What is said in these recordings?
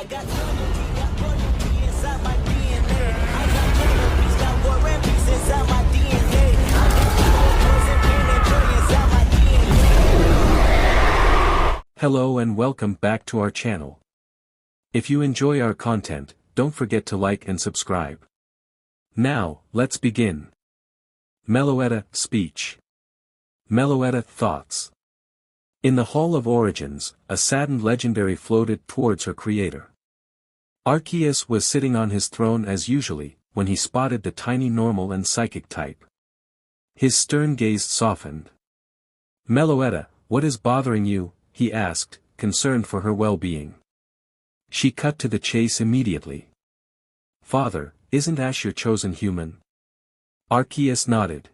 got loyalty, got royalty inside my DNA. I got killer beats, got war and peace inside my DNA. I got poison, pain, and joy inside my DNA. Hello and welcome back to our channel. If you enjoy our content, don't forget to like and subscribe. Now, let's begin. Meloetta, speech. Meloetta, thoughts. In the Hall of Origins, a saddened legendary floated towards her creator. Arceus was sitting on his throne as usually, when he spotted the tiny normal and psychic type. His stern gaze softened. Meloetta, what is bothering you? He asked, concerned for her well-being. She cut to the chase immediately. Father, isn't Ash your chosen human? Arceus nodded.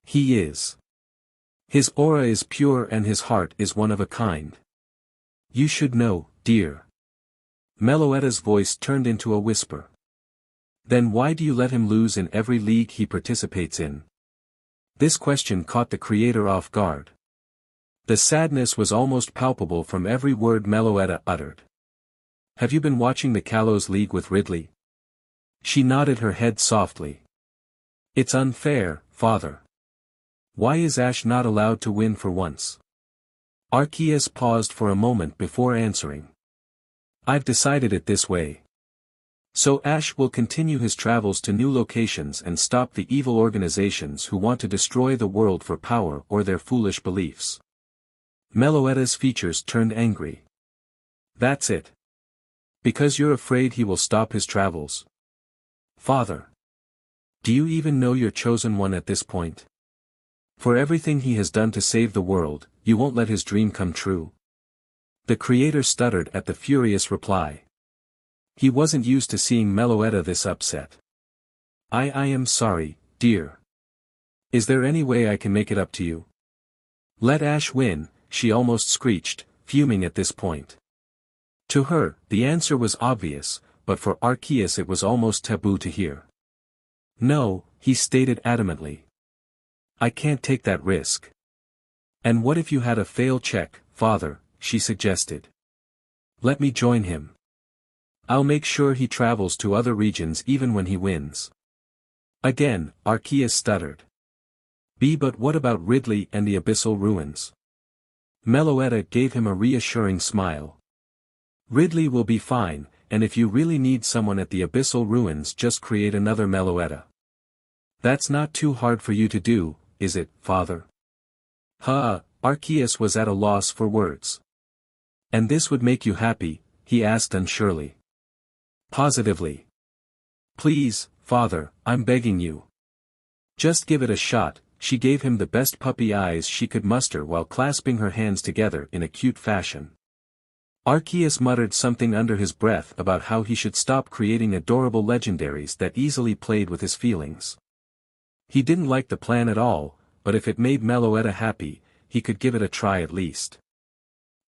He is. His aura is pure and his heart is one of a kind. You should know, dear. Meloetta's voice turned into a whisper. Then why do you let him lose in every league he participates in? This question caught the creator off guard. The sadness was almost palpable from every word Meloetta uttered. Have you been watching the Kalos League with Ridley? She nodded her head softly. It's unfair, father. Why is Ash not allowed to win for once? Arceus paused for a moment before answering. I've decided it this way. So Ash will continue his travels to new locations and stop the evil organizations who want to destroy the world for power or their foolish beliefs. Meloetta's features turned angry. That's it. Because you're afraid he will stop his travels. Father. Do you even know your chosen one at this point? For everything he has done to save the world, you won't let his dream come true. The creator stuttered at the furious reply. He wasn't used to seeing Meloetta this upset. I am sorry, dear. Is there any way I can make it up to you? Let Ash win, she almost screeched, fuming at this point. To her, the answer was obvious, but for Arceus it was almost taboo to hear. No, he stated adamantly. I can't take that risk. And what if you had a fail check, father, she suggested. Let me join him. I'll make sure he travels to other regions even when he wins. Again, Arceus stuttered. But what about Ridley and the Abyssal Ruins? Meloetta gave him a reassuring smile. Ridley will be fine, and if you really need someone at the Abyssal Ruins just create another Meloetta. That's not too hard for you to do, is it, father? Arceus was at a loss for words. And this would make you happy, he asked unsurely. Positively. Please, father, I'm begging you. Just give it a shot, she gave him the best puppy eyes she could muster while clasping her hands together in a cute fashion. Arceus muttered something under his breath about how he should stop creating adorable legendaries that easily played with his feelings. He didn't like the plan at all, but if it made Meloetta happy, he could give it a try at least.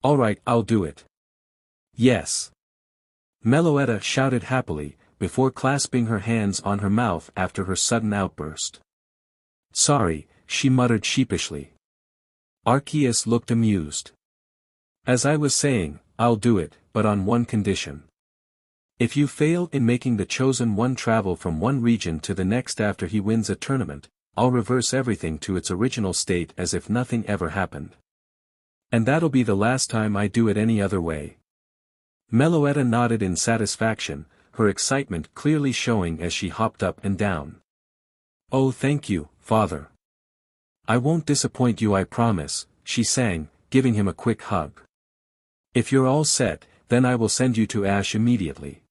Alright, I'll do it. Yes. Meloetta shouted happily, before clasping her hands on her mouth after her sudden outburst. Sorry, she muttered sheepishly. Arceus looked amused. As I was saying, I'll do it, but on one condition. If you fail in making the chosen one travel from one region to the next after he wins a tournament, I'll reverse everything to its original state as if nothing ever happened. And that'll be the last time I do it any other way. Meloetta nodded in satisfaction, her excitement clearly showing as she hopped up and down. Oh, thank you, father. I won't disappoint you, I promise, she sang, giving him a quick hug. If you're all set, then I will send you to Ash immediately.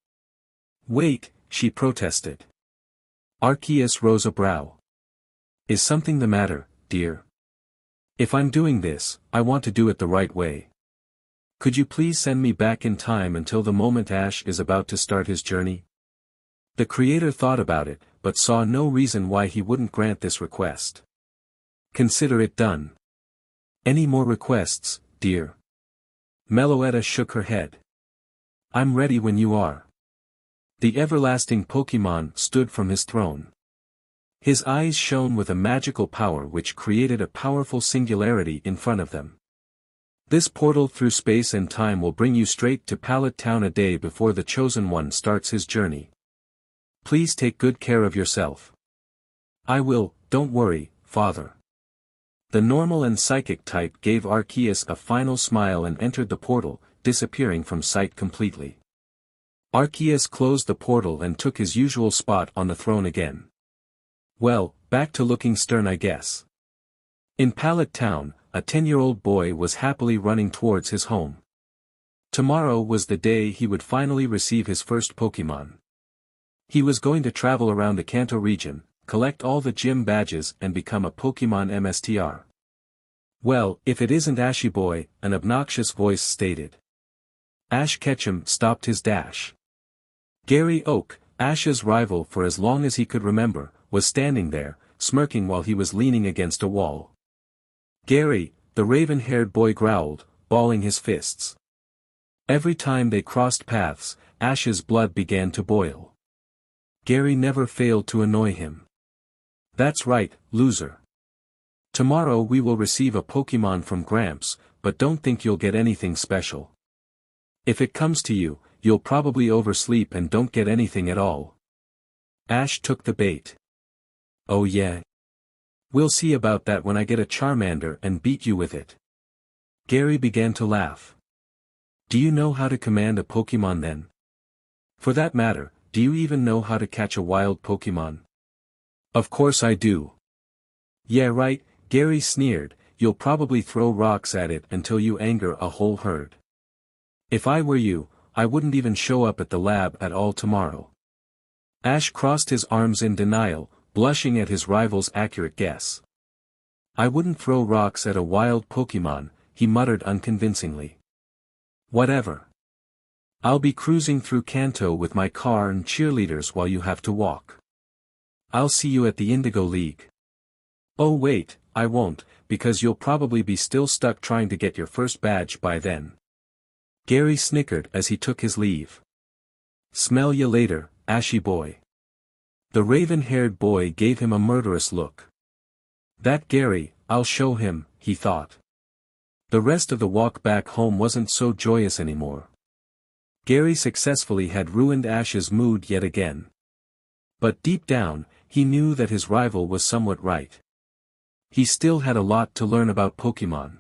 Wait, she protested. Arceus rose a brow. Is something the matter, dear? If I'm doing this, I want to do it the right way. Could you please send me back in time until the moment Ash is about to start his journey? The creator thought about it, but saw no reason why he wouldn't grant this request. Consider it done. Any more requests, dear? Meloetta shook her head. I'm ready when you are. The everlasting Pokémon stood from his throne. His eyes shone with a magical power which created a powerful singularity in front of them. This portal through space and time will bring you straight to Pallet Town a day before the Chosen One starts his journey. Please take good care of yourself. I will, don't worry, Father. The normal and psychic type gave Arceus a final smile and entered the portal, disappearing from sight completely. Arceus closed the portal and took his usual spot on the throne again. Well, back to looking stern I guess. In Pallet Town, a 10-year-old boy was happily running towards his home. Tomorrow was the day he would finally receive his first Pokémon. He was going to travel around the Kanto region, collect all the gym badges and become a Pokémon MSTR. Well, if it isn't Ashy Boy, an obnoxious voice stated. Ash Ketchum stopped his dash. Gary Oak, Ash's rival for as long as he could remember, was standing there, smirking while he was leaning against a wall. Gary, the raven-haired boy growled, balling his fists. Every time they crossed paths, Ash's blood began to boil. Gary never failed to annoy him. That's right, loser. Tomorrow we will receive a Pokémon from Gramps, but don't think you'll get anything special. If it comes to you, you'll probably oversleep and don't get anything at all. Ash took the bait. Oh yeah. We'll see about that when I get a Charmander and beat you with it. Gary began to laugh. Do you know how to command a Pokémon then? For that matter, do you even know how to catch a wild Pokémon? Of course I do. Yeah right, Gary sneered, you'll probably throw rocks at it until you anger a whole herd. If I were you, I wouldn't even show up at the lab at all tomorrow. Ash crossed his arms in denial, blushing at his rival's accurate guess. I wouldn't throw rocks at a wild Pokémon, he muttered unconvincingly. Whatever. I'll be cruising through Kanto with my car and cheerleaders while you have to walk. I'll see you at the Indigo League. Oh wait, I won't, because you'll probably be still stuck trying to get your first badge by then. Gary snickered as he took his leave. Smell ya later, Ashy Boy. The raven-haired boy gave him a murderous look. That Gary, I'll show him, he thought. The rest of the walk back home wasn't so joyous anymore. Gary successfully had ruined Ash's mood yet again. But deep down, he knew that his rival was somewhat right. He still had a lot to learn about Pokémon.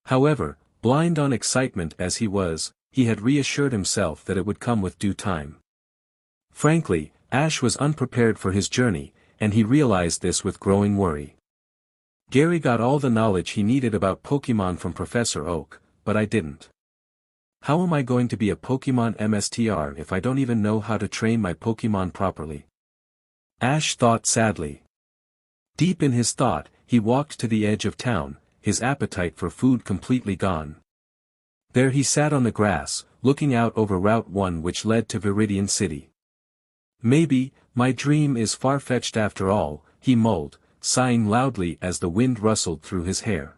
However, blind on excitement as he was, he had reassured himself that it would come with due time. Frankly, Ash was unprepared for his journey, and he realized this with growing worry. Gary got all the knowledge he needed about Pokémon from Professor Oak, but I didn't. How am I going to be a Pokémon MSTR if I don't even know how to train my Pokémon properly? Ash thought sadly. Deep in his thought, he walked to the edge of town, his appetite for food completely gone. There he sat on the grass, looking out over Route 1 which led to Viridian City. Maybe, my dream is far-fetched after all, he mulled, sighing loudly as the wind rustled through his hair.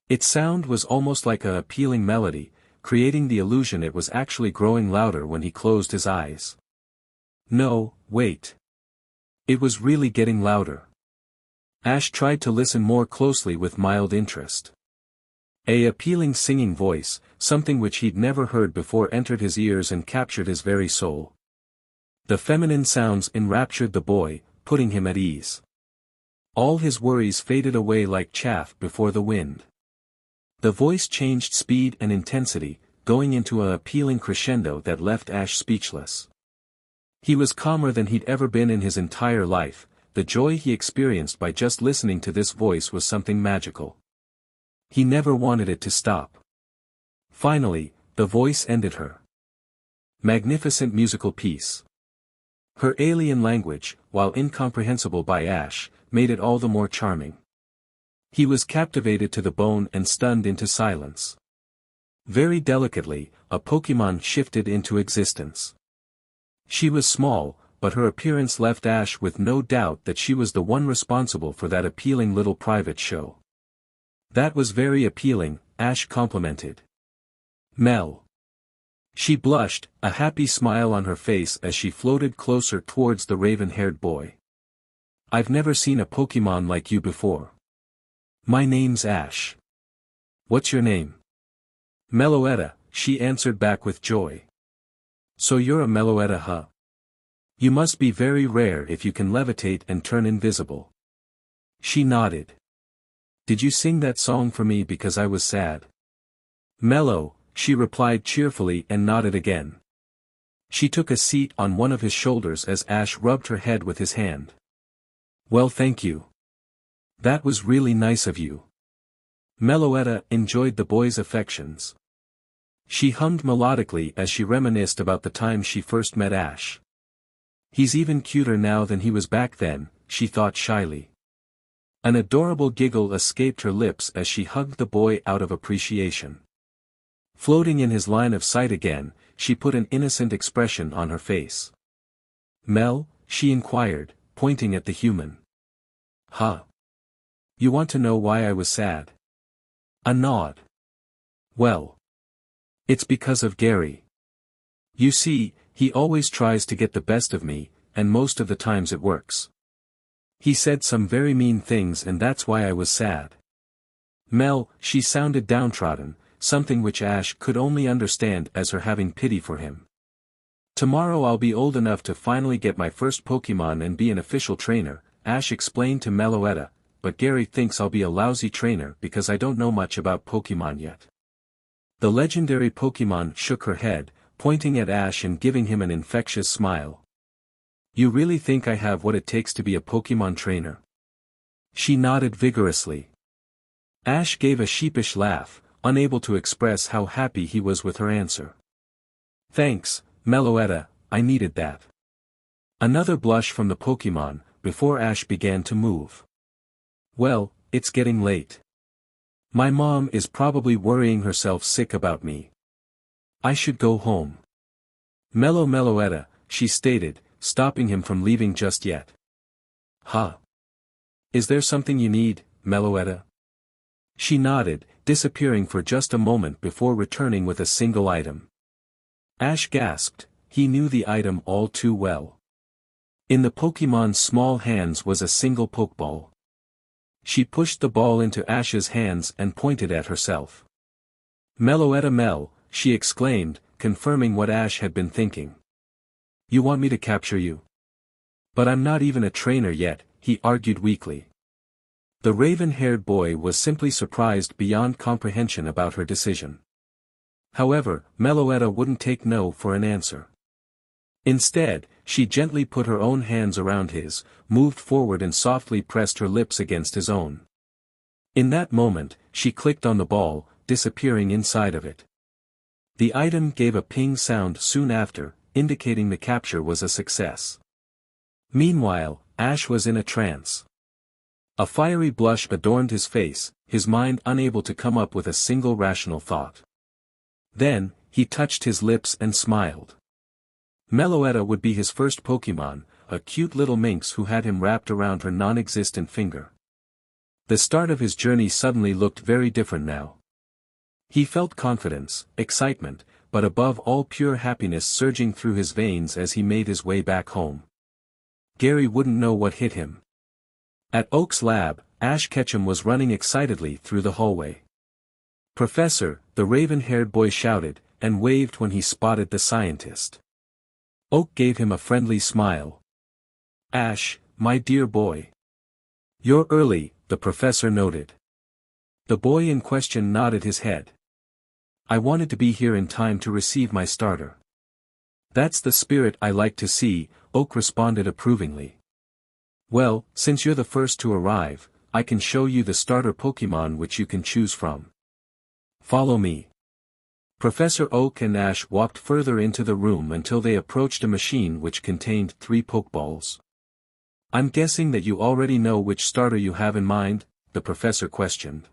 Its sound was almost like an appealing melody, creating the illusion it was actually growing louder when he closed his eyes. No, wait. It was really getting louder. Ash tried to listen more closely with mild interest. A appealing singing voice, something which he'd never heard before, entered his ears and captured his very soul. The feminine sounds enraptured the boy, putting him at ease. All his worries faded away like chaff before the wind. The voice changed speed and intensity, going into an appealing crescendo that left Ash speechless. He was calmer than he'd ever been in his entire life. The joy he experienced by just listening to this voice was something magical. He never wanted it to stop. Finally, the voice ended her magnificent musical piece. Her alien language, while incomprehensible by Ash, made it all the more charming. He was captivated to the bone and stunned into silence. Very delicately, a Pokémon shifted into existence. She was small, but her appearance left Ash with no doubt that she was the one responsible for that appealing little private show. That was very appealing, Ash complimented. Mel. She blushed, a happy smile on her face as she floated closer towards the raven-haired boy. I've never seen a Pokémon like you before. My name's Ash. What's your name? Meloetta, she answered back with joy. So you're a Meloetta, huh? You must be very rare if you can levitate and turn invisible. She nodded. Did you sing that song for me because I was sad? Melo, she replied cheerfully and nodded again. She took a seat on one of his shoulders as Ash rubbed her head with his hand. Well, thank you. That was really nice of you. Meloetta enjoyed the boy's affections. She hummed melodically as she reminisced about the time she first met Ash. He's even cuter now than he was back then, she thought shyly. An adorable giggle escaped her lips as she hugged the boy out of appreciation. Floating in his line of sight again, she put an innocent expression on her face. Mel, she inquired, pointing at the human. Huh? You want to know why I was sad? A nod. Well. It's because of Gary. You see, he always tries to get the best of me, and most of the times it works. He said some very mean things and that's why I was sad. Mel, she sounded downtrodden, something which Ash could only understand as her having pity for him. Tomorrow I'll be old enough to finally get my first Pokemon and be an official trainer, Ash explained to Meloetta, but Gary thinks I'll be a lousy trainer because I don't know much about Pokemon yet. The legendary Pokemon shook her head, pointing at Ash and giving him an infectious smile. You really think I have what it takes to be a Pokemon trainer? She nodded vigorously. Ash gave a sheepish laugh, unable to express how happy he was with her answer. Thanks, Meloetta, I needed that. Another blush from the Pokemon, before Ash began to move. Well, it's getting late. My mom is probably worrying herself sick about me. I should go home. Meloetta, she stated, stopping him from leaving just yet. Huh? Is there something you need, Meloetta? She nodded, disappearing for just a moment before returning with a single item. Ash gasped, he knew the item all too well. In the Pokemon's small hands was a single Pokeball. She pushed the ball into Ash's hands and pointed at herself. Meloetta Mel, she exclaimed, confirming what Ash had been thinking. You want me to capture you? But I'm not even a trainer yet, he argued weakly. The raven-haired boy was simply surprised beyond comprehension about her decision. However, Meloetta wouldn't take no for an answer. Instead, she gently put her own hands around his, moved forward and softly pressed her lips against his own. In that moment, she clicked on the ball, disappearing inside of it. The item gave a ping sound soon after, indicating the capture was a success. Meanwhile, Ash was in a trance. A fiery blush adorned his face, his mind unable to come up with a single rational thought. Then, he touched his lips and smiled. Meloetta would be his first Pokemon, a cute little minx who had him wrapped around her non-existent finger. The start of his journey suddenly looked very different now. He felt confidence, excitement, but above all pure happiness surging through his veins as he made his way back home. Gary wouldn't know what hit him. At Oak's lab, Ash Ketchum was running excitedly through the hallway. Professor, the raven-haired boy shouted, and waved when he spotted the scientist. Oak gave him a friendly smile. Ash, my dear boy. You're early, the professor noted. The boy in question nodded his head. I wanted to be here in time to receive my starter. That's the spirit I like to see, Oak responded approvingly. Well, since you're the first to arrive, I can show you the starter Pokemon which you can choose from. Follow me. Professor Oak and Ash walked further into the room until they approached a machine which contained 3 Pokeballs. I'm guessing that you already know which starter you have in mind, the professor questioned.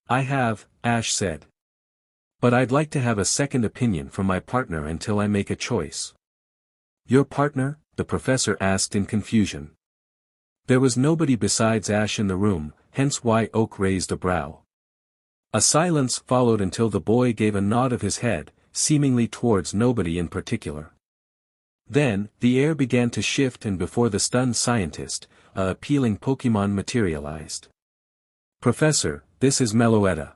I have, Ash said. But I'd like to have a second opinion from my partner until I make a choice. Your partner? The professor asked in confusion. There was nobody besides Ash in the room, hence why Oak raised a brow. A silence followed until the boy gave a nod of his head, seemingly towards nobody in particular. Then, the air began to shift and before the stunned scientist, a appealing Pokemon materialized. Professor, this is Meloetta.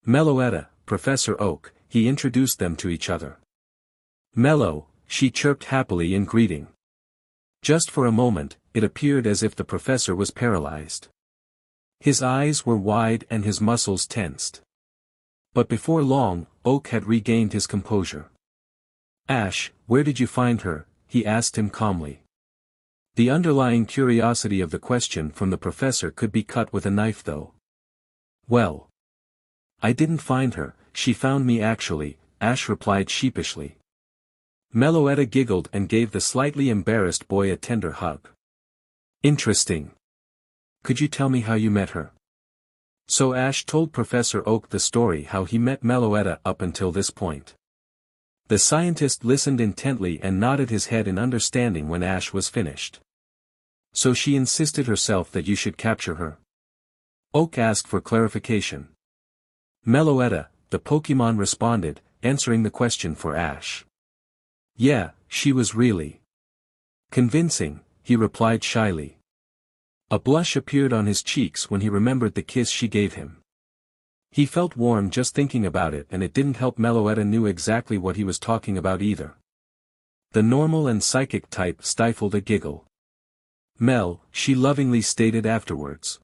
Meloetta, Professor Oak, he introduced them to each other. Melo, she chirped happily in greeting. Just for a moment, it appeared as if the professor was paralyzed. His eyes were wide and his muscles tensed. But before long, Oak had regained his composure. Ash, where did you find her? He asked him calmly. The underlying curiosity of the question from the professor could be cut with a knife though. Well. I didn't find her, she found me actually, Ash replied sheepishly. Meloetta giggled and gave the slightly embarrassed boy a tender hug. Interesting. Could you tell me how you met her? So Ash told Professor Oak the story how he met Meloetta up until this point. The scientist listened intently and nodded his head in understanding when Ash was finished. So she insisted herself that you should capture her? Oak asked for clarification. Meloetta, the Pokémon responded, answering the question for Ash. Yeah, she was really convincing, he replied shyly. A blush appeared on his cheeks when he remembered the kiss she gave him. He felt warm just thinking about it, and it didn't help Meloetta knew exactly what he was talking about either. The normal and psychic type stifled a giggle. Mel, she lovingly stated afterwards.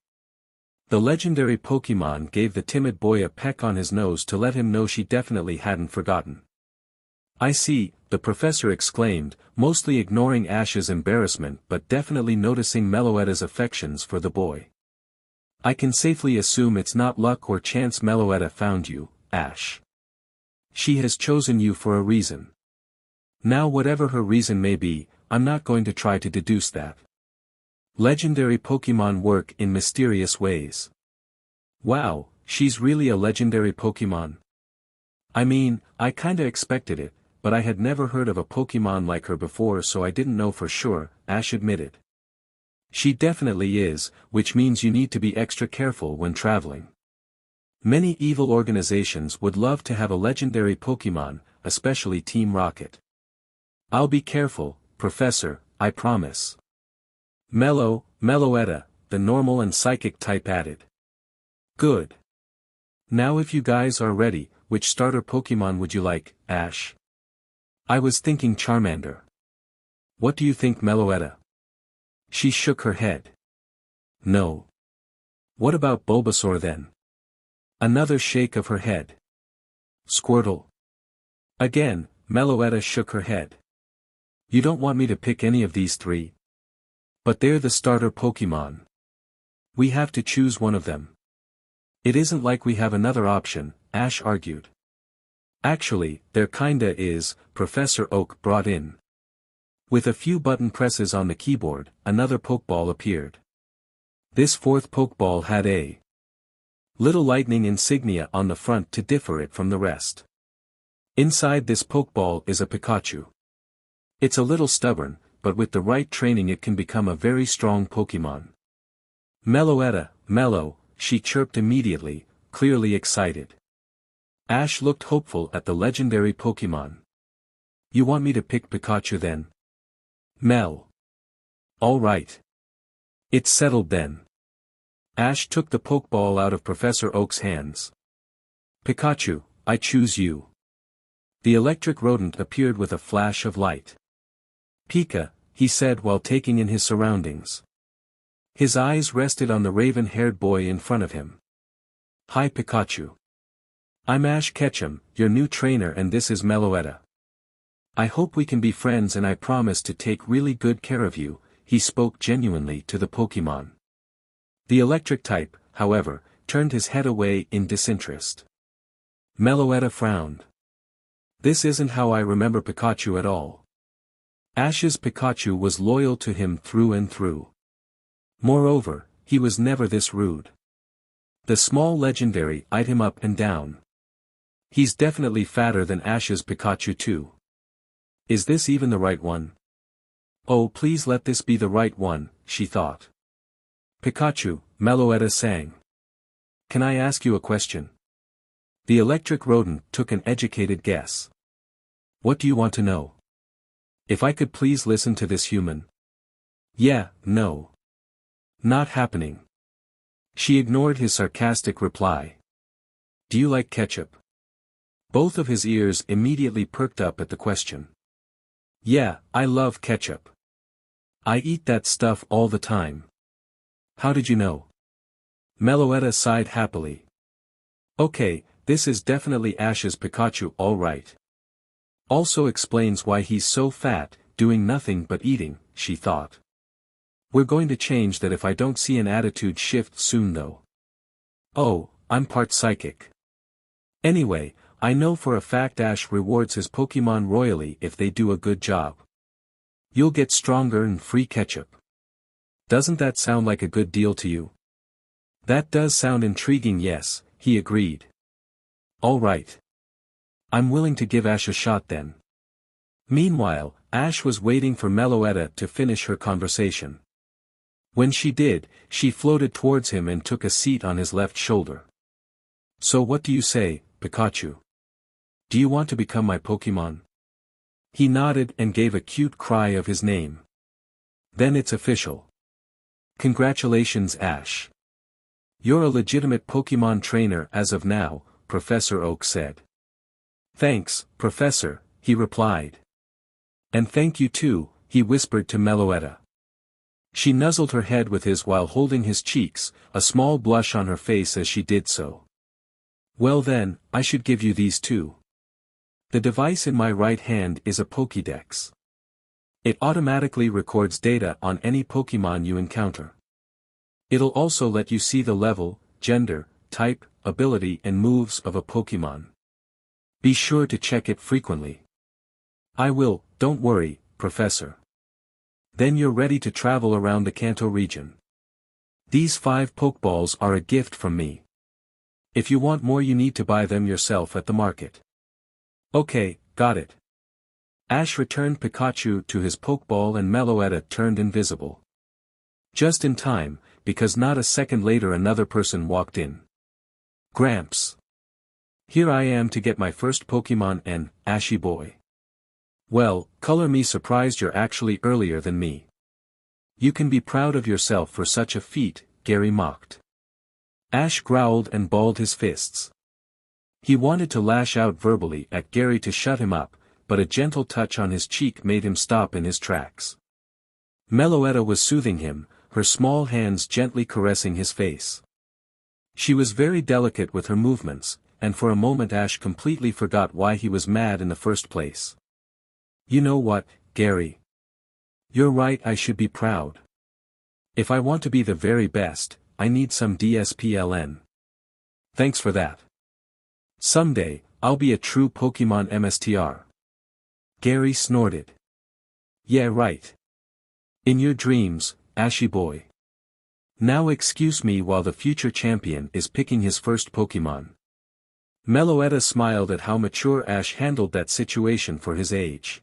The legendary Pokémon gave the timid boy a peck on his nose to let him know she definitely hadn't forgotten. I see, the professor exclaimed, mostly ignoring Ash's embarrassment but definitely noticing Meloetta's affections for the boy. I can safely assume it's not luck or chance Meloetta found you, Ash. She has chosen you for a reason. Now whatever her reason may be, I'm not going to try to deduce that. Legendary Pokémon work in mysterious ways. Wow, she's really a legendary Pokémon? I mean, I kinda expected it, but I had never heard of a Pokémon like her before, so I didn't know for sure, Ash admitted. She definitely is, which means you need to be extra careful when traveling. Many evil organizations would love to have a legendary Pokémon, especially Team Rocket. I'll be careful, Professor, I promise. Meloetta, the normal and psychic type added. Good. Now if you guys are ready, which starter Pokémon would you like, Ash? I was thinking Charmander. What do you think, Meloetta? She shook her head. No. What about Bulbasaur then? Another shake of her head. Squirtle. Again, Meloetta shook her head. You don't want me to pick any of these three? But they're the starter Pokémon. We have to choose one of them. It isn't like we have another option, Ash argued. Actually, there kinda is, Professor Oak brought in. With a few button presses on the keyboard, another Pokeball appeared. This fourth Pokeball had a little lightning insignia on the front to differ it from the rest. Inside this Pokeball is a Pikachu. It's a little stubborn, but with the right training it can become a very strong Pokémon. Meloetta, Melo, she chirped immediately, clearly excited. Ash looked hopeful at the legendary Pokémon. You want me to pick Pikachu then? Mel. All right. It's settled then. Ash took the Pokeball out of Professor Oak's hands. Pikachu, I choose you. The electric rodent appeared with a flash of light. Pika, he said while taking in his surroundings. His eyes rested on the raven-haired boy in front of him. Hi Pikachu. I'm Ash Ketchum, your new trainer, and this is Meloetta. I hope we can be friends and I promise to take really good care of you, he spoke genuinely to the Pokémon. The electric type, however, turned his head away in disinterest. Meloetta frowned. This isn't how I remember Pikachu at all. Ash's Pikachu was loyal to him through and through. Moreover, he was never this rude. The small legendary eyed him up and down. He's definitely fatter than Ash's Pikachu too. Is this even the right one? Oh, please let this be the right one, she thought. Pikachu, Meloetta sang. Can I ask you a question? The electric rodent took an educated guess. What do you want to know? If I could please listen to this human. Yeah, no. Not happening. She ignored his sarcastic reply. Do you like ketchup? Both of his ears immediately perked up at the question. Yeah, I love ketchup. I eat that stuff all the time. How did you know? Meloetta sighed happily. Okay, this is definitely Ash's Pikachu all right. Also explains why he's so fat, doing nothing but eating, she thought. We're going to change that if I don't see an attitude shift soon though. Oh, I'm part psychic. Anyway, I know for a fact Ash rewards his Pokemon royally if they do a good job. You'll get stronger and free ketchup. Doesn't that sound like a good deal to you? That does sound intriguing, yes, he agreed. All right. I'm willing to give Ash a shot then. Meanwhile, Ash was waiting for Meloetta to finish her conversation. When she did, she floated towards him and took a seat on his left shoulder. So what do you say, Pikachu? Do you want to become my Pokemon? He nodded and gave a cute cry of his name. Then it's official. Congratulations, Ash. You're a legitimate Pokemon trainer as of now, Professor Oak said. Thanks, Professor, he replied. And thank you too, he whispered to Meloetta. She nuzzled her head with his while holding his cheeks, a small blush on her face as she did so. Well then, I should give you these too. The device in my right hand is a Pokédex. It automatically records data on any Pokemon you encounter. It'll also let you see the level, gender, type, ability and moves of a Pokemon. Be sure to check it frequently. I will, don't worry, Professor. Then you're ready to travel around the Kanto region. These 5 Pokeballs are a gift from me. If you want more you need to buy them yourself at the market. Okay, got it. Ash returned Pikachu to his Pokeball and Meloetta turned invisible. Just in time, because not a second later another person walked in. Gramps. Here I am to get my first Pokemon and, Ashy boy. Well, color me surprised you're actually earlier than me. You can be proud of yourself for such a feat, Gary mocked. Ash growled and balled his fists. He wanted to lash out verbally at Gary to shut him up, but a gentle touch on his cheek made him stop in his tracks. Meloetta was soothing him, her small hands gently caressing his face. She was very delicate with her movements, and for a moment Ash completely forgot why he was mad in the first place. You know what, Gary? You're right, I should be proud. If I want to be the very best, I need some DSPLN. Thanks for that. Someday, I'll be a true Pokemon MSTR. Gary snorted. Yeah, right. In your dreams, Ashy boy. Now excuse me while the future champion is picking his first Pokemon. Meloetta smiled at how mature Ash handled that situation for his age.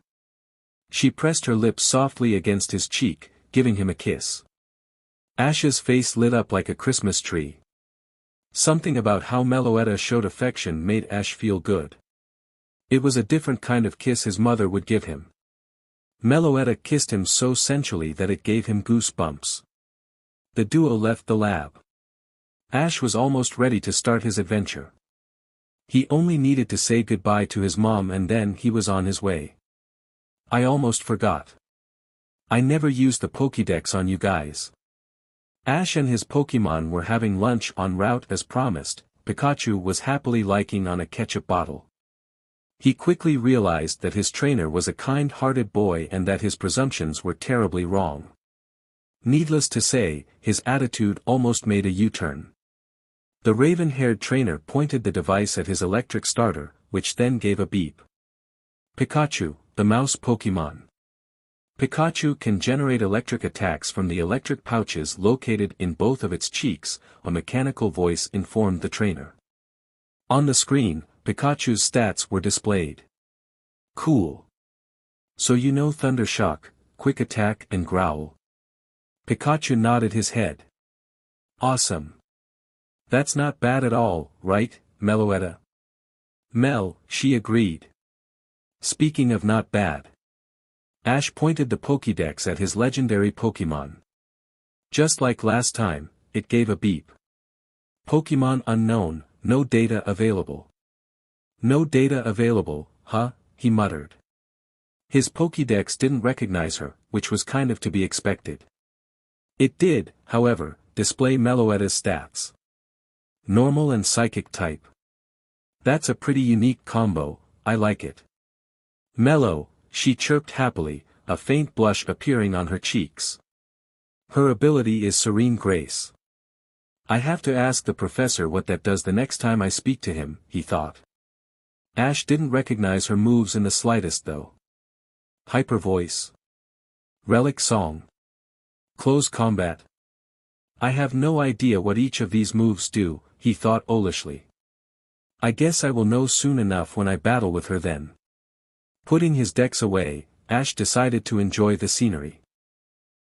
She pressed her lips softly against his cheek, giving him a kiss. Ash's face lit up like a Christmas tree. Something about how Meloetta showed affection made Ash feel good. It was a different kind of kiss his mother would give him. Meloetta kissed him so sensually that it gave him goosebumps. The duo left the lab. Ash was almost ready to start his adventure. He only needed to say goodbye to his mom and then he was on his way. I almost forgot. I never used the Pokédex on you guys. Ash and his Pokemon were having lunch en route as promised. Pikachu was happily liking on a ketchup bottle. He quickly realized that his trainer was a kind-hearted boy and that his presumptions were terribly wrong. Needless to say, his attitude almost made a U-turn. The raven-haired trainer pointed the device at his electric starter, which then gave a beep. Pikachu, the mouse Pokemon. Pikachu can generate electric attacks from the electric pouches located in both of its cheeks, a mechanical voice informed the trainer. On the screen, Pikachu's stats were displayed. Cool. So you know Thunder Shock, Quick Attack and Growl. Pikachu nodded his head. Awesome. That's not bad at all, right, Meloetta? Mel, she agreed. Speaking of not bad. Ash pointed the Pokédex at his legendary Pokemon. Just like last time, it gave a beep. Pokemon unknown, no data available. No data available, huh? He muttered. His Pokédex didn't recognize her, which was kind of to be expected. It did, however, display Meloetta's stats. Normal and Psychic type. That's a pretty unique combo, I like it. Melo, she chirped happily, a faint blush appearing on her cheeks. Her ability is Serene Grace. I have to ask the professor what that does the next time I speak to him, he thought. Ash didn't recognize her moves in the slightest though. Hyper Voice. Relic Song. Close Combat. I have no idea what each of these moves do, he thought owlishly. I guess I will know soon enough when I battle with her then. Putting his dex away, Ash decided to enjoy the scenery.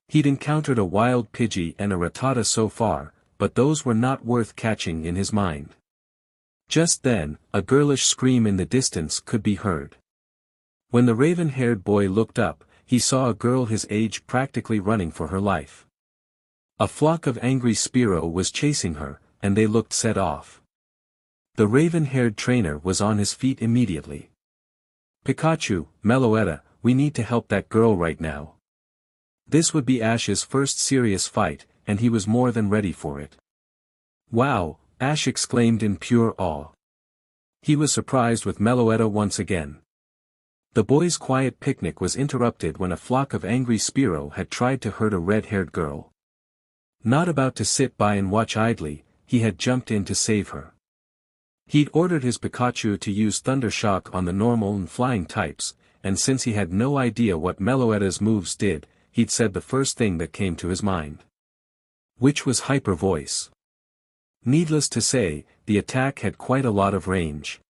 He'd encountered a wild Pidgey and a Rattata so far, but those were not worth catching in his mind. Just then, a girlish scream in the distance could be heard. When the raven-haired boy looked up, he saw a girl his age practically running for her life. A flock of angry Spearow was chasing her, and they looked set off. The raven-haired trainer was on his feet immediately. Pikachu, Meloetta, we need to help that girl right now. This would be Ash's first serious fight, and he was more than ready for it. Wow, Ash exclaimed in pure awe. He was surprised with Meloetta once again. The boys' quiet picnic was interrupted when a flock of angry Spearow had tried to hurt a red-haired girl. Not about to sit by and watch idly, he had jumped in to save her. He'd ordered his Pikachu to use Thunder Shock on the normal and flying types, and since he had no idea what Meloetta's moves did, he'd said the first thing that came to his mind. Which was Hyper Voice. Needless to say, the attack had quite a lot of range.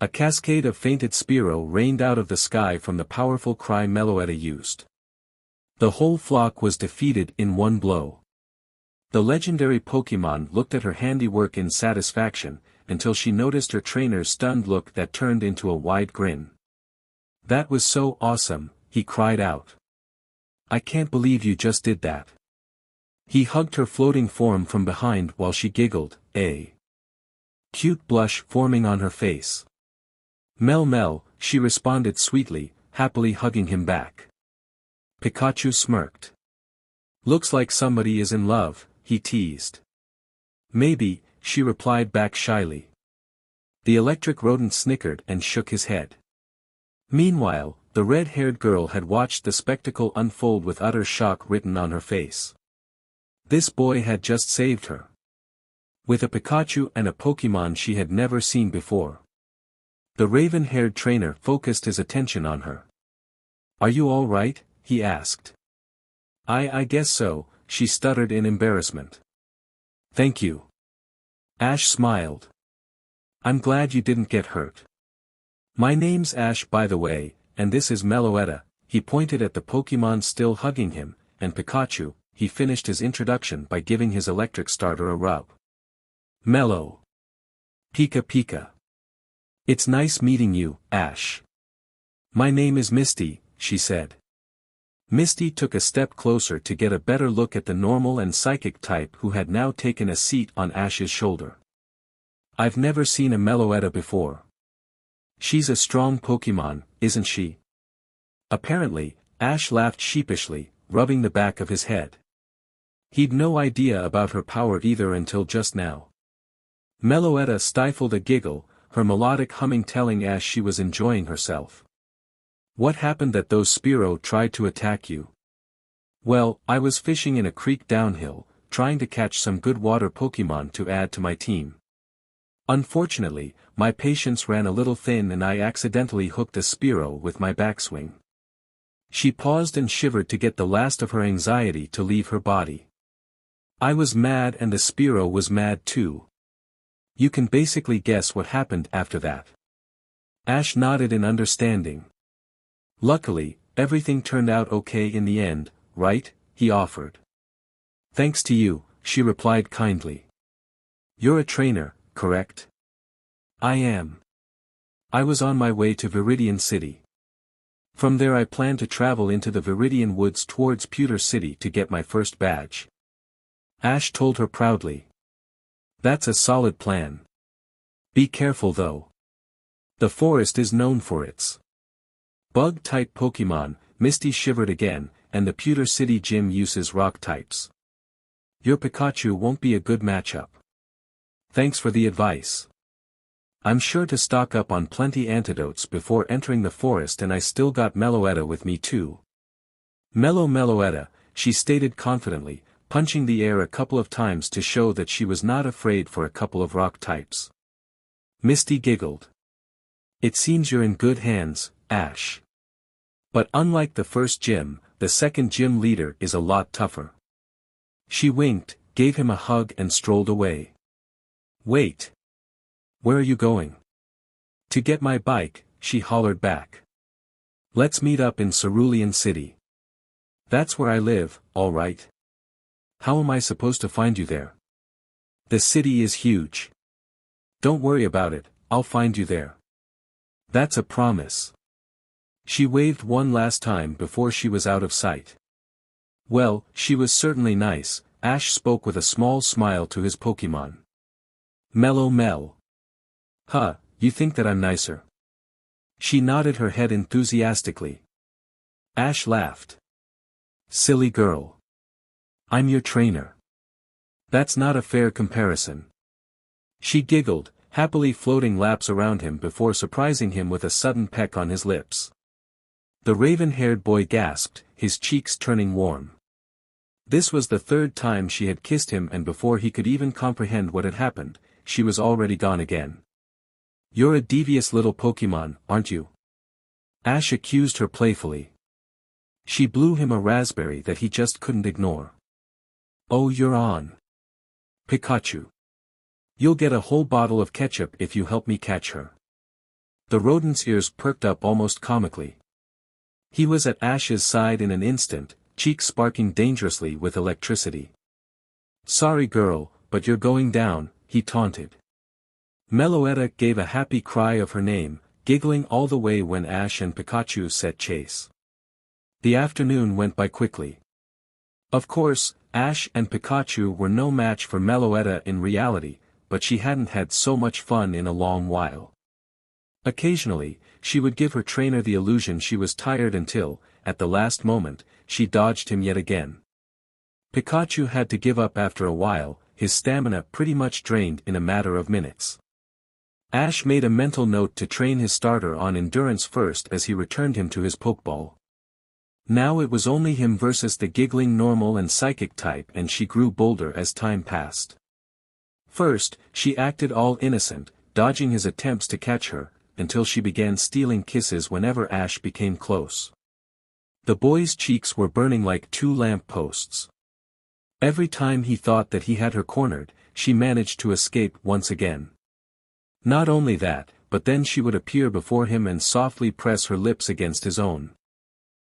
A cascade of fainted Spearow rained out of the sky from the powerful cry Meloetta used. The whole flock was defeated in one blow. The legendary Pokémon looked at her handiwork in satisfaction, until she noticed her trainer's stunned look that turned into a wide grin. That was so awesome, he cried out. I can't believe you just did that. He hugged her floating form from behind while she giggled, a cute blush forming on her face. Mel Mel, she responded sweetly, happily hugging him back. Pikachu smirked. Looks like somebody is in love, he teased. Maybe, she replied back shyly. The electric rodent snickered and shook his head. Meanwhile, the red-haired girl had watched the spectacle unfold with utter shock written on her face. This boy had just saved her. With a Pikachu and a Pokémon she had never seen before. The raven-haired trainer focused his attention on her. Are you all right? He asked. I guess so, she stuttered in embarrassment. Thank you. Ash smiled. I'm glad you didn't get hurt. My name's Ash by the way, and this is Meloetta. He pointed at the Pokémon still hugging him, and Pikachu. He finished his introduction by giving his electric starter a rub. Melo. Pika Pika. It's nice meeting you, Ash. My name is Misty, she said. Misty took a step closer to get a better look at the normal and psychic type who had now taken a seat on Ash's shoulder. I've never seen a Meloetta before. She's a strong Pokémon, isn't she? Apparently, Ash laughed sheepishly, rubbing the back of his head. He'd no idea about her power either until just now. Meloetta stifled a giggle, her melodic humming telling Ash she was enjoying herself. What happened that those Spearow tried to attack you? Well, I was fishing in a creek downhill, trying to catch some good water Pokémon to add to my team. Unfortunately, my patience ran a little thin and I accidentally hooked a Spearow with my backswing. She paused and shivered to get the last of her anxiety to leave her body. I was mad and the Spearow was mad too. You can basically guess what happened after that. Ash nodded in understanding. Luckily, everything turned out okay in the end, right? He offered. Thanks to you, she replied kindly. You're a trainer, correct? I am. I was on my way to Viridian City. From there I plan to travel into the Viridian woods towards Pewter City to get my first badge. Ash told her proudly. That's a solid plan. Be careful though. The forest is known for its bug-type Pokemon. Misty shivered again, and the Pewter City gym uses rock types. Your Pikachu won't be a good matchup. Thanks for the advice. I'm sure to stock up on plenty antidotes before entering the forest, and I still got Meloetta with me too. Meloetta, she stated confidently, punching the air a couple of times to show that she was not afraid for a couple of rock types. Misty giggled. It seems you're in good hands, Ash. But unlike the first gym, the second gym leader is a lot tougher. She winked, gave him a hug and strolled away. Wait. Where are you going? To get my bike, she hollered back. Let's meet up in Cerulean City. That's where I live, all right. How am I supposed to find you there? The city is huge. Don't worry about it, I'll find you there. That's a promise. She waved one last time before she was out of sight. Well, she was certainly nice, Ash spoke with a small smile to his Pokemon. Mel. Huh, you think that I'm nicer? She nodded her head enthusiastically. Ash laughed. Silly girl. I'm your trainer. That's not a fair comparison. She giggled, happily floating laps around him before surprising him with a sudden peck on his lips. The raven-haired boy gasped, his cheeks turning warm. This was the third time she had kissed him, and before he could even comprehend what had happened, she was already gone again. You're a devious little Pokemon, aren't you? Ash accused her playfully. She blew him a raspberry that he just couldn't ignore. Oh, you're on. Pikachu. You'll get a whole bottle of ketchup if you help me catch her. The rodent's ears perked up almost comically. He was at Ash's side in an instant, cheeks sparking dangerously with electricity. Sorry girl, but you're going down, he taunted. Meloetta gave a happy cry of her name, giggling all the way when Ash and Pikachu set chase. The afternoon went by quickly. Of course, Ash and Pikachu were no match for Meloetta in reality, but she hadn't had so much fun in a long while. Occasionally, she would give her trainer the illusion she was tired until, at the last moment, she dodged him yet again. Pikachu had to give up after a while, his stamina pretty much drained in a matter of minutes. Ash made a mental note to train his starter on endurance first as he returned him to his Pokeball. Now it was only him versus the giggling normal and psychic type, and she grew bolder as time passed. First, she acted all innocent, dodging his attempts to catch her, until she began stealing kisses whenever Ash became close. The boy's cheeks were burning like two lamp posts. Every time he thought that he had her cornered, she managed to escape once again. Not only that, but then she would appear before him and softly press her lips against his own.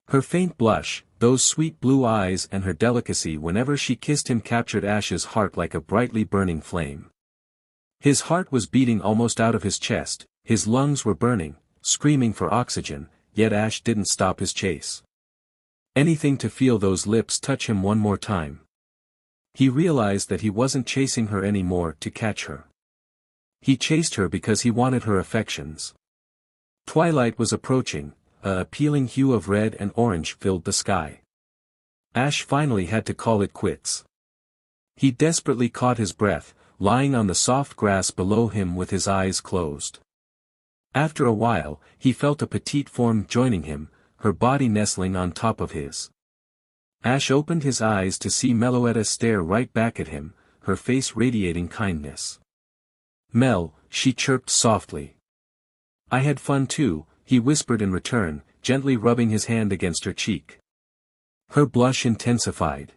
Her faint blush, those sweet blue eyes, and her delicacy whenever she kissed him captured Ash's heart like a brightly burning flame. His heart was beating almost out of his chest, his lungs were burning, screaming for oxygen, yet Ash didn't stop his chase. Anything to feel those lips touch him one more time. He realized that he wasn't chasing her anymore to catch her. He chased her because he wanted her affections. Twilight was approaching, an appealing hue of red and orange filled the sky. Ash finally had to call it quits. He desperately caught his breath, lying on the soft grass below him with his eyes closed. After a while, he felt a petite form joining him, her body nestling on top of his. Ash opened his eyes to see Meloetta stare right back at him, her face radiating kindness. Mel, she chirped softly. I had fun too, he whispered in return, gently rubbing his hand against her cheek. Her blush intensified.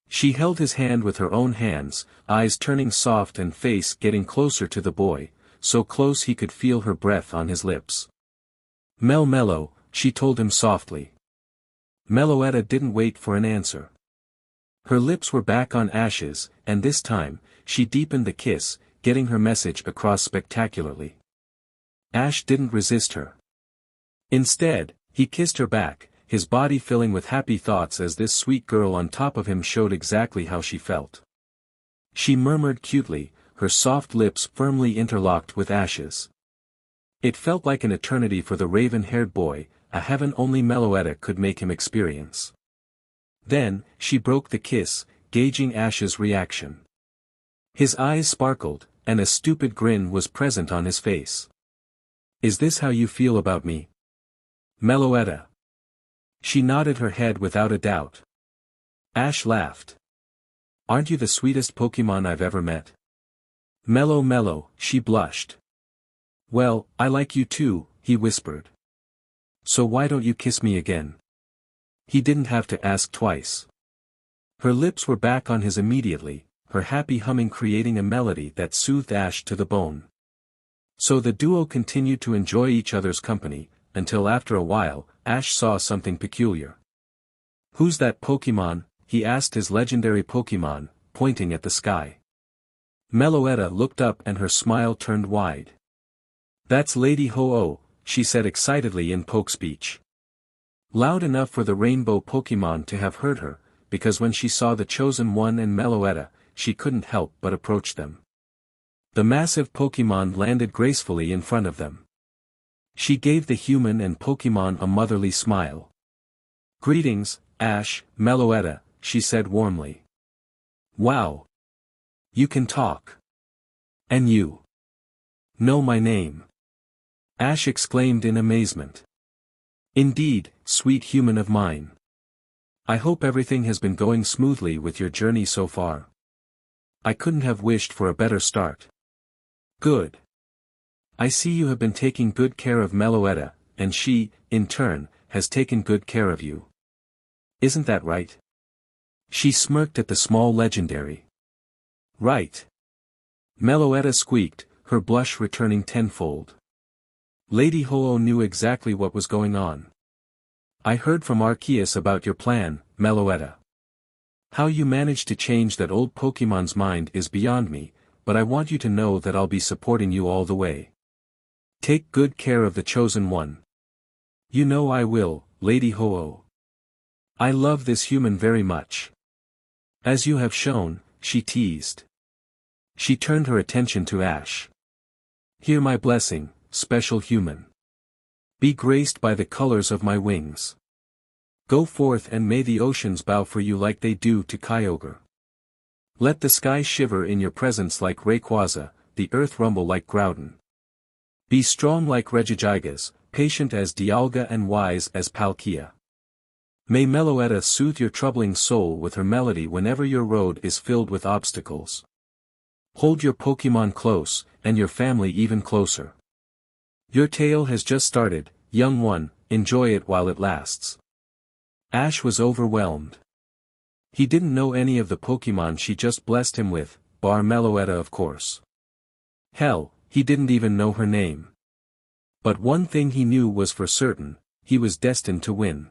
She held his hand with her own hands, eyes turning soft and face getting closer to the boy, so close he could feel her breath on his lips. Melo, she told him softly. Meloetta didn't wait for an answer. Her lips were back on Ash's, and this time, she deepened the kiss, getting her message across spectacularly. Ash didn't resist her. Instead, he kissed her back, his body filling with happy thoughts as this sweet girl on top of him showed exactly how she felt. She murmured cutely, her soft lips firmly interlocked with Ash's. It felt like an eternity for the raven-haired boy, a heaven only Meloetta could make him experience. Then, she broke the kiss, gauging Ash's reaction. His eyes sparkled, and a stupid grin was present on his face. "Is this how you feel about me, Meloetta?" She nodded her head without a doubt. Ash laughed. "Aren't you the sweetest Pokemon I've ever met?" Mellow, she blushed. "Well, I like you too," he whispered. "So why don't you kiss me again?" He didn't have to ask twice. Her lips were back on his immediately, her happy humming creating a melody that soothed Ash to the bone. So the duo continued to enjoy each other's company, until after a while, Ash saw something peculiar. "Who's that Pokemon?" he asked his legendary Pokemon, pointing at the sky. Meloetta looked up and her smile turned wide. "That's Lady Ho-Oh," she said excitedly in poke speech. Loud enough for the rainbow Pokemon to have heard her, because when she saw the Chosen One and Meloetta, she couldn't help but approach them. The massive Pokemon landed gracefully in front of them. She gave the human and Pokemon a motherly smile. "Greetings, Ash, Meloetta," she said warmly. "Wow! You can talk. And you know my name?" Ash exclaimed in amazement. "Indeed, sweet human of mine. I hope everything has been going smoothly with your journey so far. I couldn't have wished for a better start." "Good. I see you have been taking good care of Meloetta, and she, in turn, has taken good care of you. Isn't that right?" She smirked at the small legendary. "Right." Meloetta squeaked, her blush returning tenfold. Lady Ho-Oh knew exactly what was going on. "I heard from Arceus about your plan, Meloetta. How you managed to change that old Pokemon's mind is beyond me, but I want you to know that I'll be supporting you all the way. Take good care of the Chosen One." "You know I will, Lady Ho-Oh. I love this human very much. As you have shown," she teased. She turned her attention to Ash. "Hear my blessing, special human. Be graced by the colors of my wings. Go forth and may the oceans bow for you like they do to Kyogre. Let the sky shiver in your presence like Rayquaza, the earth rumble like Groudon. Be strong like Regigigas, patient as Dialga and wise as Palkia. May Meloetta soothe your troubling soul with her melody whenever your road is filled with obstacles. Hold your Pokemon close, and your family even closer. Your tale has just started, young one, enjoy it while it lasts." Ash was overwhelmed. He didn't know any of the Pokemon she just blessed him with, bar Meloetta of course. Hell, he didn't even know her name. But one thing he knew was for certain, he was destined to win.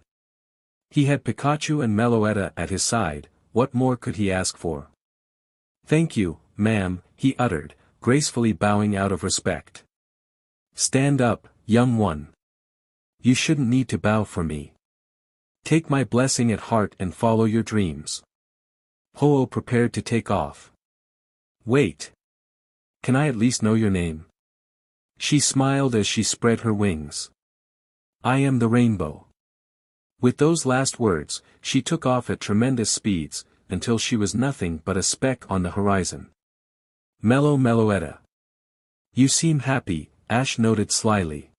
He had Pikachu and Meloetta at his side, what more could he ask for? "Thank you, ma'am," he uttered, gracefully bowing out of respect. "Stand up, young one. You shouldn't need to bow for me. Take my blessing at heart and follow your dreams." Ho-Oh prepared to take off. "Wait. Can I at least know your name?" She smiled as she spread her wings. "I am the Rainbow." With those last words, she took off at tremendous speeds, until she was nothing but a speck on the horizon. Meloetta. You seem happy," Ash noted slyly.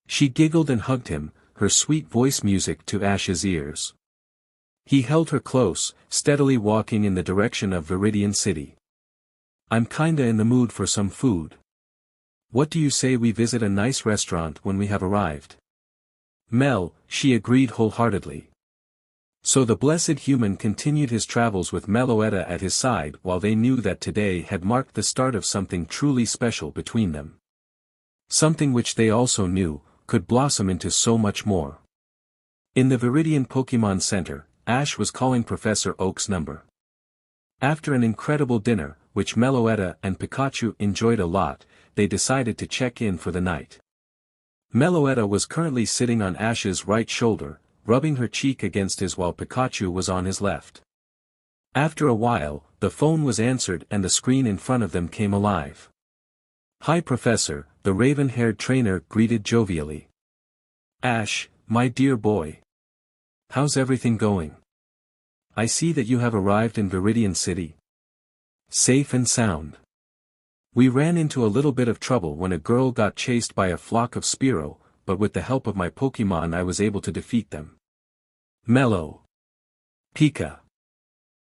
She giggled and hugged him, her sweet voice music to Ash's ears. He held her close, steadily walking in the direction of Viridian City. "I'm kinda in the mood for some food. What do you say we visit a nice restaurant when we have arrived?" "Mel," she agreed wholeheartedly. So the blessed human continued his travels with Meloetta at his side while they knew that today had marked the start of something truly special between them. Something which they also knew, could blossom into so much more. In the Viridian Pokemon Center, Ash was calling Professor Oak's number. After an incredible dinner, which Meloetta and Pikachu enjoyed a lot, they decided to check in for the night. Meloetta was currently sitting on Ash's right shoulder, rubbing her cheek against his while Pikachu was on his left. After a while, The phone was answered and the screen in front of them came alive. "Hi Professor," the raven-haired trainer greeted jovially. "Ash, my dear boy. How's everything going? I see that you have arrived in Viridian City. Safe and sound. We ran into a little bit of trouble when a girl got chased by a flock of Spearow, but with the help of my Pokémon I was able to defeat them. Melo. Pika."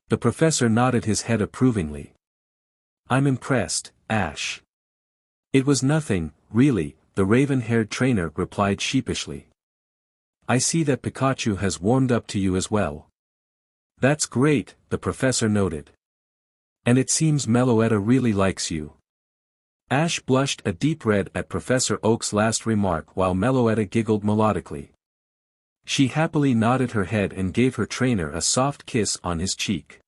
The professor nodded his head approvingly. "I'm impressed, Ash." "It was nothing, really," the raven-haired trainer replied sheepishly. "I see that Pikachu has warmed up to you as well." "That's great," the professor noted. "And it seems Meloetta really likes you." Ash blushed a deep red at Professor Oak's last remark while Meloetta giggled melodically. She happily nodded her head and gave her trainer a soft kiss on his cheek.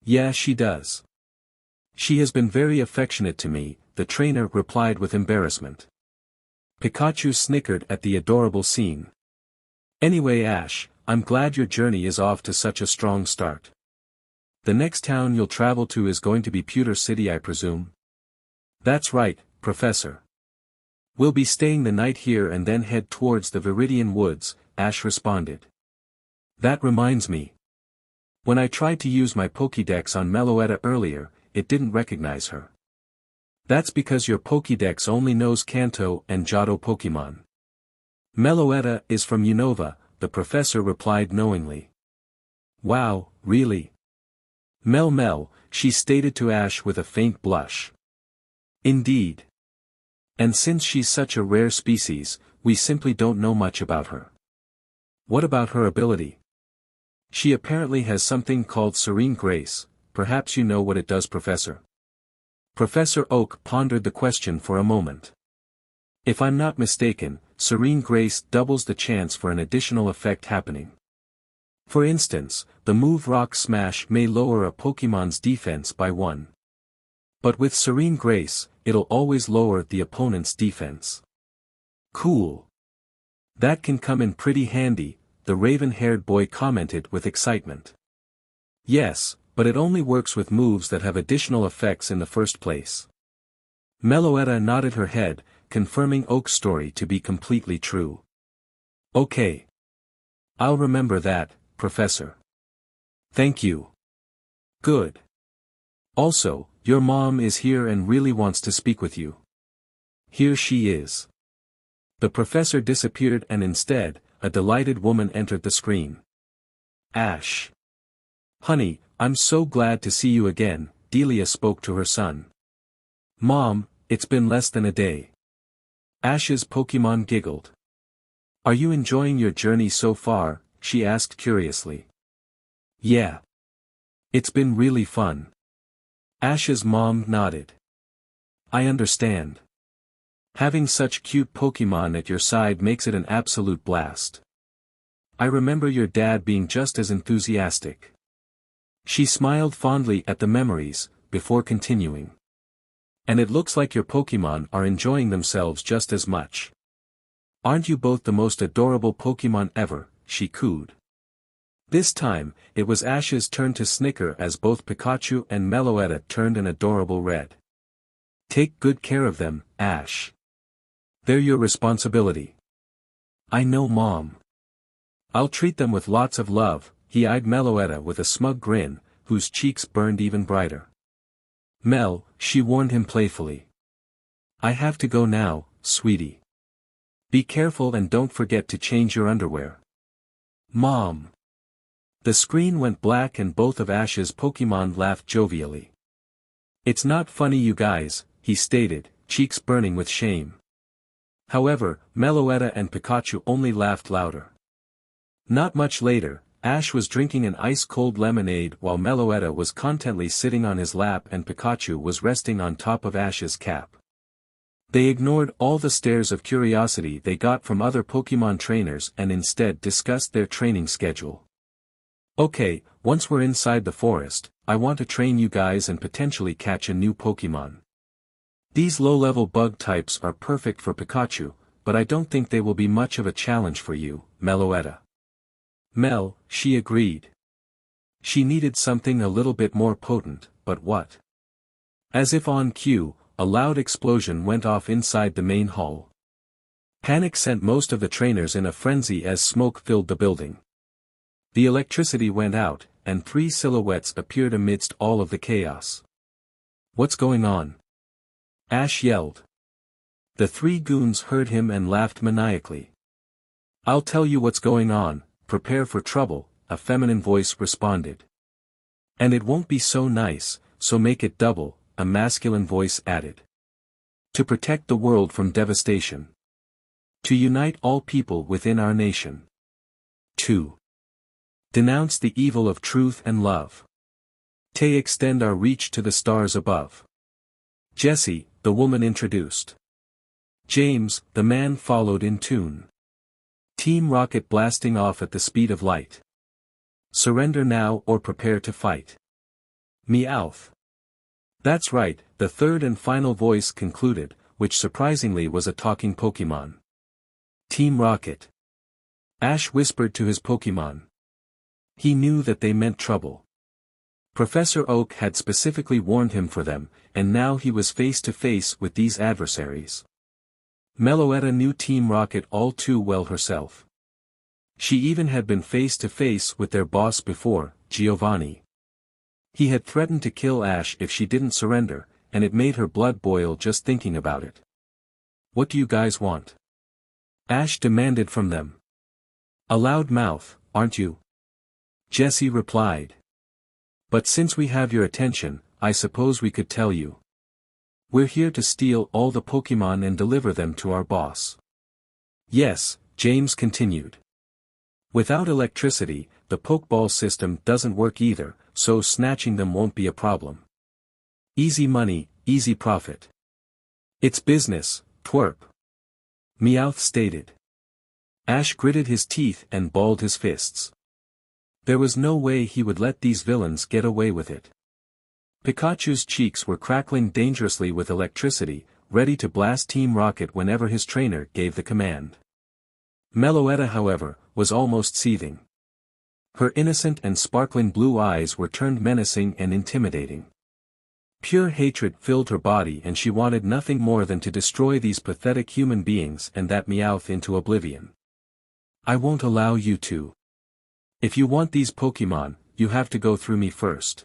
"Yeah, she does. She has been very affectionate to me," the trainer replied with embarrassment. Pikachu snickered at the adorable scene. "Anyway Ash, I'm glad your journey is off to such a strong start. The next town you'll travel to is going to be Pewter City, I presume?" "That's right, Professor. We'll be staying the night here and then head towards the Viridian Woods," Ash responded. "That reminds me. When I tried to use my Pokédex on Meloetta earlier, it didn't recognize her." "That's because your Pokédex only knows Kanto and Johto Pokémon. Meloetta is from Unova," the professor replied knowingly. "Wow, really?" Mel," she stated to Ash with a faint blush. "Indeed. And since she's such a rare species, we simply don't know much about her." "What about her ability?" "She apparently has something called Serene Grace. Perhaps you know what it does, Professor?" Professor Oak pondered the question for a moment. "If I'm not mistaken, Serene Grace doubles the chance for an additional effect happening. For instance, the move Rock Smash may lower a Pokémon's defense by 1. But with Serene Grace, it'll always lower the opponent's defense." "Cool. That can come in pretty handy," the raven-haired boy commented with excitement. "Yes, but it only works with moves that have additional effects in the first place." Meloetta nodded her head, confirming Oak's story to be completely true. "Okay. I'll remember that, Professor. Thank you." "Good. Also, your mom is here and really wants to speak with you." "Here she is." The professor disappeared and instead, a delighted woman entered the screen. "Ash. Honey, I'm so glad to see you again," Delia spoke to her son. "Mom, it's been less than a day." Ash's Pokémon giggled. "Are you enjoying your journey so far?" she asked curiously. "Yeah. It's been really fun." Ash's mom nodded. "I understand. Having such cute Pokémon at your side makes it an absolute blast. I remember your dad being just as enthusiastic." She smiled fondly at the memories, before continuing. "And it looks like your Pokémon are enjoying themselves just as much. Aren't you both the most adorable Pokémon ever?" she cooed. This time, it was Ash's turn to snicker as both Pikachu and Meloetta turned an adorable red. "Take good care of them, Ash. They're your responsibility." "I know, Mom. I'll treat them with lots of love," he eyed Meloetta with a smug grin, whose cheeks burned even brighter. "Mel," she warned him playfully. "I have to go now, sweetie. Be careful and don't forget to change your underwear." "Mom." The screen went black and both of Ash's Pokémon laughed jovially. "It's not funny, you guys," he stated, cheeks burning with shame. However, Meloetta and Pikachu only laughed louder. Not much later, Ash was drinking an ice-cold lemonade while Meloetta was contently sitting on his lap and Pikachu was resting on top of Ash's cap. They ignored all the stares of curiosity they got from other Pokémon trainers and instead discussed their training schedule. "Okay, once we're inside the forest, I want to train you guys and potentially catch a new Pokémon. These low-level bug types are perfect for Pikachu, but I don't think they will be much of a challenge for you, Meloetta." "Mel," she agreed. She needed something a little bit more potent, but what? As if on cue, a loud explosion went off inside the main hall. Panic sent most of the trainers in a frenzy as smoke filled the building. The electricity went out, and 3 silhouettes appeared amidst all of the chaos. "What's going on?" Ash yelled. The 3 goons heard him and laughed maniacally. "I'll tell you what's going on, prepare for trouble," a feminine voice responded. "And it won't be so nice, so make it double," a masculine voice added. "To protect the world from devastation. To unite all people within our nation. To denounce the evil of truth and love. To extend our reach to the stars above." Jesse, the woman introduced. James, the man followed in tune. Team Rocket blasting off at the speed of light. "Surrender now or prepare to fight." Meowth. "That's right," the third and final voice concluded, which surprisingly was a talking Pokemon. Team Rocket. Ash whispered to his Pokemon. He knew that they meant trouble. Professor Oak had specifically warned him for them, and now he was face to face with these adversaries. Meloetta knew Team Rocket all too well herself. She even had been face to face with their boss before, Giovanni. He had threatened to kill Ash if she didn't surrender, and it made her blood boil just thinking about it. "What do you guys want?" Ash demanded from them. "A loud mouth, aren't you?" Jesse replied. "But since we have your attention, I suppose we could tell you. We're here to steal all the Pokemon and deliver them to our boss." "Yes," James continued. "Without electricity, the Pokeball system doesn't work either, so snatching them won't be a problem. Easy money, easy profit. It's business, twerp," Meowth stated. Ash gritted his teeth and balled his fists. There was no way he would let these villains get away with it. Pikachu's cheeks were crackling dangerously with electricity, ready to blast Team Rocket whenever his trainer gave the command. Meloetta, however, was almost seething. Her innocent and sparkling blue eyes were turned menacing and intimidating. Pure hatred filled her body and she wanted nothing more than to destroy these pathetic human beings and that Meowth into oblivion. "I won't allow you to. If you want these Pokemon, you have to go through me first,"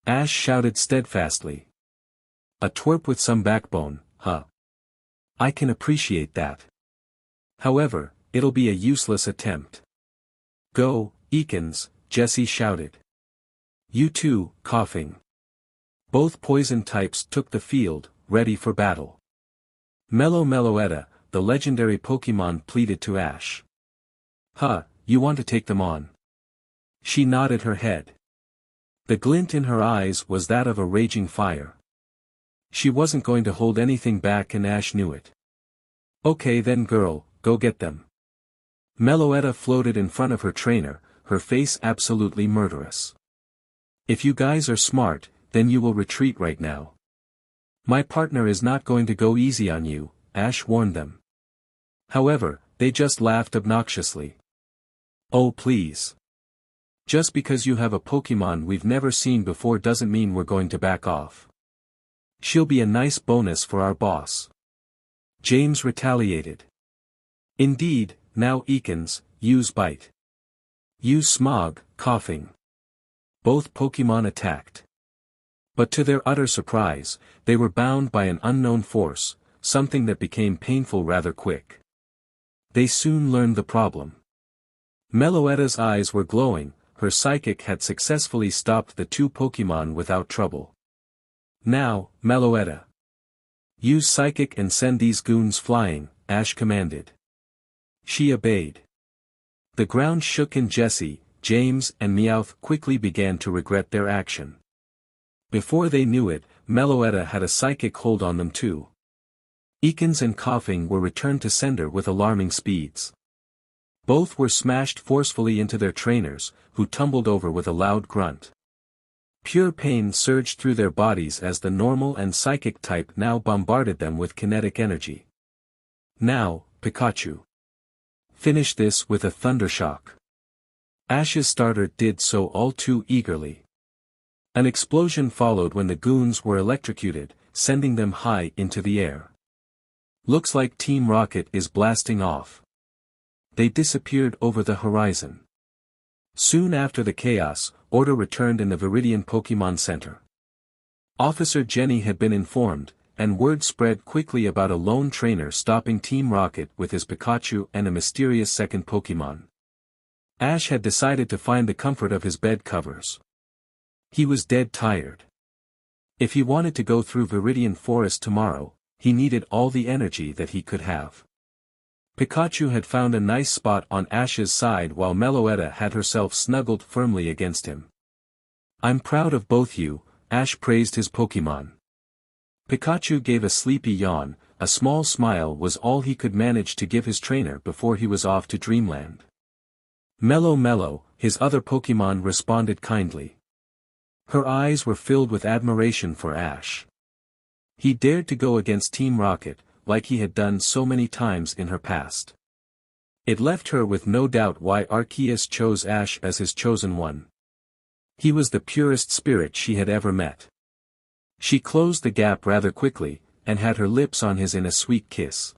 Ash shouted steadfastly. "A twerp with some backbone, huh? I can appreciate that. However, it'll be a useless attempt." "Go, Ekans," Jesse shouted. "You too," coughing. Both poison types took the field, ready for battle. Meloetta, the legendary Pokemon, pleaded to Ash. "Huh, you want to take them on?" She nodded her head. The glint in her eyes was that of a raging fire. She wasn't going to hold anything back and Ash knew it. "Okay then girl, go get them." Meloetta floated in front of her trainer, her face absolutely murderous. "If you guys are smart, then you will retreat right now. My partner is not going to go easy on you," Ash warned them. However, they just laughed obnoxiously. "Oh please. Just because you have a Pokemon we've never seen before doesn't mean we're going to back off. She'll be a nice bonus for our boss." James retaliated. "Indeed, now Ekans, use Bite. Use Smog," coughing. Both Pokemon attacked. But to their utter surprise, they were bound by an unknown force, something that became painful rather quick. They soon learned the problem. Meloetta's eyes were glowing, her psychic had successfully stopped the 2 Pokemon without trouble. "Now, Meloetta. Use Psychic and send these goons flying," Ash commanded. She obeyed. The ground shook and Jesse, James and Meowth quickly began to regret their action. Before they knew it, Meloetta had a psychic hold on them too. Ekans and Coughing were returned to sender with alarming speeds. Both were smashed forcefully into their trainers, who tumbled over with a loud grunt. Pure pain surged through their bodies as the normal and psychic type now bombarded them with kinetic energy. "Now, Pikachu. Finish this with a thundershock." Ash's starter did so all too eagerly. An explosion followed when the goons were electrocuted, sending them high into the air. Looks like Team Rocket is blasting off. They disappeared over the horizon. Soon after the chaos, order returned in the Viridian Pokemon Center. Officer Jenny had been informed, and word spread quickly about a lone trainer stopping Team Rocket with his Pikachu and a mysterious second Pokemon. Ash had decided to find the comfort of his bed covers. He was dead tired. If he wanted to go through Viridian Forest tomorrow, he needed all the energy that he could have. Pikachu had found a nice spot on Ash's side while Meloetta had herself snuggled firmly against him. "I'm proud of both you," Ash praised his Pokemon. Pikachu gave a sleepy yawn, a small smile was all he could manage to give his trainer before he was off to Dreamland. Melo, his other Pokemon responded kindly. Her eyes were filled with admiration for Ash. He dared to go against Team Rocket, like he had done so many times in her past. It left her with no doubt why Arceus chose Ash as his chosen one. He was the purest spirit she had ever met. She closed the gap rather quickly, and had her lips on his in a sweet kiss.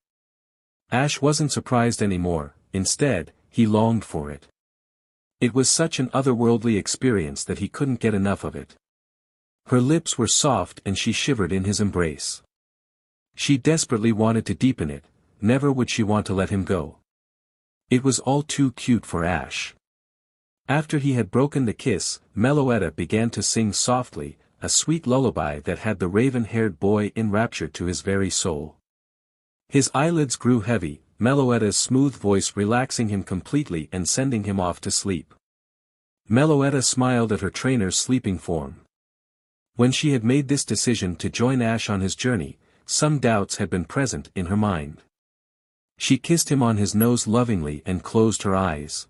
Ash wasn't surprised anymore, instead, he longed for it. It was such an otherworldly experience that he couldn't get enough of it. Her lips were soft and she shivered in his embrace. She desperately wanted to deepen it, never would she want to let him go. It was all too cute for Ash. After he had broken the kiss, Meloetta began to sing softly, a sweet lullaby that had the raven-haired boy enraptured to his very soul. His eyelids grew heavy, Meloetta's smooth voice relaxing him completely and sending him off to sleep. Meloetta smiled at her trainer's sleeping form. When she had made this decision to join Ash on his journey, some doubts had been present in her mind. She kissed him on his nose lovingly and closed her eyes.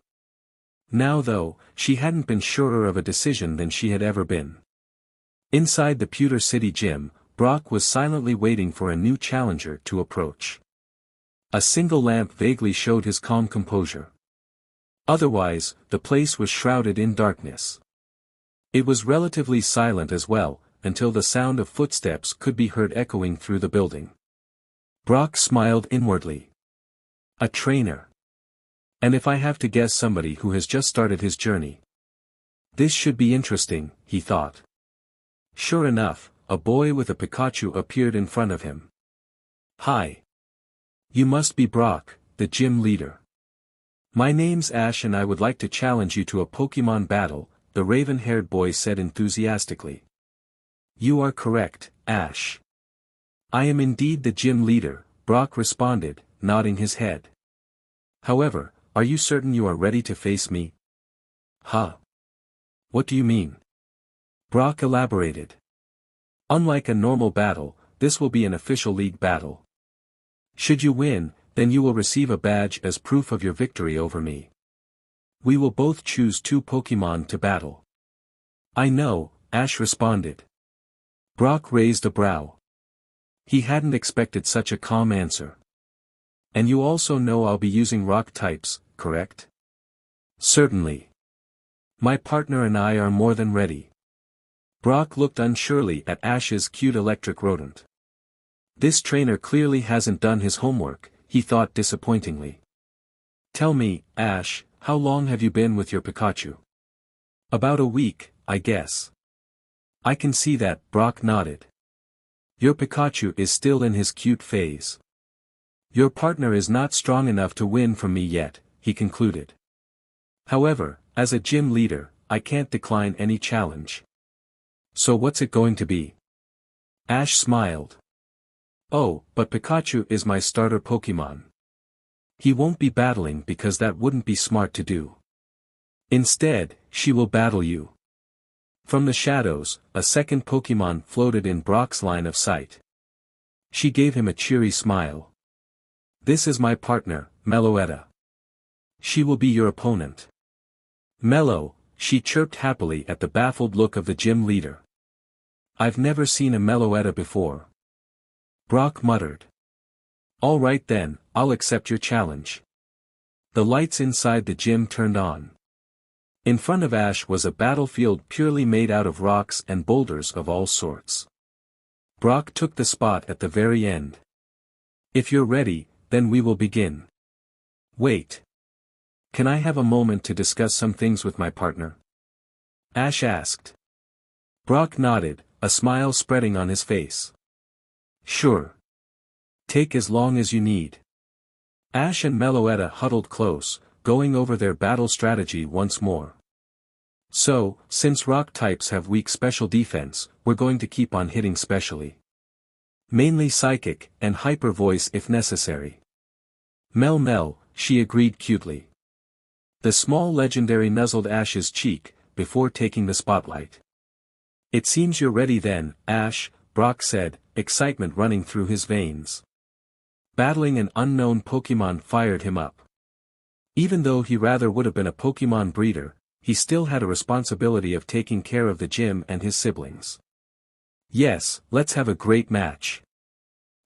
Now though, she hadn't been surer of a decision than she had ever been. Inside the Pewter City gym, Brock was silently waiting for a new challenger to approach. A single lamp vaguely showed his calm composure. Otherwise, the place was shrouded in darkness. It was relatively silent as well, until the sound of footsteps could be heard echoing through the building. Brock smiled inwardly. A trainer. And if I have to guess, somebody who has just started his journey. This should be interesting, he thought. Sure enough, a boy with a Pikachu appeared in front of him. "Hi. You must be Brock, the gym leader. My name's Ash and I would like to challenge you to a Pokemon battle," the raven-haired boy said enthusiastically. "You are correct, Ash. I am indeed the gym leader," Brock responded, nodding his head. "However, are you certain you are ready to face me?" "Huh? What do you mean?" Brock elaborated. "Unlike a normal battle, this will be an official league battle. Should you win, then you will receive a badge as proof of your victory over me. We will both choose 2 Pokemon to battle." "I know," Ash responded. Brock raised a brow. He hadn't expected such a calm answer. "And you also know I'll be using rock types, correct?" "Certainly. My partner and I are more than ready." Brock looked unsurely at Ash's cute electric rodent. This trainer clearly hasn't done his homework, he thought disappointingly. "Tell me, Ash, how long have you been with your Pikachu?" "About a week, I guess." "I can see that," Brock nodded. "Your Pikachu is still in his cute phase. Your partner is not strong enough to win from me yet," he concluded. "However, as a gym leader, I can't decline any challenge." "So what's it going to be?" Ash smiled. "Oh, but Pikachu is my starter Pokemon. He won't be battling because that wouldn't be smart to do. Instead, she will battle you." From the shadows, a second Pokemon floated in Brock's line of sight. She gave him a cheery smile. "This is my partner, Meloetta. She will be your opponent." "Melo," she chirped happily at the baffled look of the gym leader. "I've never seen a Meloetta before." Brock muttered. "All right then, I'll accept your challenge." The lights inside the gym turned on. In front of Ash was a battlefield purely made out of rocks and boulders of all sorts. Brock took the spot at the very end. If you're ready, then we will begin. Wait. Can I have a moment to discuss some things with my partner? Ash asked. Brock nodded, a smile spreading on his face. Sure. Take as long as you need. Ash and Meloetta huddled close, going over their battle strategy once more. So, since rock types have weak special defense, we're going to keep on hitting specially. Mainly psychic, and hyper voice if necessary. Mel, she agreed cutely. The small legendary nuzzled Ash's cheek, before taking the spotlight. It seems you're ready then, Ash, Brock said, excitement running through his veins. Battling an unknown Pokemon fired him up. Even though he rather would have been a Pokemon breeder, he still had a responsibility of taking care of the gym and his siblings. Yes, let's have a great match.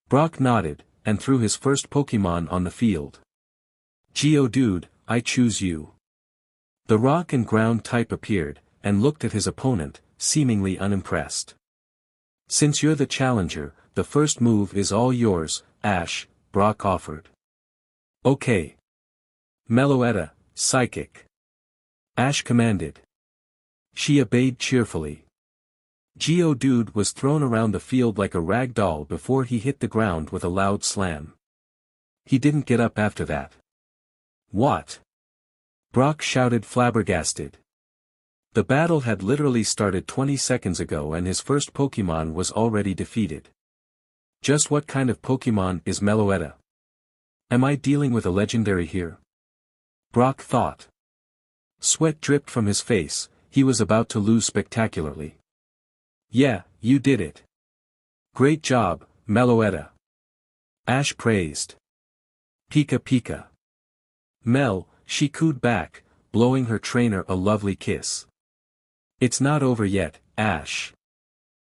Brock nodded, and threw his first Pokemon on the field. Geodude, I choose you. The rock and ground type appeared, and looked at his opponent, seemingly unimpressed. Since you're the challenger, the first move is all yours, Ash, Brock offered. Okay. Meloetta, psychic. Ash commanded. She obeyed cheerfully. Geodude was thrown around the field like a rag doll before he hit the ground with a loud slam. He didn't get up after that. What? Brock shouted flabbergasted. The battle had literally started 20 seconds ago and his first Pokemon was already defeated. Just what kind of Pokemon is Meloetta? Am I dealing with a legendary here? Brock thought. Sweat dripped from his face, he was about to lose spectacularly. Yeah, you did it. Great job, Meloetta. Ash praised. Pika. Mel, she cooed back, blowing her trainer a lovely kiss. It's not over yet, Ash.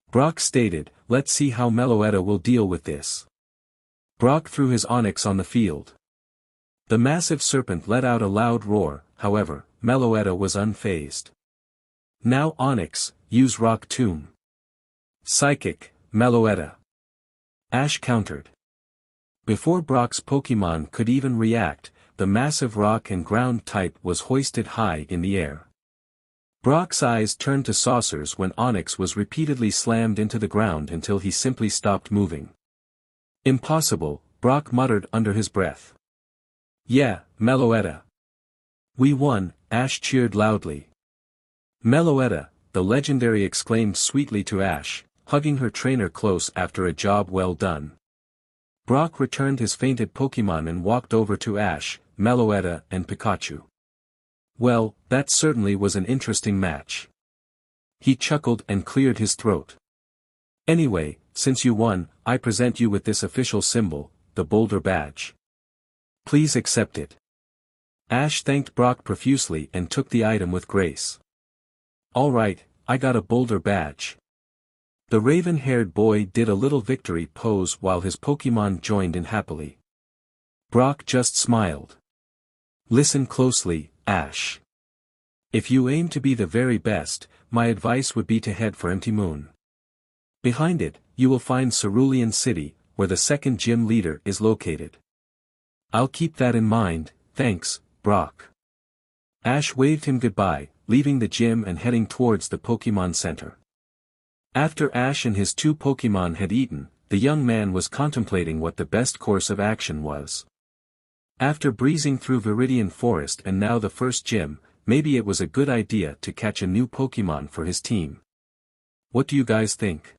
Brock stated, let's see how Meloetta will deal with this. Brock threw his Onix on the field. The massive serpent let out a loud roar, however, Meloetta was unfazed. Now Onix, use Rock Tomb. Psychic, Meloetta. Ash countered. Before Brock's Pokemon could even react, the massive rock and ground type was hoisted high in the air. Brock's eyes turned to saucers when Onix was repeatedly slammed into the ground until he simply stopped moving. Impossible, Brock muttered under his breath. Yeah, Meloetta. We won, Ash cheered loudly. Meloetta, the legendary exclaimed sweetly to Ash, hugging her trainer close after a job well done. Brock returned his fainted Pokemon and walked over to Ash, Meloetta and Pikachu. Well, that certainly was an interesting match. He chuckled and cleared his throat. Anyway, since you won, I present you with this official symbol, the Boulder Badge. Please accept it. Ash thanked Brock profusely and took the item with grace. Alright, I got a Boulder Badge. The raven-haired boy did a little victory pose while his Pokemon joined in happily. Brock just smiled. Listen closely, Ash. If you aim to be the very best, my advice would be to head for Empty Moon. Behind it, you will find Cerulean City, where the second gym leader is located. I'll keep that in mind, thanks, Brock. Ash waved him goodbye, leaving the gym and heading towards the Pokemon Center. After Ash and his two Pokemon had eaten, the young man was contemplating what the best course of action was. After breezing through Viridian Forest and now the first gym, maybe it was a good idea to catch a new Pokemon for his team. What do you guys think?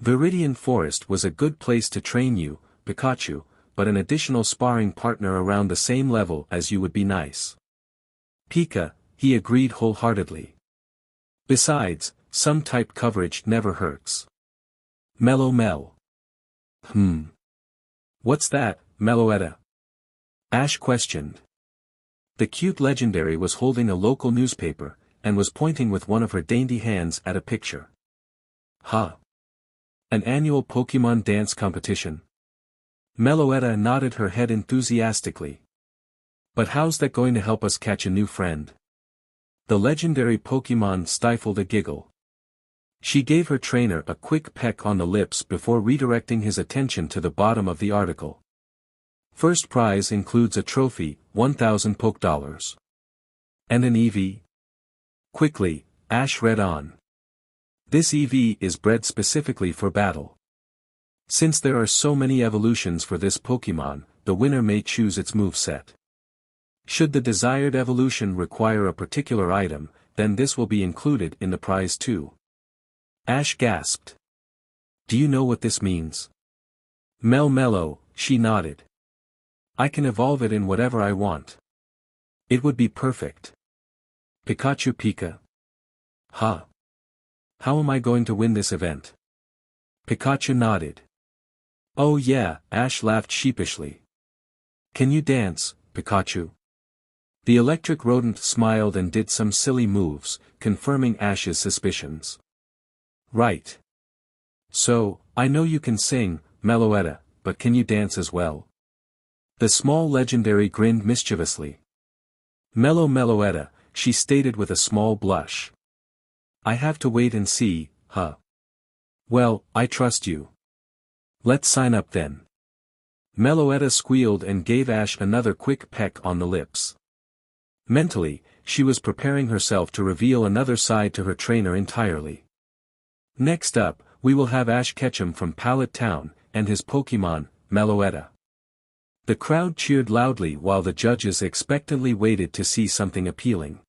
Viridian Forest was a good place to train you, Pikachu, but an additional sparring partner around the same level as you would be nice. Pika, he agreed wholeheartedly. Besides, some type coverage never hurts. Mel. What's that, Meloetta? Ash questioned. The cute legendary was holding a local newspaper, and was pointing with one of her dainty hands at a picture. Huh. An annual Pokemon dance competition. Meloetta nodded her head enthusiastically. But how's that going to help us catch a new friend? The legendary Pokémon stifled a giggle. She gave her trainer a quick peck on the lips before redirecting his attention to the bottom of the article. First prize includes a trophy, 1,000 Poke Dollars. And an Eevee? Quickly, Ash read on. This Eevee is bred specifically for battle. Since there are so many evolutions for this Pokémon, the winner may choose its moveset. Should the desired evolution require a particular item, then this will be included in the prize too. Ash gasped. Do you know what this means? Mellow, she nodded. I can evolve it in whatever I want. It would be perfect. Pikachu Pika. Huh. How am I going to win this event? Pikachu nodded. Oh yeah, Ash laughed sheepishly. Can you dance, Pikachu? The electric rodent smiled and did some silly moves, confirming Ash's suspicions. Right. So, I know you can sing, Meloetta, but can you dance as well? The small legendary grinned mischievously. Meloetta, she stated with a small blush. I have to wait and see, huh? Well, I trust you. Let's sign up then. Meloetta squealed and gave Ash another quick peck on the lips. Mentally, she was preparing herself to reveal another side to her trainer entirely. Next up, we will have Ash Ketchum from Pallet Town, and his Pokémon, Meloetta. The crowd cheered loudly while the judges expectantly waited to see something appealing.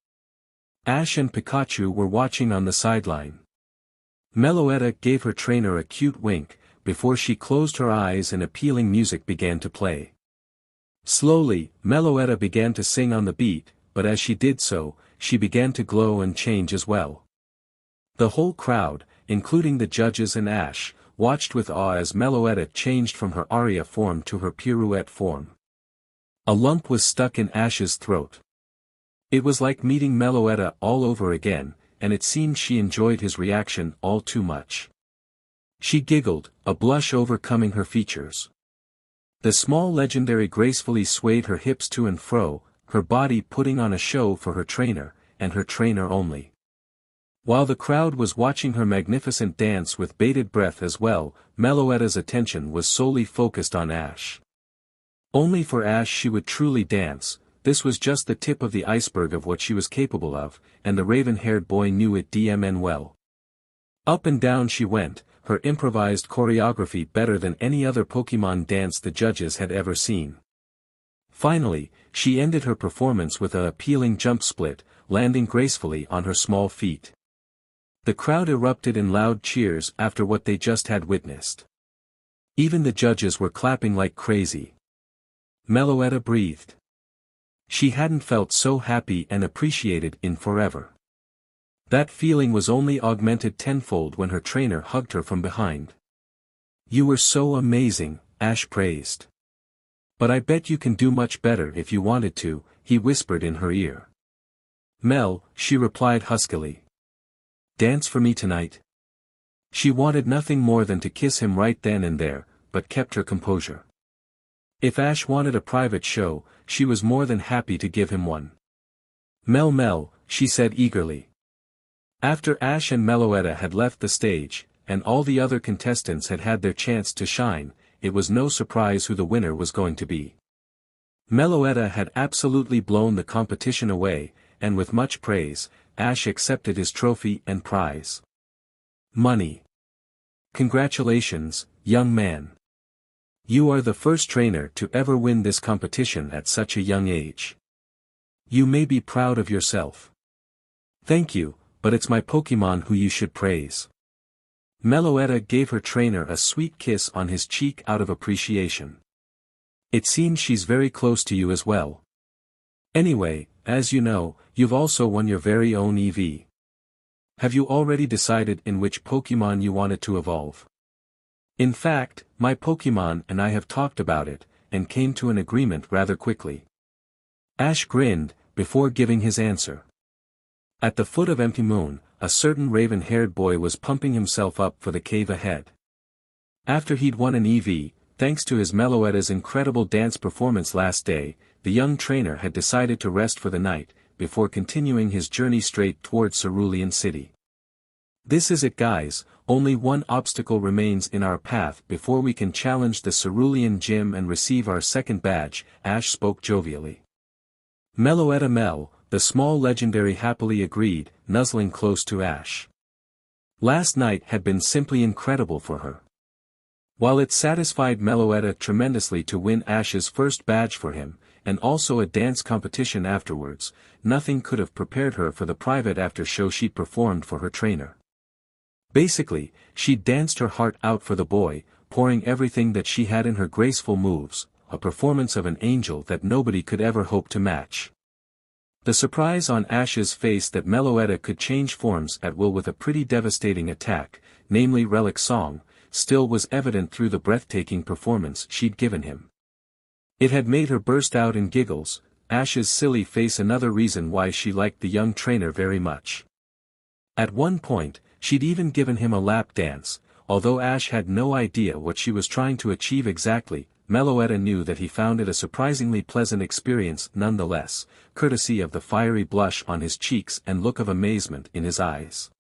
Ash and Pikachu were watching on the sideline. Meloetta gave her trainer a cute wink, before she closed her eyes and appealing music began to play. Slowly, Meloetta began to sing on the beat, but as she did so, she began to glow and change as well. The whole crowd, including the judges and Ash, watched with awe as Meloetta changed from her aria form to her pirouette form. A lump was stuck in Ash's throat. It was like meeting Meloetta all over again, and it seemed she enjoyed his reaction all too much. She giggled, a blush overcoming her features. The small legendary gracefully swayed her hips to and fro, her body putting on a show for her trainer, and her trainer only. While the crowd was watching her magnificent dance with bated breath as well, Meloetta's attention was solely focused on Ash. Only for Ash she would truly dance. This was just the tip of the iceberg of what she was capable of, and the raven-haired boy knew it well. Up and down she went, her improvised choreography better than any other Pokémon dance the judges had ever seen. Finally, she ended her performance with an appealing jump split, landing gracefully on her small feet. The crowd erupted in loud cheers after what they just had witnessed. Even the judges were clapping like crazy. Meloetta breathed. She hadn't felt so happy and appreciated in forever. That feeling was only augmented tenfold when her trainer hugged her from behind. You were so amazing, Ash praised. But I bet you can do much better if you wanted to, he whispered in her ear. Mel, she replied huskily. Dance for me tonight? She wanted nothing more than to kiss him right then and there, but kept her composure. If Ash wanted a private show, she was more than happy to give him one. Mel, she said eagerly. After Ash and Meloetta had left the stage, and all the other contestants had had their chance to shine, it was no surprise who the winner was going to be. Meloetta had absolutely blown the competition away, and with much praise, Ash accepted his trophy and prize. Money. Congratulations, young man. You are the first trainer to ever win this competition at such a young age. You may be proud of yourself. Thank you, but it's my Pokémon who you should praise. Meloetta gave her trainer a sweet kiss on his cheek out of appreciation. It seems she's very close to you as well. Anyway, as you know, you've also won your very own Eevee. Have you already decided in which Pokémon you want it to evolve? In fact, my Pokémon and I have talked about it, and came to an agreement rather quickly. Ash grinned, before giving his answer. At the foot of Empty Moon, a certain raven-haired boy was pumping himself up for the cave ahead. After he'd won an Eevee, thanks to his Meloetta's incredible dance performance last day, the young trainer had decided to rest for the night, before continuing his journey straight toward Cerulean City. "This is it, guys, only one obstacle remains in our path before we can challenge the Cerulean gym and receive our second badge," Ash spoke jovially. Meloetta Mel, the small legendary happily agreed, nuzzling close to Ash. Last night had been simply incredible for her. While it satisfied Meloetta tremendously to win Ash's first badge for him, and also a dance competition afterwards, nothing could have prepared her for the private after-show she performed for her trainer. Basically, she danced her heart out for the boy, pouring everything that she had in her graceful moves, a performance of an angel that nobody could ever hope to match. The surprise on Ash's face that Meloetta could change forms at will with a pretty devastating attack, namely Relic Song, still was evident through the breathtaking performance she'd given him. It had made her burst out in giggles, Ash's silly face another reason why she liked the young trainer very much. At one point, she'd even given him a lap dance, although Ash had no idea what she was trying to achieve exactly. Meloetta knew that he found it a surprisingly pleasant experience nonetheless, courtesy of the fiery blush on his cheeks and look of amazement in his eyes.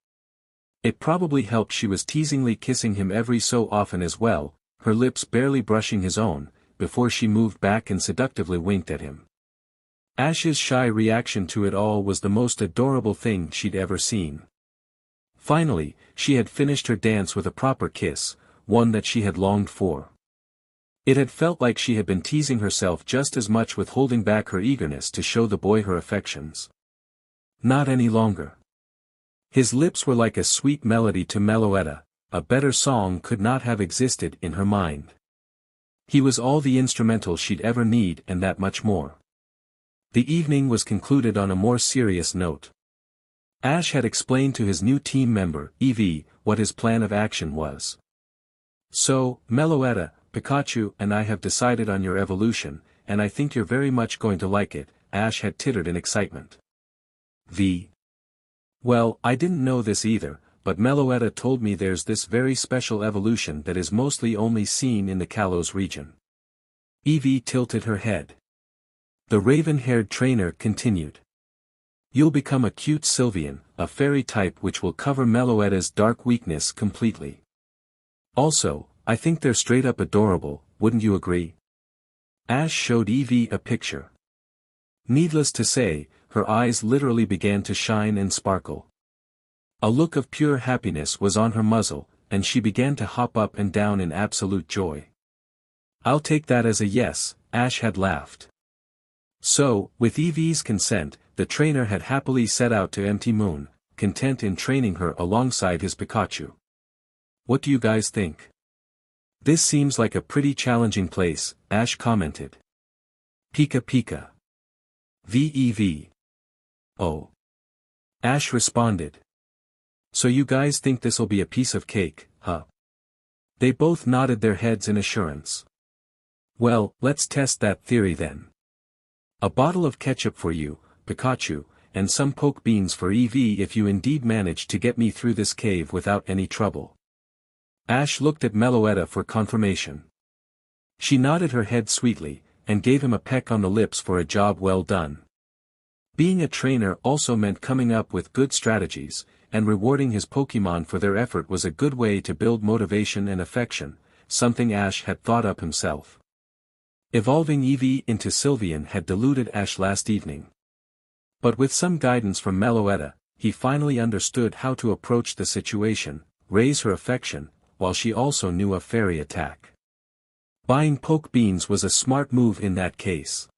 It probably helped she was teasingly kissing him every so often as well, her lips barely brushing his own, before she moved back and seductively winked at him. Ash's shy reaction to it all was the most adorable thing she'd ever seen. Finally, she had finished her dance with a proper kiss, one that she had longed for. It had felt like she had been teasing herself just as much with holding back her eagerness to show the boy her affections. Not any longer. His lips were like a sweet melody to Meloetta, a better song could not have existed in her mind. He was all the instrumental she'd ever need and that much more. The evening was concluded on a more serious note. Ash had explained to his new team member, Eevee, what his plan of action was. "So, Meloetta, Pikachu and I have decided on your evolution, and I think you're very much going to like it," Ash had tittered in excitement. "Well, I didn't know this either, but Meloetta told me there's this very special evolution that is mostly only seen in the Kalos region." Eevee tilted her head. The raven-haired trainer continued. "You'll become a cute Sylveon, a fairy type which will cover Meloetta's dark weakness completely. Also, I think they're straight up adorable, wouldn't you agree?" Ash showed Eevee a picture. Needless to say, her eyes literally began to shine and sparkle. A look of pure happiness was on her muzzle, and she began to hop up and down in absolute joy. "I'll take that as a yes," Ash had laughed. So, with Eevee's consent, the trainer had happily set out to Empty Moon, content in training her alongside his Pikachu. "What do you guys think?" "This seems like a pretty challenging place," Ash commented. "Pika Pika. VEV. Oh." Ash responded. "So you guys think this'll be a piece of cake, huh?" They both nodded their heads in assurance. "Well, let's test that theory then. A bottle of ketchup for you, Pikachu, and some poke beans for Eevee if you indeed manage to get me through this cave without any trouble." Ash looked at Meloetta for confirmation. She nodded her head sweetly, and gave him a peck on the lips for a job well done. Being a trainer also meant coming up with good strategies, and rewarding his Pokémon for their effort was a good way to build motivation and affection, something Ash had thought up himself. Evolving Eevee into Sylveon had deluded Ash last evening. But with some guidance from Meloetta, he finally understood how to approach the situation, raise her affection, while she also knew a fairy attack. Buying poke beans was a smart move in that case.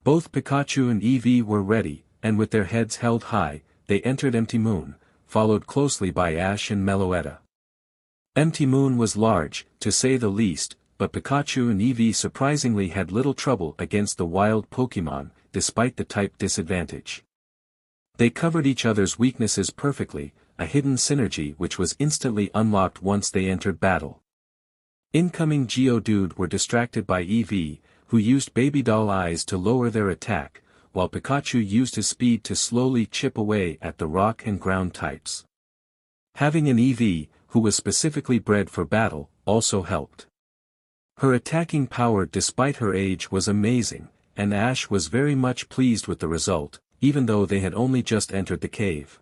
Both Pikachu and Eevee were ready, and with their heads held high, they entered Empty Moon, followed closely by Ash and Meloetta. Empty Moon was large, to say the least, but Pikachu and Eevee surprisingly had little trouble against the wild Pokémon, despite the type disadvantage. They covered each other's weaknesses perfectly, a hidden synergy which was instantly unlocked once they entered battle. Incoming Geodude were distracted by Eevee, who used baby doll eyes to lower their attack, while Pikachu used his speed to slowly chip away at the rock and ground types. Having an Eevee, who was specifically bred for battle, also helped. Her attacking power despite her age was amazing, and Ash was very much pleased with the result, even though they had only just entered the cave.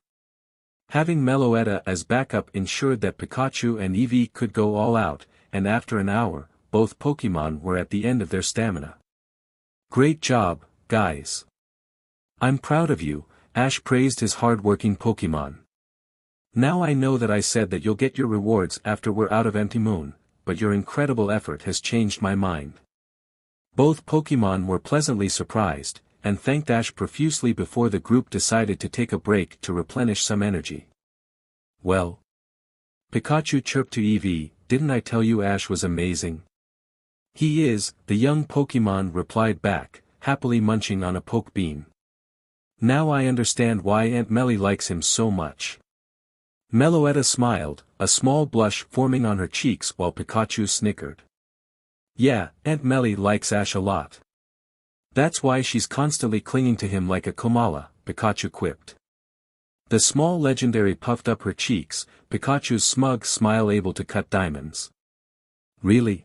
Having Meloetta as backup ensured that Pikachu and Eevee could go all out, and after an hour, both Pokémon were at the end of their stamina. Great job, guys. I'm proud of you, Ash praised his hard-working Pokémon. Now I know that I said that you'll get your rewards after we're out of Empty Moon, but your incredible effort has changed my mind. Both Pokémon were pleasantly surprised, and thanked Ash profusely before the group decided to take a break to replenish some energy. Well, Pikachu chirped to Eevee, didn't I tell you Ash was amazing? He is, the young Pokémon replied back, happily munching on a poke bean. Now I understand why Aunt Melly likes him so much. Meloetta smiled, a small blush forming on her cheeks while Pikachu snickered. Yeah, Aunt Melly likes Ash a lot. That's why she's constantly clinging to him like a Komala, Pikachu quipped. The small legendary puffed up her cheeks, Pikachu's smug smile able to cut diamonds. Really?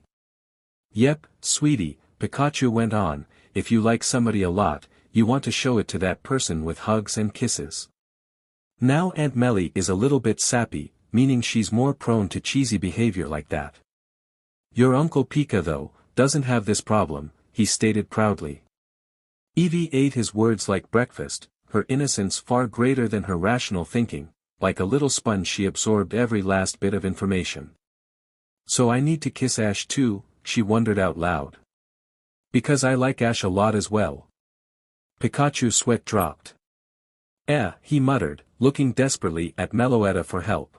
Yep, sweetie, Pikachu went on, if you like somebody a lot, you want to show it to that person with hugs and kisses. Now Aunt Melly is a little bit sappy, meaning she's more prone to cheesy behavior like that. Your Uncle Pika though, doesn't have this problem, he stated proudly. Eevee ate his words like breakfast, her innocence far greater than her rational thinking, like a little sponge she absorbed every last bit of information. So I need to kiss Ash too, she wondered out loud. Because I like Ash a lot as well. Pikachu's sweat dropped. He muttered, looking desperately at Meloetta for help.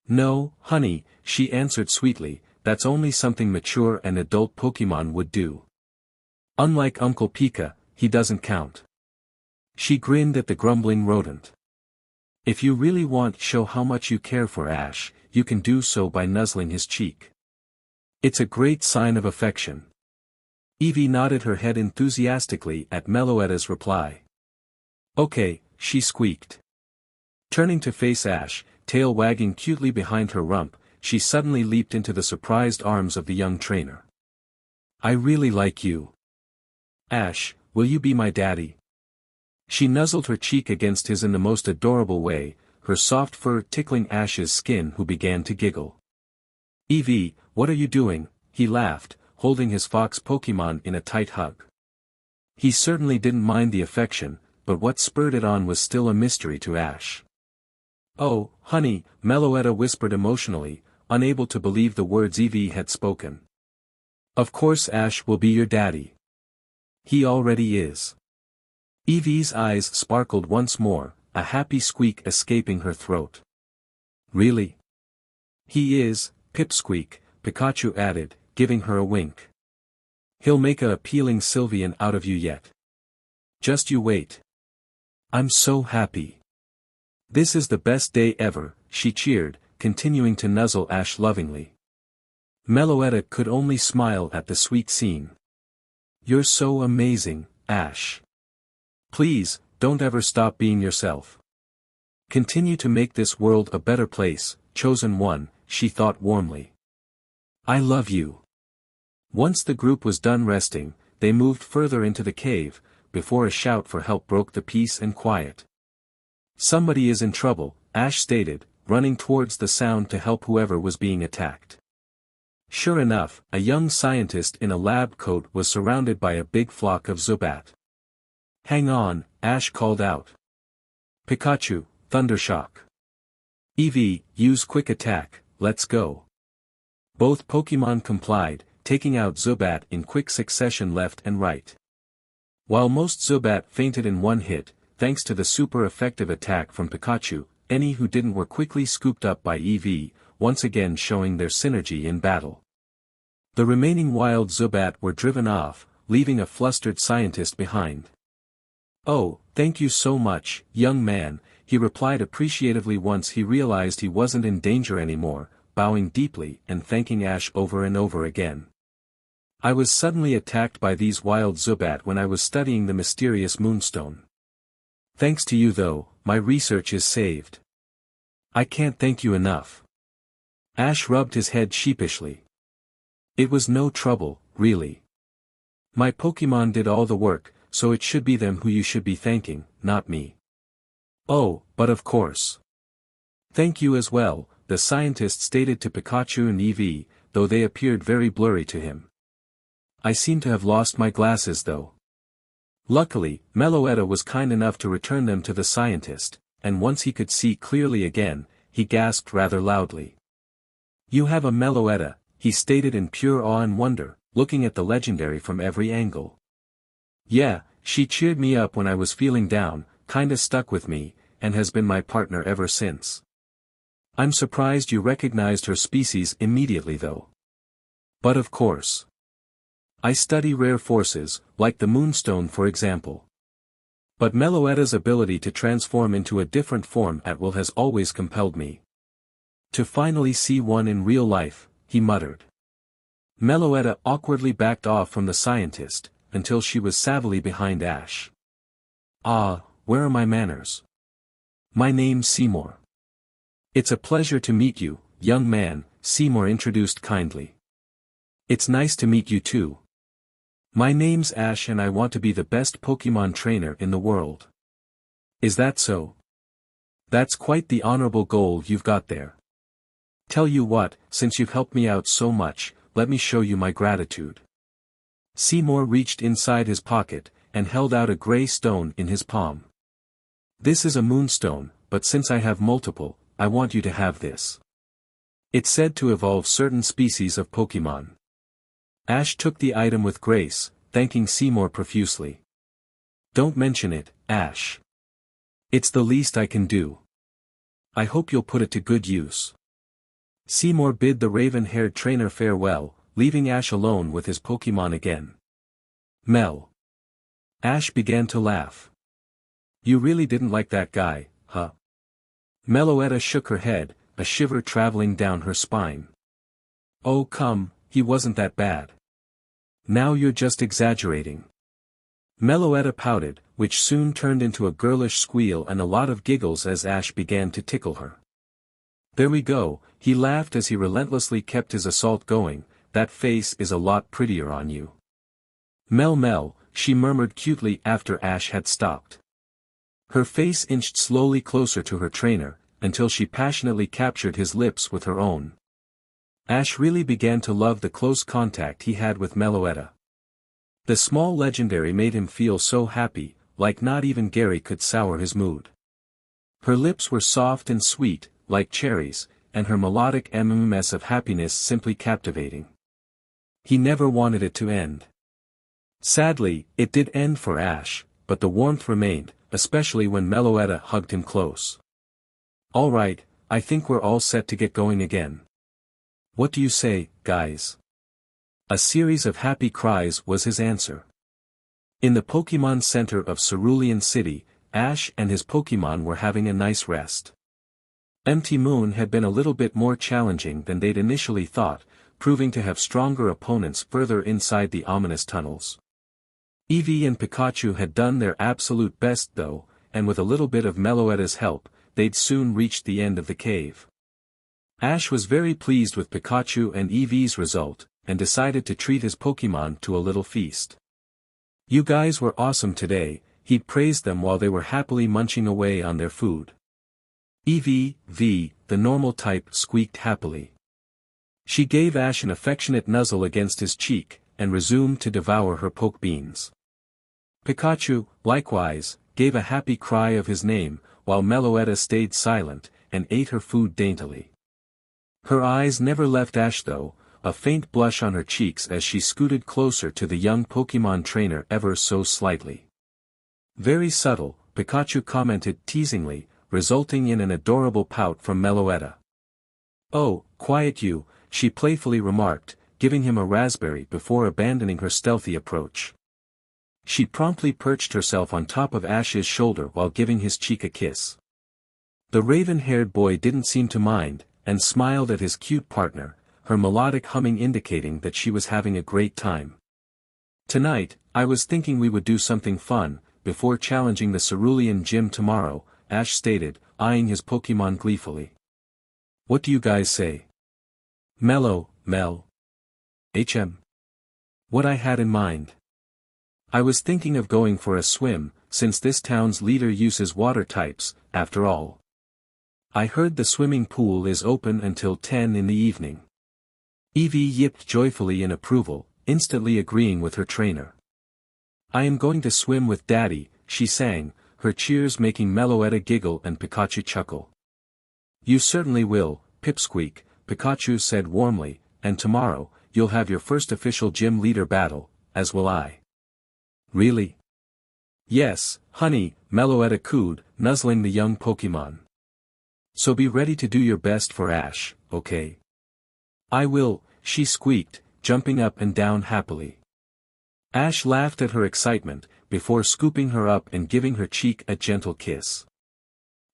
No, honey, she answered sweetly, that's only something mature and adult Pokémon would do. Unlike Uncle Pika, he doesn't count. She grinned at the grumbling rodent. If you really want to show how much you care for Ash, you can do so by nuzzling his cheek. It's a great sign of affection. Eevee nodded her head enthusiastically at Meloetta's reply. Okay, she squeaked. Turning to face Ash, tail wagging cutely behind her rump, she suddenly leaped into the surprised arms of the young trainer. I really like you. Ash, will you be my daddy? She nuzzled her cheek against his in the most adorable way, her soft fur tickling Ash's skin who began to giggle. Eevee, what are you doing? He laughed, holding his fox Pokémon in a tight hug. He certainly didn't mind the affection, but what spurred it on was still a mystery to Ash. Oh, honey, Meloetta whispered emotionally, unable to believe the words Eevee had spoken. Of course Ash will be your daddy. He already is. Eevee's eyes sparkled once more, a happy squeak escaping her throat. Really? He is, pipsqueak, Pikachu added, giving her a wink. He'll make a appealing Sylveon out of you yet. Just you wait. I'm so happy. This is the best day ever, she cheered, continuing to nuzzle Ash lovingly. Meloetta could only smile at the sweet scene. You're so amazing, Ash. Please, don't ever stop being yourself. Continue to make this world a better place, chosen one, she thought warmly. I love you. Once the group was done resting, they moved further into the cave, before a shout for help broke the peace and quiet. Somebody is in trouble, Ash stated, running towards the sound to help whoever was being attacked. Sure enough, a young scientist in a lab coat was surrounded by a big flock of Zubat. Hang on, Ash called out. Pikachu, Thundershock. Eevee, use Quick Attack, let's go. Both Pokémon complied, taking out Zubat in quick succession left and right. While most Zubat fainted in one hit, thanks to the super effective attack from Pikachu, any who didn't were quickly scooped up by Eevee, once again showing their synergy in battle. The remaining wild Zubat were driven off, leaving a flustered scientist behind. Oh, thank you so much, young man, he replied appreciatively once he realized he wasn't in danger anymore, bowing deeply and thanking Ash over and over again. I was suddenly attacked by these wild Zubat when I was studying the mysterious Moonstone. Thanks to you though, my research is saved. I can't thank you enough. Ash rubbed his head sheepishly. It was no trouble, really. My Pokémon did all the work, so it should be them who you should be thanking, not me. Oh, but of course. Thank you as well, the scientist stated to Pikachu and Eevee, though they appeared very blurry to him. I seem to have lost my glasses though. Luckily, Meloetta was kind enough to return them to the scientist, and once he could see clearly again, he gasped rather loudly. You have a Meloetta, he stated in pure awe and wonder, looking at the legendary from every angle. Yeah, she cheered me up when I was feeling down, kinda stuck with me, and has been my partner ever since. I'm surprised you recognized her species immediately though. But of course. I study rare forces, like the Moonstone for example. But Meloetta's ability to transform into a different form at will has always compelled me. To finally see one in real life, he muttered. Meloetta awkwardly backed off from the scientist, until she was savvily behind Ash. Ah, where are my manners? My name's Seymour. It's a pleasure to meet you, young man, Seymour introduced kindly. It's nice to meet you too. My name's Ash and I want to be the best Pokemon trainer in the world. Is that so? That's quite the honorable goal you've got there. Tell you what, since you've helped me out so much, let me show you my gratitude. Seymour reached inside his pocket, and held out a gray stone in his palm. This is a moonstone, but since I have multiple, I want you to have this. It's said to evolve certain species of Pokemon. Ash took the item with grace, thanking Seymour profusely. Don't mention it, Ash. It's the least I can do. I hope you'll put it to good use. Seymour bid the raven-haired trainer farewell, leaving Ash alone with his Pokemon again. Mel. Ash began to laugh. You really didn't like that guy, huh? Meloetta shook her head, a shiver traveling down her spine. Oh come, he wasn't that bad. Now you're just exaggerating. Meloetta pouted, which soon turned into a girlish squeal and a lot of giggles as Ash began to tickle her. There we go, he laughed as he relentlessly kept his assault going, that face is a lot prettier on you. Mel, she murmured cutely after Ash had stopped. Her face inched slowly closer to her trainer, until she passionately captured his lips with her own. Ash really began to love the close contact he had with Meloetta. The small legendary made him feel so happy, like not even Gary could sour his mood. Her lips were soft and sweet, like cherries, and her melodic MMS of happiness simply captivating. He never wanted it to end. Sadly, it did end for Ash, but the warmth remained, especially when Meloetta hugged him close. All right, I think we're all set to get going again. What do you say, guys? A series of happy cries was his answer. In the Pokemon Center of Cerulean City, Ash and his Pokemon were having a nice rest. Empty Moon had been a little bit more challenging than they'd initially thought, proving to have stronger opponents further inside the ominous tunnels. Eevee and Pikachu had done their absolute best though, and with a little bit of Meloetta's help, they'd soon reached the end of the cave. Ash was very pleased with Pikachu and Eevee's result, and decided to treat his Pokemon to a little feast. You guys were awesome today, he praised them while they were happily munching away on their food. Eevee, the normal type, squeaked happily. She gave Ash an affectionate nuzzle against his cheek, and resumed to devour her poke beans. Pikachu, likewise, gave a happy cry of his name, while Meloetta stayed silent, and ate her food daintily. Her eyes never left Ash though, a faint blush on her cheeks as she scooted closer to the young Pokemon trainer ever so slightly. Very subtle, Pikachu commented teasingly, resulting in an adorable pout from Meloetta. Oh, quiet you, she playfully remarked, giving him a raspberry before abandoning her stealthy approach. She promptly perched herself on top of Ash's shoulder while giving his cheek a kiss. The raven-haired boy didn't seem to mind, and smiled at his cute partner, her melodic humming indicating that she was having a great time. Tonight, I was thinking we would do something fun, before challenging the Cerulean gym tomorrow, Ash stated, eyeing his Pokemon gleefully. What do you guys say? Mel. HM. What I had in mind. I was thinking of going for a swim, since this town's leader uses water types, after all. I heard the swimming pool is open until 10 in the evening. Eevee yipped joyfully in approval, instantly agreeing with her trainer. I am going to swim with Daddy, she sang, her cheers making Meloetta giggle and Pikachu chuckle. You certainly will, Pipsqueak, Pikachu said warmly, and tomorrow, you'll have your first official gym leader battle, as will I. Really? Yes, honey, Meloetta cooed, nuzzling the young Pokémon. So be ready to do your best for Ash, okay? I will, she squeaked, jumping up and down happily. Ash laughed at her excitement, before scooping her up and giving her cheek a gentle kiss.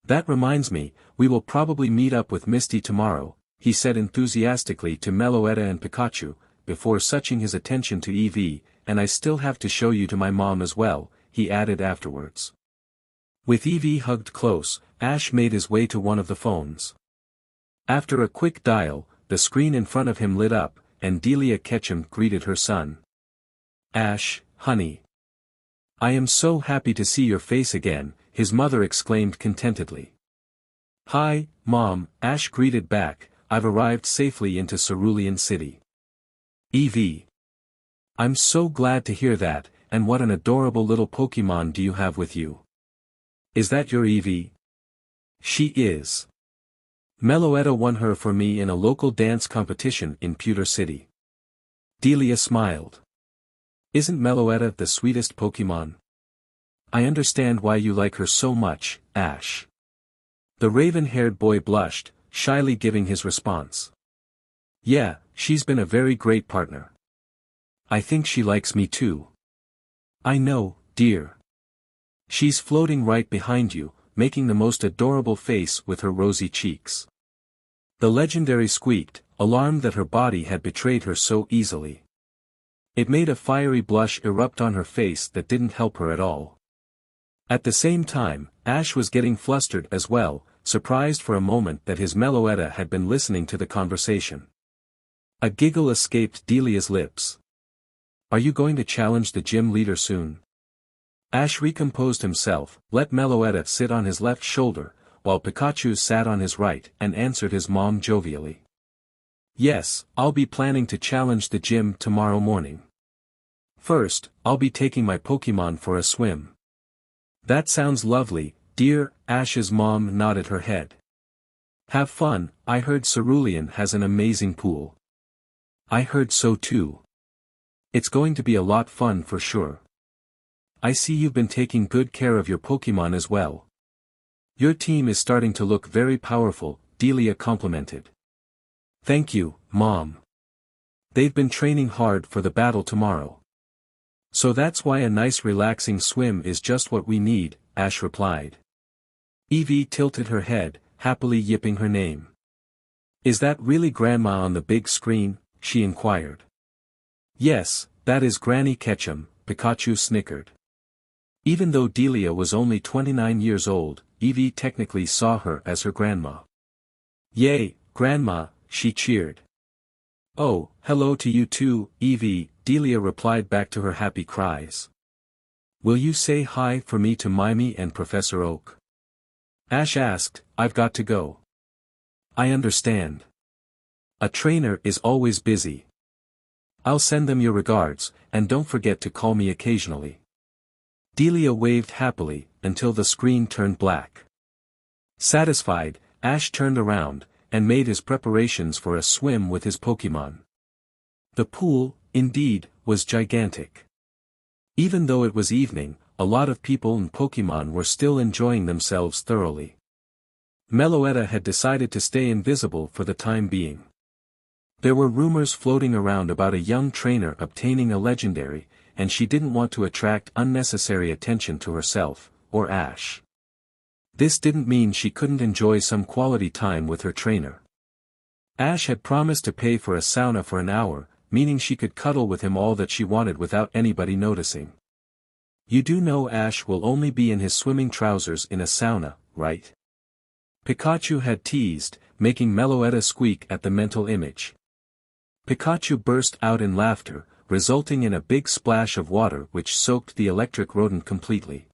That reminds me, we will probably meet up with Misty tomorrow, he said enthusiastically to Meloetta and Pikachu, before switching his attention to Eevee, and I still have to show you to my mom as well, he added afterwards. With Eevee hugged close, Ash made his way to one of the phones. After a quick dial, the screen in front of him lit up, and Delia Ketchum greeted her son. Ash, honey. I am so happy to see your face again, his mother exclaimed contentedly. Hi, Mom, Ash greeted back, I've arrived safely into Cerulean City. Eevee. I'm so glad to hear that, and what an adorable little Pokémon do you have with you? Is that your Eevee? She is. Meloetta won her for me in a local dance competition in Pewter City. Delia smiled. Isn't Meloetta the sweetest Pokémon? I understand why you like her so much, Ash. The raven-haired boy blushed, shyly giving his response. Yeah, she's been a very great partner. I think she likes me too. I know, dear. She's floating right behind you, making the most adorable face with her rosy cheeks. The legendary squeaked, alarmed that her body had betrayed her so easily. It made a fiery blush erupt on her face that didn't help her at all. At the same time, Ash was getting flustered as well, surprised for a moment that his Meloetta had been listening to the conversation. A giggle escaped Delia's lips. Are you going to challenge the gym leader soon? Ash recomposed himself, let Meloetta sit on his left shoulder, while Pikachu sat on his right, and answered his mom jovially. Yes, I'll be planning to challenge the gym tomorrow morning. First, I'll be taking my Pokémon for a swim. That sounds lovely, dear, Ash's mom nodded her head. Have fun, I heard Cerulean has an amazing pool. I heard so too. It's going to be a lot fun for sure. I see you've been taking good care of your Pokémon as well. Your team is starting to look very powerful, Delia complimented. Thank you, Mom. They've been training hard for the battle tomorrow. So that's why a nice relaxing swim is just what we need, Ash replied. Eevee tilted her head, happily yipping her name. Is that really Grandma on the big screen? She inquired. Yes, that is Granny Ketchum, Pikachu snickered. Even though Delia was only 29 years old, Eevee technically saw her as her grandma. Yay, Grandma, she cheered. Oh, hello to you too, Eevee, Delia replied back to her happy cries. Will you say hi for me to Mimey and Professor Oak? Ash asked, I've got to go. I understand. A trainer is always busy. I'll send them your regards, and don't forget to call me occasionally. Delia waved happily, until the screen turned black. Satisfied, Ash turned around, and made his preparations for a swim with his Pokémon. The pool, indeed, was gigantic. Even though it was evening, a lot of people and Pokémon were still enjoying themselves thoroughly. Meloetta had decided to stay invisible for the time being. There were rumors floating around about a young trainer obtaining a legendary, and she didn't want to attract unnecessary attention to herself, or Ash. This didn't mean she couldn't enjoy some quality time with her trainer. Ash had promised to pay for a sauna for an hour, meaning she could cuddle with him all that she wanted without anybody noticing. You do know Ash will only be in his swimming trousers in a sauna, right? Pikachu had teased, making Meloetta squeak at the mental image. Pikachu burst out in laughter, resulting in a big splash of water which soaked the electric rodent completely.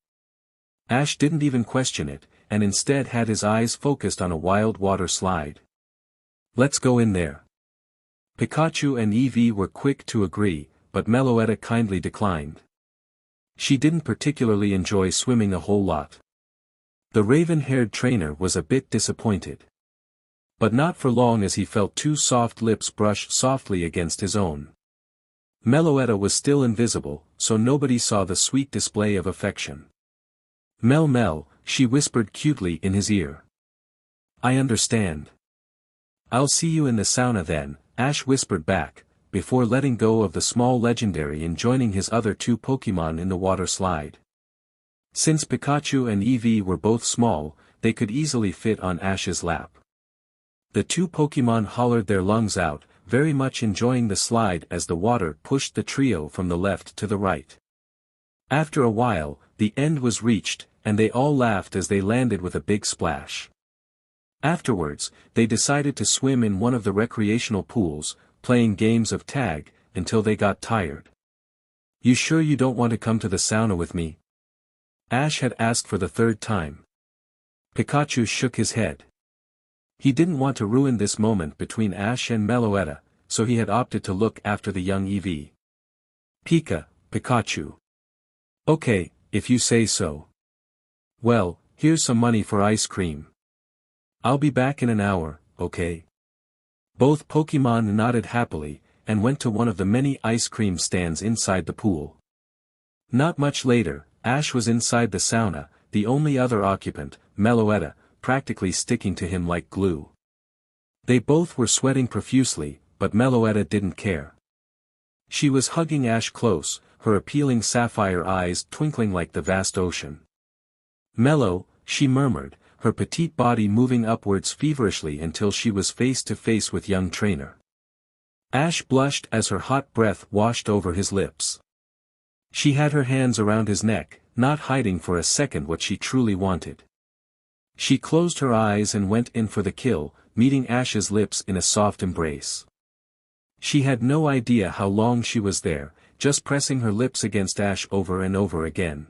Ash didn't even question it, and instead had his eyes focused on a wild water slide. "Let's go in there." Pikachu and Eevee were quick to agree, but Meloetta kindly declined. She didn't particularly enjoy swimming a whole lot. The raven-haired trainer was a bit disappointed. But not for long, as he felt two soft lips brush softly against his own. Meloetta was still invisible, so nobody saw the sweet display of affection. "Mel Mel," she whispered cutely in his ear. "I understand. I'll see you in the sauna then," Ash whispered back, before letting go of the small legendary and joining his other two Pokémon in the water slide. Since Pikachu and Eevee were both small, they could easily fit on Ash's lap. The two Pokémon hollered their lungs out, very much enjoying the slide as the water pushed the trio from the left to the right. After a while, the end was reached, and they all laughed as they landed with a big splash. Afterwards, they decided to swim in one of the recreational pools, playing games of tag, until they got tired. "You sure you don't want to come to the sauna with me?" Ash had asked for the third time. Pikachu shook his head. He didn't want to ruin this moment between Ash and Meloetta, so he had opted to look after the young Eevee. Pikachu. "Okay, if you say so. Well, here's some money for ice cream. I'll be back in an hour, okay?" Both Pokémon nodded happily, and went to one of the many ice cream stands inside the pool. Not much later, Ash was inside the sauna, the only other occupant, Meloetta, practically sticking to him like glue. They both were sweating profusely, but Meloetta didn't care. She was hugging Ash close, her appealing sapphire eyes twinkling like the vast ocean. "Melo," she murmured, her petite body moving upwards feverishly until she was face to face with young trainer. Ash blushed as her hot breath washed over his lips. She had her hands around his neck, not hiding for a second what she truly wanted. She closed her eyes and went in for the kill, meeting Ash's lips in a soft embrace. She had no idea how long she was there, just pressing her lips against Ash over and over again.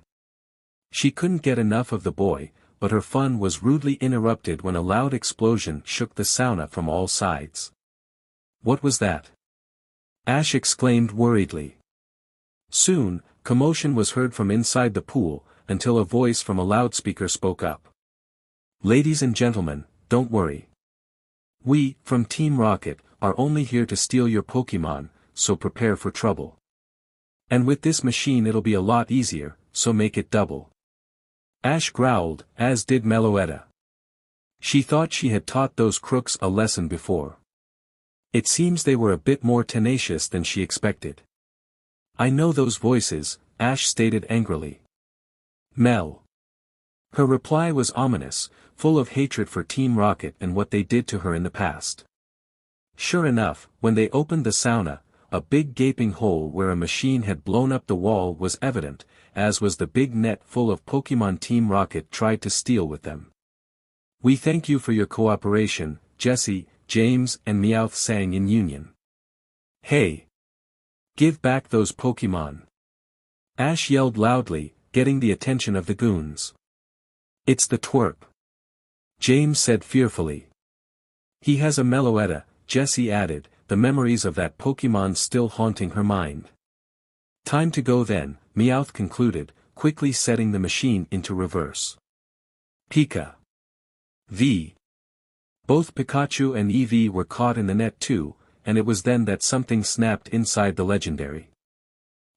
She couldn't get enough of the boy, but her fun was rudely interrupted when a loud explosion shook the sauna from all sides. "What was that?" Ash exclaimed worriedly. Soon, commotion was heard from inside the pool, until a voice from a loudspeaker spoke up. "Ladies and gentlemen, don't worry. We, from Team Rocket, are only here to steal your Pokémon, so prepare for trouble. And with this machine it'll be a lot easier, so make it double." Ash growled, as did Meloetta. She thought she had taught those crooks a lesson before. It seems they were a bit more tenacious than she expected. "I know those voices," Ash stated angrily. "Mel." Her reply was ominous, full of hatred for Team Rocket and what they did to her in the past. Sure enough, when they opened the sauna, a big gaping hole where a machine had blown up the wall was evident, as was the big net full of Pokémon Team Rocket tried to steal with them. "We thank you for your cooperation," Jesse, James and Meowth sang in union. "Hey! Give back those Pokémon!" Ash yelled loudly, getting the attention of the goons. "It's the twerp," James said fearfully. "He has a Meloetta," Jessie added, the memories of that Pokémon still haunting her mind. "Time to go then," Meowth concluded, quickly setting the machine into reverse. V. Both Pikachu and Eevee were caught in the net too, and it was then that something snapped inside the legendary.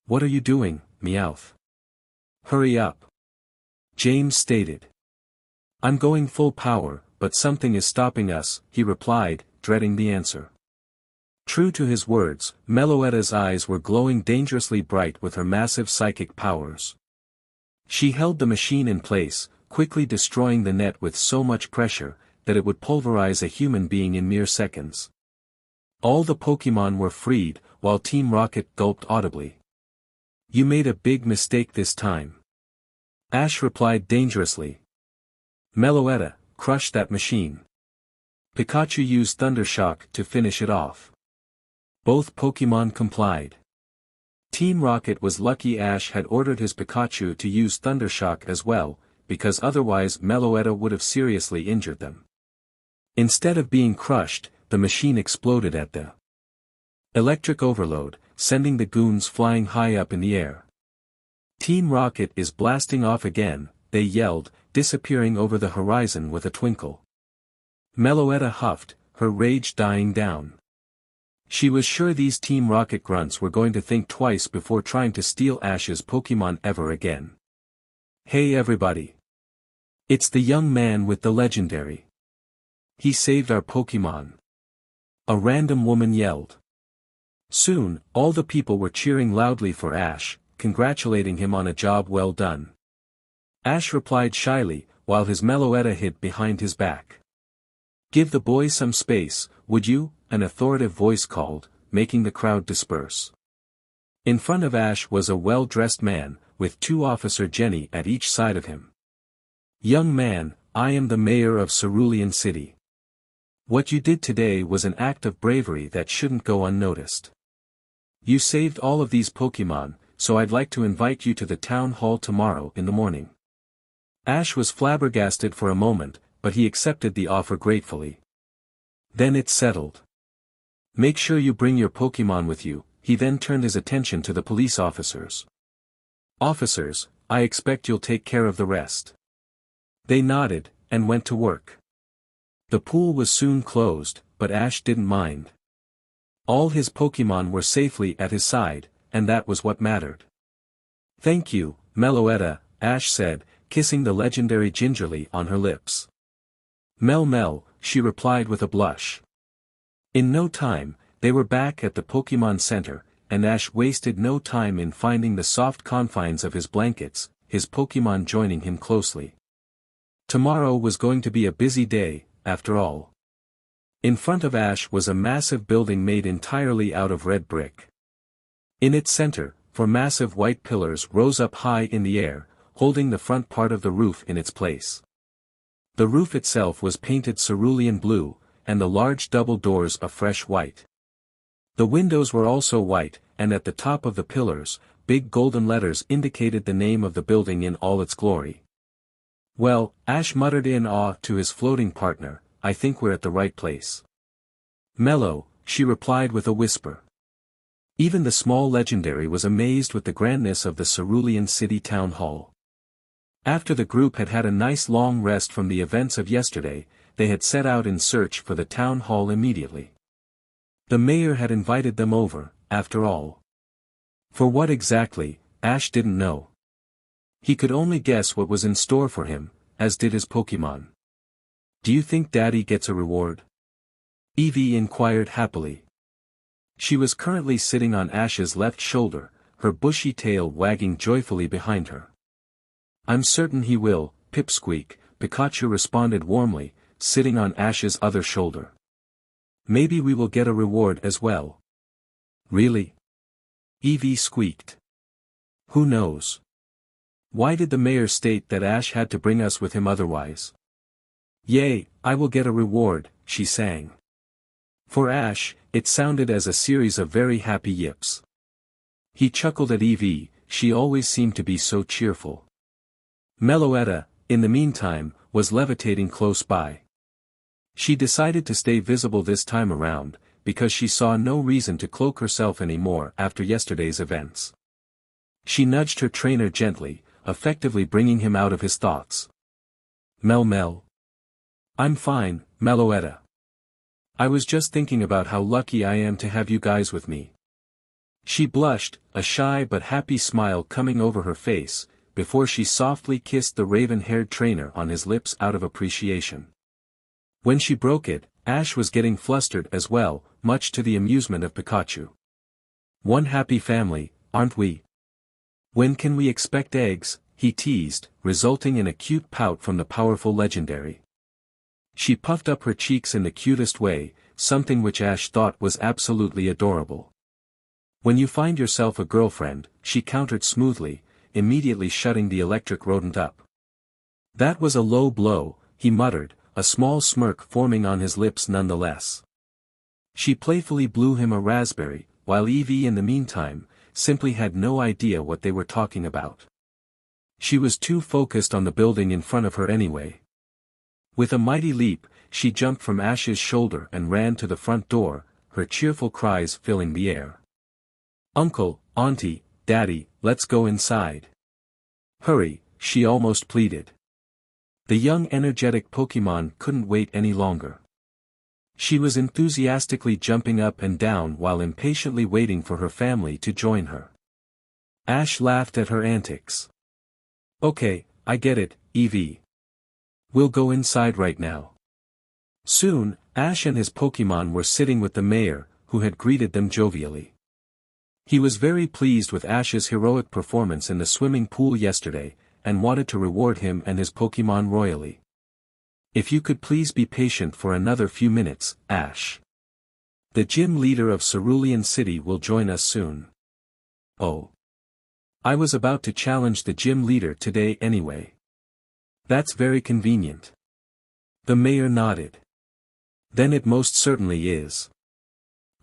"What are you doing, Meowth?" "Hurry up," James stated. "I'm going full power, but something is stopping us," he replied, dreading the answer. True to his words, Meloetta's eyes were glowing dangerously bright with her massive psychic powers. She held the machine in place, quickly destroying the net with so much pressure, that it would pulverize a human being in mere seconds. All the Pokémon were freed, while Team Rocket gulped audibly. "You made a big mistake this time," Ash replied dangerously. "Meloetta, crush that machine." Pikachu used Thundershock to finish it off. Both Pokémon complied. Team Rocket was lucky Ash had ordered his Pikachu to use Thundershock as well, because otherwise Meloetta would have seriously injured them. Instead of being crushed, the machine exploded at the electric overload, sending the goons flying high up in the air. Team Rocket is blasting off again, they yelled, disappearing over the horizon with a twinkle. Meloetta huffed, her rage dying down. She was sure these Team Rocket grunts were going to think twice before trying to steal Ash's Pokémon ever again. Hey everybody! It's the young man with the legendary. He saved our Pokémon. A random woman yelled. Soon, all the people were cheering loudly for Ash, congratulating him on a job well done. Ash replied shyly, while his Meloetta hid behind his back. Give the boy some space, would you? An authoritative voice called, making the crowd disperse. In front of Ash was a well-dressed man, with two Officer Jenny at each side of him. Young man, I am the mayor of Cerulean City. What you did today was an act of bravery that shouldn't go unnoticed. You saved all of these Pokémon, so I'd like to invite you to the town hall tomorrow in the morning. Ash was flabbergasted for a moment, but he accepted the offer gratefully. Then it's settled. Make sure you bring your Pokémon with you. He then turned his attention to the police officers. Officers, I expect you'll take care of the rest. They nodded, and went to work. The pool was soon closed, but Ash didn't mind. All his Pokémon were safely at his side, and that was what mattered. Thank you, Meloetta, Ash said, kissing the legendary gingerly on her lips. Mel, she replied with a blush. In no time, they were back at the Pokémon Center, and Ash wasted no time in finding the soft confines of his blankets, his Pokémon joining him closely. Tomorrow was going to be a busy day, after all. In front of Ash was a massive building made entirely out of red brick. In its center, four massive white pillars rose up high in the air, holding the front part of the roof in its place. The roof itself was painted cerulean blue, and the large double doors a fresh white. The windows were also white, and at the top of the pillars, big golden letters indicated the name of the building in all its glory. Well, Ash muttered in awe to his floating partner, I think we're at the right place. Melo, she replied with a whisper. Even the small legendary was amazed with the grandness of the Cerulean City Town Hall. After the group had had a nice long rest from the events of yesterday, they had set out in search for the town hall immediately. The mayor had invited them over, after all. For what exactly, Ash didn't know. He could only guess what was in store for him, as did his Pokémon. Do you think Daddy gets a reward? Eevee inquired happily. She was currently sitting on Ash's left shoulder, her bushy tail wagging joyfully behind her. I'm certain he will, Pipsqueak, Pikachu responded warmly, sitting on Ash's other shoulder. Maybe we will get a reward as well. Really? Eevee squeaked. Who knows? Why did the mayor state that Ash had to bring us with him otherwise? Yay, I will get a reward, she sang. For Ash, it sounded as a series of very happy yips. He chuckled at Eevee, she always seemed to be so cheerful. Meloetta, in the meantime, was levitating close by. She decided to stay visible this time around, because she saw no reason to cloak herself anymore after yesterday's events. She nudged her trainer gently, effectively bringing him out of his thoughts. Mel. I'm fine, Meloetta. I was just thinking about how lucky I am to have you guys with me. She blushed, a shy but happy smile coming over her face, before she softly kissed the raven-haired trainer on his lips out of appreciation. When she broke it, Ash was getting flustered as well, much to the amusement of Pikachu. One happy family, aren't we? When can we expect eggs? He teased, resulting in a cute pout from the powerful legendary. She puffed up her cheeks in the cutest way, something which Ash thought was absolutely adorable. When you find yourself a girlfriend, she countered smoothly, immediately shutting the electric rodent up. That was a low blow, he muttered, a small smirk forming on his lips nonetheless. She playfully blew him a raspberry, while Eevee in the meantime, simply had no idea what they were talking about. She was too focused on the building in front of her anyway. With a mighty leap, she jumped from Ash's shoulder and ran to the front door, her cheerful cries filling the air. "Uncle, Auntie, Daddy, let's go inside. Hurry," she almost pleaded. The young energetic Pokémon couldn't wait any longer. She was enthusiastically jumping up and down while impatiently waiting for her family to join her. Ash laughed at her antics. "Okay, I get it, Eevee. We'll go inside right now." Soon, Ash and his Pokémon were sitting with the mayor, who had greeted them jovially. He was very pleased with Ash's heroic performance in the swimming pool yesterday, and wanted to reward him and his Pokémon royally. "If you could please be patient for another few minutes, Ash. The gym leader of Cerulean City will join us soon." "Oh. I was about to challenge the gym leader today anyway." "That's very convenient." The mayor nodded. "Then it most certainly is.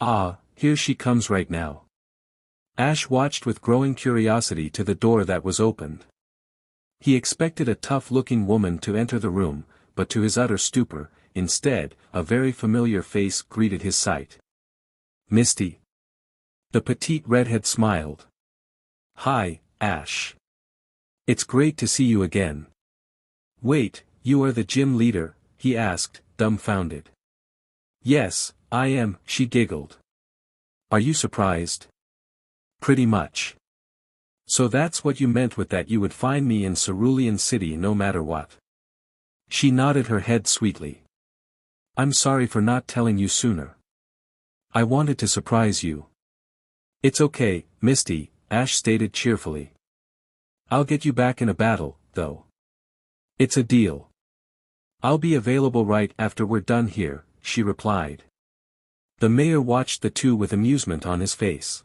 Ah, here she comes right now." Ash watched with growing curiosity to the door that was opened. He expected a tough-looking woman to enter the room, but to his utter stupor, instead, a very familiar face greeted his sight. "Misty." The petite redhead smiled. "Hi, Ash. It's great to see you again." "Wait, you are the gym leader?" he asked, dumbfounded. "Yes, I am," she giggled. "Are you surprised?" "Pretty much. So that's what you meant with that you would find me in Cerulean City no matter what." She nodded her head sweetly. "I'm sorry for not telling you sooner. I wanted to surprise you." "It's okay, Misty," Ash stated cheerfully. "I'll get you back in a battle, though. It's a deal." "I'll be available right after we're done here," she replied. The mayor watched the two with amusement on his face.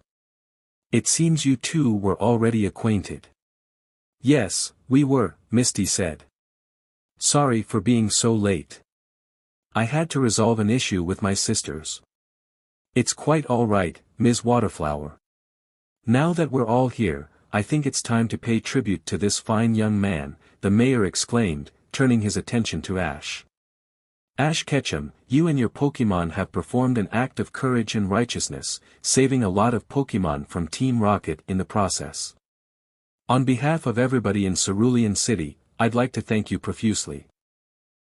"It seems you two were already acquainted." "Yes, we were," Misty said. "Sorry for being so late. I had to resolve an issue with my sisters." "It's quite all right, Ms. Waterflower. Now that we're all here, I think it's time to pay tribute to this fine young man," the mayor exclaimed, turning his attention to Ash. "Ash Ketchum, you and your Pokémon have performed an act of courage and righteousness, saving a lot of Pokémon from Team Rocket in the process. On behalf of everybody in Cerulean City, I'd like to thank you profusely.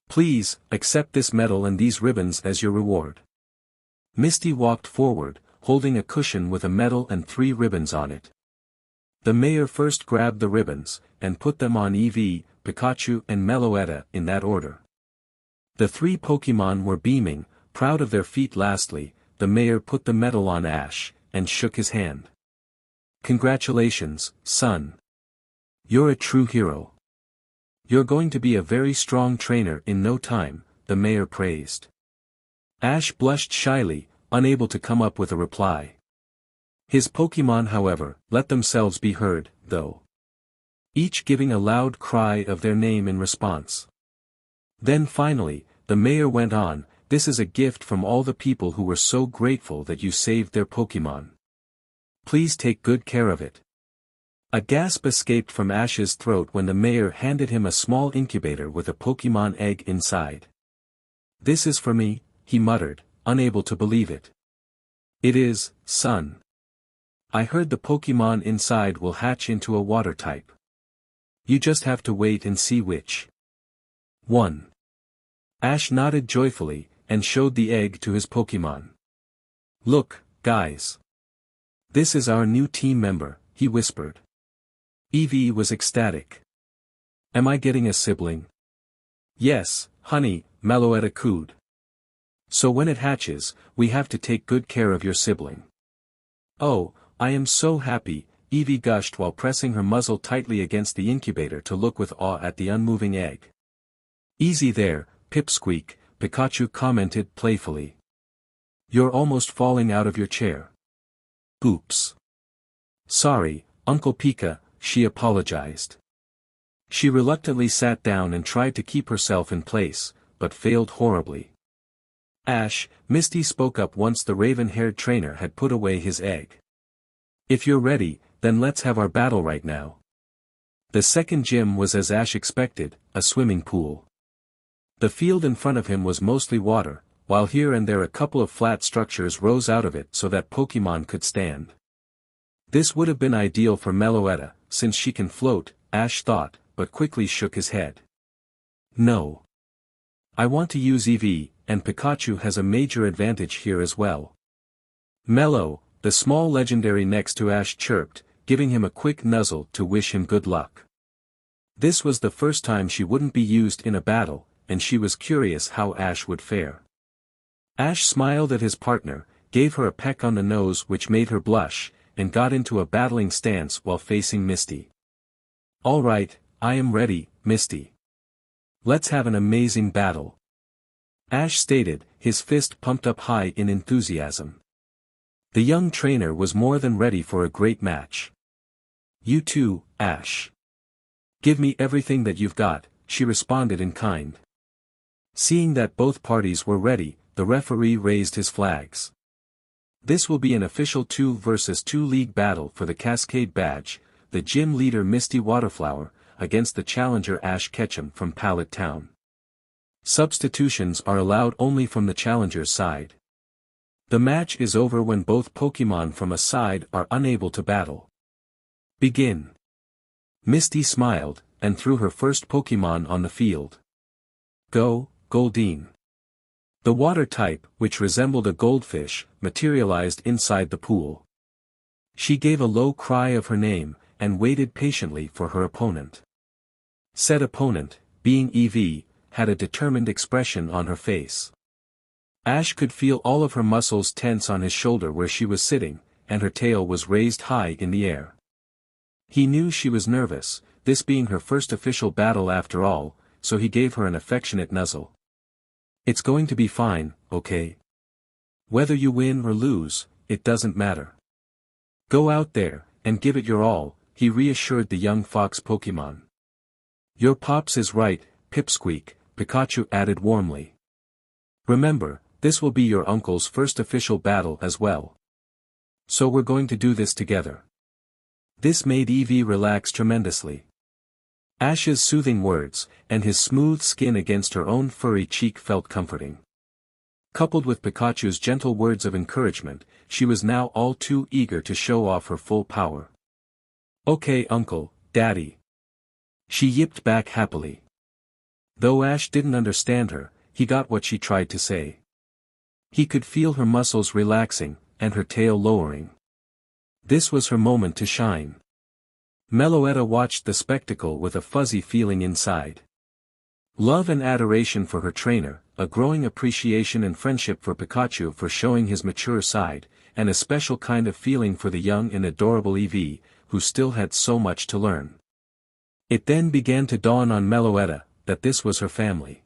Please, accept this medal and these ribbons as your reward." Misty walked forward, holding a cushion with a medal and 3 ribbons on it. The mayor first grabbed the ribbons, and put them on Eevee, Pikachu and Meloetta in that order. The 3 Pokémon were beaming, proud of their feat. Lastly, the mayor put the medal on Ash, and shook his hand. "Congratulations, son. You're a true hero. You're going to be a very strong trainer in no time," the mayor praised. Ash blushed shyly, unable to come up with a reply. His Pokémon, however, let themselves be heard, though. Each giving a loud cry of their name in response. Then finally, the mayor went on, "This is a gift from all the people who were so grateful that you saved their Pokémon. Please take good care of it." A gasp escaped from Ash's throat when the mayor handed him a small incubator with a Pokémon egg inside. "This is for me," he muttered, unable to believe it. "It is, son. I heard the Pokémon inside will hatch into a water type. You just have to wait and see which one." Ash nodded joyfully, and showed the egg to his Pokémon. "Look, guys. This is our new team member," he whispered. Eevee was ecstatic. "Am I getting a sibling?" "Yes, honey," Meloetta cooed. "So when it hatches, we have to take good care of your sibling." "Oh, I am so happy," Eevee gushed while pressing her muzzle tightly against the incubator to look with awe at the unmoving egg. "Easy there, Pipsqueak," Pikachu commented playfully. "You're almost falling out of your chair." "Oops. Sorry, Uncle Pika," she apologized. She reluctantly sat down and tried to keep herself in place, but failed horribly. "Ash," Misty spoke up once the raven-haired trainer had put away his egg. If you're ready, then let's have our battle right now. The second gym was as Ash expected, a swimming pool. The field in front of him was mostly water, while here and there a couple of flat structures rose out of it so that Pokémon could stand. This would have been ideal for Meloetta, since she can float, Ash thought, but quickly shook his head. No. I want to use Eevee, and Pikachu has a major advantage here as well. Melo, the small legendary next to Ash chirped, giving him a quick nuzzle to wish him good luck. This was the first time she wouldn't be used in a battle, and she was curious how Ash would fare. Ash smiled at his partner, gave her a peck on the nose which made her blush, and got into a battling stance while facing Misty. All right, I am ready, Misty. Let's have an amazing battle. Ash stated, his fist pumped up high in enthusiasm. The young trainer was more than ready for a great match. You too, Ash. Give me everything that you've got, she responded in kind. Seeing that both parties were ready, the referee raised his flags. This will be an official 2 versus 2 league battle for the Cascade badge, the gym leader Misty Waterflower, against the challenger Ash Ketchum from Pallet Town. Substitutions are allowed only from the challenger's side. The match is over when both Pokémon from a side are unable to battle. Begin. Misty smiled, and threw her first Pokémon on the field. Go, Goldeen. The water type, which resembled a goldfish, materialized inside the pool. She gave a low cry of her name, and waited patiently for her opponent. Said opponent, being Eevee, had a determined expression on her face. Ash could feel all of her muscles tense on his shoulder where she was sitting, and her tail was raised high in the air. He knew she was nervous, this being her first official battle after all, so he gave her an affectionate nuzzle. It's going to be fine, okay? Whether you win or lose, it doesn't matter. Go out there, and give it your all, he reassured the young fox Pokémon. Your pops is right, Pipsqueak, Pikachu added warmly. Remember, this will be your uncle's first official battle as well. So we're going to do this together. This made Eevee relax tremendously. Ash's soothing words, and his smooth skin against her own furry cheek felt comforting. Coupled with Pikachu's gentle words of encouragement, she was now all too eager to show off her full power. Okay uncle, daddy. She yipped back happily. Though Ash didn't understand her, he got what she tried to say. He could feel her muscles relaxing, and her tail lowering. This was her moment to shine. Meloetta watched the spectacle with a fuzzy feeling inside. Love and adoration for her trainer, a growing appreciation and friendship for Pikachu for showing his mature side, and a special kind of feeling for the young and adorable Eevee, who still had so much to learn. It then began to dawn on Meloetta, that this was her family.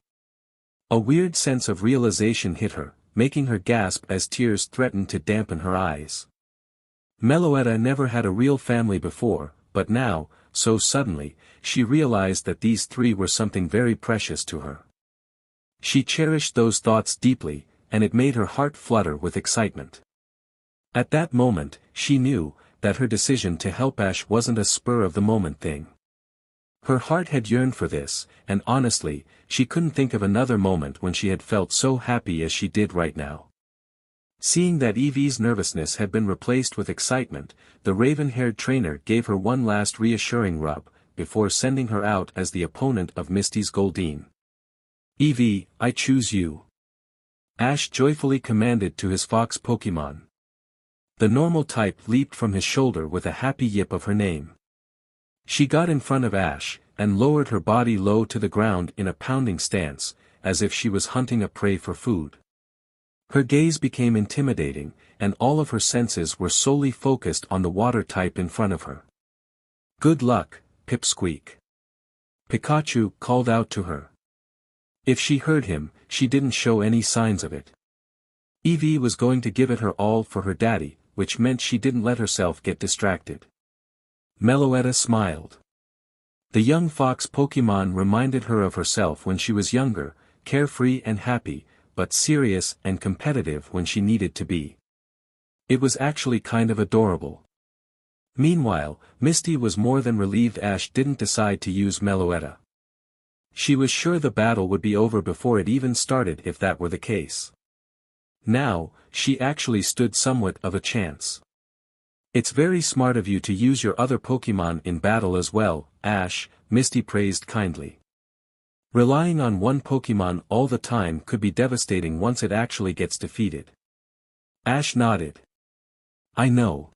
A weird sense of realization hit her, making her gasp as tears threatened to dampen her eyes. Meloetta never had a real family before, but now, so suddenly, she realized that these three were something very precious to her. She cherished those thoughts deeply, and it made her heart flutter with excitement. At that moment, she knew that her decision to help Ash wasn't a spur-of-the-moment thing. Her heart had yearned for this, and honestly, she couldn't think of another moment when she had felt so happy as she did right now. Seeing that Eevee's nervousness had been replaced with excitement, the raven-haired trainer gave her one last reassuring rub, before sending her out as the opponent of Misty's Goldeen. Eevee, I choose you. Ash joyfully commanded to his fox Pokémon. The normal type leaped from his shoulder with a happy yip of her name. She got in front of Ash, and lowered her body low to the ground in a pounding stance, as if she was hunting a prey for food. Her gaze became intimidating, and all of her senses were solely focused on the water type in front of her. Good luck, Pipsqueak. Pikachu called out to her. If she heard him, she didn't show any signs of it. Eevee was going to give it her all for her daddy, which meant she didn't let herself get distracted. Meloetta smiled. The young fox Pokémon reminded her of herself when she was younger, carefree and happy, but serious and competitive when she needed to be. It was actually kind of adorable. Meanwhile, Misty was more than relieved Ash didn't decide to use Meloetta. She was sure the battle would be over before it even started if that were the case. Now, she actually stood somewhat of a chance. It's very smart of you to use your other Pokémon in battle as well, Ash, Misty praised kindly. Relying on one Pokémon all the time could be devastating once it actually gets defeated. Ash nodded. I know.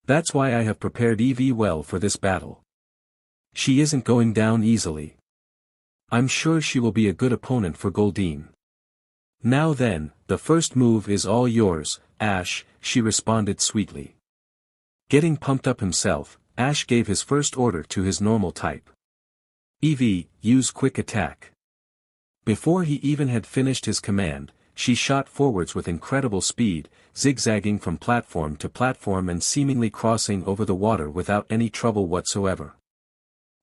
That's why I have prepared Eevee well for this battle. She isn't going down easily. I'm sure she will be a good opponent for Goldeen. Now then, the first move is all yours, Ash, she responded sweetly. Getting pumped up himself, Ash gave his first order to his normal type. Eevee, use quick attack. Before he even had finished his command, she shot forwards with incredible speed, zigzagging from platform to platform and seemingly crossing over the water without any trouble whatsoever.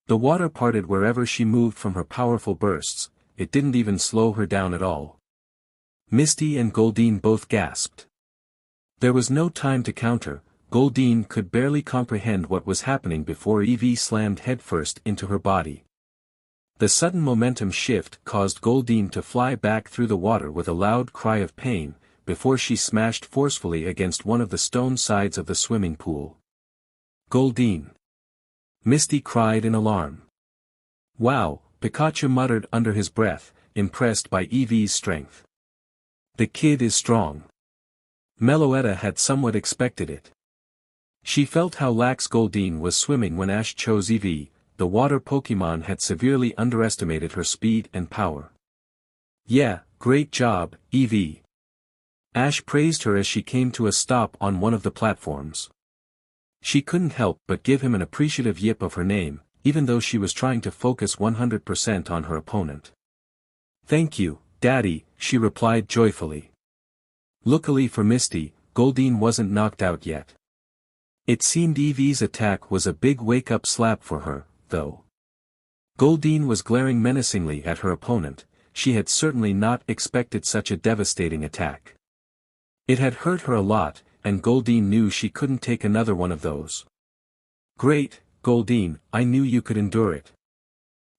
The water parted wherever she moved from her powerful bursts, it didn't even slow her down at all. Misty and Goldeen both gasped. There was no time to counter, Goldeen could barely comprehend what was happening before Eevee slammed headfirst into her body. The sudden momentum shift caused Goldeen to fly back through the water with a loud cry of pain, before she smashed forcefully against one of the stone sides of the swimming pool. Goldeen! Misty cried in alarm. Wow, Pikachu muttered under his breath, impressed by Eevee's strength. The kid is strong. Meloetta had somewhat expected it. She felt how lax Goldeen was swimming when Ash chose Eevee. The water Pokémon had severely underestimated her speed and power. Yeah, great job, Eevee. Ash praised her as she came to a stop on one of the platforms. She couldn't help but give him an appreciative yip of her name, even though she was trying to focus 100% on her opponent. Thank you, Daddy, she replied joyfully. Luckily for Misty, Goldeen wasn't knocked out yet. It seemed Eevee's attack was a big wake-up slap for her, though. Goldeen was glaring menacingly at her opponent, she had certainly not expected such a devastating attack. It had hurt her a lot, and Goldeen knew she couldn't take another one of those. Great, Goldeen, I knew you could endure it.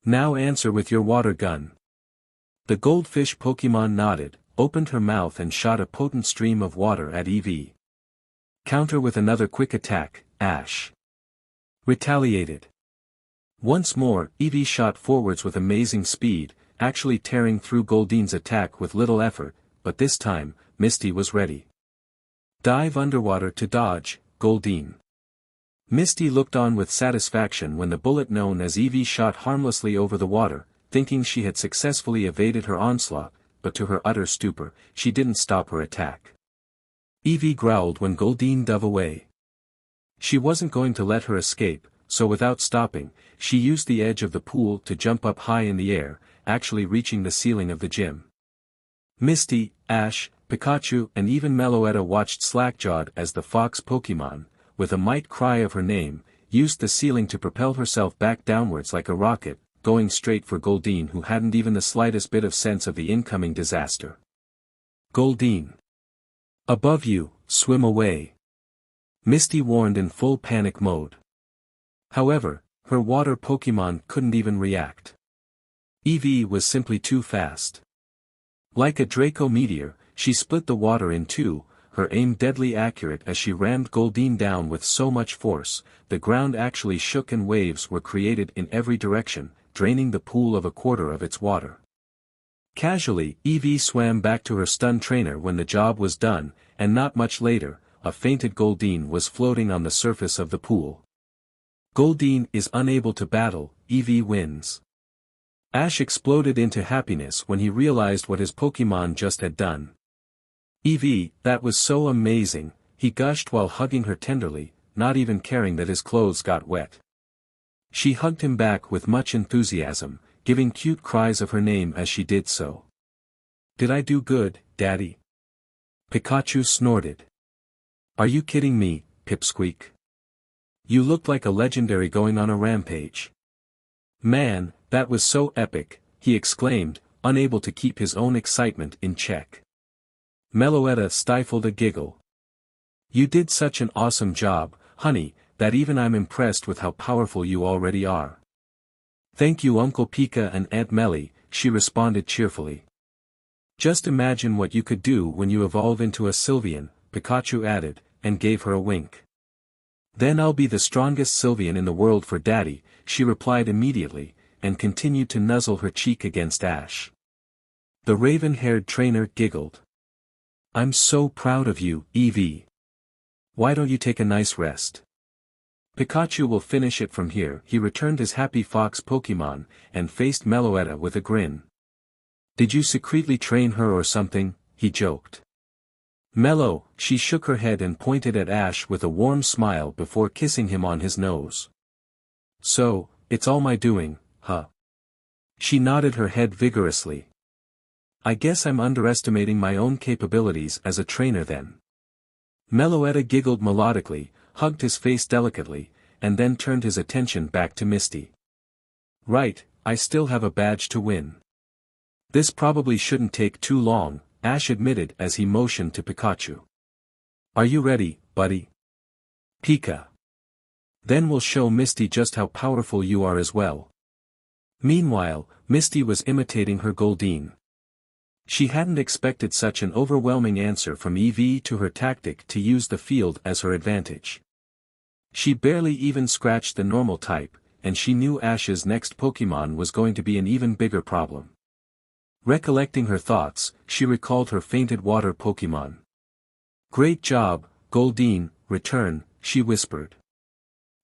Now answer with your water gun. The goldfish Pokémon nodded, opened her mouth and shot a potent stream of water at Eevee. Counter with another quick attack, Ash. Retaliated. Once more, Eevee shot forwards with amazing speed, actually tearing through Goldeen's attack with little effort, but this time, Misty was ready. Dive underwater to dodge, Goldeen. Misty looked on with satisfaction when the bullet known as Eevee shot harmlessly over the water, thinking she had successfully evaded her onslaught, but to her utter stupor, she didn't stop her attack. Eevee growled when Goldeen dove away. She wasn't going to let her escape, so without stopping, she used the edge of the pool to jump up high in the air, actually reaching the ceiling of the gym. Misty, Ash, Pikachu and even Meloetta watched slack-jawed as the fox Pokémon, with a might cry of her name, used the ceiling to propel herself back downwards like a rocket, going straight for Goldeen who hadn't even the slightest bit of sense of the incoming disaster. Goldeen. Above you, swim away. Misty warned in full panic mode. However, her water Pokémon couldn't even react. Eevee was simply too fast. Like a Draco meteor, she split the water in two, her aim deadly accurate as she rammed Goldeen down with so much force, the ground actually shook and waves were created in every direction, draining the pool of a quarter of its water. Casually, Eevee swam back to her stunned trainer when the job was done, and not much later, a fainted Goldeen was floating on the surface of the pool. Goldeen is unable to battle, Eevee wins. Ash exploded into happiness when he realized what his Pokémon just had done. Eevee, that was so amazing, he gushed while hugging her tenderly, not even caring that his clothes got wet. She hugged him back with much enthusiasm, giving cute cries of her name as she did so. Did I do good, Daddy? Pikachu snorted. Are you kidding me, Pipsqueak? You looked like a legendary going on a rampage. Man, that was so epic, he exclaimed, unable to keep his own excitement in check. Meloetta stifled a giggle. You did such an awesome job, honey, that even I'm impressed with how powerful you already are. Thank you Uncle Pika and Aunt Melly, she responded cheerfully. Just imagine what you could do when you evolve into a Sylveon, Pikachu added, and gave her a wink. Then I'll be the strongest Sylveon in the world for Daddy, she replied immediately, and continued to nuzzle her cheek against Ash. The raven-haired trainer giggled. I'm so proud of you, Eevee. Why don't you take a nice rest? Pikachu will finish it from here. He returned his happy fox Pokemon, and faced Meloetta with a grin. Did you secretly train her or something? He joked. Melo, she shook her head and pointed at Ash with a warm smile before kissing him on his nose. So, it's all my doing, huh? She nodded her head vigorously. I guess I'm underestimating my own capabilities as a trainer then. Meloetta giggled melodically, hugged his face delicately, and then turned his attention back to Misty. Right, I still have a badge to win. This probably shouldn't take too long, Ash admitted as he motioned to Pikachu. Are you ready, buddy? Pika. Then we'll show Misty just how powerful you are as well. Meanwhile, Misty was imitating her Goldeen. She hadn't expected such an overwhelming answer from Eevee to her tactic to use the field as her advantage. She barely even scratched the normal type, and she knew Ash's next Pokemon was going to be an even bigger problem. Recollecting her thoughts, she recalled her fainted water Pokemon. Great job, Goldeen, return, she whispered.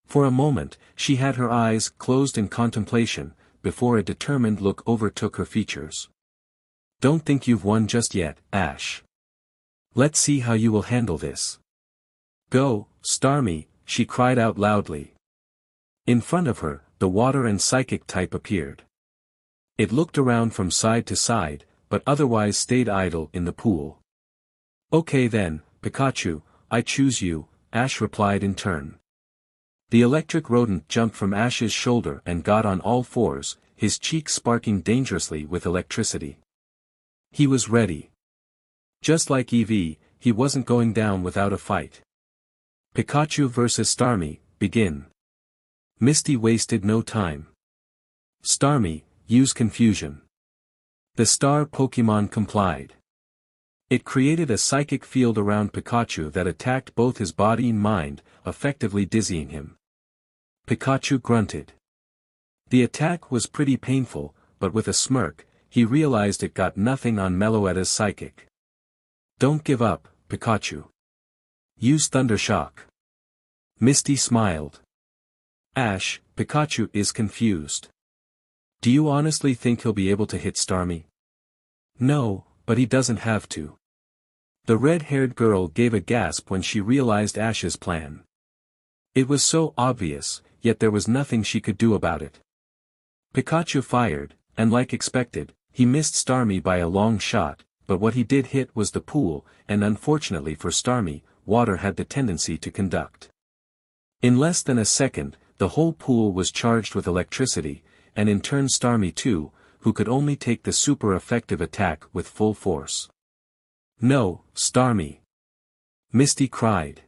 For a moment, she had her eyes closed in contemplation, before a determined look overtook her features. Don't think you've won just yet, Ash. Let's see how you will handle this. Go, Starmie, she cried out loudly. In front of her, the water and psychic type appeared. It looked around from side to side, but otherwise stayed idle in the pool. Okay then, Pikachu, I choose you, Ash replied in turn. The electric rodent jumped from Ash's shoulder and got on all fours, his cheeks sparking dangerously with electricity. He was ready. Just like Eevee, he wasn't going down without a fight. Pikachu vs Starmie, begin. Misty wasted no time. Starmie, use confusion. The star Pokemon complied. It created a psychic field around Pikachu that attacked both his body and mind, effectively dizzying him. Pikachu grunted. The attack was pretty painful, but with a smirk, he realized it got nothing on Meloetta's psychic. Don't give up, Pikachu. Use Thunder Shock. Misty smiled. Ash, Pikachu is confused. Do you honestly think he'll be able to hit Starmie? No, but he doesn't have to. The red-haired girl gave a gasp when she realized Ash's plan. It was so obvious, yet there was nothing she could do about it. Pikachu fired, and like expected, he missed Starmie by a long shot, but what he did hit was the pool, and unfortunately for Starmie, water had the tendency to conduct. In less than a second, the whole pool was charged with electricity, and in turn Starmie too, who could only take the super effective attack with full force. No, Starmie! Misty cried.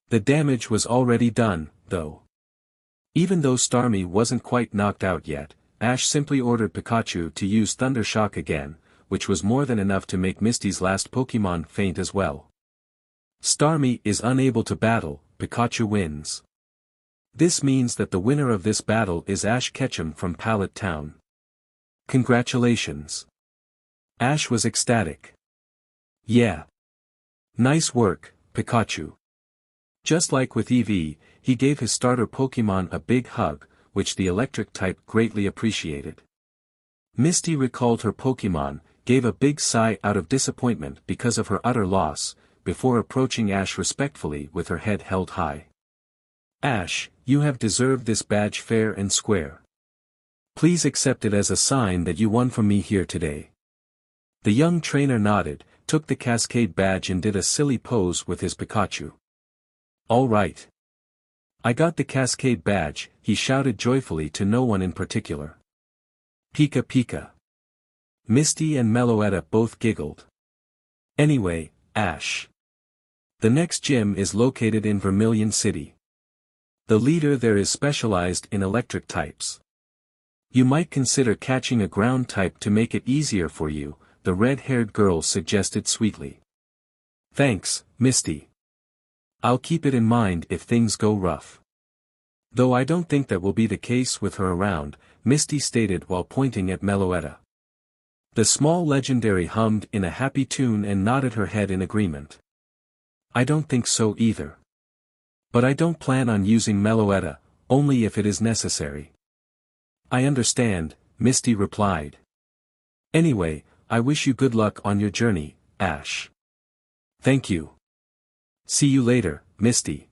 The damage was already done, though. Even though Starmie wasn't quite knocked out yet, Ash simply ordered Pikachu to use Thunder Shock again, which was more than enough to make Misty's last Pokemon faint as well. Starmie is unable to battle, Pikachu wins. This means that the winner of this battle is Ash Ketchum from Pallet Town. Congratulations. Ash was ecstatic. Yeah. Nice work, Pikachu. Just like with Eevee, he gave his starter Pokemon a big hug, which the electric type greatly appreciated. Misty recalled her Pokemon, gave a big sigh out of disappointment because of her utter loss, before approaching Ash respectfully with her head held high. Ash, you have deserved this badge fair and square. Please accept it as a sign that you won from me here today. The young trainer nodded, took the Cascade badge and did a silly pose with his Pikachu. All right. I got the Cascade badge, he shouted joyfully to no one in particular. Pika Pika. Misty and Meloetta both giggled. Anyway, Ash. The next gym is located in Vermilion City. The leader there is specialized in electric types. You might consider catching a ground type to make it easier for you, the red-haired girl suggested sweetly. Thanks, Misty. I'll keep it in mind if things go rough. Though I don't think that will be the case with her around, Misty stated while pointing at Meloetta. The small legendary hummed in a happy tune and nodded her head in agreement. I don't think so either. But I don't plan on using Meloetta, only if it is necessary. I understand, Misty replied. Anyway, I wish you good luck on your journey, Ash. Thank you. See you later, Misty.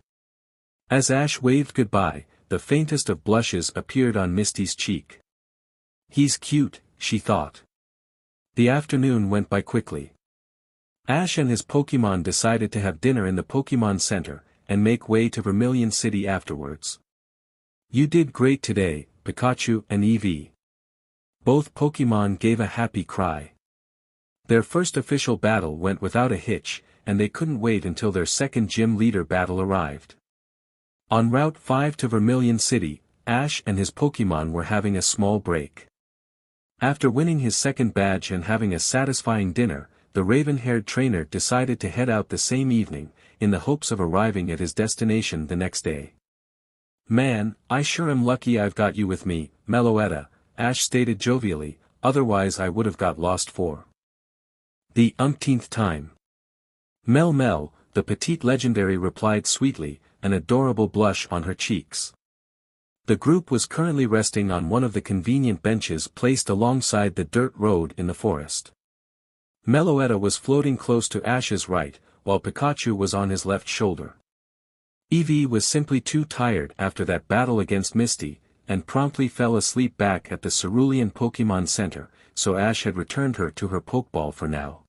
As Ash waved goodbye, the faintest of blushes appeared on Misty's cheek. He's cute, she thought. The afternoon went by quickly. Ash and his Pokémon decided to have dinner in the Pokémon Center, and make way to Vermilion City afterwards. You did great today, Pikachu and Eevee. Both Pokémon gave a happy cry. Their first official battle went without a hitch, and they couldn't wait until their second gym leader battle arrived. En route 5 to Vermilion City, Ash and his Pokémon were having a small break. After winning his second badge and having a satisfying dinner, the raven-haired trainer decided to head out the same evening, in the hopes of arriving at his destination the next day. Man, I sure am lucky I've got you with me, Meloetta, Ash stated jovially, otherwise I would have got lost for the umpteenth time. Mel, the petite legendary replied sweetly, an adorable blush on her cheeks. The group was currently resting on one of the convenient benches placed alongside the dirt road in the forest. Meloetta was floating close to Ash's right, while Pikachu was on his left shoulder. Eevee was simply too tired after that battle against Misty, and promptly fell asleep back at the Cerulean Pokémon Center, so Ash had returned her to her Pokeball for now.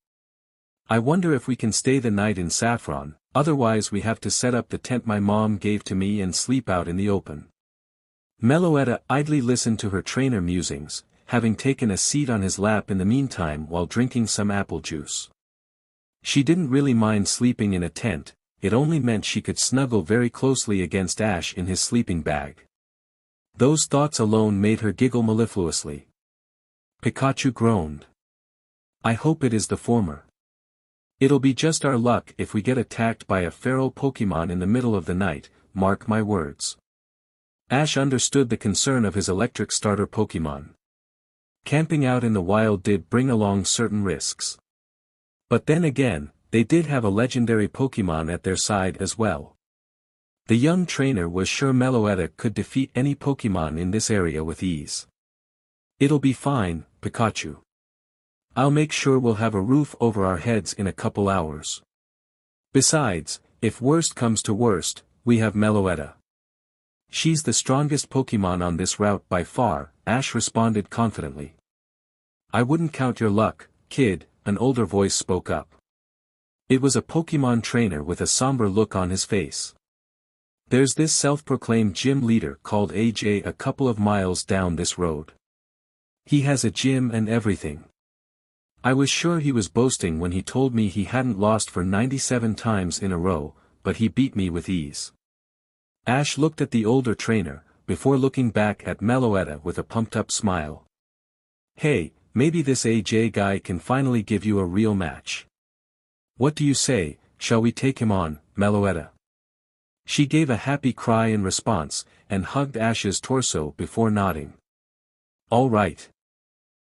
I wonder if we can stay the night in Saffron, otherwise we have to set up the tent my mom gave to me and sleep out in the open. Meloetta idly listened to her trainer musings, having taken a seat on his lap in the meantime while drinking some apple juice. She didn't really mind sleeping in a tent, it only meant she could snuggle very closely against Ash in his sleeping bag. Those thoughts alone made her giggle mellifluously. Pikachu groaned. I hope it is the former. It'll be just our luck if we get attacked by a feral Pokémon in the middle of the night, mark my words. Ash understood the concern of his electric starter Pokémon. Camping out in the wild did bring along certain risks. But then again, they did have a legendary Pokémon at their side as well. The young trainer was sure Meloetta could defeat any Pokémon in this area with ease. It'll be fine, Pikachu. I'll make sure we'll have a roof over our heads in a couple hours. Besides, if worst comes to worst, we have Meloetta. She's the strongest Pokémon on this route by far, Ash responded confidently. I wouldn't count your luck, kid, an older voice spoke up. It was a Pokémon trainer with a somber look on his face. There's this self-proclaimed gym leader called AJ a couple of miles down this road. He has a gym and everything. I was sure he was boasting when he told me he hadn't lost for 97 times in a row, but he beat me with ease. Ash looked at the older trainer, before looking back at Meloetta with a pumped-up smile. Hey, maybe this AJ guy can finally give you a real match. What do you say, shall we take him on, Meloetta? She gave a happy cry in response, and hugged Ash's torso before nodding. All right.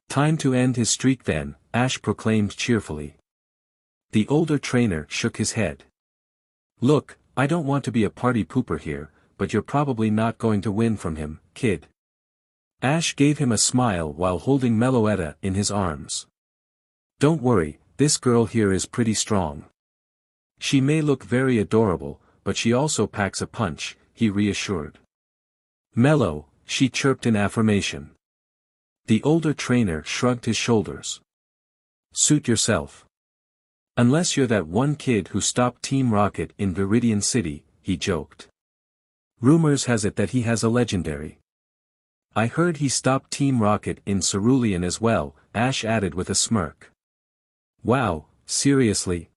Time to end his streak then, Ash proclaimed cheerfully. The older trainer shook his head. Look, I don't want to be a party pooper here, but you're probably not going to win from him, kid. Ash gave him a smile while holding Meloetta in his arms. Don't worry, this girl here is pretty strong. She may look very adorable, but she also packs a punch, he reassured. Melo, she chirped in affirmation. The older trainer shrugged his shoulders. Suit yourself. Unless you're that one kid who stopped Team Rocket in Viridian City, he joked. Rumors has it that he has a legendary. I heard he stopped Team Rocket in Cerulean as well, Ash added with a smirk. Wow, seriously?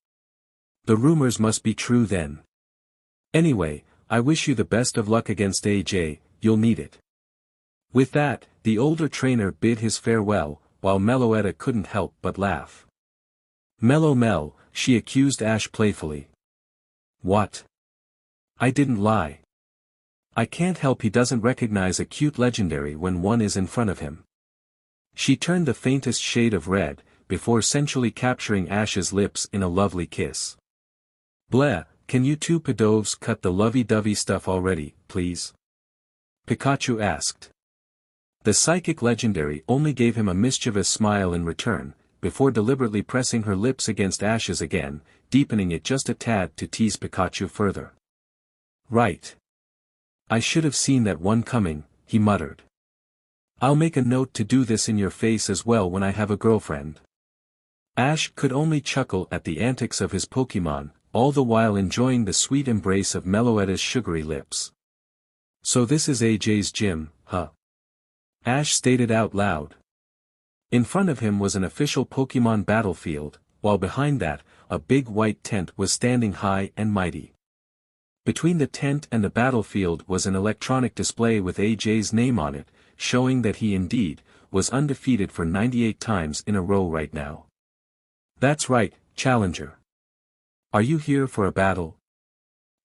The rumors must be true then. Anyway, I wish you the best of luck against AJ, you'll need it. With that, the older trainer bid his farewell, while Meloetta couldn't help but laugh. Mel, she accused Ash playfully. What? I didn't lie. I can't help he doesn't recognize a cute legendary when one is in front of him. She turned the faintest shade of red, before sensually capturing Ash's lips in a lovely kiss. Bleh, can you two pedovs cut the lovey-dovey stuff already, please? Pikachu asked. The psychic legendary only gave him a mischievous smile in return, before deliberately pressing her lips against Ash's again, deepening it just a tad to tease Pikachu further. Right. I should have seen that one coming, he muttered. I'll make a note to do this in your face as well when I have a girlfriend. Ash could only chuckle at the antics of his Pokémon, all the while enjoying the sweet embrace of Meloetta's sugary lips. So this is AJ's gym, huh? Ash stated out loud. In front of him was an official Pokémon battlefield, while behind that, a big white tent was standing high and mighty. Between the tent and the battlefield was an electronic display with AJ's name on it, showing that he indeed, was undefeated for 98 times in a row right now. That's right, challenger. Are you here for a battle?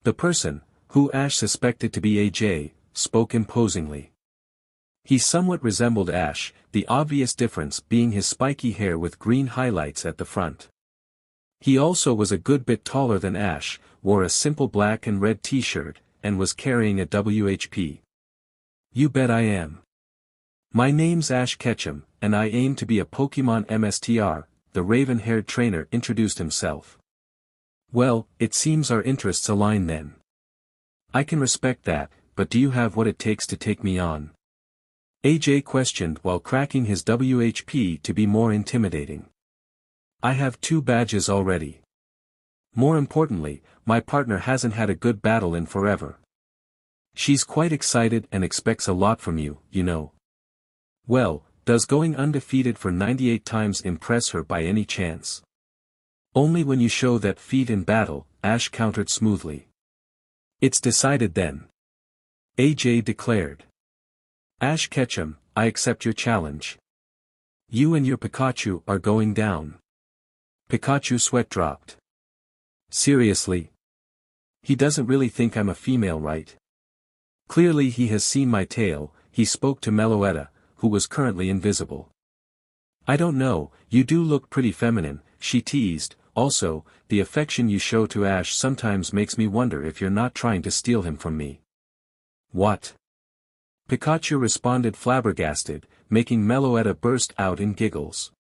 The person, who Ash suspected to be AJ, spoke imposingly. He somewhat resembled Ash, the obvious difference being his spiky hair with green highlights at the front. He also was a good bit taller than Ash, wore a simple black and red t-shirt, and was carrying a WHP. You bet I am. My name's Ash Ketchum, and I aim to be a Pokemon MSTR, the raven-haired trainer introduced himself. Well, it seems our interests align then. I can respect that, but do you have what it takes to take me on? AJ questioned while cracking his WHP to be more intimidating. I have 2 badges already. More importantly, my partner hasn't had a good battle in forever. She's quite excited and expects a lot from you, you know. Well, does going undefeated for 98 times impress her by any chance? Only when you show that feat in battle, Ash countered smoothly. It's decided then. AJ declared. Ash Ketchum, I accept your challenge. You and your Pikachu are going down. Pikachu sweat dropped. Seriously? He doesn't really think I'm a female, right? Clearly he has seen my tail, he spoke to Meloetta, who was currently invisible. I don't know, you do look pretty feminine, she teased. Also, the affection you show to Ash sometimes makes me wonder if you're not trying to steal him from me. What? Pikachu responded flabbergasted, making Meloetta burst out in giggles.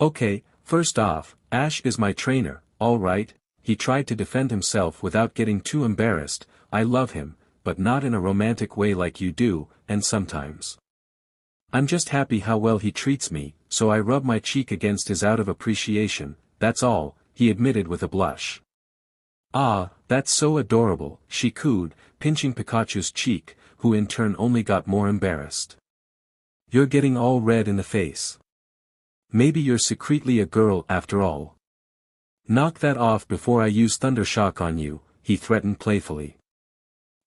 Okay, first off, Ash is my trainer, alright, he tried to defend himself without getting too embarrassed. I love him, but not in a romantic way like you do, and sometimes. I'm just happy how well he treats me, so I rub my cheek against his out of appreciation, that's all, he admitted with a blush. Ah, that's so adorable, she cooed, pinching Pikachu's cheek, who in turn only got more embarrassed. You're getting all red in the face. Maybe you're secretly a girl after all. Knock that off before I use Thundershock on you, he threatened playfully.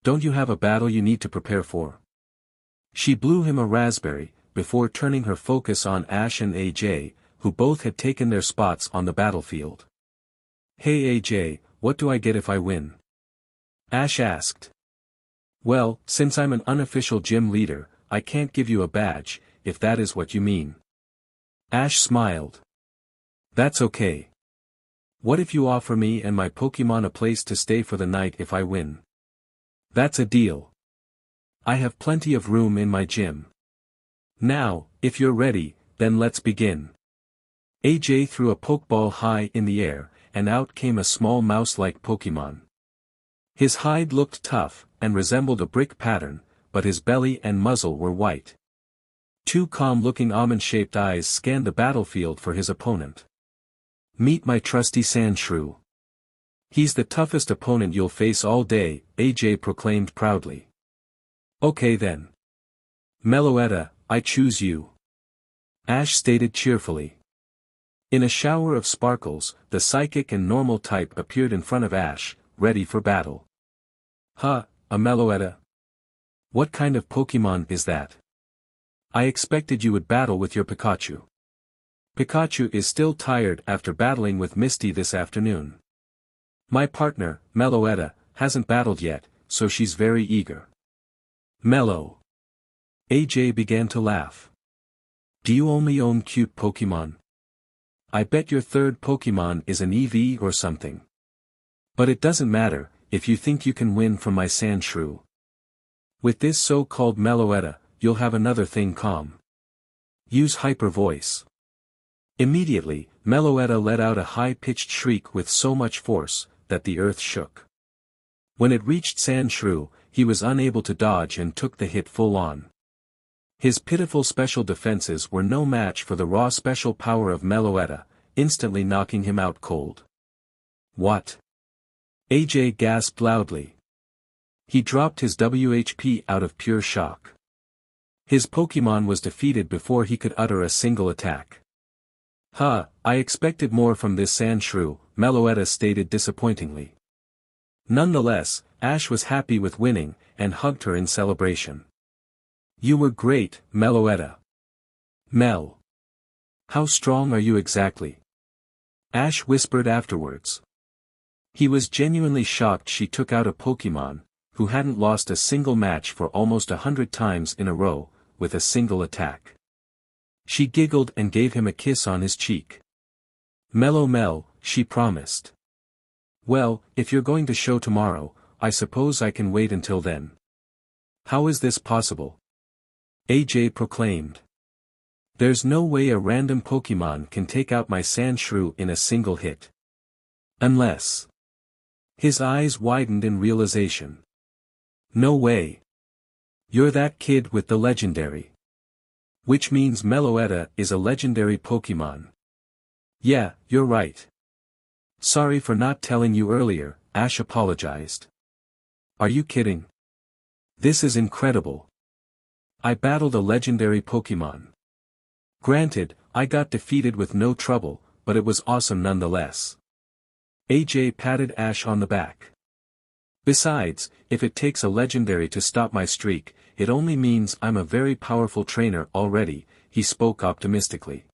Don't you have a battle you need to prepare for? She blew him a raspberry, before turning her focus on Ash and AJ, who both had taken their spots on the battlefield. Hey AJ, what do I get if I win? Ash asked. Well, since I'm an unofficial gym leader, I can't give you a badge, if that is what you mean. Ash smiled. That's okay. What if you offer me and my Pokemon a place to stay for the night if I win? That's a deal. I have plenty of room in my gym. Now, if you're ready, then let's begin. AJ threw a Pokeball high in the air, and out came a small mouse-like Pokemon. His hide looked tough, and resembled a brick pattern, but his belly and muzzle were white. 2 calm-looking almond-shaped eyes scanned the battlefield for his opponent. Meet my trusty Sandshrew. He's the toughest opponent you'll face all day, AJ proclaimed proudly. Okay then. Meloetta, I choose you. Ash stated cheerfully. In a shower of sparkles, the psychic and normal type appeared in front of Ash, ready for battle. Huh, a Meloetta? What kind of Pokemon is that? I expected you would battle with your Pikachu. Pikachu is still tired after battling with Misty this afternoon. My partner, Meloetta, hasn't battled yet, so she's very eager. Melo. AJ began to laugh. Do you only own cute Pokemon? I bet your third Pokemon is an Eevee or something. But it doesn't matter, if you think you can win from my Sandshrew. With this so-called Meloetta, you'll have another thing calm. Use hyper voice. Immediately, Meloetta let out a high-pitched shriek with so much force, that the earth shook. When it reached Sandshrew, he was unable to dodge and took the hit full on. His pitiful special defenses were no match for the raw special power of Meloetta, instantly knocking him out cold. What? AJ gasped loudly. He dropped his WHP out of pure shock. His Pokemon was defeated before he could utter a single attack. Huh, I expected more from this Sandshrew, Meloetta stated disappointingly. Nonetheless, Ash was happy with winning, and hugged her in celebration. You were great, Meloetta. Mel. How strong are you exactly? Ash whispered afterwards. He was genuinely shocked she took out a Pokemon, who hadn't lost a single match for almost 100 times in a row, with a single attack. She giggled and gave him a kiss on his cheek. Mel, she promised. Well, if you're going to show tomorrow, I suppose I can wait until then. How is this possible? AJ proclaimed. There's no way a random Pokemon can take out my Sandshrew in a single hit. Unless. His eyes widened in realization. No way. You're that kid with the legendary. Which means Meloetta is a legendary Pokemon. Yeah, you're right. Sorry for not telling you earlier, Ash apologized. Are you kidding? This is incredible. I battled a legendary Pokemon. Granted, I got defeated with no trouble, but it was awesome nonetheless. AJ patted Ash on the back. Besides, if it takes a legendary to stop my streak, it only means I'm a very powerful trainer already, he spoke optimistically.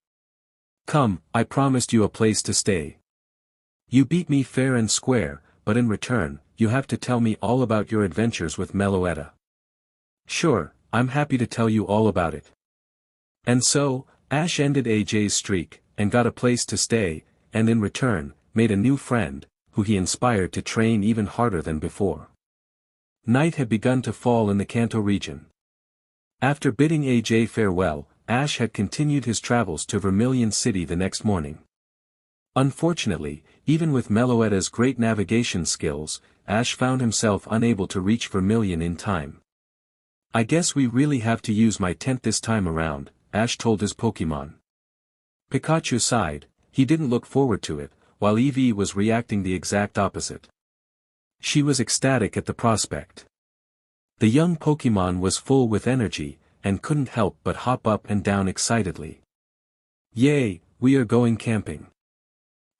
Come, I promised you a place to stay. You beat me fair and square, but in return, you have to tell me all about your adventures with Meloetta. Sure, I'm happy to tell you all about it. And so, Ash ended AJ's streak, and got a place to stay, and in return, made a new friend, who he inspired to train even harder than before. Night had begun to fall in the Kanto region. After bidding AJ farewell, Ash had continued his travels to Vermilion City the next morning. Unfortunately, even with Meloetta's great navigation skills, Ash found himself unable to reach Vermilion in time. I guess we really have to use my tent this time around, Ash told his Pokemon. Pikachu sighed, he didn't look forward to it, while Eevee was reacting the exact opposite. She was ecstatic at the prospect. The young Pokemon was full with energy, and couldn't help but hop up and down excitedly. Yay, we are going camping.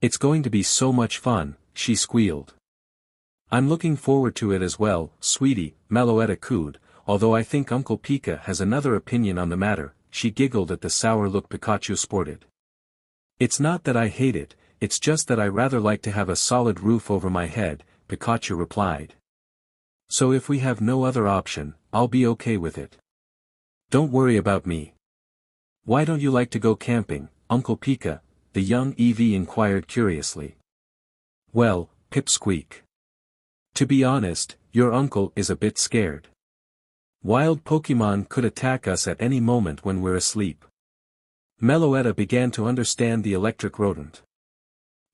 It's going to be so much fun, she squealed. I'm looking forward to it as well, sweetie, Meloetta cooed, although I think Uncle Pika has another opinion on the matter, she giggled at the sour look Pikachu sported. It's not that I hate it, it's just that I rather like to have a solid roof over my head, Pikachu replied. So if we have no other option, I'll be okay with it. Don't worry about me. Why don't you like to go camping, Uncle Pika? The young Eevee inquired curiously. Well, Pipsqueak. To be honest, your uncle is a bit scared. Wild Pokemon could attack us at any moment when we're asleep. Meloetta began to understand the electric rodent.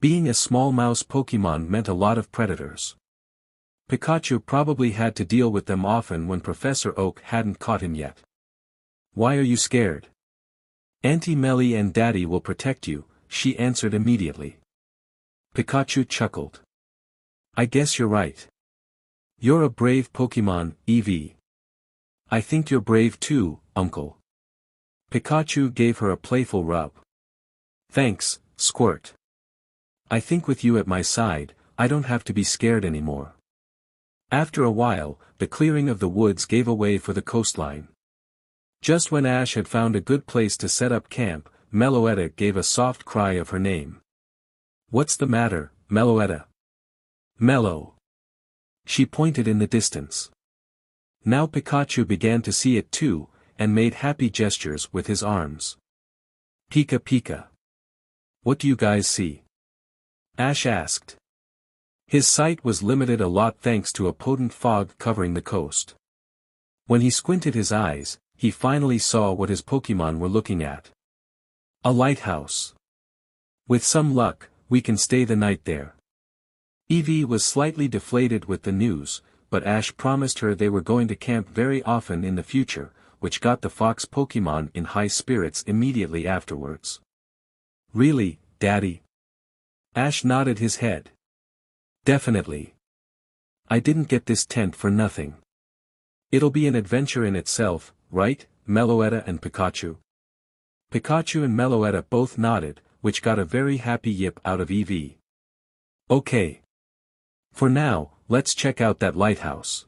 Being a small mouse Pokemon meant a lot of predators. Pikachu probably had to deal with them often when Professor Oak hadn't caught him yet. Why are you scared? Auntie Melly and Daddy will protect you, she answered immediately. Pikachu chuckled. I guess you're right. You're a brave Pokemon, Eevee. I think you're brave too, Uncle. Pikachu gave her a playful rub. Thanks, Squirt. I think with you at my side, I don't have to be scared anymore. After a while, the clearing of the woods gave way for the coastline. Just when Ash had found a good place to set up camp, Meloetta gave a soft cry of her name. "What's the matter, Meloetta?" "Melo." She pointed in the distance. Now Pikachu began to see it too, and made happy gestures with his arms. "Pika Pika. What do you guys see?" Ash asked. His sight was limited a lot thanks to a potent fog covering the coast. When he squinted his eyes, he finally saw what his Pokémon were looking at. A lighthouse. "With some luck, we can stay the night there." Eevee was slightly deflated with the news, but Ash promised her they were going to camp very often in the future, which got the fox Pokémon in high spirits immediately afterwards. "Really, Daddy?" Ash nodded his head. "Definitely. I didn't get this tent for nothing. It'll be an adventure in itself, right, Meloetta and Pikachu?" Pikachu and Meloetta both nodded, which got a very happy yip out of Eevee. "Okay. For now, let's check out that lighthouse."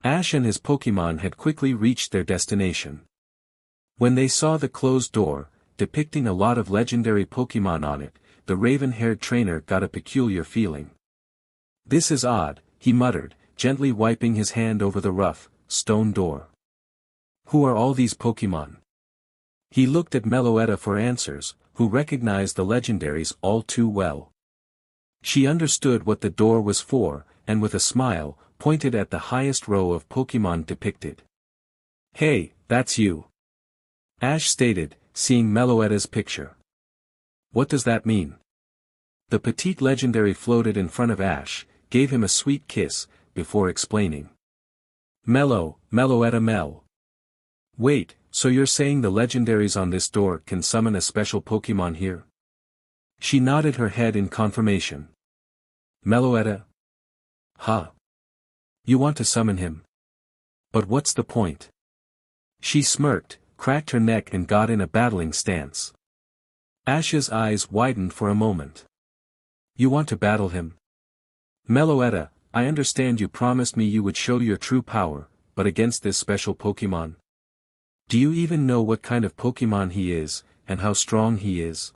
Ash and his Pokémon had quickly reached their destination. When they saw the closed door, depicting a lot of legendary Pokémon on it, the raven-haired trainer got a peculiar feeling. "This is odd," he muttered, gently wiping his hand over the rough, stone door. "Who are all these Pokémon?" He looked at Meloetta for answers, who recognized the legendaries all too well. She understood what the door was for, and with a smile, pointed at the highest row of Pokémon depicted. "Hey, that's you," Ash stated, seeing Meloetta's picture. "What does that mean?" The petite legendary floated in front of Ash, gave him a sweet kiss, before explaining. Meloetta Mel. "Wait, so you're saying the legendaries on this door can summon a special Pokémon here?" She nodded her head in confirmation. "Meloetta? Huh. You want to summon him? But what's the point?" She smirked, cracked her neck and got in a battling stance. Ash's eyes widened for a moment. "You want to battle him? Meloetta, I understand you promised me you would show your true power, but against this special Pokémon? Do you even know what kind of Pokémon he is, and how strong he is?"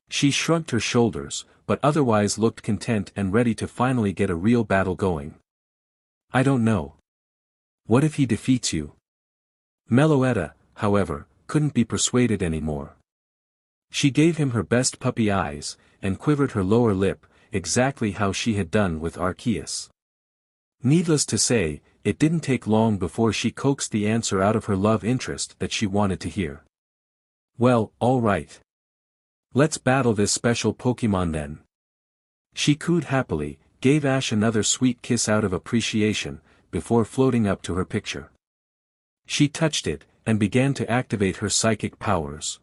She shrugged her shoulders, but otherwise looked content and ready to finally get a real battle going. "I don't know. What if he defeats you?" Meloetta, however, couldn't be persuaded anymore. She gave him her best puppy eyes, and quivered her lower lip, exactly how she had done with Arceus. Needless to say, it didn't take long before she coaxed the answer out of her love interest that she wanted to hear. "Well, all right. Let's battle this special Pokémon then." She cooed happily, gave Ash another sweet kiss out of appreciation, before floating up to her picture. She touched it, and began to activate her psychic powers.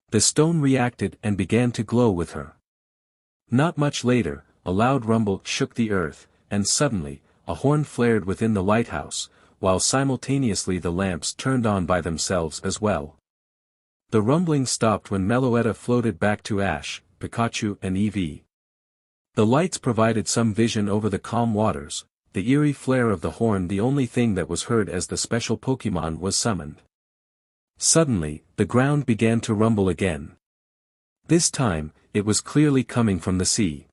The stone reacted and began to glow with her. Not much later, a loud rumble shook the earth, and suddenly, a horn flared within the lighthouse, while simultaneously the lamps turned on by themselves as well. The rumbling stopped when Meloetta floated back to Ash, Pikachu and Eevee. The lights provided some vision over the calm waters, the eerie flare of the horn the only thing that was heard as the special Pokémon was summoned. Suddenly, the ground began to rumble again. This time, it was clearly coming from the sea.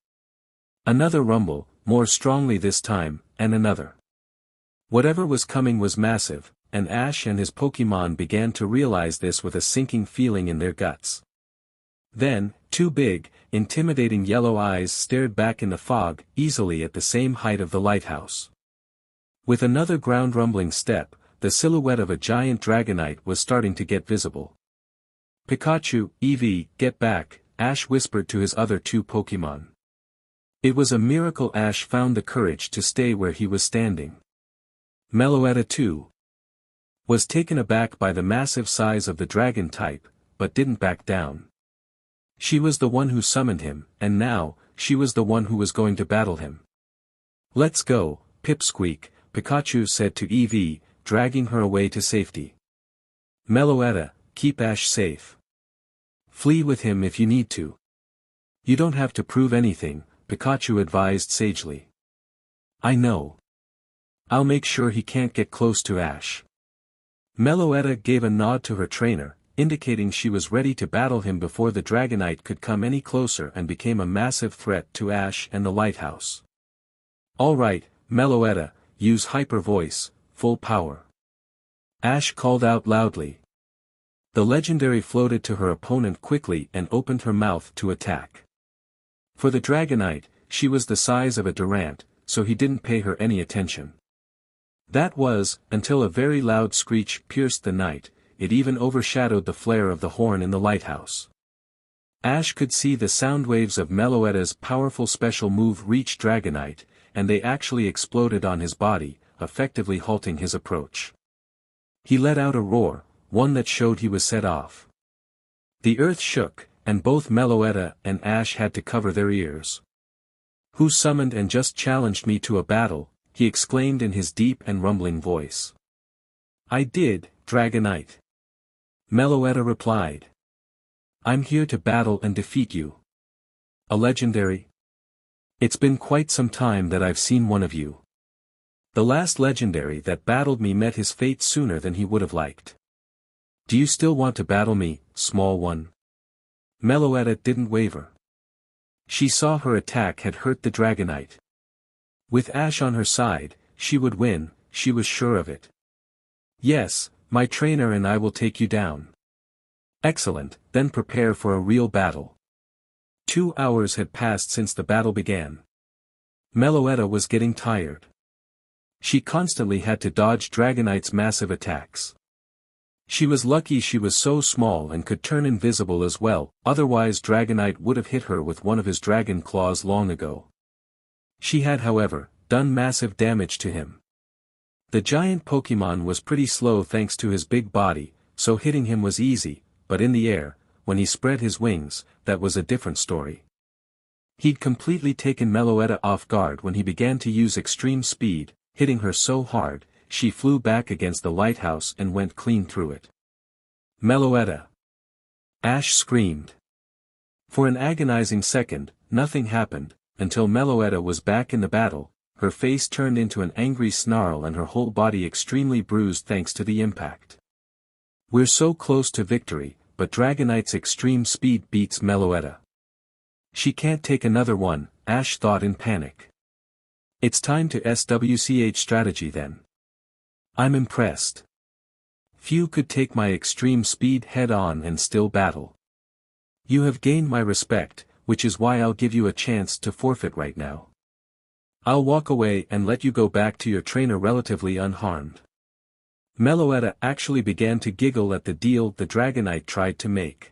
Another rumble, more strongly this time, and another. Whatever was coming was massive, and Ash and his Pokémon began to realize this with a sinking feeling in their guts. Then, two big, intimidating yellow eyes stared back in the fog, easily at the same height of the lighthouse. With another ground-rumbling step, the silhouette of a giant Dragonite was starting to get visible. "Pikachu, Eevee, get back," Ash whispered to his other two Pokémon. It was a miracle Ash found the courage to stay where he was standing. Meloetta too was taken aback by the massive size of the dragon type, but didn't back down. She was the one who summoned him, and now, she was the one who was going to battle him. "Let's go, Pipsqueak," Pikachu said to Eevee, dragging her away to safety. "Meloetta, keep Ash safe. Flee with him if you need to. You don't have to prove anything," Pikachu advised sagely. I know. I'll make sure he can't get close to Ash. Meloetta gave a nod to her trainer, indicating she was ready to battle him before the Dragonite could come any closer and became a massive threat to Ash and the lighthouse. Alright, Meloetta, use hyper voice, full power. Ash called out loudly. The legendary floated to her opponent quickly and opened her mouth to attack. For the Dragonite, she was the size of a Durant, so he didn't pay her any attention. That was, until a very loud screech pierced the night, it even overshadowed the flare of the horn in the lighthouse. Ash could see the sound waves of Meloetta's powerful special move reach Dragonite, and they actually exploded on his body, effectively halting his approach. He let out a roar, one that showed he was set off. The earth shook, and both Meloetta and Ash had to cover their ears. "Who summoned and just challenged me to a battle?" he exclaimed in his deep and rumbling voice. "I did, Dragonite." Meloetta replied. "I'm here to battle and defeat you." "A legendary? It's been quite some time that I've seen one of you. The last legendary that battled me met his fate sooner than he would have liked. Do you still want to battle me, small one?" Meloetta didn't waver. She saw her attack had hurt the Dragonite. With Ash on her side, she would win, she was sure of it. "Yes, my trainer and I will take you down." "Excellent, then prepare for a real battle." 2 hours had passed since the battle began. Meloetta was getting tired. She constantly had to dodge Dragonite's massive attacks. She was lucky she was so small and could turn invisible as well, otherwise Dragonite would have hit her with one of his dragon claws long ago. She had however, done massive damage to him. The giant Pokémon was pretty slow thanks to his big body, so hitting him was easy, but in the air, when he spread his wings, that was a different story. He'd completely taken Meloetta off guard when he began to use extreme speed, hitting her so hard, she flew back against the lighthouse and went clean through it. "Meloetta!" Ash screamed. For an agonizing second, nothing happened, until Meloetta was back in the battle, her face turned into an angry snarl and her whole body extremely bruised thanks to the impact. "We're so close to victory, but Dragonite's extreme speed beats Meloetta. She can't take another one," Ash thought in panic. "It's time to SWCH strategy then. I'm impressed. Few could take my extreme speed head on and still battle. You have gained my respect, which is why I'll give you a chance to forfeit right now. I'll walk away and let you go back to your trainer relatively unharmed." Meloetta actually began to giggle at the deal the Dragonite tried to make.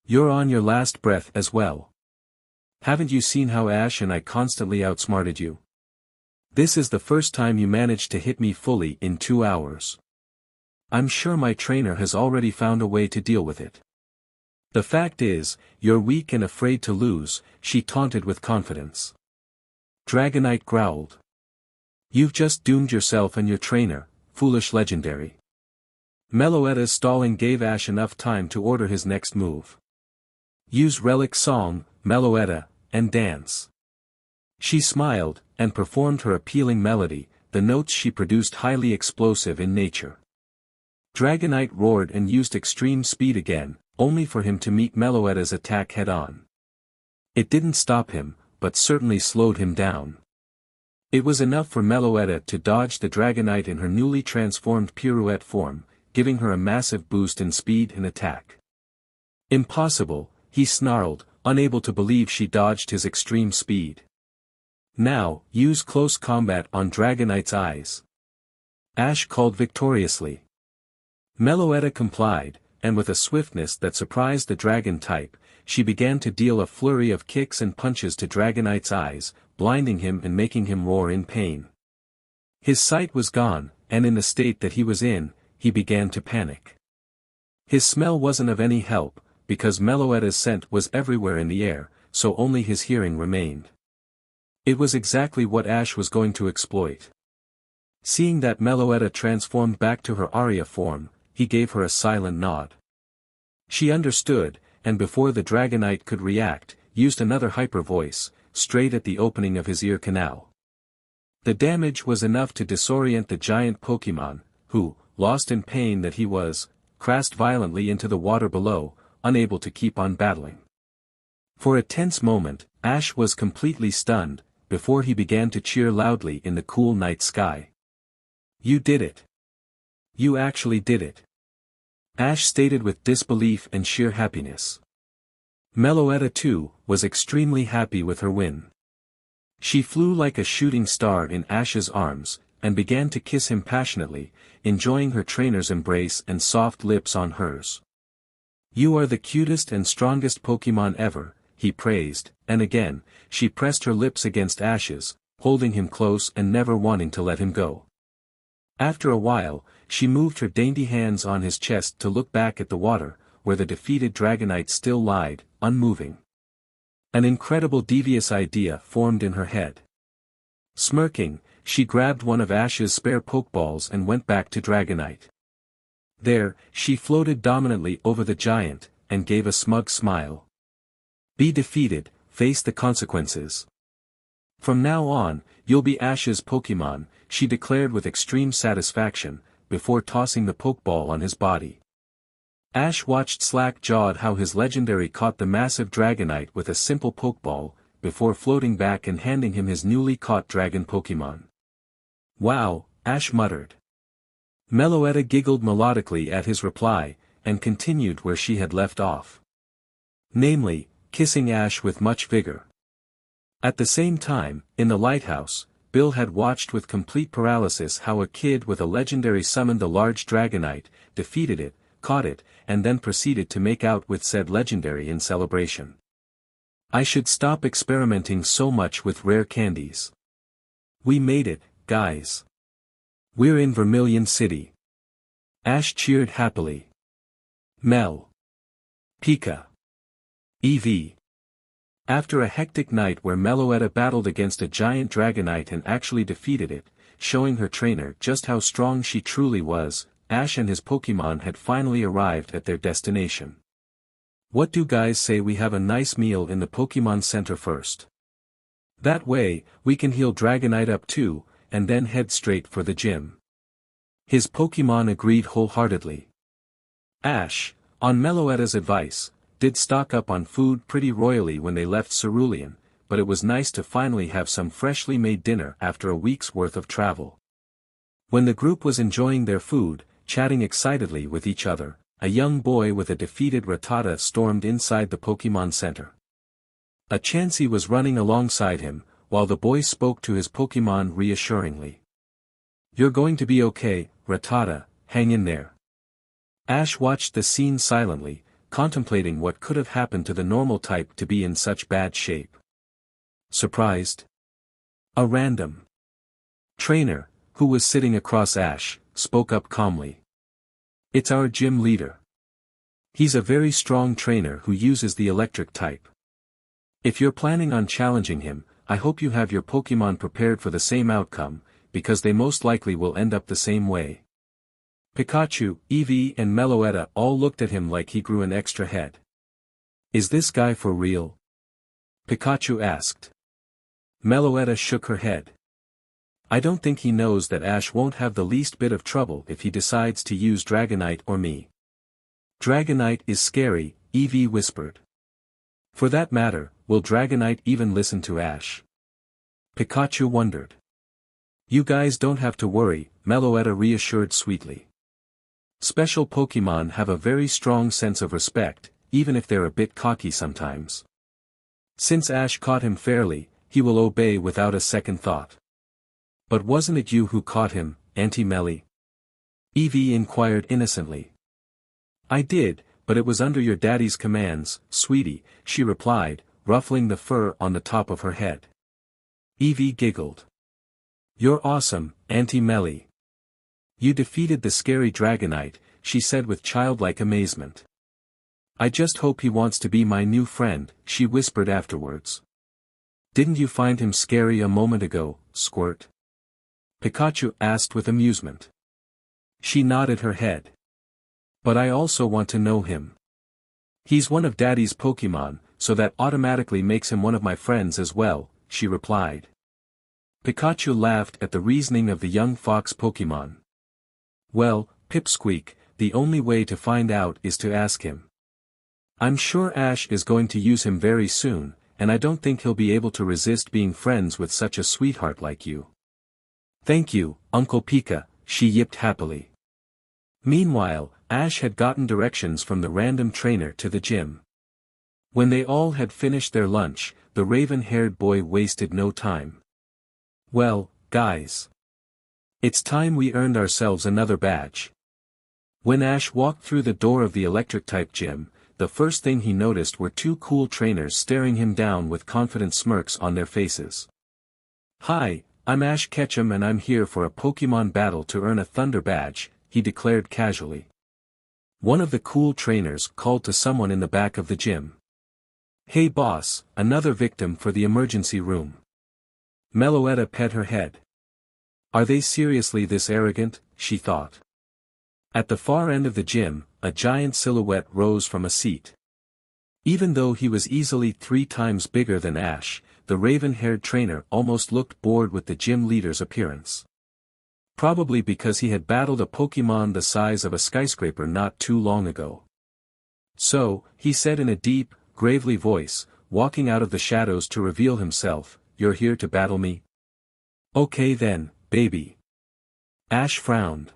"You're on your last breath as well. Haven't you seen how Ash and I constantly outsmarted you? This is the first time you managed to hit me fully in 2 hours. I'm sure my trainer has already found a way to deal with it. The fact is, you're weak and afraid to lose," she taunted with confidence. Dragonite growled. "You've just doomed yourself and your trainer, foolish legendary." Meloetta's stalling gave Ash enough time to order his next move. "Use Relic Song, Meloetta, and dance." She smiled, and performed her appealing melody, the notes she produced highly explosive in nature. Dragonite roared and used extreme speed again, only for him to meet Meloetta's attack head-on. It didn't stop him, but certainly slowed him down. It was enough for Meloetta to dodge the Dragonite in her newly transformed pirouette form, giving her a massive boost in speed and attack. "Impossible," he snarled, unable to believe she dodged his extreme speed. "Now, use close combat on Dragonite's eyes." Ash called victoriously. Meloetta complied, and with a swiftness that surprised the dragon type, she began to deal a flurry of kicks and punches to Dragonite's eyes, blinding him and making him roar in pain. His sight was gone, and in the state that he was in, he began to panic. His smell wasn't of any help, because Meloetta's scent was everywhere in the air, so only his hearing remained. It was exactly what Ash was going to exploit. Seeing that Meloetta transformed back to her Aria form, he gave her a silent nod. She understood, and before the Dragonite could react, used another hyper voice, straight at the opening of his ear canal. The damage was enough to disorient the giant Pokémon, who, lost in pain that he was, crashed violently into the water below, unable to keep on battling. For a tense moment, Ash was completely stunned, before he began to cheer loudly in the cool night sky. "You did it! You actually did it!" Ash stated with disbelief and sheer happiness. Meloetta too, was extremely happy with her win. She flew like a shooting star in Ash's arms, and began to kiss him passionately, enjoying her trainer's embrace and soft lips on hers. "You are the cutest and strongest Pokémon ever," he praised, and again, she pressed her lips against Ash's, holding him close and never wanting to let him go. After a while, she moved her dainty hands on his chest to look back at the water, where the defeated Dragonite still lied, unmoving. An incredible devious idea formed in her head. Smirking, she grabbed one of Ash's spare Pokeballs and went back to Dragonite. There, she floated dominantly over the giant, and gave a smug smile. "Be defeated, face the consequences. From now on, you'll be Ash's Pokémon," she declared with extreme satisfaction, before tossing the Pokeball on his body. Ash watched slack-jawed how his legendary caught the massive Dragonite with a simple Pokeball, before floating back and handing him his newly caught Dragon Pokémon. "Wow," Ash muttered. Meloetta giggled melodically at his reply, and continued where she had left off. Namely, kissing Ash with much vigor. At the same time, in the lighthouse, Bill had watched with complete paralysis how a kid with a legendary summoned a large Dragonite, defeated it, caught it, and then proceeded to make out with said legendary in celebration. "I should stop experimenting so much with rare candies. We made it, guys. We're in Vermilion City." Ash cheered happily. Mel. Pika. Eevee. After a hectic night where Meloetta battled against a giant Dragonite and actually defeated it, showing her trainer just how strong she truly was, Ash and his Pokémon had finally arrived at their destination. "What do guys say we have a nice meal in the Pokémon Center first? That way, we can heal Dragonite up too, and then head straight for the gym." His Pokémon agreed wholeheartedly. Ash, on Meloetta's advice, did stock up on food pretty royally when they left Cerulean, but it was nice to finally have some freshly made dinner after a week's worth of travel. When the group was enjoying their food, chatting excitedly with each other, a young boy with a defeated Rattata stormed inside the Pokémon Center. A Chansey was running alongside him, while the boy spoke to his Pokémon reassuringly. "You're going to be okay, Rattata, hang in there." Ash watched the scene silently, contemplating what could have happened to the normal type to be in such bad shape. Surprised? A random trainer, who was sitting across Ash, spoke up calmly. "It's our gym leader. He's a very strong trainer who uses the electric type. If you're planning on challenging him, I hope you have your Pokémon prepared for the same outcome, because they most likely will end up the same way." Pikachu, Eevee and Meloetta all looked at him like he grew an extra head. "Is this guy for real?" Pikachu asked. Meloetta shook her head. "I don't think he knows that Ash won't have the least bit of trouble if he decides to use Dragonite or me." "Dragonite is scary," Eevee whispered. "For that matter, will Dragonite even listen to Ash?" Pikachu wondered. "You guys don't have to worry," Meloetta reassured sweetly. "Special Pokémon have a very strong sense of respect, even if they're a bit cocky sometimes. Since Ash caught him fairly, he will obey without a second thought." "But wasn't it you who caught him, Auntie Melly?" Eevee inquired innocently. "I did, but it was under your daddy's commands, sweetie," she replied, ruffling the fur on the top of her head. Eevee giggled. "You're awesome, Auntie Melly. You defeated the scary Dragonite," she said with childlike amazement. "I just hope he wants to be my new friend," she whispered afterwards. "Didn't you find him scary a moment ago, Squirt?" Pikachu asked with amusement. She nodded her head. "But I also want to know him. He's one of Daddy's Pokémon, so that automatically makes him one of my friends as well," she replied. Pikachu laughed at the reasoning of the young fox Pokémon. Well, Pipsqueak, the only way to find out is to ask him. I'm sure Ash is going to use him very soon, and I don't think he'll be able to resist being friends with such a sweetheart like you. Thank you, Uncle Pika, she yipped happily. Meanwhile, Ash had gotten directions from the random trainer to the gym. When they all had finished their lunch, the raven-haired boy wasted no time. Well, guys. It's time we earned ourselves another badge. When Ash walked through the door of the electric-type gym, the first thing he noticed were two cool trainers staring him down with confident smirks on their faces. Hi, I'm Ash Ketchum and I'm here for a Pokemon battle to earn a Thunder Badge, he declared casually. One of the cool trainers called to someone in the back of the gym. Hey boss, another victim for the emergency room. Meloetta pet her head. Are they seriously this arrogant, she thought. At the far end of the gym, a giant silhouette rose from a seat. Even though he was easily 3 times bigger than Ash, the raven-haired trainer almost looked bored with the gym leader's appearance. Probably because he had battled a Pokemon the size of a skyscraper not too long ago. So, he said in a deep, gravely voice, walking out of the shadows to reveal himself, "You're here to battle me? Okay then, baby." Ash frowned.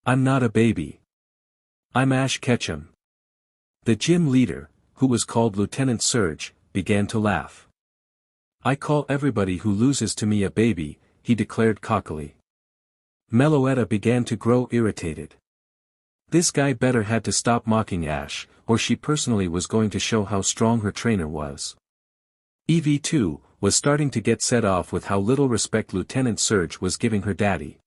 I'm not a baby. I'm Ash Ketchum. The gym leader, who was called Lieutenant Surge, began to laugh. I call everybody who loses to me a baby, he declared cockily. Meloetta began to grow irritated. This guy better had to stop mocking Ash, or she personally was going to show how strong her trainer was. Eevee too, was starting to get set off with how little respect Lieutenant Surge was giving her daddy.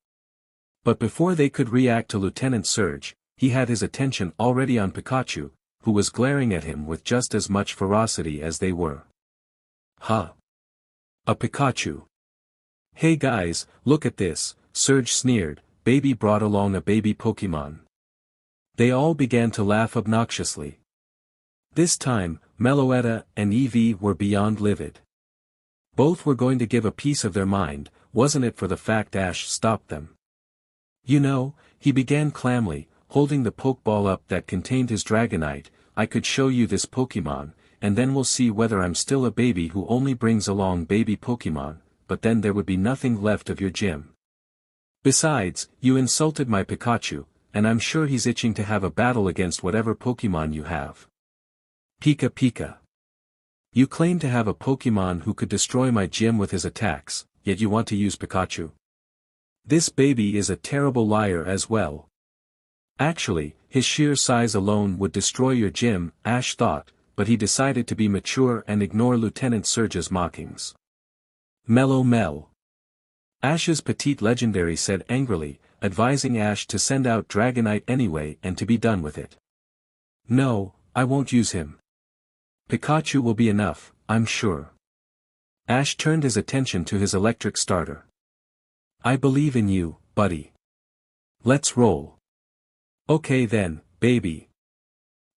But before they could react to Lieutenant Surge, he had his attention already on Pikachu, who was glaring at him with just as much ferocity as they were. Huh? A Pikachu. Hey guys, look at this, Surge sneered, baby brought along a baby Pokemon. They all began to laugh obnoxiously. This time, Meloetta and Eevee were beyond livid. Both were going to give a piece of their mind, wasn't it for the fact Ash stopped them. You know, he began calmly, holding the Pokeball up that contained his Dragonite, I could show you this Pokemon, and then we'll see whether I'm still a baby who only brings along baby Pokemon, but then there would be nothing left of your gym. Besides, you insulted my Pikachu, and I'm sure he's itching to have a battle against whatever Pokemon you have. Pika Pika. You claim to have a Pokemon who could destroy my gym with his attacks, yet you want to use Pikachu. This baby is a terrible liar as well. Actually, his sheer size alone would destroy your gym, Ash thought, but he decided to be mature and ignore Lieutenant Surge's mockings. Mellow Mel. Ash's petite legendary said angrily, advising Ash to send out Dragonite anyway and to be done with it. No, I won't use him. Pikachu will be enough, I'm sure. Ash turned his attention to his electric starter. I believe in you, buddy. Let's roll. Okay then, baby.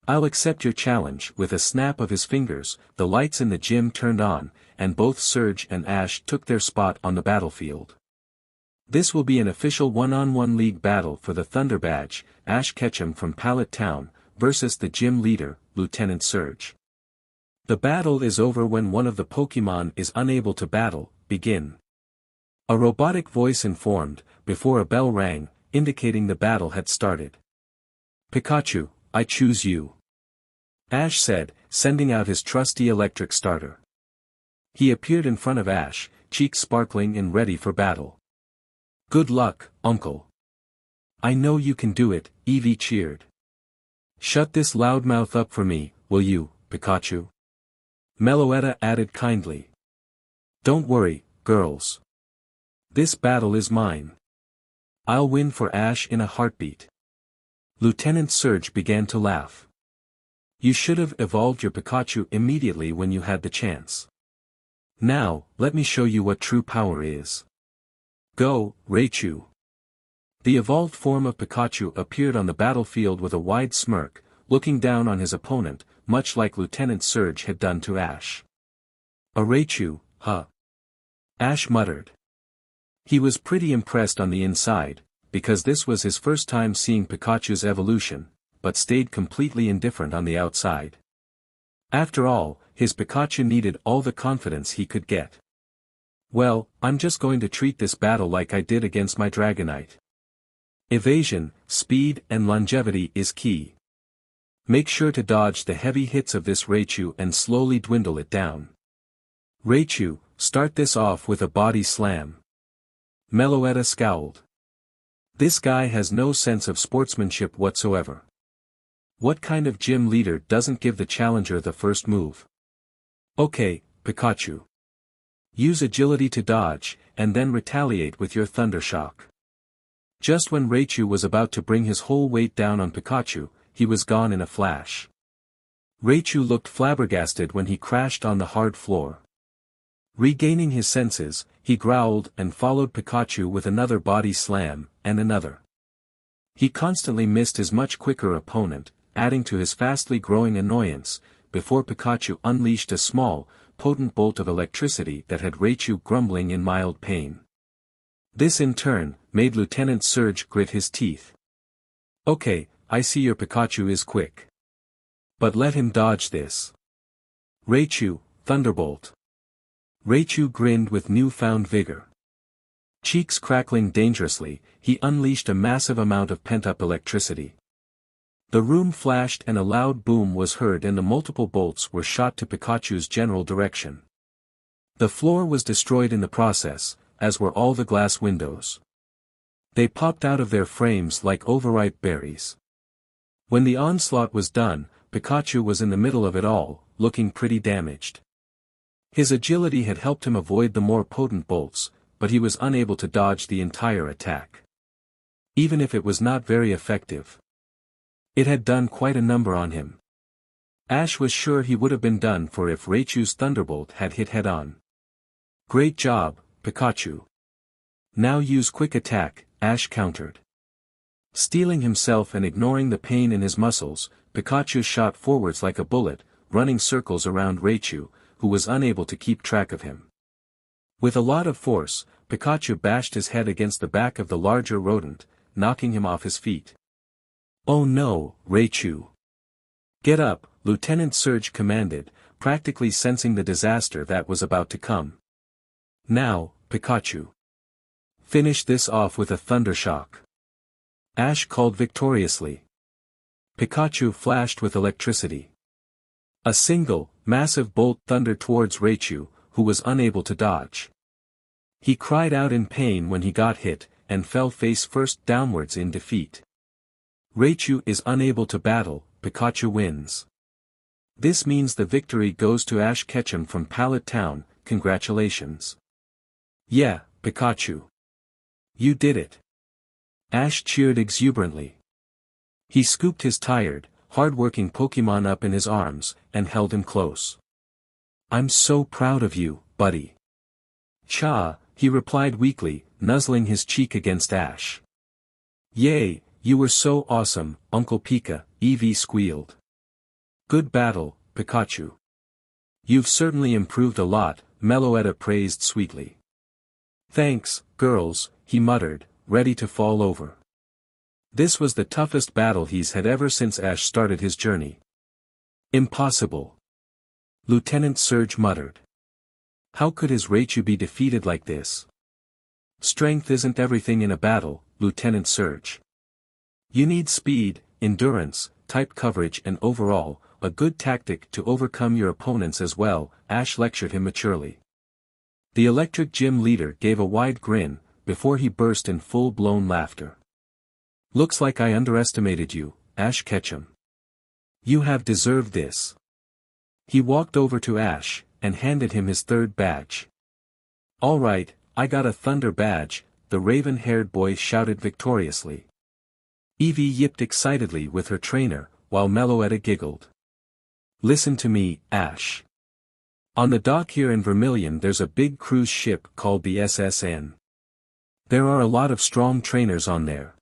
I'll accept your challenge. With a snap of his fingers, the lights in the gym turned on, and both Surge and Ash took their spot on the battlefield. This will be an official one-on-one league battle for the Thunder Badge, Ash Ketchum from Pallet Town, versus the gym leader, Lieutenant Surge. The battle is over when one of the Pokemon is unable to battle, begin. A robotic voice informed, before a bell rang, indicating the battle had started. Pikachu, I choose you. Ash said, sending out his trusty electric starter. He appeared in front of Ash, cheeks sparkling and ready for battle. Good luck, Uncle. I know you can do it, Eevee cheered. Shut this loudmouth up for me, will you, Pikachu? Meloetta added kindly. Don't worry, girls. This battle is mine. I'll win for Ash in a heartbeat. Lieutenant Surge began to laugh. You should have evolved your Pikachu immediately when you had the chance. Now, let me show you what true power is. Go, Raichu. The evolved form of Pikachu appeared on the battlefield with a wide smirk, looking down on his opponent, much like Lieutenant Surge had done to Ash. A Raichu, huh? Ash muttered. He was pretty impressed on the inside, because this was his first time seeing Pikachu's evolution, but stayed completely indifferent on the outside. After all, his Pikachu needed all the confidence he could get. Well, I'm just going to treat this battle like I did against my Dragonite. Evasion, speed and longevity is key. Make sure to dodge the heavy hits of this Raichu and slowly dwindle it down. Raichu, start this off with a body slam. Meloetta scowled. This guy has no sense of sportsmanship whatsoever. What kind of gym leader doesn't give the challenger the first move? Okay, Pikachu. Use agility to dodge, and then retaliate with your Thunder Shock. Just when Raichu was about to bring his whole weight down on Pikachu, he was gone in a flash. Raichu looked flabbergasted when he crashed on the hard floor. Regaining his senses, he growled and followed Pikachu with another body slam, and another. He constantly missed his much quicker opponent, adding to his fastly growing annoyance, before Pikachu unleashed a small, potent bolt of electricity that had Raichu grumbling in mild pain. This in turn, made Lieutenant Surge grit his teeth. Okay, I see your Pikachu is quick. But let him dodge this. Raichu, Thunderbolt. Raichu grinned with newfound vigor. Cheeks crackling dangerously, he unleashed a massive amount of pent-up electricity. The room flashed and a loud boom was heard and the multiple bolts were shot to Pikachu's general direction. The floor was destroyed in the process, as were all the glass windows. They popped out of their frames like overripe berries. When the onslaught was done, Pikachu was in the middle of it all, looking pretty damaged. His agility had helped him avoid the more potent bolts, but he was unable to dodge the entire attack. Even if it was not very effective. It had done quite a number on him. Ash was sure he would have been done for if Raichu's Thunderbolt had hit head-on. Great job, Pikachu. Now use Quick Attack, Ash countered. Steeling himself and ignoring the pain in his muscles, Pikachu shot forwards like a bullet, running circles around Raichu, who was unable to keep track of him. With a lot of force, Pikachu bashed his head against the back of the larger rodent, knocking him off his feet. Oh no, Raichu. Get up, Lieutenant Surge commanded, practically sensing the disaster that was about to come. Now, Pikachu. Finish this off with a Thunder Shock. Ash called victoriously. Pikachu flashed with electricity. A single, massive bolt thundered towards Raichu, who was unable to dodge. He cried out in pain when he got hit, and fell face first downwards in defeat. Raichu is unable to battle, Pikachu wins. This means the victory goes to Ash Ketchum from Pallet Town, congratulations. Yeah, Pikachu. You did it. Ash cheered exuberantly. He scooped his tired, hard-working Pokemon up in his arms, and held him close. I'm so proud of you, buddy. Cha, he replied weakly, nuzzling his cheek against Ash. Yay, you were so awesome, Uncle Pika, Eevee squealed. Good battle, Pikachu. You've certainly improved a lot, Meloetta praised sweetly. Thanks, girls, he muttered, ready to fall over. This was the toughest battle he's had ever since Ash started his journey. Impossible. Lieutenant Surge muttered. How could his Raichu be defeated like this? Strength isn't everything in a battle, Lieutenant Surge. You need speed, endurance, type coverage and overall, a good tactic to overcome your opponents as well, Ash lectured him maturely. The electric gym leader gave a wide grin, before he burst in full-blown laughter. Looks like I underestimated you, Ash Ketchum. You have deserved this. He walked over to Ash, and handed him his third badge. All right, I got a Thunder badge, the raven-haired boy shouted victoriously. Eevee yipped excitedly with her trainer, while Meloetta giggled. Listen to me, Ash. On the dock here in Vermilion there's a big cruise ship called the SSN. There are a lot of strong trainers on there.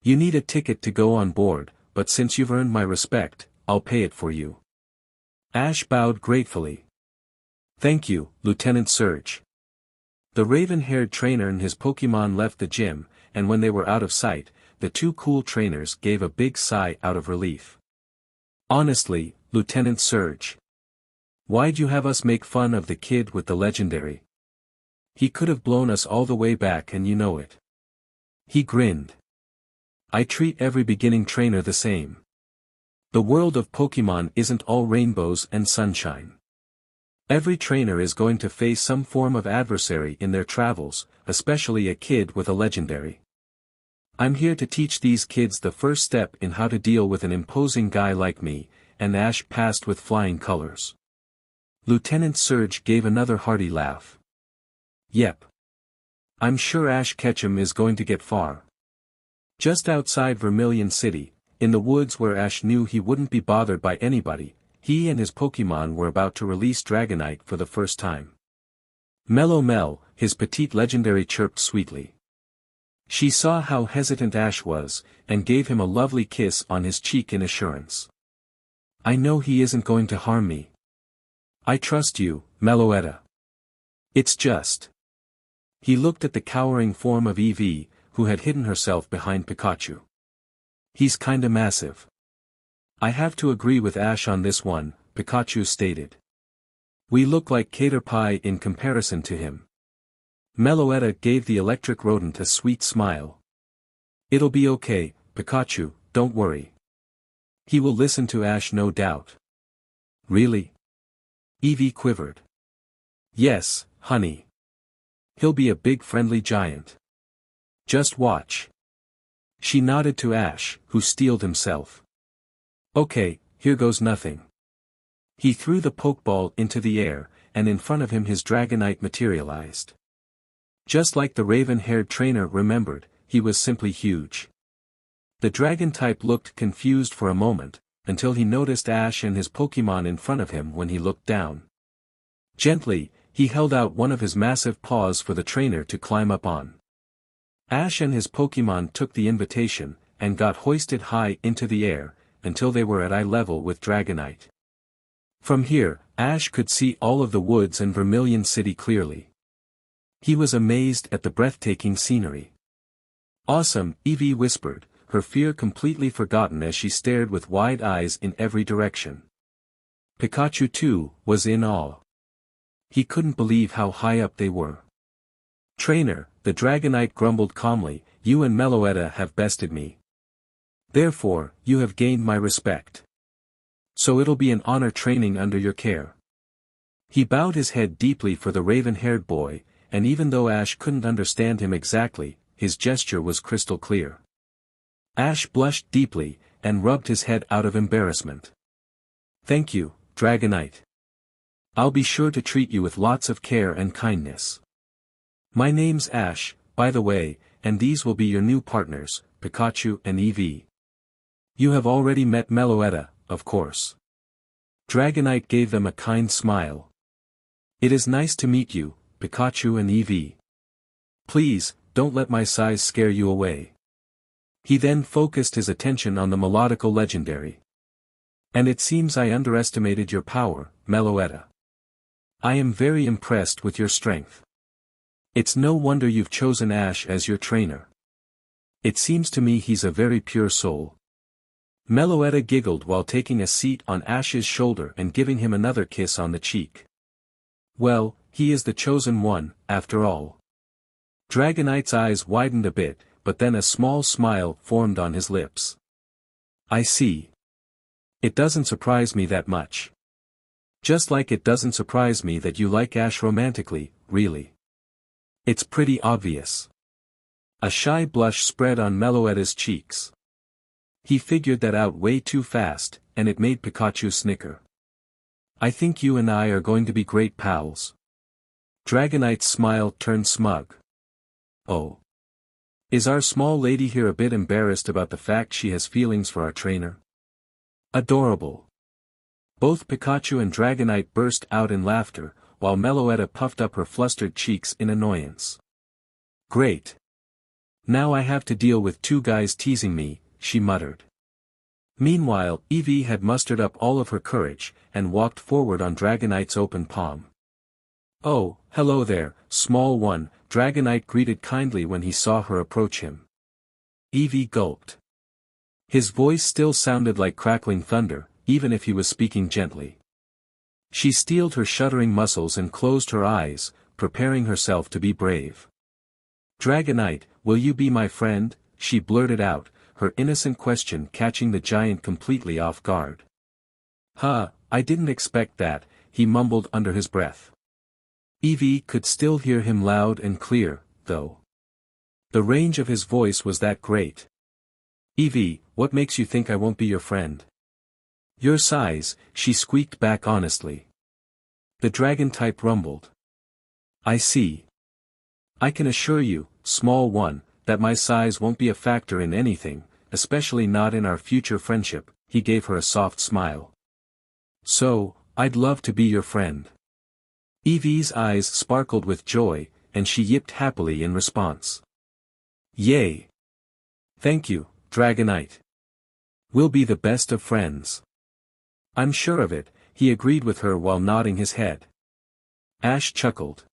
You need a ticket to go on board, but since you've earned my respect, I'll pay it for you. Ash bowed gratefully. Thank you, Lieutenant Surge. The raven-haired trainer and his Pokémon left the gym, and when they were out of sight, the two cool trainers gave a big sigh out of relief. Honestly, Lieutenant Surge. Why'd you have us make fun of the kid with the legendary? He could have blown us all the way back and you know it. He grinned. I treat every beginning trainer the same. The world of Pokémon isn't all rainbows and sunshine. Every trainer is going to face some form of adversary in their travels, especially a kid with a legendary. I'm here to teach these kids the first step in how to deal with an imposing guy like me, and Ash passed with flying colors. Lieutenant Surge gave another hearty laugh. Yep. I'm sure Ash Ketchum is going to get far. Just outside Vermilion City, in the woods where Ash knew he wouldn't be bothered by anybody, he and his Pokémon were about to release Dragonite for the first time. Mellow Mel, his petite legendary chirped sweetly. She saw how hesitant Ash was, and gave him a lovely kiss on his cheek in assurance. I know he isn't going to harm me. I trust you, Meloetta. It's just. He looked at the cowering form of Eevee, who had hidden herself behind Pikachu. He's kinda massive. I have to agree with Ash on this one, Pikachu stated. We look like cater pie in comparison to him. Meloetta gave the electric rodent a sweet smile. It'll be okay, Pikachu, don't worry. He will listen to Ash no doubt. Really? Eevee quivered. Yes, honey. He'll be a big friendly giant. Just watch. She nodded to Ash, who steeled himself. Okay, here goes nothing. He threw the Pokeball into the air, and in front of him his Dragonite materialized. Just like the raven-haired trainer remembered, he was simply huge. The dragon type looked confused for a moment, until he noticed Ash and his Pokémon in front of him when he looked down. Gently, he held out one of his massive paws for the trainer to climb up on. Ash and his Pokémon took the invitation, and got hoisted high into the air, until they were at eye level with Dragonite. From here, Ash could see all of the woods and Vermilion City clearly. He was amazed at the breathtaking scenery. Awesome, Eevee whispered, her fear completely forgotten as she stared with wide eyes in every direction. Pikachu too, was in awe. He couldn't believe how high up they were. Trainer, the Dragonite grumbled calmly, you and Meloetta have bested me. Therefore, you have gained my respect. So it'll be an honor training under your care. He bowed his head deeply for the raven-haired boy, and even though Ash couldn't understand him exactly, his gesture was crystal clear. Ash blushed deeply, and rubbed his head out of embarrassment. Thank you, Dragonite. I'll be sure to treat you with lots of care and kindness. My name's Ash, by the way, and these will be your new partners, Pikachu and Eevee. You have already met Meloetta, of course. Dragonite gave them a kind smile. It is nice to meet you, Pikachu and Eevee. Please, don't let my size scare you away. He then focused his attention on the melodical legendary. And it seems I underestimated your power, Meloetta. I am very impressed with your strength. It's no wonder you've chosen Ash as your trainer. It seems to me he's a very pure soul. Meloetta giggled while taking a seat on Ash's shoulder and giving him another kiss on the cheek. Well, he is the chosen one, after all. Dragonite's eyes widened a bit, but then a small smile formed on his lips. I see. It doesn't surprise me that much. Just like it doesn't surprise me that you like Ash romantically, really. It's pretty obvious. A shy blush spread on Meloetta's cheeks. He figured that out way too fast, and it made Pikachu snicker. I think you and I are going to be great pals. Dragonite's smile turned smug. Oh. Is our small lady here a bit embarrassed about the fact she has feelings for our trainer? Adorable. Both Pikachu and Dragonite burst out in laughter, while Meloetta puffed up her flustered cheeks in annoyance. Great. Now I have to deal with two guys teasing me, she muttered. Meanwhile, Eevee had mustered up all of her courage, and walked forward on Dragonite's open palm. Oh, hello there, small one, Dragonite greeted kindly when he saw her approach him. Eevee gulped. His voice still sounded like crackling thunder, even if he was speaking gently. She steeled her shuddering muscles and closed her eyes, preparing herself to be brave. Dragonite, will you be my friend? She blurted out, her innocent question catching the giant completely off guard. Huh, I didn't expect that, he mumbled under his breath. Eevee could still hear him loud and clear, though. The range of his voice was that great. Eevee, what makes you think I won't be your friend? Your size, she squeaked back honestly. The dragon type rumbled. I see. I can assure you, small one, that my size won't be a factor in anything, especially not in our future friendship, he gave her a soft smile. So, I'd love to be your friend. Eevee's eyes sparkled with joy, and she yipped happily in response. Yay! Thank you, Dragonite. We'll be the best of friends. I'm sure of it, he agreed with her while nodding his head. Ash chuckled.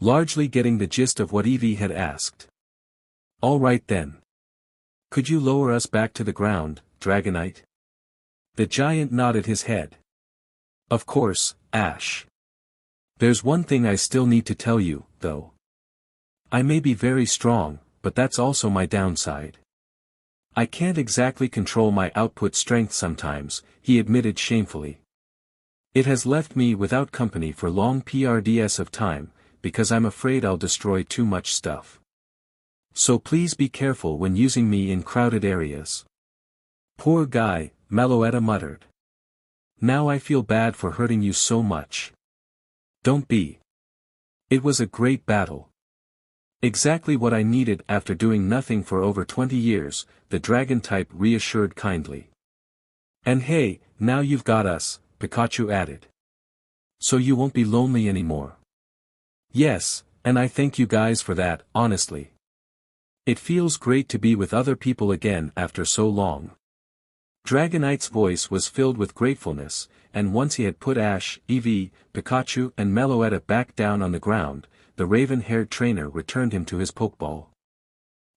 Largely getting the gist of what Eevee had asked. All right then. Could you lower us back to the ground, Dragonite? The giant nodded his head. Of course, Ash. There's one thing I still need to tell you, though. I may be very strong, but that's also my downside. I can't exactly control my output strength sometimes, he admitted shamefully. It has left me without company for long PRDS of time, because I'm afraid I'll destroy too much stuff. So please be careful when using me in crowded areas. Poor guy, Meloetta muttered. Now I feel bad for hurting you so much. Don't be. It was a great battle. Exactly what I needed after doing nothing for over 20 years, the dragon type reassured kindly. And hey, now you've got us, Pikachu added. So you won't be lonely anymore. Yes, and I thank you guys for that, honestly. It feels great to be with other people again after so long. Dragonite's voice was filled with gratefulness, and once he had put Ash, Eevee, Pikachu and Meloetta back down on the ground, the raven-haired trainer returned him to his Pokeball.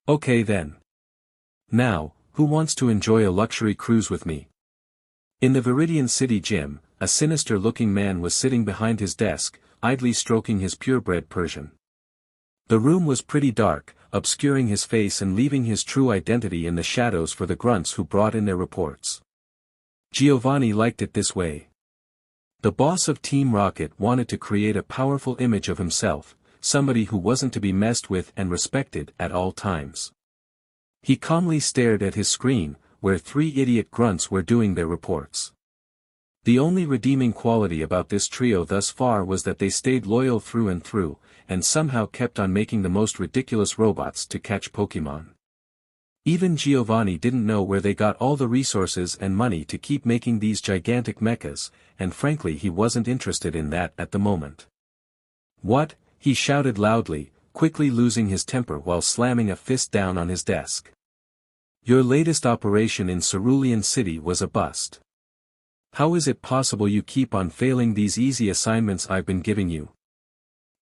Okay then. Now, who wants to enjoy a luxury cruise with me? In the Viridian city gym, a sinister-looking man was sitting behind his desk, idly stroking his purebred Persian. The room was pretty dark, obscuring his face and leaving his true identity in the shadows for the grunts who brought in their reports. Giovanni liked it this way. The boss of Team Rocket wanted to create a powerful image of himself, somebody who wasn't to be messed with and respected at all times. He calmly stared at his screen, where 3 idiot grunts were doing their reports. The only redeeming quality about this trio thus far was that they stayed loyal through and through, and somehow kept on making the most ridiculous robots to catch Pokémon. Even Giovanni didn't know where they got all the resources and money to keep making these gigantic mechas, and frankly he wasn't interested in that at the moment. What? He shouted loudly, quickly losing his temper while slamming a fist down on his desk. Your latest operation in Cerulean City was a bust. How is it possible you keep on failing these easy assignments I've been giving you?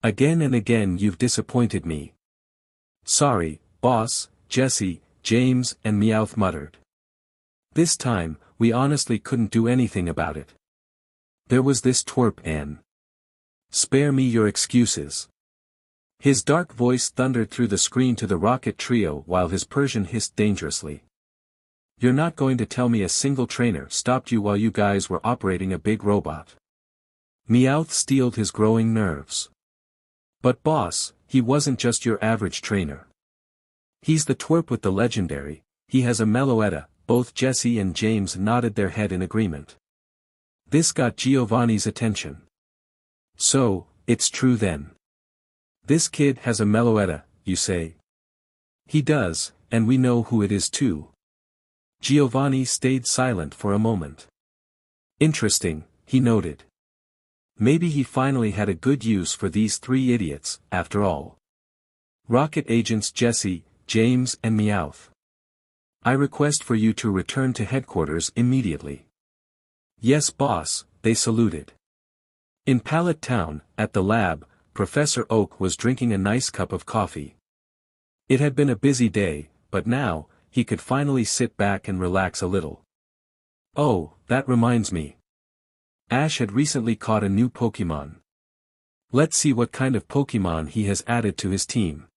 Again and again you've disappointed me. Sorry, boss, Jesse, James and Meowth muttered. This time, we honestly couldn't do anything about it. There was this twerp N. Spare me your excuses. His dark voice thundered through the screen to the Rocket trio while his Persian hissed dangerously. You're not going to tell me a single trainer stopped you while you guys were operating a big robot. Meowth steeled his growing nerves. But boss, he wasn't just your average trainer. He's the twerp with the legendary, he has a Meloetta. Both Jesse and James nodded their head in agreement. This got Giovanni's attention. So, it's true then. This kid has a Meloetta, you say? He does, and we know who it is too. Giovanni stayed silent for a moment. Interesting, he noted. Maybe he finally had a good use for these 3 idiots, after all. Rocket agents Jesse, James and Meowth. I request for you to return to headquarters immediately. Yes boss, they saluted. In Pallet Town, at the lab, Professor Oak was drinking a nice cup of coffee. It had been a busy day, but now, he could finally sit back and relax a little. Oh, that reminds me. Ash had recently caught a new Pokémon. Let's see what kind of Pokémon he has added to his team.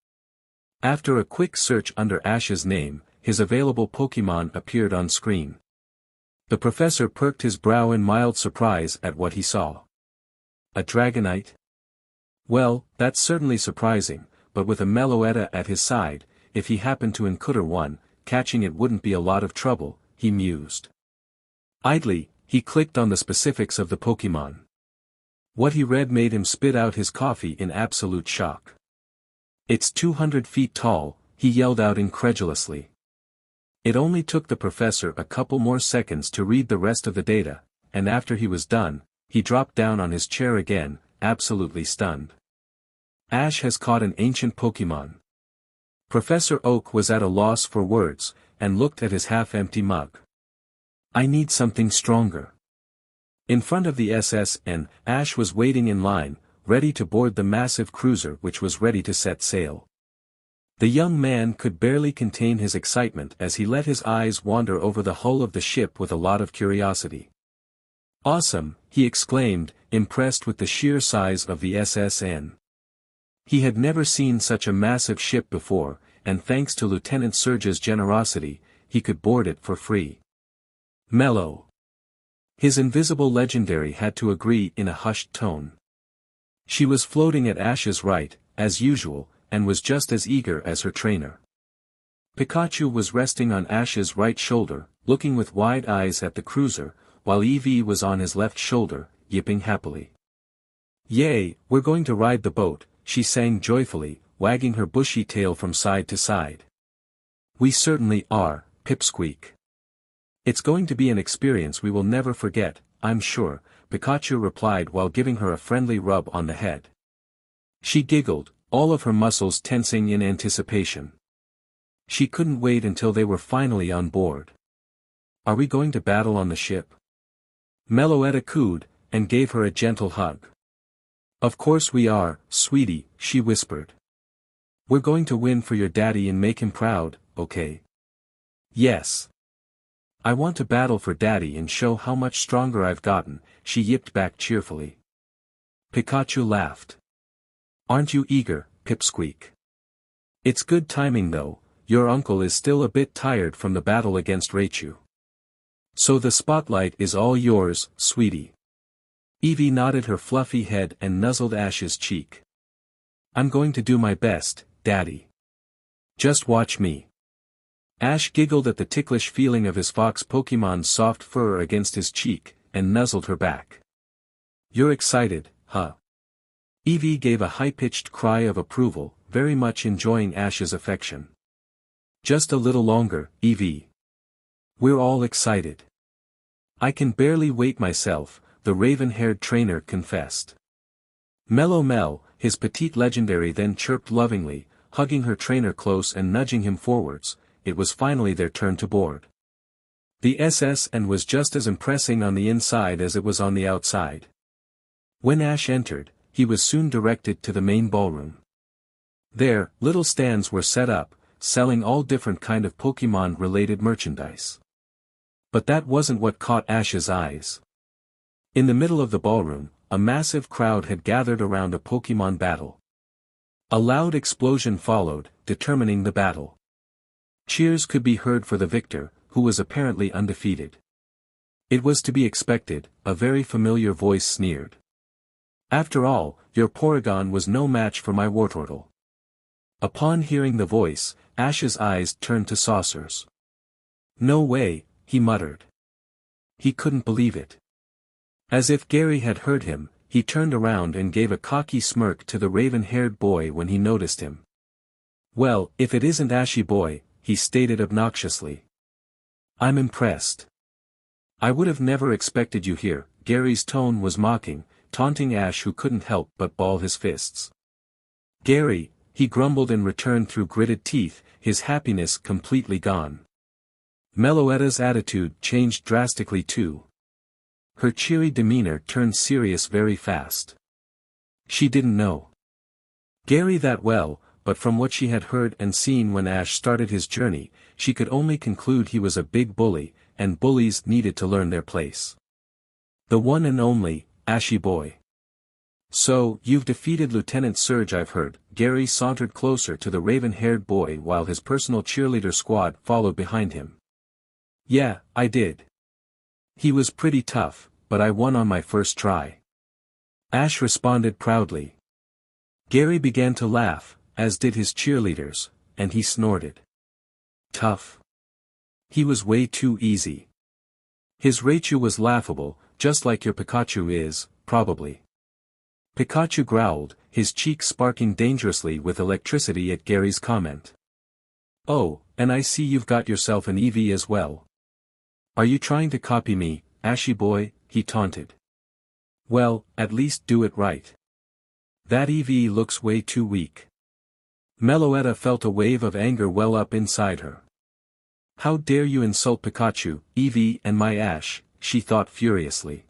After a quick search under Ash's name, his available Pokémon appeared on screen. The professor perked his brow in mild surprise at what he saw. A Dragonite? Well, that's certainly surprising, but with a Meloetta at his side, if he happened to encounter one, catching it wouldn't be a lot of trouble, he mused. Idly, he clicked on the specifics of the Pokémon. What he read made him spit out his coffee in absolute shock. It's 200 feet tall, he yelled out incredulously. It only took the professor a couple more seconds to read the rest of the data, and after he was done, he dropped down on his chair again, absolutely stunned. Ash has caught an ancient Pokémon. Professor Oak was at a loss for words, and looked at his half-empty mug. I need something stronger. In front of the SSN, Ash was waiting in line, ready to board the massive cruiser which was ready to set sail. The young man could barely contain his excitement as he let his eyes wander over the hull of the ship with a lot of curiosity. Awesome, he exclaimed, impressed with the sheer size of the SSN. He had never seen such a massive ship before, and thanks to Lieutenant Surge's generosity, he could board it for free. Mellow. His invisible legendary had to agree in a hushed tone. She was floating at Ash's right, as usual, and was just as eager as her trainer. Pikachu was resting on Ash's right shoulder, looking with wide eyes at the cruiser, while Eevee was on his left shoulder, yipping happily. Yay, we're going to ride the boat, she sang joyfully, wagging her bushy tail from side to side. We certainly are, Pipsqueak. It's going to be an experience we will never forget, I'm sure, Pikachu replied while giving her a friendly rub on the head. She giggled, all of her muscles tensing in anticipation. She couldn't wait until they were finally on board. Are we going to battle on the ship? Meloetta cooed, and gave her a gentle hug. Of course we are, sweetie, she whispered. We're going to win for your daddy and make him proud, okay? Yes. I want to battle for daddy and show how much stronger I've gotten, she yipped back cheerfully. Pikachu laughed. Aren't you eager, Pipsqueak? It's good timing though, your uncle is still a bit tired from the battle against Raichu. So the spotlight is all yours, sweetie. Eevee nodded her fluffy head and nuzzled Ash's cheek. I'm going to do my best, daddy. Just watch me. Ash giggled at the ticklish feeling of his fox Pokémon's soft fur against his cheek, and nuzzled her back. You're excited, huh? Eevee gave a high-pitched cry of approval, very much enjoying Ash's affection. Just a little longer, Eevee. We're all excited. I can barely wait myself, the raven-haired trainer confessed. Mellow Mel, his petite legendary then chirped lovingly, hugging her trainer close and nudging him forwards. It was finally their turn to board. The SSN was just as impressive on the inside as it was on the outside. When Ash entered, he was soon directed to the main ballroom. There, little stands were set up, selling all different kind of Pokémon-related merchandise. But that wasn't what caught Ash's eyes. In the middle of the ballroom, a massive crowd had gathered around a Pokémon battle. A loud explosion followed, determining the battle. Cheers could be heard for the victor, who was apparently undefeated. It was to be expected, a very familiar voice sneered. After all, your Porygon was no match for my Wartortle. Upon hearing the voice, Ash's eyes turned to saucers. No way, he muttered. He couldn't believe it. As if Gary had heard him, he turned around and gave a cocky smirk to the raven-haired boy when he noticed him. Well, if it isn't Ashy Boy, he stated obnoxiously. I'm impressed. I would have never expected you here. Gary's tone was mocking, taunting Ash who couldn't help but ball his fists. Gary, he grumbled in return through gritted teeth, his happiness completely gone. Meloetta's attitude changed drastically too. Her cheery demeanor turned serious very fast. She didn't know Gary that well, but from what she had heard and seen when Ash started his journey, she could only conclude he was a big bully, and bullies needed to learn their place. The one and only, Ashy boy. So, you've defeated Lieutenant Surge, I've heard. Gary sauntered closer to the raven-haired boy while his personal cheerleader squad followed behind him. Yeah, I did. He was pretty tough, but I won on my first try. Ash responded proudly. Gary began to laugh, as did his cheerleaders, and he snorted. Tough. He was way too easy. His Raichu was laughable, just like your Pikachu is, probably. Pikachu growled, his cheeks sparking dangerously with electricity at Gary's comment. Oh, and I see you've got yourself an Eevee as well. Are you trying to copy me, Ashy boy? He taunted. Well, at least do it right. That Eevee looks way too weak. Meloetta felt a wave of anger well up inside her. How dare you insult Pikachu, Eevee and my Ash, she thought furiously.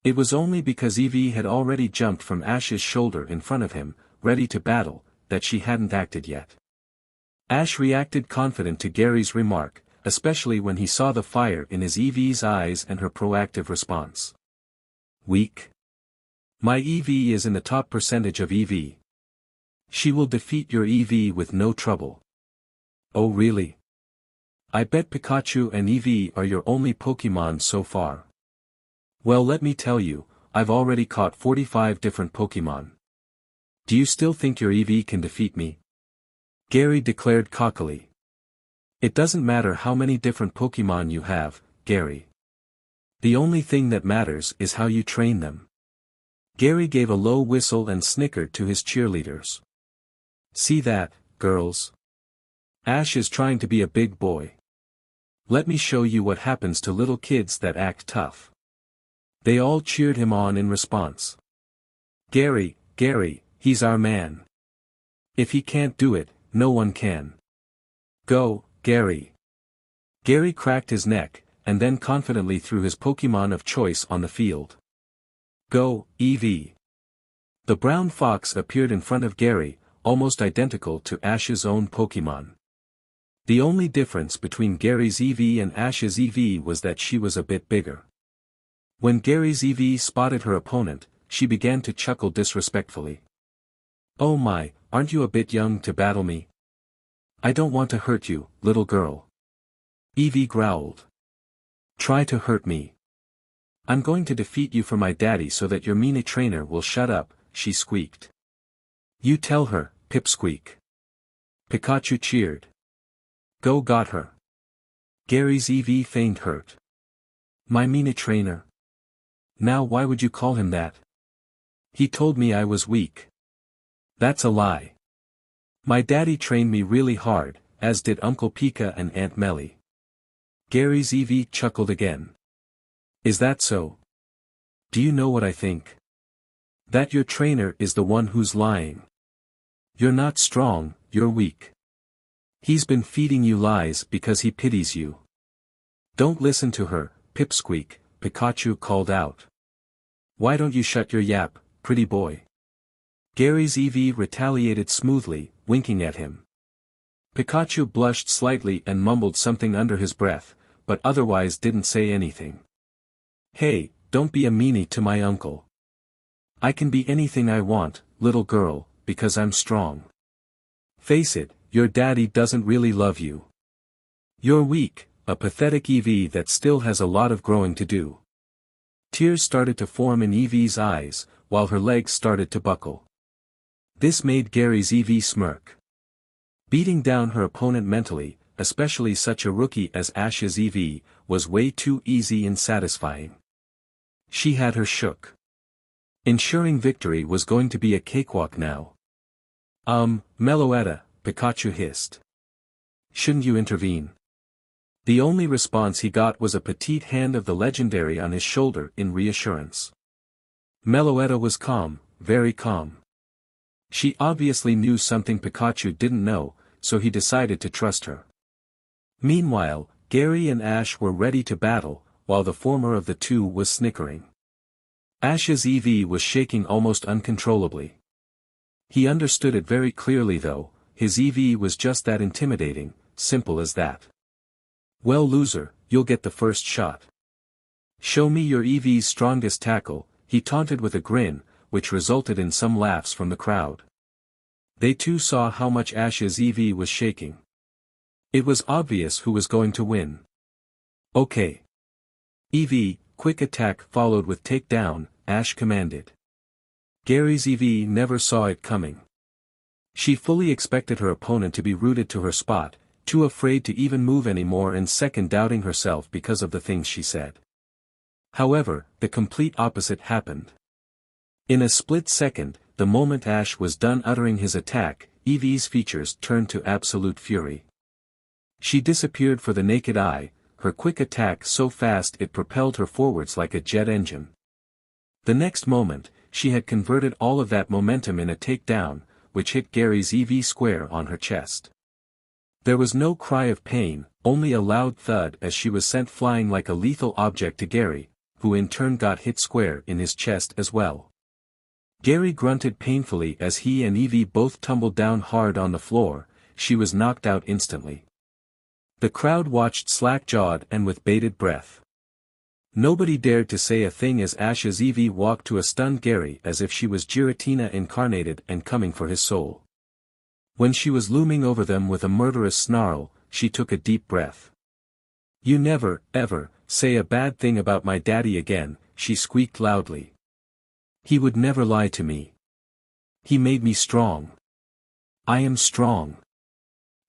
It was only because Eevee had already jumped from Ash's shoulder in front of him, ready to battle, that she hadn't acted yet. Ash reacted confident to Gary's remark, especially when he saw the fire in his Eevee's eyes and her proactive response. Weak? My Eevee is in the top percentage of Eevee. She will defeat your Eevee with no trouble. Oh really? I bet Pikachu and Eevee are your only Pokemon so far. Well, let me tell you, I've already caught 45 different Pokemon. Do you still think your Eevee can defeat me? Gary declared cockily. It doesn't matter how many different Pokemon you have, Gary. The only thing that matters is how you train them. Gary gave a low whistle and snickered to his cheerleaders. See that, girls? Ash is trying to be a big boy. Let me show you what happens to little kids that act tough. They all cheered him on in response. Gary, he's our man. If he can't do it, no one can. Go, Gary. Gary cracked his neck, and then confidently threw his Pokemon of choice on the field. Go, Eevee. The brown fox appeared in front of Gary, almost identical to Ash's own Pokemon. The only difference between Gary's Eevee and Ash's Eevee was that she was a bit bigger. When Gary's Eevee spotted her opponent, she began to chuckle disrespectfully. Oh my, aren't you a bit young to battle me? I don't want to hurt you, little girl. Eevee growled. Try to hurt me. I'm going to defeat you for my daddy so that your meanie trainer will shut up, she squeaked. You tell her, Pipsqueak. Pikachu cheered. Go got her. Gary's Eevee feigned hurt. My meanie trainer. Now why would you call him that? He told me I was weak. That's a lie. My daddy trained me really hard, as did Uncle Pika and Aunt Melly. Gary's Eevee chuckled again. Is that so? Do you know what I think? That your trainer is the one who's lying. You're not strong, you're weak. He's been feeding you lies because he pities you. Don't listen to her, Pipsqueak, Pikachu called out. Why don't you shut your yap, pretty boy? Gary's Eevee retaliated smoothly, winking at him. Pikachu blushed slightly and mumbled something under his breath, but otherwise didn't say anything. Hey, don't be a meanie to my uncle. I can be anything I want, little girl, because I'm strong. Face it, your daddy doesn't really love you. You're weak, a pathetic Eevee that still has a lot of growing to do. Tears started to form in Eevee's eyes, while her legs started to buckle. This made Gary's Eevee smirk. Beating down her opponent mentally, especially such a rookie as Ash's Eevee, was way too easy and satisfying. She had her shook. Ensuring victory was going to be a cakewalk now. Meloetta, Pikachu hissed. Shouldn't you intervene? The only response he got was a petite hand of the legendary on his shoulder in reassurance. Meloetta was calm, very calm. She obviously knew something Pikachu didn't know, so he decided to trust her. Meanwhile, Gary and Ash were ready to battle, while the former of the two was snickering. Ash's Eevee was shaking almost uncontrollably. He understood it very clearly though, his Eevee was just that intimidating, simple as that. Well loser, you'll get the first shot. Show me your Eevee's strongest tackle, he taunted with a grin, which resulted in some laughs from the crowd. They too saw how much Ash's Eevee was shaking. It was obvious who was going to win. Okay. Eevee, quick attack followed with takedown, Ash commanded. Gary's Eevee never saw it coming. She fully expected her opponent to be rooted to her spot, too afraid to even move anymore and second doubting herself because of the things she said. However, the complete opposite happened. In a split second, the moment Ash was done uttering his attack, Eevee's features turned to absolute fury. She disappeared for the naked eye, her quick attack so fast it propelled her forwards like a jet engine. The next moment, she had converted all of that momentum in a takedown, which hit Gary's Eevee square on her chest. There was no cry of pain, only a loud thud as she was sent flying like a lethal object to Gary, who in turn got hit square in his chest as well. Gary grunted painfully as he and Eevee both tumbled down hard on the floor. She was knocked out instantly. The crowd watched slack-jawed and with bated breath. Nobody dared to say a thing as Ash's Eevee walked to a stunned Gary as if she was Giratina incarnated and coming for his soul. When she was looming over them with a murderous snarl, she took a deep breath. "You never, ever, say a bad thing about my daddy again," she squeaked loudly. "He would never lie to me. He made me strong. I am strong."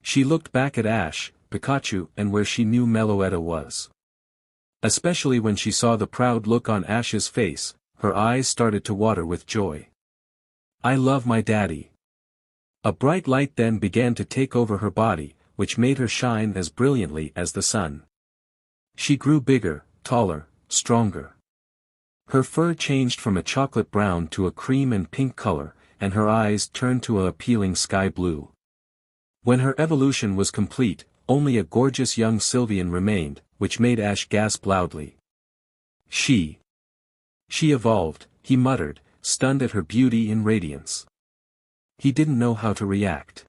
She looked back at Ash, Pikachu and where she knew Meloetta was. Especially when she saw the proud look on Ash's face, her eyes started to water with joy. "I love my daddy." A bright light then began to take over her body, which made her shine as brilliantly as the sun. She grew bigger, taller, stronger. Her fur changed from a chocolate brown to a cream and pink color, and her eyes turned to an appealing sky blue. When her evolution was complete, only a gorgeous young Sylveon remained, which made Ash gasp loudly. She evolved," he muttered, stunned at her beauty and radiance. He didn't know how to react.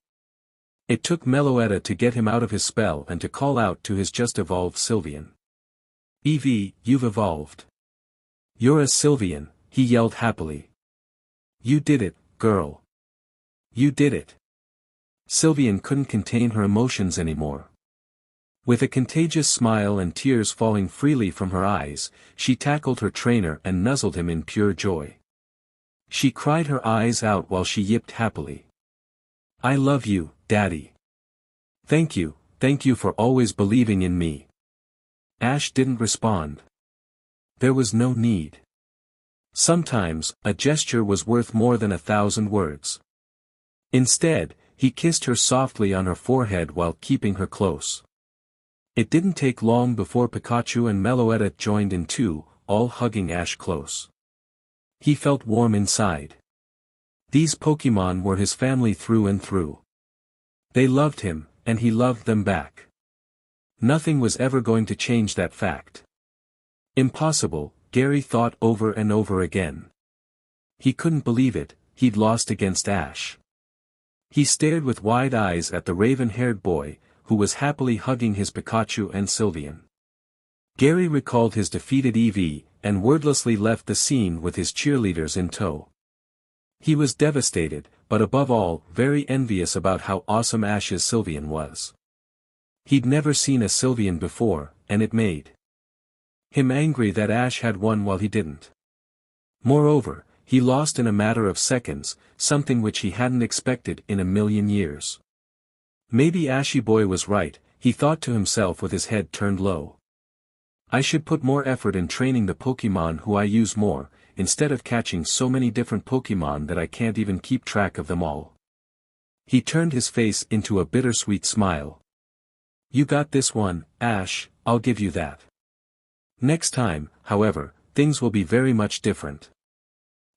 It took Meloetta to get him out of his spell and to call out to his just-evolved Sylveon. "Eevee, you've evolved. You're a Sylveon," he yelled happily. "You did it, girl. You did it." Sylveon couldn't contain her emotions anymore. With a contagious smile and tears falling freely from her eyes, she tackled her trainer and nuzzled him in pure joy. She cried her eyes out while she yipped happily. "I love you, Daddy. Thank you for always believing in me." Ash didn't respond. There was no need. Sometimes, a gesture was worth more than 1,000 words. Instead, he kissed her softly on her forehead while keeping her close. It didn't take long before Pikachu and Meloetta joined in too, all hugging Ash close. He felt warm inside. These Pokémon were his family through and through. They loved him, and he loved them back. Nothing was ever going to change that fact. Impossible, Gary thought over and over again. He couldn't believe it, he'd lost against Ash. He stared with wide eyes at the raven-haired boy, who was happily hugging his Pikachu and Sylveon. Gary recalled his defeated Eevee, and wordlessly left the scene with his cheerleaders in tow. He was devastated, but above all, very envious about how awesome Ash's Sylveon was. He'd never seen a Sylveon before, and it made him angry that Ash had won while he didn't. Moreover, he lost in a matter of seconds, something which he hadn't expected in a million years. Maybe Ashy Boy was right, he thought to himself with his head turned low. I should put more effort in training the Pokémon who I use more, instead of catching so many different Pokémon that I can't even keep track of them all. He turned his face into a bittersweet smile. You got this one, Ash, I'll give you that. Next time, however, things will be very much different.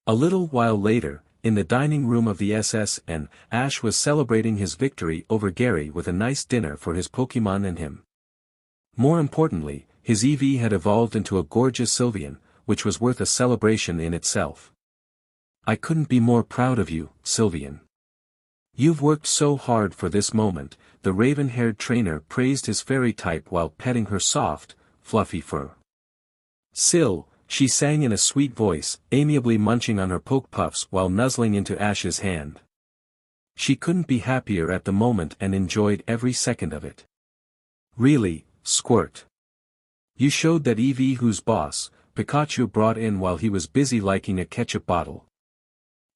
A little while later, in the dining room of the SSN, Ash was celebrating his victory over Gary with a nice dinner for his Pokémon and him. More importantly, His Eevee had evolved into a gorgeous Sylveon, which was worth a celebration in itself. I couldn't be more proud of you, Sylveon. You've worked so hard for this moment, the raven-haired trainer praised his fairy type while petting her soft, fluffy fur. Syl, she sang in a sweet voice, amiably munching on her poke puffs while nuzzling into Ash's hand. She couldn't be happier at the moment and enjoyed every second of it. Really, Squirt. You showed that Eevee who's boss, Pikachu brought in while he was busy liking a ketchup bottle.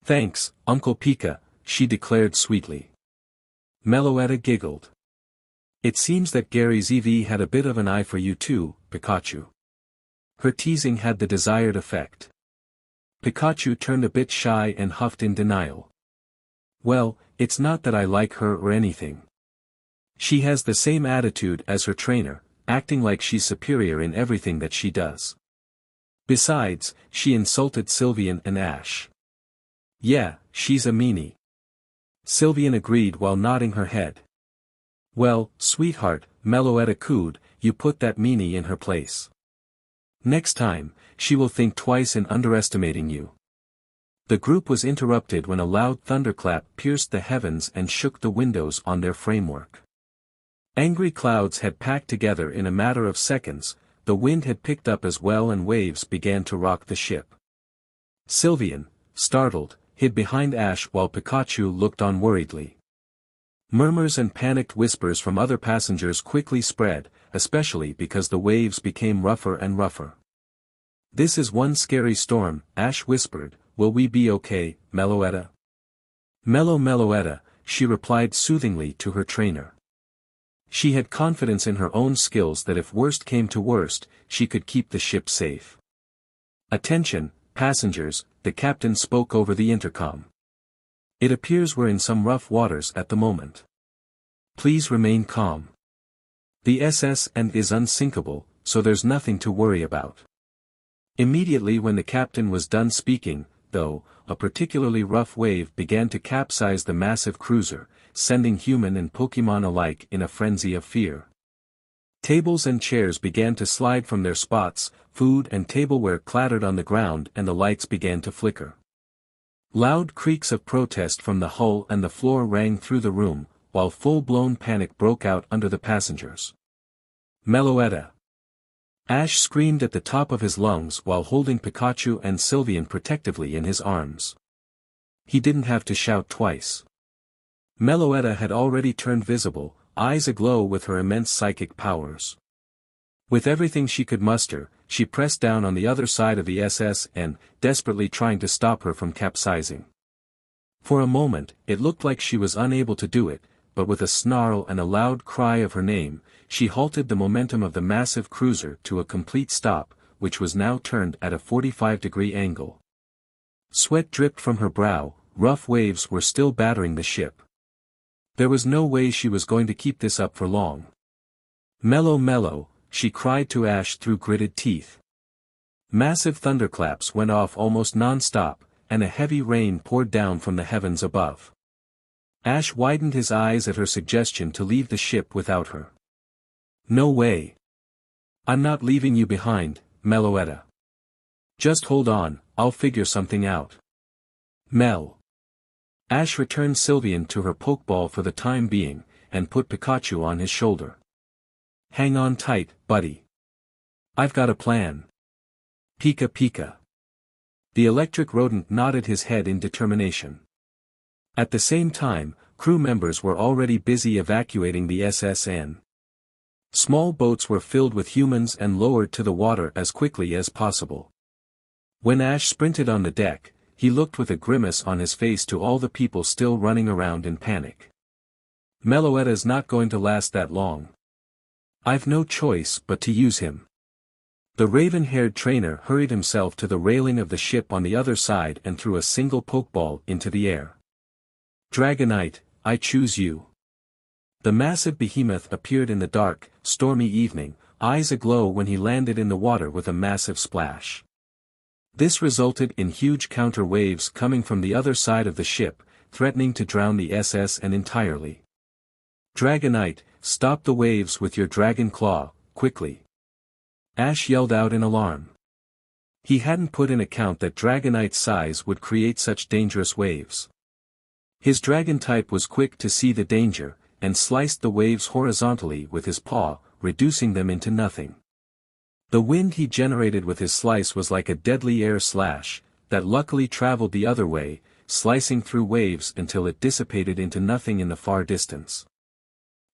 Thanks, Uncle Pika, she declared sweetly. Meloetta giggled. It seems that Gary's Eevee had a bit of an eye for you too, Pikachu. Her teasing had the desired effect. Pikachu turned a bit shy and huffed in denial. Well, it's not that I like her or anything. She has the same attitude as her trainer, acting like she's superior in everything that she does. Besides, she insulted Sylveon and Ash. Yeah, she's a meanie. Sylveon agreed while nodding her head. Well, sweetheart, Meloetta cooed, you put that meanie in her place. Next time, she will think twice in underestimating you. The group was interrupted when a loud thunderclap pierced the heavens and shook the windows on their framework. Angry clouds had packed together in a matter of seconds, the wind had picked up as well and waves began to rock the ship. Sylveon, startled, hid behind Ash while Pikachu looked on worriedly. Murmurs and panicked whispers from other passengers quickly spread, especially because the waves became rougher and rougher. This is one scary storm, Ash whispered, will we be okay, Meloetta? Meloetta, she replied soothingly to her trainer. She had confidence in her own skills that if worst came to worst, she could keep the ship safe. Attention, passengers, the captain spoke over the intercom. It appears we're in some rough waters at the moment. Please remain calm. The SS and is unsinkable, so there's nothing to worry about. Immediately when the captain was done speaking, though, a particularly rough wave began to capsize the massive cruiser, sending human and Pokemon alike in a frenzy of fear. Tables and chairs began to slide from their spots, food and tableware clattered on the ground and the lights began to flicker. Loud creaks of protest from the hull and the floor rang through the room, while full-blown panic broke out under the passengers. Meloetta! Ash screamed at the top of his lungs while holding Pikachu and Sylveon protectively in his arms. He didn't have to shout twice. Meloetta had already turned visible, eyes aglow with her immense psychic powers. With everything she could muster, she pressed down on the other side of the SS and, desperately trying to stop her from capsizing. For a moment, it looked like she was unable to do it, but with a snarl and a loud cry of her name, she halted the momentum of the massive cruiser to a complete stop, which was now turned at a 45-degree angle. Sweat dripped from her brow, rough waves were still battering the ship. There was no way she was going to keep this up for long. Melo, she cried to Ash through gritted teeth. Massive thunderclaps went off almost non-stop, and a heavy rain poured down from the heavens above. Ash widened his eyes at her suggestion to leave the ship without her. No way. I'm not leaving you behind, Meloetta. Just hold on, I'll figure something out. Mel. Ash returned Sylveon to her Pokeball for the time being, and put Pikachu on his shoulder. Hang on tight, buddy. I've got a plan. Pika. The electric rodent nodded his head in determination. At the same time, crew members were already busy evacuating the SSN. Small boats were filled with humans and lowered to the water as quickly as possible. When Ash sprinted on the deck, he looked with a grimace on his face to all the people still running around in panic. Meloetta's not going to last that long. I've no choice but to use him. The raven-haired trainer hurried himself to the railing of the ship on the other side and threw a single Pokeball into the air. Dragonite, I choose you. The massive behemoth appeared in the dark, stormy evening, eyes aglow when he landed in the water with a massive splash. This resulted in huge counter waves coming from the other side of the ship, threatening to drown the SSN entirely. Dragonite, stop the waves with your dragon claw, quickly. Ash yelled out in alarm. He hadn't put in account that Dragonite's size would create such dangerous waves. His dragon type was quick to see the danger, and sliced the waves horizontally with his paw, reducing them into nothing. The wind he generated with his slice was like a deadly air slash, that luckily traveled the other way, slicing through waves until it dissipated into nothing in the far distance.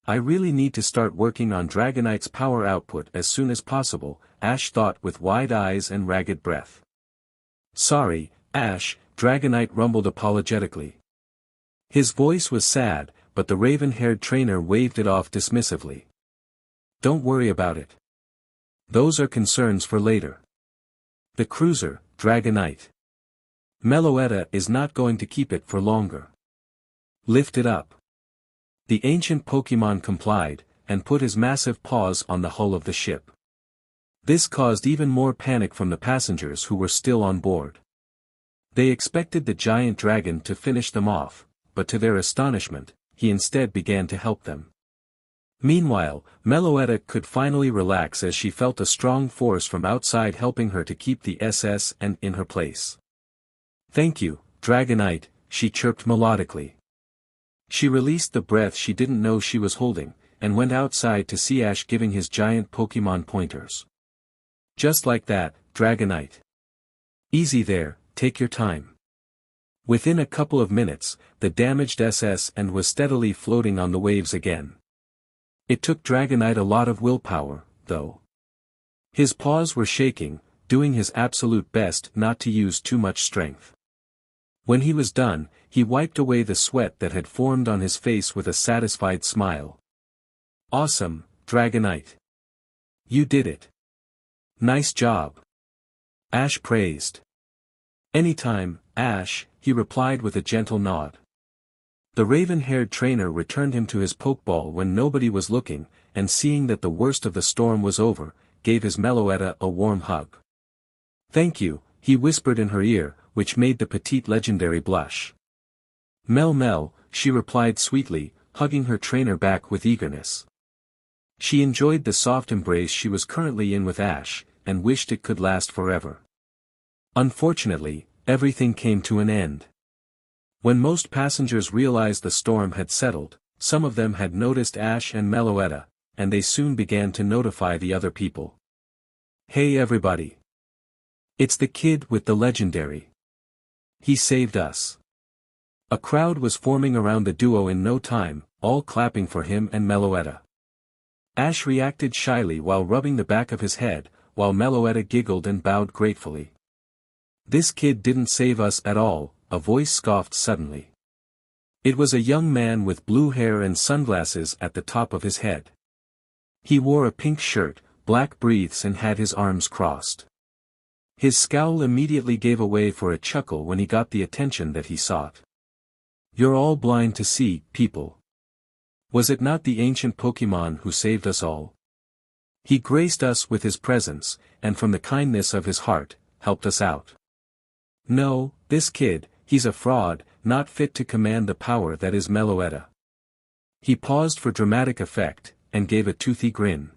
I really need to start working on Dragonite's power output as soon as possible, Ash thought with wide eyes and ragged breath. Sorry, Ash, Dragonite rumbled apologetically. His voice was sad, but the raven-haired trainer waved it off dismissively. Don't worry about it. Those are concerns for later. The cruiser, Dragonite. Meloetta is not going to keep it for longer. Lift it up. The ancient Pokémon complied, and put his massive paws on the hull of the ship. This caused even more panic from the passengers who were still on board. They expected the giant dragon to finish them off, but to their astonishment, he instead began to help them. Meanwhile, Meloetta could finally relax as she felt a strong force from outside helping her to keep the SS and in her place. Thank you, Dragonite, she chirped melodically. She released the breath she didn't know she was holding, and went outside to see Ash giving his giant Pokémon pointers. Just like that, Dragonite. Easy there, take your time. Within a couple of minutes, the damaged SS and was steadily floating on the waves again. It took Dragonite a lot of willpower, though. His paws were shaking, doing his absolute best not to use too much strength. When he was done, he wiped away the sweat that had formed on his face with a satisfied smile. Awesome, Dragonite. You did it. Nice job. Ash praised. Anytime, Ash, he replied with a gentle nod. The raven-haired trainer returned him to his Pokeball when nobody was looking, and seeing that the worst of the storm was over, gave his Meloetta a warm hug. Thank you, he whispered in her ear, which made the petite legendary blush. Mel, she replied sweetly, hugging her trainer back with eagerness. She enjoyed the soft embrace she was currently in with Ash, and wished it could last forever. Unfortunately, everything came to an end. When most passengers realized the storm had settled, some of them had noticed Ash and Meloetta, and they soon began to notify the other people. Hey everybody! It's the kid with the legendary. He saved us. A crowd was forming around the duo in no time, all clapping for him and Meloetta. Ash reacted shyly while rubbing the back of his head, while Meloetta giggled and bowed gratefully. This kid didn't save us at all, a voice scoffed suddenly. It was a young man with blue hair and sunglasses at the top of his head. He wore a pink shirt, black breaths and had his arms crossed. His scowl immediately gave away for a chuckle when he got the attention that he sought. You're all blind to see, people. Was it not the ancient Pokémon who saved us all? He graced us with his presence, and from the kindness of his heart, helped us out. No, this kid, he's a fraud, not fit to command the power that is Meloetta. He paused for dramatic effect, and gave a toothy grin.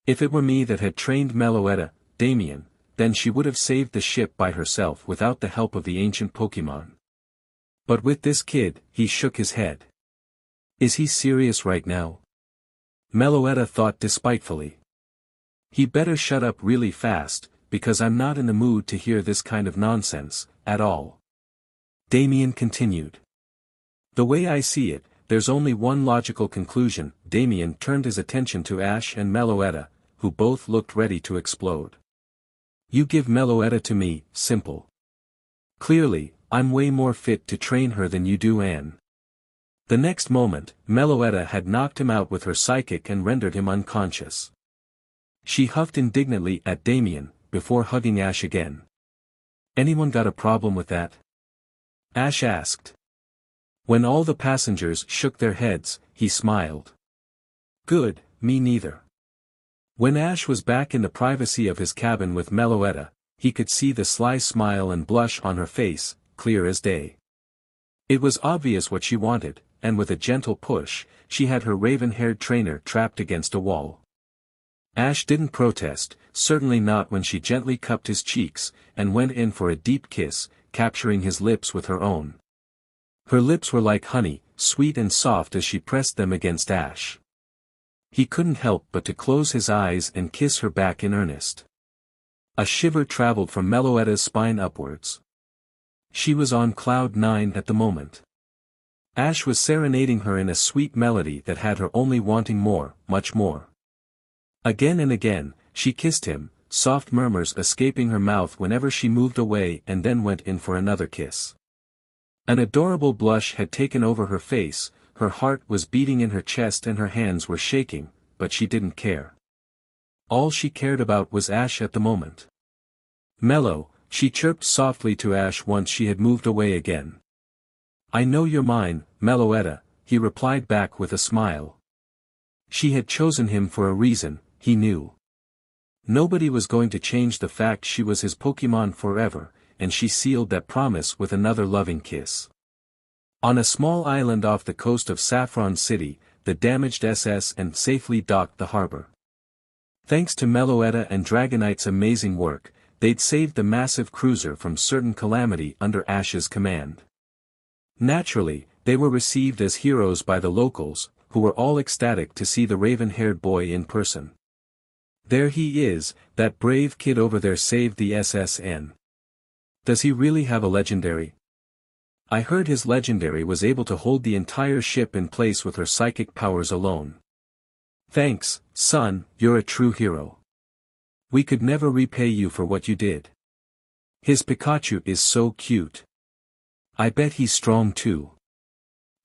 If it were me that had trained Meloetta, Damien, then she would have saved the ship by herself without the help of the ancient Pokémon. But with this kid, he shook his head. Is he serious right now? Meloetta thought despitefully. He better shut up really fast, because I'm not in the mood to hear this kind of nonsense, at all. Damien continued. The way I see it, there's only one logical conclusion. Damien turned his attention to Ash and Meloetta, who both looked ready to explode. You give Meloetta to me, simple. Clearly, I'm way more fit to train her than you do, Anne. The next moment, Meloetta had knocked him out with her psychic and rendered him unconscious. She huffed indignantly at Damien, before hugging Ash again. Anyone got a problem with that? Ash asked. When all the passengers shook their heads, he smiled. Good, me neither. When Ash was back in the privacy of his cabin with Meloetta, he could see the sly smile and blush on her face, clear as day. It was obvious what she wanted, and with a gentle push, she had her raven-haired trainer trapped against a wall. Ash didn't protest, certainly not when she gently cupped his cheeks, and went in for a deep kiss, capturing his lips with her own. Her lips were like honey, sweet and soft as she pressed them against Ash. He couldn't help but to close his eyes and kiss her back in earnest. A shiver traveled from Meloetta's spine upwards. She was on cloud 9 at the moment. Ash was serenading her in a sweet melody that had her only wanting more, much more. Again and again, she kissed him, soft murmurs escaping her mouth whenever she moved away and then went in for another kiss. An adorable blush had taken over her face, her heart was beating in her chest and her hands were shaking, but she didn't care. All she cared about was Ash at the moment. Mellow, she chirped softly to Ash once she had moved away again. I know you're mine, Meloetta, he replied back with a smile. She had chosen him for a reason, he knew. Nobody was going to change the fact she was his Pokémon forever, and she sealed that promise with another loving kiss. On a small island off the coast of Saffron City, the damaged SS and safely docked the harbor. Thanks to Meloetta and Dragonite's amazing work, they'd saved the massive cruiser from certain calamity under Ash's command. Naturally, they were received as heroes by the locals, who were all ecstatic to see the raven-haired boy in person. There he is, that brave kid over there saved the SSN. Does he really have a legendary? I heard his legendary was able to hold the entire ship in place with her psychic powers alone. Thanks, son, you're a true hero. We could never repay you for what you did. His Pikachu is so cute. I bet he's strong too.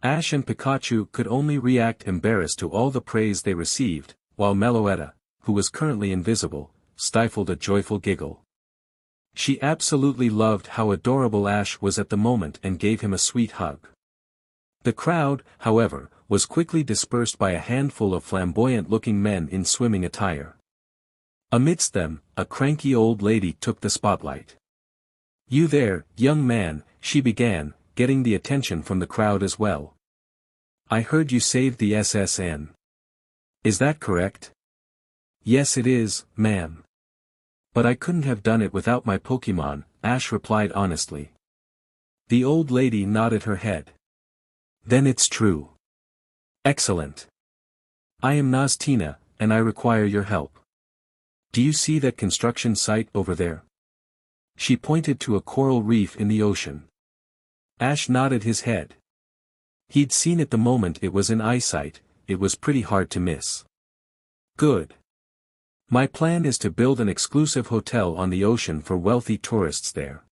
Ash and Pikachu could only react embarrassed to all the praise they received, while Meloetta, who was currently invisible, stifled a joyful giggle. She absolutely loved how adorable Ash was at the moment and gave him a sweet hug. The crowd, however, was quickly dispersed by a handful of flamboyant-looking men in swimming attire. Amidst them, a cranky old lady took the spotlight. You there, young man, she began, getting the attention from the crowd as well. I heard you saved the SSN. Is that correct? Yes it is, ma'am. But I couldn't have done it without my Pokémon, Ash replied honestly. The old lady nodded her head. Then it's true. Excellent. I am Naztina, and I require your help. Do you see that construction site over there? She pointed to a coral reef in the ocean. Ash nodded his head. He'd seen it the moment it was in eyesight, it was pretty hard to miss. Good. My plan is to build an exclusive hotel on the ocean for wealthy tourists there.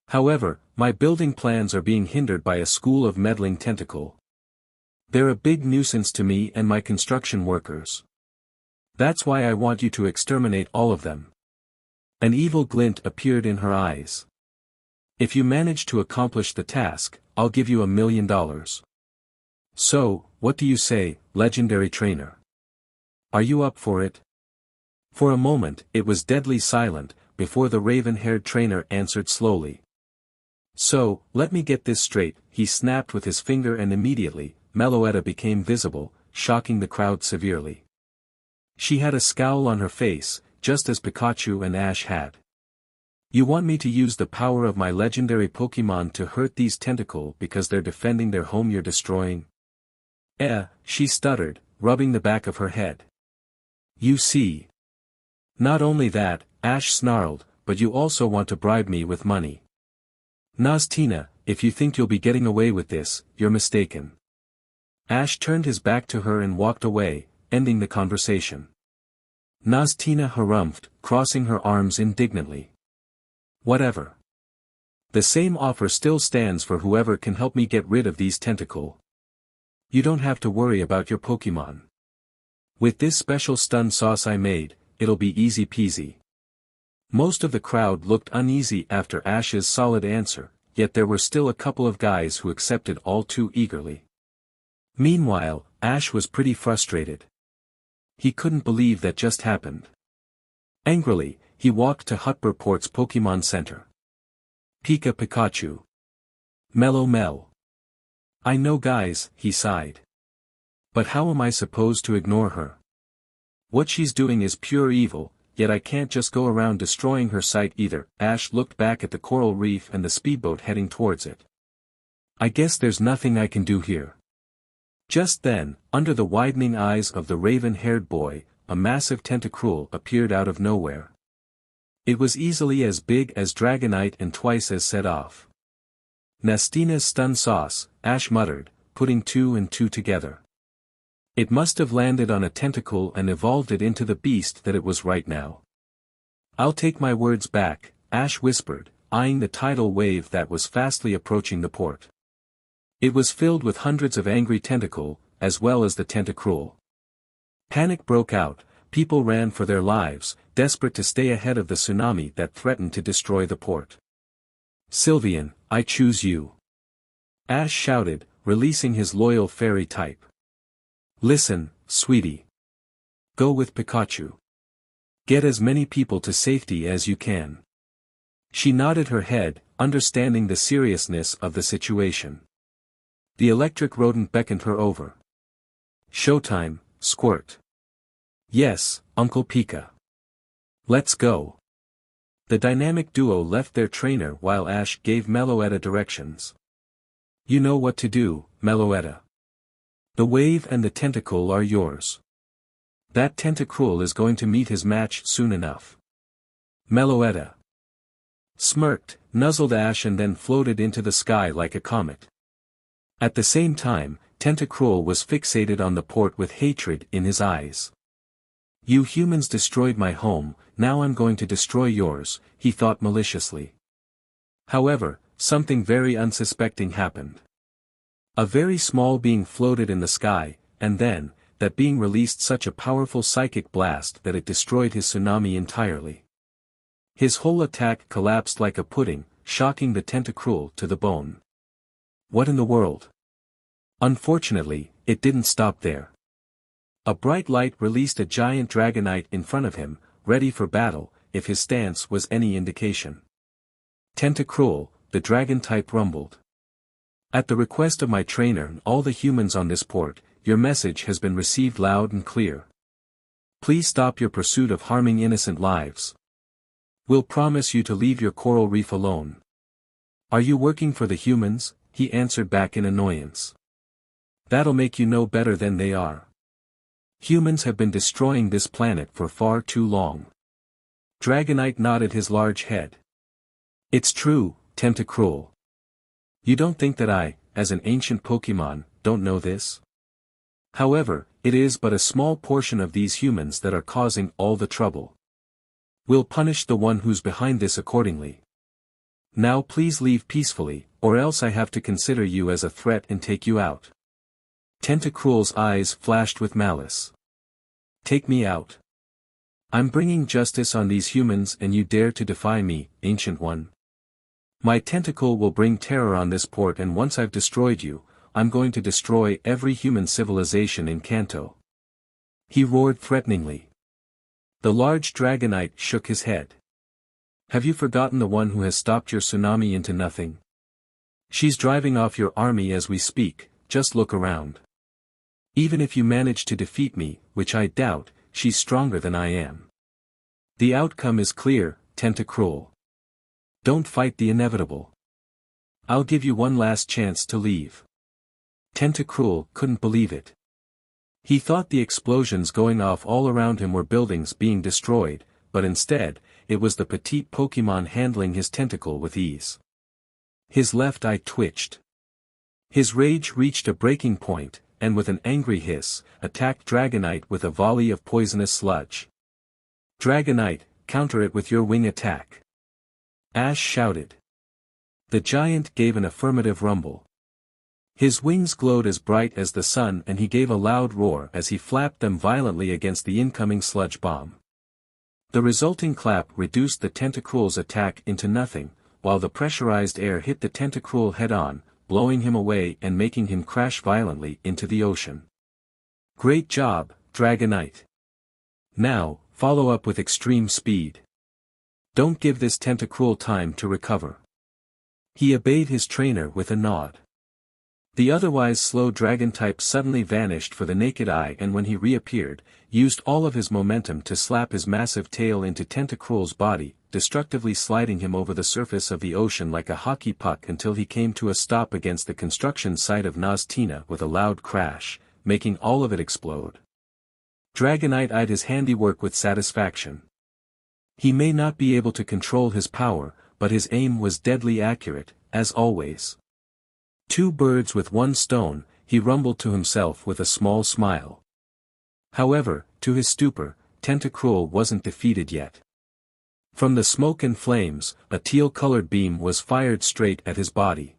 However, my building plans are being hindered by a school of meddling tentacle. They're a big nuisance to me and my construction workers. That's why I want you to exterminate all of them. An evil glint appeared in her eyes. If you manage to accomplish the task, I'll give you $1 million. So, what do you say, legendary trainer? Are you up for it? For a moment, it was deadly silent, before the raven-haired trainer answered slowly. So, let me get this straight, he snapped with his finger and immediately, Meloetta became visible, shocking the crowd severely. She had a scowl on her face, just as Pikachu and Ash had. You want me to use the power of my legendary Pokémon to hurt these tentacle because they're defending their home you're destroying? She stuttered, rubbing the back of her head. You see. Not only that, Ash snarled, but you also want to bribe me with money. Naztina, if you think you'll be getting away with this, you're mistaken. Ash turned his back to her and walked away, ending the conversation. Naztina harumphed, crossing her arms indignantly. Whatever. The same offer still stands for whoever can help me get rid of these tentacle. You don't have to worry about your Pokémon. With this special stun sauce I made, it'll be easy peasy. Most of the crowd looked uneasy after Ash's solid answer, yet there were still a couple of guys who accepted all too eagerly. Meanwhile, Ash was pretty frustrated. He couldn't believe that just happened. Angrily, he walked to Hutberport's Pokémon Center. Pika Pikachu. Mellow Mel. I know guys, he sighed. But how am I supposed to ignore her? What she's doing is pure evil, yet I can't just go around destroying her site either. Ash looked back at the coral reef and the speedboat heading towards it. I guess there's nothing I can do here. Just then, under the widening eyes of the raven-haired boy, a massive tentacruel appeared out of nowhere. It was easily as big as Dragonite and twice as set off. Nastina's stun sauce, Ash muttered, putting 2 and 2 together. It must have landed on a tentacle and evolved it into the beast that it was right now. I'll take my words back, Ash whispered, eyeing the tidal wave that was fastly approaching the port. It was filled with hundreds of angry tentacle, as well as the tentacruel. Panic broke out, people ran for their lives, desperate to stay ahead of the tsunami that threatened to destroy the port. Sylveon, I choose you. Ash shouted, releasing his loyal fairy type. Listen, sweetie. Go with Pikachu. Get as many people to safety as you can. She nodded her head, understanding the seriousness of the situation. The electric rodent beckoned her over. Showtime, Squirt. Yes, Uncle Pika. Let's go. The dynamic duo left their trainer while Ash gave Meloetta directions. You know what to do, Meloetta. The wave and the tentacle are yours. That tentacruel is going to meet his match soon enough. Meloetta smirked, nuzzled Ash and then floated into the sky like a comet. At the same time, Tentacruel was fixated on the port with hatred in his eyes. You humans destroyed my home, now I'm going to destroy yours, he thought maliciously. However, something very unsuspecting happened. A very small being floated in the sky, and then, that being released such a powerful psychic blast that it destroyed his tsunami entirely. His whole attack collapsed like a pudding, shocking the Tentacruel to the bone. What in the world? Unfortunately, it didn't stop there. A bright light released a giant Dragonite in front of him, ready for battle, if his stance was any indication. Tentacruel, the dragon type rumbled. At the request of my trainer and all the humans on this port, your message has been received loud and clear. Please stop your pursuit of harming innocent lives. We'll promise you to leave your coral reef alone. Are you working for the humans? He answered back in annoyance. That'll make you know better than they are. Humans have been destroying this planet for far too long. Dragonite nodded his large head. It's true, Tentacruel. You don't think that I, as an ancient Pokemon, don't know this? However, it is but a small portion of these humans that are causing all the trouble. We'll punish the one who's behind this accordingly. Now please leave peacefully, or else I have to consider you as a threat and take you out. Tentacruel's eyes flashed with malice. Take me out. I'm bringing justice on these humans and you dare to defy me, Ancient One. My tentacle will bring terror on this port and once I've destroyed you, I'm going to destroy every human civilization in Kanto. He roared threateningly. The large Dragonite shook his head. Have you forgotten the one who has stopped your tsunami into nothing? She's driving off your army as we speak, just look around. Even if you manage to defeat me, which I doubt, she's stronger than I am. The outcome is clear, Tentacruel. Don't fight the inevitable. I'll give you one last chance to leave. Tentacruel couldn't believe it. He thought the explosions going off all around him were buildings being destroyed, but instead, it was the petite Pokemon handling his tentacle with ease. His left eye twitched. His rage reached a breaking point, and with an angry hiss, attacked Dragonite with a volley of poisonous sludge. Dragonite, counter it with your wing attack. Ash shouted. The giant gave an affirmative rumble. His wings glowed as bright as the sun and he gave a loud roar as he flapped them violently against the incoming sludge bomb. The resulting clap reduced the Tentacruel's attack into nothing, while the pressurized air hit the Tentacruel head-on, blowing him away and making him crash violently into the ocean. Great job, Dragonite. Now, follow up with extreme speed. Don't give this Tentacruel time to recover. He obeyed his trainer with a nod. The otherwise slow dragon type suddenly vanished for the naked eye, and when he reappeared, used all of his momentum to slap his massive tail into Tentacruel's body, destructively sliding him over the surface of the ocean like a hockey puck until he came to a stop against the construction site of Naztina with a loud crash, making all of it explode. Dragonite eyed his handiwork with satisfaction. He may not be able to control his power, but his aim was deadly accurate, as always. Two birds with one stone, he rumbled to himself with a small smile. However, to his stupor, Tentacruel wasn't defeated yet. From the smoke and flames, a teal-colored beam was fired straight at his body.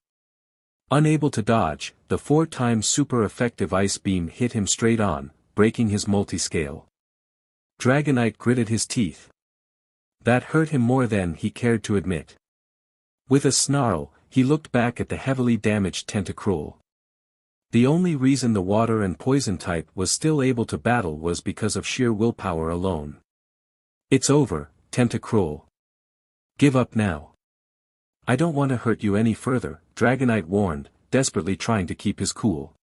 Unable to dodge, the 4 times super-effective ice beam hit him straight on, breaking his multi-scale. Dragonite gritted his teeth. That hurt him more than he cared to admit. With a snarl, he looked back at the heavily damaged Tentacruel. The only reason the water and poison type was still able to battle was because of sheer willpower alone. It's over, Tentacruel. Give up now. I don't want to hurt you any further, Dragonite warned, desperately trying to keep his cool.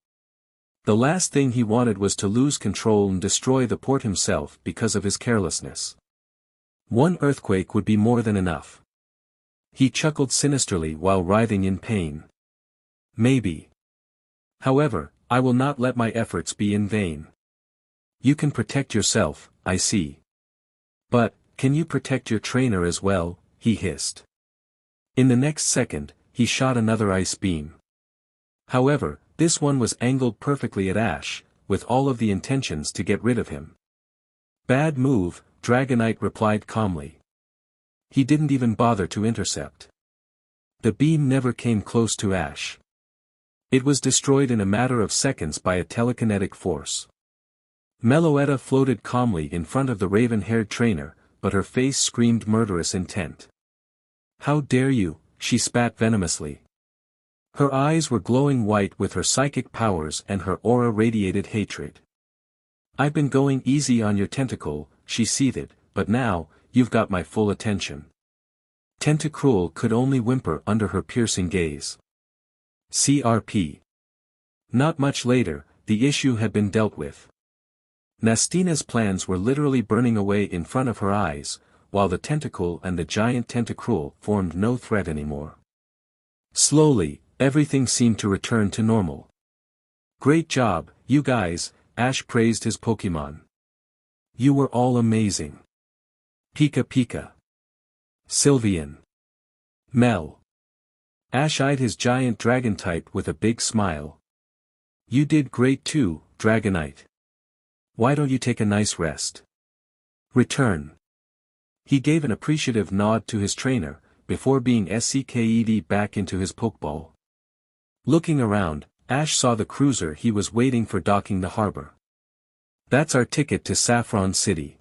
The last thing he wanted was to lose control and destroy the port himself because of his carelessness. One earthquake would be more than enough. He chuckled sinisterly while writhing in pain. Maybe. However, I will not let my efforts be in vain. You can protect yourself, I see. But, can you protect your trainer as well? He hissed. In the next second, he shot another ice beam. However, this one was angled perfectly at Ash, with all of the intentions to get rid of him. Bad move, Dragonite replied calmly. He didn't even bother to intercept. The beam never came close to Ash. It was destroyed in a matter of seconds by a telekinetic force. Meloetta floated calmly in front of the raven-haired trainer, but her face screamed murderous intent. How dare you, she spat venomously. Her eyes were glowing white with her psychic powers and her aura radiated hatred. I've been going easy on your tentacle, she seethed, but now, you've got my full attention. Tentacruel could only whimper under her piercing gaze. CRP. Not much later, the issue had been dealt with. Nastina's plans were literally burning away in front of her eyes, while the tentacle and the giant Tentacruel formed no threat anymore. Slowly, everything seemed to return to normal. Great job, you guys, Ash praised his Pokémon. You were all amazing. Pika Pika. Sylveon. Mel. Ash eyed his giant dragon type with a big smile. You did great too, Dragonite. Why don't you take a nice rest? Return. He gave an appreciative nod to his trainer, before being SCKED back into his Pokeball. Looking around, Ash saw the cruiser he was waiting for docking the harbor. That's our ticket to Saffron City.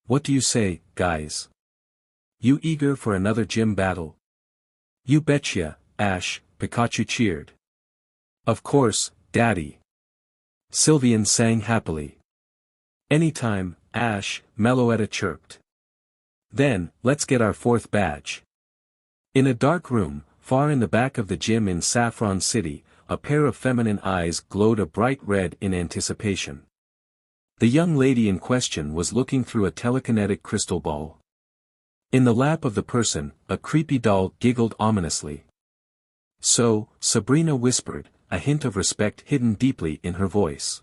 What do you say, guys? You eager for another gym battle? You betcha, Ash, Pikachu cheered. Of course, Daddy. Sylveon sang happily. Anytime, Ash, Meloetta chirped. Then, let's get our 4th badge. In a dark room, far in the back of the gym in Saffron City, a pair of feminine eyes glowed a bright red in anticipation. The young lady in question was looking through a telekinetic crystal ball. In the lap of the person, a creepy doll giggled ominously. So, Sabrina whispered, a hint of respect hidden deeply in her voice.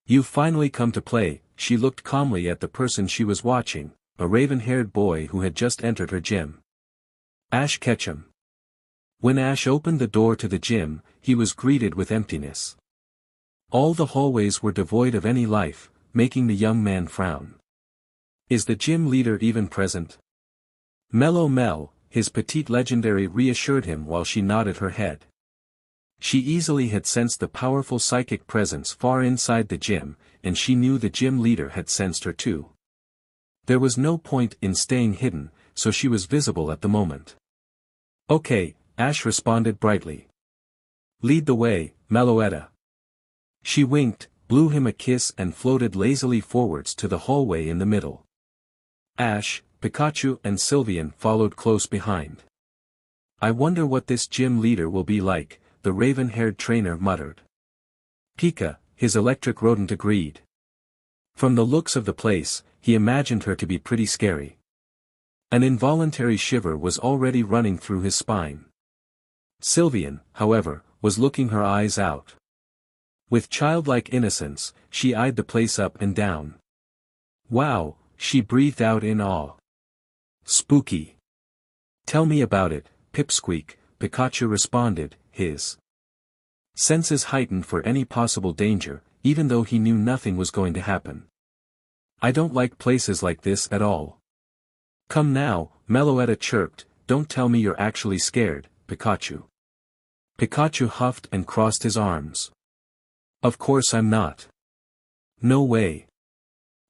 You've finally come to play, she looked calmly at the person she was watching, a raven-haired boy who had just entered her gym. Ash Ketchum. When Ash opened the door to the gym, he was greeted with emptiness. All the hallways were devoid of any life, making the young man frown. Is the gym leader even present? Mellow Mel, his petite legendary reassured him while she nodded her head. She easily had sensed the powerful psychic presence far inside the gym, and she knew the gym leader had sensed her too. There was no point in staying hidden, so she was visible at the moment. Okay, Ash responded brightly. Lead the way, Meloetta. She winked, blew him a kiss and floated lazily forwards to the hallway in the middle. Ash, Pikachu and Sylveon followed close behind. I wonder what this gym leader will be like, the raven-haired trainer muttered. Pika, his electric rodent agreed. From the looks of the place, he imagined her to be pretty scary. An involuntary shiver was already running through his spine. Sylvian, however, was looking her eyes out. With childlike innocence, she eyed the place up and down. Wow, she breathed out in awe. Spooky. Tell me about it, Pipsqueak, Pikachu responded, his senses heightened for any possible danger, even though he knew nothing was going to happen. I don't like places like this at all. Come now, Meloetta chirped, don't tell me you're actually scared, Pikachu. Pikachu huffed and crossed his arms. Of course I'm not. No way.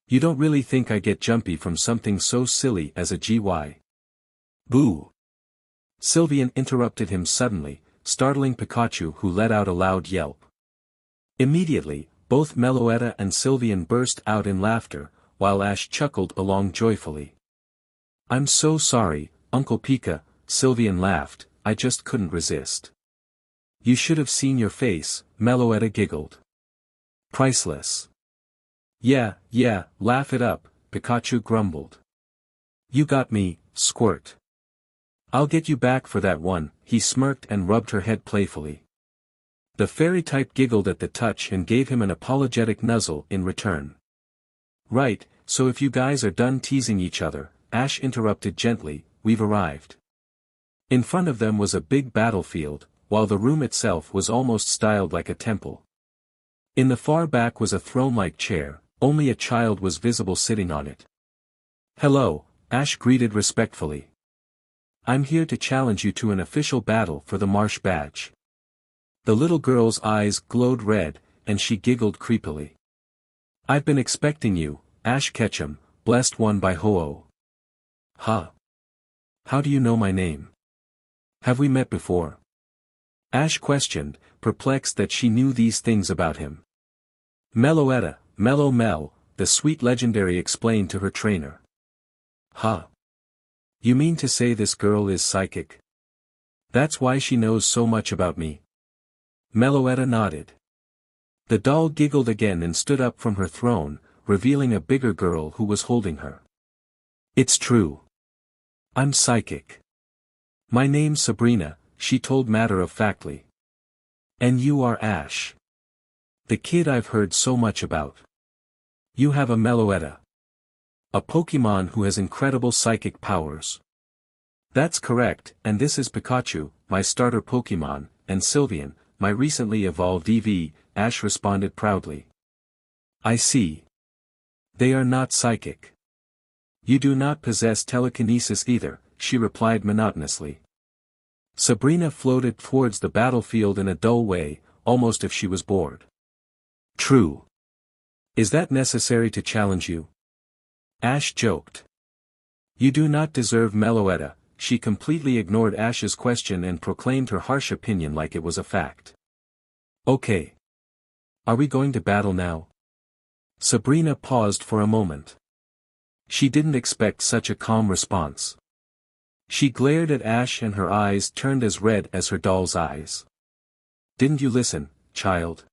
You don't really think I get jumpy from something so silly as a GY? Boo! Sylvian interrupted him suddenly, startling Pikachu, who let out a loud yelp. Immediately, both Meloetta and Sylvian burst out in laughter, while Ash chuckled along joyfully. I'm so sorry, Uncle Pika, Sylvian laughed, I just couldn't resist. You should have seen your face, Meloetta giggled. Priceless. Yeah, laugh it up, Pikachu grumbled. You got me, Squirt. I'll get you back for that one, he smirked and rubbed her head playfully. The fairy type giggled at the touch and gave him an apologetic nuzzle in return. Right, so if you guys are done teasing each other, Ash interrupted gently, we've arrived. In front of them was a big battlefield, while the room itself was almost styled like a temple. In the far back was a throne-like chair, only a child was visible sitting on it. Hello, Ash greeted respectfully. I'm here to challenge you to an official battle for the Marsh Badge. The little girl's eyes glowed red, and she giggled creepily. I've been expecting you, Ash Ketchum, blessed one by Ho-Oh. Huh? How do you know my name? Have we met before? Ash questioned, perplexed that she knew these things about him. Meloetta, Mellow Mel, the sweet legendary explained to her trainer. Huh? You mean to say this girl is psychic? That's why she knows so much about me? Meloetta nodded. The doll giggled again and stood up from her throne, revealing a bigger girl who was holding her. It's true. I'm psychic. My name's Sabrina, she told matter-of-factly. And you are Ash. The kid I've heard so much about. You have a Meloetta. A Pokemon who has incredible psychic powers. That's correct, and this is Pikachu, my starter Pokemon, and Sylvian, my recently evolved Eevee, Ash responded proudly. I see. They are not psychic. You do not possess telekinesis either, she replied monotonously. Sabrina floated towards the battlefield in a dull way, almost if she was bored. True. Is that necessary to challenge you? Ash joked. You do not deserve Meloetta, she completely ignored Ash's question and proclaimed her harsh opinion like it was a fact. Okay. Are we going to battle now? Sabrina paused for a moment. She didn't expect such a calm response. She glared at Ash and her eyes turned as red as her doll's eyes. Didn't you listen, child?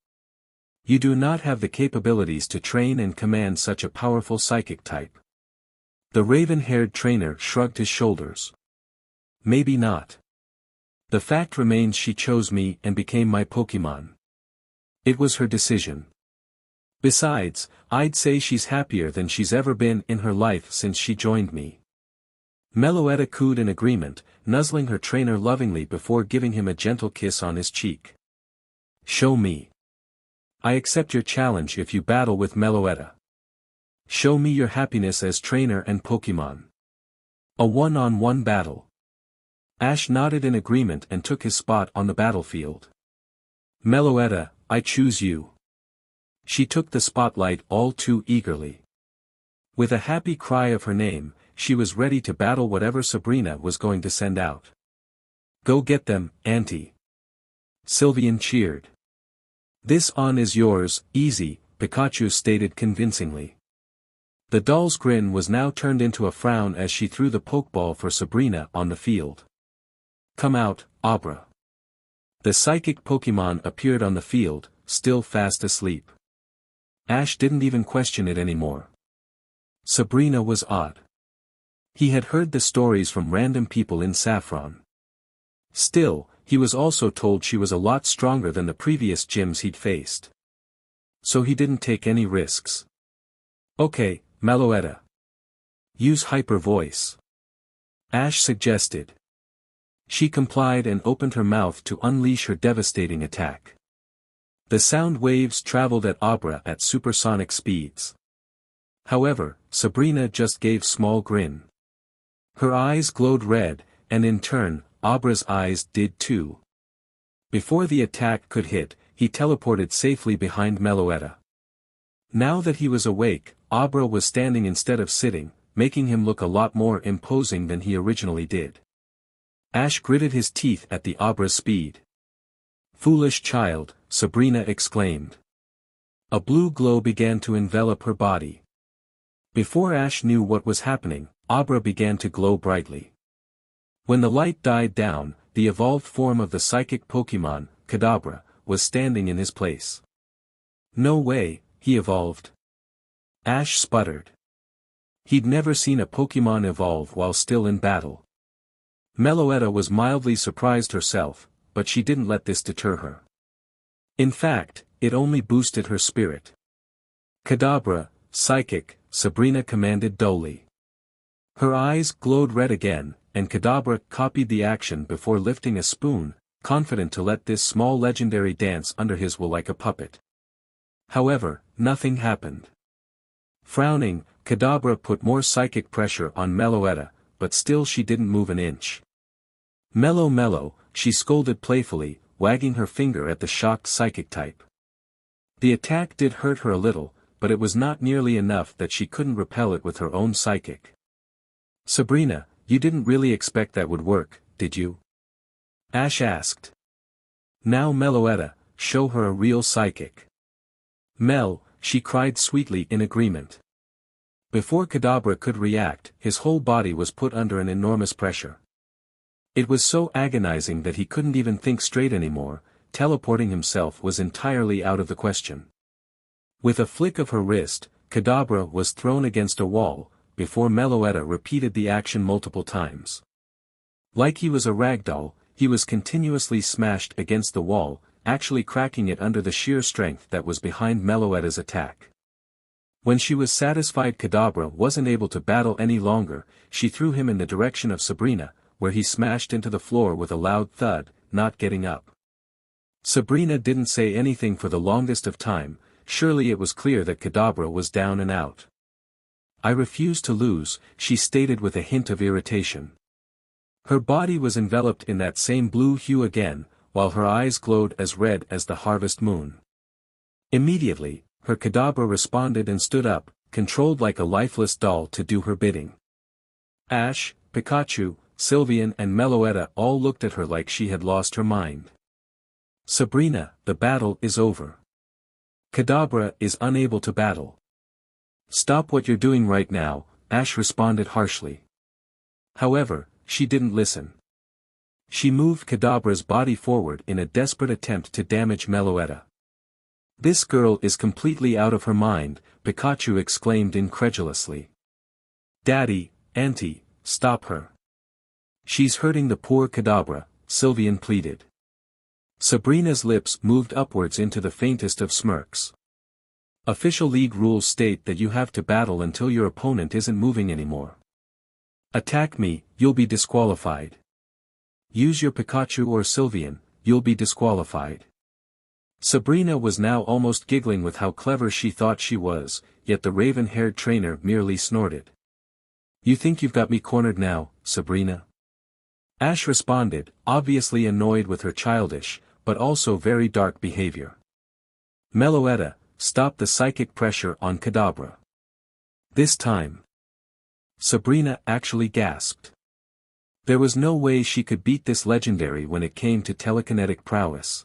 You do not have the capabilities to train and command such a powerful psychic type. The raven-haired trainer shrugged his shoulders. Maybe not. The fact remains she chose me and became my Pokemon. It was her decision. Besides, I'd say she's happier than she's ever been in her life since she joined me. Meloetta cooed in agreement, nuzzling her trainer lovingly before giving him a gentle kiss on his cheek. Show me. I accept your challenge if you battle with Meloetta. Show me your happiness as trainer and Pokemon. A one-on-one battle. Ash nodded in agreement and took his spot on the battlefield. Meloetta, I choose you. She took the spotlight all too eagerly. With a happy cry of her name, she was ready to battle whatever Sabrina was going to send out. Go get them, Auntie. Sylvian cheered. This on is yours, easy, Pikachu stated convincingly. The doll's grin was now turned into a frown as she threw the Pokeball for Sabrina on the field. Come out, Abra. The psychic Pokemon appeared on the field, still fast asleep. Ash didn't even question it anymore. Sabrina was odd. He had heard the stories from random people in Saffron. Still, he was also told she was a lot stronger than the previous gyms he'd faced. So he didn't take any risks. Okay, Meloetta. Use hyper voice. Ash suggested. She complied and opened her mouth to unleash her devastating attack. The sound waves traveled at Abra at supersonic speeds. However, Sabrina just gave small grin. Her eyes glowed red, and in turn, Abra's eyes did too. Before the attack could hit, he teleported safely behind Meloetta. Now that he was awake, Abra was standing instead of sitting, making him look a lot more imposing than he originally did. Ash gritted his teeth at the Abra's speed. Foolish child, Sabrina exclaimed. A blue glow began to envelop her body. Before Ash knew what was happening, Abra began to glow brightly. When the light died down, the evolved form of the psychic Pokemon, Kadabra, was standing in his place. No way, he evolved. Ash sputtered. He'd never seen a Pokemon evolve while still in battle. Meloetta was mildly surprised herself, but she didn't let this deter her. In fact, it only boosted her spirit. Kadabra, psychic, Sabrina commanded dully. Her eyes glowed red again, and Kadabra copied the action before lifting a spoon, confident to let this small legendary dance under his will like a puppet. However, nothing happened. Frowning, Kadabra put more psychic pressure on Meloetta, but still she didn't move an inch. Mellow, she scolded playfully, wagging her finger at the shocked psychic type. The attack did hurt her a little, but it was not nearly enough that she couldn't repel it with her own psychic. Sabrina, you didn't really expect that would work, did you? Ash asked. Now Meloetta, show her a real psychic. Mel, she cried sweetly in agreement. Before Kadabra could react, his whole body was put under an enormous pressure. It was so agonizing that he couldn't even think straight anymore, teleporting himself was entirely out of the question. With a flick of her wrist, Kadabra was thrown against a wall, before Meloetta repeated the action multiple times. Like he was a ragdoll, he was continuously smashed against the wall, actually cracking it under the sheer strength that was behind Meloetta's attack. When she was satisfied Kadabra wasn't able to battle any longer, she threw him in the direction of Sabrina, where he smashed into the floor with a loud thud, not getting up. Sabrina didn't say anything for the longest of time, surely it was clear that Kadabra was down and out. I refuse to lose, she stated with a hint of irritation. Her body was enveloped in that same blue hue again, while her eyes glowed as red as the harvest moon. Immediately, her Kadabra responded and stood up, controlled like a lifeless doll to do her bidding. Ash, Pikachu, Sylveon and Meloetta all looked at her like she had lost her mind. Sabrina, the battle is over. Kadabra is unable to battle. Stop what you're doing right now, Ash responded harshly. However, she didn't listen. She moved Kadabra's body forward in a desperate attempt to damage Meloetta. This girl is completely out of her mind, Pikachu exclaimed incredulously. Daddy, Auntie, stop her. She's hurting the poor Kadabra, Sylveon pleaded. Sabrina's lips moved upwards into the faintest of smirks. Official league rules state that you have to battle until your opponent isn't moving anymore. Attack me, you'll be disqualified. Use your Pikachu or Sylveon, you'll be disqualified. Sabrina was now almost giggling with how clever she thought she was, yet the raven-haired trainer merely snorted. You think you've got me cornered now, Sabrina? Ash responded, obviously annoyed with her childish, but also very dark behavior. Meloetta, stop the psychic pressure on Kadabra. This time. Sabrina actually gasped. There was no way she could beat this legendary when it came to telekinetic prowess.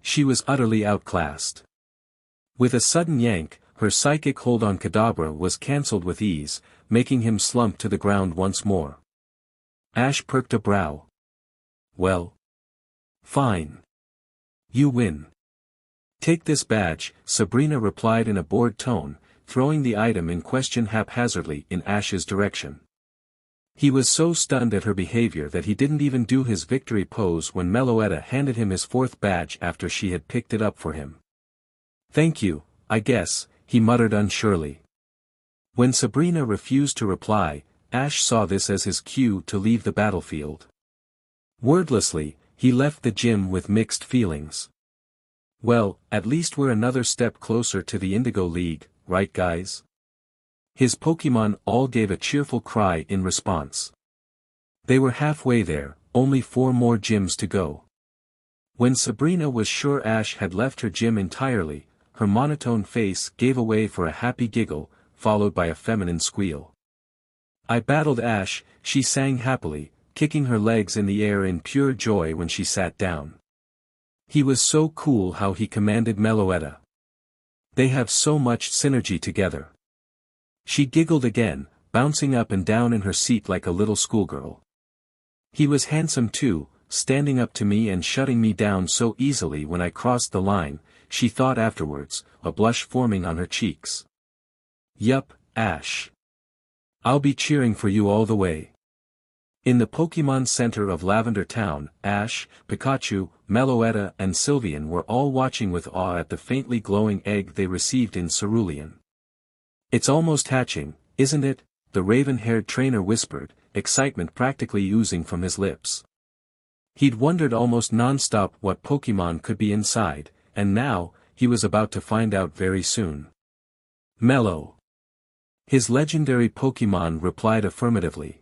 She was utterly outclassed. With a sudden yank, her psychic hold on Kadabra was cancelled with ease, making him slump to the ground once more. Ash perked a brow. Well. Fine. You win. Take this badge, Sabrina replied in a bored tone, throwing the item in question haphazardly in Ash's direction. He was so stunned at her behavior that he didn't even do his victory pose when Meloetta handed him his fourth badge after she had picked it up for him. Thank you, I guess, he muttered unsurely. When Sabrina refused to reply, Ash saw this as his cue to leave the battlefield. Wordlessly, he left the gym with mixed feelings. Well, at least we're another step closer to the Indigo League, right guys? His Pokémon all gave a cheerful cry in response. They were halfway there, only 4 more gyms to go. When Sabrina was sure Ash had left her gym entirely, her monotone face gave way for a happy giggle, followed by a feminine squeal. I battled Ash, she sang happily, kicking her legs in the air in pure joy when she sat down. He was so cool how he commanded Meloetta. They have so much synergy together. She giggled again, bouncing up and down in her seat like a little schoolgirl. He was handsome too, standing up to me and shutting me down so easily when I crossed the line, she thought afterwards, a blush forming on her cheeks. Yup, Ash. I'll be cheering for you all the way. In the Pokémon Center of Lavender Town, Ash, Pikachu, Meloetta and Sylveon were all watching with awe at the faintly glowing egg they received in Cerulean. It's almost hatching, isn't it? The raven-haired trainer whispered, excitement practically oozing from his lips. He'd wondered almost non-stop what Pokémon could be inside, and now, he was about to find out very soon. Melo. His legendary Pokémon replied affirmatively.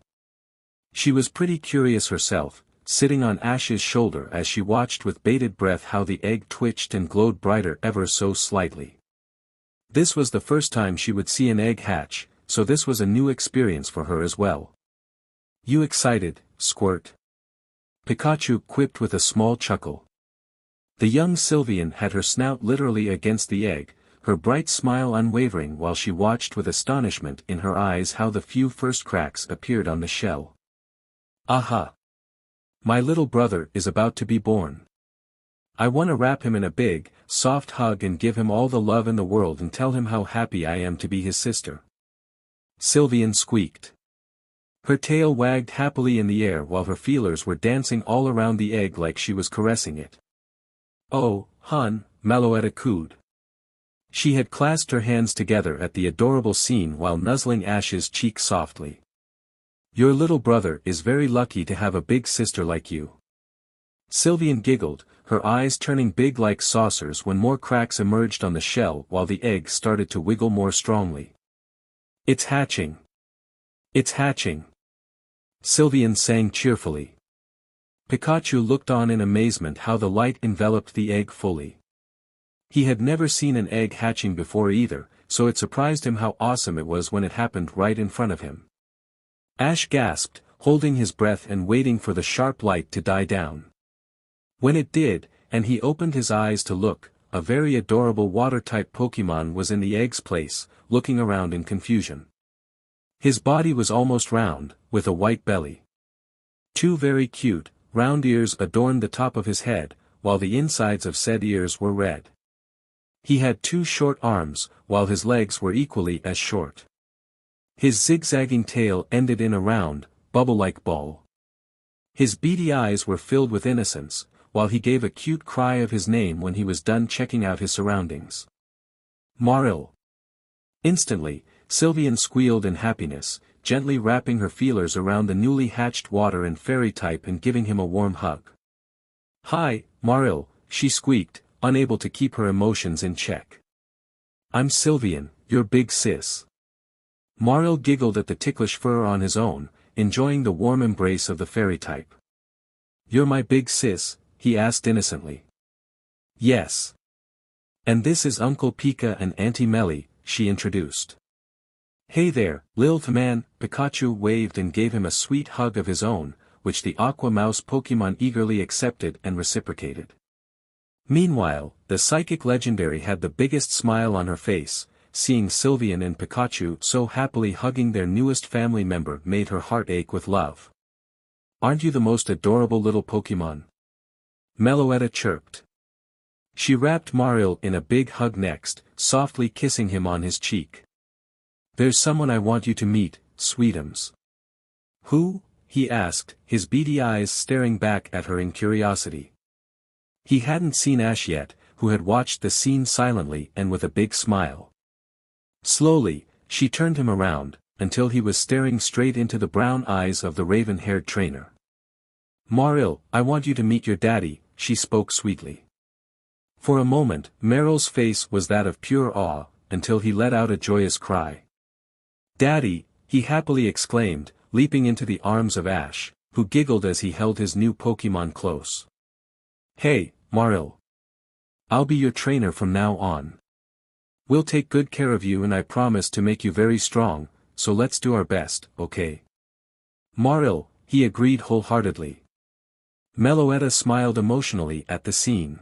She was pretty curious herself, sitting on Ash's shoulder as she watched with bated breath how the egg twitched and glowed brighter ever so slightly. This was the first time she would see an egg hatch, so this was a new experience for her as well. You excited, Squirt? Pikachu quipped with a small chuckle. The young Sylveon had her snout literally against the egg, her bright smile unwavering while she watched with astonishment in her eyes how the few first cracks appeared on the shell. Aha! My little brother is about to be born. I want to wrap him in a big, soft hug and give him all the love in the world and tell him how happy I am to be his sister. Sylveon squeaked. Her tail wagged happily in the air while her feelers were dancing all around the egg like she was caressing it. Oh, hon, Meloetta cooed. She had clasped her hands together at the adorable scene while nuzzling Ash's cheek softly. Your little brother is very lucky to have a big sister like you. Sylveon giggled, her eyes turning big like saucers when more cracks emerged on the shell while the egg started to wiggle more strongly. It's hatching. It's hatching. Sylveon sang cheerfully. Pikachu looked on in amazement how the light enveloped the egg fully. He had never seen an egg hatching before either, so it surprised him how awesome it was when it happened right in front of him. Ash gasped, holding his breath and waiting for the sharp light to die down. When it did, and he opened his eyes to look, a very adorable water-type Pokémon was in the egg's place, looking around in confusion. His body was almost round, with a white belly. 2 very cute, round ears adorned the top of his head, while the insides of said ears were red. He had 2 short arms, while his legs were equally as short. His zigzagging tail ended in a round, bubble-like ball. His beady eyes were filled with innocence, while he gave a cute cry of his name when he was done checking out his surroundings. Maril. Instantly, Sylveon squealed in happiness, gently wrapping her feelers around the newly hatched water and fairy type and giving him a warm hug. Hi, Maril, she squeaked, unable to keep her emotions in check. I'm Sylveon, your big sis. Maril giggled at the ticklish fur on his own, enjoying the warm embrace of the fairy type. You're my big sis? He asked innocently. Yes. And this is Uncle Pika and Auntie Melly, she introduced. Hey there, Lil man, Pikachu waved and gave him a sweet hug of his own, which the Aqua Mouse Pokémon eagerly accepted and reciprocated. Meanwhile, the psychic legendary had the biggest smile on her face, seeing Sylveon and Pikachu so happily hugging their newest family member made her heart ache with love. Aren't you the most adorable little Pokémon? Meloetta chirped. She wrapped Mariel in a big hug next, softly kissing him on his cheek. There's someone I want you to meet, sweetums. Who? He asked, his beady eyes staring back at her in curiosity. He hadn't seen Ash yet, who had watched the scene silently and with a big smile. Slowly, she turned him around, until he was staring straight into the brown eyes of the raven-haired trainer. Mariel, I want you to meet your daddy, she spoke sweetly. For a moment, Mariel's face was that of pure awe, until he let out a joyous cry. Daddy, he happily exclaimed, leaping into the arms of Ash, who giggled as he held his new Pokémon close. Hey, Mariel. I'll be your trainer from now on. We'll take good care of you and I promise to make you very strong, so let's do our best, okay? Mariel, he agreed wholeheartedly. Meloetta smiled emotionally at the scene.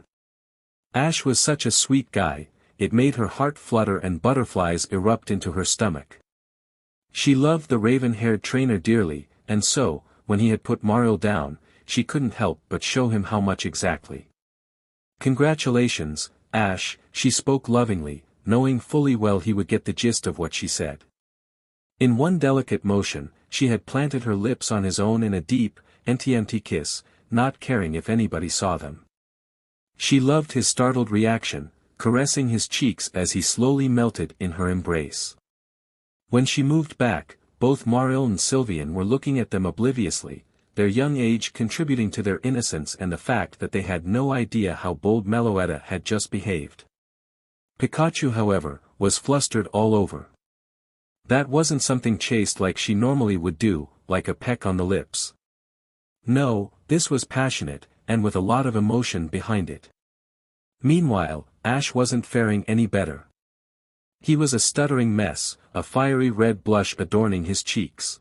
Ash was such a sweet guy, it made her heart flutter and butterflies erupt into her stomach. She loved the raven-haired trainer dearly, and so, when he had put Mariel down, she couldn't help but show him how much exactly. Congratulations, Ash, she spoke lovingly, knowing fully well he would get the gist of what she said. In one delicate motion, she had planted her lips on his own in a deep, empty kiss, not caring if anybody saw them. She loved his startled reaction, caressing his cheeks as he slowly melted in her embrace. When she moved back, both Mariel and Sylveon were looking at them obliviously, their young age contributing to their innocence and the fact that they had no idea how bold Meloetta had just behaved. Pikachu, however, was flustered all over. That wasn't something chaste like she normally would do, like a peck on the lips. No, this was passionate, and with a lot of emotion behind it. Meanwhile, Ash wasn't faring any better. He was a stuttering mess, a fiery red blush adorning his cheeks.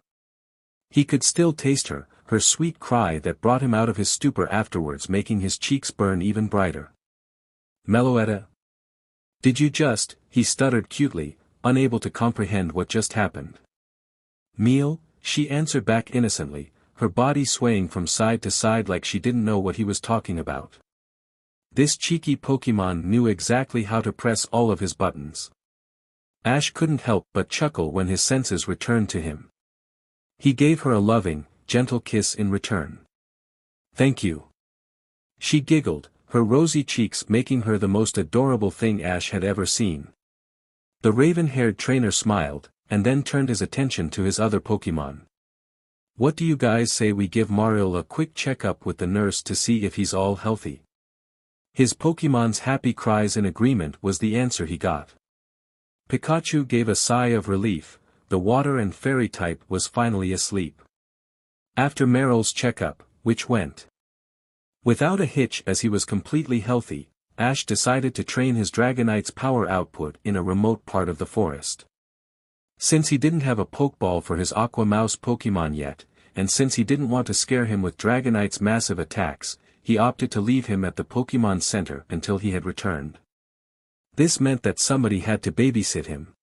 He could still taste her sweet cry that brought him out of his stupor afterwards, making his cheeks burn even brighter. Meloetta? Did you just, he stuttered cutely, unable to comprehend what just happened. Meal, she answered back innocently, her body swaying from side to side like she didn't know what he was talking about. This cheeky Pokémon knew exactly how to press all of his buttons. Ash couldn't help but chuckle when his senses returned to him. He gave her a loving, gentle kiss in return. Thank you. She giggled, her rosy cheeks making her the most adorable thing Ash had ever seen. The raven-haired trainer smiled, and then turned his attention to his other Pokémon. What do you guys say we give Mariel a quick checkup with the nurse to see if he's all healthy? His Pokémon's happy cries in agreement was the answer he got. Pikachu gave a sigh of relief, the water and fairy type was finally asleep. After Mariel's checkup, which went without a hitch as he was completely healthy, Ash decided to train his Dragonite's power output in a remote part of the forest. Since he didn't have a Pokeball for his Aqua Mouse Pokémon yet, and since he didn't want to scare him with Dragonite's massive attacks, he opted to leave him at the Pokémon Center until he had returned. This meant that somebody had to babysit him.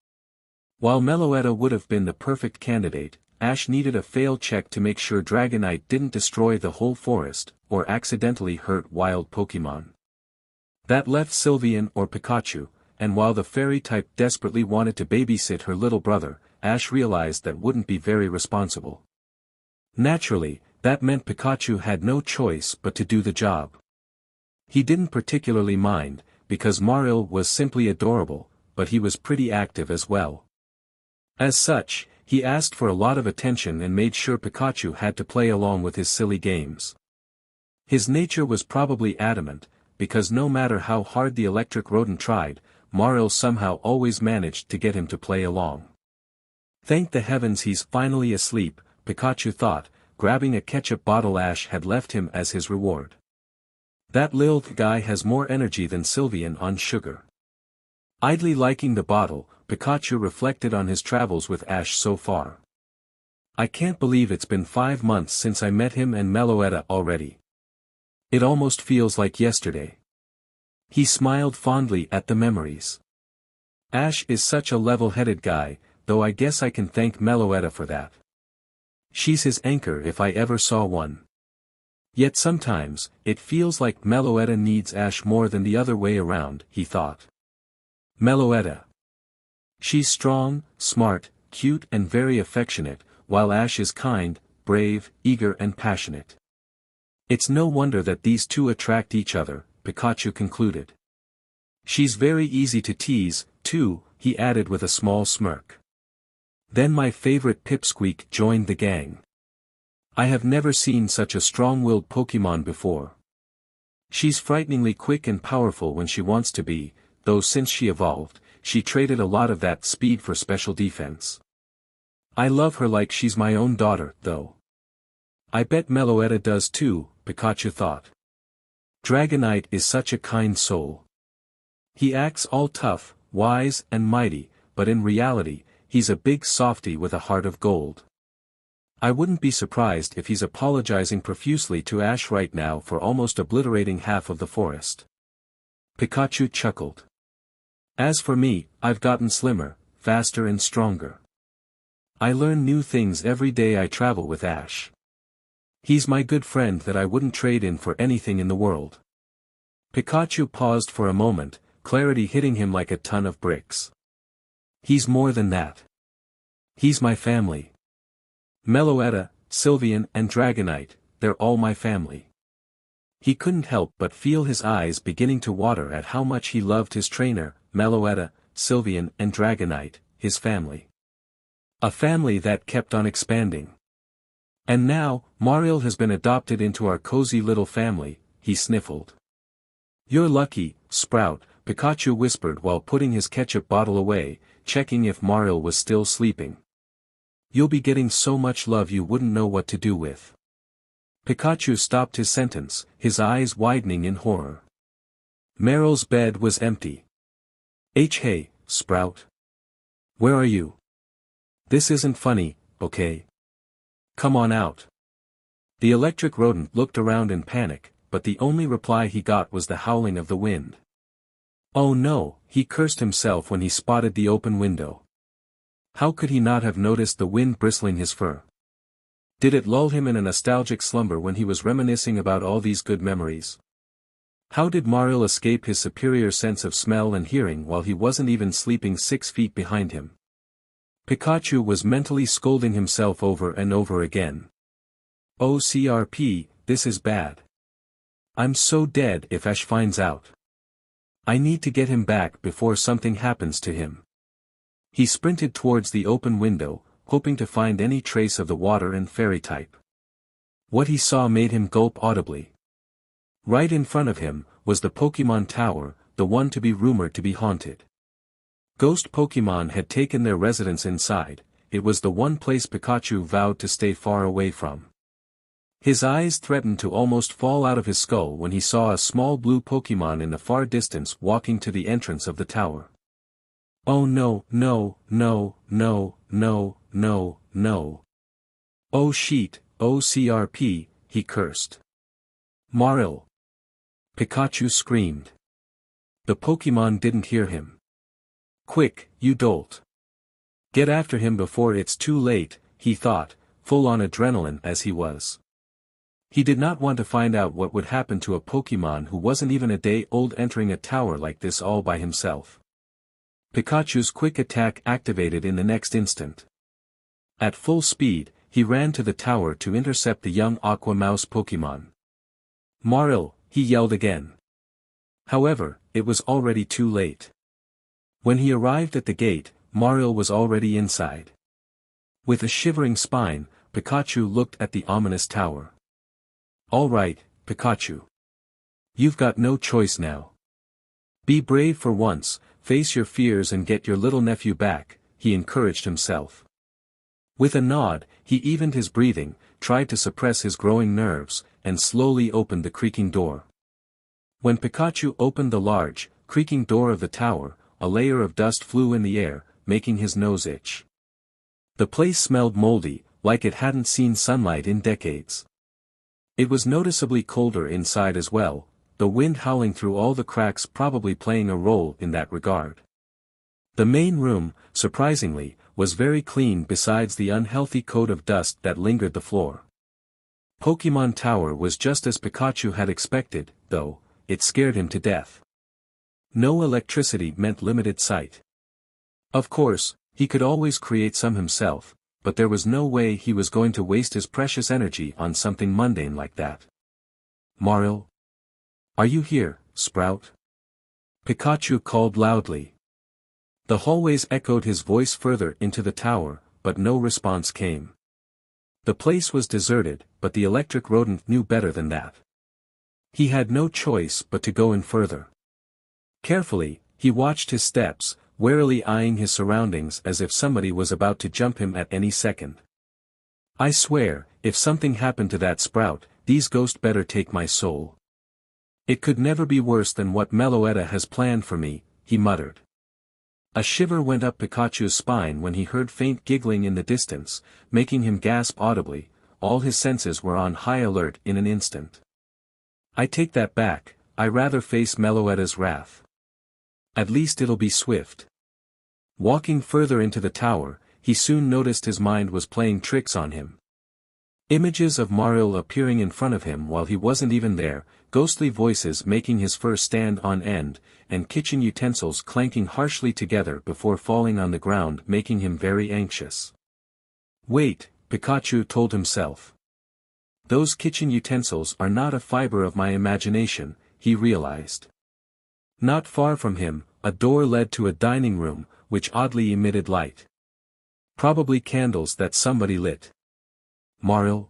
While Meloetta would have been the perfect candidate, Ash needed a fail check to make sure Dragonite didn't destroy the whole forest, or accidentally hurt wild Pokémon. That left Sylveon or Pikachu, and while the fairy type desperately wanted to babysit her little brother, Ash realized that wouldn't be very responsible. Naturally, that meant Pikachu had no choice but to do the job. He didn't particularly mind, because Mariel was simply adorable, but he was pretty active as well. As such, he asked for a lot of attention and made sure Pikachu had to play along with his silly games. His nature was probably adamant, because no matter how hard the electric rodent tried, Mariel somehow always managed to get him to play along. Thank the heavens he's finally asleep, Pikachu thought, grabbing a ketchup bottle Ash had left him as his reward. That lil guy has more energy than Sylveon on sugar. Idly liking the bottle, Pikachu reflected on his travels with Ash so far. I can't believe it's been 5 months since I met him and Meloetta already. It almost feels like yesterday. He smiled fondly at the memories. Ash is such a level-headed guy, though I guess I can thank Meloetta for that. She's his anchor if I ever saw one. Yet sometimes, it feels like Meloetta needs Ash more than the other way around, he thought. Meloetta. She's strong, smart, cute and very affectionate, while Ash is kind, brave, eager and passionate. It's no wonder that these two attract each other, Pikachu concluded. She's very easy to tease, too, he added with a small smirk. Then my favorite Pipsqueak joined the gang. I have never seen such a strong-willed Pokémon before. She's frighteningly quick and powerful when she wants to be, though since she evolved, she traded a lot of that speed for special defense. I love her like she's my own daughter, though. I bet Meloetta does too, Pikachu thought. Dragonite is such a kind soul. He acts all tough, wise and mighty, but in reality, he's a big softy with a heart of gold. I wouldn't be surprised if he's apologizing profusely to Ash right now for almost obliterating half of the forest. Pikachu chuckled. As for me, I've gotten slimmer, faster and stronger. I learn new things every day I travel with Ash. He's my good friend that I wouldn't trade in for anything in the world. Pikachu paused for a moment, clarity hitting him like a ton of bricks. He's more than that. He's my family. Meloetta, Sylveon and Dragonite, they're all my family. He couldn't help but feel his eyes beginning to water at how much he loved his trainer, Meloetta, Sylveon and Dragonite, his family. A family that kept on expanding. And now, Marill has been adopted into our cozy little family, he sniffled. You're lucky, Sprout, Pikachu whispered while putting his ketchup bottle away, checking if Marill was still sleeping. You'll be getting so much love you wouldn't know what to do with. Pikachu stopped his sentence, his eyes widening in horror. Marill's bed was empty. Hey, Sprout. Where are you? This isn't funny, okay? Come on out. The electric rodent looked around in panic, but the only reply he got was the howling of the wind. Oh no, he cursed himself when he spotted the open window. How could he not have noticed the wind bristling his fur? Did it lull him in a nostalgic slumber when he was reminiscing about all these good memories? How did Marill escape his superior sense of smell and hearing while he wasn't even sleeping 6 feet behind him? Pikachu was mentally scolding himself over and over again. Oh CRP, this is bad. I'm so dead if Ash finds out. I need to get him back before something happens to him. He sprinted towards the open window, hoping to find any trace of the water and fairy type. What he saw made him gulp audibly. Right in front of him, was the Pokémon Tower, the one to be rumored to be haunted. Ghost Pokémon had taken their residence inside, it was the one place Pikachu vowed to stay far away from. His eyes threatened to almost fall out of his skull when he saw a small blue Pokémon in the far distance walking to the entrance of the tower. Oh no, no, no, no, no, no, no. Oh sheet, oh CRP, he cursed. Marill. Pikachu screamed. The Pokémon didn't hear him. Quick, you dolt. Get after him before it's too late, he thought, full on adrenaline as he was. He did not want to find out what would happen to a Pokémon who wasn't even a day old entering a tower like this all by himself. Pikachu's quick attack activated in the next instant. At full speed, he ran to the tower to intercept the young Aqua Mouse Pokémon. Marill, he yelled again. However, it was already too late. When he arrived at the gate, Marill was already inside. With a shivering spine, Pikachu looked at the ominous tower. All right, Pikachu. You've got no choice now. Be brave for once, face your fears and get your little nephew back, he encouraged himself. With a nod, he evened his breathing, tried to suppress his growing nerves, and slowly opened the creaking door. When Pikachu opened the large, creaking door of the tower, a layer of dust flew in the air, making his nose itch. The place smelled moldy, like it hadn't seen sunlight in decades. It was noticeably colder inside as well, the wind howling through all the cracks probably playing a role in that regard. The main room, surprisingly, was very clean besides the unhealthy coat of dust that lingered the floor. Pokemon Tower was just as Pikachu had expected, though, it scared him to death. No electricity meant limited sight. Of course, he could always create some himself, but there was no way he was going to waste his precious energy on something mundane like that. Mario? Are you here, Sprout? Pikachu called loudly. The hallways echoed his voice further into the tower, but no response came. The place was deserted, but the electric rodent knew better than that. He had no choice but to go in further. Carefully, he watched his steps, warily eyeing his surroundings as if somebody was about to jump him at any second. I swear, if something happened to that Sprout, these ghosts better take my soul. It could never be worse than what Meloetta has planned for me, he muttered. A shiver went up Pikachu's spine when he heard faint giggling in the distance, making him gasp audibly. All his senses were on high alert in an instant. I take that back, I rather face Meloetta's wrath. At least it'll be swift. Walking further into the tower, he soon noticed his mind was playing tricks on him. Images of Mario appearing in front of him while he wasn't even there, ghostly voices making his fur stand on end, and kitchen utensils clanking harshly together before falling on the ground making him very anxious. Wait, Pikachu told himself. Those kitchen utensils are not a fiber of my imagination, he realized. Not far from him, a door led to a dining room, which oddly emitted light. Probably candles that somebody lit. Mario?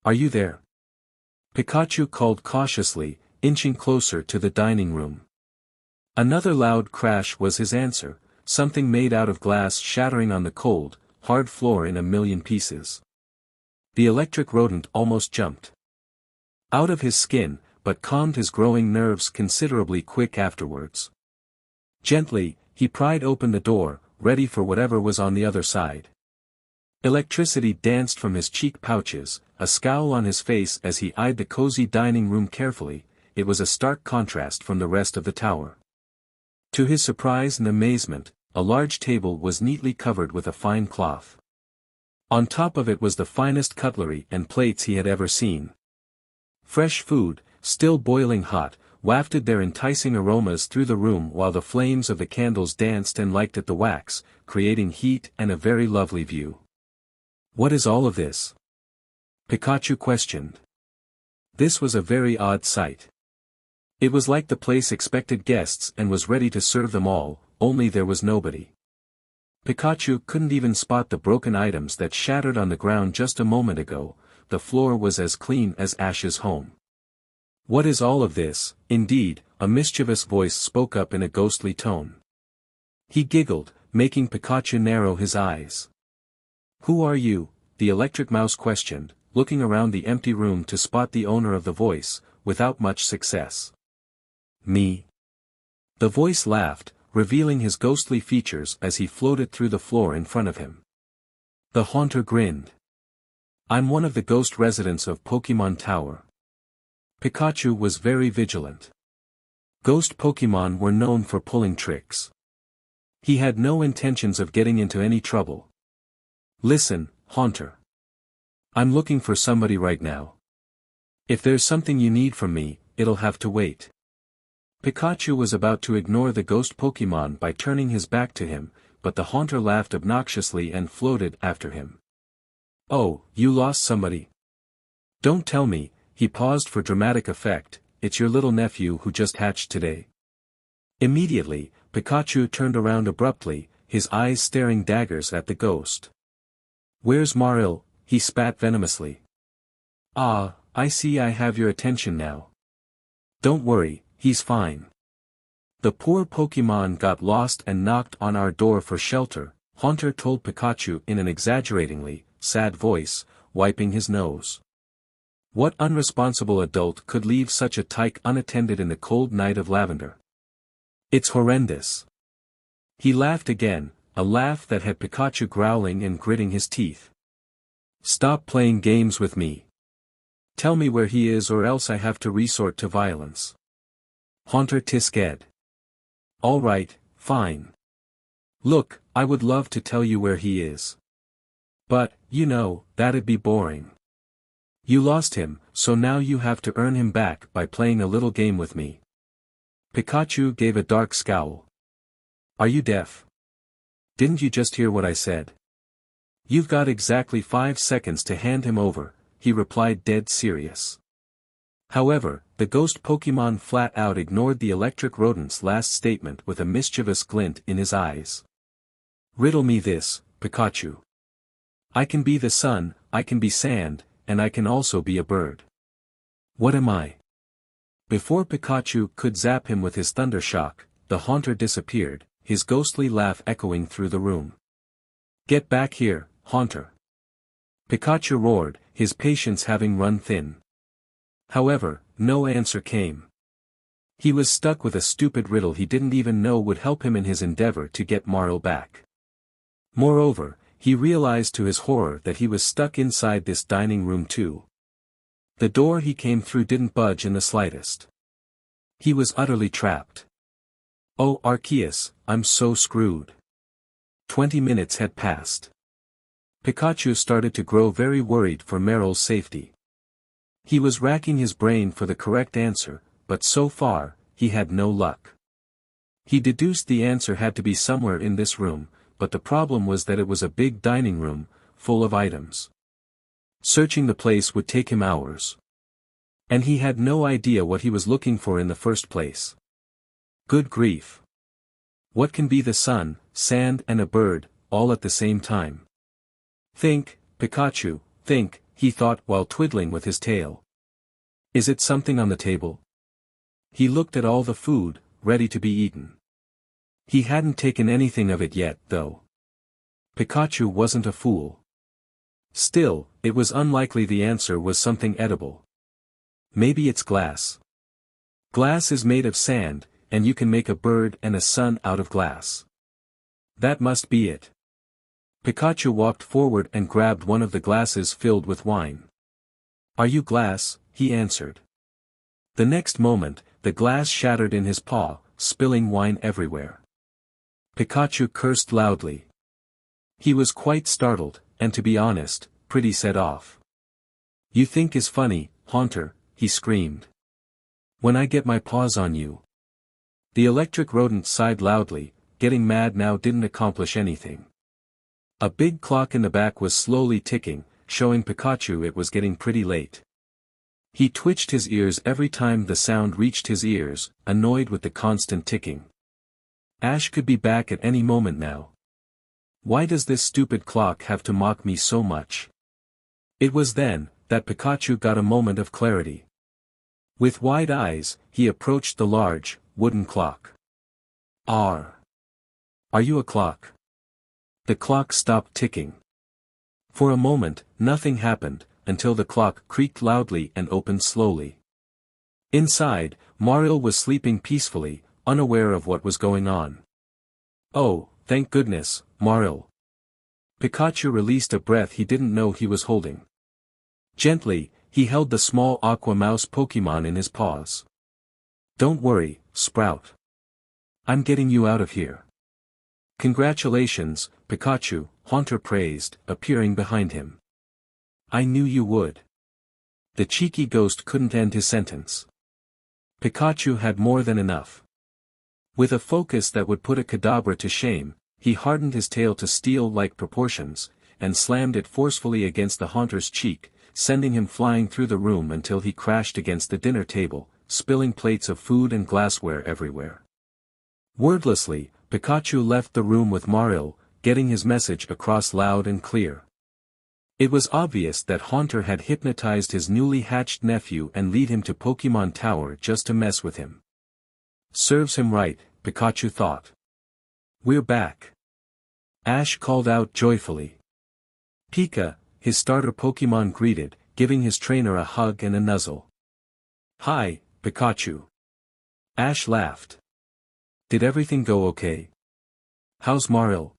Are you there? Pikachu called cautiously, inching closer to the dining room. Another loud crash was his answer, something made out of glass shattering on the cold, hard floor in a million pieces. The electric rodent almost jumped out of his skin, but calmed his growing nerves considerably quick afterwards. Gently, he pried open the door, ready for whatever was on the other side. Electricity danced from his cheek pouches, a scowl on his face as he eyed the cozy dining room carefully. It was a stark contrast from the rest of the tower. To his surprise and amazement, a large table was neatly covered with a fine cloth. On top of it was the finest cutlery and plates he had ever seen. Fresh food, still boiling hot, wafted their enticing aromas through the room while the flames of the candles danced and licked at the wax, creating heat and a very lovely view. What is all of this? Pikachu questioned. This was a very odd sight. It was like the place expected guests and was ready to serve them all, only there was nobody. Pikachu couldn't even spot the broken items that shattered on the ground just a moment ago. The floor was as clean as Ash's home. What is all of this? Indeed, a mischievous voice spoke up in a ghostly tone. He giggled, making Pikachu narrow his eyes. Who are you? The electric mouse questioned, looking around the empty room to spot the owner of the voice, without much success. Me? The voice laughed, revealing his ghostly features as he floated through the floor in front of him. The haunter grinned. I'm one of the ghost residents of Pokemon Tower. Pikachu was very vigilant. Ghost Pokemon were known for pulling tricks. He had no intentions of getting into any trouble. Listen, Haunter. I'm looking for somebody right now. If there's something you need from me, it'll have to wait. Pikachu was about to ignore the ghost Pokemon by turning his back to him, but the Haunter laughed obnoxiously and floated after him. Oh, you lost somebody? Don't tell me. He paused for dramatic effect. It's your little nephew who just hatched today. Immediately, Pikachu turned around abruptly, his eyes staring daggers at the ghost. Where's Mario? He spat venomously. Ah, I see I have your attention now. Don't worry, he's fine. The poor Pokemon got lost and knocked on our door for shelter, Haunter told Pikachu in an exaggeratingly sad voice, wiping his nose. What unresponsible adult could leave such a tyke unattended in the cold night of lavender? It's horrendous. He laughed again, a laugh that had Pikachu growling and gritting his teeth. Stop playing games with me. Tell me where he is or else I have to resort to violence. Haunter tisked. All right, fine. Look, I would love to tell you where he is. But, you know, that'd be boring. You lost him, so now you have to earn him back by playing a little game with me. Pikachu gave a dark scowl. Are you deaf? Didn't you just hear what I said? You've got exactly 5 seconds to hand him over, he replied dead serious. However, the ghost Pokemon flat out ignored the electric rodent's last statement with a mischievous glint in his eyes. Riddle me this, Pikachu. I can be the sun, I can be sand, and I can also be a bird. What am I? Before Pikachu could zap him with his thunder shock, the Haunter disappeared, his ghostly laugh echoing through the room. Get back here, Haunter. Pikachu roared, his patience having run thin. However, no answer came. He was stuck with a stupid riddle he didn't even know would help him in his endeavor to get Marl back. Moreover, he realized to his horror that he was stuck inside this dining room too. The door he came through didn't budge in the slightest. He was utterly trapped. Oh Arceus, I'm so screwed. 20 minutes had passed. Pikachu started to grow very worried for Marl's safety. He was racking his brain for the correct answer, but so far, he had no luck. He deduced the answer had to be somewhere in this room, but the problem was that it was a big dining room, full of items. Searching the place would take him hours. And he had no idea what he was looking for in the first place. Good grief. What can be the sun, sand and a bird, all at the same time? Think, Pikachu, think, he thought while twiddling with his tail. Is it something on the table? He looked at all the food, ready to be eaten. He hadn't taken anything of it yet, though. Pikachu wasn't a fool. Still, it was unlikely the answer was something edible. Maybe it's glass. Glass is made of sand, and you can make a bird and a sun out of glass. That must be it. Pikachu walked forward and grabbed one of the glasses filled with wine. Are you glass? He answered. The next moment, the glass shattered in his paw, spilling wine everywhere. Pikachu cursed loudly. He was quite startled, and to be honest, pretty set off. You think is funny, Haunter, he screamed. When I get my paws on you. The electric rodent sighed loudly, getting mad now didn't accomplish anything. A big clock in the back was slowly ticking, showing Pikachu it was getting pretty late. He twitched his ears every time the sound reached his ears, annoyed with the constant ticking. Ash could be back at any moment now. Why does this stupid clock have to mock me so much? It was then that Pikachu got a moment of clarity. With wide eyes, he approached the large, wooden clock. Are you a clock? The clock stopped ticking. For a moment, nothing happened, until the clock creaked loudly and opened slowly. Inside, Mario was sleeping peacefully, unaware of what was going on. Oh, thank goodness, Mario. Pikachu released a breath he didn't know he was holding. Gently, he held the small aqua mouse Pokemon in his paws. Don't worry, Sprout. I'm getting you out of here. Congratulations, Pikachu, Haunter praised, appearing behind him. I knew you would. The cheeky ghost couldn't end his sentence. Pikachu had more than enough. With a focus that would put a Kadabra to shame, he hardened his tail to steel-like proportions, and slammed it forcefully against the Haunter's cheek, sending him flying through the room until he crashed against the dinner table, spilling plates of food and glassware everywhere. Wordlessly, Pikachu left the room with Mario, getting his message across loud and clear. It was obvious that Haunter had hypnotized his newly hatched nephew and lead him to Pokemon Tower just to mess with him. Serves him right, Pikachu thought. We're back. Ash called out joyfully. Pika, his starter Pokemon greeted, giving his trainer a hug and a nuzzle. Hi, Pikachu. Ash laughed. Did everything go okay? How's Mario?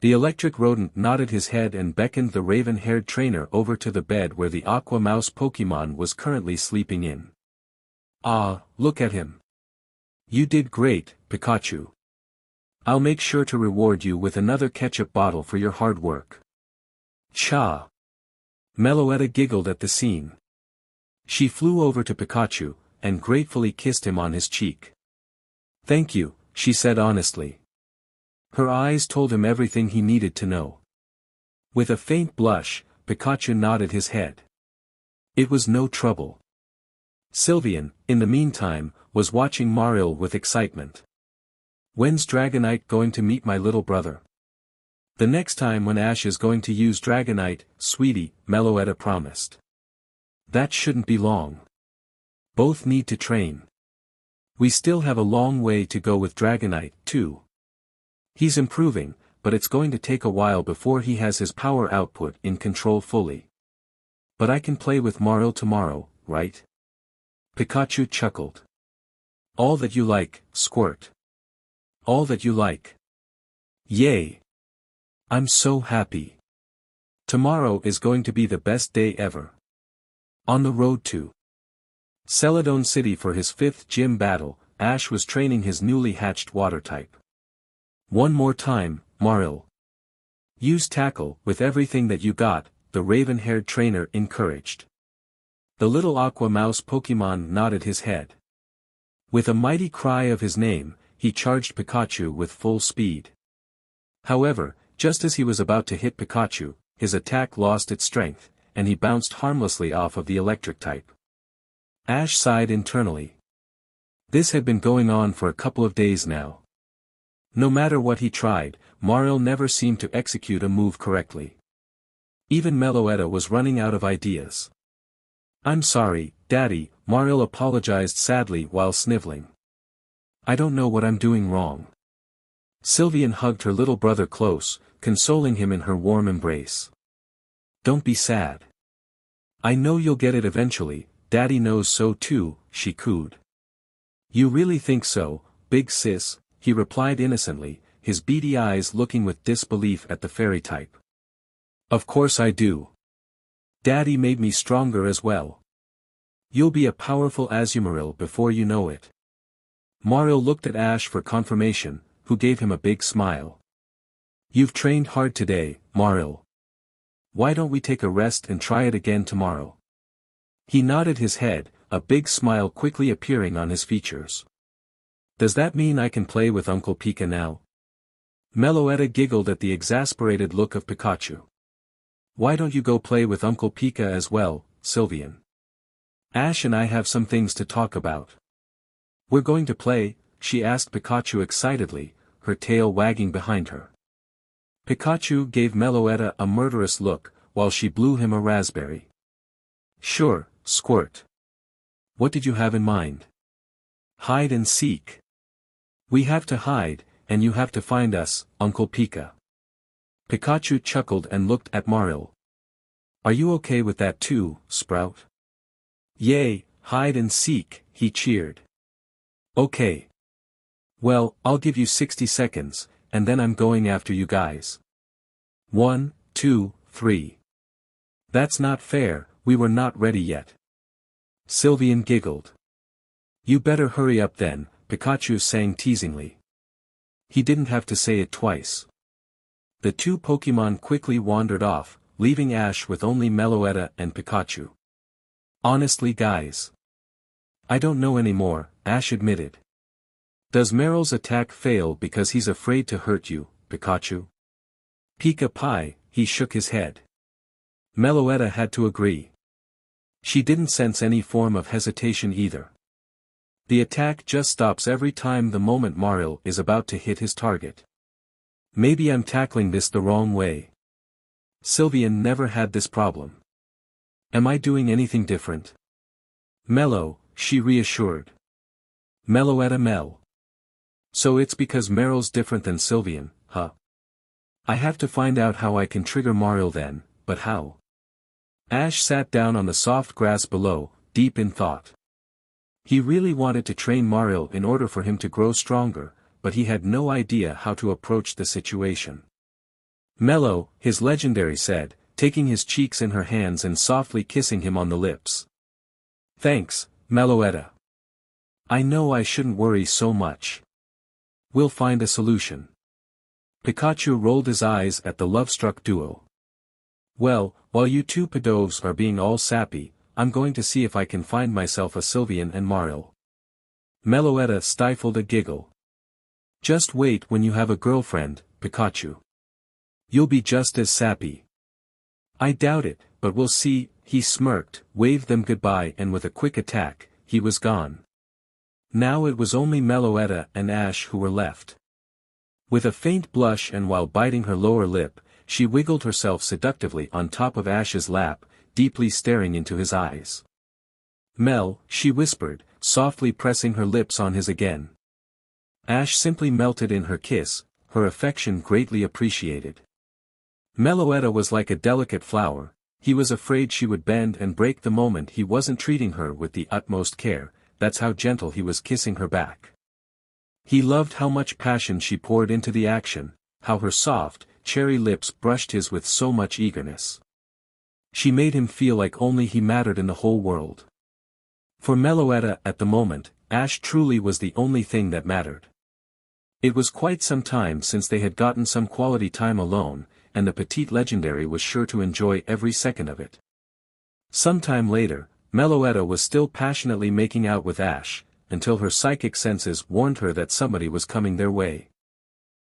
The electric rodent nodded his head and beckoned the raven-haired trainer over to the bed where the aqua mouse Pokemon was currently sleeping in. Ah, look at him. You did great, Pikachu. I'll make sure to reward you with another ketchup bottle for your hard work. Cha! Meloetta giggled at the scene. She flew over to Pikachu, and gratefully kissed him on his cheek. "Thank you," she said honestly. Her eyes told him everything he needed to know. With a faint blush, Pikachu nodded his head. It was no trouble. Sylveon, in the meantime, was watching Mario with excitement. "When's Dragonite going to meet my little brother?" "The next time when Ash is going to use Dragonite, sweetie," Meloetta promised. "That shouldn't be long. Both need to train. We still have a long way to go with Dragonite, too. He's improving, but it's going to take a while before he has his power output in control fully. But I can play with Mario tomorrow, right?" Pikachu chuckled. "All that you like, Squirt. All that you like. Yay! I'm so happy. Tomorrow is going to be the best day ever." On the road to Celadon City for his 5th gym battle, Ash was training his newly hatched water type. "One more time, Mario. Use Tackle with everything that you got," the raven-haired trainer encouraged. The little aqua mouse Pokemon nodded his head. With a mighty cry of his name, he charged Pikachu with full speed. However, just as he was about to hit Pikachu, his attack lost its strength, and he bounced harmlessly off of the electric type. Ash sighed internally. This had been going on for a couple of days now. No matter what he tried, Mario never seemed to execute a move correctly. Even Meloetta was running out of ideas. "I'm sorry, Daddy," Mario apologized sadly while sniveling. "I don't know what I'm doing wrong." Sylveon hugged her little brother close, consoling him in her warm embrace. "Don't be sad. I know you'll get it eventually, Daddy knows so too," she cooed. "You really think so, big sis?" he replied innocently, his beady eyes looking with disbelief at the fairy type. "Of course I do. Daddy made me stronger as well. You'll be a powerful Azumarill before you know it." Mario looked at Ash for confirmation, who gave him a big smile. "You've trained hard today, Mario. Why don't we take a rest and try it again tomorrow?" He nodded his head, a big smile quickly appearing on his features. "Does that mean I can play with Uncle Pika now?" Meloetta giggled at the exasperated look of Pikachu. "Why don't you go play with Uncle Pika as well, Sylveon? Ash and I have some things to talk about." "We're going to play?" she asked Pikachu excitedly, her tail wagging behind her. Pikachu gave Meloetta a murderous look, while she blew him a raspberry. "Sure, Squirt. What did you have in mind?" "Hide and seek. We have to hide, and you have to find us, Uncle Pika." Pikachu chuckled and looked at Mario. "Are you okay with that too, Sprout?" "Yay, hide and seek," he cheered. "Okay. Well, I'll give you 60 seconds, and then I'm going after you guys. 1, 2, 3. "That's not fair, we were not ready yet." Sylveon giggled. "You better hurry up then," Pikachu sang teasingly. He didn't have to say it twice. The two Pokemon quickly wandered off, leaving Ash with only Meloetta and Pikachu. "Honestly guys, I don't know anymore," Ash admitted. "Does Meryl's attack fail because he's afraid to hurt you, Pikachu?" "Pika Pie," he shook his head. Meloetta had to agree. She didn't sense any form of hesitation either. The attack just stops every time the moment Mario is about to hit his target. "Maybe I'm tackling this the wrong way. Sylveon never had this problem. Am I doing anything different?" "Melo," she reassured. Meloetta Mel. "So it's because Meryl's different than Sylveon, huh? I have to find out how I can trigger Mario then, but how?" Ash sat down on the soft grass below, deep in thought. He really wanted to train Mario in order for him to grow stronger, but he had no idea how to approach the situation. "Melo," his legendary said, taking his cheeks in her hands and softly kissing him on the lips. "Thanks, Meloetta. I know I shouldn't worry so much. We'll find a solution." Pikachu rolled his eyes at the love-struck duo. Well, while you two pedovs are being all sappy, I'm going to see if I can find myself a Sylveon and Marill. Meloetta stifled a giggle. Just wait when you have a girlfriend, Pikachu. You'll be just as sappy. I doubt it, but we'll see, he smirked, waved them goodbye and with a quick attack, he was gone. Now it was only Meloetta and Ash who were left. With a faint blush and while biting her lower lip, she wiggled herself seductively on top of Ash's lap, deeply staring into his eyes. Mel, she whispered, softly pressing her lips on his again. Ash simply melted in her kiss, her affection greatly appreciated. Meloetta was like a delicate flower, he was afraid she would bend and break the moment he wasn't treating her with the utmost care, that's how gentle he was kissing her back. He loved how much passion she poured into the action, how her soft, cherry lips brushed his with so much eagerness. She made him feel like only he mattered in the whole world. For Meloetta at the moment, Ash truly was the only thing that mattered. It was quite some time since they had gotten some quality time alone, and the petite legendary was sure to enjoy every second of it. Sometime later, Meloetta was still passionately making out with Ash, until her psychic senses warned her that somebody was coming their way.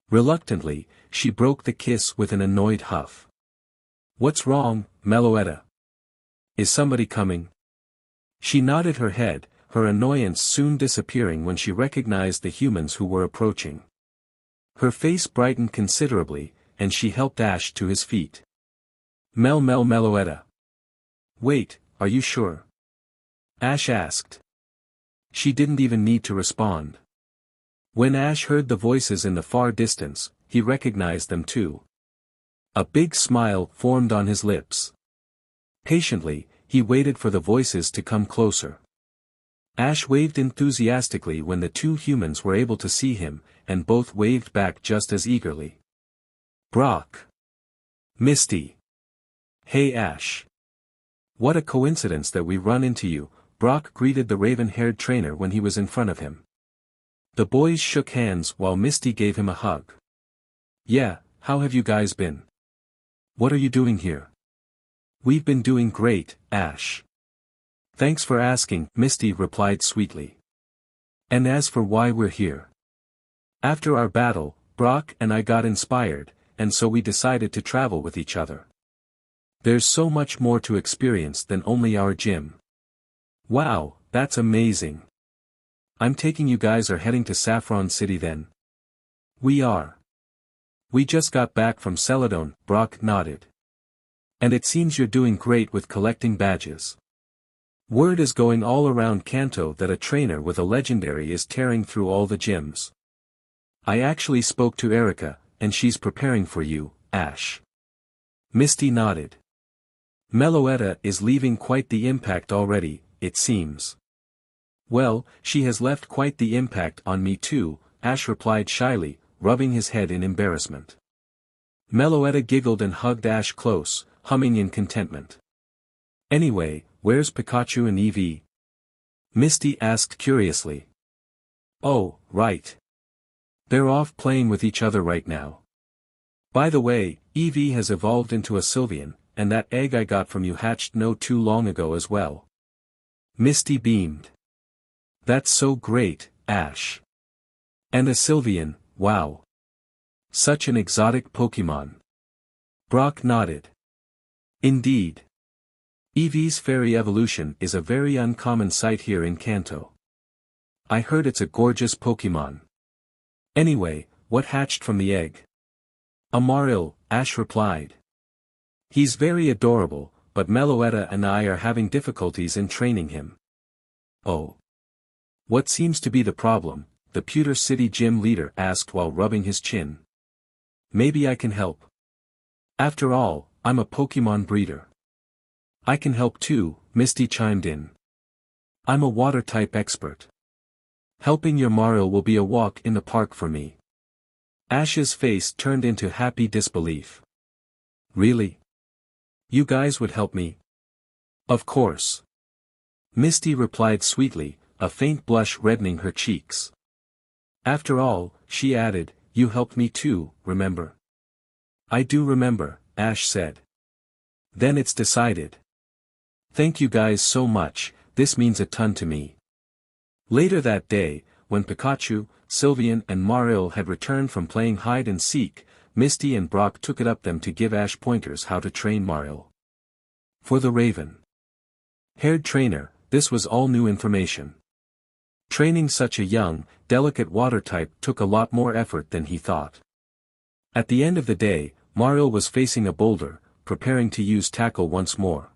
Reluctantly, she broke the kiss with an annoyed huff. What's wrong, Meloetta? Is somebody coming? She nodded her head, her annoyance soon disappearing when she recognized the humans who were approaching. Her face brightened considerably, and she helped Ash to his feet. Meloetta. Wait, are you sure? Ash asked. She didn't even need to respond. When Ash heard the voices in the far distance, he recognized them too. A big smile formed on his lips. Patiently, he waited for the voices to come closer. Ash waved enthusiastically when the two humans were able to see him, and both waved back just as eagerly. Brock. Misty. Hey Ash. What a coincidence that we run into you, Brock greeted the raven-haired trainer when he was in front of him. The boys shook hands while Misty gave him a hug. Yeah, how have you guys been? What are you doing here? We've been doing great, Ash. Thanks for asking, Misty replied sweetly. And as for why we're here. After our battle, Brock and I got inspired, and so we decided to travel with each other. There's so much more to experience than only our gym. Wow, that's amazing. I'm taking you guys are heading to Saffron City then? We are. We just got back from Celadon, Brock nodded. And it seems you're doing great with collecting badges. Word is going all around Kanto that a trainer with a legendary is tearing through all the gyms. I actually spoke to Erica, and she's preparing for you, Ash. Misty nodded. Meloetta is leaving quite the impact already, it seems. Well, she has left quite the impact on me too, Ash replied shyly, rubbing his head in embarrassment. Meloetta giggled and hugged Ash close, humming in contentment. Anyway, where's Pikachu and Eevee? Misty asked curiously. Oh, right. They're off playing with each other right now. By the way, Eevee has evolved into a Sylveon, and that egg I got from you hatched no too long ago as well. Misty beamed. That's so great, Ash. And a Sylveon, wow. Such an exotic Pokemon. Brock nodded. Indeed. Eevee's fairy evolution is a very uncommon sight here in Kanto. I heard it's a gorgeous Pokemon. Anyway, what hatched from the egg? A Marill, Ash replied. He's very adorable, but Meloetta and I are having difficulties in training him. Oh. What seems to be the problem? The Pewter City gym leader asked while rubbing his chin. Maybe I can help. After all, I'm a Pokemon breeder. I can help too, Misty chimed in. I'm a water-type expert. Helping your Marill will be a walk in the park for me. Ash's face turned into happy disbelief. Really? You guys would help me? Of course. Misty replied sweetly, a faint blush reddening her cheeks. After all, she added, you helped me too, remember? I do remember, Ash said. Then it's decided. Thank you guys so much, this means a ton to me. Later that day, when Pikachu, Sylveon and Marill had returned from playing hide and seek, Misty and Brock took it up them to give Ash pointers how to train Marill. For the Raven-haired trainer, this was all new information. Training such a young, delicate water type took a lot more effort than he thought. At the end of the day, Marill was facing a boulder, preparing to use tackle once more.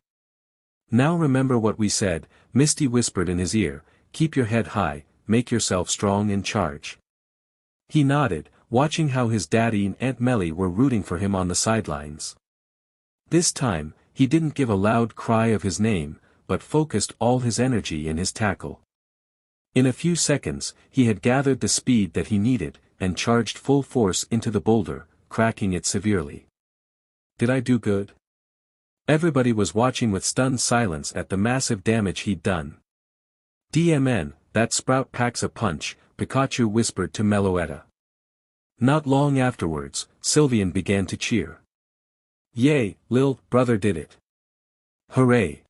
Now remember what we said, Misty whispered in his ear, keep your head high, make yourself strong and charge. He nodded, watching how his daddy and Aunt Melly were rooting for him on the sidelines. This time, he didn't give a loud cry of his name, but focused all his energy in his tackle. In a few seconds, he had gathered the speed that he needed, and charged full force into the boulder, cracking it severely. Did I do good? Everybody was watching with stunned silence at the massive damage he'd done. DMN, that sprout packs a punch, Pikachu whispered to Meloetta. Not long afterwards, Sylveon began to cheer. Yay, Lil, brother did it. Hooray.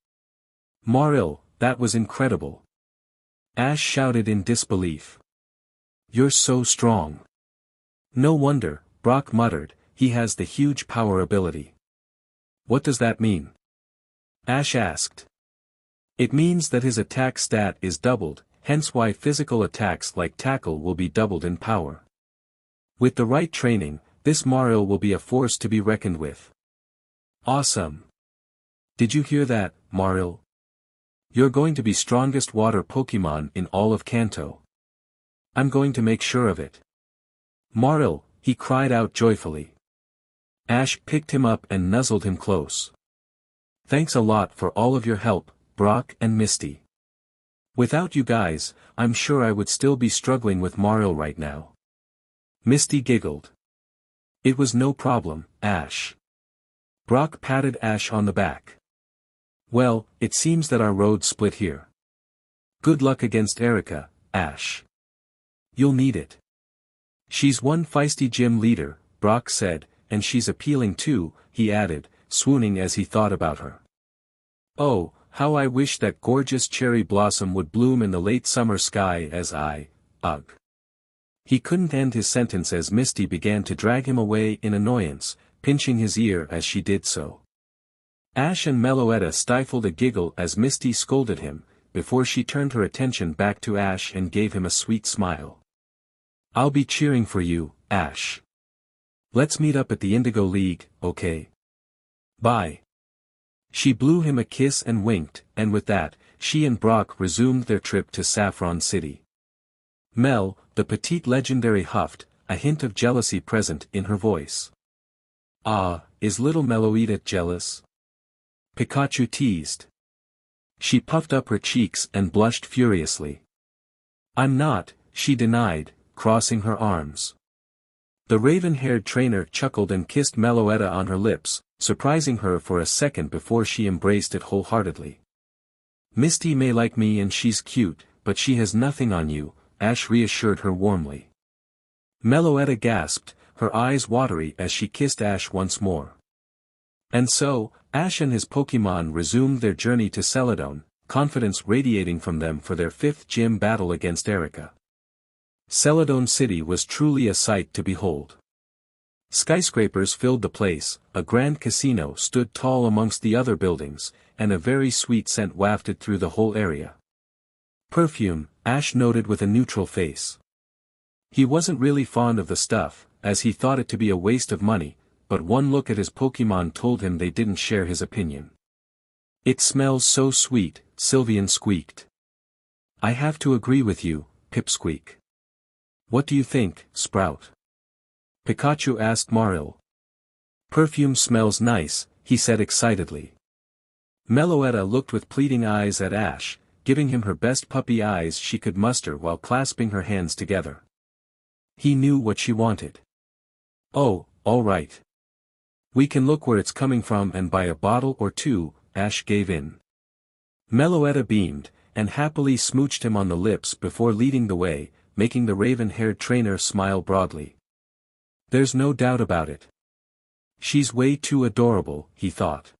Marill, that was incredible. Ash shouted in disbelief. You're so strong. No wonder, Brock muttered, he has the huge power ability. What does that mean? Ash asked. It means that his attack stat is doubled, hence why physical attacks like tackle will be doubled in power. With the right training, this Marill will be a force to be reckoned with. Awesome. Did you hear that, Marill? You're going to be strongest water Pokemon in all of Kanto. I'm going to make sure of it. Marill, he cried out joyfully. Ash picked him up and nuzzled him close. Thanks a lot for all of your help, Brock and Misty. Without you guys, I'm sure I would still be struggling with Marill right now. Misty giggled. It was no problem, Ash. Brock patted Ash on the back. Well, it seems that our roads split here. Good luck against Erika, Ash. You'll need it. She's one feisty gym leader, Brock said, and she's appealing too, he added, swooning as he thought about her. Oh, how I wish that gorgeous cherry blossom would bloom in the late summer sky as ugh. He couldn't end his sentence as Misty began to drag him away in annoyance, pinching his ear as she did so. Ash and Meloetta stifled a giggle as Misty scolded him, before she turned her attention back to Ash and gave him a sweet smile. I'll be cheering for you, Ash. Let's meet up at the Indigo League, okay? Bye. She blew him a kiss and winked, and with that, she and Brock resumed their trip to Saffron City. Mel, the petite legendary huffed, a hint of jealousy present in her voice. Ah, is little Meloetta jealous? Pikachu teased. She puffed up her cheeks and blushed furiously. I'm not, she denied, crossing her arms. The raven-haired trainer chuckled and kissed Meloetta on her lips, surprising her for a second before she embraced it wholeheartedly. Misty may like me and she's cute, but she has nothing on you, Ash reassured her warmly. Meloetta gasped, her eyes watery as she kissed Ash once more. And so, Ash and his Pokemon resumed their journey to Celadon, confidence radiating from them for their 5th gym battle against Erika. Celadon City was truly a sight to behold. Skyscrapers filled the place, a grand casino stood tall amongst the other buildings, and a very sweet scent wafted through the whole area. Perfume, Ash noted with a neutral face. He wasn't really fond of the stuff, as he thought it to be a waste of money, but one look at his Pokemon told him they didn't share his opinion. It smells so sweet, Sylveon squeaked. I have to agree with you, Pipsqueak. What do you think, Sprout? Pikachu asked Marill. Perfume smells nice, he said excitedly. Meloetta looked with pleading eyes at Ash, giving him her best puppy eyes she could muster while clasping her hands together. He knew what she wanted. Oh, all right. We can look where it's coming from and buy a bottle or two, Ash gave in. Meloetta beamed, and happily smooched him on the lips before leading the way, making the raven-haired trainer smile broadly. There's no doubt about it. She's way too adorable, he thought.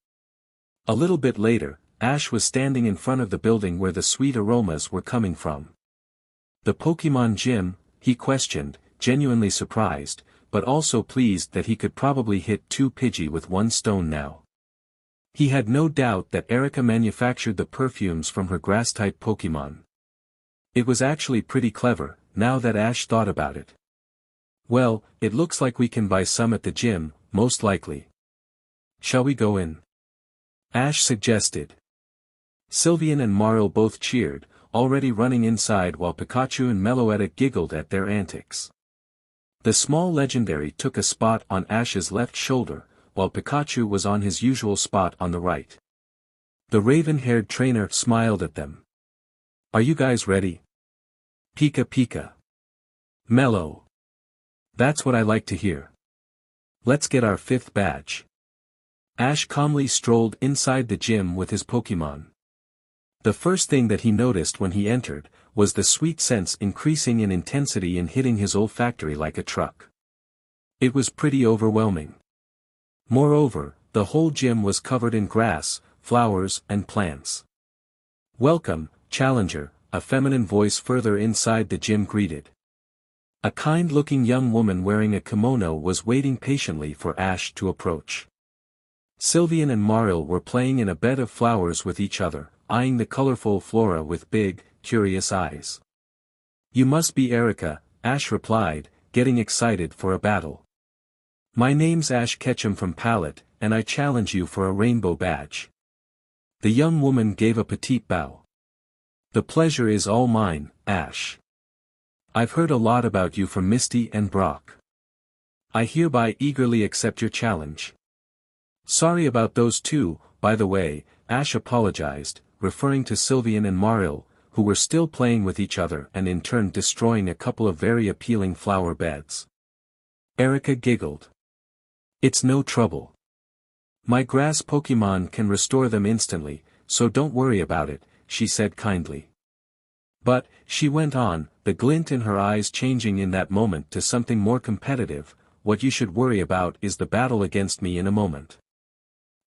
A little bit later, Ash was standing in front of the building where the sweet aromas were coming from. The Pokemon gym, he questioned, genuinely surprised, but also pleased that he could probably hit 2 Pidgey with 1 stone now. He had no doubt that Erica manufactured the perfumes from her grass-type Pokemon. It was actually pretty clever, now that Ash thought about it. Well, it looks like we can buy some at the gym, most likely. Shall we go in? Ash suggested. Sylveon and Marill both cheered, already running inside while Pikachu and Meloetta giggled at their antics. The small legendary took a spot on Ash's left shoulder, while Pikachu was on his usual spot on the right. The raven-haired trainer smiled at them. Are you guys ready? Pika Pika. Mellow. That's what I like to hear. Let's get our 5th badge. Ash calmly strolled inside the gym with his Pokemon. The first thing that he noticed when he entered, was the sweet scents increasing in intensity and hitting his olfactory like a truck. It was pretty overwhelming. Moreover, the whole gym was covered in grass, flowers, and plants. Welcome, Challenger, a feminine voice further inside the gym greeted. A kind-looking young woman wearing a kimono was waiting patiently for Ash to approach. Sylveon and Marill were playing in a bed of flowers with each other, eyeing the colorful flora with big, curious eyes. You must be Erica, Ash replied, getting excited for a battle. My name's Ash Ketchum from Pallet, and I challenge you for a rainbow badge. The young woman gave a petite bow. The pleasure is all mine, Ash. I've heard a lot about you from Misty and Brock. I hereby eagerly accept your challenge. Sorry about those two, by the way, Ash apologized, referring to Sylveon and Marill, who were still playing with each other and in turn destroying a couple of very appealing flower beds. Erica giggled. It's no trouble. My grass Pokemon can restore them instantly, so don't worry about it, she said kindly. But, she went on, the glint in her eyes changing in that moment to something more competitive, what you should worry about is the battle against me in a moment.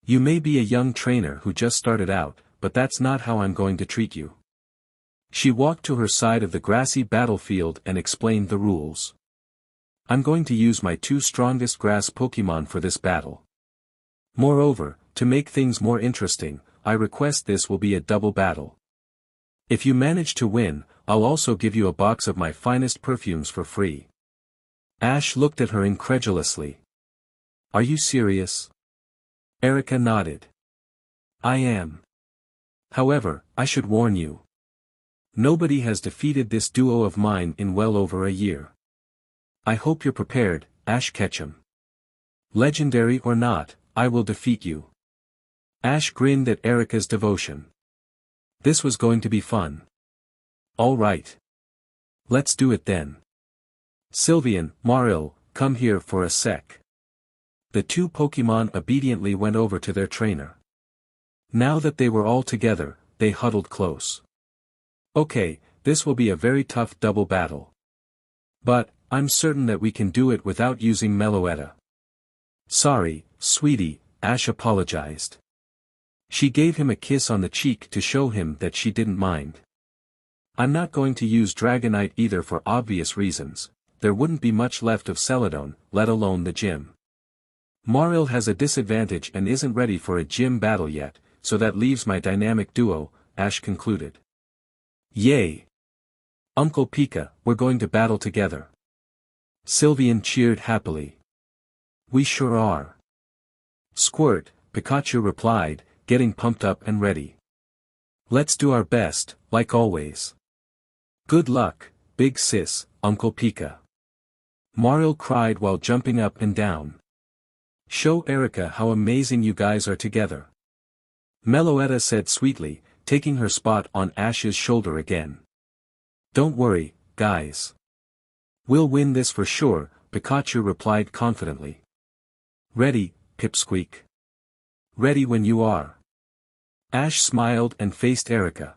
You may be a young trainer who just started out, but that's not how I'm going to treat you. She walked to her side of the grassy battlefield and explained the rules. I'm going to use my 2 strongest grass Pokemon for this battle. Moreover, to make things more interesting, I request this will be a double battle. If you manage to win, I'll also give you a box of my finest perfumes for free. Ash looked at her incredulously. Are you serious? Erica nodded. I am. However, I should warn you. Nobody has defeated this duo of mine in well over a year. I hope you're prepared, Ash Ketchum. Legendary or not, I will defeat you. Ash grinned at Erica's devotion. This was going to be fun. All right. Let's do it then. Sylveon, Marill, come here for a sec. The 2 Pokemon obediently went over to their trainer. Now that they were all together, they huddled close. Okay, this will be a very tough double battle. But, I'm certain that we can do it without using Meloetta. Sorry, sweetie, Ash apologized. She gave him a kiss on the cheek to show him that she didn't mind. I'm not going to use Dragonite either for obvious reasons, there wouldn't be much left of Celadon, let alone the gym. Marill has a disadvantage and isn't ready for a gym battle yet, so that leaves my dynamic duo, Ash concluded. Yay! Uncle Pika, we're going to battle together. Sylveon cheered happily. We sure are. Squirt, Pikachu replied, getting pumped up and ready. Let's do our best, like always. Good luck, big sis, Uncle Pika. Marill cried while jumping up and down. Show Erica how amazing you guys are together. Meloetta said sweetly, taking her spot on Ash's shoulder again. Don't worry, guys. We'll win this for sure, Pikachu replied confidently. Ready, Pipsqueak. Ready when you are. Ash smiled and faced Erica.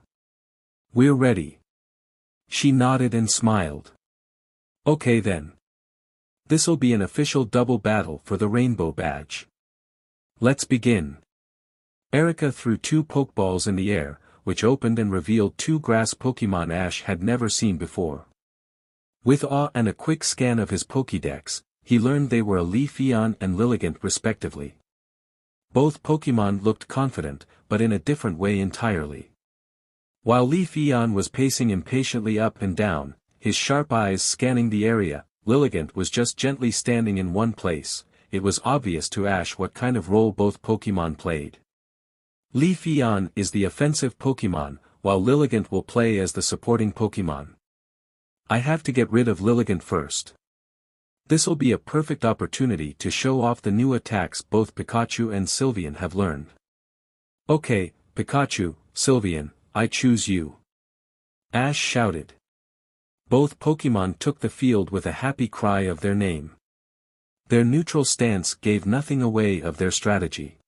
We're ready. She nodded and smiled. Okay then. This'll be an official double battle for the rainbow badge. Let's begin. Erica threw 2 Pokeballs in the air, which opened and revealed 2 grass Pokemon Ash had never seen before. With awe and a quick scan of his Pokédex, he learned they were a Leafeon and Lilligant respectively. Both Pokemon looked confident, but in a different way entirely. While Leafeon was pacing impatiently up and down, his sharp eyes scanning the area, Lilligant was just gently standing in one place. It was obvious to Ash what kind of role both Pokemon played. Leafeon is the offensive Pokemon, while Lilligant will play as the supporting Pokemon. I have to get rid of Lilligant first. This'll be a perfect opportunity to show off the new attacks both Pikachu and Sylveon have learned. Okay, Pikachu, Sylveon, I choose you. Ash shouted. Both Pokemon took the field with a happy cry of their name. Their neutral stance gave nothing away of their strategy.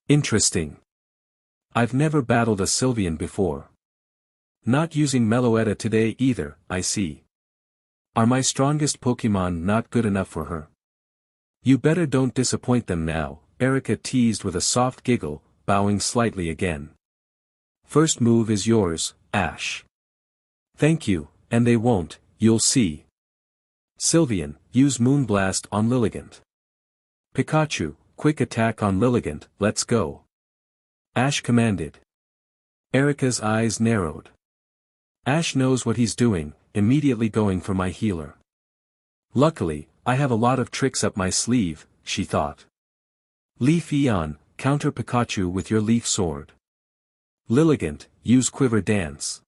Interesting. I've never battled a Sylveon before. Not using Meloetta today either, I see. Are my strongest Pokemon not good enough for her? You better don't disappoint them now, Erica teased with a soft giggle, bowing slightly again. First move is yours, Ash. Thank you, and they won't, you'll see. Sylveon, use Moonblast on Lilligant. Pikachu, quick attack on Lilligant, let's go. Ash commanded. Erica's eyes narrowed. Ash knows what he's doing, immediately going for my healer. Luckily, I have a lot of tricks up my sleeve, she thought. Leafeon, counter Pikachu with your Leaf Sword. Lilligant, use Quiver Dance.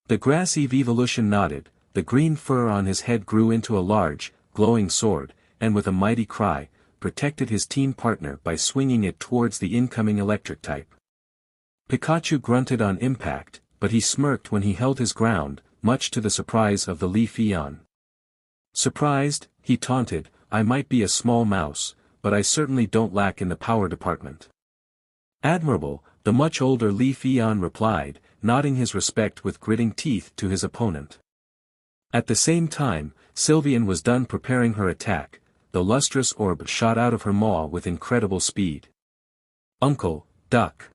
The grass evolution nodded, the green fur on his head grew into a large, glowing sword, and with a mighty cry, protected his team partner by swinging it towards the incoming electric type. Pikachu grunted on impact, but he smirked when he held his ground, much to the surprise of the Leafeon. Surprised, he taunted, I might be a small mouse, but I certainly don't lack in the power department. Admirable, the much older Leafeon replied, nodding his respect with gritting teeth to his opponent. At the same time, Sylveon was done preparing her attack, the lustrous orb shot out of her maw with incredible speed. Uncle, duck.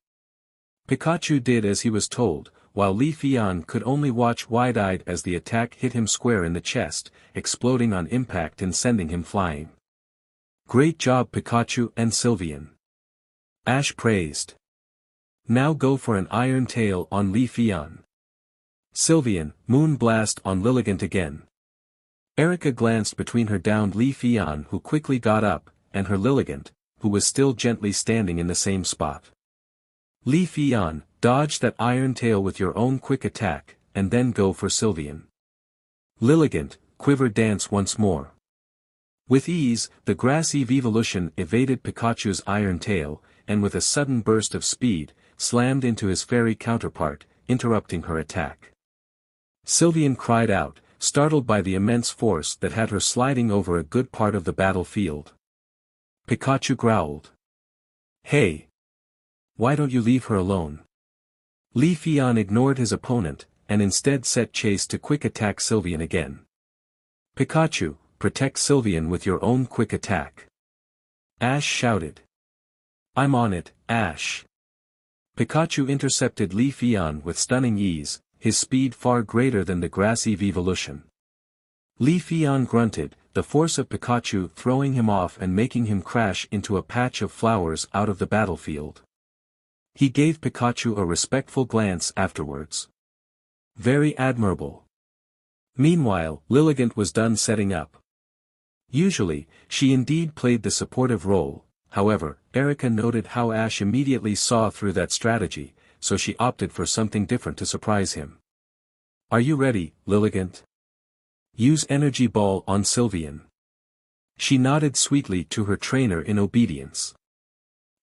Pikachu did as he was told, while Leafeon could only watch wide-eyed as the attack hit him square in the chest, exploding on impact and sending him flying. Great job Pikachu and Sylveon. Ash praised. Now go for an Iron Tail on Leafeon. Sylveon, Moonblast on Lilligant again. Erica glanced between her downed Leafeon who quickly got up, and her Lilligant, who was still gently standing in the same spot. Leafeon, dodge that Iron Tail with your own quick attack, and then go for Sylveon. Lilligant, Quiver Dance once more. With ease, the grass evolution evaded Pikachu's Iron Tail, and with a sudden burst of speed, slammed into his fairy counterpart, interrupting her attack. Sylveon cried out, startled by the immense force that had her sliding over a good part of the battlefield. Pikachu growled. Hey! Why don't you leave her alone? Leafeon ignored his opponent, and instead set chase to quick attack Sylveon again. Pikachu, protect Sylveon with your own quick attack. Ash shouted. I'm on it, Ash. Pikachu intercepted Leafeon with stunning ease, his speed far greater than the grass evolution. Leafeon grunted, the force of Pikachu throwing him off and making him crash into a patch of flowers out of the battlefield. He gave Pikachu a respectful glance afterwards. Very admirable. Meanwhile, Lilligant was done setting up. Usually, she indeed played the supportive role, however, Erica noted how Ash immediately saw through that strategy, so she opted for something different to surprise him. Are you ready, Lilligant? Use Energy Ball on Sylveon. She nodded sweetly to her trainer in obedience.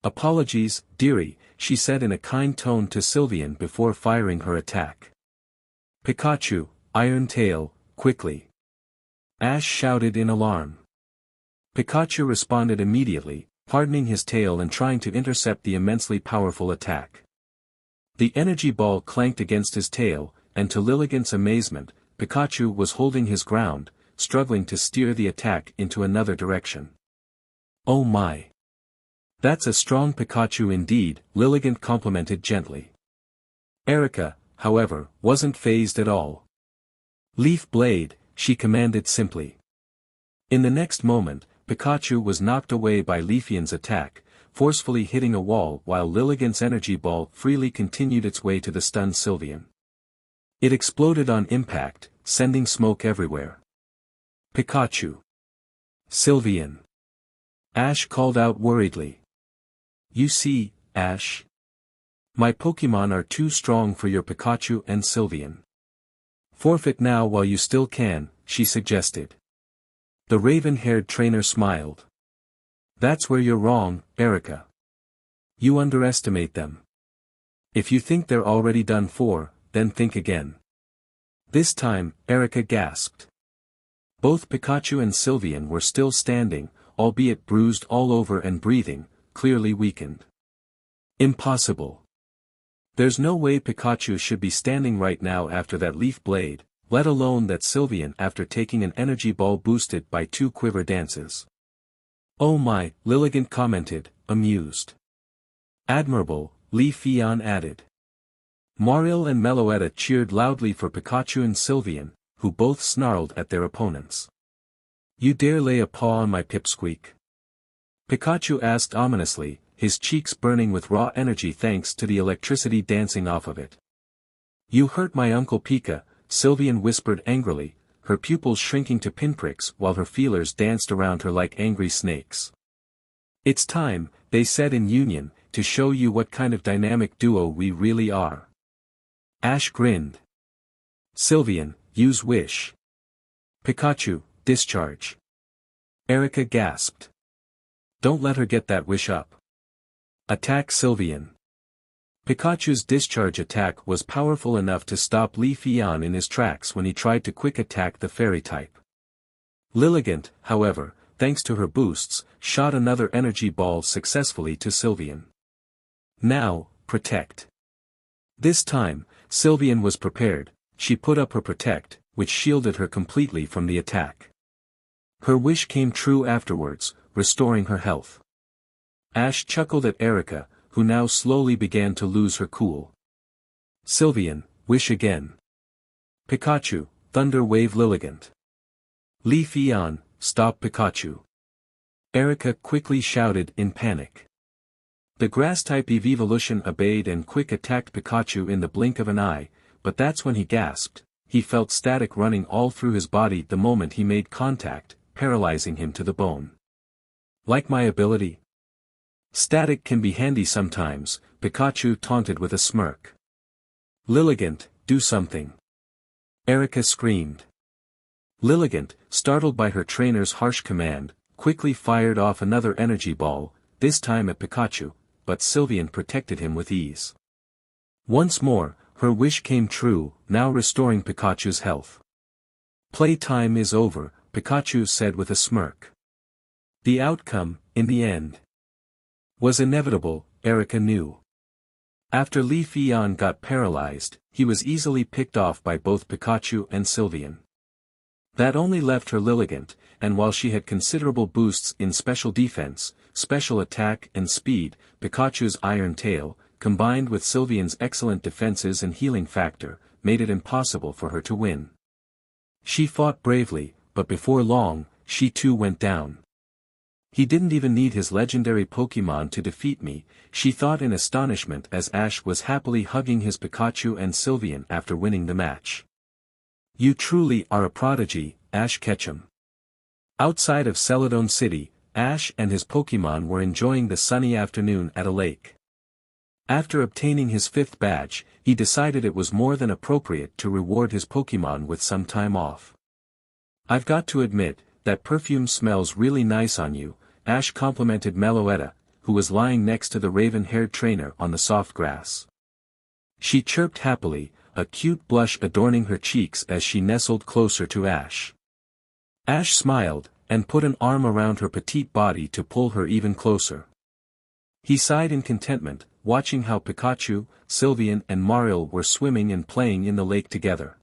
Apologies, dearie, she said in a kind tone to Sylveon before firing her attack. Pikachu, Iron Tail, quickly. Ash shouted in alarm. Pikachu responded immediately, hardening his tail and trying to intercept the immensely powerful attack. The energy ball clanked against his tail, and to Lilligant's amazement, Pikachu was holding his ground, struggling to steer the attack into another direction. Oh my! That's a strong Pikachu indeed, Lilligant complimented gently. Erica, however, wasn't fazed at all. Leaf Blade, she commanded simply. In the next moment, Pikachu was knocked away by Leafian's attack, forcefully hitting a wall while Lilligant's energy ball freely continued its way to the stunned Sylveon. It exploded on impact, sending smoke everywhere. Pikachu. Sylveon. Ash called out worriedly. You see, Ash. My Pokémon are too strong for your Pikachu and Sylveon. Forfeit now while you still can, she suggested. The raven-haired trainer smiled. That's where you're wrong, Erica. You underestimate them. If you think they're already done for, then think again. This time, Erica gasped. Both Pikachu and Sylveon were still standing, albeit bruised all over and breathing, clearly weakened. Impossible. There's no way Pikachu should be standing right now after that Leaf Blade, let alone that Sylveon after taking an energy ball boosted by 2 quiver dances. Oh my, Lilligant commented, amused. Admirable, Leafeon added. Marill and Meloetta cheered loudly for Pikachu and Sylveon, who both snarled at their opponents. You dare lay a paw on my Pipsqueak? Pikachu asked ominously, his cheeks burning with raw energy thanks to the electricity dancing off of it. You hurt my Uncle Pika, Sylveon whispered angrily, her pupils shrinking to pinpricks while her feelers danced around her like angry snakes. It's time, they said in union, to show you what kind of dynamic duo we really are. Ash grinned. Sylveon, use Wish. Pikachu, discharge. Erica gasped. Don't let her get that wish up. Attack Sylveon. Pikachu's discharge attack was powerful enough to stop Leafeon in his tracks when he tried to quick attack the fairy type. Lilligant, however, thanks to her boosts, shot another energy ball successfully to Sylveon. Now, protect. This time, Sylveon was prepared, she put up her protect, which shielded her completely from the attack. Her wish came true afterwards, restoring her health. Ash chuckled at Erica, who now slowly began to lose her cool. Sylveon, wish again. Pikachu, Thunder Wave Lilligant. Leafeon, stop Pikachu. Erica quickly shouted in panic. The Grass-type Eeveevolution obeyed and quick attacked Pikachu in the blink of an eye, but that's when he gasped. He felt static running all through his body the moment he made contact, paralyzing him to the bone. Like my ability? Static can be handy sometimes, Pikachu taunted with a smirk. Lilligant, do something. Erica screamed. Lilligant, startled by her trainer's harsh command, quickly fired off another energy ball, this time at Pikachu, but Sylveon protected him with ease. Once more, her wish came true, now restoring Pikachu's health. Playtime is over, Pikachu said with a smirk. The outcome, in the end, was inevitable, Erica knew. After Leafeon got paralyzed, he was easily picked off by both Pikachu and Sylveon. That only left her Lilligant, and while she had considerable boosts in special defense, special attack and speed, Pikachu's iron tail, combined with Sylveon's excellent defenses and healing factor, made it impossible for her to win. She fought bravely, but before long, she too went down. He didn't even need his legendary Pokémon to defeat me, she thought in astonishment as Ash was happily hugging his Pikachu and Sylveon after winning the match. You truly are a prodigy, Ash Ketchum. Outside of Celadon City, Ash and his Pokémon were enjoying the sunny afternoon at a lake. After obtaining his 5th badge, he decided it was more than appropriate to reward his Pokémon with some time off. I've got to admit, that perfume smells really nice on you, Ash complimented Meloetta, who was lying next to the raven-haired trainer on the soft grass. She chirped happily, a cute blush adorning her cheeks as she nestled closer to Ash. Ash smiled, and put an arm around her petite body to pull her even closer. He sighed in contentment, watching how Pikachu, Sylveon and Marill were swimming and playing in the lake together.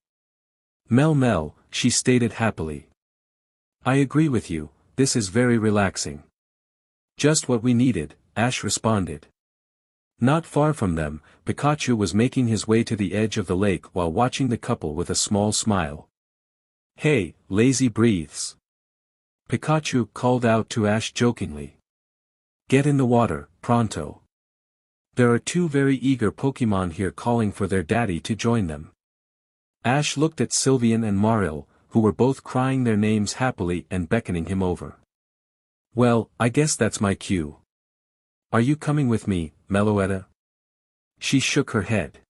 Mel, she stated happily. I agree with you, this is very relaxing. Just what we needed, Ash responded. Not far from them, Pikachu was making his way to the edge of the lake while watching the couple with a small smile. "Hey, lazy breathes." Pikachu called out to Ash jokingly. "Get in the water, pronto. There are two very eager Pokémon here calling for their daddy to join them." Ash looked at Sylveon and Marill, who were both crying their names happily and beckoning him over. "Well, I guess that's my cue. Are you coming with me, Meloetta?" She shook her head.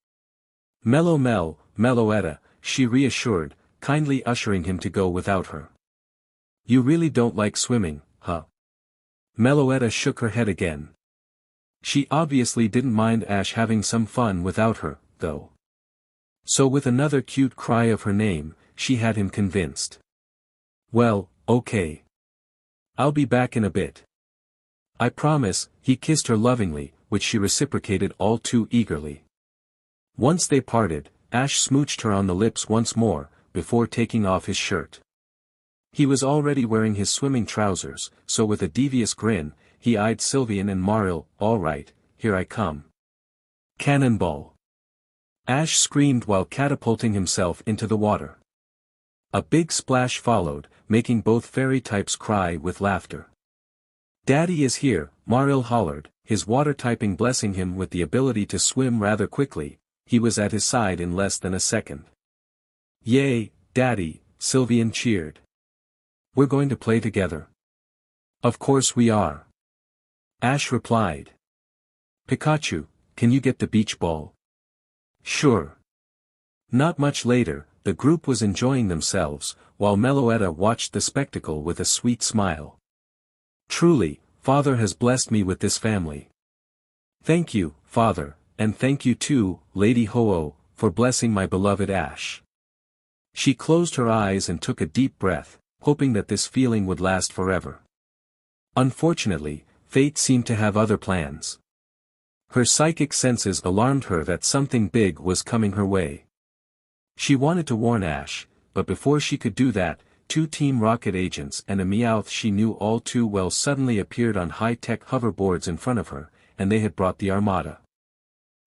Meloetta," she reassured, kindly ushering him to go without her. "You really don't like swimming, huh?" Meloetta shook her head again. She obviously didn't mind Ash having some fun without her, though. So with another cute cry of her name, she had him convinced. "Well, okay. I'll be back in a bit. I promise," he kissed her lovingly, which she reciprocated all too eagerly. Once they parted, Ash smooched her on the lips once more, before taking off his shirt. He was already wearing his swimming trousers, so with a devious grin, he eyed Sylveon and Marill. "All right, here I come." Cannonball! Ash screamed while catapulting himself into the water. A big splash followed, making both fairy types cry with laughter. "Daddy is here," Marill hollered, his water typing blessing him with the ability to swim rather quickly. He was at his side in less than a second. "Yay, Daddy," Sylveon cheered. "We're going to play together." "Of course we are." Ash replied. "Pikachu, can you get the beach ball?" "Sure." Not much later, the group was enjoying themselves, while Meloetta watched the spectacle with a sweet smile. "Truly, Father has blessed me with this family. Thank you, Father, and thank you too, Lady Ho-Oh, for blessing my beloved Ash." She closed her eyes and took a deep breath, hoping that this feeling would last forever. Unfortunately, fate seemed to have other plans. Her psychic senses alarmed her that something big was coming her way. She wanted to warn Ash, but before she could do that, two Team Rocket agents and a Meowth she knew all too well suddenly appeared on high-tech hoverboards in front of her, and they had brought the armada.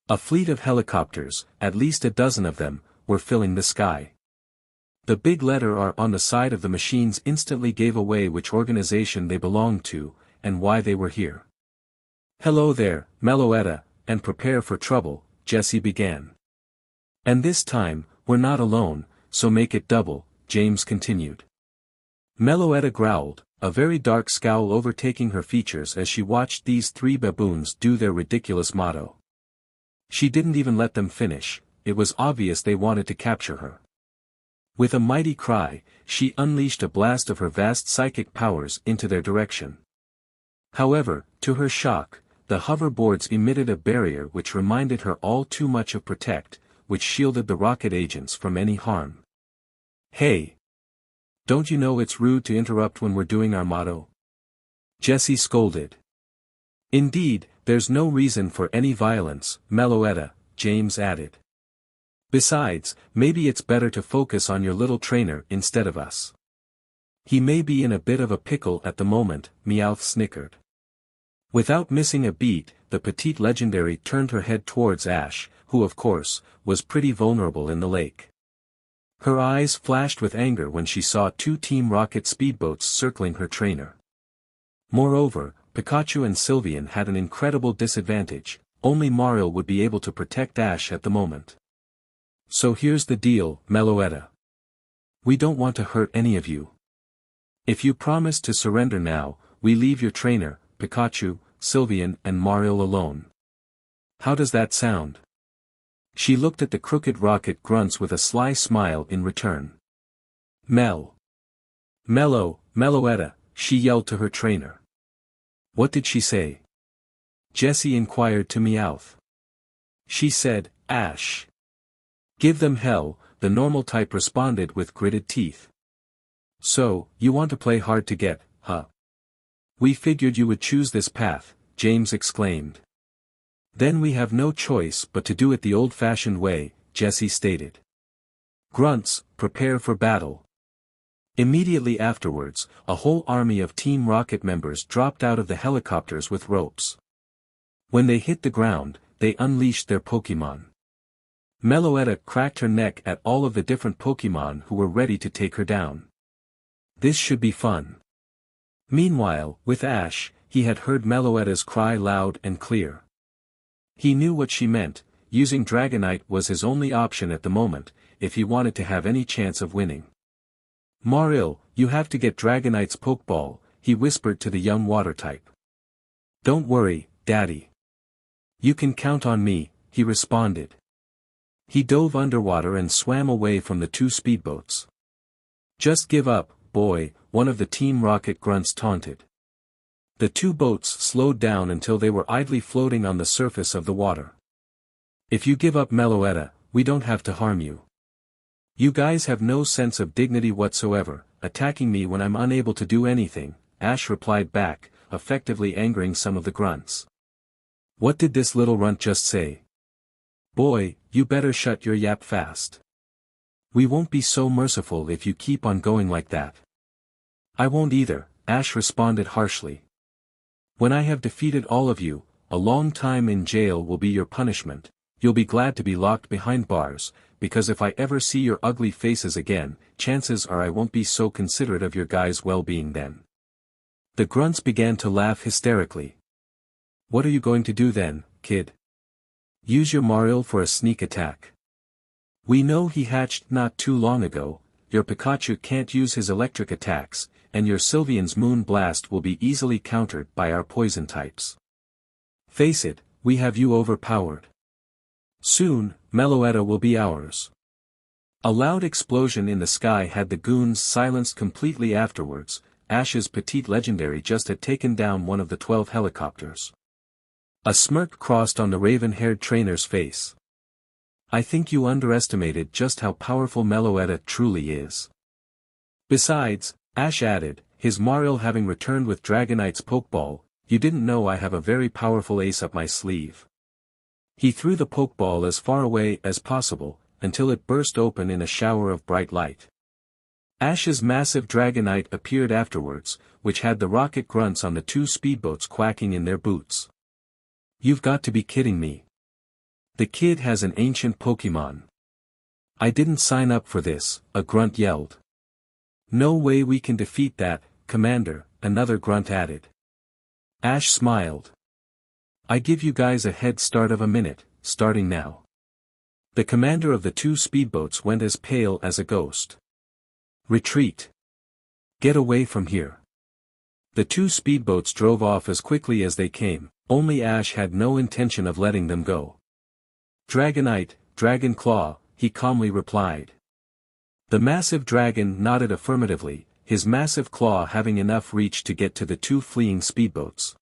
A fleet of helicopters, at least a dozen of them, were filling the sky. The big letter R on the side of the machines instantly gave away which organization they belonged to, and why they were here. "Hello there, Meloetta, and prepare for trouble," Jessie began. "And this time, we're not alone, so make it double," James continued. Meloetta growled, a very dark scowl overtaking her features as she watched these three baboons do their ridiculous motto. She didn't even let them finish, it was obvious they wanted to capture her. With a mighty cry, she unleashed a blast of her vast psychic powers into their direction. However, to her shock, the hoverboards emitted a barrier which reminded her all too much of Protect, which shielded the rocket agents from any harm. "Hey! Don't you know it's rude to interrupt when we're doing our motto?" Jessie scolded. "Indeed, there's no reason for any violence, Meloetta," James added. "Besides, maybe it's better to focus on your little trainer instead of us. He may be in a bit of a pickle at the moment," Meowth snickered. Without missing a beat, the petite legendary turned her head towards Ash, who of course, was pretty vulnerable in the lake. Her eyes flashed with anger when she saw two Team Rocket speedboats circling her trainer. Moreover, Pikachu and Sylveon had an incredible disadvantage, only Marill would be able to protect Ash at the moment. "So here's the deal, Meloetta. We don't want to hurt any of you. If you promise to surrender now, we leave your trainer, Pikachu, Sylveon and Marill alone. How does that sound?" She looked at the crooked rocket grunts with a sly smile in return. Meloetta, she yelled to her trainer. "What did she say?" Jessie inquired to Meowth. "She said, Ash. Give them hell," the normal type responded with gritted teeth. "So, you want to play hard to get, huh? We figured you would choose this path," James exclaimed. "Then we have no choice but to do it the old-fashioned way," Jessie stated. "Grunts, prepare for battle." Immediately afterwards, a whole army of Team Rocket members dropped out of the helicopters with ropes. When they hit the ground, they unleashed their Pokémon. Meloetta cracked her neck at all of the different Pokémon who were ready to take her down. This should be fun. Meanwhile, with Ash, he had heard Meloetta's cry loud and clear. He knew what she meant. Using Dragonite was his only option at the moment, if he wanted to have any chance of winning. Maril, you have to get Dragonite's Pokeball, he whispered to the young water type. Don't worry, Daddy. You can count on me, he responded. He dove underwater and swam away from the two speedboats. Just give up, boy, one of the Team Rocket grunts taunted. The two boats slowed down until they were idly floating on the surface of the water. If you give up Meloetta, we don't have to harm you. You guys have no sense of dignity whatsoever, attacking me when I'm unable to do anything, Ash replied back, effectively angering some of the grunts. What did this little runt just say? Boy, you better shut your yap fast. We won't be so merciful if you keep on going like that. I won't either, Ash responded harshly. When I have defeated all of you, a long time in jail will be your punishment. You'll be glad to be locked behind bars, because if I ever see your ugly faces again, chances are I won't be so considerate of your guys' well-being then. The grunts began to laugh hysterically. What are you going to do then, kid? Use your Maril for a sneak attack. We know he hatched not too long ago, your Pikachu can't use his electric attacks, and your Sylveon's Moon Blast will be easily countered by our poison types. Face it, we have you overpowered. Soon, Meloetta will be ours. A loud explosion in the sky had the goons silenced completely afterwards. Ash's petite legendary just had taken down one of the 12 helicopters. A smirk crossed on the raven-haired trainer's face. I think you underestimated just how powerful Meloetta truly is. Besides, Ash added, his Maril having returned with Dragonite's Pokeball, you didn't know I have a very powerful ace up my sleeve. He threw the Pokeball as far away as possible, until it burst open in a shower of bright light. Ash's massive Dragonite appeared afterwards, which had the rocket grunts on the two speedboats quacking in their boots. You've got to be kidding me. The kid has an ancient Pokémon. I didn't sign up for this, a grunt yelled. No way we can defeat that, Commander, another grunt added. Ash smiled. I give you guys a head start of a minute, starting now. The commander of the two speedboats went as pale as a ghost. Retreat. Get away from here. The two speedboats drove off as quickly as they came, only Ash had no intention of letting them go. Dragonite, Dragon Claw, he calmly replied. The massive dragon nodded affirmatively, his massive claw having enough reach to get to the two fleeing speedboats.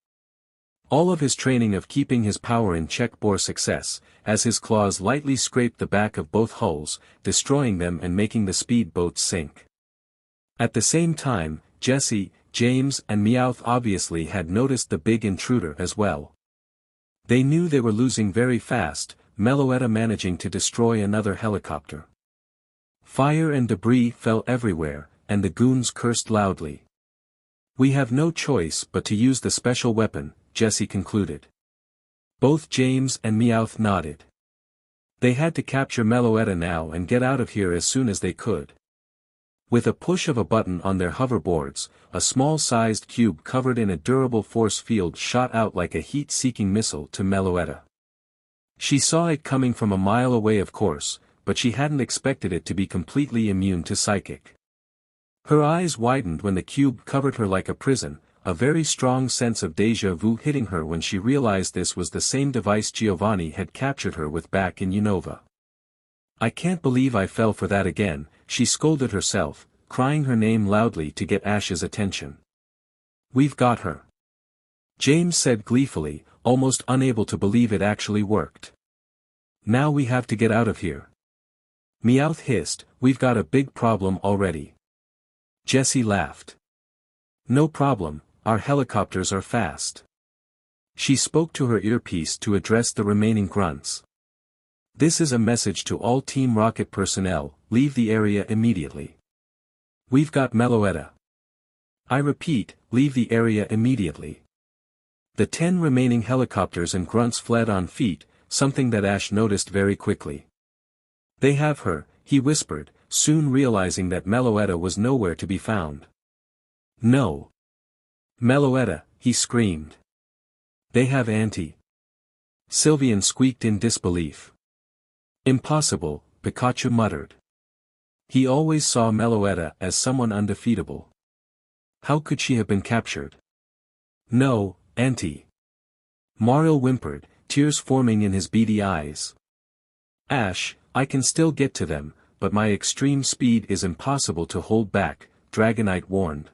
All of his training of keeping his power in check bore success, as his claws lightly scraped the back of both hulls, destroying them and making the speedboats sink. At the same time, Jessie, James and Meowth obviously had noticed the big intruder as well. They knew they were losing very fast, Meloetta managing to destroy another helicopter. Fire and debris fell everywhere, and the goons cursed loudly. We have no choice but to use the special weapon, Jessie concluded. Both James and Meowth nodded. They had to capture Meloetta now and get out of here as soon as they could. With a push of a button on their hoverboards, a small-sized cube covered in a durable force field shot out like a heat-seeking missile to Meloetta. She saw it coming from a mile away of course, but she hadn't expected it to be completely immune to psychic. Her eyes widened when the cube covered her like a prison, a very strong sense of déjà vu hitting her when she realized this was the same device Giovanni had captured her with back in Unova. I can't believe I fell for that again, she scolded herself, crying her name loudly to get Ash's attention. We've got her. James said gleefully, almost unable to believe it actually worked. Now we have to get out of here. Meowth hissed, we've got a big problem already. Jessie laughed. No problem, our helicopters are fast. She spoke to her earpiece to address the remaining grunts. This is a message to all Team Rocket personnel, leave the area immediately. We've got Meloetta. I repeat, leave the area immediately. The 10 remaining helicopters and grunts fled on feet, something that Ash noticed very quickly. They have her, he whispered, soon realizing that Meloetta was nowhere to be found. No. Meloetta, he screamed. They have Auntie. Sylvian squeaked in disbelief. Impossible, Pikachu muttered. He always saw Meloetta as someone undefeatable. How could she have been captured? No, Auntie. Marill whimpered, tears forming in his beady eyes. Ash, I can still get to them, but my extreme speed is impossible to hold back, Dragonite warned.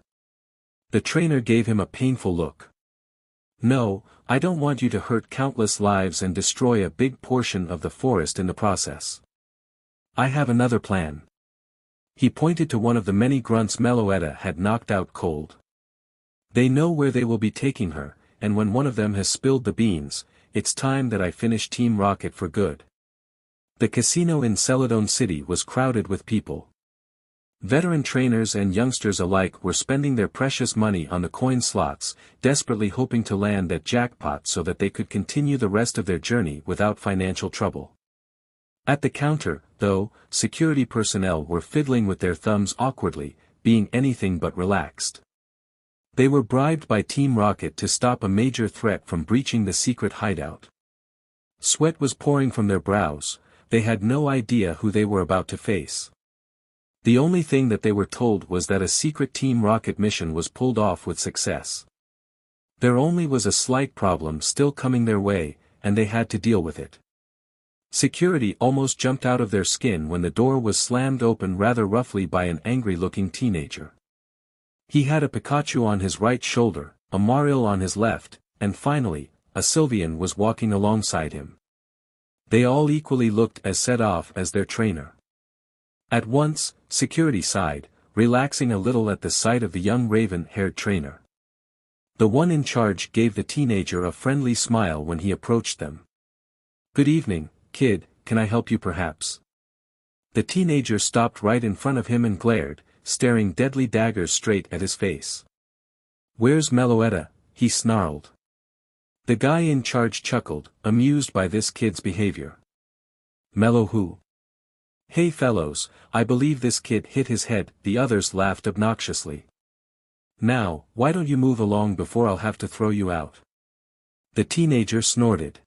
The trainer gave him a painful look. No, I don't want you to hurt countless lives and destroy a big portion of the forest in the process. I have another plan. He pointed to one of the many grunts Meloetta had knocked out cold. They know where they will be taking her, and when one of them has spilled the beans, it's time that I finish Team Rocket for good. The casino in Celadon City was crowded with people. Veteran trainers and youngsters alike were spending their precious money on the coin slots, desperately hoping to land that jackpot so that they could continue the rest of their journey without financial trouble. At the counter, though, security personnel were fiddling with their thumbs awkwardly, being anything but relaxed. They were bribed by Team Rocket to stop a major threat from breaching the secret hideout. Sweat was pouring from their brows, they had no idea who they were about to face. The only thing that they were told was that a secret Team Rocket mission was pulled off with success. There only was a slight problem still coming their way, and they had to deal with it. Security almost jumped out of their skin when the door was slammed open rather roughly by an angry-looking teenager. He had a Pikachu on his right shoulder, a Marill on his left, and finally, a Sylvian was walking alongside him. They all equally looked as set off as their trainer. At once, security sighed, relaxing a little at the sight of the young raven-haired trainer. The one in charge gave the teenager a friendly smile when he approached them. Good evening, kid, can I help you perhaps? The teenager stopped right in front of him and glared, staring deadly daggers straight at his face. Where's Meloetta? He snarled. The guy in charge chuckled, amused by this kid's behavior. Melo who? Hey fellows, I believe this kid hit his head, the others laughed obnoxiously. Now, why don't you move along before I'll have to throw you out? The teenager snorted.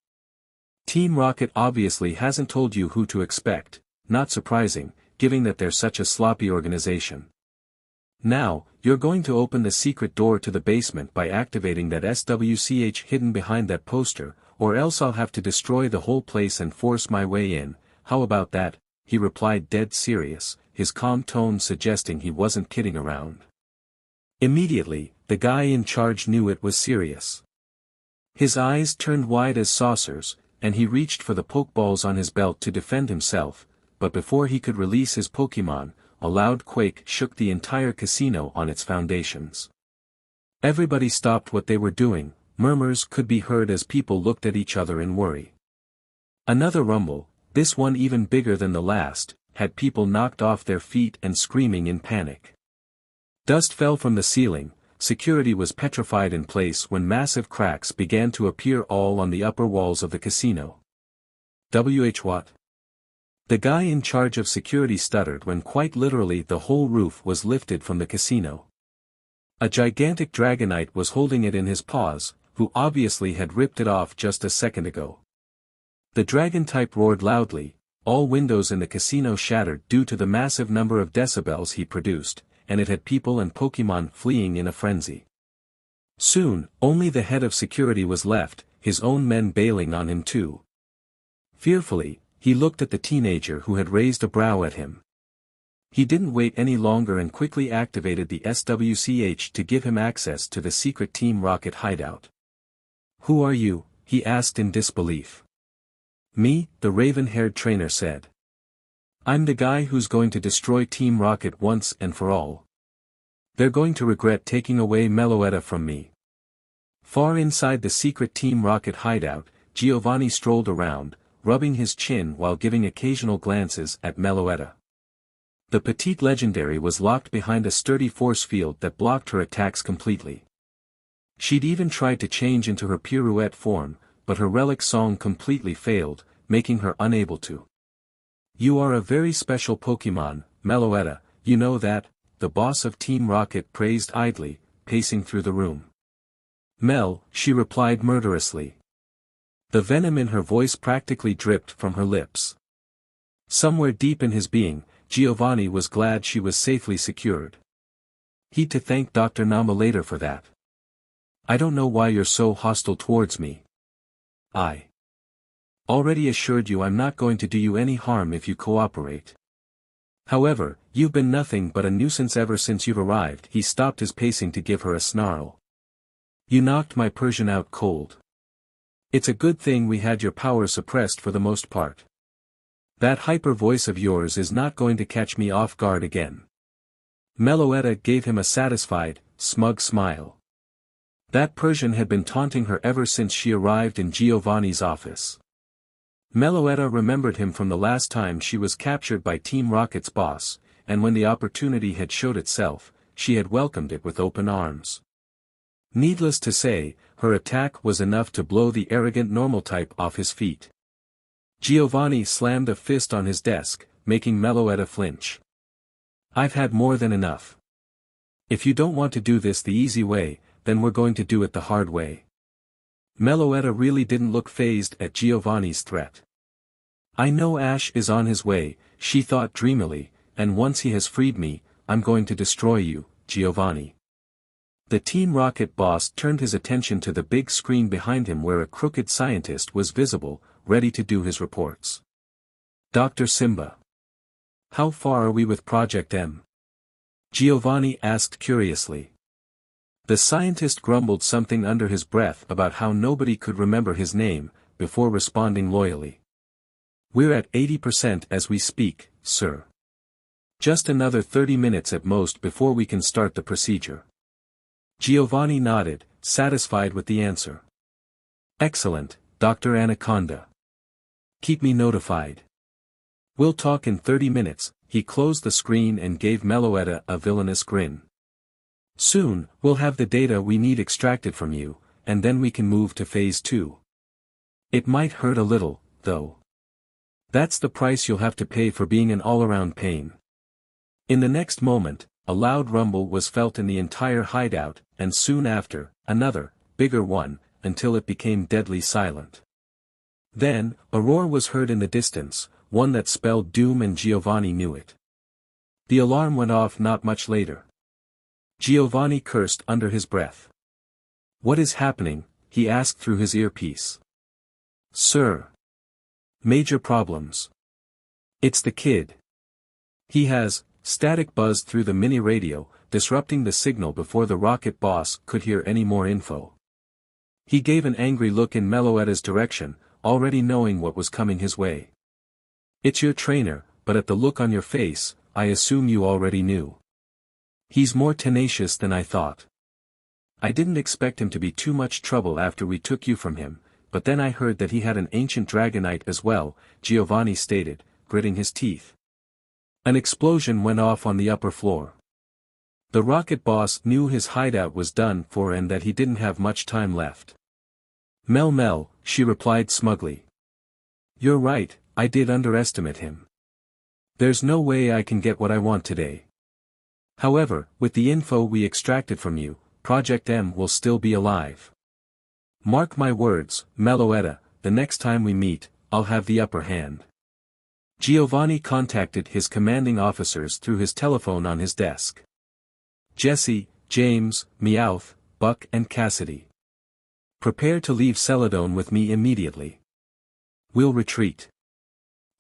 Team Rocket obviously hasn't told you who to expect, not surprising, given that they're such a sloppy organization. Now, you're going to open the secret door to the basement by activating that SWCH hidden behind that poster, or else I'll have to destroy the whole place and force my way in. How about that? He replied dead serious, his calm tone suggesting he wasn't kidding around. Immediately, the guy in charge knew it was serious. His eyes turned wide as saucers, and he reached for the Pokeballs on his belt to defend himself, but before he could release his Pokemon, a loud quake shook the entire casino on its foundations. Everybody stopped what they were doing, murmurs could be heard as people looked at each other in worry. Another rumble, this one even bigger than the last, had people knocked off their feet and screaming in panic. Dust fell from the ceiling, security was petrified in place when massive cracks began to appear all on the upper walls of the casino. What? The guy in charge of security stuttered when quite literally the whole roof was lifted from the casino. A gigantic Dragonite was holding it in his paws, who obviously had ripped it off just a second ago. The dragon-type roared loudly, all windows in the casino shattered due to the massive number of decibels he produced, and it had people and Pokemon fleeing in a frenzy. Soon, only the head of security was left, his own men bailing on him too. Fearfully, he looked at the teenager who had raised a brow at him. He didn't wait any longer and quickly activated the SWCH to give him access to the secret Team Rocket hideout. Who are you? He asked in disbelief. Me, the raven-haired trainer said. I'm the guy who's going to destroy Team Rocket once and for all. They're going to regret taking away Meloetta from me. Far inside the secret Team Rocket hideout, Giovanni strolled around, rubbing his chin while giving occasional glances at Meloetta. The petite legendary was locked behind a sturdy force field that blocked her attacks completely. She'd even tried to change into her pirouette form, but her relic song completely failed, making her unable to. "You are a very special Pokémon, Meloetta, you know that," the boss of Team Rocket praised idly, pacing through the room. "Mel," she replied murderously. The venom in her voice practically dripped from her lips. Somewhere deep in his being, Giovanni was glad she was safely secured. He'd to thank Dr. Nama later for that. "I don't know why you're so hostile towards me. I already assured you I'm not going to do you any harm if you cooperate. However, you've been nothing but a nuisance ever since you've arrived." He stopped his pacing to give her a snarl. "You knocked my Persian out cold. It's a good thing we had your power suppressed for the most part. That hyper voice of yours is not going to catch me off guard again." Meloetta gave him a satisfied, smug smile. That Persian had been taunting her ever since she arrived in Giovanni's office. Meloetta remembered him from the last time she was captured by Team Rocket's boss, and when the opportunity had showed itself, she had welcomed it with open arms. Needless to say, her attack was enough to blow the arrogant normal type off his feet. Giovanni slammed a fist on his desk, making Meloetta flinch. "I've had more than enough. If you don't want to do this the easy way, then we're going to do it the hard way." Meloetta really didn't look fazed at Giovanni's threat. "I know Ash is on his way," she thought dreamily, "and once he has freed me, I'm going to destroy you, Giovanni." The Team Rocket boss turned his attention to the big screen behind him where a crooked scientist was visible, ready to do his reports. "Dr. Simba. How far are we with Project M?" Giovanni asked curiously. The scientist grumbled something under his breath about how nobody could remember his name, before responding loyally. "We're at 80% as we speak, sir. Just another 30 minutes at most before we can start the procedure." Giovanni nodded, satisfied with the answer. "Excellent, Dr. Anaconda. Keep me notified. We'll talk in 30 minutes, he closed the screen and gave Meloetta a villainous grin. "Soon, we'll have the data we need extracted from you, and then we can move to Phase 2. It might hurt a little, though. That's the price you'll have to pay for being an all-around pain." In the next moment, a loud rumble was felt in the entire hideout, and soon after, another, bigger one, until it became deadly silent. Then, a roar was heard in the distance, one that spelled doom, and Giovanni knew it. The alarm went off not much later. Giovanni cursed under his breath. "What is happening?" he asked through his earpiece. "Sir. Major problems. It's the kid. He has," static buzzed through the mini radio, disrupting the signal before the rocket boss could hear any more info. He gave an angry look in Meloetta's direction, already knowing what was coming his way. "It's your trainer, but at the look on your face, I assume you already knew. He's more tenacious than I thought. I didn't expect him to be too much trouble after we took you from him, but then I heard that he had an ancient dragonite as well," Giovanni stated, gritting his teeth. An explosion went off on the upper floor. The rocket boss knew his hideout was done for and that he didn't have much time left. Mel, she replied smugly. "You're right, I did underestimate him. There's no way I can get what I want today. However, with the info we extracted from you, Project M will still be alive. Mark my words, Meloetta, the next time we meet, I'll have the upper hand." Giovanni contacted his commanding officers through his telephone on his desk. "Jesse, James, Meowth, Buck and Cassidy. Prepare to leave Celadon with me immediately. We'll retreat.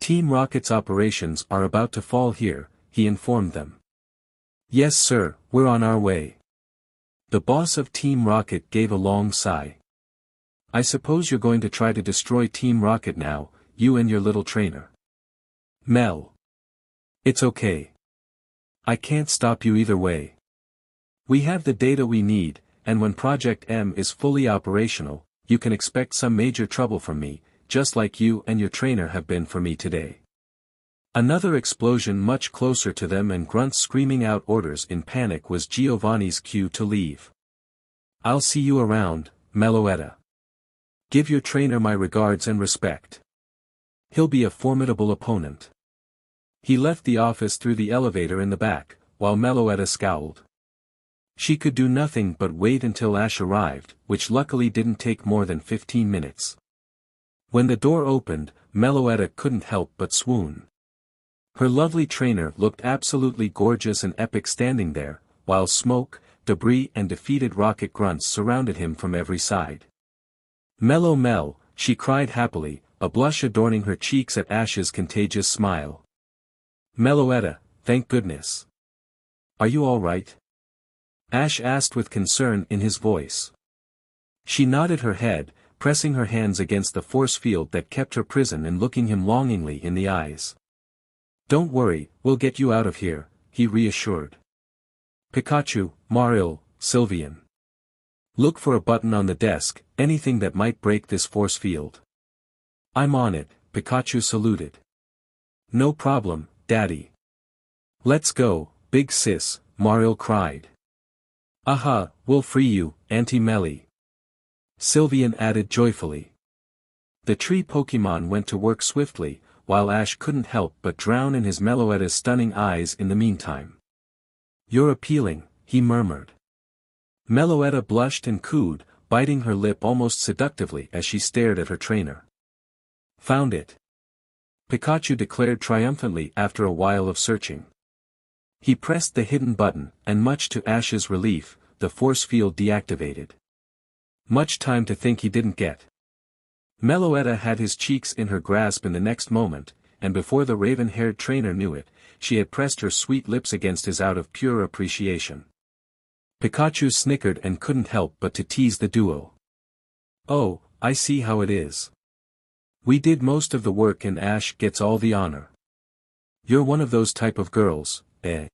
Team Rocket's operations are about to fall here," he informed them. "Yes sir, we're on our way." The boss of Team Rocket gave a long sigh. "I suppose you're going to try to destroy Team Rocket now, you and your little trainer." "Mel. It's okay. I can't stop you either way. We have the data we need, and when Project M is fully operational, you can expect some major trouble from me, just like you and your trainer have been for me today." Another explosion much closer to them and grunts screaming out orders in panic was Giovanni's cue to leave. I'll see you around, Meloetta. Give your trainer my regards and respect. He'll be a formidable opponent. He left the office through the elevator in the back, while Meloetta scowled. She could do nothing but wait until Ash arrived, which luckily didn't take more than 15 minutes. When the door opened, Meloetta couldn't help but swoon. Her lovely trainer looked absolutely gorgeous and epic standing there, while smoke, debris and defeated rocket grunts surrounded him from every side. Mel, she cried happily, a blush adorning her cheeks at Ash's contagious smile. Meloetta, thank goodness. Are you all right? Ash asked with concern in his voice. She nodded her head, pressing her hands against the force field that kept her prison and looking him longingly in the eyes. Don't worry, we'll get you out of here, he reassured. Pikachu, Mario, Sylveon. Look for a button on the desk, anything that might break this force field. I'm on it, Pikachu saluted. No problem, Daddy. Let's go, big sis, Mario cried. Aha, we'll free you, Auntie Melly. Sylveon added joyfully. The tree Pokémon went to work swiftly, while Ash couldn't help but drown in his Meloetta's stunning eyes in the meantime. You're appealing, he murmured. Meloetta blushed and cooed, biting her lip almost seductively as she stared at her trainer. Found it. Pikachu declared triumphantly after a while of searching. He pressed the hidden button, and much to Ash's relief, the force field deactivated. Much time to think he didn't get. Meloetta had his cheeks in her grasp in the next moment, and before the raven-haired trainer knew it, she had pressed her sweet lips against his out of pure appreciation. Pikachu snickered and couldn't help but to tease the duo. Oh, I see how it is. We did most of the work and Ash gets all the honor. You're one of those type of girls, eh?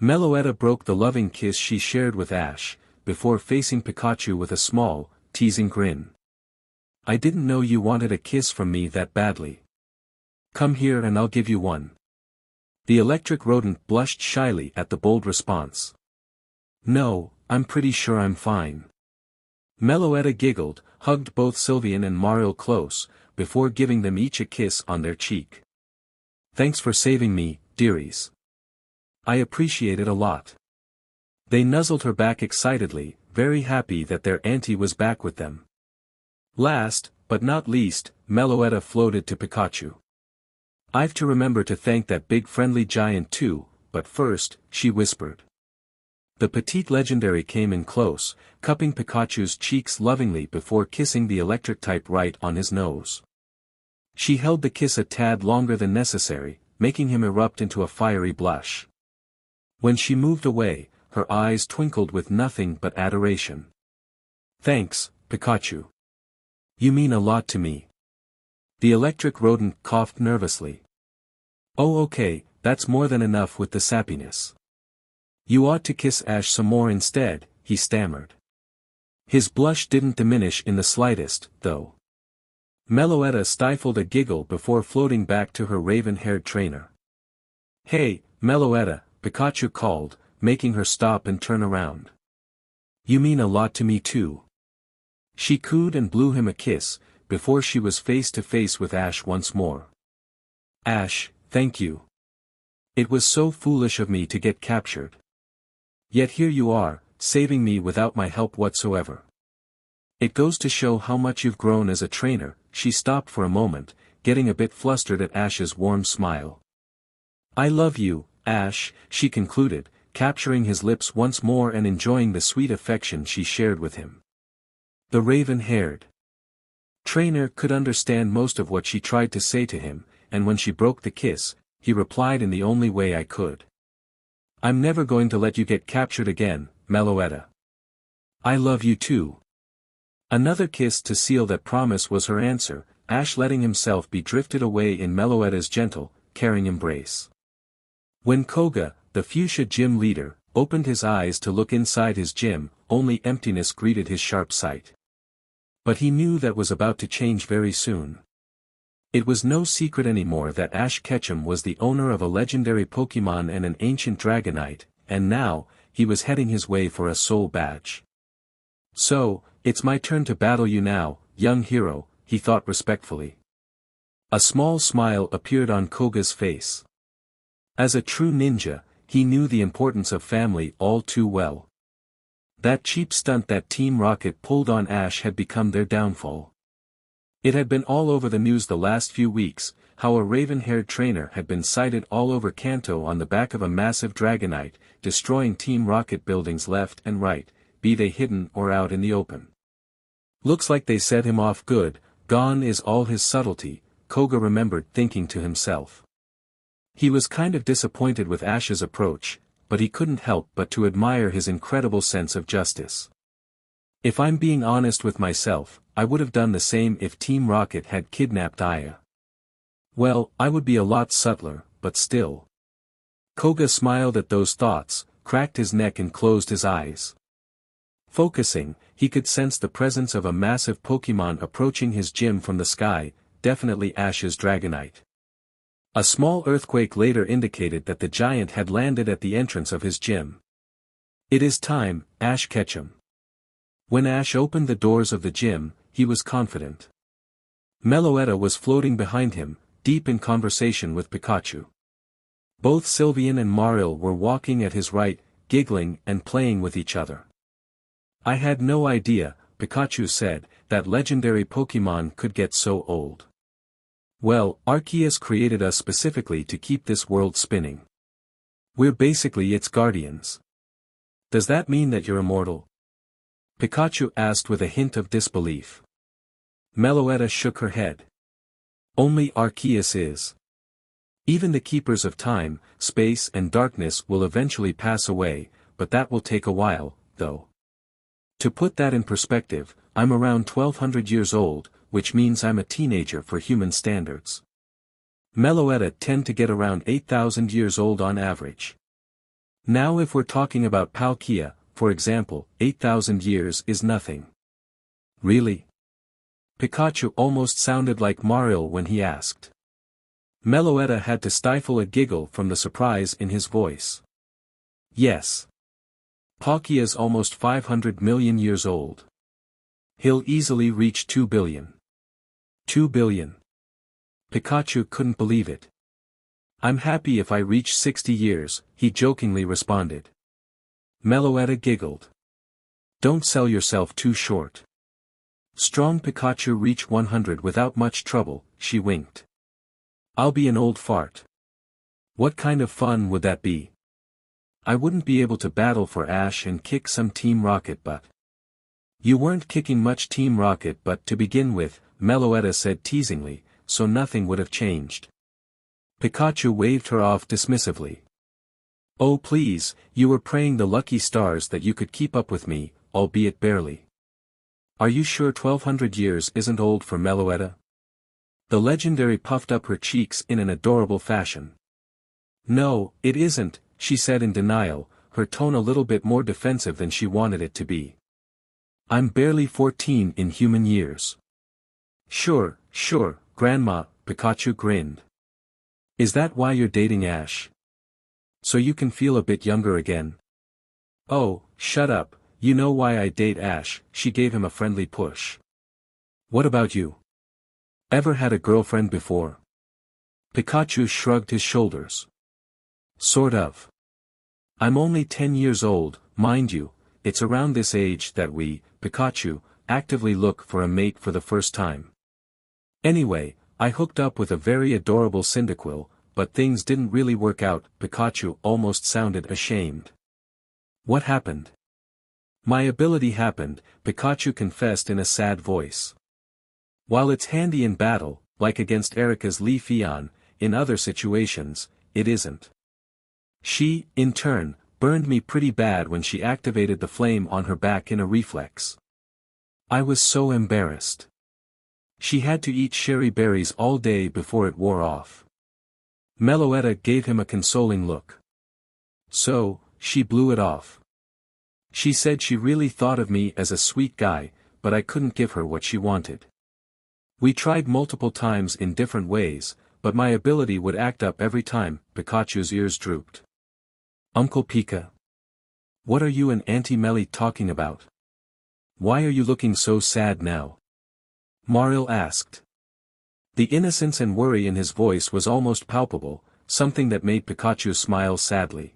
Meloetta broke the loving kiss she shared with Ash, before facing Pikachu with a small, teasing grin. I didn't know you wanted a kiss from me that badly. Come here and I'll give you one. The electric rodent blushed shyly at the bold response. No, I'm pretty sure I'm fine. Meloetta giggled, hugged both Sylveon and Mario close, before giving them each a kiss on their cheek. Thanks for saving me, dearies. I appreciate it a lot. They nuzzled her back excitedly, very happy that their auntie was back with them. Last, but not least, Meloetta floated to Pikachu. I've to remember to thank that big friendly giant too, but first, she whispered. The petite legendary came in close, cupping Pikachu's cheeks lovingly before kissing the electric type right on his nose. She held the kiss a tad longer than necessary, making him erupt into a fiery blush. When she moved away, her eyes twinkled with nothing but adoration. Thanks, Pikachu. You mean a lot to me. The electric rodent coughed nervously. Oh okay, that's more than enough with the sappiness. You ought to kiss Ash some more instead, he stammered. His blush didn't diminish in the slightest, though. Meloetta stifled a giggle before floating back to her raven-haired trainer. Hey, Meloetta, Pikachu called, making her stop and turn around. You mean a lot to me too. She cooed and blew him a kiss, before she was face to face with Ash once more. Ash, thank you. It was so foolish of me to get captured. Yet here you are, saving me without my help whatsoever. It goes to show how much you've grown as a trainer. She stopped for a moment, getting a bit flustered at Ash's warm smile. I love you, Ash, she concluded, capturing his lips once more and enjoying the sweet affection she shared with him. The raven-haired trainer could understand most of what she tried to say to him, and when she broke the kiss, he replied in the only way I could. I'm never going to let you get captured again, Meloetta. I love you too. Another kiss to seal that promise was her answer, Ash letting himself be drifted away in Meloetta's gentle, caring embrace. When Koga, the fuchsia gym leader, opened his eyes to look inside his gym, only emptiness greeted his sharp sight. But he knew that was about to change very soon. It was no secret anymore that Ash Ketchum was the owner of a legendary Pokémon and an ancient Dragonite, and now, he was heading his way for a soul badge. So, it's my turn to battle you now, young hero, he thought respectfully. A small smile appeared on Koga's face. As a true ninja, he knew the importance of family all too well. That cheap stunt that Team Rocket pulled on Ash had become their downfall. It had been all over the news the last few weeks, how a raven-haired trainer had been sighted all over Kanto on the back of a massive Dragonite, destroying Team Rocket buildings left and right, be they hidden or out in the open. Looks like they set him off good, gone is all his subtlety, Koga remembered thinking to himself. He was kind of disappointed with Ash's approach, but he couldn't help but to admire his incredible sense of justice. If I'm being honest with myself, I would have done the same if Team Rocket had kidnapped Aya. Well, I would be a lot subtler, but still. Koga smiled at those thoughts, cracked his neck and closed his eyes. Focusing, he could sense the presence of a massive Pokémon approaching his gym from the sky, definitely Ash's Dragonite. A small earthquake later indicated that the giant had landed at the entrance of his gym. It is time, Ash Ketchum. When Ash opened the doors of the gym, he was confident. Meloetta was floating behind him, deep in conversation with Pikachu. Both Sylveon and Marill were walking at his right, giggling and playing with each other. I had no idea, Pikachu said, that legendary Pokémon could get so old. Well, Arceus created us specifically to keep this world spinning. We're basically its guardians. Does that mean that you're immortal? Pikachu asked with a hint of disbelief. Meloetta shook her head. Only Arceus is. Even the keepers of time, space and darkness will eventually pass away, but that will take a while, though. To put that in perspective, I'm around 1200 years old, which means I'm a teenager for human standards. Meloetta tend to get around 8,000 years old on average. Now if we're talking about Palkia, for example, 8,000 years is nothing. Really? Pikachu almost sounded like Marill when he asked. Meloetta had to stifle a giggle from the surprise in his voice. Yes. Palkia's almost 500 million years old. He'll easily reach 2 billion. 2 billion. Pikachu couldn't believe it. I'm happy if I reach 60 years, he jokingly responded. Meloetta giggled. Don't sell yourself too short. Strong Pikachu reach 100 without much trouble, she winked. I'll be an old fart. What kind of fun would that be? I wouldn't be able to battle for Ash and kick some Team Rocket butt. You weren't kicking much Team Rocket butt to begin with, Meloetta said teasingly, so nothing would have changed. Pikachu waved her off dismissively. Oh please, you were praying the lucky stars that you could keep up with me, albeit barely. Are you sure 1200 years isn't old for Meloetta? The legendary puffed up her cheeks in an adorable fashion. No, it isn't, she said in denial, her tone a little bit more defensive than she wanted it to be. I'm barely 14 in human years. Sure, Grandma, Pikachu grinned. Is that why you're dating Ash? So you can feel a bit younger again? Oh, shut up, you know why I date Ash, she gave him a friendly push. What about you? Ever had a girlfriend before? Pikachu shrugged his shoulders. Sort of. I'm only 10 years old, mind you, it's around this age that we, Pikachu, actively look for a mate for the first time. Anyway, I hooked up with a very adorable Cyndaquil, but things didn't really work out, Pikachu almost sounded ashamed. What happened? My ability happened, Pikachu confessed in a sad voice. While it's handy in battle, like against Erika's Leafeon, in other situations, it isn't. She, in turn, burned me pretty bad when she activated the flame on her back in a reflex. I was so embarrassed. She had to eat cherry berries all day before it wore off. Meloetta gave him a consoling look. So, she blew it off. She said she really thought of me as a sweet guy, but I couldn't give her what she wanted. We tried multiple times in different ways, but my ability would act up every time, Pikachu's ears drooped. Uncle Pika. What are you and Auntie Melly talking about? Why are you looking so sad now? Marill asked. The innocence and worry in his voice was almost palpable, something that made Pikachu smile sadly.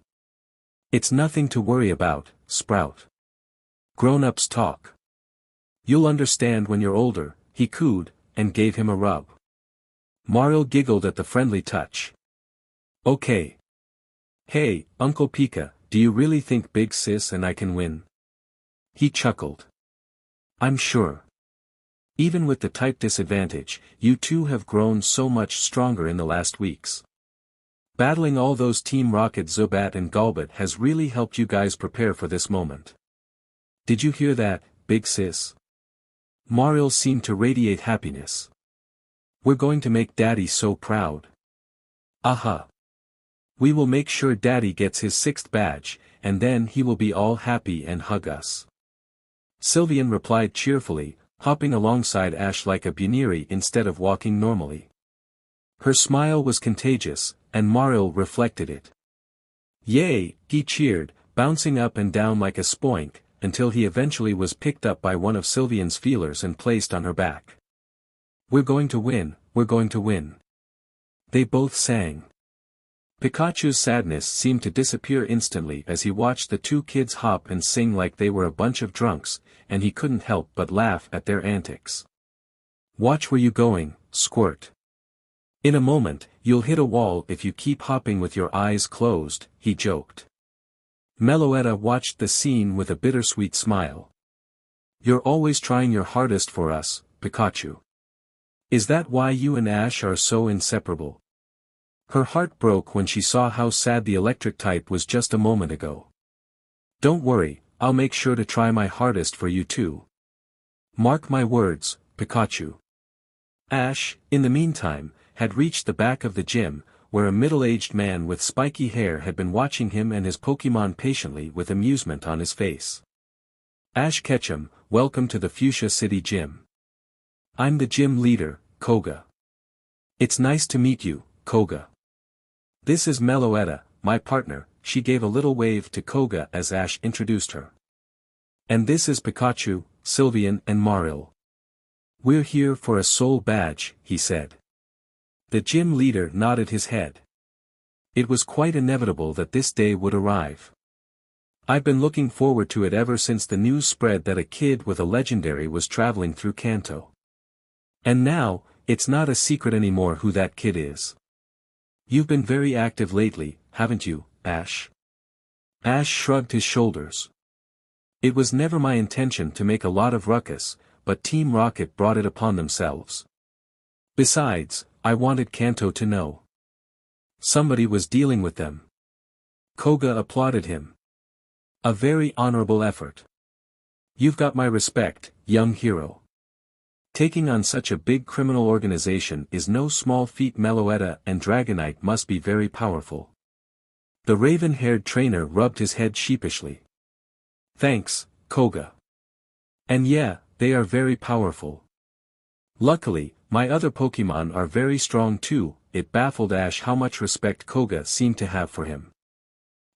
It's nothing to worry about, Sprout. Grown-ups talk. You'll understand when you're older, he cooed, and gave him a rub. Marill giggled at the friendly touch. Okay. Hey, Uncle Pika, do you really think Big Sis and I can win? He chuckled. I'm sure. Even with the type disadvantage, you two have grown so much stronger in the last weeks. Battling all those Team Rocket Zubat and Golbat has really helped you guys prepare for this moment. Did you hear that, Big Sis? Marill seemed to radiate happiness. We're going to make Daddy so proud. Aha. We will make sure Daddy gets his 6th badge, and then he will be all happy and hug us. Sylveon replied cheerfully, hopping alongside Ash like a bunny instead of walking normally. Her smile was contagious, and Marill reflected it. Yay, he cheered, bouncing up and down like a spoink, until he eventually was picked up by one of Sylveon's feelers and placed on her back. We're going to win, we're going to win. They both sang. Pikachu's sadness seemed to disappear instantly as he watched the two kids hop and sing like they were a bunch of drunks, and he couldn't help but laugh at their antics. Watch where you going, Squirt. In a moment, you'll hit a wall if you keep hopping with your eyes closed, he joked. Meloetta watched the scene with a bittersweet smile. You're always trying your hardest for us, Pikachu. Is that why you and Ash are so inseparable? Her heart broke when she saw how sad the electric type was just a moment ago. Don't worry, I'll make sure to try my hardest for you too. Mark my words, Pikachu. Ash, in the meantime, had reached the back of the gym, where a middle-aged man with spiky hair had been watching him and his Pokémon patiently with amusement on his face. Ash Ketchum, welcome to the Fuchsia City Gym. I'm the gym leader, Koga. It's nice to meet you, Koga. This is Meloetta, my partner, she gave a little wave to Koga as Ash introduced her. And this is Pikachu, Sylveon and Marill. We're here for a soul badge, he said. The gym leader nodded his head. It was quite inevitable that this day would arrive. I've been looking forward to it ever since the news spread that a kid with a legendary was traveling through Kanto. And now, it's not a secret anymore who that kid is. You've been very active lately, haven't you, Ash? Ash shrugged his shoulders. It was never my intention to make a lot of ruckus, but Team Rocket brought it upon themselves. Besides, I wanted Kanto to know. Somebody was dealing with them. Koga applauded him. A very honorable effort. You've got my respect, young hero. Taking on such a big criminal organization is no small feat. Meloetta and Dragonite must be very powerful. The raven-haired trainer rubbed his head sheepishly. Thanks, Koga. And yeah, they are very powerful. Luckily, my other Pokémon are very strong too. It baffled Ash how much respect Koga seemed to have for him.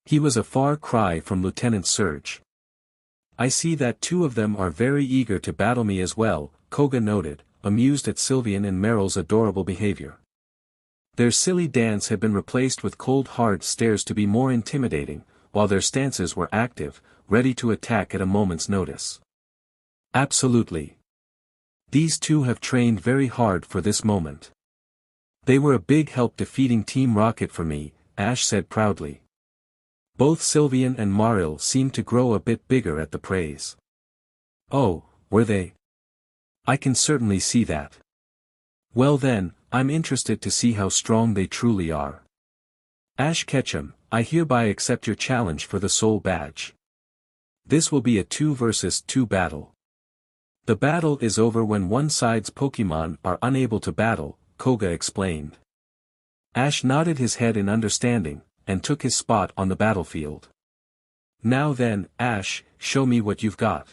He was a far cry from Lieutenant Surge. I see that two of them are very eager to battle me as well, Koga noted, amused at Sylveon and Meryl's adorable behavior. Their silly dance had been replaced with cold hard stares to be more intimidating, while their stances were active, ready to attack at a moment's notice. Absolutely. These two have trained very hard for this moment. They were a big help defeating Team Rocket for me, Ash said proudly. Both Sylveon and Marill seemed to grow a bit bigger at the praise. Oh, were they? I can certainly see that. Well then, I'm interested to see how strong they truly are. Ash Ketchum, I hereby accept your challenge for the Soul Badge. This will be a 2 versus 2 battle. The battle is over when one side's Pokémon are unable to battle, Koga explained. Ash nodded his head in understanding, and took his spot on the battlefield. Now then, Ash, show me what you've got.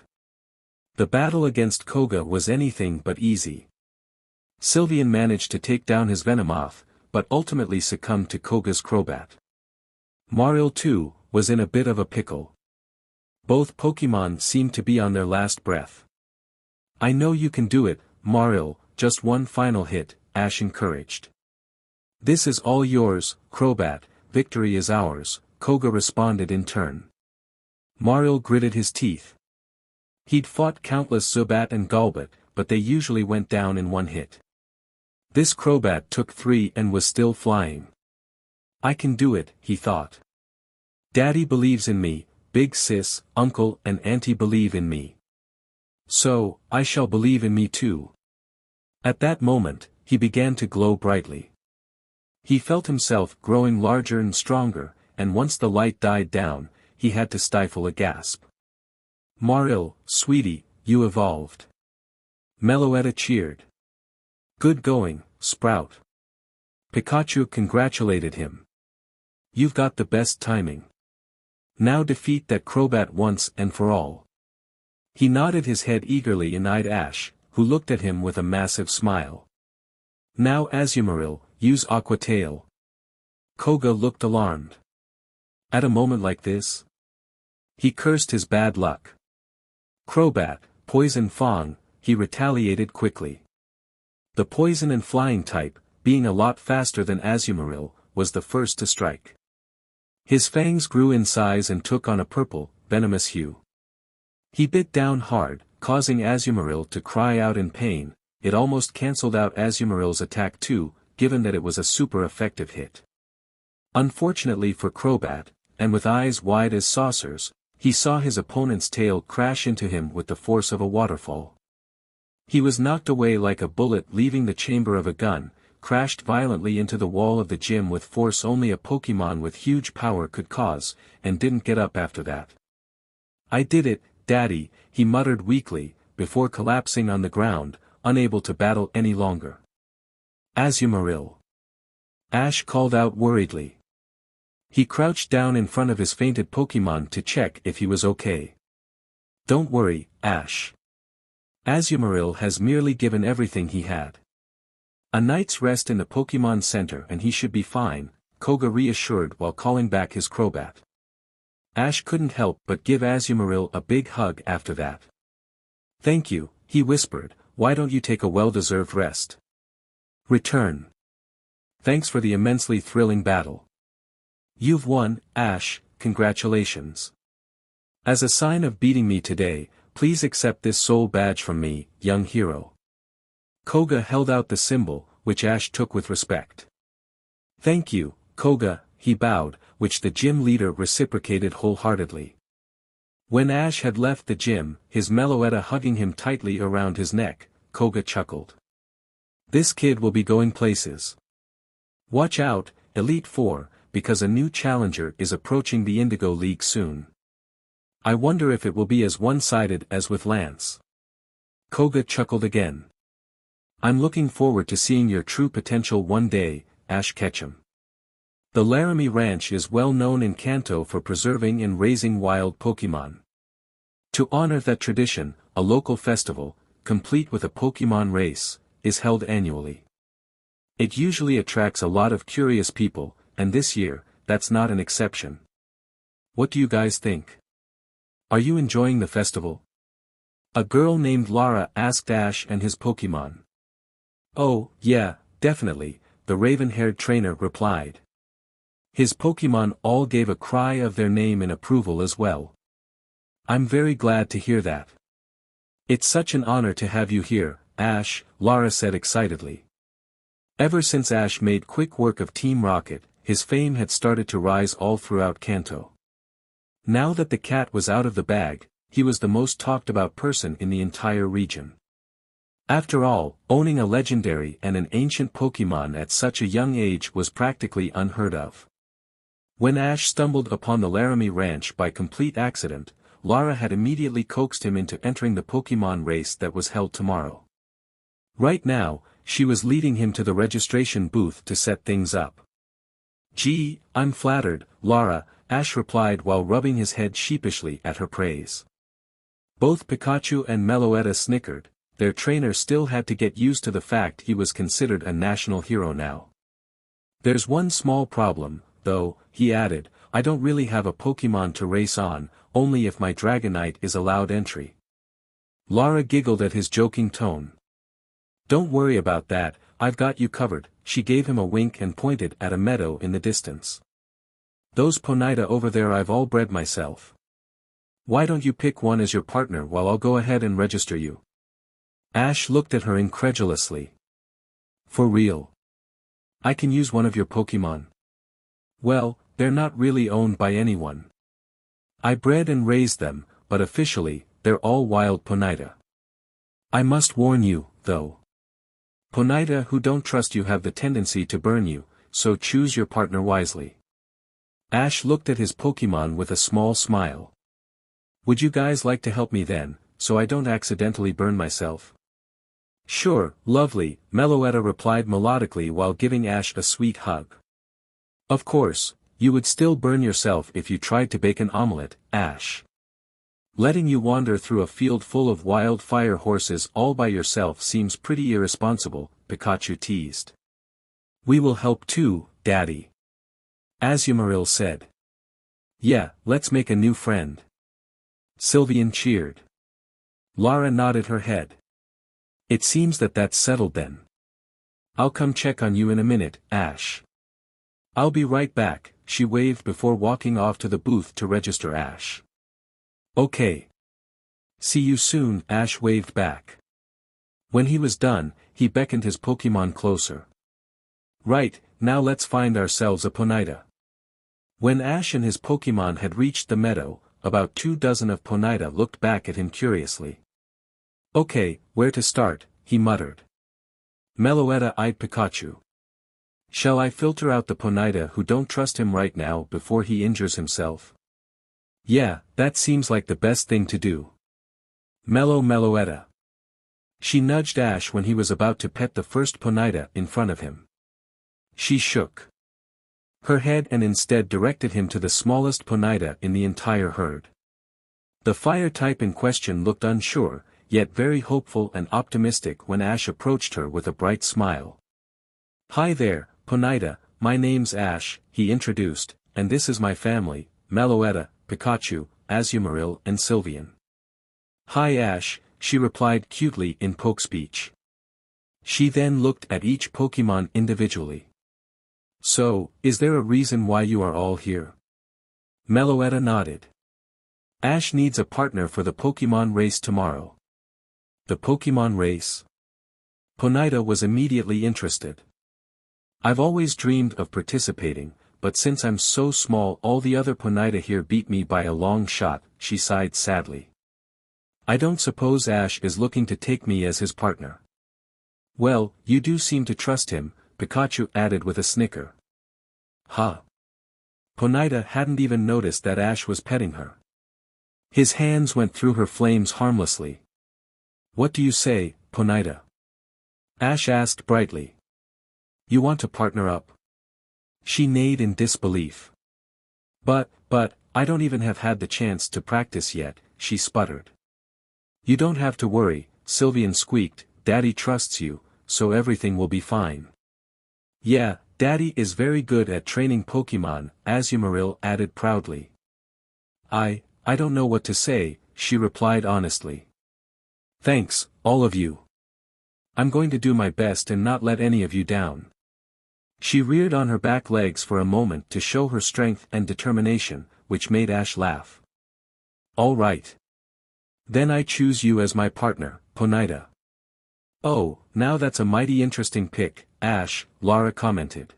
The battle against Koga was anything but easy. Sylveon managed to take down his Venomoth, but ultimately succumbed to Koga's Crobat. Marill too, was in a bit of a pickle. Both Pokémon seemed to be on their last breath. I know you can do it, Marill, just one final hit, Ash encouraged. This is all yours, Crobat, victory is ours, Koga responded in turn. Marill gritted his teeth. He'd fought countless Zubat and Golbat, but they usually went down in one hit. This Crobat took 3 and was still flying. I can do it, he thought. Daddy believes in me, big sis, uncle and auntie believe in me. So, I shall believe in me too. At that moment, he began to glow brightly. He felt himself growing larger and stronger, and once the light died down, he had to stifle a gasp. Marill, sweetie, you evolved. Meloetta cheered. Good going, Sprout. Pikachu congratulated him. You've got the best timing. Now defeat that Crobat once and for all. He nodded his head eagerly and eyed Ash, who looked at him with a massive smile. Now Azumarill, use Aqua Tail. Koga looked alarmed. At a moment like this? He cursed his bad luck. Crobat, Poison Fang, he retaliated quickly. The poison and flying type, being a lot faster than Azumarill, was the first to strike. His fangs grew in size and took on a purple, venomous hue. He bit down hard, causing Azumarill to cry out in pain. It almost cancelled out Azumarill's attack too, given that it was a super effective hit. Unfortunately for Crobat, and with eyes wide as saucers, he saw his opponent's tail crash into him with the force of a waterfall. He was knocked away like a bullet leaving the chamber of a gun, crashed violently into the wall of the gym with force only a Pokémon with huge power could cause, and didn't get up after that. I did it, Daddy, he muttered weakly, before collapsing on the ground, unable to battle any longer. Azumarill. Ash called out worriedly. He crouched down in front of his fainted Pokémon to check if he was okay. Don't worry, Ash. Azumarill has merely given everything he had. A night's rest in the Pokémon Center and he should be fine, Koga reassured while calling back his Crobat. Ash couldn't help but give Azumarill a big hug after that. Thank you, he whispered, why don't you take a well-deserved rest? Return. Thanks for the immensely thrilling battle. You've won, Ash, congratulations. As a sign of beating me today, please accept this soul badge from me, young hero. Koga held out the symbol, which Ash took with respect. Thank you, Koga, he bowed, which the gym leader reciprocated wholeheartedly. When Ash had left the gym, his Meloetta hugging him tightly around his neck, Koga chuckled. This kid will be going places. Watch out, Elite Four, because a new challenger is approaching the Indigo League soon. I wonder if it will be as one-sided as with Lance. Koga chuckled again. I'm looking forward to seeing your true potential one day, Ash Ketchum. The Laramie Ranch is well known in Kanto for preserving and raising wild Pokémon. To honor that tradition, a local festival, complete with a Pokémon race, is held annually. It usually attracts a lot of curious people, and this year, that's not an exception. What do you guys think? Are you enjoying the festival? A girl named Lara asked Ash and his Pokémon. Oh, yeah, definitely, the raven-haired trainer replied. His Pokémon all gave a cry of their name in approval as well. I'm very glad to hear that. It's such an honor to have you here, Ash, Lara said excitedly. Ever since Ash made quick work of Team Rocket, his fame had started to rise all throughout Kanto. Now that the cat was out of the bag, he was the most talked about person in the entire region. After all, owning a legendary and an ancient Pokémon at such a young age was practically unheard of. When Ash stumbled upon the Laramie Ranch by complete accident, Lara had immediately coaxed him into entering the Pokémon race that was held tomorrow. Right now, she was leading him to the registration booth to set things up. Gee, I'm flattered, Lara, Ash replied while rubbing his head sheepishly at her praise. Both Pikachu and Meloetta snickered. Their trainer still had to get used to the fact he was considered a national hero now. There's one small problem, though, he added, I don't really have a Pokémon to race on, only if my Dragonite is allowed entry. Lara giggled at his joking tone. Don't worry about that, I've got you covered, she gave him a wink and pointed at a meadow in the distance. Those Ponyta over there I've all bred myself. Why don't you pick one as your partner while I'll go ahead and register you? Ash looked at her incredulously. For real? I can use one of your Pokemon? Well, they're not really owned by anyone. I bred and raised them, but officially, they're all wild Ponyta. I must warn you, though. Ponyta who don't trust you have the tendency to burn you, so choose your partner wisely. Ash looked at his Pokemon with a small smile. Would you guys like to help me then, so I don't accidentally burn myself? Sure, lovely, Meloetta replied melodically while giving Ash a sweet hug. Of course, you would still burn yourself if you tried to bake an omelette, Ash. Letting you wander through a field full of wild fire horses all by yourself seems pretty irresponsible, Pikachu teased. We will help too, Daddy. Azumarill said. Yeah, let's make a new friend. Sylveon cheered. Lara nodded her head. It seems that that's settled then. I'll come check on you in a minute, Ash. I'll be right back, she waved before walking off to the booth to register Ash. Okay. See you soon, Ash waved back. When he was done, he beckoned his Pokemon closer. Right, now let's find ourselves a Ponyta. When Ash and his Pokemon had reached the meadow, about 24 of Ponyta looked back at him curiously. Okay, where to start, he muttered. Meloetta eyed Pikachu. Shall I filter out the Ponyta who don't trust him right now before he injures himself? Yeah, that seems like the best thing to do. Meloetta. She nudged Ash when he was about to pet the first Ponyta in front of him. She shook her head and instead directed him to the smallest Ponyta in the entire herd. The fire type in question looked unsure, yet very hopeful and optimistic when Ash approached her with a bright smile. Hi there, Ponyta, my name's Ash, he introduced, and this is my family, Meloetta, Pikachu, Azumarill and Sylveon. Hi Ash, she replied cutely in poke speech. She then looked at each Pokemon individually. So, is there a reason why you are all here? Meloetta nodded. Ash needs a partner for the Pokemon race tomorrow. The Pokemon race? Ponyta was immediately interested. I've always dreamed of participating, but since I'm so small all the other Ponyta here beat me by a long shot, she sighed sadly. I don't suppose Ash is looking to take me as his partner. Well, you do seem to trust him, Pikachu added with a snicker. Huh. Ponyta hadn't even noticed that Ash was petting her. His hands went through her flames harmlessly. What do you say, Ponyta? Ash asked brightly. You want to partner up? She neighed in disbelief. But, I don't even have had the chance to practice yet, she sputtered. You don't have to worry, Sylveon squeaked, Daddy trusts you, so everything will be fine. Yeah, Daddy is very good at training Pokemon, Azumarill added proudly. I don't know what to say, she replied honestly. Thanks, all of you. I'm going to do my best and not let any of you down. She reared on her back legs for a moment to show her strength and determination, which made Ash laugh. All right. Then I choose you as my partner, Ponyta. Oh, now that's a mighty interesting pick, Ash, Lara commented.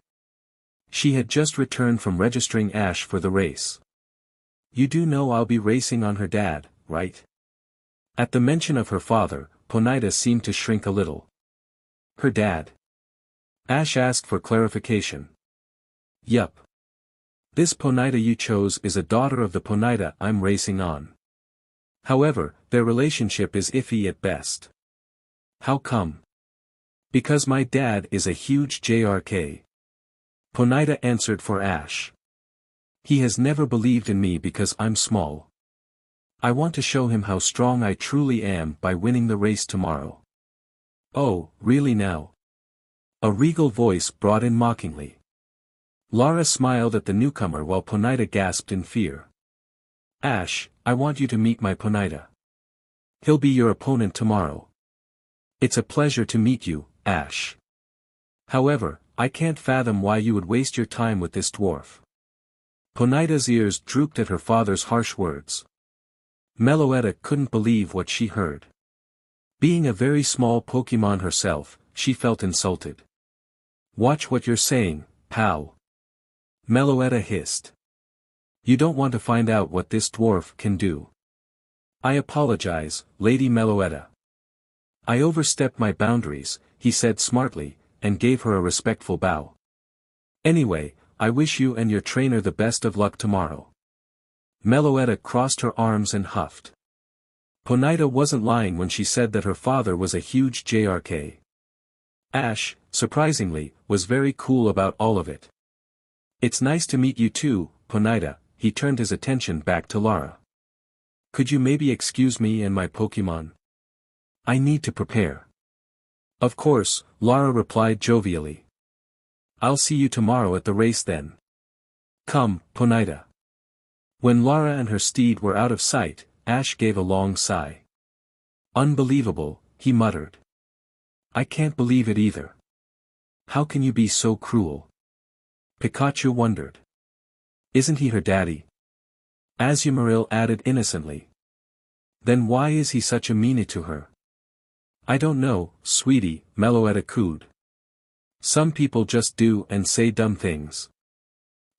She had just returned from registering Ash for the race. You do know I'll be racing on her dad, right? At the mention of her father, Ponyta seemed to shrink a little. Her dad? Ash asked for clarification. Yup. This Ponyta you chose is a daughter of the Ponyta I'm racing on. However, their relationship is iffy at best. How come? Because my dad is a huge JRK. Ponyta answered for Ash. He has never believed in me because I'm small. I want to show him how strong I truly am by winning the race tomorrow. Oh, really now? A regal voice brought in mockingly. Lara smiled at the newcomer while Ponyta gasped in fear. Ash, I want you to meet my Ponyta. He'll be your opponent tomorrow. It's a pleasure to meet you, Ash. However, I can't fathom why you would waste your time with this dwarf. Ponyta's ears drooped at her father's harsh words. Meloetta couldn't believe what she heard. Being a very small Pokemon herself, she felt insulted. Watch what you're saying, pal. Meloetta hissed. You don't want to find out what this dwarf can do. I apologize, Lady Meloetta. I overstepped my boundaries, he said smartly, and gave her a respectful bow. Anyway, I wish you and your trainer the best of luck tomorrow. Meloetta crossed her arms and huffed. Ponyta wasn't lying when she said that her father was a huge JRK. Ash, surprisingly, was very cool about all of it. It's nice to meet you too, Ponyta, he turned his attention back to Lara. Could you maybe excuse me and my Pokemon? I need to prepare. Of course, Lara replied jovially. I'll see you tomorrow at the race then. Come, Ponyta. When Lara and her steed were out of sight, Ash gave a long sigh. Unbelievable, he muttered. I can't believe it either. How can you be so cruel? Pikachu wondered. Isn't he her daddy? Azumarill added innocently. Then why is he such a meanie to her? I don't know, sweetie, Meloetta cooed. Some people just do and say dumb things.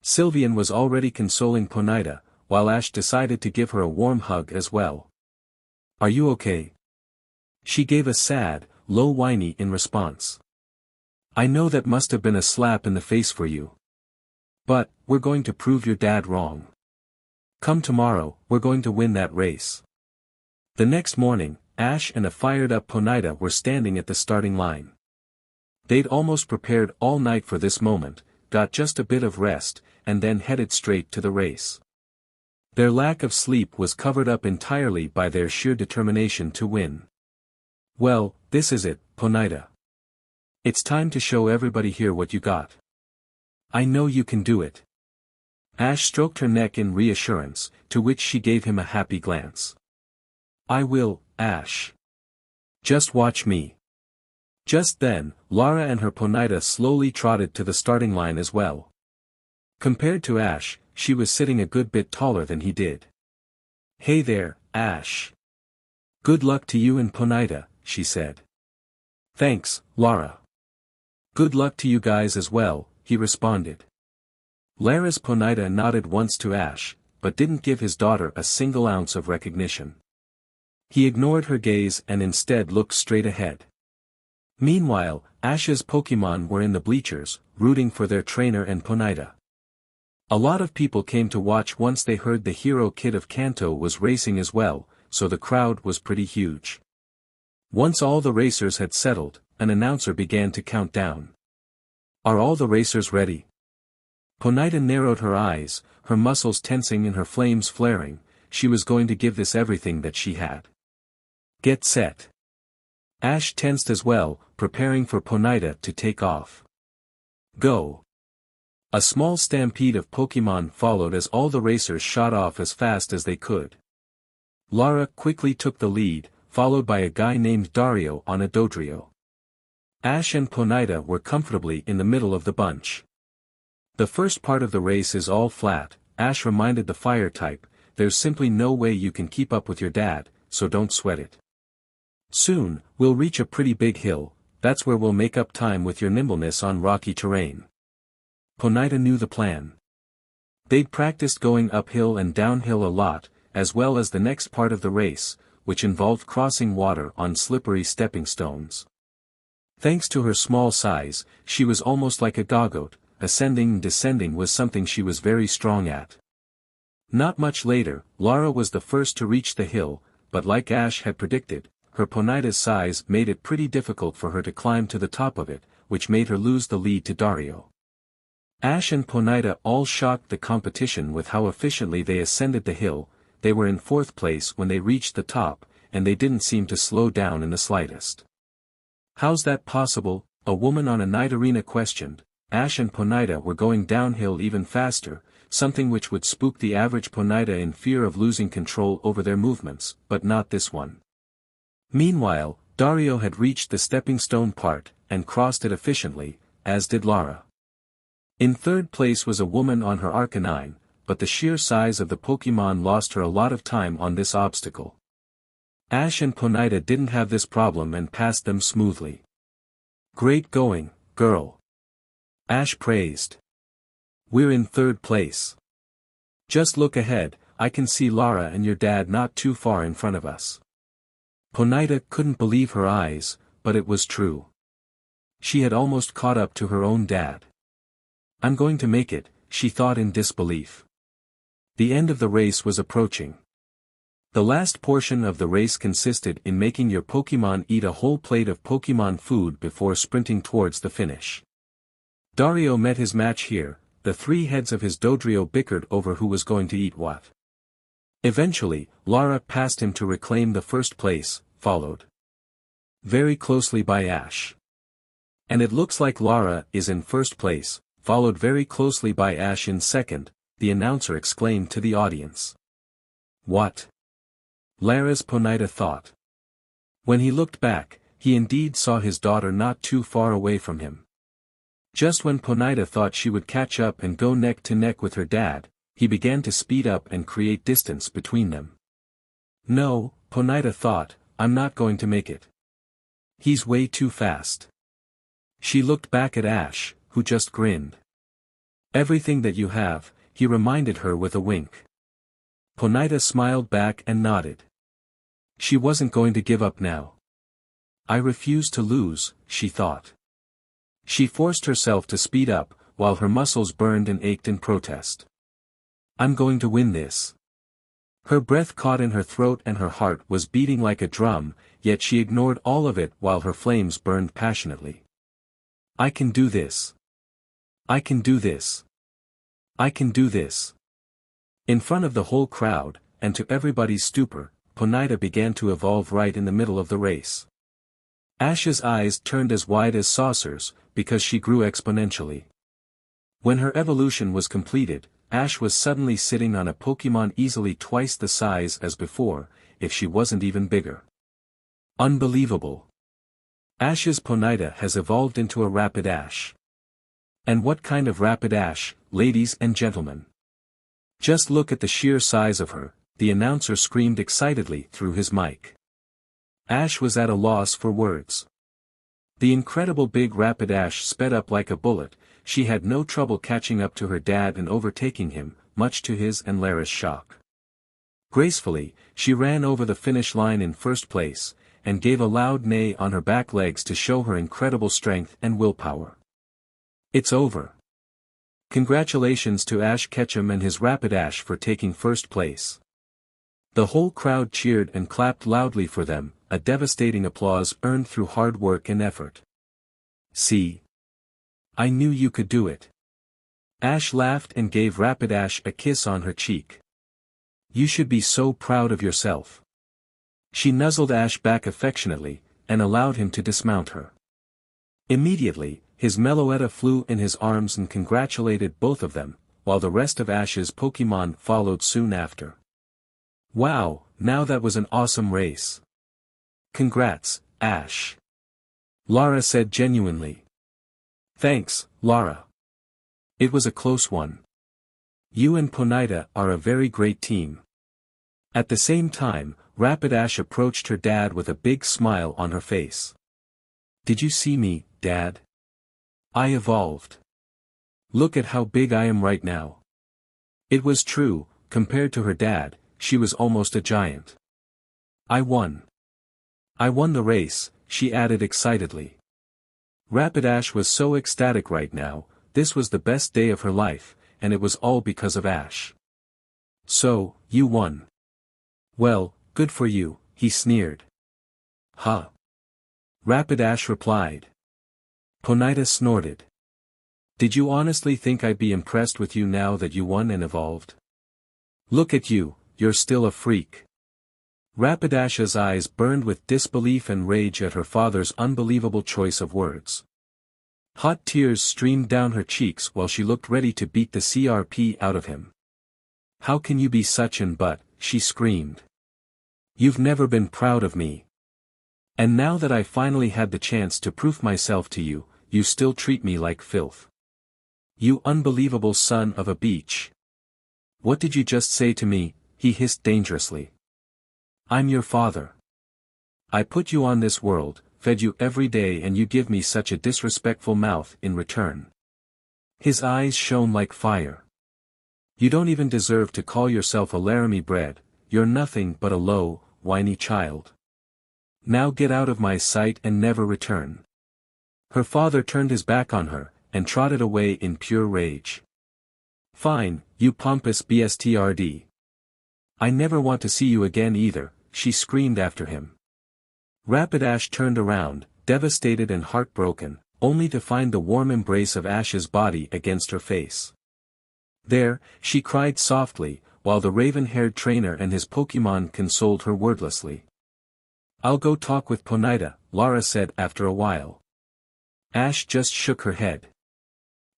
Sylveon was already consoling Ponyta, while Ash decided to give her a warm hug as well. Are you okay? She gave a sad, low whiny in response. I know that must have been a slap in the face for you. But, we're going to prove your dad wrong. Come tomorrow, we're going to win that race. The next morning, Ash and a fired-up Ponyta were standing at the starting line. They'd almost prepared all night for this moment, got just a bit of rest, and then headed straight to the race. Their lack of sleep was covered up entirely by their sheer determination to win. Well, this is it, Ponyta. It's time to show everybody here what you got. I know you can do it. Ash stroked her neck in reassurance, to which she gave him a happy glance. I will, Ash. Just watch me. Just then, Lara and her Ponyta slowly trotted to the starting line as well. Compared to Ash, she was sitting a good bit taller than he did. Hey there, Ash. Good luck to you and Ponyta, she said. Thanks, Lara. Good luck to you guys as well, he responded. Lara's Ponyta nodded once to Ash, but didn't give his daughter a single ounce of recognition. He ignored her gaze and instead looked straight ahead. Meanwhile, Ash's Pokemon were in the bleachers, rooting for their trainer and Ponyta. A lot of people came to watch once they heard the hero kid of Kanto was racing as well, so the crowd was pretty huge. Once all the racers had settled, an announcer began to count down. Are all the racers ready? Ponyta narrowed her eyes, her muscles tensing and her flames flaring. She was going to give this everything that she had. Get set. Ash tensed as well, preparing for Ponyta to take off. Go. A small stampede of Pokemon followed as all the racers shot off as fast as they could. Lara quickly took the lead, followed by a guy named Dario on a Dodrio. Ash and Ponyta were comfortably in the middle of the bunch. The first part of the race is all flat, Ash reminded the fire type. There's simply no way you can keep up with your dad, so don't sweat it. Soon, we'll reach a pretty big hill, that's where we'll make up time with your nimbleness on rocky terrain. Ponyta knew the plan. They'd practiced going uphill and downhill a lot, as well as the next part of the race, which involved crossing water on slippery stepping stones. Thanks to her small size, she was almost like a goggoat. Ascending and descending was something she was very strong at. Not much later, Lara was the first to reach the hill, but like Ash had predicted, her Ponyta's size made it pretty difficult for her to climb to the top of it, which made her lose the lead to Dario. Ash and Ponyta all shocked the competition with how efficiently they ascended the hill. They were in fourth place when they reached the top, and they didn't seem to slow down in the slightest. How's that possible? A woman on a night arena questioned. Ash and Ponyta were going downhill even faster, something which would spook the average Ponyta in fear of losing control over their movements, but not this one. Meanwhile, Dario had reached the stepping stone part, and crossed it efficiently, as did Lara. In third place was a woman on her Arcanine, but the sheer size of the Pokémon lost her a lot of time on this obstacle. Ash and Ponyta didn't have this problem and passed them smoothly. "Great going, girl." Ash praised. "We're in third place. Just look ahead, I can see Lara and your dad not too far in front of us." Ponyta couldn't believe her eyes, but it was true. She had almost caught up to her own dad. "I'm going to make it," she thought in disbelief. The end of the race was approaching. The last portion of the race consisted in making your Pokémon eat a whole plate of Pokémon food before sprinting towards the finish. Dario met his match here. The three heads of his Dodrio bickered over who was going to eat what. Eventually, Lara passed him to reclaim the first place, followed very closely by Ash. "And it looks like Lara is in first place, followed very closely by Ash in second," the announcer exclaimed to the audience. "What?" Lara's Ponyta thought. When he looked back, he indeed saw his daughter not too far away from him. Just when Ponyta thought she would catch up and go neck to neck with her dad, he began to speed up and create distance between them. "No," Ponyta thought, "I'm not going to make it. He's way too fast." She looked back at Ash, who just grinned. "Everything that you have," he reminded her with a wink. Ponyta smiled back and nodded. She wasn't going to give up now. "I refuse to lose," she thought. She forced herself to speed up, while her muscles burned and ached in protest. "I'm going to win this." Her breath caught in her throat and her heart was beating like a drum, yet she ignored all of it while her flames burned passionately. "I can do this. I can do this. I can do this." In front of the whole crowd, and to everybody's stupor, Ponyta began to evolve right in the middle of the race. Ash's eyes turned as wide as saucers, because she grew exponentially. When her evolution was completed, Ash was suddenly sitting on a Pokémon easily twice the size as before, if she wasn't even bigger. Unbelievable. Ash's Ponyta has evolved into a Rapidash. And what kind of Rapidash, ladies and gentlemen? Just look at the sheer size of her, the announcer screamed excitedly through his mic. Ash was at a loss for words. The incredible big Rapidash sped up like a bullet. She had no trouble catching up to her dad and overtaking him, much to his and Lara's shock. Gracefully, she ran over the finish line in first place, and gave a loud neigh on her back legs to show her incredible strength and willpower. "It's over. Congratulations to Ash Ketchum and his Rapidash for taking first place." The whole crowd cheered and clapped loudly for them, a devastating applause earned through hard work and effort. "See? I knew you could do it." Ash laughed and gave Rapidash a kiss on her cheek. "You should be so proud of yourself." She nuzzled Ash back affectionately, and allowed him to dismount her. Immediately, his Meloetta flew in his arms and congratulated both of them, while the rest of Ash's Pokémon followed soon after. "Wow, now that was an awesome race. Congrats, Ash." Lara said genuinely. "Thanks, Lara. It was a close one. You and Ponyta are a very great team." At the same time, Rapidash approached her dad with a big smile on her face. "Did you see me, Dad? I evolved. Look at how big I am right now." It was true, compared to her dad, she was almost a giant. "I won. I won the race," she added excitedly. Rapidash was so ecstatic right now, this was the best day of her life, and it was all because of Ash. "So, you won. Well, good for you," he sneered. "Huh?" Rapidash replied. Ponyta snorted. "Did you honestly think I'd be impressed with you now that you won and evolved? Look at you, you're still a freak." Rapidash's eyes burned with disbelief and rage at her father's unbelievable choice of words. Hot tears streamed down her cheeks while she looked ready to beat the CRP out of him. "How can you be such an but?" she screamed. "You've never been proud of me. And now that I finally had the chance to prove myself to you, you still treat me like filth. You unbelievable son of a bitch. What did you just say to me?" he hissed dangerously. "I'm your father. I put you on this world, fed you every day, and you give me such a disrespectful mouth in return." His eyes shone like fire. "You don't even deserve to call yourself a Laramie bred, you're nothing but a low, whiny child. Now get out of my sight and never return." Her father turned his back on her, and trotted away in pure rage. "Fine, you pompous bstrd. I never want to see you again either," she screamed after him. Rapidash turned around, devastated and heartbroken, only to find the warm embrace of Ash's body against her face. There, she cried softly, while the raven-haired trainer and his Pokémon consoled her wordlessly. "I'll go talk with Ponyta," Lara said after a while. Ash just shook her head.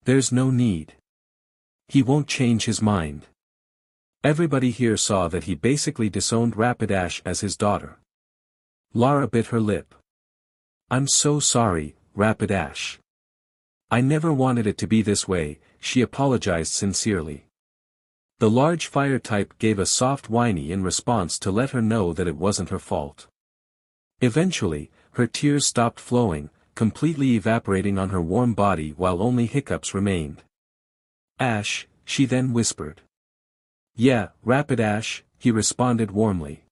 "There's no need. He won't change his mind." Everybody here saw that he basically disowned Rapidash as his daughter. Lara bit her lip. "I'm so sorry, Rapidash. I never wanted it to be this way," she apologized sincerely. The large fire type gave a soft whiny in response to let her know that it wasn't her fault. Eventually, her tears stopped flowing, completely evaporating on her warm body while only hiccups remained. "Ash," she then whispered. "Yeah, Rapidash," he responded warmly.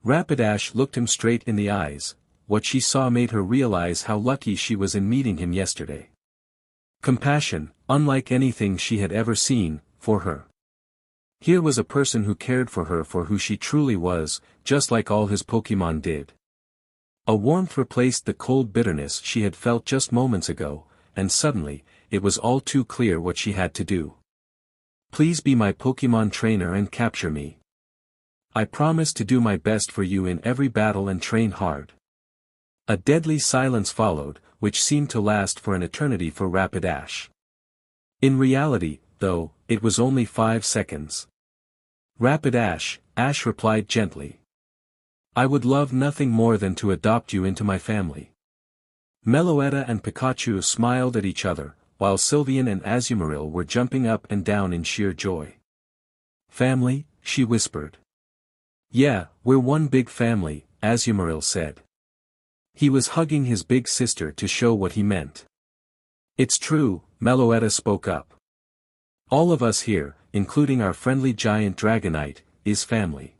Rapidash looked him straight in the eyes. What she saw made her realize how lucky she was in meeting him yesterday. Compassion, unlike anything she had ever seen, for her. Here was a person who cared for her for who she truly was, just like all his Pokémon did. A warmth replaced the cold bitterness she had felt just moments ago, and suddenly, it was all too clear what she had to do. "Please be my Pokémon trainer and capture me. I promise to do my best for you in every battle and train hard." A deadly silence followed, which seemed to last for an eternity for Rapidash. In reality, though, it was only 5 seconds. "Rapidash," Ash replied gently. "I would love nothing more than to adopt you into my family." Meloetta and Pikachu smiled at each other, while Sylveon and Azumarill were jumping up and down in sheer joy. "Family?" she whispered. "Yeah, we're one big family," Azumarill said. He was hugging his big sister to show what he meant. "It's true," Meloetta spoke up. "All of us here, including our friendly giant Dragonite, is family.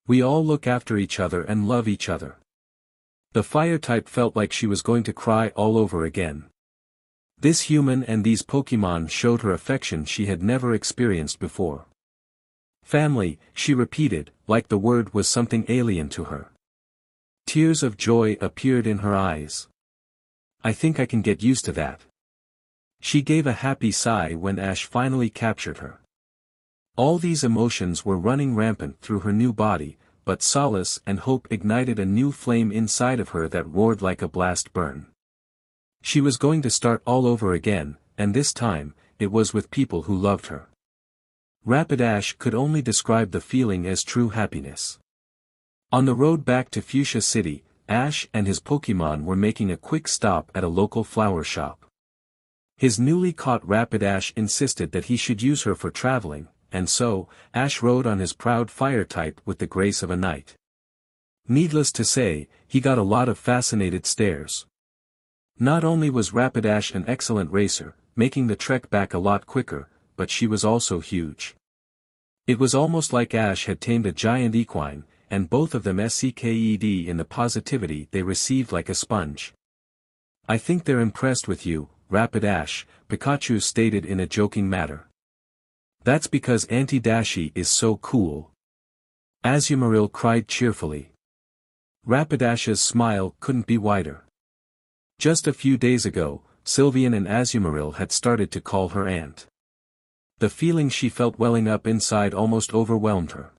We all look after each other and love each other." The fire-type felt like she was going to cry all over again. This human and these Pokémon showed her affection she had never experienced before. "Family," she repeated, like the word was something alien to her. Tears of joy appeared in her eyes. "I think I can get used to that." She gave a happy sigh when Ash finally captured her. All these emotions were running rampant through her new body, but solace and hope ignited a new flame inside of her that roared like a blast burn. She was going to start all over again, and this time, it was with people who loved her. Rapidash could only describe the feeling as true happiness. On the road back to Fuchsia City, Ash and his Pokémon were making a quick stop at a local flower shop. His newly caught Rapidash insisted that he should use her for traveling, and so, Ash rode on his proud fire-type with the grace of a knight. Needless to say, he got a lot of fascinated stares. Not only was Rapidash an excellent racer, making the trek back a lot quicker, but she was also huge. It was almost like Ash had tamed a giant equine, and both of them sucked in the positivity they received like a sponge. "I think they're impressed with you, Rapidash," Pikachu stated in a joking manner. "That's because Auntie Dashi is so cool." Azumarill cried cheerfully. Rapidash's smile couldn't be wider. Just a few days ago, Sylveon and Azumarill had started to call her aunt. The feeling she felt welling up inside almost overwhelmed her.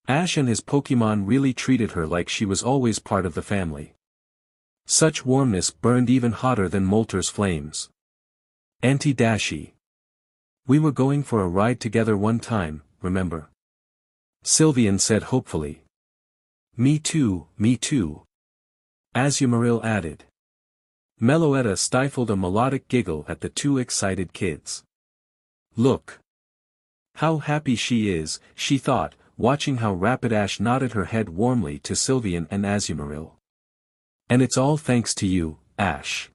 Ash and his Pokémon really treated her like she was always part of the family. Such warmness burned even hotter than Molter's flames. Auntie Dashi. We were going for a ride together one time, remember? Sylvian said hopefully. Me too, me too. Azumarill added. Meloetta stifled a melodic giggle at the two excited kids. Look. How happy she is, she thought, watching how Rapidash nodded her head warmly to Sylvian and Azumarill. And it's all thanks to you, Ash.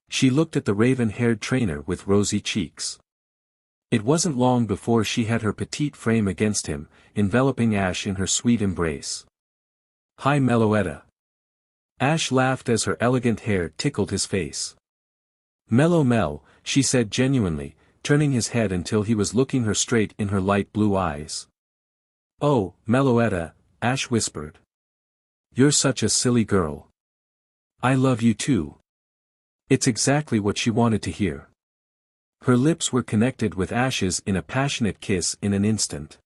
She looked at the raven-haired trainer with rosy cheeks. It wasn't long before she had her petite frame against him, enveloping Ash in her sweet embrace. Hi Meloetta. Ash laughed as her elegant hair tickled his face. Mellow Mel, she said genuinely, turning his head until he was looking her straight in her light blue eyes. Oh, Meloetta, Ash whispered. You're such a silly girl. I love you too. It's exactly what she wanted to hear. Her lips were connected with Ash's in a passionate kiss in an instant.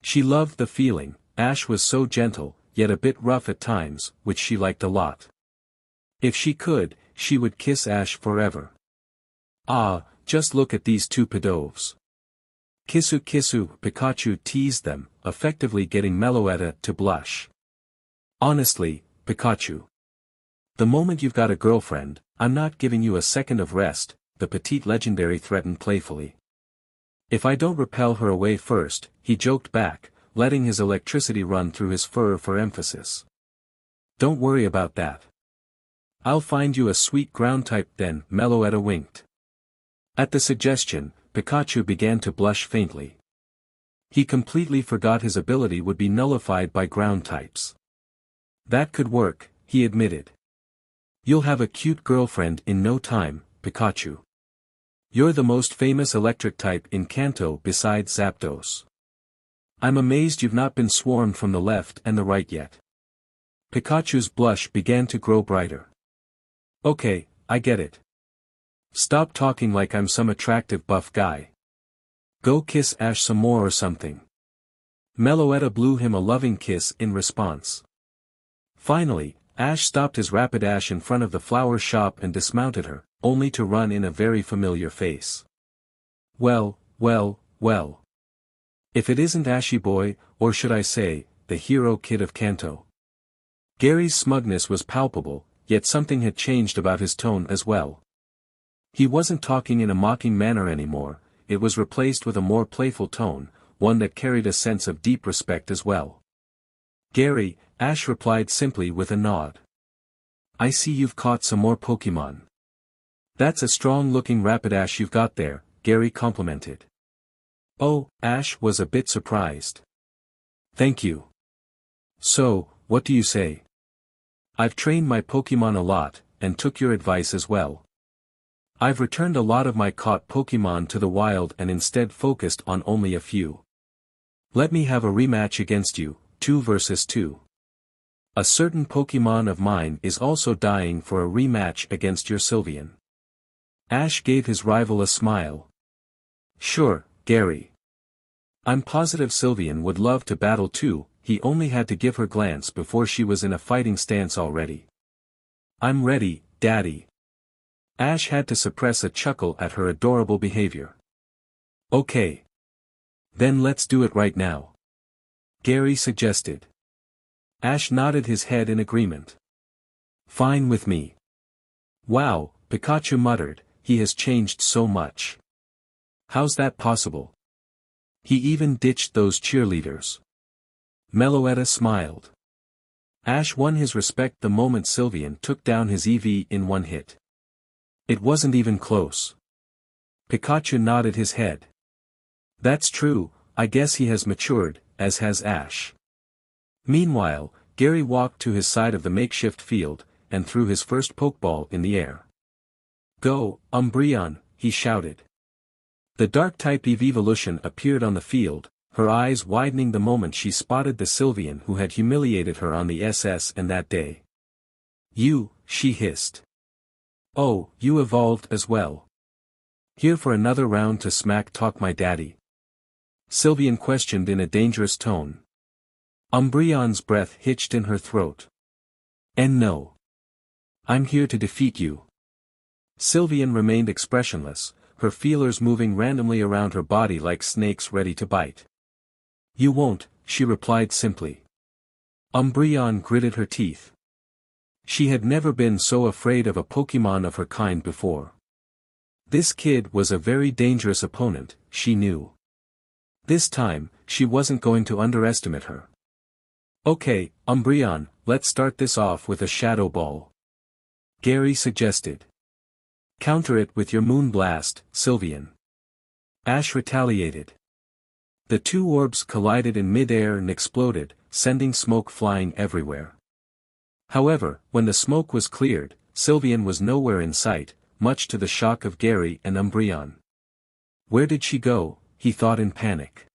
She loved the feeling. Ash was so gentle, yet a bit rough at times, which she liked a lot. If she could, she would kiss Ash forever. Ah, just look at these two pedoves. Kissu kissu, Pikachu teased them, effectively getting Meloetta to blush. Honestly, Pikachu. The moment you've got a girlfriend, I'm not giving you a second of rest, the petite legendary threatened playfully. If I don't repel her away first, he joked back, letting his electricity run through his fur for emphasis. Don't worry about that. I'll find you a sweet ground type then, Meloetta winked. At the suggestion, Pikachu began to blush faintly. He completely forgot his ability would be nullified by ground types. That could work, he admitted. You'll have a cute girlfriend in no time, Pikachu. You're the most famous electric type in Kanto besides Zapdos. I'm amazed you've not been swarmed from the left and the right yet. Pikachu's blush began to grow brighter. Okay, I get it. Stop talking like I'm some attractive buff guy. Go kiss Ash some more or something. Meloetta blew him a loving kiss in response. Finally, Ash stopped his Rapidash in front of the flower shop and dismounted her, only to run in a very familiar face. Well, well, well. If it isn't Ashy Boy, or should I say, the hero kid of Kanto. Gary's smugness was palpable, yet something had changed about his tone as well. He wasn't talking in a mocking manner anymore, it was replaced with a more playful tone, one that carried a sense of deep respect as well. Gary, Ash replied simply with a nod. I see you've caught some more Pokemon. That's a strong-looking Rapidash you've got there, Gary complimented. Oh, Ash was a bit surprised. Thank you. So, what do you say? I've trained my Pokemon a lot, and took your advice as well. I've returned a lot of my caught Pokemon to the wild and instead focused on only a few. Let me have a rematch against you, 2 versus 2. A certain Pokemon of mine is also dying for a rematch against your Sylvian. Ash gave his rival a smile. Sure, Gary. I'm positive Sylvian would love to battle too, he only had to give her glance before she was in a fighting stance already. I'm ready, Daddy. Ash had to suppress a chuckle at her adorable behavior. Okay. Then let's do it right now. Gary suggested. Ash nodded his head in agreement. Fine with me. Wow, Pikachu muttered, he has changed so much. How's that possible? He even ditched those cheerleaders. Meloetta smiled. Ash won his respect the moment Sylvian took down his Eevee in one hit. It wasn't even close. Pikachu nodded his head. That's true, I guess he has matured, as has Ash. Meanwhile, Gary walked to his side of the makeshift field, and threw his first Pokeball in the air. Go, Umbreon, he shouted. The Dark-type Eeveevolution appeared on the field, her eyes widening the moment she spotted the Sylvian who had humiliated her on the SS and that day. You, she hissed. Oh, you evolved as well. Here for another round to smack talk my daddy? Sylvian questioned in a dangerous tone. Umbreon's breath hitched in her throat. And no. I'm here to defeat you. Sylveon remained expressionless, her feelers moving randomly around her body like snakes ready to bite. You won't, she replied simply. Umbreon gritted her teeth. She had never been so afraid of a Pokémon of her kind before. This kid was a very dangerous opponent, she knew. This time, she wasn't going to underestimate her. Okay, Umbreon, let's start this off with a Shadow Ball. Gary suggested. Counter it with your Moon Blast, Sylveon. Ash retaliated. The two orbs collided in mid-air and exploded, sending smoke flying everywhere. However, when the smoke was cleared, Sylveon was nowhere in sight, much to the shock of Gary and Umbreon. Where did she go? He thought in panic.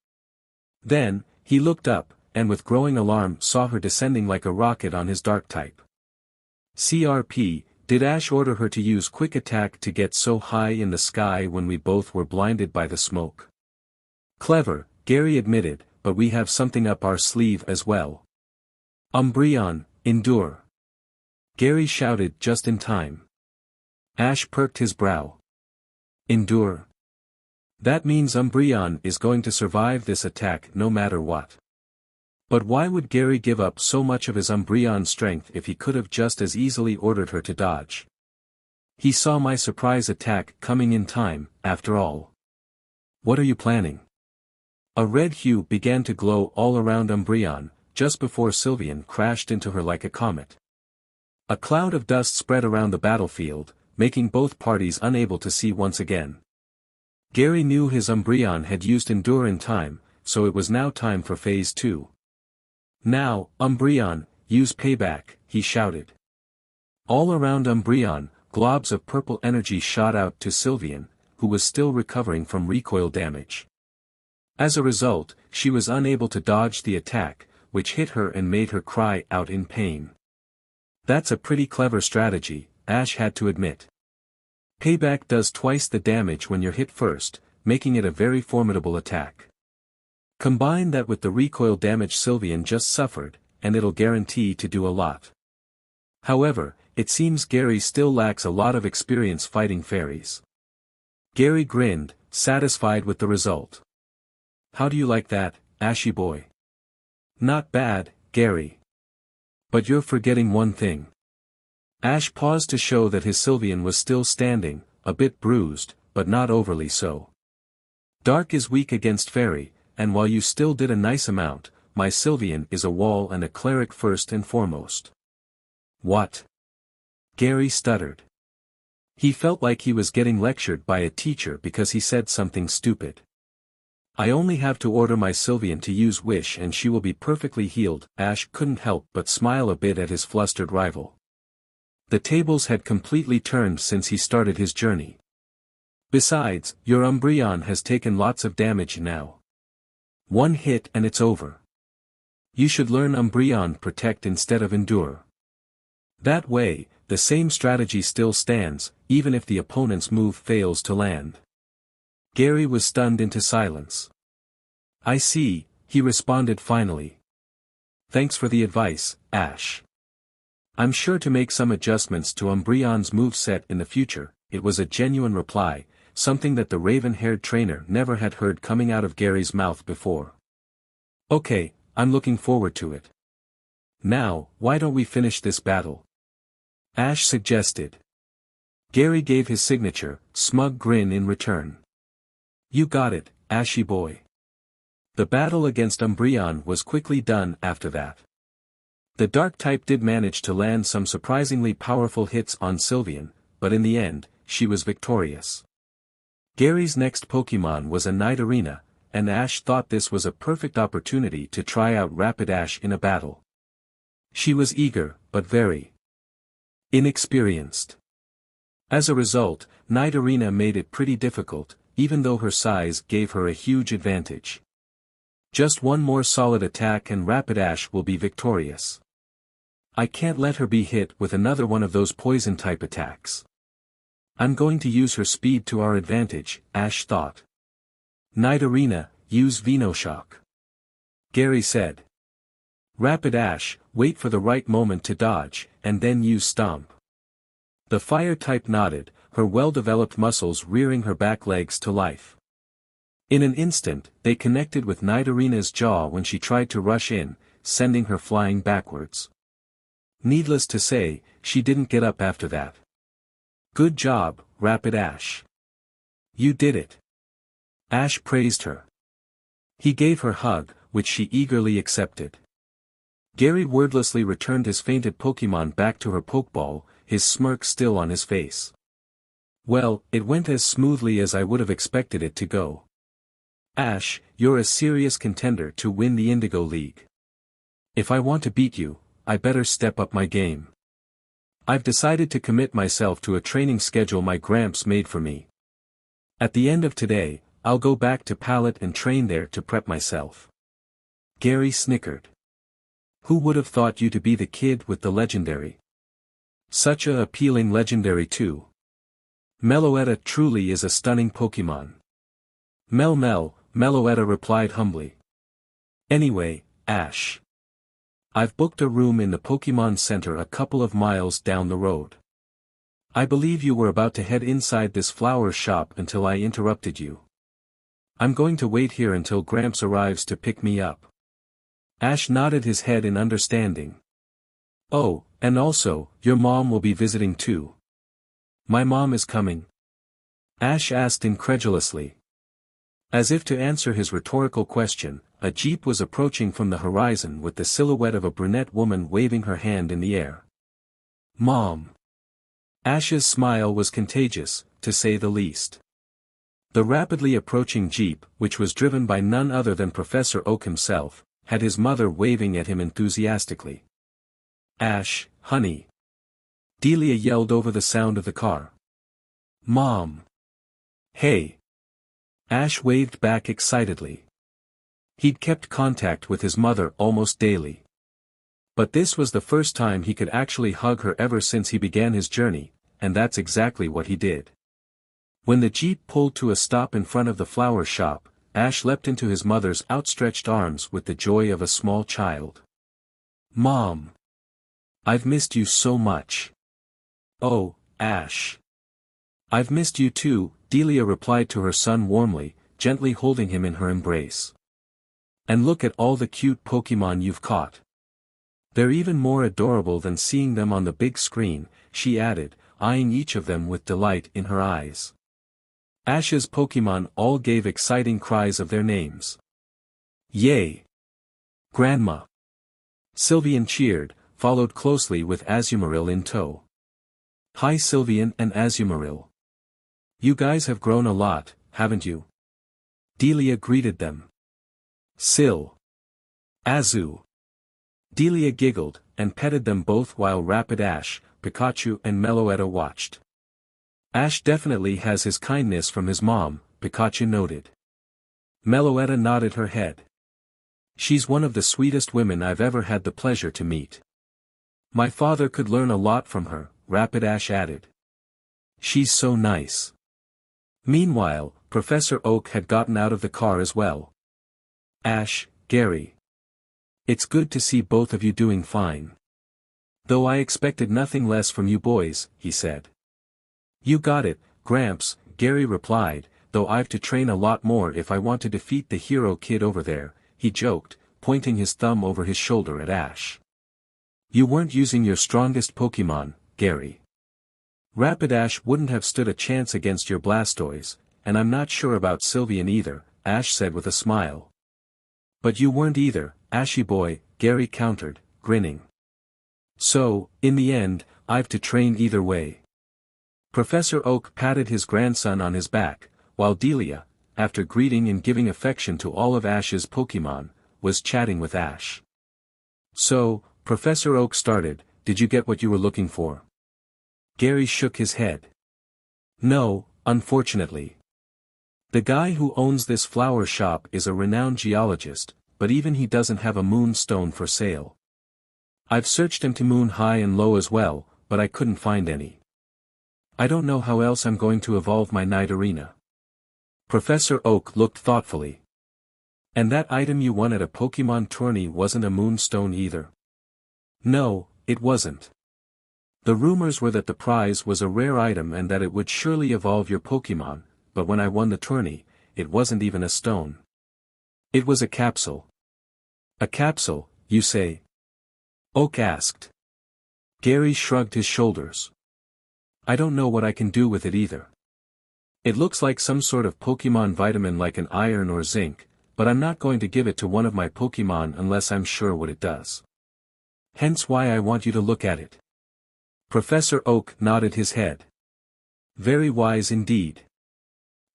Then, he looked up, and with growing alarm saw her descending like a rocket on his dark type. CRP, did Ash order her to use quick attack to get so high in the sky when we both were blinded by the smoke? Clever, Gary admitted, but we have something up our sleeve as well. Umbreon, endure. Gary shouted just in time. Ash perked his brow. Endure. That means Umbreon is going to survive this attack no matter what. But why would Gary give up so much of his Umbreon strength if he could have just as easily ordered her to dodge? He saw my surprise attack coming in time, after all. What are you planning? A red hue began to glow all around Umbreon, just before Sylveon crashed into her like a comet. A cloud of dust spread around the battlefield, making both parties unable to see once again. Gary knew his Umbreon had used Endure in time, so it was now time for Phase 2. Now, Umbreon, use payback, he shouted. All around Umbreon, globs of purple energy shot out to Sylveon, who was still recovering from recoil damage. As a result, she was unable to dodge the attack, which hit her and made her cry out in pain. That's a pretty clever strategy, Ash had to admit. Payback does twice the damage when you're hit first, making it a very formidable attack. Combine that with the recoil damage Sylveon just suffered, and it'll guarantee to do a lot. However, it seems Gary still lacks a lot of experience fighting fairies. Gary grinned, satisfied with the result. How do you like that, Ashy boy? Not bad, Gary. But you're forgetting one thing. Ash paused to show that his Sylveon was still standing, a bit bruised, but not overly so. Dark is weak against fairy, and while you still did a nice amount, my Sylveon is a wall and a cleric first and foremost. What? Gary stuttered. He felt like he was getting lectured by a teacher because he said something stupid. I only have to order my Sylveon to use Wish and she will be perfectly healed. Ash couldn't help but smile a bit at his flustered rival. The tables had completely turned since he started his journey. Besides, your Umbreon has taken lots of damage now. One hit and it's over. You should learn Umbreon Protect instead of Endure. That way, the same strategy still stands, even if the opponent's move fails to land. Gary was stunned into silence. I see, he responded finally. Thanks for the advice, Ash. I'm sure to make some adjustments to Umbreon's moveset in the future. It was a genuine reply, something that the raven-haired trainer never had heard coming out of Gary's mouth before. Okay, I'm looking forward to it. Now, why don't we finish this battle? Ash suggested. Gary gave his signature, smug grin in return. You got it, Ashy boy. The battle against Umbreon was quickly done after that. The dark type did manage to land some surprisingly powerful hits on Sylveon, but in the end, she was victorious. Gary's next Pokemon was a Nidorina, and Ash thought this was a perfect opportunity to try out Rapidash in a battle. She was eager, but very inexperienced. As a result, Nidorina made it pretty difficult, even though her size gave her a huge advantage. Just one more solid attack and Rapidash will be victorious. I can't let her be hit with another one of those poison-type attacks. I'm going to use her speed to our advantage, Ash thought. Nidorina, use Venoshock. Gary said. Rapidash, wait for the right moment to dodge, and then use Stomp. The fire type nodded, her well-developed muscles rearing her back legs to life. In an instant, they connected with Nidorina's jaw when she tried to rush in, sending her flying backwards. Needless to say, she didn't get up after that. Good job, Rapid Ash. You did it. Ash praised her. He gave her a hug, which she eagerly accepted. Gary wordlessly returned his fainted Pokemon back to her Pokeball, his smirk still on his face. Well, it went as smoothly as I would have expected it to go. Ash, you're a serious contender to win the Indigo League. If I want to beat you, I better step up my game. I've decided to commit myself to a training schedule my Gramps made for me. At the end of today, I'll go back to Pallet and train there to prep myself. Gary snickered. Who would have thought you to be the kid with the legendary? Such a appealing legendary too. Meloetta truly is a stunning Pokemon. Meloetta replied humbly. Anyway, Ash. I've booked a room in the Pokemon Center a couple of miles down the road. I believe you were about to head inside this flower shop until I interrupted you. I'm going to wait here until Gramps arrives to pick me up. Ash nodded his head in understanding. Oh, and also, your mom will be visiting too. My mom is coming? Ash asked incredulously. As if to answer his rhetorical question, a jeep was approaching from the horizon with the silhouette of a brunette woman waving her hand in the air. Mom! Ash's smile was contagious, to say the least. The rapidly approaching jeep, which was driven by none other than Professor Oak himself, had his mother waving at him enthusiastically. Ash, honey! Delia yelled over the sound of the car. Mom! Hey! Ash waved back excitedly. He'd kept contact with his mother almost daily. But this was the first time he could actually hug her ever since he began his journey, and that's exactly what he did. When the jeep pulled to a stop in front of the flower shop, Ash leapt into his mother's outstretched arms with the joy of a small child. Mom! I've missed you so much. Oh, Ash! I've missed you too, Delia replied to her son warmly, gently holding him in her embrace. And look at all the cute Pokemon you've caught. They're even more adorable than seeing them on the big screen, she added, eyeing each of them with delight in her eyes. Ash's Pokemon all gave exciting cries of their names. Yay! Grandma! Sylveon cheered, followed closely with Azumarill in tow. Hi Sylveon and Azumarill. You guys have grown a lot, haven't you? Delia greeted them. Sil. Azu. Delia giggled, and petted them both while Rapid Ash, Pikachu and Meloetta watched. Ash definitely has his kindness from his mom, Pikachu noted. Meloetta nodded her head. She's one of the sweetest women I've ever had the pleasure to meet. My father could learn a lot from her, Rapid Ash added. She's so nice. Meanwhile, Professor Oak had gotten out of the car as well. Ash, Gary. It's good to see both of you doing fine. Though I expected nothing less from you boys, he said. You got it, Gramps, Gary replied, though I've to train a lot more if I want to defeat the hero kid over there, he joked, pointing his thumb over his shoulder at Ash. You weren't using your strongest Pokemon, Gary. Rapid Ash wouldn't have stood a chance against your Blastoise, and I'm not sure about Sylveon either, Ash said with a smile. But you weren't either, Ashy boy, Gary countered, grinning. So, in the end, I've to train either way. Professor Oak patted his grandson on his back, while Delia, after greeting and giving affection to all of Ash's Pokemon, was chatting with Ash. So, Professor Oak started, did you get what you were looking for? Gary shook his head. No, unfortunately. The guy who owns this flower shop is a renowned geologist, but even he doesn't have a moonstone for sale. I've searched him to moon high and low as well, but I couldn't find any. I don't know how else I'm going to evolve my Nidorina. Professor Oak looked thoughtfully. And that item you won at a Pokemon tourney wasn't a moonstone either? No, it wasn't. The rumors were that the prize was a rare item and that it would surely evolve your Pokémon, but when I won the tourney, it wasn't even a stone. It was a capsule. A capsule, you say? Oak asked. Gary shrugged his shoulders. I don't know what I can do with it either. It looks like some sort of Pokémon vitamin like an iron or zinc, but I'm not going to give it to one of my Pokémon unless I'm sure what it does. Hence why I want you to look at it. Professor Oak nodded his head. Very wise indeed.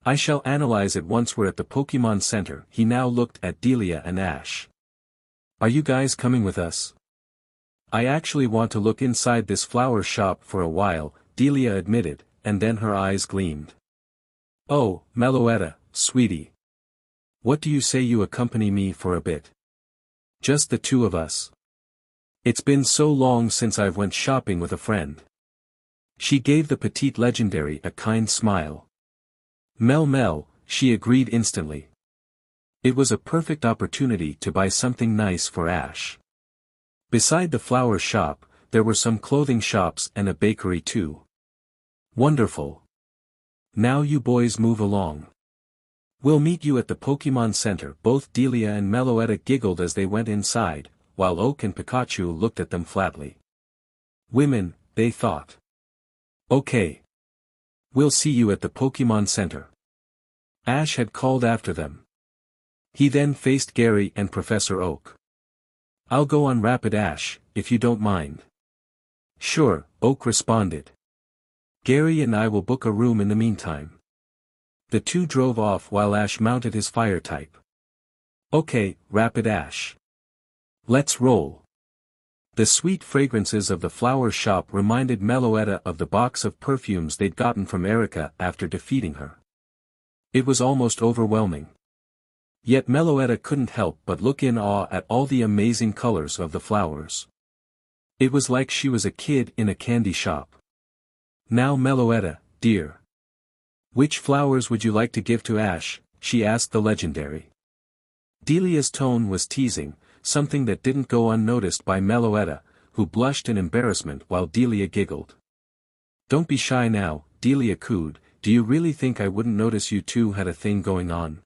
I shall analyze it once we're at the Pokémon Center. He now looked at Delia and Ash. Are you guys coming with us? I actually want to look inside this flower shop for a while, Delia admitted, and then her eyes gleamed. Oh, Meloetta, sweetie. What do you say you accompany me for a bit? Just the two of us. It's been so long since I've went shopping with a friend. She gave the petite legendary a kind smile. Mel, she agreed instantly. It was a perfect opportunity to buy something nice for Ash. Beside the flower shop, there were some clothing shops and a bakery too. Wonderful. Now you boys move along. We'll meet you at the Pokémon Center. Both Delia and Meloetta giggled as they went inside, while Oak and Pikachu looked at them flatly. Women, they thought. Okay. We'll see you at the Pokémon Center. Ash had called after them. He then faced Gary and Professor Oak. I'll go on Rapid Ash, if you don't mind. Sure, Oak responded. Gary and I will book a room in the meantime. The two drove off while Ash mounted his fire type. Okay, Rapid Ash. Let's roll. The sweet fragrances of the flower shop reminded Meloetta of the box of perfumes they'd gotten from Erica after defeating her. It was almost overwhelming. Yet Meloetta couldn't help but look in awe at all the amazing colors of the flowers. It was like she was a kid in a candy shop. Now Meloetta, dear. Which flowers would you like to give to Ash? She asked the legendary. Delia's tone was teasing, something that didn't go unnoticed by Meloetta, who blushed in embarrassment while Delia giggled. Don't be shy now, Delia cooed, do you really think I wouldn't notice you two had a thing going on?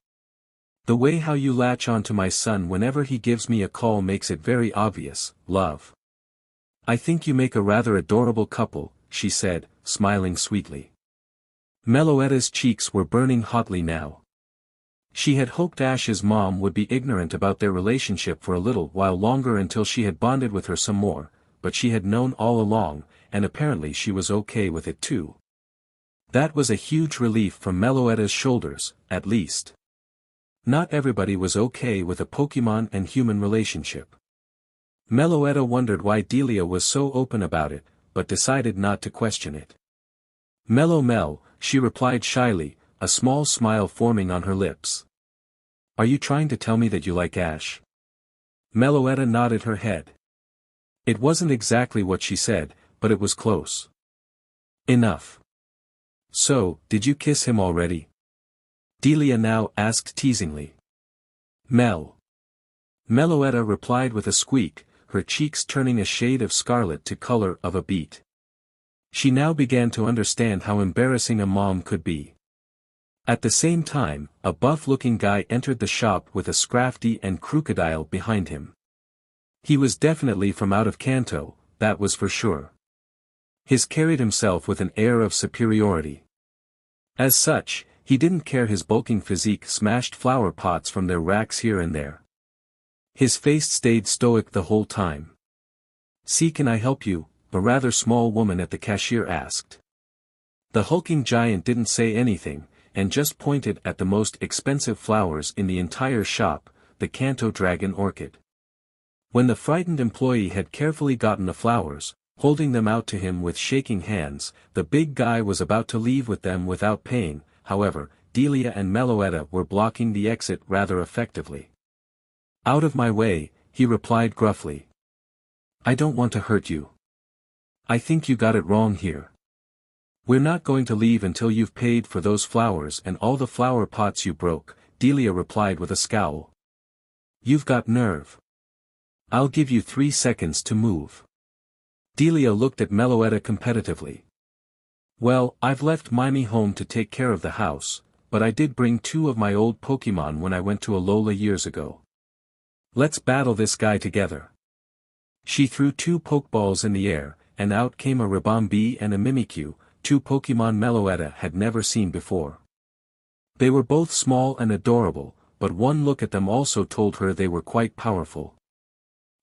The way how you latch onto my son whenever he gives me a call makes it very obvious, love. I think you make a rather adorable couple, she said, smiling sweetly. Meloetta's cheeks were burning hotly now. She had hoped Ash's mom would be ignorant about their relationship for a little while longer until she had bonded with her some more, but she had known all along, and apparently she was okay with it too. That was a huge relief from Meloetta's shoulders, at least. Not everybody was okay with a Pokémon and human relationship. Meloetta wondered why Delia was so open about it, but decided not to question it. Mel, she replied shyly, a small smile forming on her lips. Are you trying to tell me that you like Ash? Meloetta nodded her head. It wasn't exactly what she said, but it was close. Enough. So, did you kiss him already? Delia now asked teasingly. Meloetta replied with a squeak, her cheeks turning a shade of scarlet to color of a beet. She now began to understand how embarrassing a mom could be. At the same time, a buff-looking guy entered the shop with a Scrafty and Crocodile behind him. He was definitely from out of Kanto, that was for sure. He carried himself with an air of superiority. As such, he didn't care his bulking physique smashed flower pots from their racks here and there. His face stayed stoic the whole time. "See, can I help you?" a rather small woman at the cashier asked. The hulking giant didn't say anything, and just pointed at the most expensive flowers in the entire shop, the Kanto Dragon Orchid. When the frightened employee had carefully gotten the flowers, holding them out to him with shaking hands, the big guy was about to leave with them without paying. However, Delia and Meloetta were blocking the exit rather effectively. "Out of my way," he replied gruffly. "I don't want to hurt you. I think you got it wrong here. We're not going to leave until you've paid for those flowers and all the flower pots you broke," Delia replied with a scowl. "You've got nerve. I'll give you 3 seconds to move." Delia looked at Meloetta competitively. Well, I've left Mimi home to take care of the house, but I did bring 2 of my old Pokemon when I went to Alola years ago. Let's battle this guy together. She threw 2 Pokeballs in the air, and out came a Ribombee and a Mimikyu, 2 Pokemon Meloetta had never seen before. They were both small and adorable, but one look at them also told her they were quite powerful.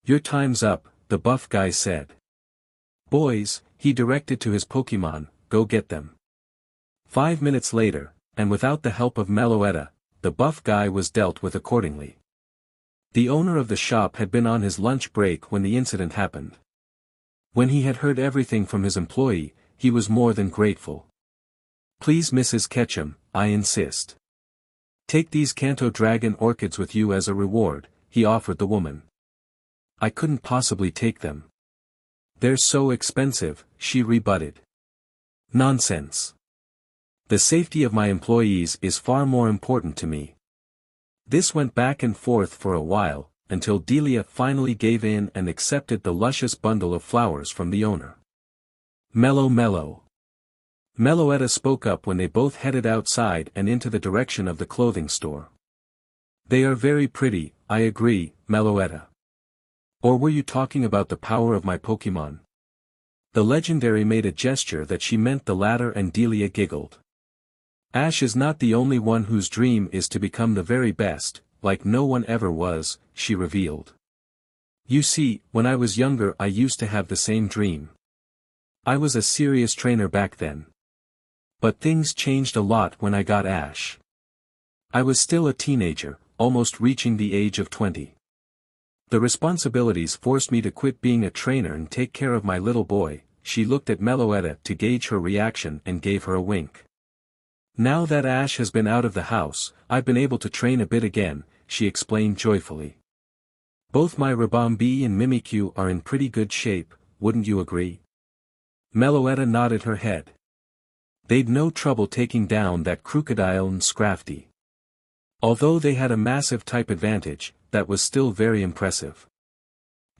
Your time's up, the buff guy said. Boys, he directed to his Pokemon, go get them. 5 minutes later, and without the help of Meloetta, the buff guy was dealt with accordingly. The owner of the shop had been on his lunch break when the incident happened. When he had heard everything from his employee, he was more than grateful. Please Mrs. Ketchum, I insist. Take these Kanto Dragon orchids with you as a reward, he offered the woman. I couldn't possibly take them. They're so expensive, she rebutted. Nonsense. The safety of my employees is far more important to me. This went back and forth for a while, until Delia finally gave in and accepted the luscious bundle of flowers from the owner. Mellow. Meloetta spoke up when they both headed outside and into the direction of the clothing store. They are very pretty, I agree, Meloetta. Or were you talking about the power of my Pokemon? The legendary made a gesture that she meant the latter and Delia giggled. Ash is not the only one whose dream is to become the very best, like no one ever was, she revealed. You see, when I was younger I used to have the same dream. I was a serious trainer back then. But things changed a lot when I got Ash. I was still a teenager, almost reaching the age of 20. The responsibilities forced me to quit being a trainer and take care of my little boy. She looked at Meloetta to gauge her reaction and gave her a wink. Now that Ash has been out of the house, I've been able to train a bit again, she explained joyfully. Both my Ribombee and Mimikyu are in pretty good shape, wouldn't you agree? Meloetta nodded her head. They'd no trouble taking down that Crocodile and Scrafty. Although they had a massive type advantage, that was still very impressive.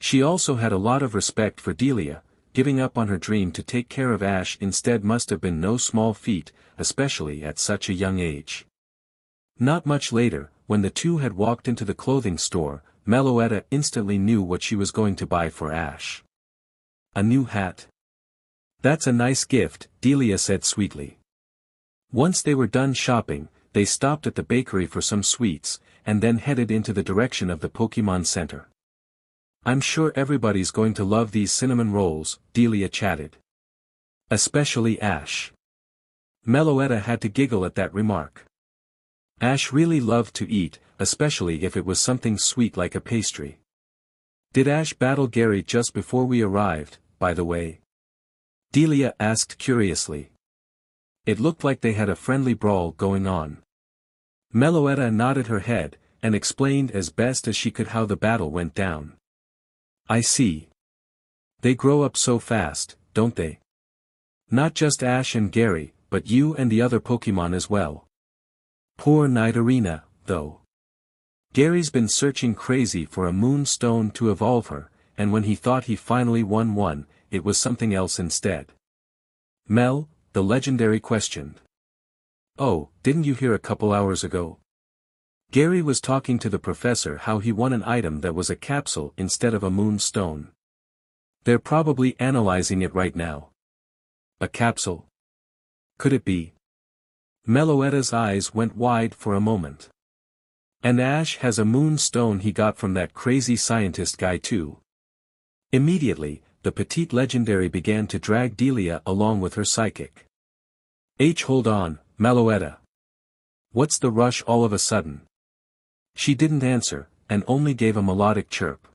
She also had a lot of respect for Delia. Giving up on her dream to take care of Ash instead must have been no small feat, especially at such a young age. Not much later, when the two had walked into the clothing store, Meloetta instantly knew what she was going to buy for Ash. A new hat. That's a nice gift, Delia said sweetly. Once they were done shopping, they stopped at the bakery for some sweets, and then headed into the direction of the Pokemon Center. I'm sure everybody's going to love these cinnamon rolls, Delia chatted. Especially Ash. Meloetta had to giggle at that remark. Ash really loved to eat, especially if it was something sweet like a pastry. Did Ash battle Gary just before we arrived, by the way? Delia asked curiously. It looked like they had a friendly brawl going on. Meloetta nodded her head, and explained as best as she could how the battle went down. I see. They grow up so fast, don't they? Not just Ash and Gary, but you and the other Pokemon as well. Poor Nidorina, though. Gary's been searching crazy for a moonstone to evolve her, and when he thought he finally won one, it was something else instead. Mel, the legendary questioned. Oh, didn't you hear a couple hours ago? Gary was talking to the professor how he won an item that was a capsule instead of a moonstone. They're probably analyzing it right now. A capsule? Could it be? Meloetta's eyes went wide for a moment. And Ash has a moonstone he got from that crazy scientist guy too. Immediately, the petite legendary began to drag Delia along with her psychic. Hold on, Meloetta. What's the rush all of a sudden? She didn't answer, and only gave a melodic chirp.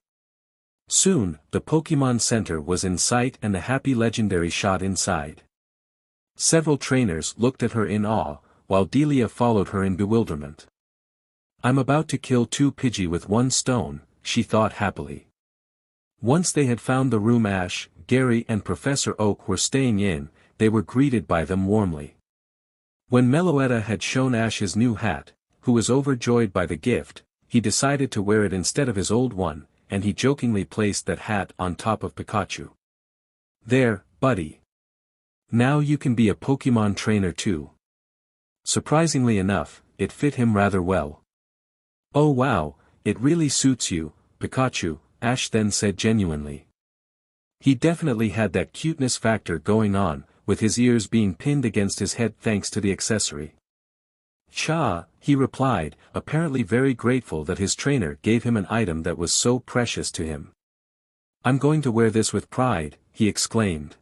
Soon, the Pokemon Center was in sight and the happy legendary shot inside. Several trainers looked at her in awe, while Delia followed her in bewilderment. I'm about to kill 2 Pidgey with 1 stone, she thought happily. Once they had found the room Ash, Gary and Professor Oak were staying in, they were greeted by them warmly. When Meloetta had shown Ash his new hat, who was overjoyed by the gift, he decided to wear it instead of his old one, and he jokingly placed that hat on top of Pikachu. There, buddy. Now you can be a Pokemon trainer too. Surprisingly enough, it fit him rather well. Oh wow, it really suits you, Pikachu, Ash then said genuinely. He definitely had that cuteness factor going on, with his ears being pinned against his head thanks to the accessory. Cha, he replied, apparently very grateful that his trainer gave him an item that was so precious to him. I'm going to wear this with pride, he exclaimed.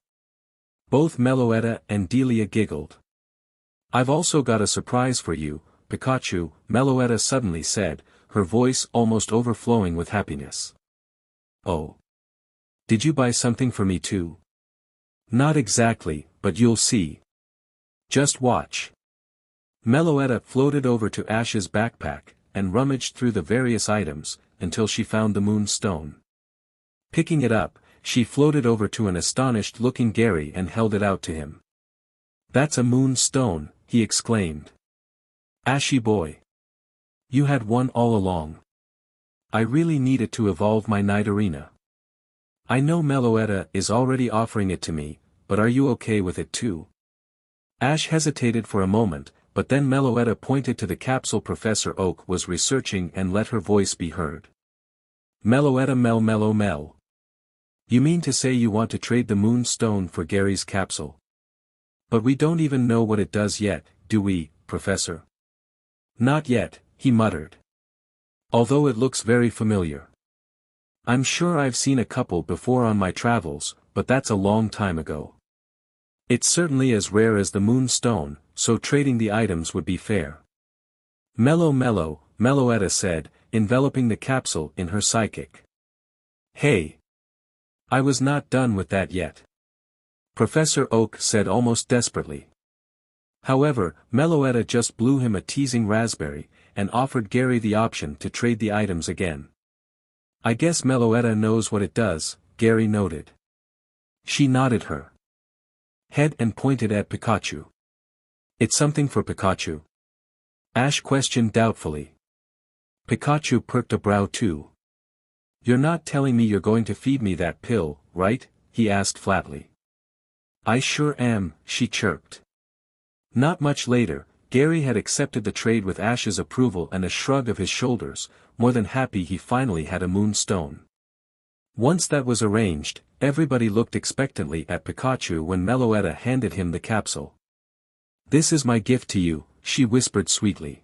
Both Meloetta and Delia giggled. I've also got a surprise for you, Pikachu, Meloetta suddenly said, her voice almost overflowing with happiness. Oh. Did you buy something for me too? Not exactly, but you'll see. Just watch. Meloetta floated over to Ash's backpack, and rummaged through the various items, until she found the moonstone. Picking it up, she floated over to an astonished-looking Gary and held it out to him. That's a moonstone, he exclaimed. Ashy boy. You had one all along. I really need it to evolve my Night Arena. I know Meloetta is already offering it to me, but are you okay with it too? Ash hesitated for a moment, but then Meloetta pointed to the capsule Professor Oak was researching and let her voice be heard. Meloetta Mel. You mean to say you want to trade the moonstone for Gary's capsule? But we don't even know what it does yet, do we, Professor? Not yet, he muttered. Although it looks very familiar. I'm sure I've seen a couple before on my travels, but that's a long time ago. It's certainly as rare as the moonstone, so trading the items would be fair. Meloetta said, enveloping the capsule in her psychic. Hey! I was not done with that yet. Professor Oak said almost desperately. However, Meloetta just blew him a teasing raspberry, and offered Gary the option to trade the items again. I guess Meloetta knows what it does, Gary noted. She nodded her head and pointed at Pikachu. It's something for Pikachu? Ash questioned doubtfully. Pikachu perked a brow too. You're not telling me you're going to feed me that pill, right? He asked flatly. I sure am, she chirped. Not much later, Gary had accepted the trade with Ash's approval and a shrug of his shoulders, more than happy he finally had a moonstone. Once that was arranged, everybody looked expectantly at Pikachu when Meloetta handed him the capsule. This is my gift to you, she whispered sweetly.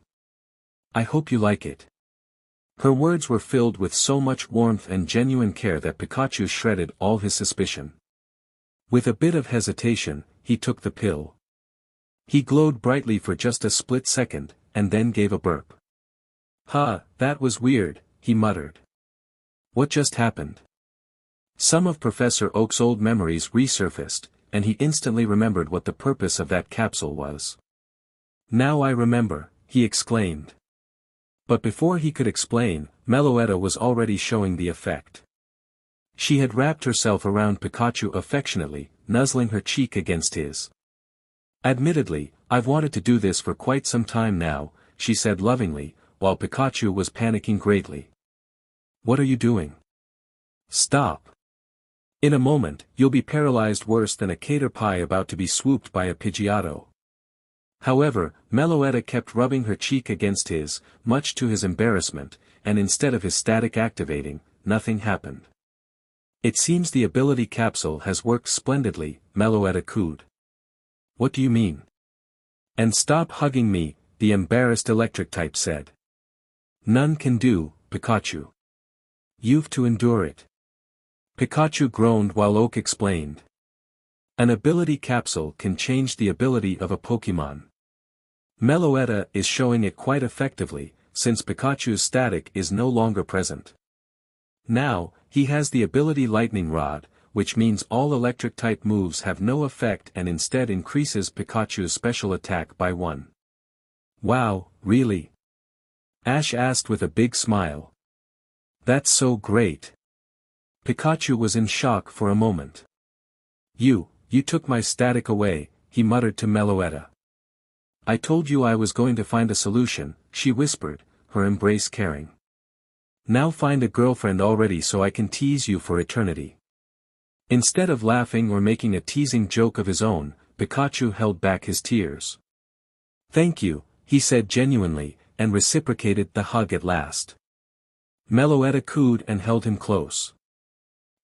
I hope you like it. Her words were filled with so much warmth and genuine care that Pikachu shredded all his suspicion. With a bit of hesitation, he took the pill. He glowed brightly for just a split second, and then gave a burp. That was weird, he muttered. What just happened? Some of Professor Oak's old memories resurfaced, and he instantly remembered what the purpose of that capsule was. Now I remember, he exclaimed. But before he could explain, Meloetta was already showing the effect. She had wrapped herself around Pikachu affectionately, nuzzling her cheek against his. Admittedly, I've wanted to do this for quite some time now, she said lovingly, while Pikachu was panicking greatly. What are you doing? Stop. In a moment, you'll be paralyzed worse than a cater pie about to be swooped by a Pidgeotto. However, Meloetta kept rubbing her cheek against his, much to his embarrassment, and instead of his static activating, nothing happened. It seems the ability capsule has worked splendidly, Meloetta cooed. What do you mean? And stop hugging me, the embarrassed electric type said. None can do, Pikachu. You've to endure it. Pikachu groaned while Oak explained. An ability capsule can change the ability of a Pokemon. Meloetta is showing it quite effectively, since Pikachu's static is no longer present. Now, he has the ability Lightning Rod, which means all electric-type moves have no effect and instead increases Pikachu's special attack by 1. Wow, really? Ash asked with a big smile. That's so great. Pikachu was in shock for a moment. You took my static away, he muttered to Meloetta. I told you I was going to find a solution, she whispered, her embrace caring. Now find a girlfriend already so I can tease you for eternity. Instead of laughing or making a teasing joke of his own, Pikachu held back his tears. "Thank you," he said genuinely, and reciprocated the hug at last. Meloetta cooed and held him close.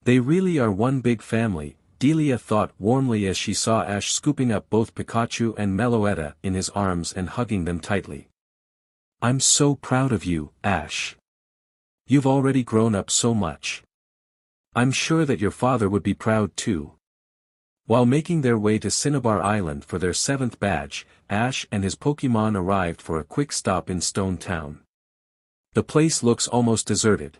They really are one big family, Delia thought warmly as she saw Ash scooping up both Pikachu and Meloetta in his arms and hugging them tightly. "I'm so proud of you, Ash. You've already grown up so much. I'm sure that your father would be proud too." While making their way to Cinnabar Island for their 7th badge, Ash and his Pokémon arrived for a quick stop in Stone Town. The place looks almost deserted.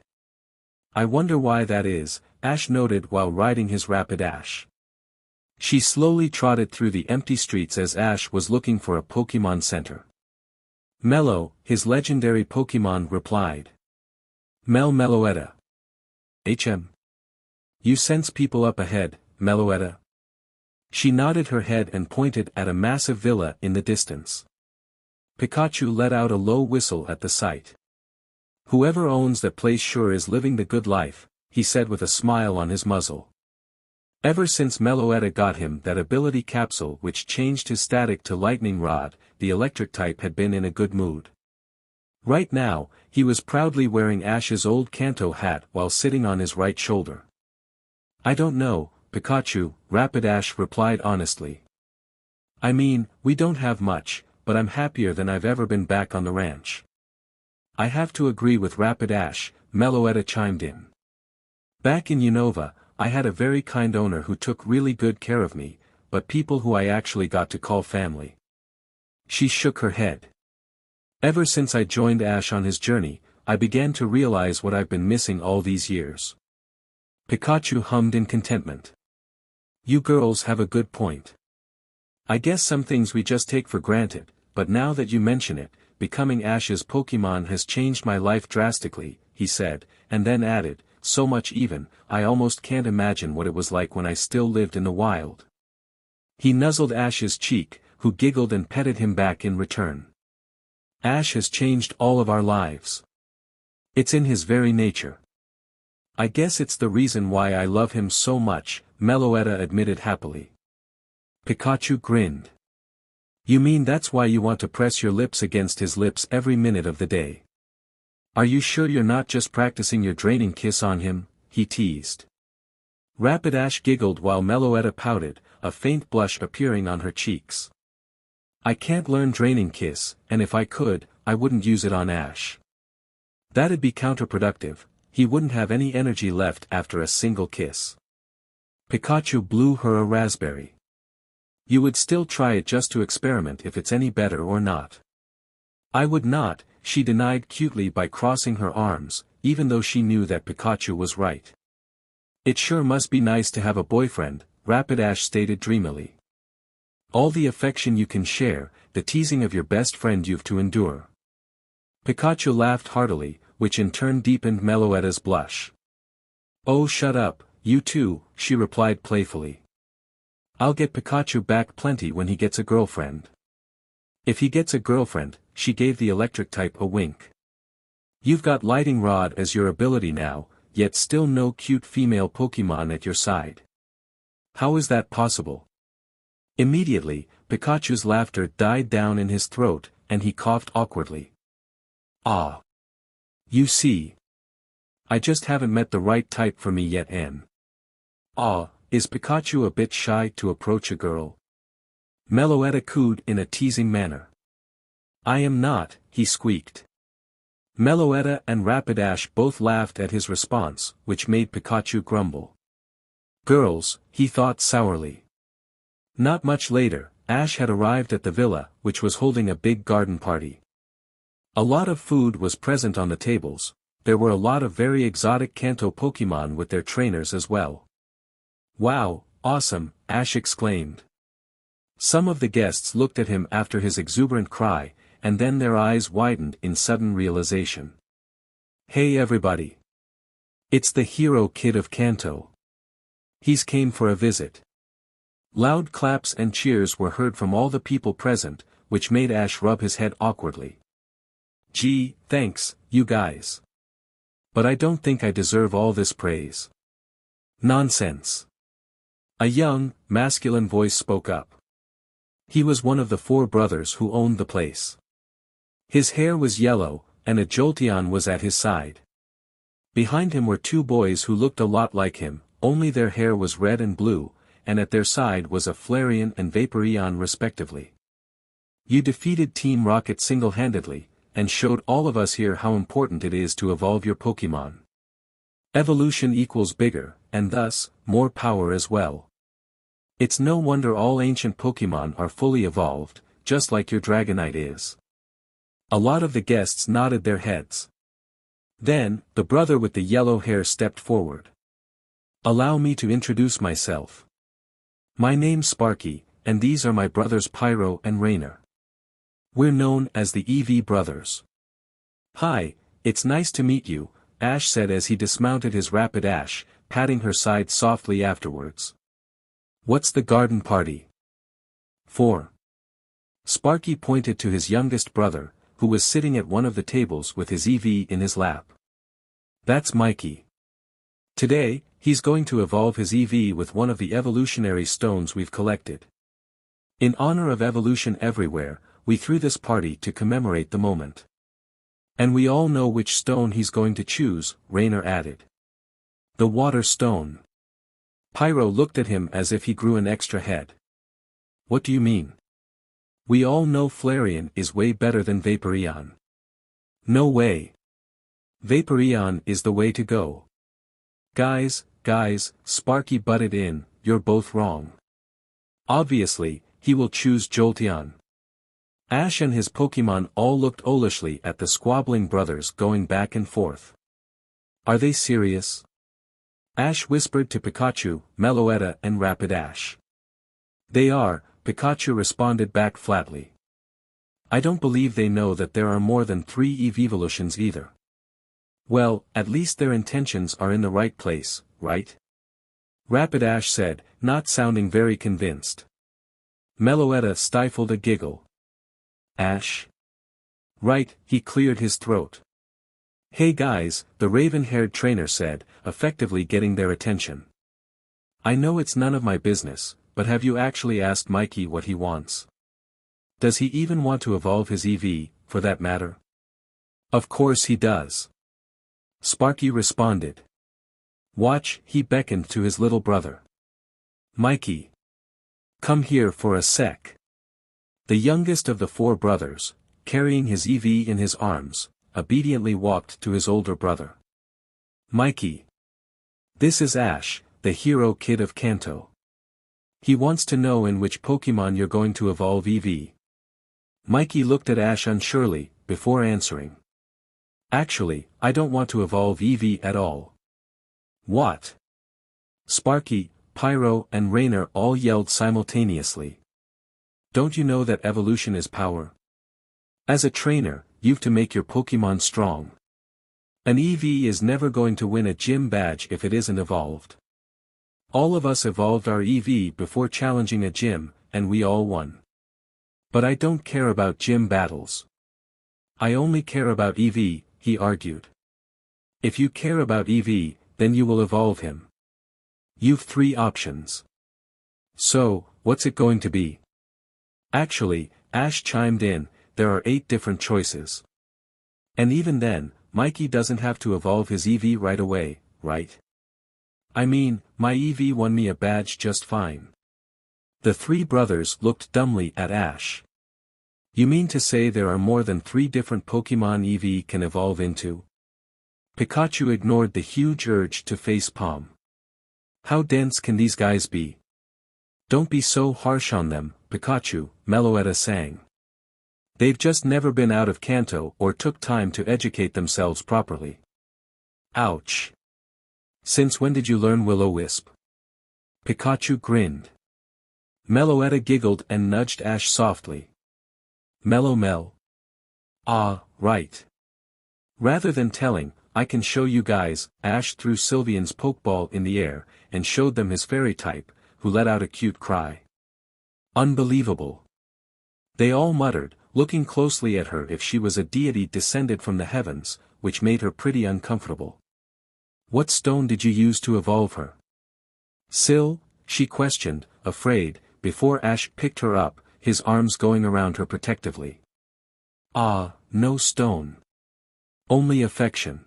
"I wonder why that is," Ash noted while riding his Rapidash. She slowly trotted through the empty streets as Ash was looking for a Pokémon Center. Melo, his legendary Pokémon, replied. Meloetta. HM. You sense people up ahead, Meloetta?" She nodded her head and pointed at a massive villa in the distance. Pikachu let out a low whistle at the sight. "Whoever owns that place sure is living the good life," he said with a smile on his muzzle. Ever since Meloetta got him that ability capsule which changed his static to lightning rod, the electric type had been in a good mood. Right now, he was proudly wearing Ash's old Kanto hat while sitting on his right shoulder. "I don't know, Pikachu," Rapidash replied honestly. "I mean, we don't have much, but I'm happier than I've ever been back on the ranch." "I have to agree with Rapidash," Meloetta chimed in. "Back in Unova, I had a very kind owner who took really good care of me, but people who I actually got to call family." She shook her head. "Ever since I joined Ash on his journey, I began to realize what I've been missing all these years." Pikachu hummed in contentment. "You girls have a good point. I guess some things we just take for granted, but now that you mention it, becoming Ash's Pokémon has changed my life drastically," he said, and then added, "So much even, I almost can't imagine what it was like when I still lived in the wild." He nuzzled Ash's cheek, who giggled and petted him back in return. "Ash has changed all of our lives. It's in his very nature. I guess it's the reason why I love him so much," Meloetta admitted happily. Pikachu grinned. "You mean that's why you want to press your lips against his lips every minute of the day? Are you sure you're not just practicing your draining kiss on him?" he teased. Rapidash giggled while Meloetta pouted, a faint blush appearing on her cheeks. "I can't learn draining kiss, and if I could, I wouldn't use it on Ash. That'd be counterproductive, he wouldn't have any energy left after a single kiss." Pikachu blew her a raspberry. "You would still try it just to experiment if it's any better or not." "I would not," she denied cutely by crossing her arms, even though she knew that Pikachu was right. "It sure must be nice to have a boyfriend," Rapidash stated dreamily. "All the affection you can share, the teasing of your best friend you've to endure." Pikachu laughed heartily, which in turn deepened Meloetta's blush. "Oh shut up, you two," she replied playfully. "I'll get Pikachu back plenty when he gets a girlfriend." "If he gets a girlfriend," she gave the electric type a wink. "You've got Lightning Rod as your ability now, yet still no cute female Pokémon at your side. How is that possible?" Immediately, Pikachu's laughter died down in his throat, and he coughed awkwardly. "Ah. You see. I just haven't met the right type for me yet and. Ah, is Pikachu a bit shy to approach a girl?" Meloetta cooed in a teasing manner. "I am not," he squeaked. Meloetta and Rapidash both laughed at his response, which made Pikachu grumble. "Girls," he thought sourly. Not much later, Ash had arrived at the villa, which was holding a big garden party. A lot of food was present on the tables. There were a lot of very exotic Kanto Pokémon with their trainers as well. "Wow, awesome," Ash exclaimed. Some of the guests looked at him after his exuberant cry, and then their eyes widened in sudden realization. "Hey everybody! It's the hero kid of Kanto. He's came for a visit." Loud claps and cheers were heard from all the people present, which made Ash rub his head awkwardly. "Gee, thanks, you guys. But I don't think I deserve all this praise." "Nonsense. A young, masculine voice spoke up. He was one of the 4 brothers who owned the place. His hair was yellow, and a Jolteon was at his side. Behind him were 2 boys who looked a lot like him, only their hair was red and blue, and at their side was a Flareon and Vaporeon respectively. You defeated Team Rocket single-handedly, and showed all of us here how important it is to evolve your Pokémon. Evolution equals bigger, and thus, more power as well. It's no wonder all ancient Pokémon are fully evolved, just like your Dragonite is. A lot of the guests nodded their heads. Then, the brother with the yellow hair stepped forward. Allow me to introduce myself. My name's Sparky, and these are my brothers Pyro and Rainer. We're known as the Eevee brothers. Hi, it's nice to meet you, Ash said as he dismounted his Rapidash, patting her side softly afterwards. What's the garden party? For. Sparky pointed to his youngest brother, who was sitting at one of the tables with his Eevee in his lap. That's Mikey. Today, he's going to evolve his Eevee with one of the evolutionary stones we've collected. In honor of evolution everywhere, we threw this party to commemorate the moment. And we all know which stone he's going to choose, Rainer added. The water stone. Pyro looked at him as if he grew an extra head. What do you mean? We all know Flareon is way better than Vaporeon. No way. Vaporeon is the way to go. Guys, Sparky butted in, you're both wrong. Obviously, he will choose Jolteon. Ash and his Pokémon all looked olishly at the squabbling brothers going back and forth. Are they serious? Ash whispered to Pikachu, Meloetta and Rapidash. They are, Pikachu responded back flatly. I don't believe they know that there are more than 3 Eeveevolutions either. Well, at least their intentions are in the right place, right? Rapidash said, not sounding very convinced. Meloetta stifled a giggle. Ash? Right, he cleared his throat. Hey guys, the raven-haired trainer said, effectively getting their attention. I know it's none of my business, but have you actually asked Mikey what he wants? Does he even want to evolve his Eevee, for that matter? Of course he does. Sparky responded. Watch, he beckoned to his little brother. Mikey. Come here for a sec. The youngest of the 4 brothers, carrying his Eevee in his arms, obediently walked to his older brother. Mikey. This is Ash, the hero kid of Kanto. He wants to know in which Pokémon you're going to evolve Eevee. Mikey looked at Ash unsurely, before answering. Actually, I don't want to evolve Eevee at all. What? Sparky, Pyro and Rainer all yelled simultaneously. Don't you know that evolution is power? As a trainer, you've to make your Pokémon strong. An Eevee is never going to win a gym badge if it isn't evolved. All of us evolved our Eevee before challenging a gym, and we all won. But I don't care about gym battles. I only care about Eevee, he argued. If you care about Eevee, then you will evolve him. You've 3 options. So, what's it going to be? Actually, Ash chimed in, there are 8 different choices. And even then, Mikey doesn't have to evolve his Eevee right away, right? I mean, my Eevee won me a badge just fine. The 3 brothers looked dumbly at Ash. You mean to say there are more than 3 different Pokémon Eevee can evolve into? Pikachu ignored the huge urge to face palm. How dense can these guys be? Don't be so harsh on them, Pikachu, Meloetta sang. They've just never been out of Kanto or took time to educate themselves properly. Ouch. Since when did you learn Will-O-Wisp? Pikachu grinned. Meloetta giggled and nudged Ash softly. Mel. Ah, right. Rather than telling, I can show you guys, Ash threw Sylveon's Pokeball in the air, and showed them his fairy type, who let out a cute cry. Unbelievable. They all muttered, looking closely at her if she was a deity descended from the heavens, which made her pretty uncomfortable. What stone did you use to evolve her? Syl, she questioned, afraid, before Ash picked her up, his arms going around her protectively. Ah, no stone. Only affection.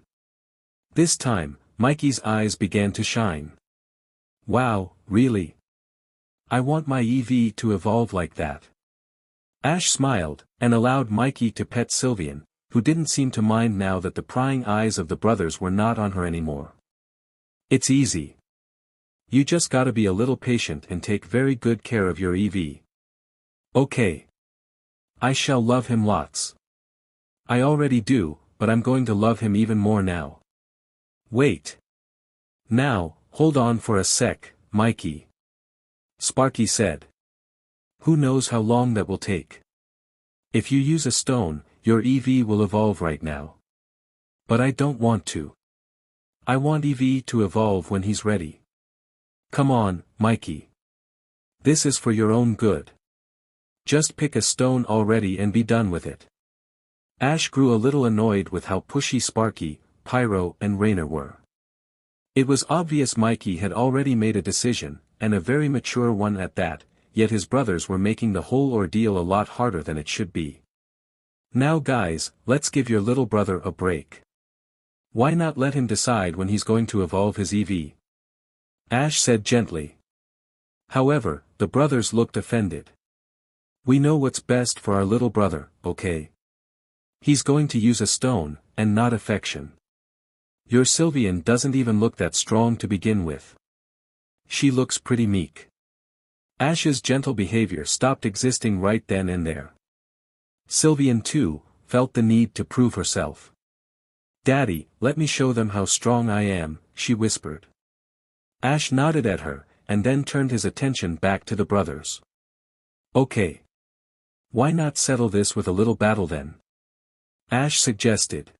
This time, Mikey's eyes began to shine. Wow, really? I want my Eevee to evolve like that. Ash smiled, and allowed Mikey to pet Sylveon, who didn't seem to mind now that the prying eyes of the brothers were not on her anymore. It's easy. You just gotta be a little patient and take very good care of your Eevee. Okay. I shall love him lots. I already do, but I'm going to love him even more now. Wait. Now, hold on for a sec, Mikey. Sparky said. Who knows how long that will take? If you use a stone, your Eevee will evolve right now. But I don't want to. I want Eevee to evolve when he's ready. Come on, Mikey. This is for your own good. Just pick a stone already and be done with it. Ash grew a little annoyed with how pushy Sparky, Pyro and Rainer were. It was obvious Mikey had already made a decision, and a very mature one at that, yet his brothers were making the whole ordeal a lot harder than it should be. Now guys, let's give your little brother a break. Why not let him decide when he's going to evolve his Eevee? Ash said gently. However, the brothers looked offended. We know what's best for our little brother, okay? He's going to use a stone, and not affection. Your Sylveon doesn't even look that strong to begin with. She looks pretty meek. Ash's gentle behavior stopped existing right then and there. Sylveon too, felt the need to prove herself. Daddy, let me show them how strong I am, she whispered. Ash nodded at her, and then turned his attention back to the brothers. Okay. Why not settle this with a little battle then? Ash suggested.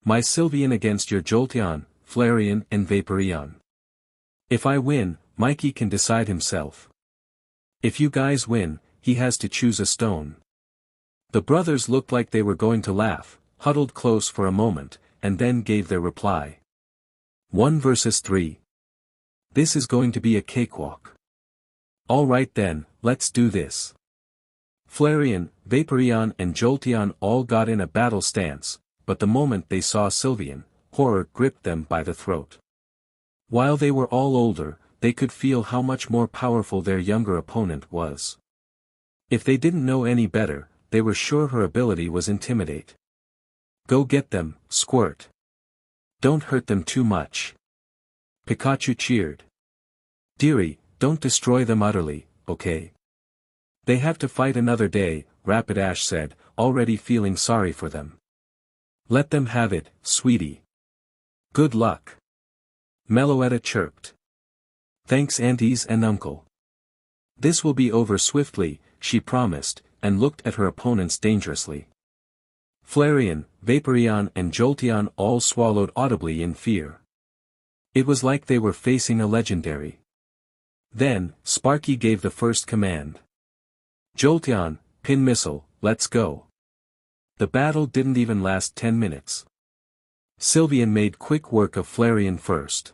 My Sylveon against your Jolteon, Flareon and Vaporeon. If I win, Mikey can decide himself. If you guys win, he has to choose a stone. The brothers looked like they were going to laugh, huddled close for a moment, and then gave their reply. 1 versus 3. This is going to be a cakewalk. Alright then, let's do this. Flareon, Vaporeon and Jolteon all got in a battle stance, but the moment they saw Sylveon, horror gripped them by the throat. While they were all older, they could feel how much more powerful their younger opponent was. If they didn't know any better, they were sure her ability was intimidate. Go get them, Squirt. Don't hurt them too much. Pikachu cheered. Dearie, don't destroy them utterly, okay? They have to fight another day, Rapid Ash said, already feeling sorry for them. Let them have it, sweetie. Good luck. Meloetta chirped. Thanks aunties and uncle. This will be over swiftly, she promised, and looked at her opponents dangerously. Flareon, Vaporeon and Jolteon all swallowed audibly in fear. It was like they were facing a legendary. Then, Sparky gave the first command. Jolteon, pin missile, let's go. The battle didn't even last 10 minutes. Sylveon made quick work of Flareon first.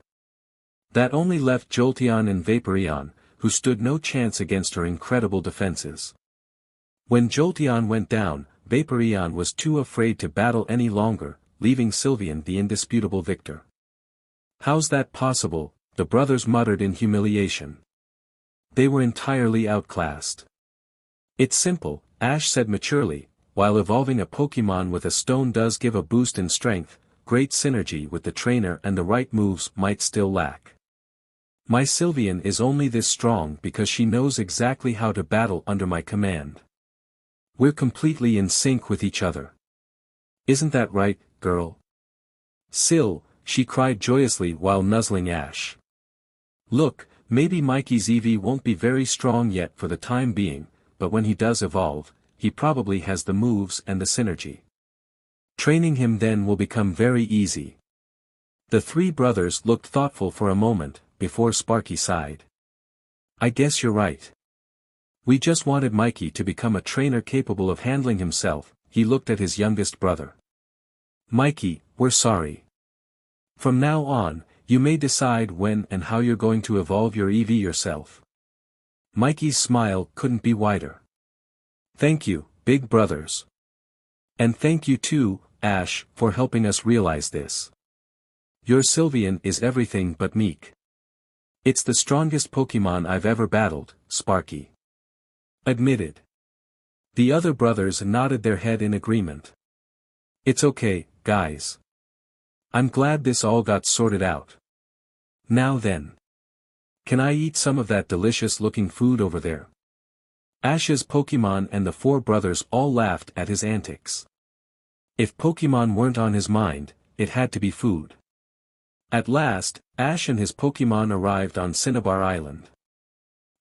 That only left Jolteon and Vaporeon, who stood no chance against her incredible defenses. When Jolteon went down, Vaporeon was too afraid to battle any longer, leaving Sylveon the indisputable victor. How's that possible? The brothers muttered in humiliation. They were entirely outclassed. It's simple, Ash said maturely, while evolving a Pokémon with a stone does give a boost in strength, great synergy with the trainer and the right moves might still lack. My Sylveon is only this strong because she knows exactly how to battle under my command. We're completely in sync with each other. Isn't that right, girl? Syl, she cried joyously while nuzzling Ash. Look, maybe Mikey's Eevee won't be very strong yet for the time being, but when he does evolve, he probably has the moves and the synergy. Training him then will become very easy. The three brothers looked thoughtful for a moment, before Sparky sighed. I guess you're right. We just wanted Mikey to become a trainer capable of handling himself, he looked at his youngest brother. Mikey, we're sorry. From now on, You may decide when and how you're going to evolve your Eevee yourself. Mikey's smile couldn't be wider. Thank you, big brothers. And thank you too, Ash, for helping us realize this. Your Sylveon is everything but meek. It's the strongest Pokemon I've ever battled, Sparky admitted. The other brothers nodded their head in agreement. It's okay, guys. I'm glad this all got sorted out. Now then. Can I eat some of that delicious-looking food over there? Ash's Pokemon and the four brothers all laughed at his antics. If Pokemon weren't on his mind, it had to be food. At last, Ash and his Pokemon arrived on Cinnabar Island.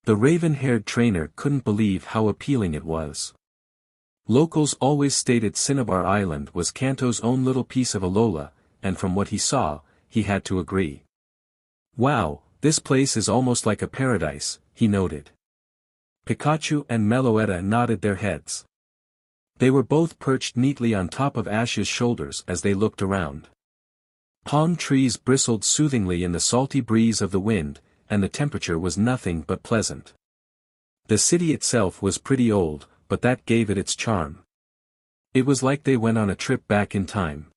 The raven-haired trainer couldn't believe how appealing it was. Locals always stated Cinnabar Island was Kanto's own little piece of Alola, and from what he saw, he had to agree. Wow, this place is almost like a paradise, he noted. Pikachu and Meloetta nodded their heads. They were both perched neatly on top of Ash's shoulders as they looked around. Palm trees bristled soothingly in the salty breeze of the wind, and the temperature was nothing but pleasant. The city itself was pretty old, but that gave it its charm. It was like they went on a trip back in time.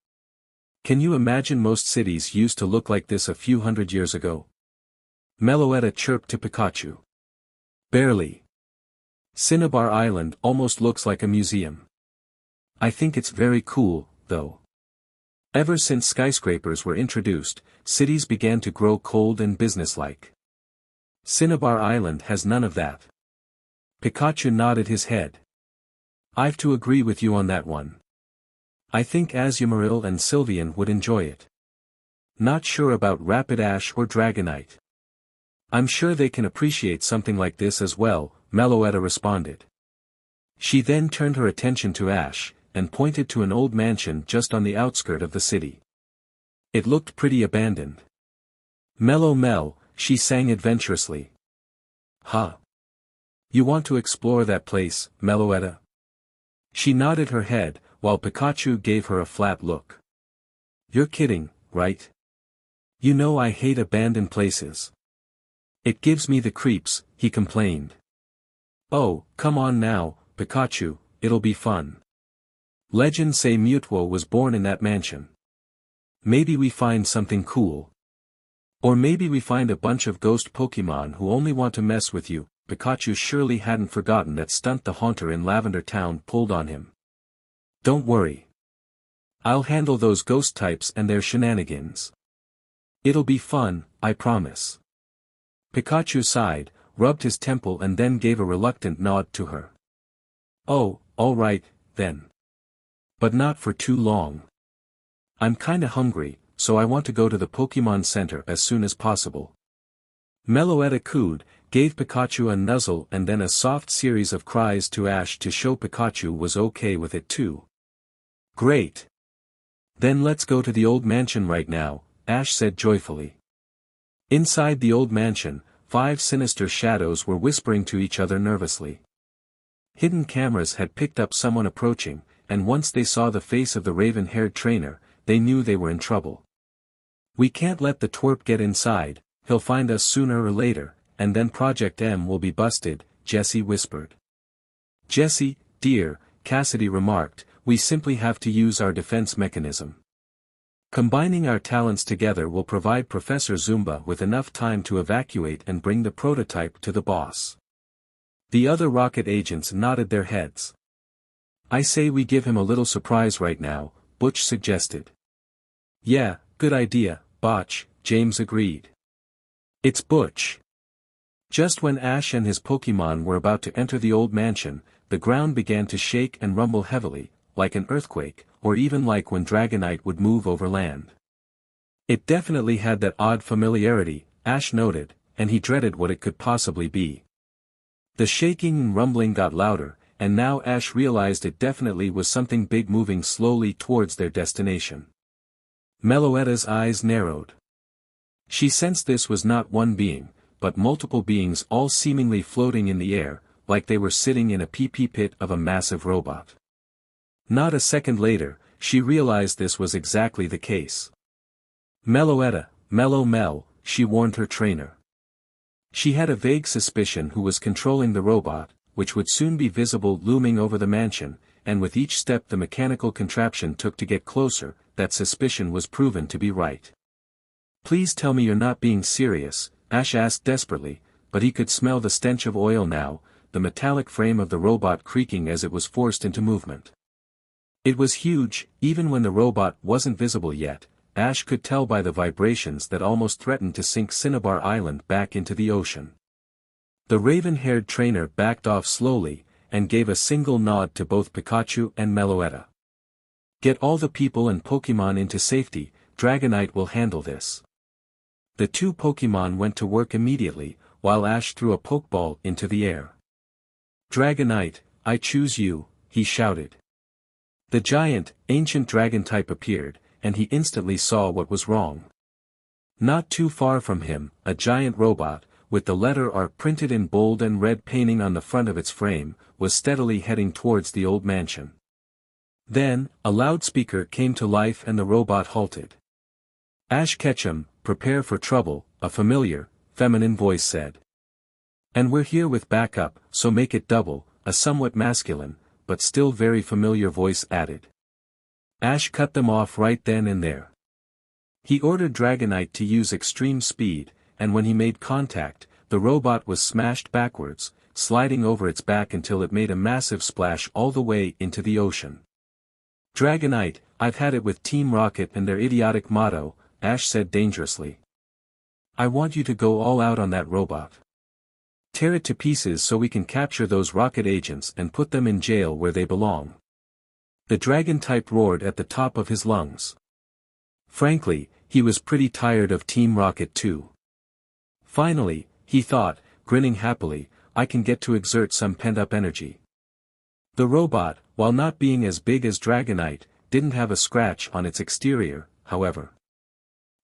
Can you imagine most cities used to look like this a few hundred years ago? Meloetta chirped to Pikachu. Barely. Cinnabar Island almost looks like a museum. I think it's very cool, though. Ever since skyscrapers were introduced, cities began to grow cold and businesslike. Cinnabar Island has none of that. Pikachu nodded his head. I've to agree with you on that one. I think Azumarill and Sylveon would enjoy it. Not sure about Rapidash or Dragonite. I'm sure they can appreciate something like this as well, Meloetta responded. She then turned her attention to Ash, and pointed to an old mansion just on the outskirt of the city. It looked pretty abandoned. Mellow Mel, she sang adventurously. Huh. You want to explore that place, Meloetta? She nodded her head, while Pikachu gave her a flat look. You're kidding, right? You know I hate abandoned places. It gives me the creeps, he complained. Oh, come on now, Pikachu, it'll be fun. Legends say Mutwo was born in that mansion. Maybe we find something cool. Or maybe we find a bunch of ghost Pokemon who only want to mess with you. Pikachu surely hadn't forgotten that stunt the Haunter in Lavender Town pulled on him. Don't worry. I'll handle those ghost types and their shenanigans. It'll be fun, I promise. Pikachu sighed, rubbed his temple and then gave a reluctant nod to her. Oh, all right, then. But not for too long. I'm kinda hungry, so I want to go to the Pokemon Center as soon as possible. Meloetta cooed, gave Pikachu a nuzzle and then a soft series of cries to Ash to show Pikachu was okay with it too. Great. Then let's go to the old mansion right now, Ash said joyfully. Inside the old mansion, 5 sinister shadows were whispering to each other nervously. Hidden cameras had picked up someone approaching, and once they saw the face of the raven-haired trainer, they knew they were in trouble. We can't let the twerp get inside, he'll find us sooner or later, and then Project M will be busted, Jessie whispered. Jessie, dear, Cassidy remarked, we simply have to use our defense mechanism. Combining our talents together will provide Professor Zumba with enough time to evacuate and bring the prototype to the boss. The other Rocket agents nodded their heads. I say we give him a little surprise right now, Butch suggested. Yeah, good idea, Botch, James agreed. It's Butch. Just when Ash and his Pokemon were about to enter the old mansion, the ground began to shake and rumble heavily, like an earthquake, or even like when Dragonite would move over land. It definitely had that odd familiarity, Ash noted, and he dreaded what it could possibly be. The shaking and rumbling got louder, and now Ash realized it definitely was something big moving slowly towards their destination. Meloetta's eyes narrowed. She sensed this was not one being, but multiple beings all seemingly floating in the air, like they were sitting in a pee-pee pit of a massive robot. Not a second later, she realized this was exactly the case. Meloetta, Mel, she warned her trainer. She had a vague suspicion who was controlling the robot, which would soon be visible looming over the mansion, and with each step the mechanical contraption took to get closer, that suspicion was proven to be right. Please tell me you're not being serious, Ash asked desperately, but he could smell the stench of oil now, the metallic frame of the robot creaking as it was forced into movement. It was huge, even when the robot wasn't visible yet. Ash could tell by the vibrations that almost threatened to sink Cinnabar Island back into the ocean. The raven-haired trainer backed off slowly, and gave a single nod to both Pikachu and Meloetta. Get all the people and Pokémon into safety, Dragonite will handle this. The two Pokémon went to work immediately, while Ash threw a Pokeball into the air. Dragonite, I choose you, he shouted. The giant, ancient dragon type appeared, and he instantly saw what was wrong. Not too far from him, a giant robot, with the letter R printed in bold and red painting on the front of its frame, was steadily heading towards the old mansion. Then, a loudspeaker came to life and the robot halted. Ash Ketchum, prepare for trouble, a familiar, feminine voice said. And we're here with backup, so make it double, a somewhat masculine, but still very familiar voice added. Ash cut them off right then and there. He ordered Dragonite to use extreme speed, and when he made contact, the robot was smashed backwards, sliding over its back until it made a massive splash all the way into the ocean. Dragonite, I've had it with Team Rocket and their idiotic motto, Ash said dangerously. I want you to go all out on that robot. Tear it to pieces so we can capture those rocket agents and put them in jail where they belong. The dragon type roared at the top of his lungs. Frankly, he was pretty tired of Team Rocket too. Finally, he thought, grinning happily, I can get to exert some pent-up energy. The robot, while not being as big as Dragonite, didn't have a scratch on its exterior, however.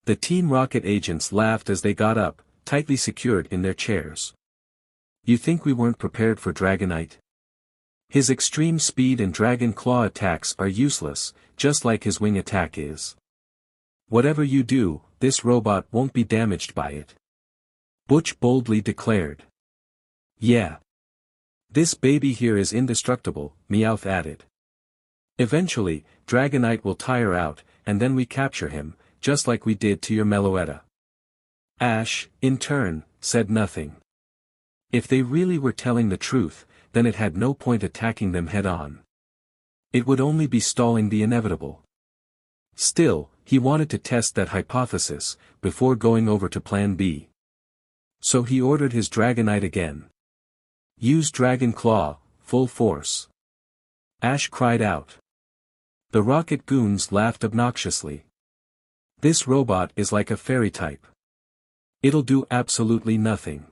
The Team Rocket agents laughed as they got up, tightly secured in their chairs. You think we weren't prepared for Dragonite? His extreme speed and Dragon Claw attacks are useless, just like his wing attack is. Whatever you do, this robot won't be damaged by it. Butch boldly declared. Yeah. This baby here is indestructible, Meowth added. Eventually, Dragonite will tire out, and then we capture him, just like we did to your Meloetta. Ash, in turn, said nothing. If they really were telling the truth, then it had no point attacking them head-on. It would only be stalling the inevitable. Still, he wanted to test that hypothesis, before going over to Plan B. So he ordered his Dragonite again. Use Dragon Claw, full force. Ash cried out. The rocket goons laughed obnoxiously. This robot is like a fairy type. It'll do absolutely nothing.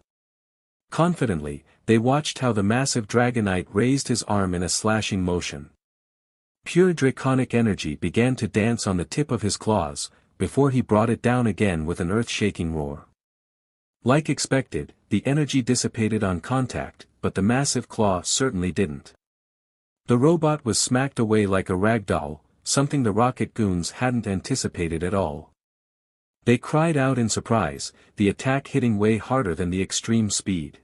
Confidently, they watched how the massive Dragonite raised his arm in a slashing motion. Pure draconic energy began to dance on the tip of his claws, before he brought it down again with an earth-shaking roar. Like expected, the energy dissipated on contact, but the massive claw certainly didn't. The robot was smacked away like a rag doll, something the rocket goons hadn't anticipated at all. They cried out in surprise, the attack hitting way harder than the extreme speed.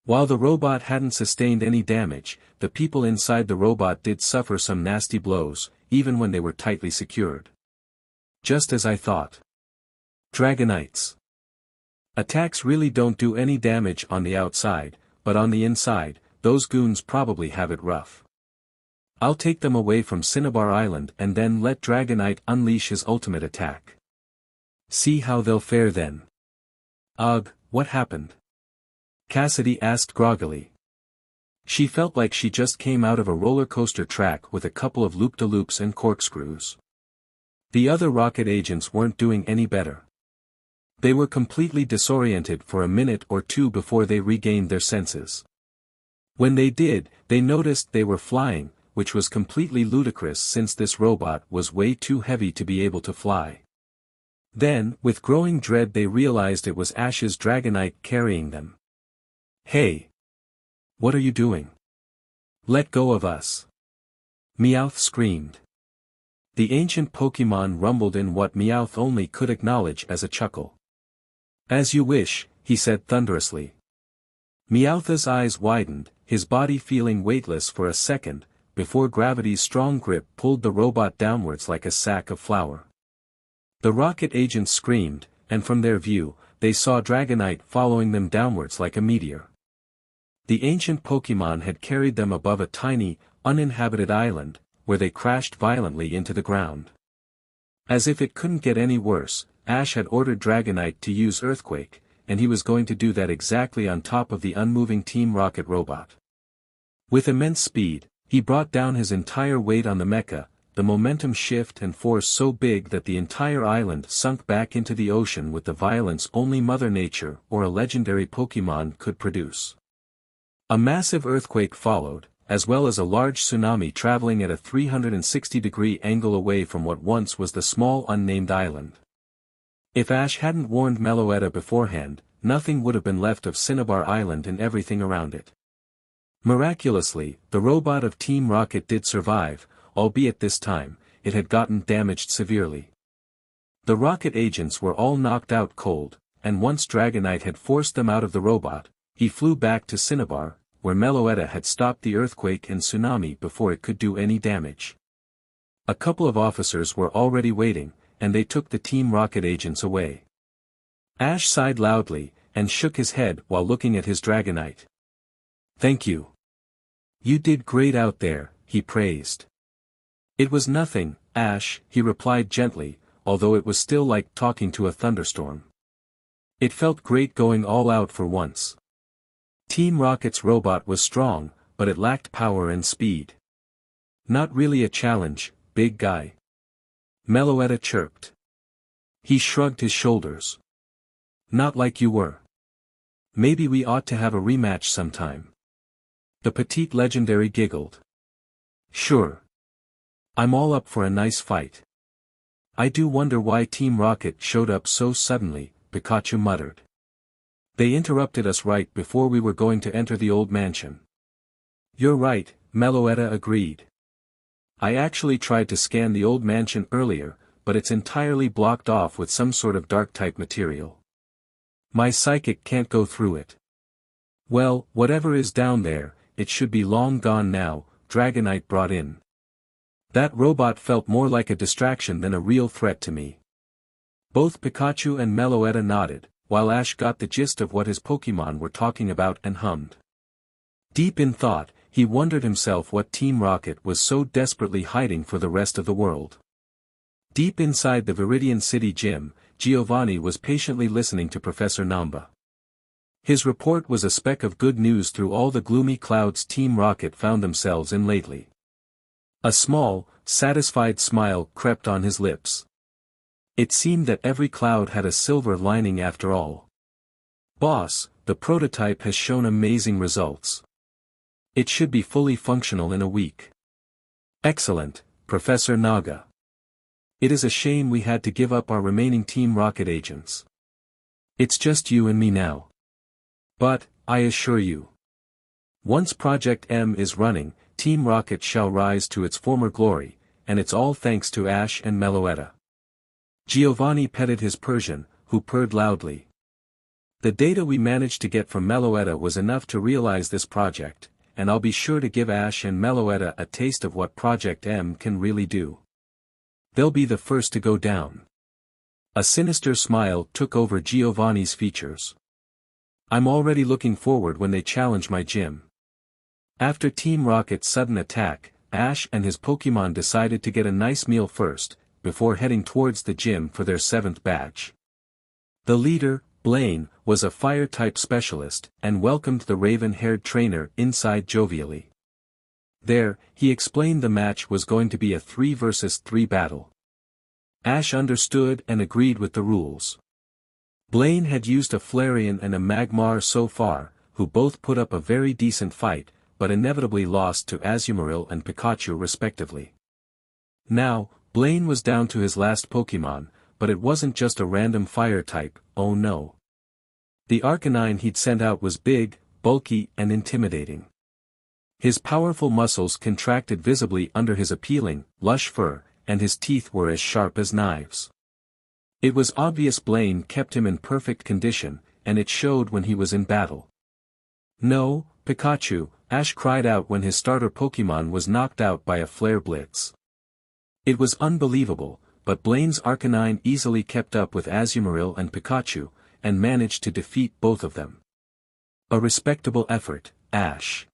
While the robot hadn't sustained any damage, the people inside the robot did suffer some nasty blows, even when they were tightly secured. Just as I thought. Dragonites. Attacks really don't do any damage on the outside, but on the inside, those goons probably have it rough. I'll take them away from Cinnabar Island and then let Dragonite unleash his ultimate attack. See how they'll fare then. Ugh, what happened? Cassidy asked groggily. She felt like she just came out of a roller coaster track with a couple of loop-de-loops and corkscrews. The other rocket agents weren't doing any better. They were completely disoriented for a minute or two before they regained their senses. When they did, they noticed they were flying, which was completely ludicrous since this robot was way too heavy to be able to fly. Then, with growing dread, they realized it was Ash's Dragonite carrying them. Hey! What are you doing? Let go of us! Meowth screamed. The ancient Pokémon rumbled in what Meowth only could acknowledge as a chuckle. As you wish, he said thunderously. Meowth's eyes widened, his body feeling weightless for a second, before gravity's strong grip pulled the robot downwards like a sack of flour. The rocket agents screamed, and from their view, they saw Dragonite following them downwards like a meteor. The ancient Pokémon had carried them above a tiny, uninhabited island, where they crashed violently into the ground. As if it couldn't get any worse, Ash had ordered Dragonite to use Earthquake, and he was going to do that exactly on top of the unmoving Team Rocket robot. With immense speed, he brought down his entire weight on the mecha, the momentum shift and force so big that the entire island sunk back into the ocean with the violence only Mother Nature or a legendary Pokémon could produce. A massive earthquake followed, as well as a large tsunami traveling at a 360-degree angle away from what once was the small unnamed island. If Ash hadn't warned Meloetta beforehand, nothing would have been left of Cinnabar Island and everything around it. Miraculously, the robot of Team Rocket did survive, albeit this time, it had gotten damaged severely. The rocket agents were all knocked out cold, and once Dragonite had forced them out of the robot, he flew back to Cinnabar, where Meloetta had stopped the earthquake and tsunami before it could do any damage. A couple of officers were already waiting, and they took the Team Rocket agents away. Ash sighed loudly, and shook his head while looking at his Dragonite. "Thank you. You did great out there," he praised. "It was nothing, Ash," he replied gently, although it was still like talking to a thunderstorm. It felt great going all out for once. Team Rocket's robot was strong, but it lacked power and speed. "Not really a challenge, big guy," Meloetta chirped. He shrugged his shoulders. "Not like you were. Maybe we ought to have a rematch sometime." The petite legendary giggled. "Sure. I'm all up for a nice fight." "I do wonder why Team Rocket showed up so suddenly," Pikachu muttered. "They interrupted us right before we were going to enter the old mansion." "You're right," Meloetta agreed. "I actually tried to scan the old mansion earlier, but it's entirely blocked off with some sort of dark-type material. My psychic can't go through it." "Well, whatever is down there, it should be long gone now," Dragonite brought in. "That robot felt more like a distraction than a real threat to me." Both Pikachu and Meloetta nodded, while Ash got the gist of what his Pokémon were talking about and hummed. Deep in thought, he wondered himself what Team Rocket was so desperately hiding for the rest of the world. Deep inside the Viridian City gym, Giovanni was patiently listening to Professor Namba. His report was a speck of good news through all the gloomy clouds Team Rocket found themselves in lately. A small, satisfied smile crept on his lips. It seemed that every cloud had a silver lining after all. "Boss, the prototype has shown amazing results. It should be fully functional in a week." "Excellent, Professor Naga. It is a shame we had to give up our remaining Team Rocket agents. It's just you and me now. But, I assure you, once Project M is running, Team Rocket shall rise to its former glory, and it's all thanks to Ash and Meloetta." Giovanni petted his Persian, who purred loudly. "The data we managed to get from Meloetta was enough to realize this project, and I'll be sure to give Ash and Meloetta a taste of what Project M can really do. They'll be the first to go down." A sinister smile took over Giovanni's features. "I'm already looking forward when they challenge my gym." After Team Rocket's sudden attack, Ash and his Pokémon decided to get a nice meal first, before heading towards the gym for their 7th badge. The leader, Blaine, was a fire-type specialist, and welcomed the raven-haired trainer inside jovially. There, he explained the match was going to be a 3 versus 3 battle. Ash understood and agreed with the rules. Blaine had used a Flareon and a Magmar so far, who both put up a very decent fight, but inevitably lost to Azumarill and Pikachu respectively. Now, Blaine was down to his last Pokémon, but it wasn't just a random fire type, oh no. The Arcanine he'd sent out was big, bulky and intimidating. His powerful muscles contracted visibly under his appealing, lush fur, and his teeth were as sharp as knives. It was obvious Blaine kept him in perfect condition, and it showed when he was in battle. "No, Pikachu," Ash cried out when his starter Pokémon was knocked out by a flare blitz. It was unbelievable, but Blaine's Arcanine easily kept up with Azumarill and Pikachu, and managed to defeat both of them. A respectable effort, Ash.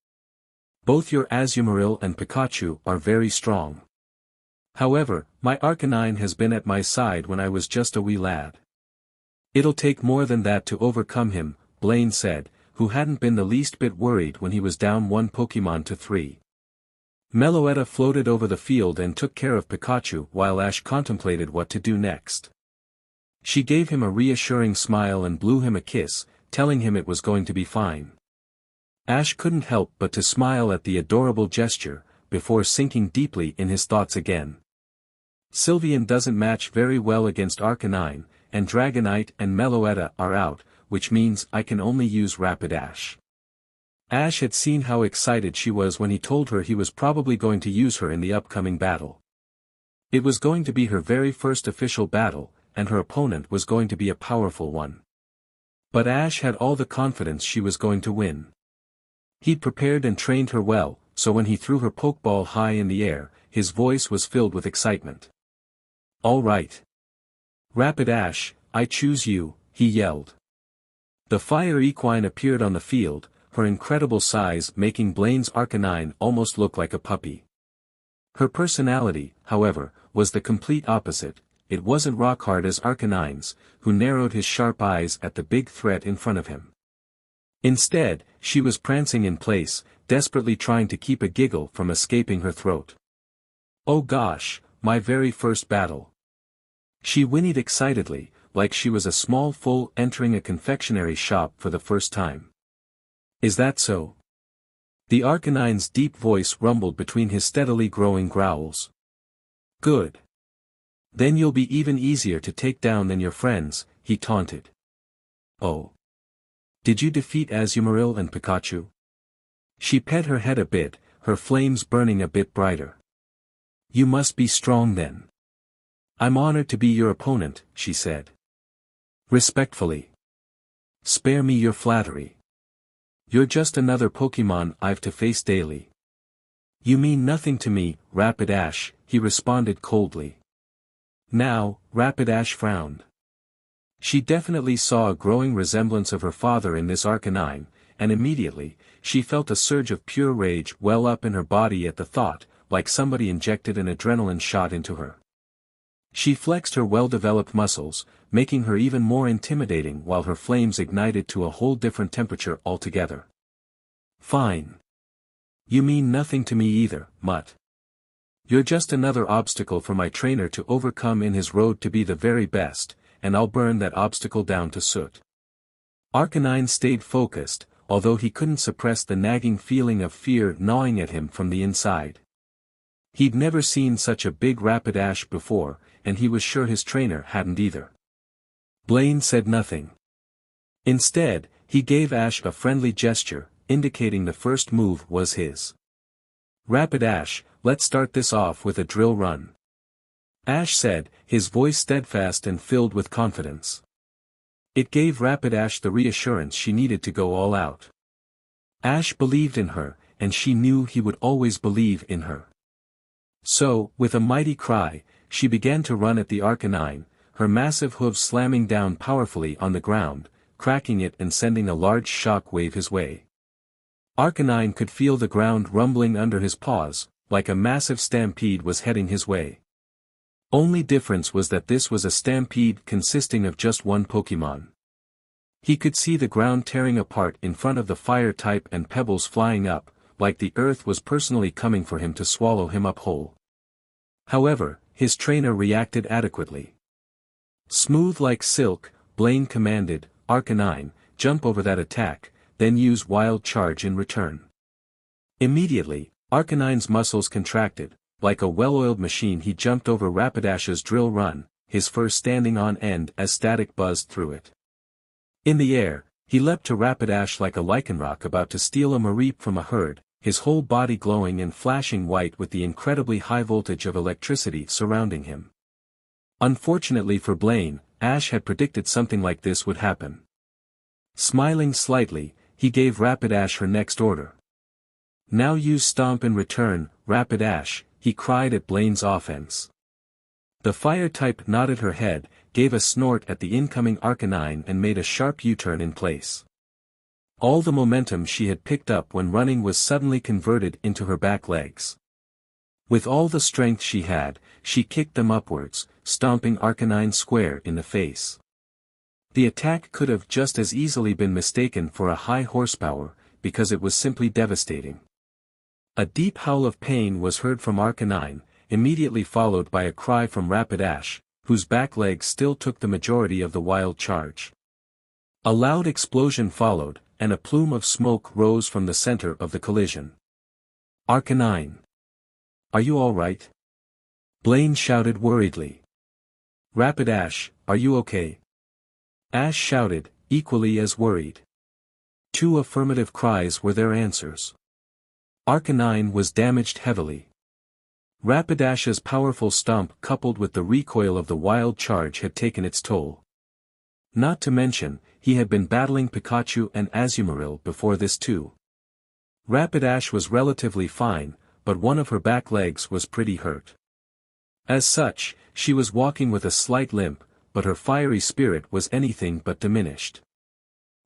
Both your Azumarill and Pikachu are very strong. However, my Arcanine has been at my side when I was just a wee lad. It'll take more than that to overcome him, Blaine said, who hadn't been the least bit worried when he was down 1 Pokémon to 3. Meloetta floated over the field and took care of Pikachu while Ash contemplated what to do next. She gave him a reassuring smile and blew him a kiss, telling him it was going to be fine. Ash couldn't help but to smile at the adorable gesture, before sinking deeply in his thoughts again. Sylveon doesn't match very well against Arcanine, and Dragonite and Meloetta are out, which means I can only use Rapidash. Ash had seen how excited she was when he told her he was probably going to use her in the upcoming battle. It was going to be her very first official battle, and her opponent was going to be a powerful one. But Ash had all the confidence she was going to win. He'd prepared and trained her well, so when he threw her Pokeball high in the air, his voice was filled with excitement. "All right. Rapidash, I choose you," he yelled. The fire equine appeared on the field, her incredible size making Blaine's Arcanine almost look like a puppy. Her personality, however, was the complete opposite. It wasn't rock hard as Arcanine's, who narrowed his sharp eyes at the big threat in front of him. Instead, she was prancing in place, desperately trying to keep a giggle from escaping her throat. "Oh gosh, my very first battle." She whinnied excitedly, like she was a small foal entering a confectionery shop for the first time. "Is that so?" The Arcanine's deep voice rumbled between his steadily growing growls. "Good. Then you'll be even easier to take down than your friends," he taunted. "Oh. Did you defeat Azumarill and Pikachu?" She pet her head a bit, her flames burning a bit brighter. "You must be strong then." "I'm honored to be your opponent," she said. Respectfully. "Spare me your flattery. You're just another Pokémon I've to face daily." "You mean nothing to me, Rapidash," he responded coldly. Now, Rapidash frowned. She definitely saw a growing resemblance of her father in this Arcanine, and immediately, she felt a surge of pure rage well up in her body at the thought, like somebody injected an adrenaline shot into her. She flexed her well-developed muscles, making her even more intimidating while her flames ignited to a whole different temperature altogether. "Fine. You mean nothing to me either, Mutt. You're just another obstacle for my trainer to overcome in his road to be the very best, and I'll burn that obstacle down to soot." Arcanine stayed focused, although he couldn't suppress the nagging feeling of fear gnawing at him from the inside. He'd never seen such a big Rapidash before, and he was sure his trainer hadn't either. Blaine said nothing. Instead, he gave Ash a friendly gesture, indicating the first move was his. "Rapidash, let's start this off with a drill run," Ash said, his voice steadfast and filled with confidence. It gave Rapidash the reassurance she needed to go all out. Ash believed in her, and she knew he would always believe in her. So, with a mighty cry, she began to run at the Arcanine, her massive hooves slamming down powerfully on the ground, cracking it and sending a large shock wave his way. Arcanine could feel the ground rumbling under his paws, like a massive stampede was heading his way. Only difference was that this was a stampede consisting of just one Pokémon. He could see the ground tearing apart in front of the fire type and pebbles flying up, like the earth was personally coming for him to swallow him up whole. However, his trainer reacted adequately. "Smooth like silk," Blaine commanded, "Arcanine, jump over that attack, then use Wild Charge in return." Immediately, Arcanine's muscles contracted, like a well-oiled machine he jumped over Rapidash's drill run, his fur standing on end as static buzzed through it. In the air, he leapt to Rapidash like a Lycanroc about to steal a Mareep from a herd, his whole body glowing and flashing white with the incredibly high voltage of electricity surrounding him. Unfortunately for Blaine, Ash had predicted something like this would happen. Smiling slightly, he gave Rapidash her next order. "Now use Stomp in return, Rapidash," he cried at Blaine's offense. The fire-type nodded her head, gave a snort at the incoming Arcanine and made a sharp U-turn in place. All the momentum she had picked up when running was suddenly converted into her back legs. With all the strength she had, she kicked them upwards, stomping Arcanine square in the face. The attack could have just as easily been mistaken for a high horsepower, because it was simply devastating. A deep howl of pain was heard from Arcanine, immediately followed by a cry from Rapidash, whose back legs still took the majority of the wild charge. A loud explosion followed, and a plume of smoke rose from the center of the collision. "Arcanine! Are you all right?" Blaine shouted worriedly. "Rapidash, are you okay?" Ash shouted, equally as worried. Two affirmative cries were their answers. Arcanine was damaged heavily. Rapidash's powerful stomp coupled with the recoil of the wild charge had taken its toll. Not to mention, he had been battling Pikachu and Azumarill before this too. Rapidash was relatively fine, but one of her back legs was pretty hurt. As such, she was walking with a slight limp, but her fiery spirit was anything but diminished.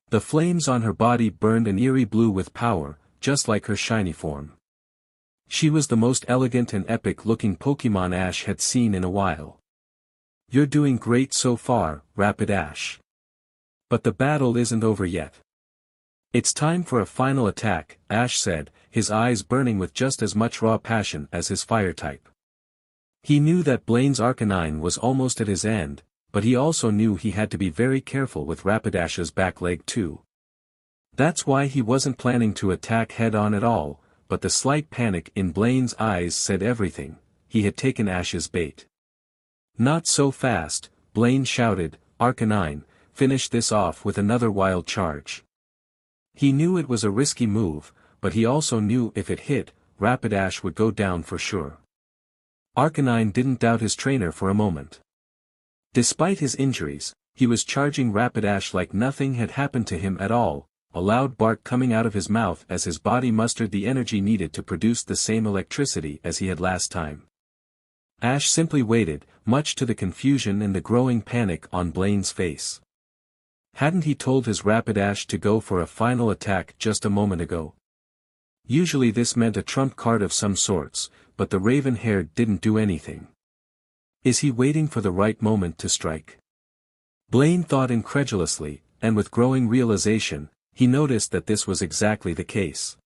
The flames on her body burned an eerie blue with power, just like her shiny form. She was the most elegant and epic-looking Pokemon Ash had seen in a while. "You're doing great so far, Rapidash. But the battle isn't over yet. It's time for a final attack," Ash said, his eyes burning with just as much raw passion as his fire type. He knew that Blaine's Arcanine was almost at his end, but he also knew he had to be very careful with Rapidash's back leg too. That's why he wasn't planning to attack head-on at all, but the slight panic in Blaine's eyes said everything. He had taken Ash's bait. "Not so fast," Blaine shouted. "Arcanine, finish this off with another wild charge." He knew it was a risky move, but he also knew if it hit, Rapidash would go down for sure. Arcanine didn't doubt his trainer for a moment. Despite his injuries, he was charging Rapidash like nothing had happened to him at all, a loud bark coming out of his mouth as his body mustered the energy needed to produce the same electricity as he had last time. Ash simply waited, much to the confusion and the growing panic on Blaine's face. Hadn't he told his Rapidash to go for a final attack just a moment ago? Usually this meant a trump card of some sorts, but the raven-haired didn't do anything. Is he waiting for the right moment to strike? Blaine thought incredulously, and with growing realization, he noticed that this was exactly the case.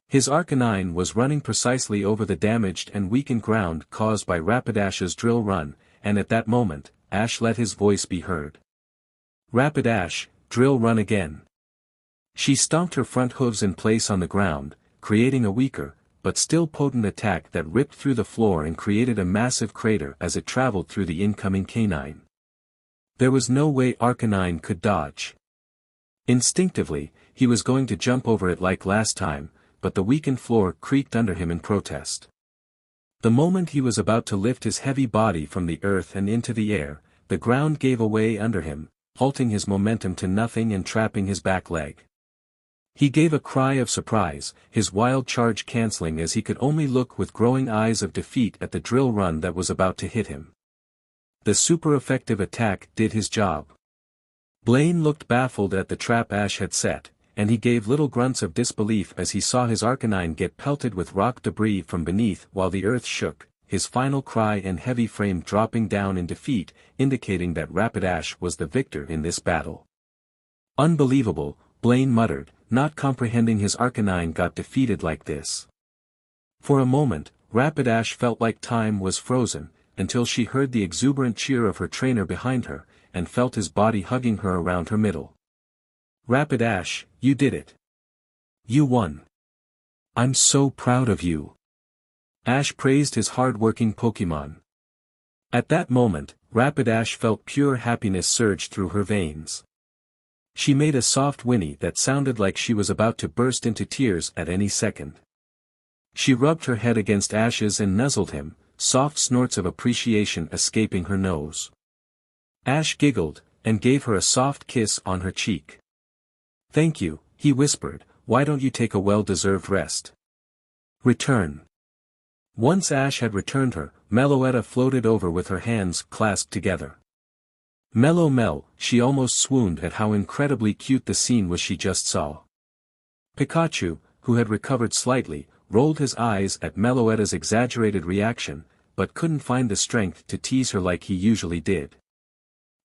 His Arcanine was running precisely over the damaged and weakened ground caused by Rapidash's drill run, and at that moment, Ash let his voice be heard. "Rapidash, drill run again." She stomped her front hooves in place on the ground, creating a weaker, but still potent attack that ripped through the floor and created a massive crater as it traveled through the incoming canine. There was no way Arcanine could dodge. Instinctively, he was going to jump over it like last time, but the weakened floor creaked under him in protest. The moment he was about to lift his heavy body from the earth and into the air, the ground gave away under him, halting his momentum to nothing and trapping his back leg. He gave a cry of surprise, his wild charge canceling as he could only look with growing eyes of defeat at the drill run that was about to hit him. The super-effective attack did his job. Blaine looked baffled at the trap Ash had set, and he gave little grunts of disbelief as he saw his Arcanine get pelted with rock debris from beneath while the earth shook, his final cry and heavy frame dropping down in defeat, indicating that Rapidash was the victor in this battle. "Unbelievable," Blaine muttered, not comprehending his Arcanine got defeated like this. For a moment, Rapidash felt like time was frozen, until she heard the exuberant cheer of her trainer behind her, and felt his body hugging her around her middle. "Rapidash, you did it. You won. I'm so proud of you." Ash praised his hard-working Pokemon. At that moment, Rapidash felt pure happiness surge through her veins. She made a soft whinny that sounded like she was about to burst into tears at any second. She rubbed her head against Ash's and nuzzled him, soft snorts of appreciation escaping her nose. Ash giggled, and gave her a soft kiss on her cheek. "Thank you," he whispered, "why don't you take a well-deserved rest? Return." Once Ash had returned her, Meloetta floated over with her hands clasped together. Mel, she almost swooned at how incredibly cute the scene was she just saw. Pikachu, who had recovered slightly, rolled his eyes at Meloetta's exaggerated reaction, but couldn't find the strength to tease her like he usually did.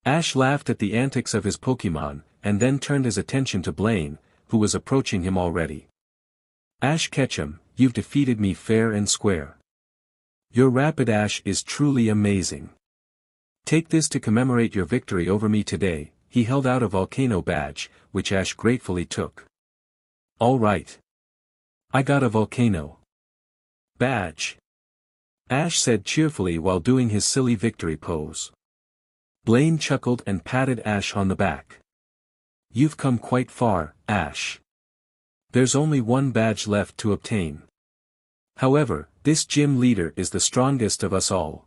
Ash laughed at the antics of his Pokémon, and then turned his attention to Blaine, who was approaching him already. "Ash Ketchum, you've defeated me fair and square. Your Rapidash is truly amazing. Take this to commemorate your victory over me today." He held out a volcano badge, which Ash gratefully took. "All right. I got a volcano badge," Ash said cheerfully while doing his silly victory pose. Blaine chuckled and patted Ash on the back. "You've come quite far, Ash. There's only one badge left to obtain. However, this gym leader is the strongest of us all.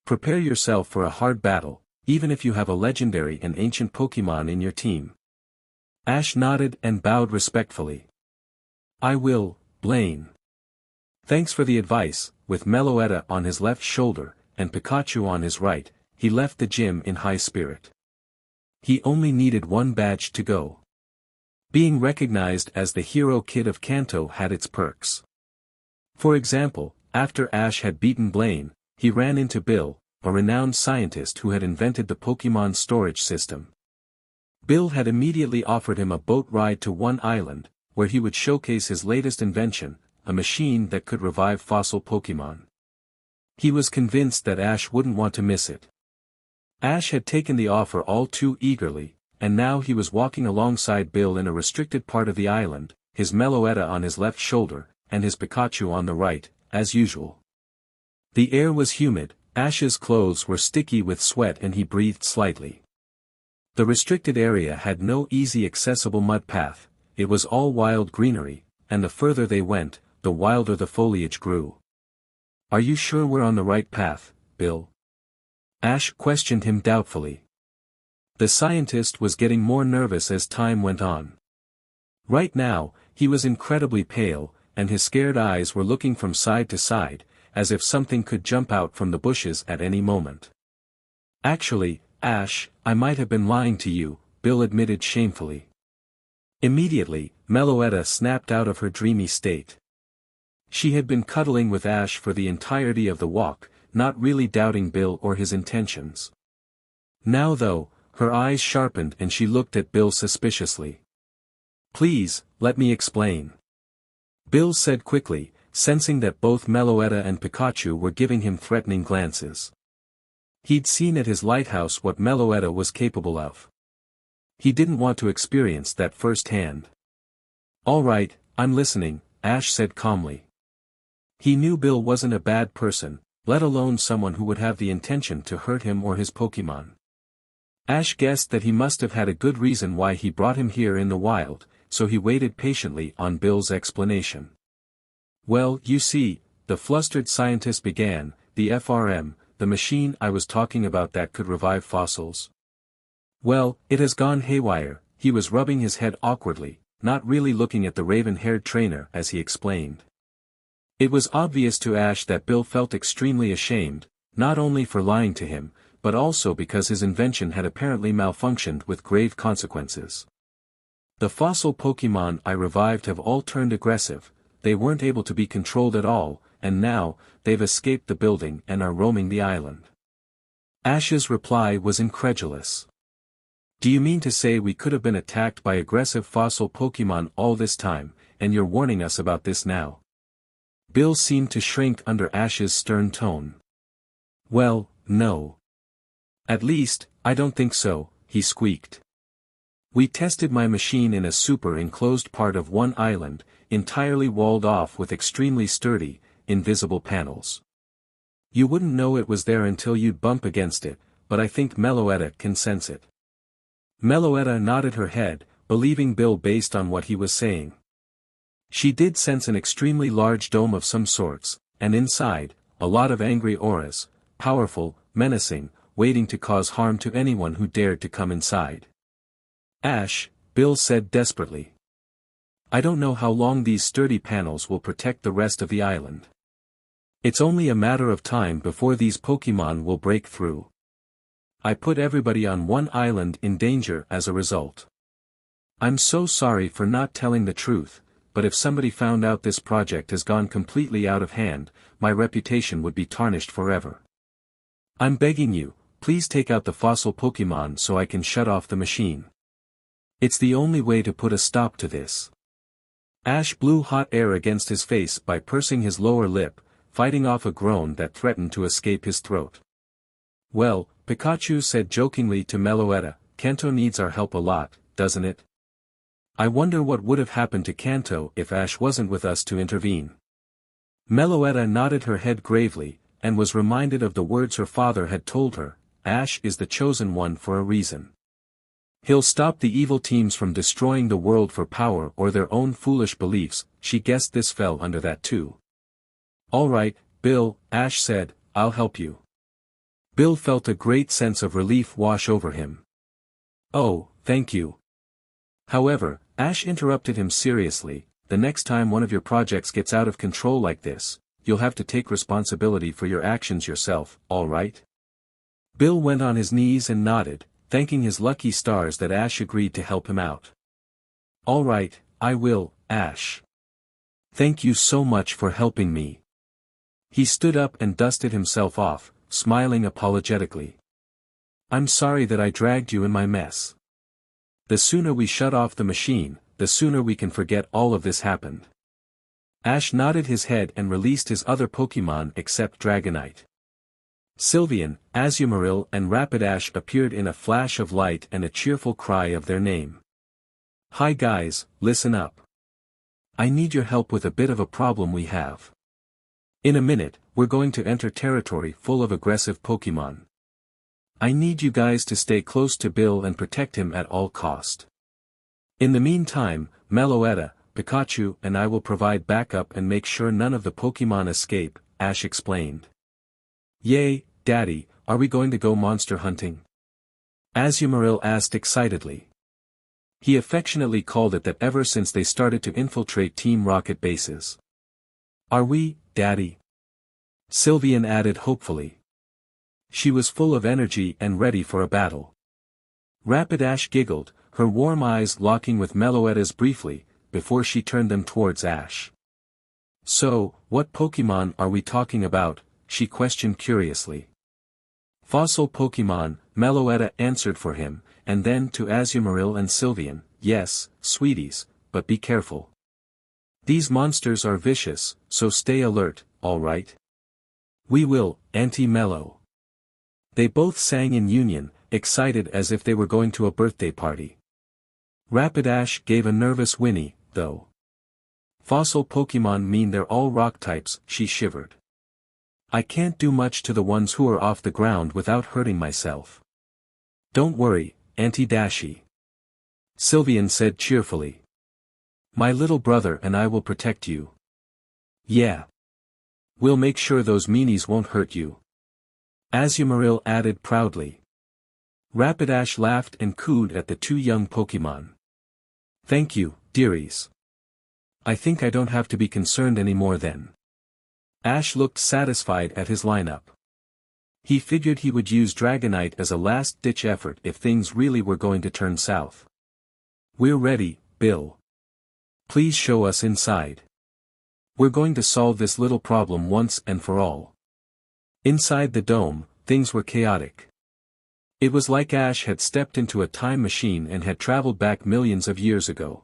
Prepare yourself for a hard battle, even if you have a legendary and ancient Pokémon in your team." Ash nodded and bowed respectfully. "I will, Blaine. Thanks for the advice." With Meloetta on his left shoulder, and Pikachu on his right, he left the gym in high spirit. He only needed one badge to go. Being recognized as the hero kid of Kanto had its perks. For example, after Ash had beaten Blaine, he ran into Bill, a renowned scientist who had invented the Pokémon storage system. Bill had immediately offered him a boat ride to one island, where he would showcase his latest invention, a machine that could revive fossil Pokémon. He was convinced that Ash wouldn't want to miss it. Ash had taken the offer all too eagerly, and now he was walking alongside Bill in a restricted part of the island, his Meloetta on his left shoulder, and his Pikachu on the right, as usual. The air was humid, Ash's clothes were sticky with sweat and he breathed slightly. The restricted area had no easy accessible mud path, it was all wild greenery, and the further they went, the wilder the foliage grew. "Are you sure we're on the right path, Bill?" Ash questioned him doubtfully. The scientist was getting more nervous as time went on. Right now, he was incredibly pale, and his scared eyes were looking from side to side, as if something could jump out from the bushes at any moment. "Actually, Ash, I might have been lying to you," Bill admitted shamefully. Immediately, Meloetta snapped out of her dreamy state. She had been cuddling with Ash for the entirety of the walk, not really doubting Bill or his intentions. Now though, her eyes sharpened and she looked at Bill suspiciously. "Please, let me explain," Bill said quickly, sensing that both Meloetta and Pikachu were giving him threatening glances. He'd seen at his lighthouse what Meloetta was capable of. He didn't want to experience that firsthand. "All right, I'm listening," Ash said calmly. He knew Bill wasn't a bad person, let alone someone who would have the intention to hurt him or his Pokémon. Ash guessed that he must have had a good reason why he brought him here in the wild, so he waited patiently on Bill's explanation. "Well, you see," the flustered scientist began, "the FRM, the machine I was talking about that could revive fossils. Well, it has gone haywire." He was rubbing his head awkwardly, not really looking at the raven-haired trainer as he explained. It was obvious to Ash that Bill felt extremely ashamed, not only for lying to him, but also because his invention had apparently malfunctioned with grave consequences. "The fossil Pokémon I revived have all turned aggressive, they weren't able to be controlled at all, and now, they've escaped the building and are roaming the island." Ash's reply was incredulous. "Do you mean to say we could have been attacked by aggressive fossil Pokémon all this time, and you're warning us about this now?" Bill seemed to shrink under Ash's stern tone. "Well, no. At least, I don't think so," he squeaked. "We tested my machine in a super enclosed part of one island, entirely walled off with extremely sturdy, invisible panels. You wouldn't know it was there until you'd bump against it, but I think Meloetta can sense it." Meloetta nodded her head, believing Bill based on what he was saying. She did sense an extremely large dome of some sorts, and inside, a lot of angry auras, powerful, menacing, waiting to cause harm to anyone who dared to come inside. Ash, Bill said desperately. I don't know how long these sturdy panels will protect the rest of the island. It's only a matter of time before these Pokémon will break through. I put everybody on one island in danger as a result. I'm so sorry for not telling the truth, but if somebody found out this project has gone completely out of hand, my reputation would be tarnished forever. I'm begging you, please take out the fossil Pokémon so I can shut off the machine. It's the only way to put a stop to this. Ash blew hot air against his face by pursing his lower lip, fighting off a groan that threatened to escape his throat. Well, Pikachu said jokingly to Meloetta, Kanto needs our help a lot, doesn't it? I wonder what would have happened to Kanto if Ash wasn't with us to intervene. Meloetta nodded her head gravely, and was reminded of the words her father had told her, Ash is the chosen one for a reason. He'll stop the evil teams from destroying the world for power or their own foolish beliefs. She guessed this fell under that too. All right, Bill, Ash said, I'll help you. Bill felt a great sense of relief wash over him. Oh, thank you. However, Ash interrupted him seriously, the next time one of your projects gets out of control like this, you'll have to take responsibility for your actions yourself, all right? Bill went on his knees and nodded, thanking his lucky stars that Ash agreed to help him out. All right, I will, Ash. Thank you so much for helping me. He stood up and dusted himself off, smiling apologetically. I'm sorry that I dragged you in my mess. The sooner we shut off the machine, the sooner we can forget all of this happened. Ash nodded his head and released his other Pokémon except Dragonite. Sylveon, Azumarill and Rapidash appeared in a flash of light and a cheerful cry of their name. Hi guys, listen up. I need your help with a bit of a problem we have. In a minute, we're going to enter territory full of aggressive Pokémon. I need you guys to stay close to Bill and protect him at all cost. In the meantime, Meloetta, Pikachu and I will provide backup and make sure none of the Pokémon escape, Ash explained. Yay, Daddy, are we going to go monster hunting? Azumarill asked excitedly. He affectionately called it that ever since they started to infiltrate Team Rocket bases. Are we, Daddy? Sylveon added hopefully. She was full of energy and ready for a battle. Rapidash giggled, her warm eyes locking with Meloetta's briefly, before she turned them towards Ash. So, what Pokémon are we talking about? She questioned curiously. Fossil Pokémon, Meloetta answered for him, and then to Azumarill and Sylveon, yes, sweeties, but be careful. These monsters are vicious, so stay alert, alright? We will, Auntie Melo. They both sang in union, excited as if they were going to a birthday party. Rapidash gave a nervous whinny, though. Fossil Pokémon mean they're all rock types, she shivered. I can't do much to the ones who are off the ground without hurting myself. Don't worry, Auntie Dashi. Sylveon said cheerfully. My little brother and I will protect you. Yeah. We'll make sure those meanies won't hurt you. Azumarill added proudly. Rapidash laughed and cooed at the two young Pokémon. Thank you, dearies. I think I don't have to be concerned anymore then. Ash looked satisfied at his lineup. He figured he would use Dragonite as a last-ditch effort if things really were going to turn south. We're ready, Bill. Please show us inside. We're going to solve this little problem once and for all. Inside the dome, things were chaotic. It was like Ash had stepped into a time machine and had traveled back millions of years ago.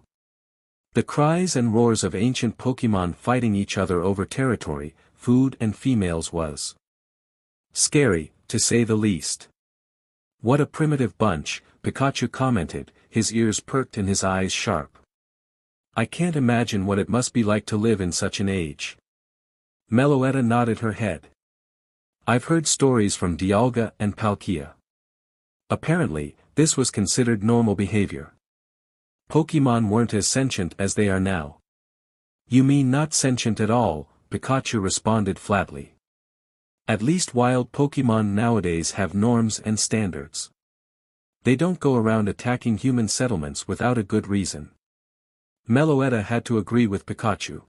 The cries and roars of ancient Pokémon fighting each other over territory, food and females was scary, to say the least. What a primitive bunch, Pikachu commented, his ears perked and his eyes sharp. I can't imagine what it must be like to live in such an age. Meloetta nodded her head. I've heard stories from Dialga and Palkia. Apparently, this was considered normal behavior. Pokémon weren't as sentient as they are now. You mean not sentient at all, Pikachu responded flatly. At least wild Pokemon nowadays have norms and standards. They don't go around attacking human settlements without a good reason. Meloetta had to agree with Pikachu.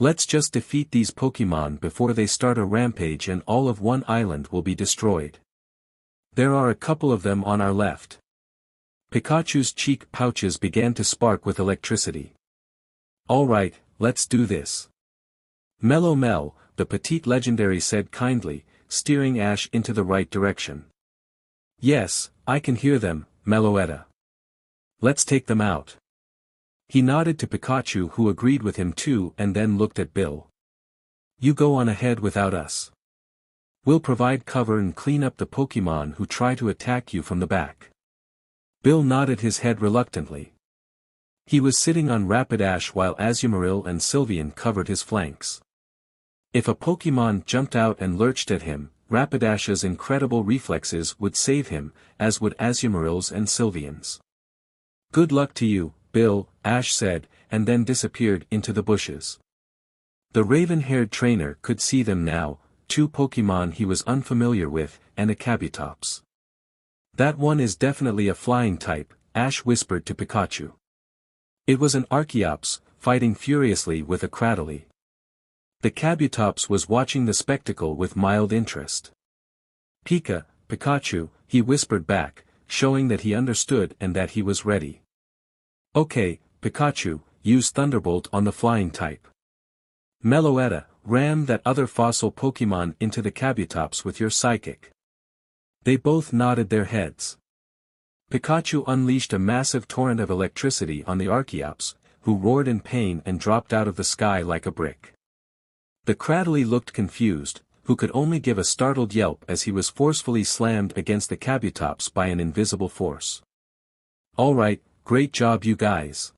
Let's just defeat these Pokemon before they start a rampage and all of one island will be destroyed. There are a couple of them on our left. Pikachu's cheek pouches began to spark with electricity. Alright, let's do this. Mel, the petite legendary said kindly, steering Ash into the right direction. Yes, I can hear them, Meloetta. Let's take them out. He nodded to Pikachu who agreed with him too and then looked at Bill. You go on ahead without us. We'll provide cover and clean up the Pokemon who try to attack you from the back. Bill nodded his head reluctantly. He was sitting on Rapidash while Azumarill and Sylveon covered his flanks. If a Pokemon jumped out and lurched at him, Rapidash's incredible reflexes would save him, as would Azumarill's and Sylveon's. Good luck to you, Bill, Ash said, and then disappeared into the bushes. The raven-haired trainer could see them now, two Pokemon he was unfamiliar with, and a Kabutops. That one is definitely a flying type, Ash whispered to Pikachu. It was an Arceus, fighting furiously with a Cradily. The Kabutops was watching the spectacle with mild interest. Pikachu, he whispered back, showing that he understood and that he was ready. Okay, Pikachu, use Thunderbolt on the flying type. Meloetta, ram that other fossil Pokemon into the Kabutops with your Psychic. They both nodded their heads. Pikachu unleashed a massive torrent of electricity on the Arceus, who roared in pain and dropped out of the sky like a brick. The Cradily looked confused, who could only give a startled yelp as he was forcefully slammed against the Kabutops by an invisible force. Alright, great job you guys.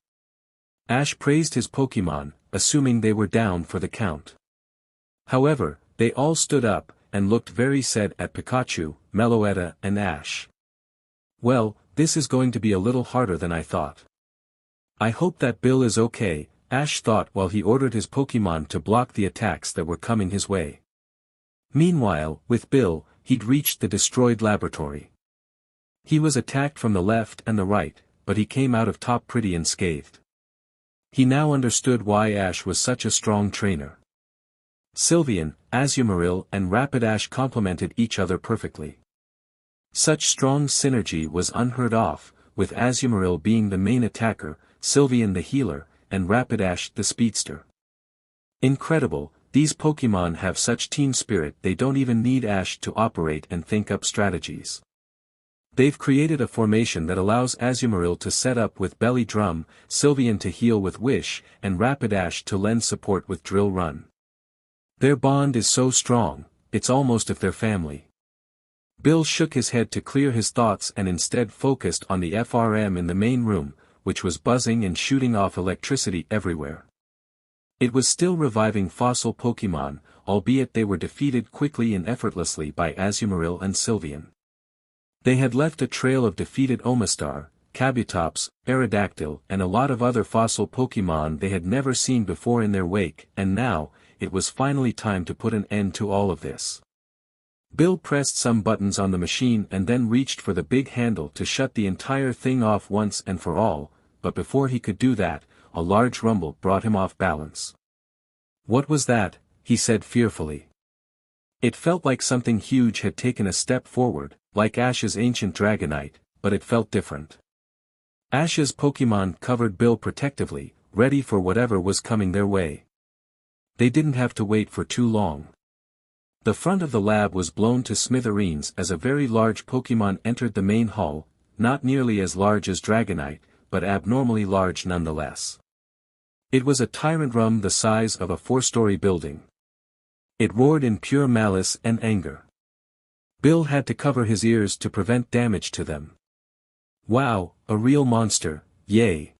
Ash praised his Pokemon, assuming they were down for the count. However, they all stood up, and looked very sad at Pikachu, Meloetta and Ash. Well, this is going to be a little harder than I thought. I hope that Bill is okay, Ash thought while he ordered his Pokemon to block the attacks that were coming his way. Meanwhile, with Bill, he'd reached the destroyed laboratory. He was attacked from the left and the right, but he came out of top pretty unscathed. He now understood why Ash was such a strong trainer. Sylveon, Azumarill and Rapidash complemented each other perfectly. Such strong synergy was unheard of, with Azumarill being the main attacker, Sylveon the healer, and Rapidash the speedster. Incredible, these Pokemon have such team spirit they don't even need Ash to operate and think up strategies. They've created a formation that allows Azumarill to set up with Belly Drum, Sylveon to heal with Wish, and Rapidash to lend support with Drill Run. Their bond is so strong, it's almost if they're family. Bill shook his head to clear his thoughts and instead focused on the FRM in the main room, which was buzzing and shooting off electricity everywhere. It was still reviving fossil Pokemon, albeit they were defeated quickly and effortlessly by Azumarill and Sylveon. They had left a trail of defeated Omastar, Kabutops, Aerodactyl and a lot of other fossil Pokemon they had never seen before in their wake, and now, it was finally time to put an end to all of this. Bill pressed some buttons on the machine and then reached for the big handle to shut the entire thing off once and for all, but before he could do that, a large rumble brought him off balance. What was that? He said fearfully. It felt like something huge had taken a step forward, like Ash's ancient Dragonite, but it felt different. Ash's Pokemon covered Bill protectively, ready for whatever was coming their way. They didn't have to wait for too long. The front of the lab was blown to smithereens as a very large Pokemon entered the main hall, not nearly as large as Dragonite, but abnormally large nonetheless. It was a Tyrantrum the size of a 4-story building. It roared in pure malice and anger. Bill had to cover his ears to prevent damage to them. Wow, a real monster, yay!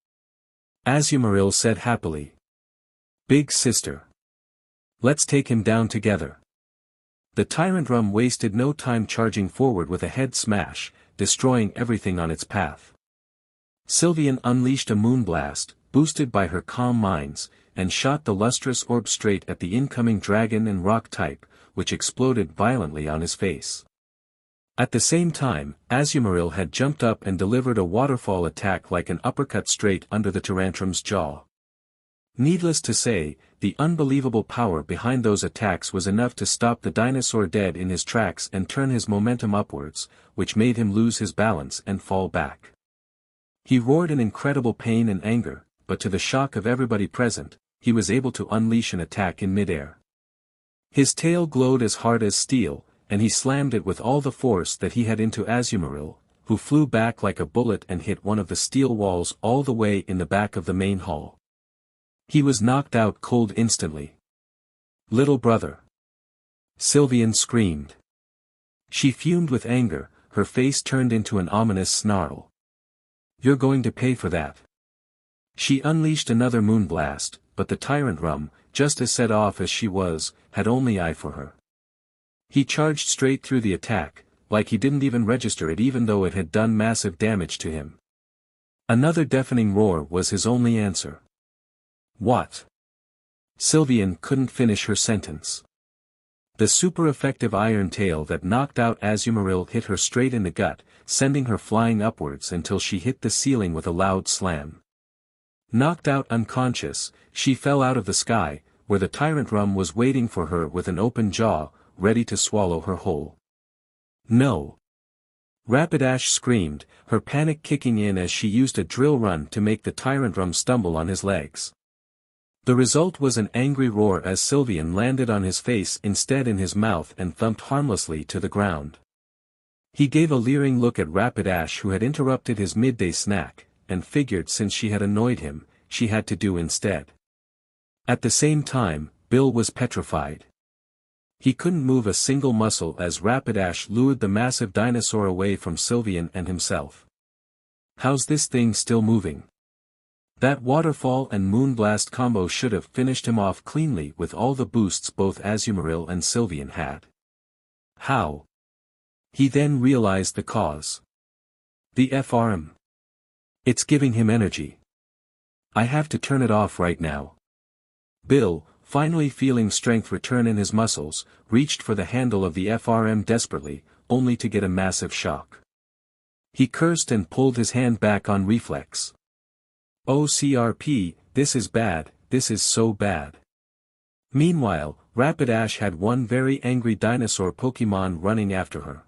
Azumarill said happily. Big sister. Let's take him down together. The Tyrantrum wasted no time charging forward with a head smash, destroying everything on its path. Sylveon unleashed a moonblast, boosted by her calm minds, and shot the lustrous orb straight at the incoming dragon and rock type, which exploded violently on his face. At the same time, Azumarill had jumped up and delivered a waterfall attack like an uppercut straight under the Tyrantrum's jaw. Needless to say, the unbelievable power behind those attacks was enough to stop the dinosaur dead in his tracks and turn his momentum upwards, which made him lose his balance and fall back. He roared in incredible pain and anger, but to the shock of everybody present, he was able to unleash an attack in midair. His tail glowed as hard as steel, and he slammed it with all the force that he had into Azumarill, who flew back like a bullet and hit one of the steel walls all the way in the back of the main hall. He was knocked out cold instantly. "Little brother!" Sylveon screamed. She fumed with anger, her face turned into an ominous snarl. "You're going to pay for that." She unleashed another moonblast, but the Tyrantrum, just as set off as she was, had only eye for her. He charged straight through the attack, like he didn't even register it even though it had done massive damage to him. Another deafening roar was his only answer. "What?" Sylveon couldn't finish her sentence. The super-effective iron tail that knocked out Azumarill hit her straight in the gut, sending her flying upwards until she hit the ceiling with a loud slam. Knocked out unconscious, she fell out of the sky, where the Tyrantrum was waiting for her with an open jaw, ready to swallow her whole. "No!" Rapidash screamed, her panic kicking in as she used a drill run to make the Tyrantrum stumble on his legs. The result was an angry roar as Sylveon landed on his face instead in his mouth and thumped harmlessly to the ground. He gave a leering look at Rapidash, who had interrupted his midday snack, and figured since she had annoyed him, she had to do instead. At the same time, Bill was petrified. He couldn't move a single muscle as Rapidash lured the massive dinosaur away from Sylveon and himself. "How's this thing still moving?" That waterfall and moonblast combo should have finished him off cleanly with all the boosts both Azumarill and Sylveon had. How? He then realized the cause. The FRM. It's giving him energy. I have to turn it off right now. Bill, finally feeling strength return in his muscles, reached for the handle of the FRM desperately, only to get a massive shock. He cursed and pulled his hand back on reflex. "Oh CRP, this is bad, this is so bad." Meanwhile, Rapidash had one very angry dinosaur Pokémon running after her.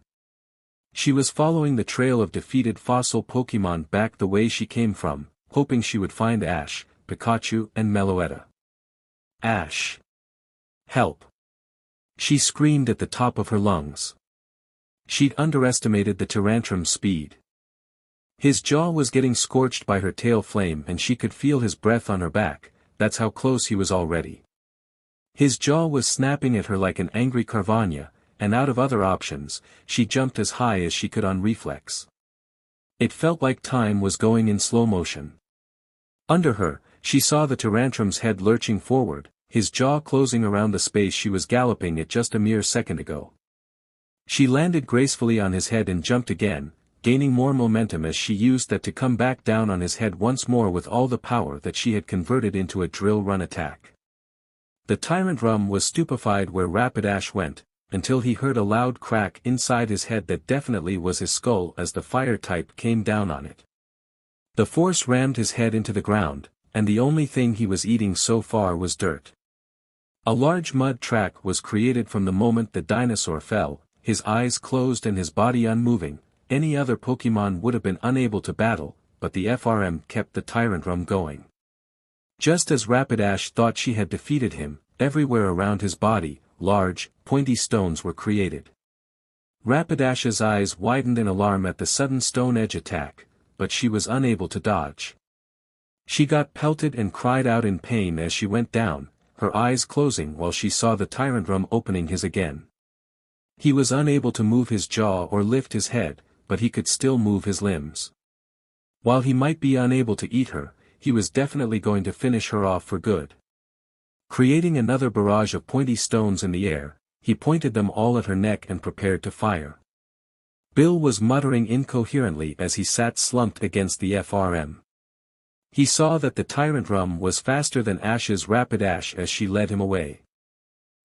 She was following the trail of defeated fossil Pokémon back the way she came from, hoping she would find Ash, Pikachu and Meloetta. "Ash! Help!" She screamed at the top of her lungs. She'd underestimated the Tyrantrum's speed. His jaw was getting scorched by her tail flame and she could feel his breath on her back, that's how close he was already. His jaw was snapping at her like an angry Carvania, and out of other options, she jumped as high as she could on reflex. It felt like time was going in slow motion. Under her, she saw the Tyrantrum's head lurching forward, his jaw closing around the space she was galloping at just a mere second ago. She landed gracefully on his head and jumped again, gaining more momentum as she used that to come back down on his head once more with all the power that she had converted into a drill run attack. The Tyrantrum was stupefied where Rapidash went, until he heard a loud crack inside his head that definitely was his skull as the fire type came down on it. The force rammed his head into the ground, and the only thing he was eating so far was dirt. A large mud track was created from the moment the dinosaur fell, his eyes closed and his body unmoving. Any other Pokémon would have been unable to battle, but the FRM kept the Tyrantrum going. Just as Rapidash thought she had defeated him, everywhere around his body, large, pointy stones were created. Rapidash's eyes widened in alarm at the sudden stone edge attack, but she was unable to dodge. She got pelted and cried out in pain as she went down, her eyes closing while she saw the Tyrantrum opening his again. He was unable to move his jaw or lift his head, but he could still move his limbs. While he might be unable to eat her, he was definitely going to finish her off for good. Creating another barrage of pointy stones in the air, he pointed them all at her neck and prepared to fire. Bill was muttering incoherently as he sat slumped against the FRM. He saw that the Tyrant Rum was faster than Ash's Rapidash as she led him away.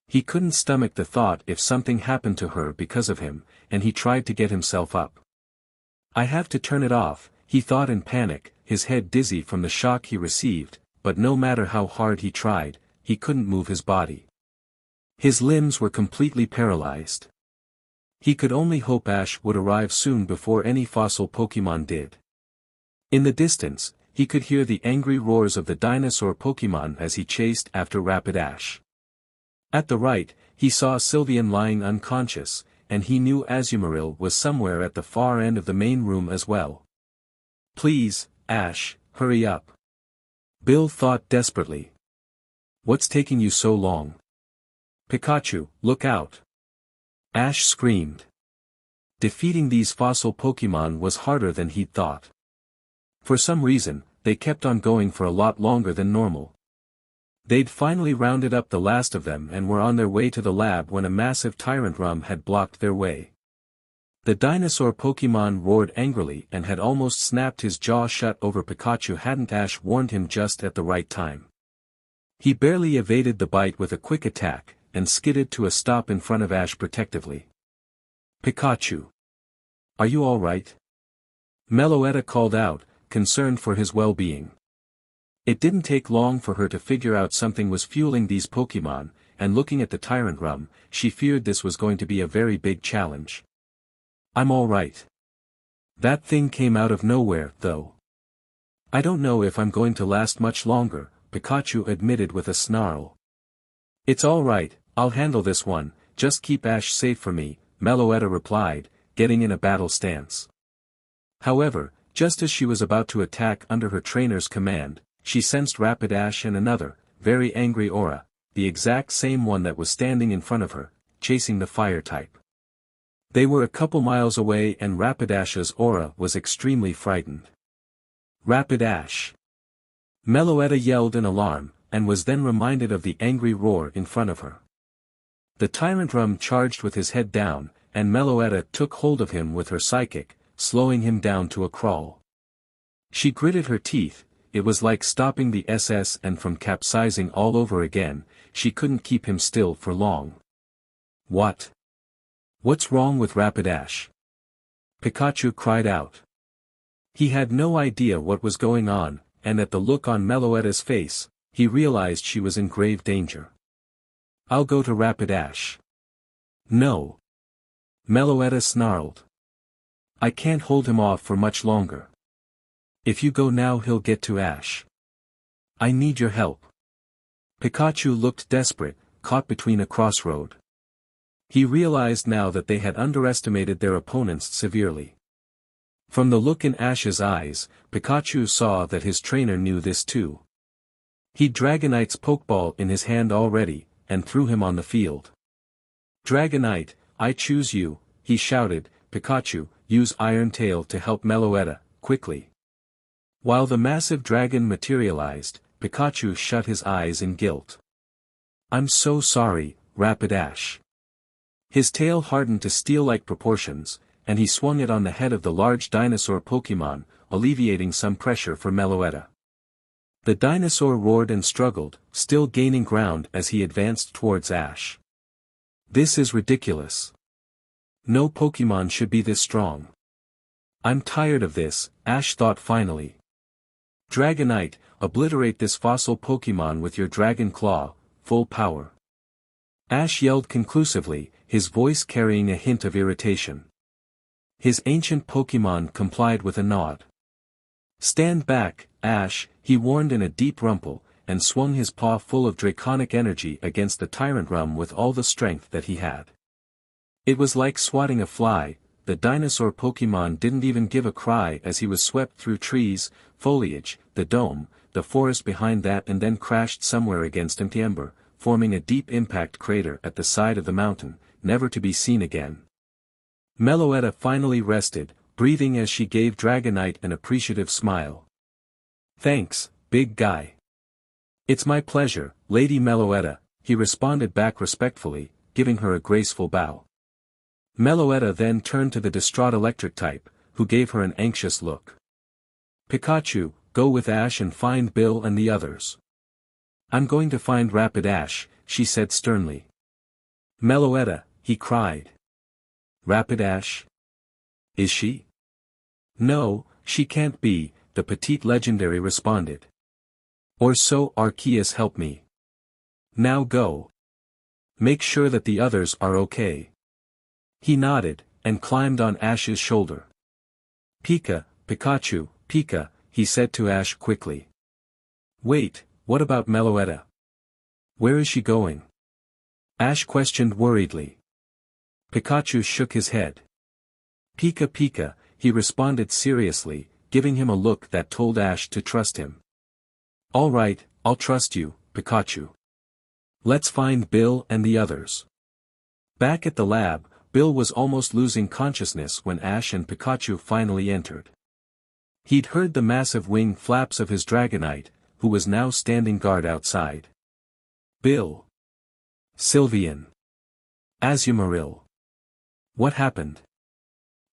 He couldn't stomach the thought if something happened to her because of him, and he tried to get himself up. I have to turn it off, he thought in panic, his head dizzy from the shock he received, but no matter how hard he tried, he couldn't move his body. His limbs were completely paralyzed. He could only hope Ash would arrive soon before any fossil Pokémon did. In the distance, he could hear the angry roars of the dinosaur Pokémon as he chased after Rapidash. At the right, he saw Sylveon lying unconscious, and he knew Azumarill was somewhere at the far end of the main room as well. Please, Ash, hurry up. Bill thought desperately. What's taking you so long? Pikachu, look out! Ash screamed. Defeating these fossil Pokémon was harder than he'd thought. For some reason, they kept on going for a lot longer than normal. They'd finally rounded up the last of them and were on their way to the lab when a massive Tyrant Rum had blocked their way. The dinosaur Pokémon roared angrily and had almost snapped his jaw shut over Pikachu hadn't Ash warned him just at the right time. He barely evaded the bite with a quick attack, and skidded to a stop in front of Ash protectively. Pikachu! Are you alright? Meloetta called out, concerned for his well-being. It didn't take long for her to figure out something was fueling these Pokémon, and looking at the Tyrant Rum, she feared this was going to be a very big challenge. I'm alright. That thing came out of nowhere, though. I don't know if I'm going to last much longer, Pikachu admitted with a snarl. It's alright, I'll handle this one, just keep Ash safe for me, Meloetta replied, getting in a battle stance. However, just as she was about to attack under her trainer's command, she sensed Rapidash and another, very angry aura, the exact same one that was standing in front of her, chasing the fire type. They were a couple miles away and Rapidash's aura was extremely frightened. Rapidash! Meloetta yelled in alarm, and was then reminded of the angry roar in front of her. The Tyrant Rum charged with his head down, and Meloetta took hold of him with her psychic, slowing him down to a crawl. She gritted her teeth. It was like stopping the SS and from capsizing all over again, she couldn't keep him still for long. What? What's wrong with Rapidash? Pikachu cried out. He had no idea what was going on, and at the look on Meloetta's face, he realized she was in grave danger. I'll go to Rapidash. No. Meloetta snarled. I can't hold him off for much longer. If you go now he'll get to Ash. I need your help. Pikachu looked desperate, caught between a crossroad. He realized now that they had underestimated their opponents severely. From the look in Ash's eyes, Pikachu saw that his trainer knew this too. He'd Dragonite's Pokeball in his hand already, and threw him on the field. Dragonite, I choose you, he shouted. Pikachu, use Iron Tail to help Meloetta, quickly. While the massive dragon materialized, Pikachu shut his eyes in guilt. I'm so sorry, Rapidash. His tail hardened to steel-like proportions, and he swung it on the head of the large dinosaur Pokémon, alleviating some pressure for Meloetta. The dinosaur roared and struggled, still gaining ground as he advanced towards Ash. This is ridiculous. No Pokémon should be this strong. I'm tired of this, Ash thought finally. Dragonite, obliterate this fossil Pokémon with your Dragon Claw, full power. Ash yelled conclusively, his voice carrying a hint of irritation. His ancient Pokémon complied with a nod. Stand back, Ash, he warned in a deep rumble, and swung his paw full of draconic energy against the Tyrant Rum with all the strength that he had. It was like swatting a fly. The dinosaur Pokémon didn't even give a cry as he was swept through trees, foliage, the dome, the forest behind that and then crashed somewhere against empty ember, forming a deep impact crater at the side of the mountain, never to be seen again. Meloetta finally rested, breathing as she gave Dragonite an appreciative smile. Thanks, big guy. It's my pleasure, Lady Meloetta, he responded back respectfully, giving her a graceful bow. Meloetta then turned to the distraught electric type, who gave her an anxious look. Pikachu, go with Ash and find Bill and the others. I'm going to find Rapid Ash, she said sternly. Meloetta, he cried. Rapid Ash? Is she? No, she can't be, the petite legendary responded. Or so Arceus help me. Now go. Make sure that the others are okay. He nodded, and climbed on Ash's shoulder. Pikachu, Pika, he said to Ash quickly. Wait, what about Meloetta? Where is she going? Ash questioned worriedly. Pikachu shook his head. Pika, he responded seriously, giving him a look that told Ash to trust him. All right, I'll trust you, Pikachu. Let's find Bill and the others. Back at the lab, Bill was almost losing consciousness when Ash and Pikachu finally entered. He'd heard the massive wing flaps of his Dragonite, who was now standing guard outside. Bill. Sylveon. Azumarill. What happened?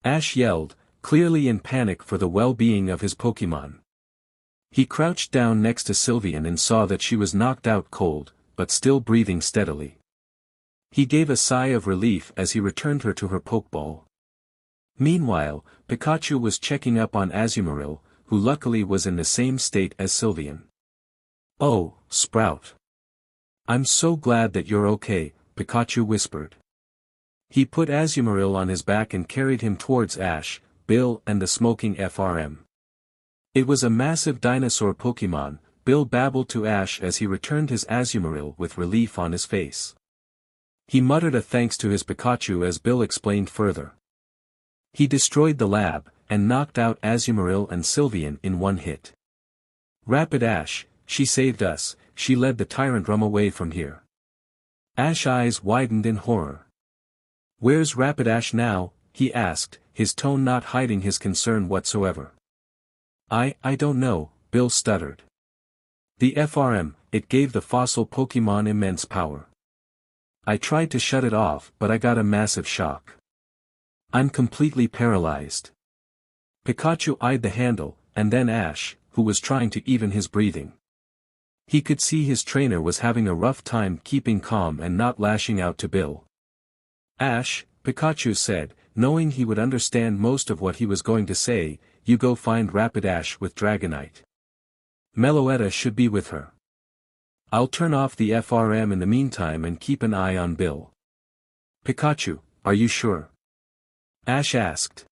Ash yelled, clearly in panic for the well-being of his Pokémon. He crouched down next to Sylveon and saw that she was knocked out cold, but still breathing steadily. He gave a sigh of relief as he returned her to her Pokeball. Meanwhile, Pikachu was checking up on Azumarill, who luckily was in the same state as Sylveon. Oh, Sprout. I'm so glad that you're okay, Pikachu whispered. He put Azumarill on his back and carried him towards Ash, Bill and the smoking FRM. It was a massive dinosaur Pokémon, Bill babbled to Ash as he returned his Azumarill with relief on his face. He muttered a thanks to his Pikachu as Bill explained further. He destroyed the lab, and knocked out Azumarill and Sylveon in one hit. Rapid Ash, she saved us, she led the Tyrant Rum away from here. Ash's eyes widened in horror. Where's Rapid Ash now? He asked, his tone not hiding his concern whatsoever. I don't know, Bill stuttered. The FRM, it gave the fossil Pokémon immense power. I tried to shut it off but I got a massive shock. I'm completely paralyzed. Pikachu eyed the handle, and then Ash, who was trying to even his breathing. He could see his trainer was having a rough time keeping calm and not lashing out to Bill. Ash, Pikachu said, knowing he would understand most of what he was going to say, you go find Rapid Ash with Dragonite. Meloetta should be with her. I'll turn off the FRM in the meantime and keep an eye on Bill. Pikachu, are you sure? Ash asked.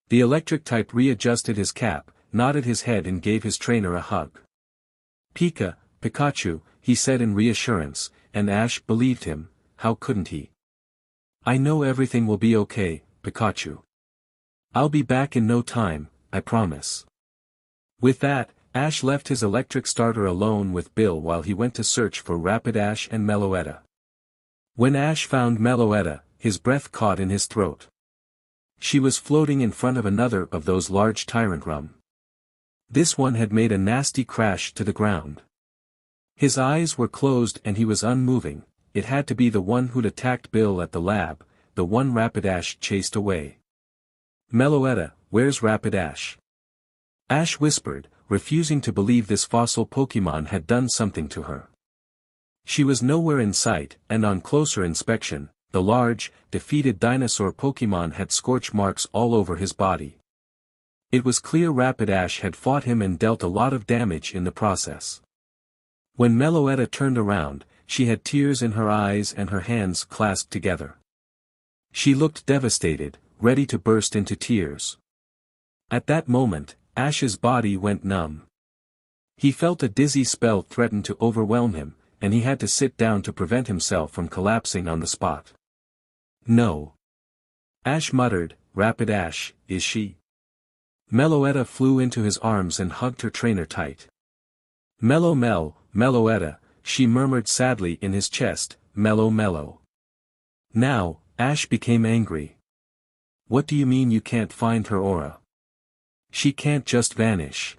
The electric type readjusted his cap, nodded his head and gave his trainer a hug. Pikachu, he said in reassurance, and Ash believed him, how couldn't he? I know everything will be okay, Pikachu. I'll be back in no time, I promise. With that, Ash left his electric starter alone with Bill while he went to search for Rapid Ash and Meloetta. When Ash found Meloetta, his breath caught in his throat. She was floating in front of another of those large Tyrant Rum. This one had made a nasty crash to the ground. His eyes were closed and he was unmoving. It had to be the one who'd attacked Bill at the lab, the one Rapid Ash chased away. Meloetta, where's Rapid Ash? Ash whispered, refusing to believe this fossil Pokémon had done something to her. She was nowhere in sight, and on closer inspection, the large, defeated dinosaur Pokémon had scorch marks all over his body. It was clear Rapid Ash had fought him and dealt a lot of damage in the process. When Meloetta turned around, she had tears in her eyes and her hands clasped together. She looked devastated, ready to burst into tears. At that moment, Ash's body went numb. He felt a dizzy spell threaten to overwhelm him, and he had to sit down to prevent himself from collapsing on the spot. No. Ash muttered, Rapid Ash, is she? Meloetta flew into his arms and hugged her trainer tight. Meloetta, she murmured sadly in his chest, Melo. Now, Ash became angry. What do you mean you can't find her aura? She can't just vanish.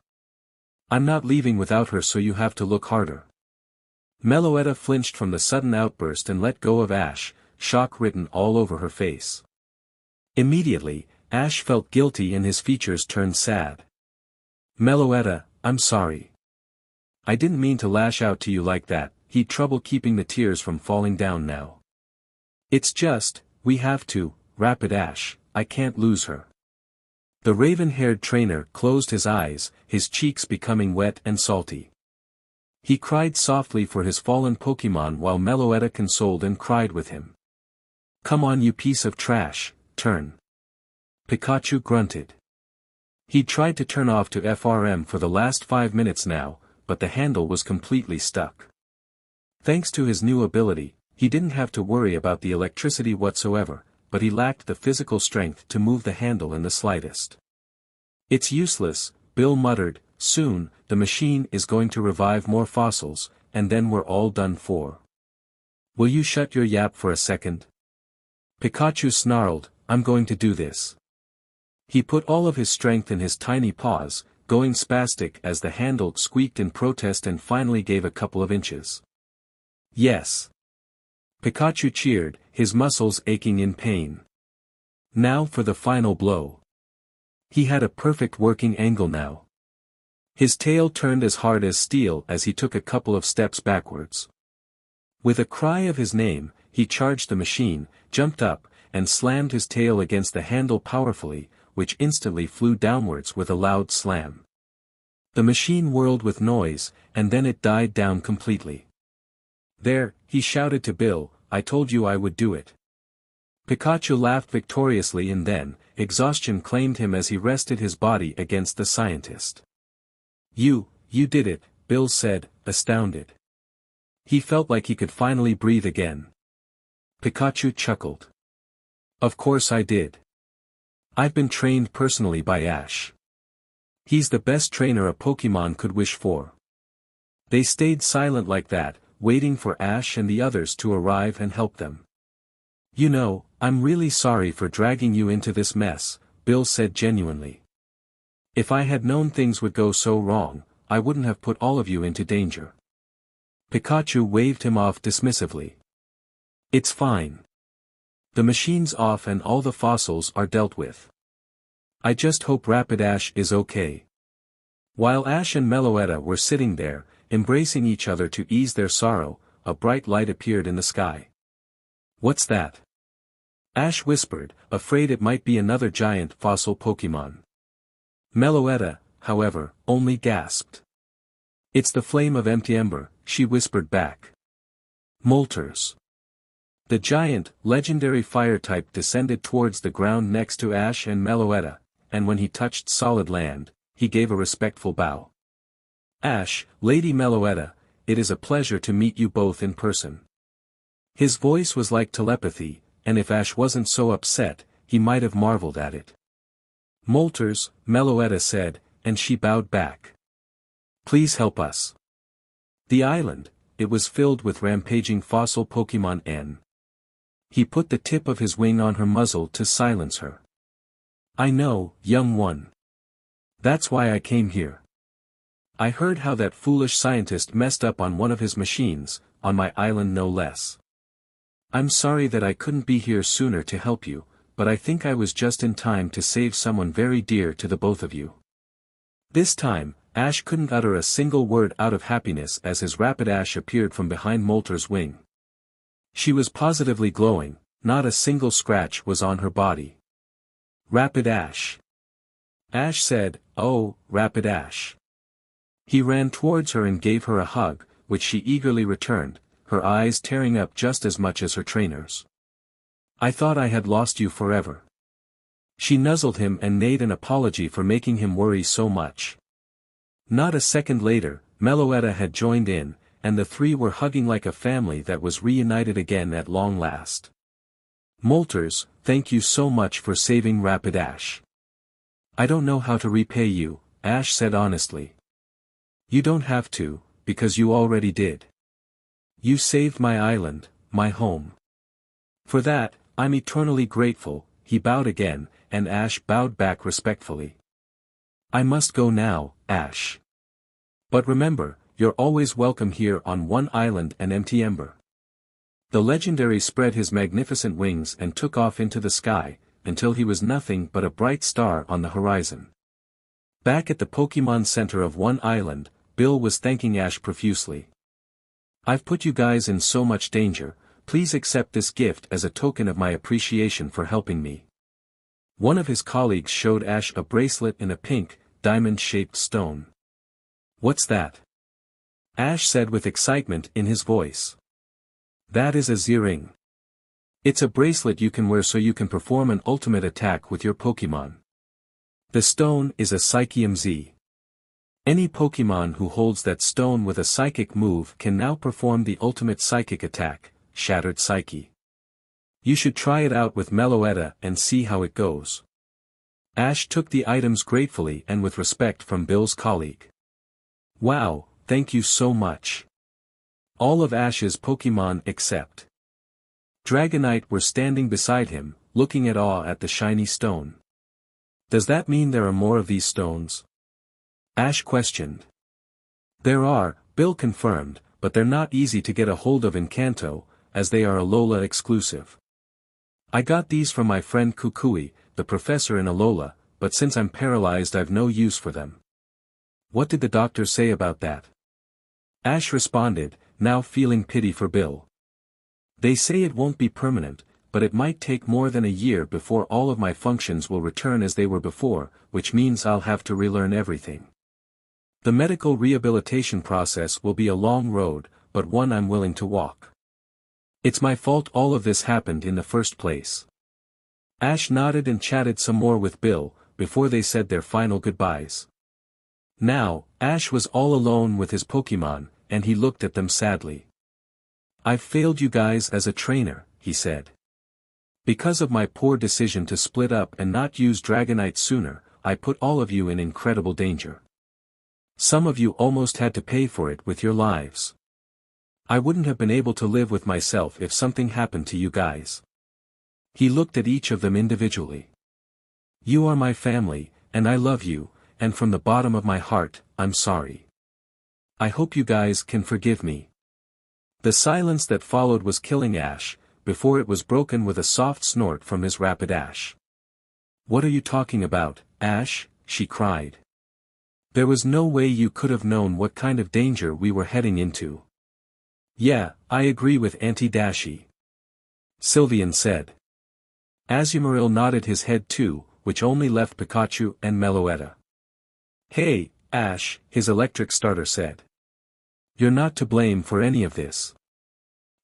I'm not leaving without her, so you have to look harder. Meloetta flinched from the sudden outburst and let go of Ash, shock written all over her face. Immediately, Ash felt guilty and his features turned sad. Meloetta, I'm sorry. I didn't mean to lash out to you like that. He'd trouble keeping the tears from falling down now. It's just, we have to, Rapid Ash, I can't lose her. The raven-haired trainer closed his eyes, his cheeks becoming wet and salty. He cried softly for his fallen Pokémon while Meloetta consoled and cried with him. Come on you piece of trash, turn. Pikachu grunted. He'd tried to turn off to FRM for the last 5 minutes now, but the handle was completely stuck. Thanks to his new ability, he didn't have to worry about the electricity whatsoever, but he lacked the physical strength to move the handle in the slightest. It's useless, Bill muttered, soon, the machine is going to revive more fossils, and then we're all done for. Will you shut your yap for a second? Pikachu snarled, I'm going to do this. He put all of his strength in his tiny paws, going spastic as the handle squeaked in protest and finally gave a couple of inches. Yes. Pikachu cheered, his muscles aching in pain. Now for the final blow. He had a perfect working angle now. His tail turned as hard as steel as he took a couple of steps backwards. With a cry of his name, he charged the machine, jumped up, and slammed his tail against the handle powerfully, which instantly flew downwards with a loud slam. The machine whirled with noise, and then it died down completely. There, he shouted to Bill, I told you I would do it. Pikachu laughed victoriously and then, exhaustion claimed him as he rested his body against the scientist. You did it, Bill said, astounded. He felt like he could finally breathe again. Pikachu chuckled. Of course I did. I've been trained personally by Ash. He's the best trainer a Pokémon could wish for. They stayed silent like that, waiting for Ash and the others to arrive and help them. You know, I'm really sorry for dragging you into this mess, Bill said genuinely. If I had known things would go so wrong, I wouldn't have put all of you into danger. Pikachu waved him off dismissively. It's fine. The machine's off and all the fossils are dealt with. I just hope Rapidash is okay. While Ash and Meloetta were sitting there, embracing each other to ease their sorrow, a bright light appeared in the sky. What's that? Ash whispered, afraid it might be another giant fossil Pokémon. Meloetta, however, only gasped. It's the flame of empty ember, she whispered back. Moltres. The giant, legendary fire type descended towards the ground next to Ash and Meloetta, and when he touched solid land, he gave a respectful bow. Ash, Lady Meloetta, it is a pleasure to meet you both in person. His voice was like telepathy, and if Ash wasn't so upset, he might have marveled at it. Moltres, Meloetta said, and she bowed back. Please help us. The island, it was filled with rampaging fossil Pokémon N. He put the tip of his wing on her muzzle to silence her. I know, young one. That's why I came here. I heard how that foolish scientist messed up on one of his machines, on my island no less. I'm sorry that I couldn't be here sooner to help you, but I think I was just in time to save someone very dear to the both of you. This time, Ash couldn't utter a single word out of happiness as his Rapidash appeared from behind Moltres' wing. She was positively glowing, not a single scratch was on her body. Rapidash. Ash said, oh, Rapidash. He ran towards her and gave her a hug, which she eagerly returned, her eyes tearing up just as much as her trainer's. I thought I had lost you forever. She nuzzled him and made an apology for making him worry so much. Not a second later, Meloetta had joined in, and the three were hugging like a family that was reunited again at long last. Moltres, thank you so much for saving Rapidash. I don't know how to repay you, Ash said honestly. You don't have to, because you already did. You saved my island, my home. For that, I'm eternally grateful, he bowed again, and Ash bowed back respectfully. I must go now, Ash. But remember, you're always welcome here on One Island and Empty Ember. The legendary spread his magnificent wings and took off into the sky, until he was nothing but a bright star on the horizon. Back at the Pokemon Center of One Island, Bill was thanking Ash profusely. "I've put you guys in so much danger, please accept this gift as a token of my appreciation for helping me." One of his colleagues showed Ash a bracelet in a pink, diamond-shaped stone. "What's that?" Ash said with excitement in his voice. "That is a Z-ring. It's a bracelet you can wear so you can perform an ultimate attack with your Pokemon. The stone is a Psychium Z. Any Pokemon who holds that stone with a psychic move can now perform the ultimate psychic attack, Shattered Psyche. You should try it out with Meloetta and see how it goes." Ash took the items gratefully and with respect from Bill's colleague. "Wow, thank you so much." All of Ash's Pokemon except Dragonite were standing beside him, looking at awe at the shiny stone. "Does that mean there are more of these stones?" Ash questioned. "There are," Bill confirmed, "but they're not easy to get a hold of in Kanto, as they are Alola exclusive. I got these from my friend Kukui, the professor in Alola, but since I'm paralyzed I've no use for them." "What did the doctor say about that?" Ash responded, now feeling pity for Bill. "They say it won't be permanent, but it might take more than a year before all of my functions will return as they were before, which means I'll have to relearn everything. The medical rehabilitation process will be a long road, but one I'm willing to walk. It's my fault all of this happened in the first place." Ash nodded and chatted some more with Bill, before they said their final goodbyes. Now, Ash was all alone with his Pokemon, and he looked at them sadly. "I've failed you guys as a trainer," he said. "Because of my poor decision to split up and not use Dragonite sooner, I put all of you in incredible danger. Some of you almost had to pay for it with your lives. I wouldn't have been able to live with myself if something happened to you guys." He looked at each of them individually. "You are my family, and I love you, and from the bottom of my heart, I'm sorry. I hope you guys can forgive me." The silence that followed was killing Ash, before it was broken with a soft snort from his Rapidash. "What are you talking about, Ash?" she cried. "There was no way you could have known what kind of danger we were heading into." "Yeah, I agree with Auntie Dashi," Sylveon said. Azumarill nodded his head too, which only left Pikachu and Meloetta. "Hey, Ash," his electric starter said. "You're not to blame for any of this.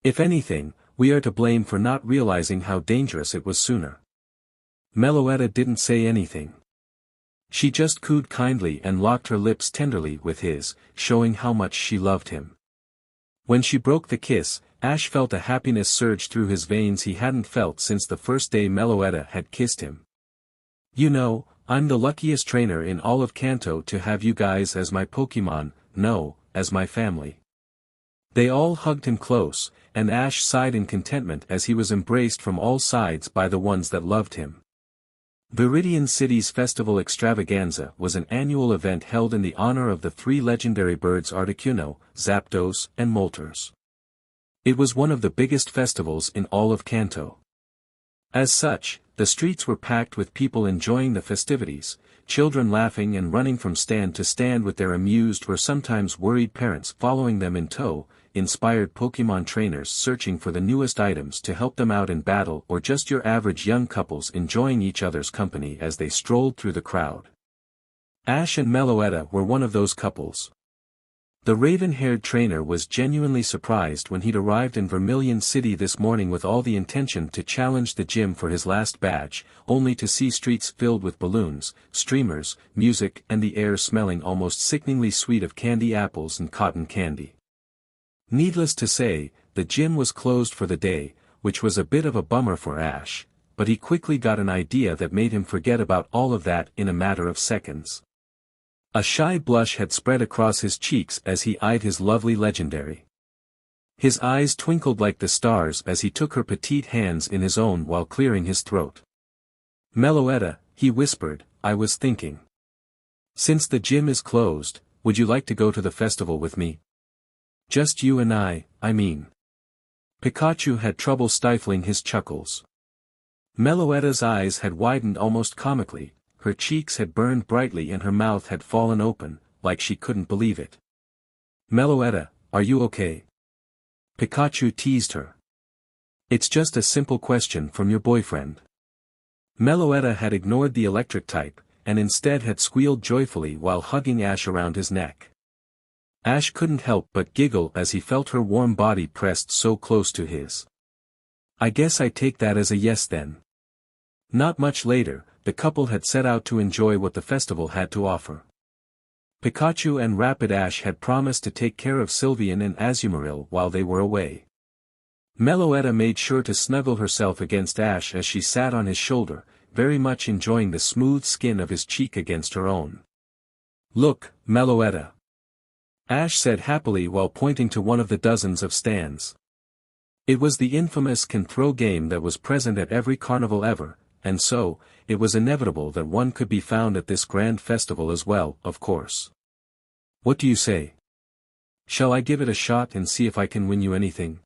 If anything, we are to blame for not realizing how dangerous it was sooner." Meloetta didn't say anything. She just cooed kindly and locked her lips tenderly with his, showing how much she loved him. When she broke the kiss, Ash felt a happiness surge through his veins he hadn't felt since the first day Meloetta had kissed him. "You know, I'm the luckiest trainer in all of Kanto to have you guys as my Pokemon, no, as my family." They all hugged him close, and Ash sighed in contentment as he was embraced from all sides by the ones that loved him. Viridian City's Festival Extravaganza was an annual event held in the honor of the three legendary birds Articuno, Zapdos, and Moltres. It was one of the biggest festivals in all of Kanto. As such, the streets were packed with people enjoying the festivities, children laughing and running from stand to stand with their amused or sometimes worried parents following them in tow, inspired Pokemon trainers searching for the newest items to help them out in battle, or just your average young couples enjoying each other's company as they strolled through the crowd. Ash and Meloetta were one of those couples. The raven-haired trainer was genuinely surprised when he'd arrived in Vermilion City this morning with all the intention to challenge the gym for his last badge, only to see streets filled with balloons, streamers, music and the air smelling almost sickeningly sweet of candy apples and cotton candy. Needless to say, the gym was closed for the day, which was a bit of a bummer for Ash, but he quickly got an idea that made him forget about all of that in a matter of seconds. A shy blush had spread across his cheeks as he eyed his lovely legendary. His eyes twinkled like the stars as he took her petite hands in his own while clearing his throat. "Meloetta," he whispered, "I was thinking. Since the gym is closed, would you like to go to the festival with me? Just you and I mean." Pikachu had trouble stifling his chuckles. Meloetta's eyes had widened almost comically, her cheeks had burned brightly and her mouth had fallen open, like she couldn't believe it. "Meloetta, are you okay?" Pikachu teased her. "It's just a simple question from your boyfriend." Meloetta had ignored the electric type, and instead had squealed joyfully while hugging Ash around his neck. Ash couldn't help but giggle as he felt her warm body pressed so close to his. "I guess I take that as a yes then." Not much later, the couple had set out to enjoy what the festival had to offer. Pikachu and Rapid Ash had promised to take care of Sylveon and Azumarill while they were away. Meloetta made sure to snuggle herself against Ash as she sat on his shoulder, very much enjoying the smooth skin of his cheek against her own. "Look, Meloetta," Ash said happily while pointing to one of the dozens of stands. It was the infamous can-throw game that was present at every carnival ever, and so, it was inevitable that one could be found at this grand festival as well, of course. "What do you say? Shall I give it a shot and see if I can win you anything?"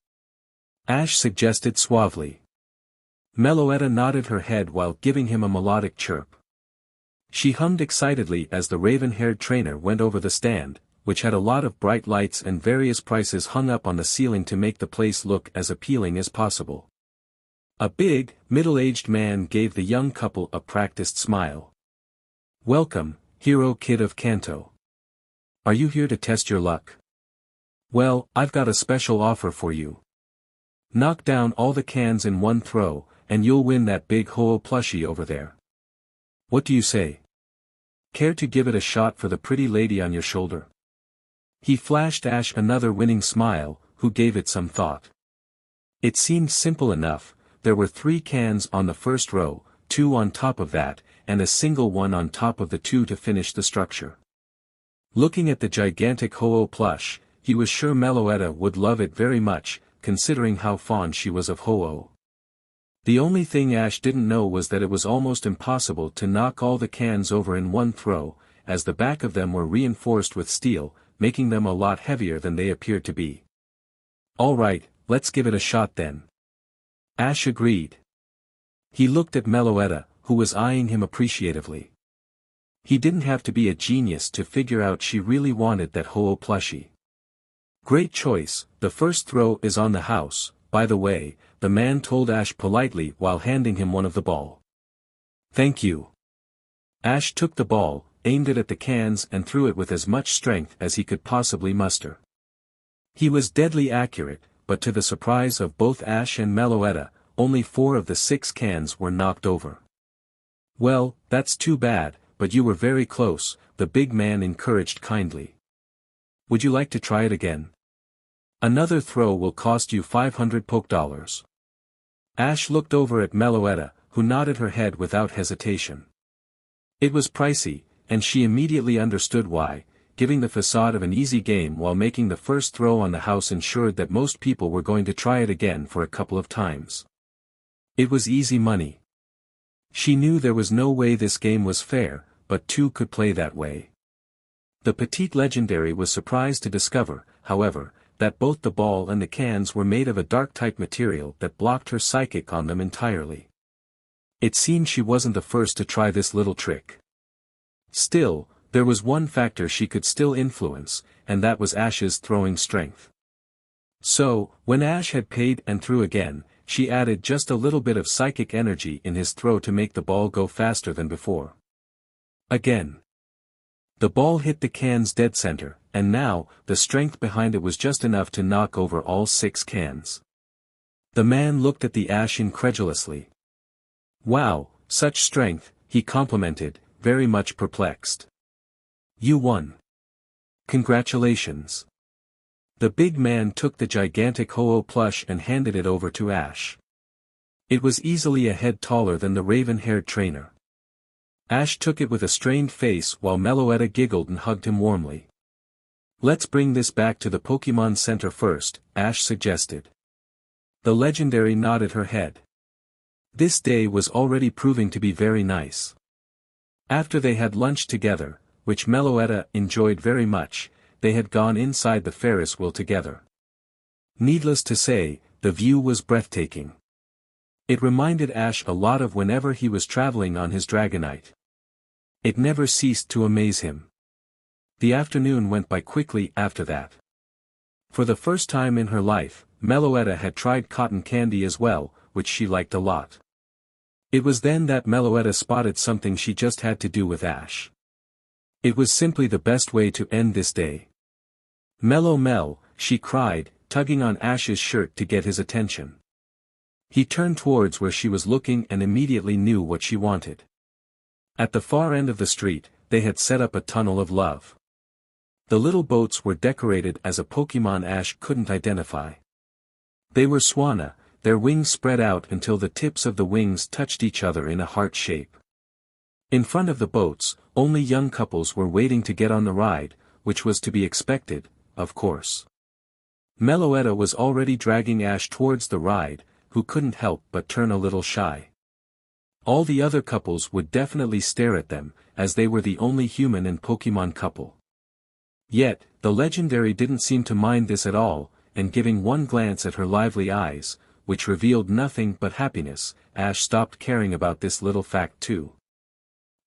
Ash suggested suavely. Meloetta nodded her head while giving him a melodic chirp. She hummed excitedly as the raven-haired trainer went over the stand, which had a lot of bright lights and various prices hung up on the ceiling to make the place look as appealing as possible. A big, middle-aged man gave the young couple a practiced smile. "Welcome, hero kid of Kanto. Are you here to test your luck? Well, I've got a special offer for you. Knock down all the cans in one throw, and you'll win that big Ho-Oh plushie over there. What do you say? Care to give it a shot for the pretty lady on your shoulder?" He flashed Ash another winning smile, who gave it some thought. It seemed simple enough. There were 3 cans on the first row, 2 on top of that, and a single one on top of the 2 to finish the structure. Looking at the gigantic Ho-Oh plush, he was sure Meloetta would love it very much, considering how fond she was of Ho-Oh. The only thing Ash didn't know was that it was almost impossible to knock all the cans over in one throw, as the back of them were reinforced with steel, making them a lot heavier than they appeared to be. "All right, let's give it a shot then." Ash agreed. He looked at Meloetta, who was eyeing him appreciatively. He didn't have to be a genius to figure out she really wanted that Ho-Oh plushie. "Great choice, the first throw is on the house, by the way," the man told Ash politely while handing him one of the ball. "Thank you." Ash took the ball, aimed it at the cans and threw it with as much strength as he could possibly muster. He was deadly accurate, but to the surprise of both Ash and Meloetta, only 4 of the 6 cans were knocked over. "Well, that's too bad, but you were very close," the big man encouraged kindly. "Would you like to try it again? Another throw will cost you 500 poke dollars." Ash looked over at Meloetta, who nodded her head without hesitation. It was pricey, and she immediately understood why. Giving the facade of an easy game while making the first throw on the house ensured that most people were going to try it again for a couple of times. It was easy money. She knew there was no way this game was fair, but 2 could play that way. The petite legendary was surprised to discover, however, that both the ball and the cans were made of a dark-type material that blocked her psychic on them entirely. It seemed she wasn't the first to try this little trick. Still, there was one factor she could still influence, and that was Ash's throwing strength. So, when Ash had paid and threw again, she added just a little bit of psychic energy in his throw to make the ball go faster than before. Again. The ball hit the can's dead center, and now, the strength behind it was just enough to knock over all 6 cans. The man looked at the Ash incredulously. "Wow, such strength," he complimented, very much perplexed. "You won. Congratulations." The big man took the gigantic Ho-Oh plush and handed it over to Ash. It was easily a head taller than the raven-haired trainer. Ash took it with a strained face while Meloetta giggled and hugged him warmly. "Let's bring this back to the Pokémon Center first," Ash suggested. The legendary nodded her head. This day was already proving to be very nice. After they had lunch together, which Meloetta enjoyed very much, they had gone inside the Ferris wheel together. Needless to say, the view was breathtaking. It reminded Ash a lot of whenever he was traveling on his Dragonite. It never ceased to amaze him. The afternoon went by quickly after that. For the first time in her life, Meloetta had tried cotton candy as well, which she liked a lot. It was then that Meloetta spotted something she just had to do with Ash. It was simply the best way to end this day. Mel, she cried, tugging on Ash's shirt to get his attention. He turned towards where she was looking and immediately knew what she wanted. At the far end of the street, they had set up a tunnel of love. The little boats were decorated as a Pokémon Ash couldn't identify. They were Swanna, their wings spread out until the tips of the wings touched each other in a heart shape. In front of the boats, only young couples were waiting to get on the ride, which was to be expected, of course. Meloetta was already dragging Ash towards the ride, who couldn't help but turn a little shy. All the other couples would definitely stare at them, as they were the only human and Pokémon couple. Yet, the legendary didn't seem to mind this at all, and giving one glance at her lively eyes, which revealed nothing but happiness, Ash stopped caring about this little fact too.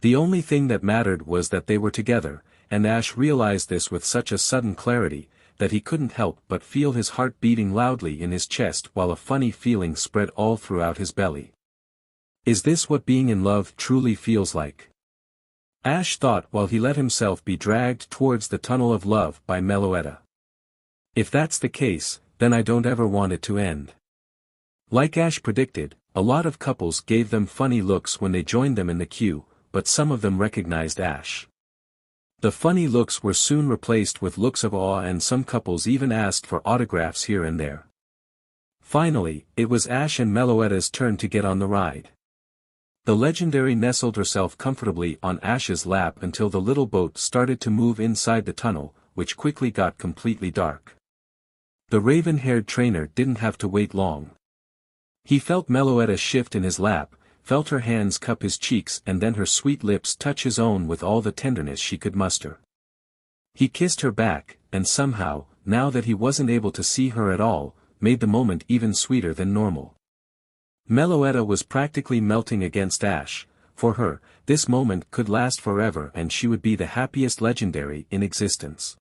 The only thing that mattered was that they were together, and Ash realized this with such a sudden clarity, that he couldn't help but feel his heart beating loudly in his chest while a funny feeling spread all throughout his belly. Is this what being in love truly feels like? Ash thought while he let himself be dragged towards the tunnel of love by Meloetta. If that's the case, then I don't ever want it to end. Like Ash predicted, a lot of couples gave them funny looks when they joined them in the queue, but some of them recognized Ash. The funny looks were soon replaced with looks of awe, and some couples even asked for autographs here and there. Finally, it was Ash and Meloetta's turn to get on the ride. The legendary nestled herself comfortably on Ash's lap until the little boat started to move inside the tunnel, which quickly got completely dark. The raven-haired trainer didn't have to wait long. He felt Meloetta shift in his lap, felt her hands cup his cheeks and then her sweet lips touch his own with all the tenderness she could muster. He kissed her back, and somehow, now that he wasn't able to see her at all, made the moment even sweeter than normal. Meloetta was practically melting against Ash. For her, this moment could last forever and she would be the happiest legendary in existence.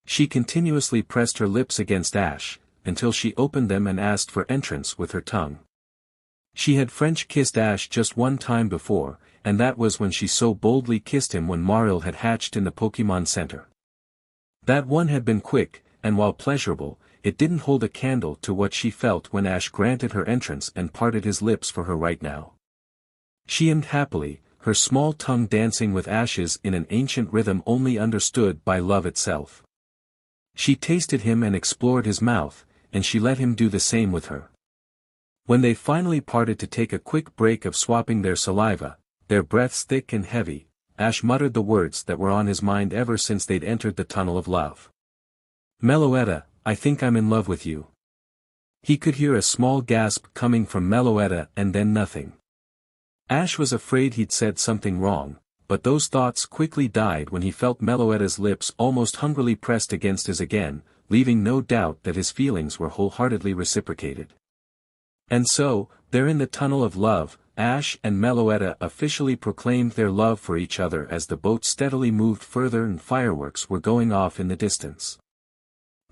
She continuously pressed her lips against Ash, until she opened them and asked for entrance with her tongue. She had French kissed Ash just one time before, and that was when she so boldly kissed him when Marill had hatched in the Pokémon Center. That one had been quick, and while pleasurable, it didn't hold a candle to what she felt when Ash granted her entrance and parted his lips for her right now. She hummed happily, her small tongue dancing with Ash's in an ancient rhythm only understood by love itself. She tasted him and explored his mouth, and she let him do the same with her. When they finally parted to take a quick break of swapping their saliva, their breaths thick and heavy, Ash muttered the words that were on his mind ever since they'd entered the tunnel of love. Meloetta, I think I'm in love with you. He could hear a small gasp coming from Meloetta and then nothing. Ash was afraid he'd said something wrong, but those thoughts quickly died when he felt Meloetta's lips almost hungrily pressed against his again, leaving no doubt that his feelings were wholeheartedly reciprocated. And so, there in the tunnel of love, Ash and Meloetta officially proclaimed their love for each other as the boat steadily moved further and fireworks were going off in the distance.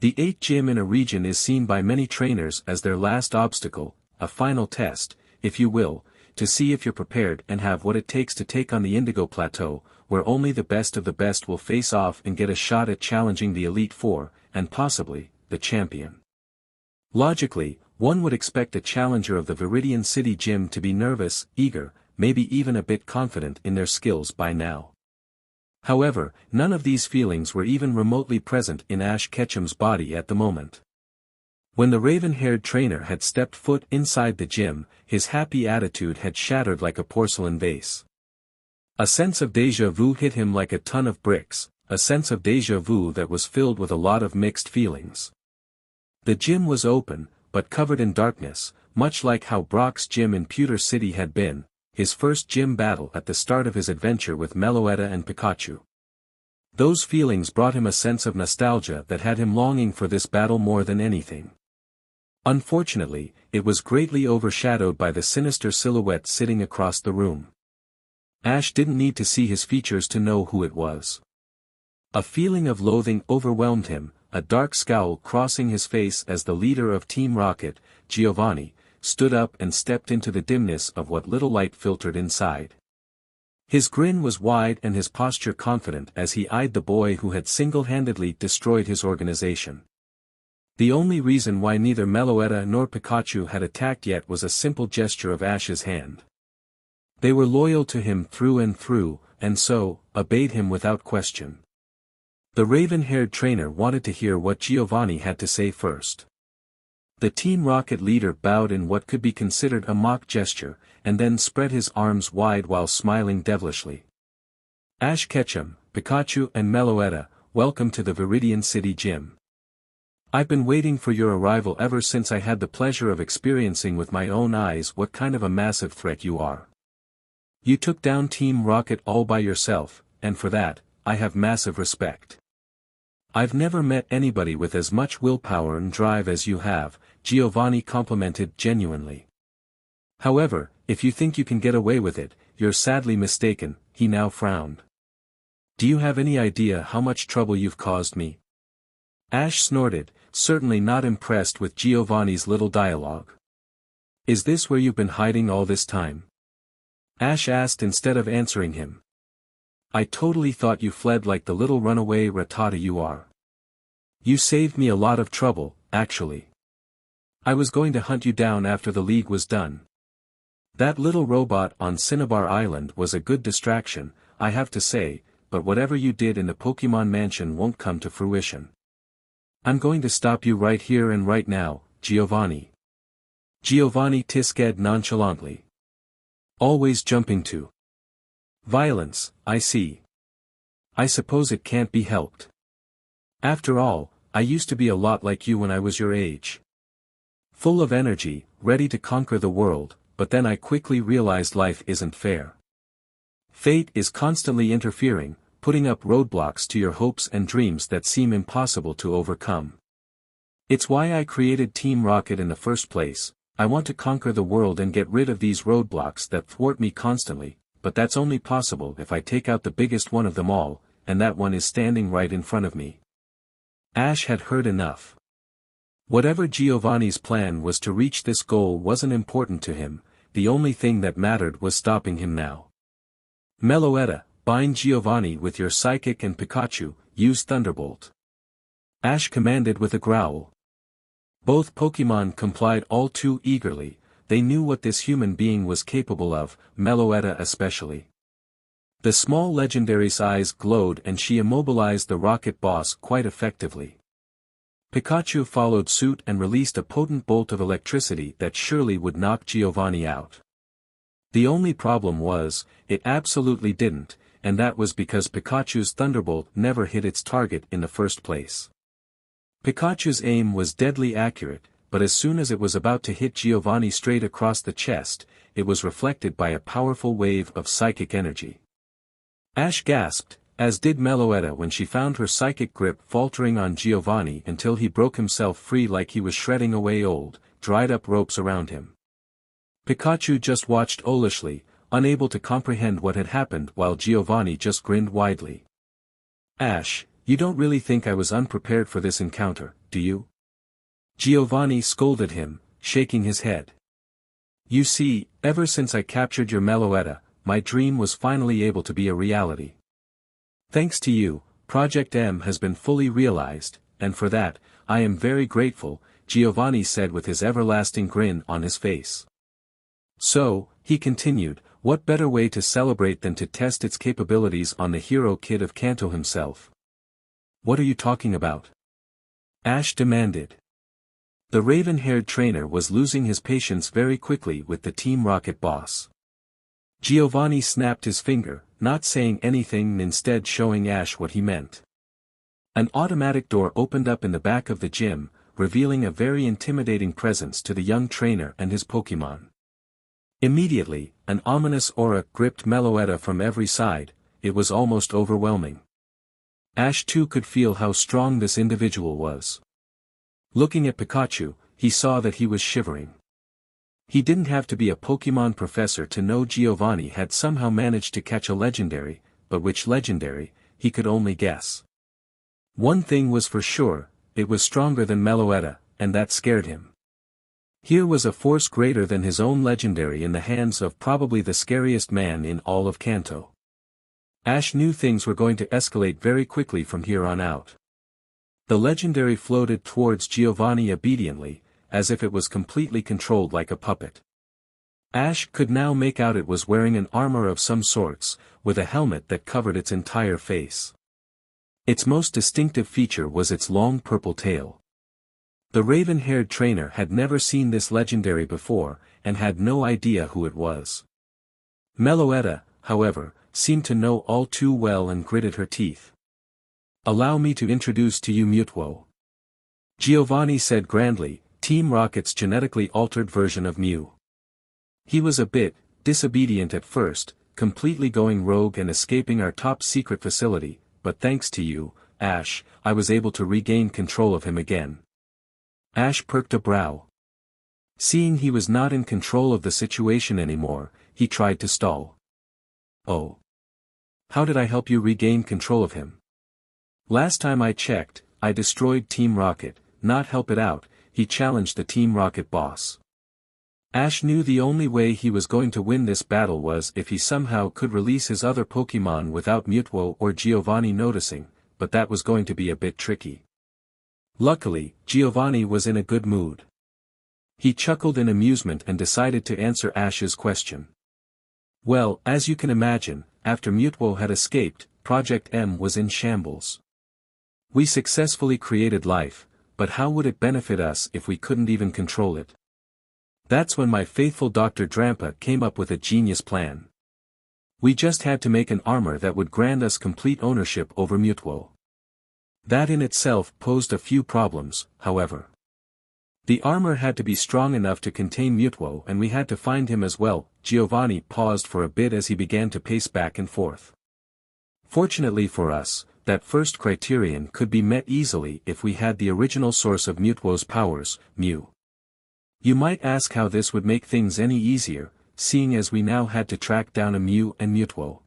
The 8th gym in a region is seen by many trainers as their last obstacle, a final test, if you will, to see if you're prepared and have what it takes to take on the Indigo Plateau, where only the best of the best will face off and get a shot at challenging the Elite Four, and possibly, the champion. Logically, one would expect a challenger of the Viridian City Gym to be nervous, eager, maybe even a bit confident in their skills by now. However, none of these feelings were even remotely present in Ash Ketchum's body at the moment. When the raven-haired trainer had stepped foot inside the gym, his happy attitude had shattered like a porcelain vase. A sense of déjà vu hit him like a ton of bricks, a sense of déjà vu that was filled with a lot of mixed feelings. The gym was open, but covered in darkness, much like how Brock's gym in Pewter City had been, his first gym battle at the start of his adventure with Meloetta and Pikachu. Those feelings brought him a sense of nostalgia that had him longing for this battle more than anything. Unfortunately, it was greatly overshadowed by the sinister silhouette sitting across the room. Ash didn't need to see his features to know who it was. A feeling of loathing overwhelmed him, a dark scowl crossing his face as the leader of Team Rocket, Giovanni, stood up and stepped into the dimness of what little light filtered inside. His grin was wide and his posture confident as he eyed the boy who had single-handedly destroyed his organization. The only reason why neither Meloetta nor Pikachu had attacked yet was a simple gesture of Ash's hand. They were loyal to him through and through, and so, obeyed him without question. The raven-haired trainer wanted to hear what Giovanni had to say first. The Team Rocket leader bowed in what could be considered a mock gesture, and then spread his arms wide while smiling devilishly. Ash Ketchum, Pikachu and Meloetta, welcome to the Viridian City Gym. I've been waiting for your arrival ever since I had the pleasure of experiencing with my own eyes what kind of a massive threat you are. You took down Team Rocket all by yourself, and for that, I have massive respect. I've never met anybody with as much willpower and drive as you have, Giovanni complimented genuinely. However, if you think you can get away with it, you're sadly mistaken, he now frowned. Do you have any idea how much trouble you've caused me? Ash snorted, certainly not impressed with Giovanni's little dialogue. Is this where you've been hiding all this time? Ash asked instead of answering him. I totally thought you fled like the little runaway ratata you are. You saved me a lot of trouble, actually. I was going to hunt you down after the league was done. That little robot on Cinnabar Island was a good distraction, I have to say, but whatever you did in the Pokemon Mansion won't come to fruition. I'm going to stop you right here and right now, Giovanni. Giovanni tisced nonchalantly. Always jumping to violence, I see. I suppose it can't be helped. After all, I used to be a lot like you when I was your age. Full of energy, ready to conquer the world, but then I quickly realized life isn't fair. Fate is constantly interfering, putting up roadblocks to your hopes and dreams that seem impossible to overcome. It's why I created Team Rocket in the first place. I want to conquer the world and get rid of these roadblocks that thwart me constantly, but that's only possible if I take out the biggest one of them all, and that one is standing right in front of me. Ash had heard enough. Whatever Giovanni's plan was to reach this goal wasn't important to him, the only thing that mattered was stopping him now. Meloetta, bind Giovanni with your Psychic and Pikachu, use Thunderbolt. Ash commanded with a growl. Both Pokemon complied all too eagerly, they knew what this human being was capable of, Meloetta especially. The small legendary's eyes glowed and she immobilized the rocket boss quite effectively. Pikachu followed suit and released a potent bolt of electricity that surely would knock Giovanni out. The only problem was, it absolutely didn't, and that was because Pikachu's Thunderbolt never hit its target in the first place. Pikachu's aim was deadly accurate, but as soon as it was about to hit Giovanni straight across the chest, it was reflected by a powerful wave of psychic energy. Ash gasped, as did Meloetta when she found her psychic grip faltering on Giovanni until he broke himself free like he was shredding away old, dried-up ropes around him. Pikachu just watched owlishly, unable to comprehend what had happened while Giovanni just grinned widely. Ash, you don't really think I was unprepared for this encounter, do you? Giovanni scolded him, shaking his head. You see, ever since I captured your Meloetta, my dream was finally able to be a reality. Thanks to you, Project M has been fully realized, and for that, I am very grateful, Giovanni said with his everlasting grin on his face. So, he continued, what better way to celebrate than to test its capabilities on the hero kid of Kanto himself? What are you talking about? Ash demanded. The raven-haired trainer was losing his patience very quickly with the Team Rocket boss. Giovanni snapped his finger, not saying anything and instead showing Ash what he meant. An automatic door opened up in the back of the gym, revealing a very intimidating presence to the young trainer and his Pokemon. Immediately, an ominous aura gripped Meloetta from every side, it was almost overwhelming. Ash too could feel how strong this individual was. Looking at Pikachu, he saw that he was shivering. He didn't have to be a Pokemon professor to know Giovanni had somehow managed to catch a legendary, but which legendary, he could only guess. One thing was for sure, it was stronger than Meloetta, and that scared him. Here was a force greater than his own legendary in the hands of probably the scariest man in all of Kanto. Ash knew things were going to escalate very quickly from here on out. The legendary floated towards Giovanni obediently, as if it was completely controlled like a puppet. Ash could now make out it was wearing an armor of some sorts, with a helmet that covered its entire face. Its most distinctive feature was its long purple tail. The raven-haired trainer had never seen this legendary before, and had no idea who it was. Meloetta, however, seemed to know all too well and gritted her teeth. "Allow me to introduce to you Mewtwo," Giovanni said grandly, Team Rocket's genetically altered version of Mew. He was a bit disobedient at first, completely going rogue and escaping our top secret facility, but thanks to you, Ash, I was able to regain control of him again. Ash perked a brow. Seeing he was not in control of the situation anymore, he tried to stall. "Oh. How did I help you regain control of him? Last time I checked, I destroyed Team Rocket, not help it out," he challenged the Team Rocket boss. Ash knew the only way he was going to win this battle was if he somehow could release his other Pokemon without Mewtwo or Giovanni noticing, but that was going to be a bit tricky. Luckily, Giovanni was in a good mood. He chuckled in amusement and decided to answer Ash's question. "Well, as you can imagine, after Mewtwo had escaped, Project M was in shambles. We successfully created life, but how would it benefit us if we couldn't even control it? That's when my faithful Dr. Drampa came up with a genius plan. We just had to make an armor that would grant us complete ownership over Mewtwo. That in itself posed a few problems, however. The armor had to be strong enough to contain Mewtwo and we had to find him as well." Giovanni paused for a bit as he began to pace back and forth. "Fortunately for us, that first criterion could be met easily if we had the original source of Mewtwo's powers, Mew. You might ask how this would make things any easier, seeing as we now had to track down a Mew and Mewtwo.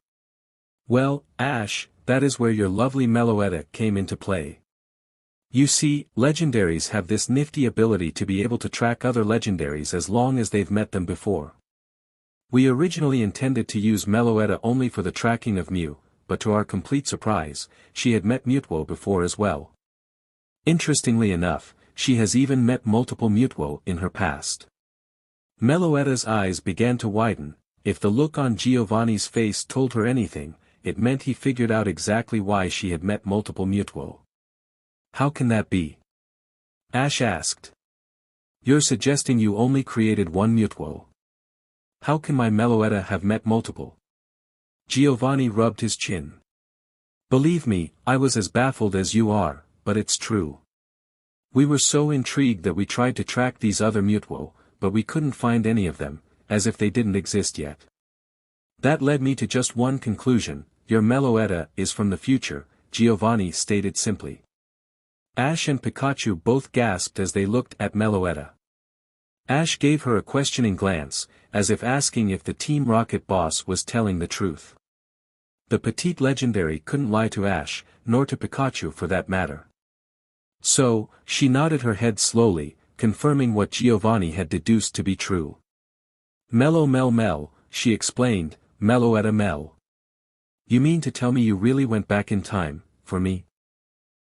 Well, Ash, that is where your lovely Meloetta came into play. You see, legendaries have this nifty ability to be able to track other legendaries as long as they've met them before. We originally intended to use Meloetta only for the tracking of Mew, but to our complete surprise, she had met Mewtwo before as well. Interestingly enough, she has even met multiple Mewtwo in her past." Meloetta's eyes began to widen. If the look on Giovanni's face told her anything, it meant he figured out exactly why she had met multiple Mewtwo. "How can that be?" Ash asked. "You're suggesting you only created one Mewtwo. How can my Meloetta have met multiple?" Giovanni rubbed his chin. "Believe me, I was as baffled as you are, but it's true. We were so intrigued that we tried to track these other Mewtwo, but we couldn't find any of them, as if they didn't exist yet. That led me to just one conclusion: your Meloetta is from the future," Giovanni stated simply. Ash and Pikachu both gasped as they looked at Meloetta. Ash gave her a questioning glance, as if asking if the Team Rocket boss was telling the truth. The petite legendary couldn't lie to Ash, nor to Pikachu for that matter. So, she nodded her head slowly, confirming what Giovanni had deduced to be true. Mel, she explained, Meloetta Mel. You mean to tell me you really went back in time, for me?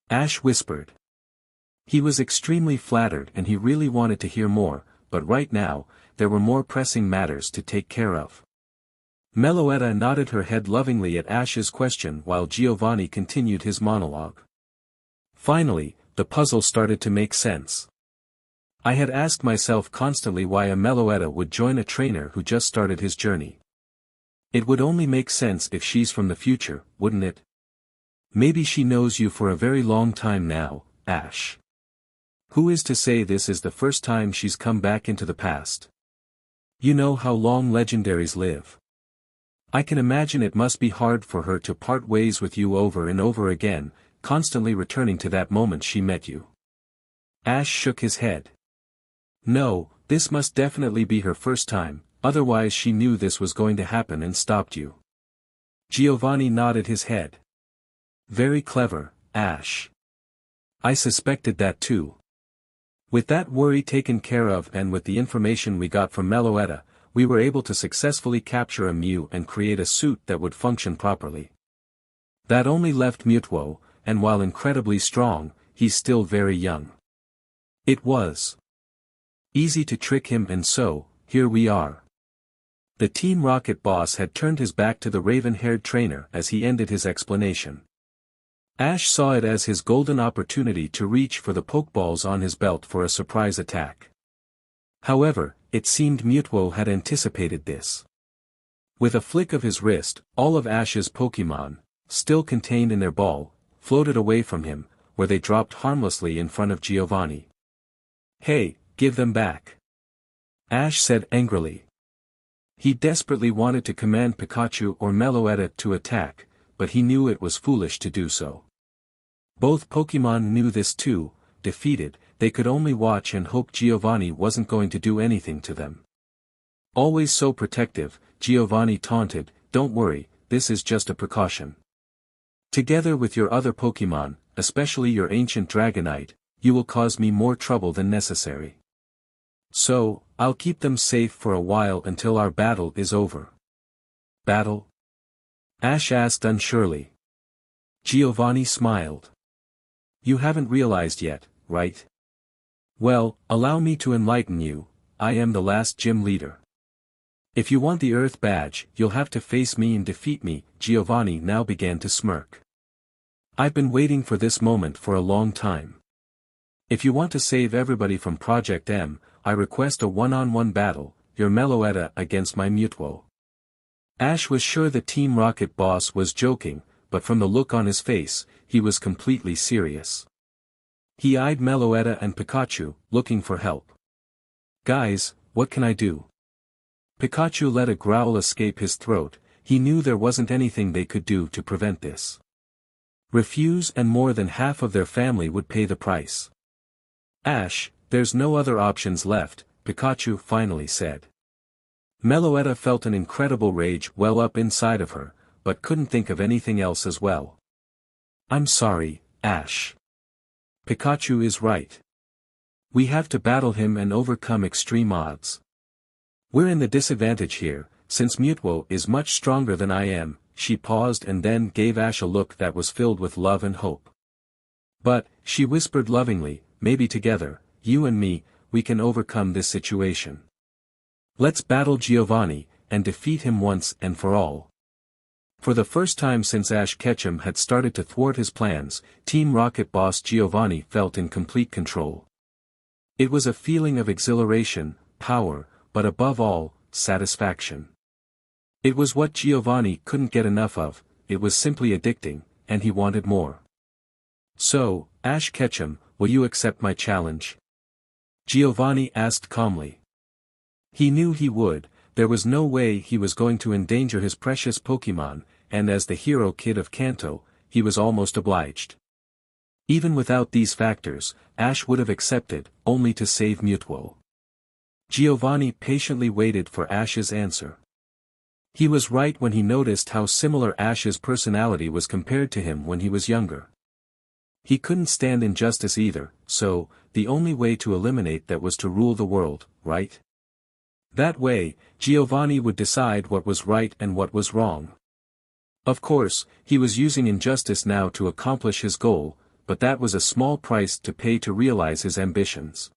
Ash whispered. He was extremely flattered and he really wanted to hear more, but right now, there were more pressing matters to take care of. Meloetta nodded her head lovingly at Ash's question while Giovanni continued his monologue. Finally, the puzzle started to make sense. I had asked myself constantly why a Meloetta would join a trainer who just started his journey. It would only make sense if she's from the future, wouldn't it? Maybe she knows you for a very long time now, Ash. Who is to say this is the first time she's come back into the past? You know how long legendaries live. I can imagine it must be hard for her to part ways with you over and over again, constantly returning to that moment she met you. Ash shook his head. No, This must definitely be her first time, otherwise she knew this was going to happen and stopped you. Giovanni nodded his head. Very clever, Ash. I suspected that too. With that worry taken care of and with the information we got from Meloetta, we were able to successfully capture a Mew and create a suit that would function properly. That only left Mewtwo, and while incredibly strong, he's still very young. It was easy to trick him, and so, here we are. The Team Rocket boss had turned his back to the raven-haired trainer as he ended his explanation. Ash saw it as his golden opportunity to reach for the Pokeballs on his belt for a surprise attack. However, it seemed Mewtwo had anticipated this. With a flick of his wrist, all of Ash's Pokémon, still contained in their ball, floated away from him, where they dropped harmlessly in front of Giovanni. Hey, give them back! Ash said angrily. He desperately wanted to command Pikachu or Meloetta to attack, but he knew it was foolish to do so. Both Pokémon knew this too. Defeated, they could only watch and hope Giovanni wasn't going to do anything to them. Always so protective, Giovanni taunted, "Don't worry, this is just a precaution. Together with your other Pokémon, especially your ancient Dragonite, you will cause me more trouble than necessary. So, I'll keep them safe for a while until our battle is over." Battle? Ash asked unsurely. Giovanni smiled. You haven't realized yet, right? Well, allow me to enlighten you. I am the last gym leader. If you want the Earth Badge, you'll have to face me and defeat me. Giovanni now began to smirk. I've been waiting for this moment for a long time. If you want to save everybody from Project M, I request a one-on-one battle, your Meloetta against my Mewtwo. Ash was sure the Team Rocket boss was joking, but from the look on his face, he was completely serious. He eyed Meloetta and Pikachu, looking for help. Guys, what can I do? Pikachu let a growl escape his throat. He knew there wasn't anything they could do to prevent this. Refuse and more than half of their family would pay the price. Ash, there's no other options left, Pikachu finally said. Meloetta felt an incredible rage well up inside of her, but couldn't think of anything else as well. I'm sorry, Ash. Pikachu is right. We have to battle him and overcome extreme odds. We're in the disadvantage here, since Mewtwo is much stronger than I am. She paused and then gave Ash a look that was filled with love and hope. But, she whispered lovingly, maybe together, you and me, we can overcome this situation. Let's battle Giovanni, and defeat him once and for all. For the first time since Ash Ketchum had started to thwart his plans, Team Rocket boss Giovanni felt in complete control. It was a feeling of exhilaration, power, but above all, satisfaction. It was what Giovanni couldn't get enough of. It was simply addicting, and he wanted more. So, Ash Ketchum, will you accept my challenge? Giovanni asked calmly. He knew he would. There was no way he was going to endanger his precious Pokémon, and as the hero kid of Kanto, he was almost obliged. Even without these factors, Ash would have accepted, only to save Mewtwo. Giovanni patiently waited for Ash's answer. He was right when he noticed how similar Ash's personality was compared to him when he was younger. He couldn't stand injustice either, so, the only way to eliminate that was to rule the world, right? That way, Giovanni would decide what was right and what was wrong. Of course, he was using injustice now to accomplish his goal, but that was a small price to pay to realize his ambitions.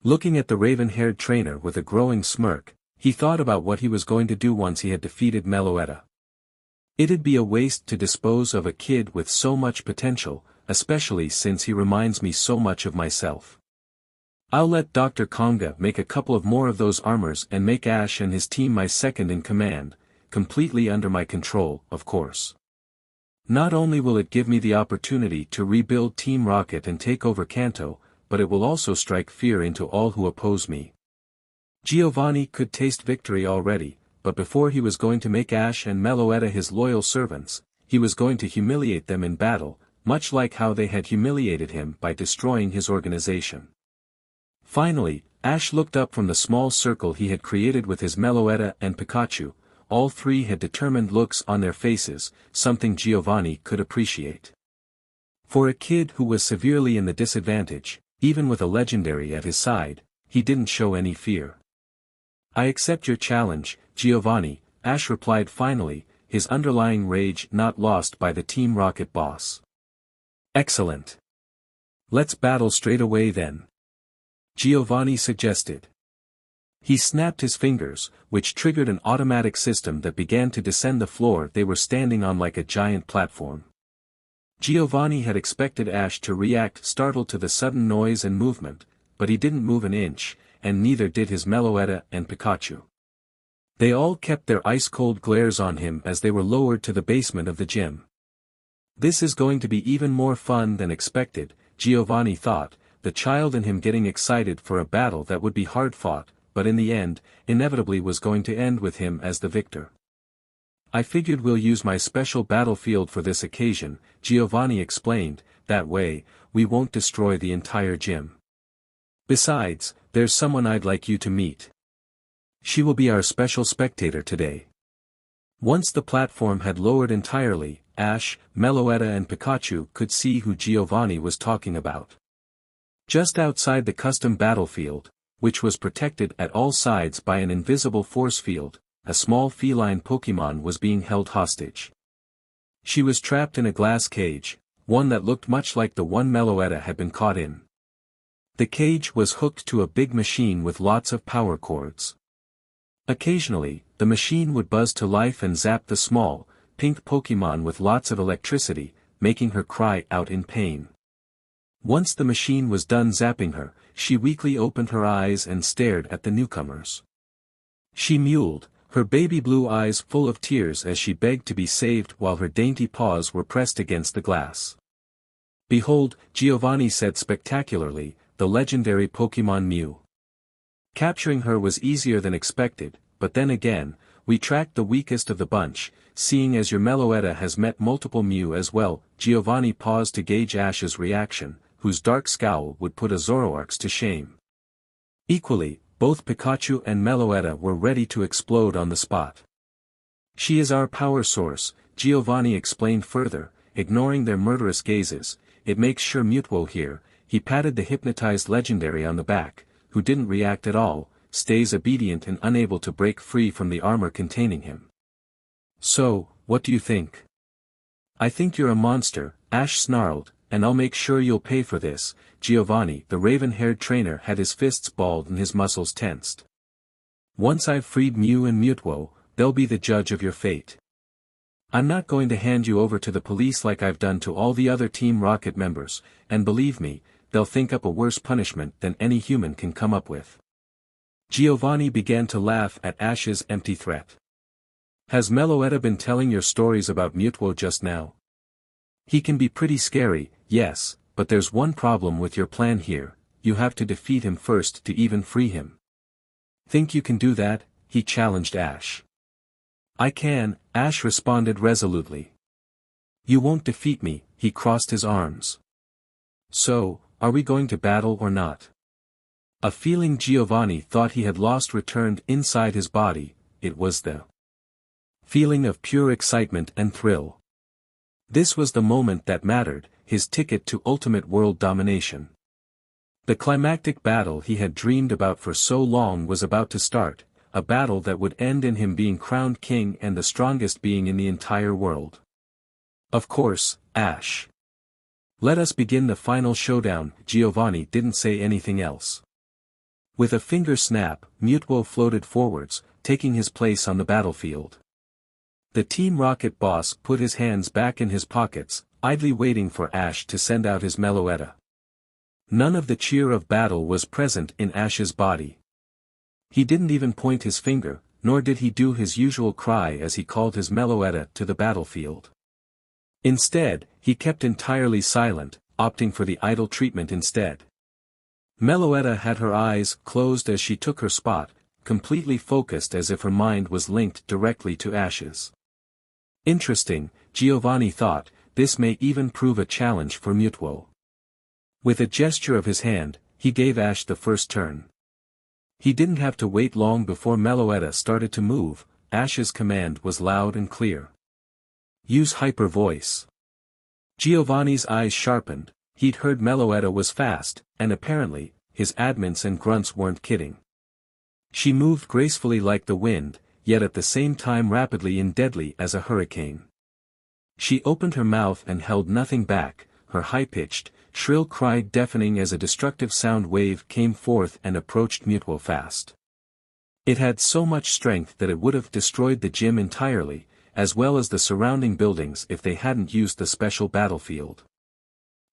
Looking at the raven-haired trainer with a growing smirk, he thought about what he was going to do once he had defeated Meloetta. It'd be a waste to dispose of a kid with so much potential, especially since he reminds me so much of myself. I'll let Dr. Koga make a couple of more of those armors and make Ash and his team my second in command, completely under my control, of course. Not only will it give me the opportunity to rebuild Team Rocket and take over Kanto, but it will also strike fear into all who oppose me. Giovanni could taste victory already, but before he was going to make Ash and Meloetta his loyal servants, he was going to humiliate them in battle, much like how they had humiliated him by destroying his organization. Finally, Ash looked up from the small circle he had created with his Meloetta and Pikachu. All three had determined looks on their faces, something Giovanni could appreciate. For a kid who was severely in the disadvantage, even with a legendary at his side, he didn't show any fear. "I accept your challenge, Giovanni," Ash replied finally, his underlying rage not lost by the Team Rocket boss. "Excellent. Let's battle straight away then," Giovanni suggested. He snapped his fingers, which triggered an automatic system that began to descend the floor they were standing on like a giant platform. Giovanni had expected Ash to react startled to the sudden noise and movement, but he didn't move an inch, and neither did his Meloetta and Pikachu. They all kept their ice-cold glares on him as they were lowered to the basement of the gym. This is going to be even more fun than expected, Giovanni thought, the child in him getting excited for a battle that would be hard-fought, but in the end, inevitably was going to end with him as the victor. "I figured we'll use my special battlefield for this occasion," Giovanni explained, "that way, we won't destroy the entire gym. Besides, there's someone I'd like you to meet. She will be our special spectator today." Once the platform had lowered entirely, Ash, Meloetta and Pikachu could see who Giovanni was talking about. Just outside the custom battlefield, which was protected at all sides by an invisible force field, a small feline Pokémon was being held hostage. She was trapped in a glass cage, one that looked much like the one Meloetta had been caught in. The cage was hooked to a big machine with lots of power cords. Occasionally, the machine would buzz to life and zap the small, pink Pokémon with lots of electricity, making her cry out in pain. Once the machine was done zapping her, she weakly opened her eyes and stared at the newcomers. She mewled, her baby blue eyes full of tears as she begged to be saved while her dainty paws were pressed against the glass. "Behold," Giovanni said spectacularly, "the legendary Pokémon Mew." Capturing her was easier than expected, but then again, we tracked the weakest of the bunch, seeing as your Meloetta has met multiple Mew as well. Giovanni paused to gauge Ash's reaction, whose dark scowl would put a Zoroark's to shame. Equally, both Pikachu and Meloetta were ready to explode on the spot. "She is our power source," Giovanni explained further, ignoring their murderous gazes. "It makes sure Mutwo here," he patted the hypnotized legendary on the back, who didn't react at all, "stays obedient and unable to break free from the armor containing him." "So, what do you think?" "I think you're a monster," Ash snarled, "and I'll make sure you'll pay for this." Giovanni, the raven-haired trainer, had his fists balled and his muscles tensed. "Once I've freed Mew and Mutwo, they'll be the judge of your fate. I'm not going to hand you over to the police like I've done to all the other Team Rocket members, and believe me, they'll think up a worse punishment than any human can come up with." Giovanni began to laugh at Ash's empty threat. "Has Meloetta been telling your stories about Mutwo just now? He can be pretty scary, yes, but there's one problem with your plan here, you have to defeat him first to even free him." "Think you can do that?" he challenged Ash. "I can," Ash responded resolutely. "You won't defeat me," he crossed his arms. "So, are we going to battle or not?" A feeling Giovanni thought he had lost returned inside his body. It was the feeling of pure excitement and thrill. This was the moment that mattered, his ticket to ultimate world domination. The climactic battle he had dreamed about for so long was about to start, a battle that would end in him being crowned king and the strongest being in the entire world. "Of course, Ash. Let us begin the final showdown." Giovanni didn't say anything else. With a finger snap, Mutwo floated forwards, taking his place on the battlefield. The Team Rocket boss put his hands back in his pockets, idly waiting for Ash to send out his Meloetta. None of the cheer of battle was present in Ash's body. He didn't even point his finger, nor did he do his usual cry as he called his Meloetta to the battlefield. Instead, he kept entirely silent, opting for the idle treatment instead. Meloetta had her eyes closed as she took her spot, completely focused as if her mind was linked directly to Ash's. Interesting, Giovanni thought, this may even prove a challenge for Mutwo. With a gesture of his hand, he gave Ash the first turn. He didn't have to wait long before Meloetta started to move. Ash's command was loud and clear. Use hyper voice. Giovanni's eyes sharpened. He'd heard Meloetta was fast, and apparently, his admins and grunts weren't kidding. She moved gracefully like the wind, yet at the same time rapidly and deadly as a hurricane. She opened her mouth and held nothing back, her high-pitched, shrill cry deafening as a destructive sound wave came forth and approached Mutwo fast. It had so much strength that it would have destroyed the gym entirely, as well as the surrounding buildings if they hadn't used the special battlefield.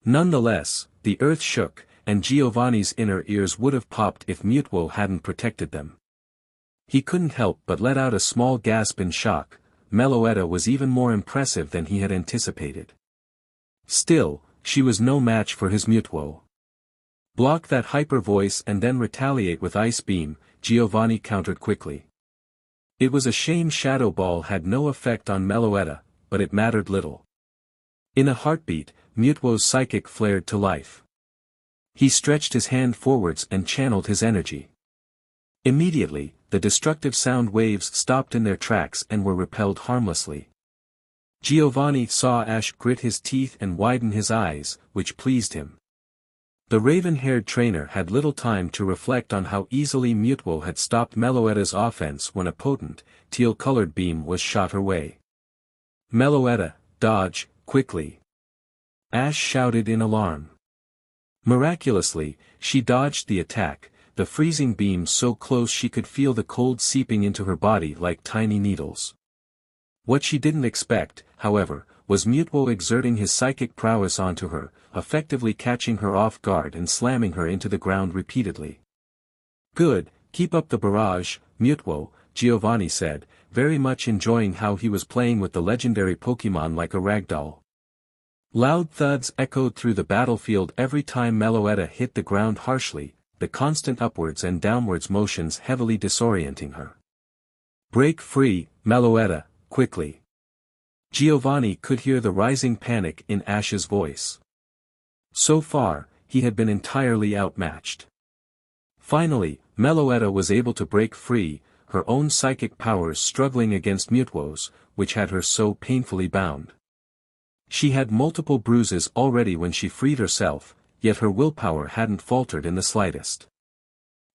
Nonetheless, the earth shook, and Giovanni's inner ears would have popped if Mutwo hadn't protected them. He couldn't help but let out a small gasp in shock. Meloetta was even more impressive than he had anticipated. Still, she was no match for his Mutwo. Block that hyper voice and then retaliate with Ice Beam, Giovanni countered quickly. It was a shame Shadow Ball had no effect on Meloetta, but it mattered little. In a heartbeat, Mutwo's psychic flared to life. He stretched his hand forwards and channeled his energy. Immediately, the destructive sound waves stopped in their tracks and were repelled harmlessly. Giovanni saw Ash grit his teeth and widen his eyes, which pleased him. The raven-haired trainer had little time to reflect on how easily Mutwo had stopped Meloetta's offense when a potent, teal-colored beam was shot her way. Meloetta, dodge, quickly! Ash shouted in alarm. Miraculously, she dodged the attack, the freezing beam so close she could feel the cold seeping into her body like tiny needles. What she didn't expect, however, was Mutwo exerting his psychic prowess onto her, effectively catching her off guard and slamming her into the ground repeatedly. Good, keep up the barrage, Mutwo, Giovanni said, very much enjoying how he was playing with the legendary Pokémon like a ragdoll. Loud thuds echoed through the battlefield every time Meloetta hit the ground harshly, the constant upwards and downwards motions heavily disorienting her. Break free, Meloetta, quickly! Giovanni could hear the rising panic in Ash's voice. So far, he had been entirely outmatched. Finally, Meloetta was able to break free, her own psychic powers struggling against Mutwo's, which had her so painfully bound. She had multiple bruises already when she freed herself, yet her willpower hadn't faltered in the slightest.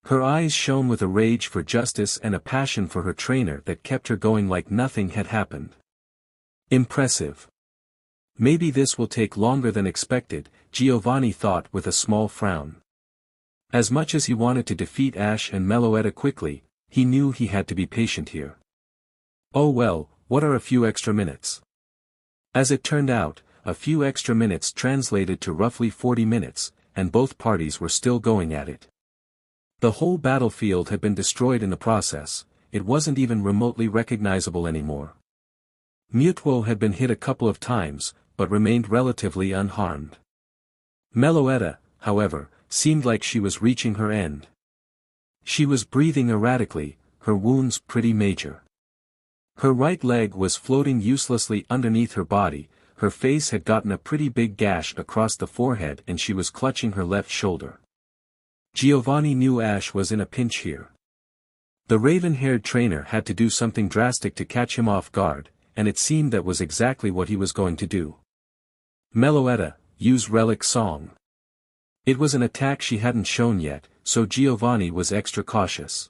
Her eyes shone with a rage for justice and a passion for her trainer that kept her going like nothing had happened. Impressive. Maybe this will take longer than expected, Giovanni thought with a small frown. As much as he wanted to defeat Ash and Meloetta quickly, he knew he had to be patient here. Oh well, what are a few extra minutes? As it turned out, a few extra minutes translated to roughly 40 minutes, and both parties were still going at it. The whole battlefield had been destroyed in the process, it wasn't even remotely recognizable anymore. Mutwo had been hit a couple of times, but remained relatively unharmed. Meloetta, however, seemed like she was reaching her end. She was breathing erratically, her wounds pretty major. Her right leg was floating uselessly underneath her body, her face had gotten a pretty big gash across the forehead and she was clutching her left shoulder. Giovanni knew Ash was in a pinch here. The raven-haired trainer had to do something drastic to catch him off guard, and it seemed that was exactly what he was going to do. Meloetta, use Relic Song. It was an attack she hadn't shown yet, so Giovanni was extra cautious.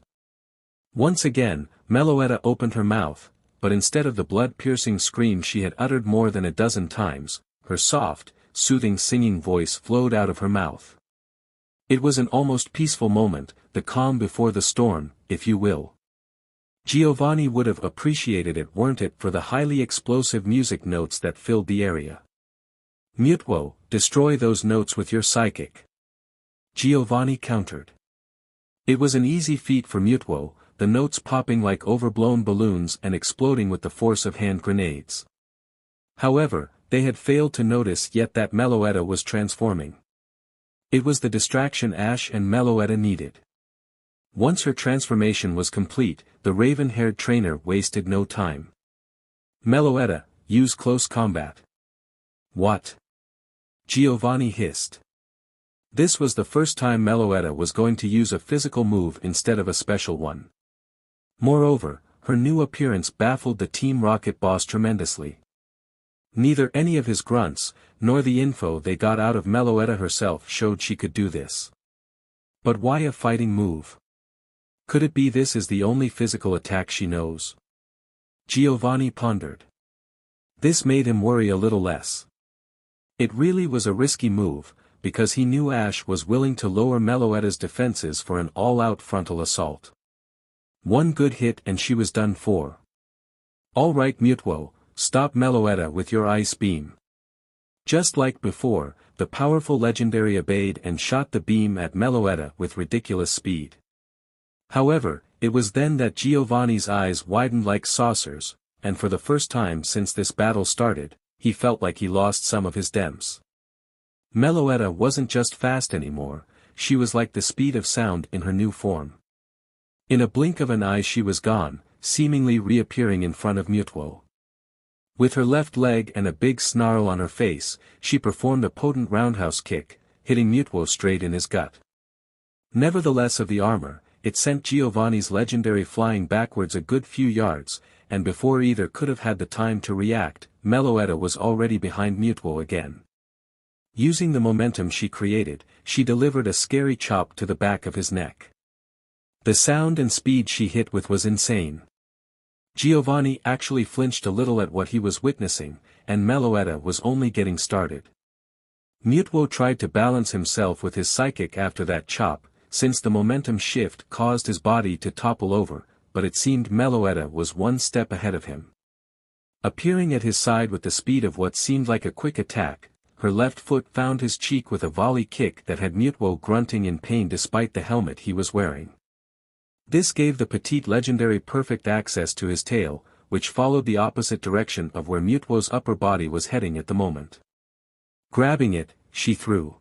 Once again, Meloetta opened her mouth, but instead of the blood-piercing scream she had uttered more than a dozen times, her soft, soothing singing voice flowed out of her mouth. It was an almost peaceful moment, the calm before the storm, if you will. Giovanni would have appreciated it weren't it for the highly explosive music notes that filled the area. Mutwo, destroy those notes with your psychic. Giovanni countered. It was an easy feat for Mutwo, the notes popping like overblown balloons and exploding with the force of hand grenades. However, they had failed to notice yet that Meloetta was transforming. It was the distraction Ash and Meloetta needed. Once her transformation was complete, the raven-haired trainer wasted no time. Meloetta, use close combat. What? Giovanni hissed. This was the first time Meloetta was going to use a physical move instead of a special one. Moreover, her new appearance baffled the Team Rocket boss tremendously. Neither any of his grunts, nor the info they got out of Meloetta herself showed she could do this. But why a fighting move? Could it be this is the only physical attack she knows? Giovanni pondered. This made him worry a little less. It really was a risky move, because he knew Ash was willing to lower Meloetta's defenses for an all-out frontal assault. One good hit and she was done for. All right Mutwo, stop Meloetta with your ice beam. Just like before, the powerful legendary obeyed and shot the beam at Meloetta with ridiculous speed. However, it was then that Giovanni's eyes widened like saucers, and for the first time since this battle started, he felt like he lost some of his demons. Meloetta wasn't just fast anymore, she was like the speed of sound in her new form. In a blink of an eye she was gone, seemingly reappearing in front of Mutwo. With her left leg and a big snarl on her face, she performed a potent roundhouse kick, hitting Mutwo straight in his gut. Nevertheless of the armor, it sent Giovanni's legendary flying backwards a good few yards, and before either could have had the time to react, Meloetta was already behind Mutwo again. Using the momentum she created, she delivered a scary chop to the back of his neck. The sound and speed she hit with was insane. Giovanni actually flinched a little at what he was witnessing, and Meloetta was only getting started. Mutwo tried to balance himself with his psychic after that chop, since the momentum shift caused his body to topple over, but it seemed Meloetta was one step ahead of him. Appearing at his side with the speed of what seemed like a quick attack, her left foot found his cheek with a volley kick that had Mutwo grunting in pain despite the helmet he was wearing. This gave the petite legendary perfect access to his tail, which followed the opposite direction of where Mutwo's upper body was heading at the moment. Grabbing it, she threw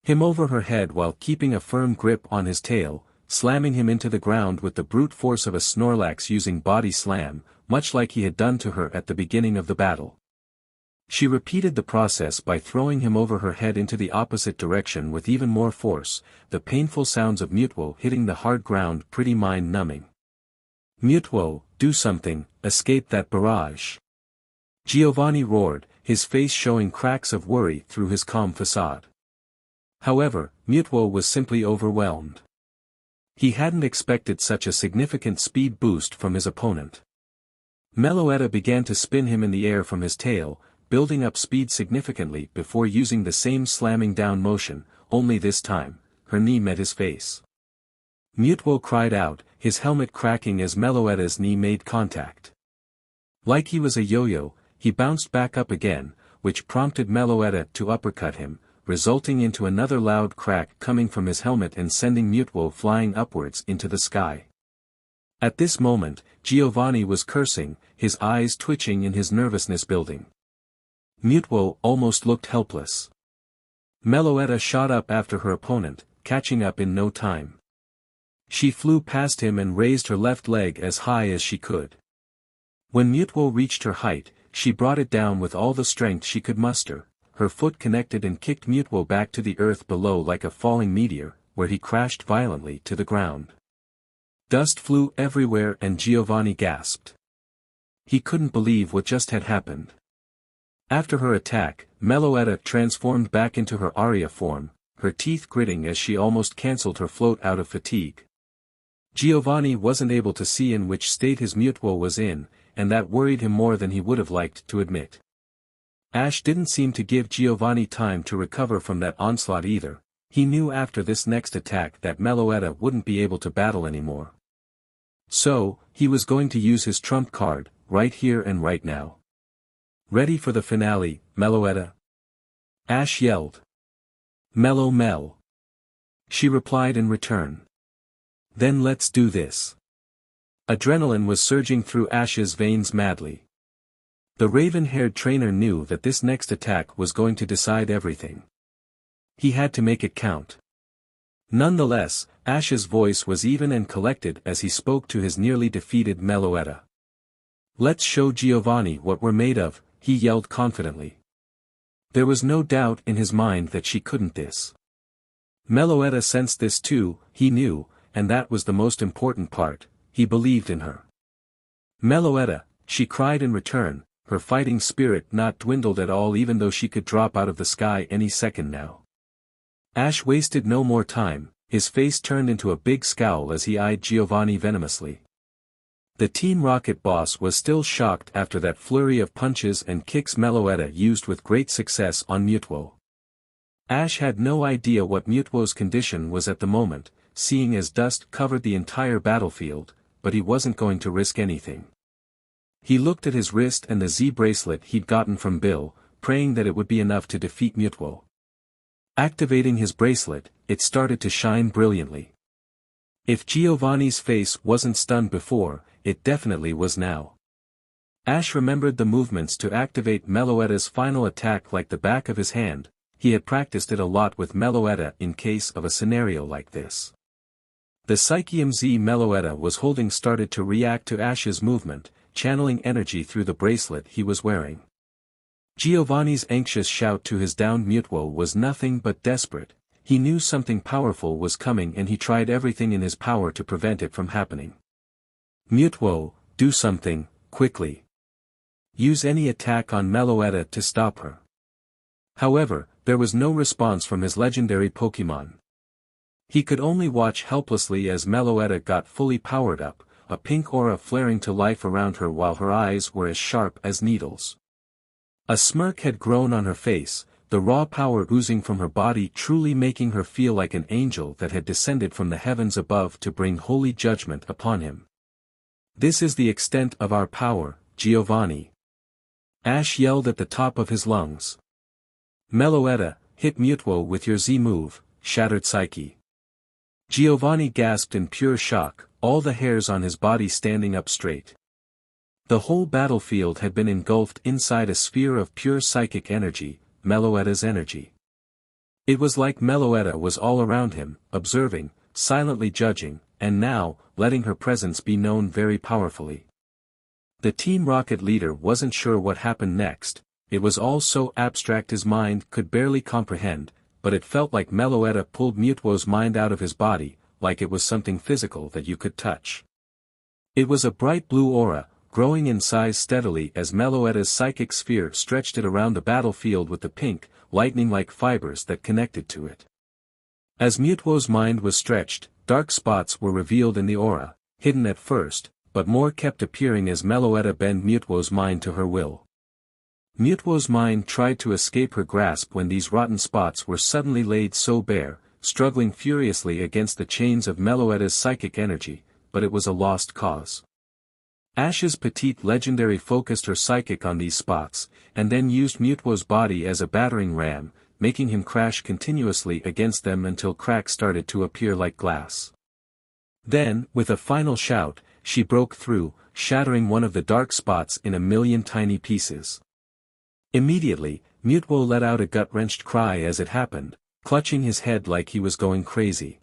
him over her head while keeping a firm grip on his tail, slamming him into the ground with the brute force of a Snorlax using body slam, much like he had done to her at the beginning of the battle. She repeated the process by throwing him over her head into the opposite direction with even more force, the painful sounds of Mutwo hitting the hard ground pretty mind-numbing. Mutwo, do something, escape that barrage. Giovanni roared, his face showing cracks of worry through his calm facade. However, Mutwo was simply overwhelmed. He hadn't expected such a significant speed boost from his opponent. Meloetta began to spin him in the air from his tail, building up speed significantly before using the same slamming down motion, only this time, her knee met his face. Mutwo cried out, his helmet cracking as Meloetta's knee made contact. Like he was a yo-yo, he bounced back up again, which prompted Meloetta to uppercut him, resulting into another loud crack coming from his helmet and sending Mutwo flying upwards into the sky. At this moment, Giovanni was cursing, his eyes twitching in his nervousness building. Mutwo almost looked helpless. Meloetta shot up after her opponent, catching up in no time. She flew past him and raised her left leg as high as she could. When Mutwo reached her height, she brought it down with all the strength she could muster, her foot connected and kicked Mutwo back to the earth below like a falling meteor, where he crashed violently to the ground. Dust flew everywhere and Giovanni gasped. He couldn't believe what just had happened. After her attack, Meloetta transformed back into her Aria form, her teeth gritting as she almost cancelled her float out of fatigue. Giovanni wasn't able to see in which state his Mutwo was in, and that worried him more than he would have liked to admit. Ash didn't seem to give Giovanni time to recover from that onslaught either. He knew after this next attack that Meloetta wouldn't be able to battle anymore. So, he was going to use his trump card, right here and right now. Ready for the finale, Meloetta? Ash yelled. Mellow Mel. She replied in return. Then let's do this. Adrenaline was surging through Ash's veins madly. The raven-haired trainer knew that this next attack was going to decide everything. He had to make it count. Nonetheless, Ash's voice was even and collected as he spoke to his nearly defeated Meloetta. Let's show Giovanni what we're made of, he yelled confidently. There was no doubt in his mind that she couldn't this. Meloetta sensed this too, he knew, and that was the most important part, he believed in her. Meloetta, she cried in return, her fighting spirit not dwindled at all even though she could drop out of the sky any second now. Ash wasted no more time, his face turned into a big scowl as he eyed Giovanni venomously. The Team Rocket boss was still shocked after that flurry of punches and kicks Meloetta used with great success on Mutuo. Ash had no idea what Mutuo's condition was at the moment, seeing as dust covered the entire battlefield, but he wasn't going to risk anything. He looked at his wrist and the Z bracelet he'd gotten from Bill, praying that it would be enough to defeat Mutuo. Activating his bracelet, it started to shine brilliantly. If Giovanni's face wasn't stunned before, it definitely was now. Ash remembered the movements to activate Meloetta's final attack like the back of his hand. He had practiced it a lot with Meloetta in case of a scenario like this. The Psychium Z Meloetta was holding started to react to Ash's movement, channeling energy through the bracelet he was wearing. Giovanni's anxious shout to his downed Mutuo was nothing but desperate. He knew something powerful was coming and he tried everything in his power to prevent it from happening. Mutuo, do something, quickly. Use any attack on Meloetta to stop her. However, there was no response from his legendary Pokémon. He could only watch helplessly as Meloetta got fully powered up, a pink aura flaring to life around her while her eyes were as sharp as needles. A smirk had grown on her face, the raw power oozing from her body truly making her feel like an angel that had descended from the heavens above to bring holy judgment upon him. This is the extent of our power, Giovanni. Ash yelled at the top of his lungs. Meloetta, hit Mutuo with your Z move, Shattered Psyche. Giovanni gasped in pure shock, all the hairs on his body standing up straight. The whole battlefield had been engulfed inside a sphere of pure psychic energy, Meloetta's energy. It was like Meloetta was all around him, observing, silently judging, and now, letting her presence be known very powerfully. The Team Rocket leader wasn't sure what happened next, it was all so abstract his mind could barely comprehend, but it felt like Meloetta pulled Mutuo's mind out of his body, like it was something physical that you could touch. It was a bright blue aura, growing in size steadily as Meloetta's psychic sphere stretched it around the battlefield with the pink, lightning-like fibers that connected to it. As Mutuo's mind was stretched, dark spots were revealed in the aura, hidden at first, but more kept appearing as Meloetta bent Mutuo's mind to her will. Mutuo's mind tried to escape her grasp when these rotten spots were suddenly laid so bare, struggling furiously against the chains of Meloetta's psychic energy, but it was a lost cause. Ash's petite legendary focused her psychic on these spots, and then used Mutuo's body as a battering ram, making him crash continuously against them until cracks started to appear like glass. Then, with a final shout, she broke through, shattering one of the dark spots in a million tiny pieces. Immediately, Mutuo let out a gut-wrenched cry as it happened, clutching his head like he was going crazy.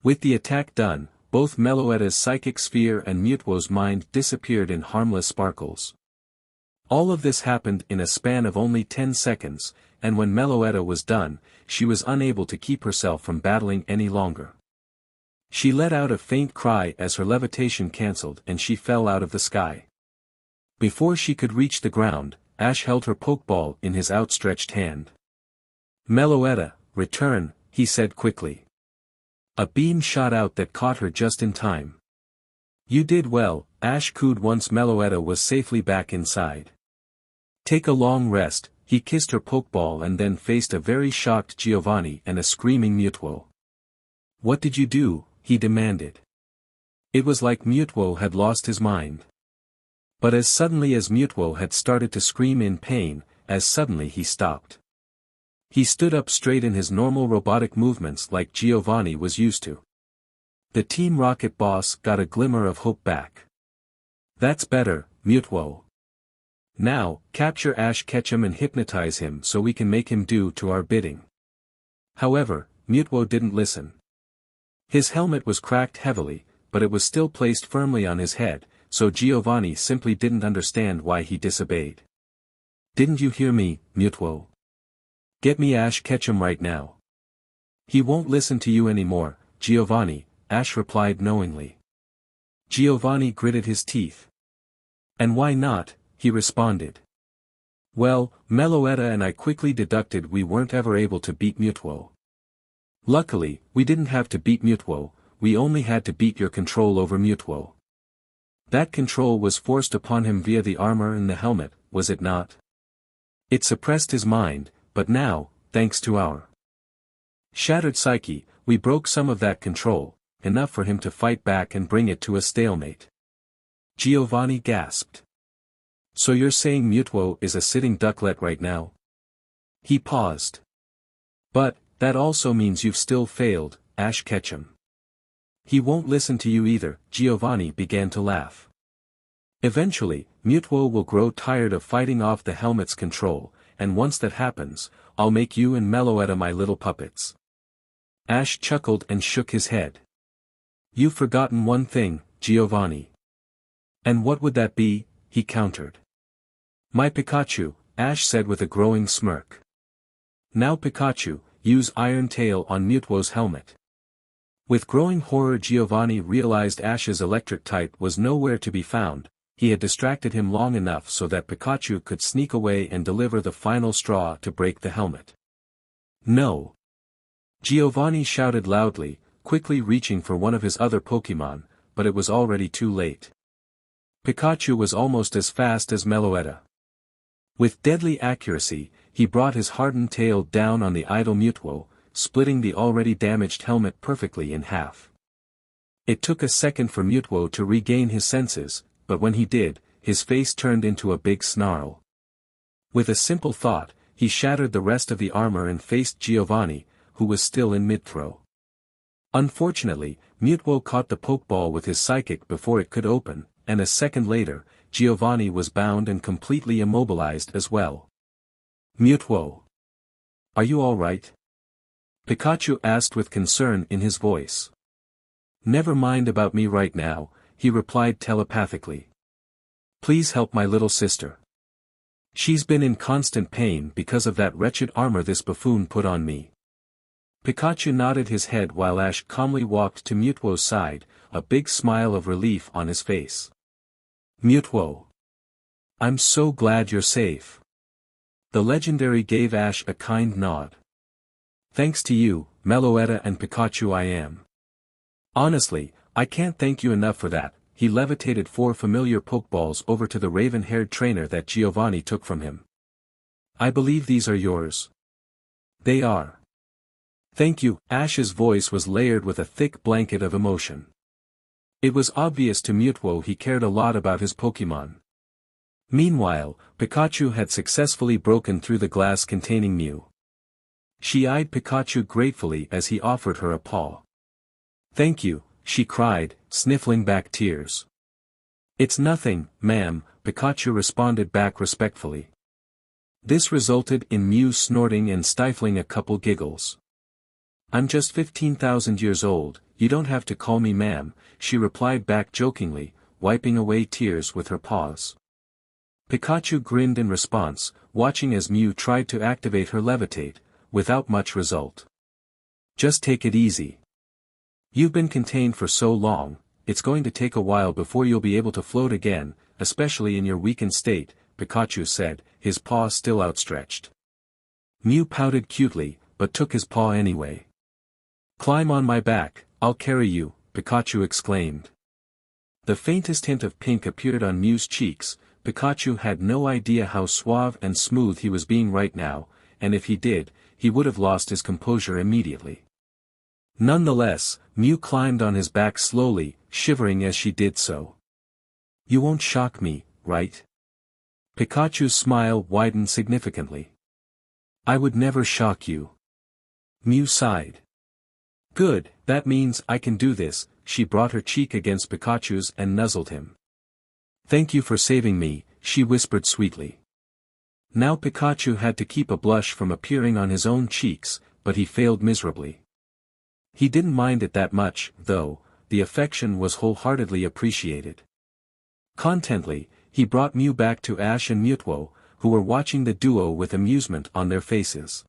With the attack done, both Meloetta's psychic sphere and Mutuo's mind disappeared in harmless sparkles. All of this happened in a span of only 10 seconds, and when Meloetta was done, she was unable to keep herself from battling any longer. She let out a faint cry as her levitation cancelled and she fell out of the sky. Before she could reach the ground, Ash held her Pokeball in his outstretched hand. Meloetta, return, he said quickly. A beam shot out that caught her just in time. You did well, Ash cooed once Meloetta was safely back inside. Take a long rest, he kissed her Pokeball and then faced a very shocked Giovanni and a screaming Mutuo. What did you do? He demanded. It was like Mutuo had lost his mind. But as suddenly as Mutuo had started to scream in pain, as suddenly he stopped. He stood up straight in his normal robotic movements like Giovanni was used to. The Team Rocket boss got a glimmer of hope back. That's better, Mutuo. Now, capture Ash Ketchum and hypnotize him so we can make him do to our bidding. However, Mutuo didn't listen. His helmet was cracked heavily, but it was still placed firmly on his head, so Giovanni simply didn't understand why he disobeyed. Didn't you hear me, Mutuo? Get me Ash Ketchum right now. He won't listen to you anymore, Giovanni, Ash replied knowingly. Giovanni gritted his teeth. And why not, he responded. Well, Meloetta and I quickly deducted we weren't ever able to beat Mutuo. Luckily, we didn't have to beat Mutuo, we only had to beat your control over Mutuo. That control was forced upon him via the armor and the helmet, was it not? It suppressed his mind, but now, thanks to our shattered psyche, we broke some of that control, enough for him to fight back and bring it to a stalemate. Giovanni gasped. So you're saying Mutuo is a sitting ducklet right now? He paused. But, that also means you've still failed, Ash Ketchum. He won't listen to you either, Giovanni began to laugh. Eventually, Mutuo will grow tired of fighting off the helmet's control, and once that happens, I'll make you and Meloetta my little puppets. Ash chuckled and shook his head. You've forgotten one thing, Giovanni. And what would that be? He countered. My Pikachu, Ash said with a growing smirk. Now Pikachu, use Iron Tail on Mutuo's helmet. With growing horror Giovanni realized Ash's electric type was nowhere to be found. He had distracted him long enough so that Pikachu could sneak away and deliver the final straw to break the helmet. No! Giovanni shouted loudly, quickly reaching for one of his other Pokémon, but it was already too late. Pikachu was almost as fast as Meloetta. With deadly accuracy, he brought his hardened tail down on the idle Mutuo, splitting the already damaged helmet perfectly in half. It took a second for Mutuo to regain his senses, but when he did, his face turned into a big snarl. With a simple thought, he shattered the rest of the armor and faced Giovanni, who was still in mid-throw. Unfortunately, Mutuo caught the Pokeball with his psychic before it could open, and a second later, Giovanni was bound and completely immobilized as well. Mutuo. Are you all right? Pikachu asked with concern in his voice. Never mind about me right now, he replied telepathically. Please help my little sister. She's been in constant pain because of that wretched armor this buffoon put on me. Pikachu nodded his head while Ash calmly walked to Mutuo's side, a big smile of relief on his face. Mutuo. I'm so glad you're safe. The legendary gave Ash a kind nod. Thanks to you, Meloetta and Pikachu I am. Honestly, I can't thank you enough for that. He levitated 4 familiar Pokeballs over to the raven-haired trainer that Giovanni took from him. I believe these are yours. They are. Thank you, Ash's voice was layered with a thick blanket of emotion. It was obvious to Mutuo he cared a lot about his Pokémon. Meanwhile, Pikachu had successfully broken through the glass containing Mew. She eyed Pikachu gratefully as he offered her a paw. Thank you, she cried, sniffling back tears. It's nothing, ma'am, Pikachu responded back respectfully. This resulted in Mew snorting and stifling a couple giggles. I'm just 15,000 years old, you don't have to call me ma'am, she replied back jokingly, wiping away tears with her paws. Pikachu grinned in response, watching as Mew tried to activate her levitate, without much result. Just take it easy. You've been contained for so long, it's going to take a while before you'll be able to float again, especially in your weakened state, Pikachu said, his paw still outstretched. Mew pouted cutely, but took his paw anyway. Climb on my back, I'll carry you, Pikachu exclaimed. The faintest hint of pink appeared on Mew's cheeks. Pikachu had no idea how suave and smooth he was being right now, and if he did, he would have lost his composure immediately. Nonetheless, Mew climbed on his back slowly, shivering as she did so. You won't shock me, right? Pikachu's smile widened significantly. I would never shock you. Mew sighed. Good, that means I can do this, she brought her cheek against Pikachu's and nuzzled him. Thank you for saving me, she whispered sweetly. Now Pikachu had to keep a blush from appearing on his own cheeks, but he failed miserably. He didn't mind it that much, though, the affection was wholeheartedly appreciated. Contently, he brought Mew back to Ash and Mutuo, who were watching the duo with amusement on their faces.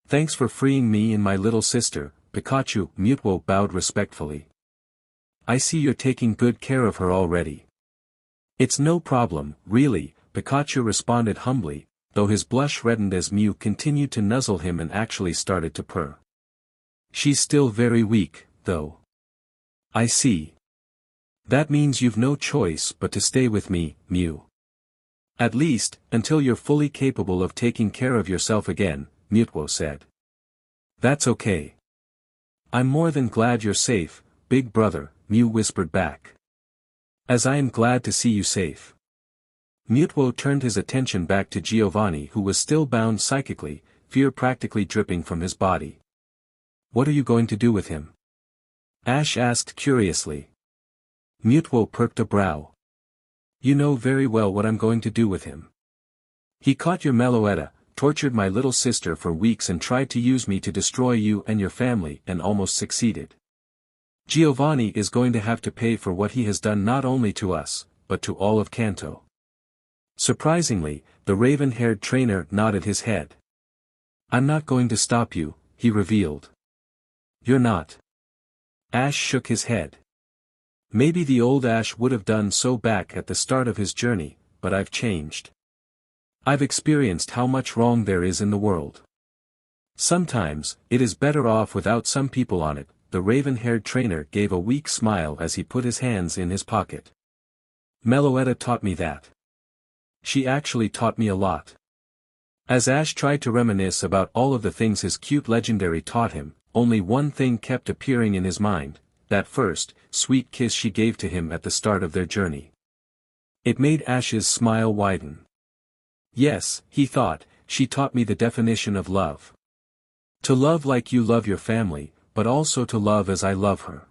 Thanks for freeing me and my little sister, Pikachu. Mewtwo bowed respectfully. I see you're taking good care of her already. It's no problem, really, Pikachu responded humbly, though his blush reddened as Mew continued to nuzzle him and actually started to purr. She's still very weak, though. I see. That means you've no choice but to stay with me, Mew. At least, until you're fully capable of taking care of yourself again, Mewtwo said. That's okay. I'm more than glad you're safe, big brother, Mew whispered back. As I am glad to see you safe. Mewtwo turned his attention back to Giovanni, who was still bound psychically, fear practically dripping from his body. What are you going to do with him? Ash asked curiously. Mewtwo perked a brow. You know very well what I'm going to do with him. He caught your Meloetta, tortured my little sister for weeks and tried to use me to destroy you and your family and almost succeeded. Giovanni is going to have to pay for what he has done not only to us, but to all of Kanto. Surprisingly, the raven-haired trainer nodded his head. I'm not going to stop you, he revealed. You're not. Ash shook his head. Maybe the old Ash would have done so back at the start of his journey, but I've changed. I've experienced how much wrong there is in the world. Sometimes, it is better off without some people on it. The raven-haired trainer gave a weak smile as he put his hands in his pocket. Meloetta taught me that. She actually taught me a lot. As Ash tried to reminisce about all of the things his cute legendary taught him, only one thing kept appearing in his mind, that first, sweet kiss she gave to him at the start of their journey. It made Ash's smile widen. Yes, he thought, she taught me the definition of love. To love like you love your family, but also to love as I love her.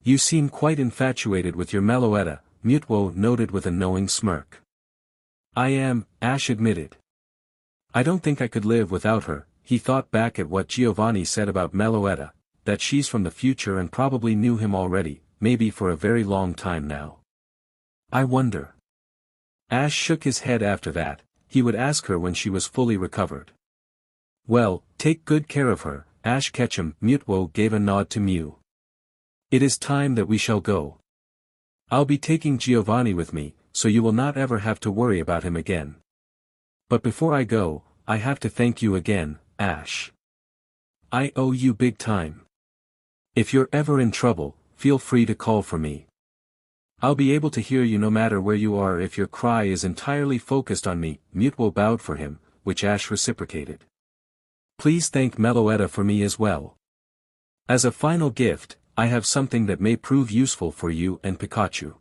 You seem quite infatuated with your Meloetta, Mewtwo noted with a knowing smirk. I am, Ash admitted. I don't think I could live without her. He thought back at what Giovanni said about Meloetta, that she's from the future and probably knew him already, maybe for a very long time now. I wonder. Ash shook his head after that, he would ask her when she was fully recovered. Well, take good care of her, Ash Ketchum. Mewtwo gave a nod to Mew. It is time that we shall go. I'll be taking Giovanni with me, so you will not ever have to worry about him again. But before I go, I have to thank you again, Ash. I owe you big time. If you're ever in trouble, feel free to call for me. I'll be able to hear you no matter where you are if your cry is entirely focused on me. Mewtwo bowed for him, which Ash reciprocated. Please thank Meloetta for me as well. As a final gift, I have something that may prove useful for you and Pikachu.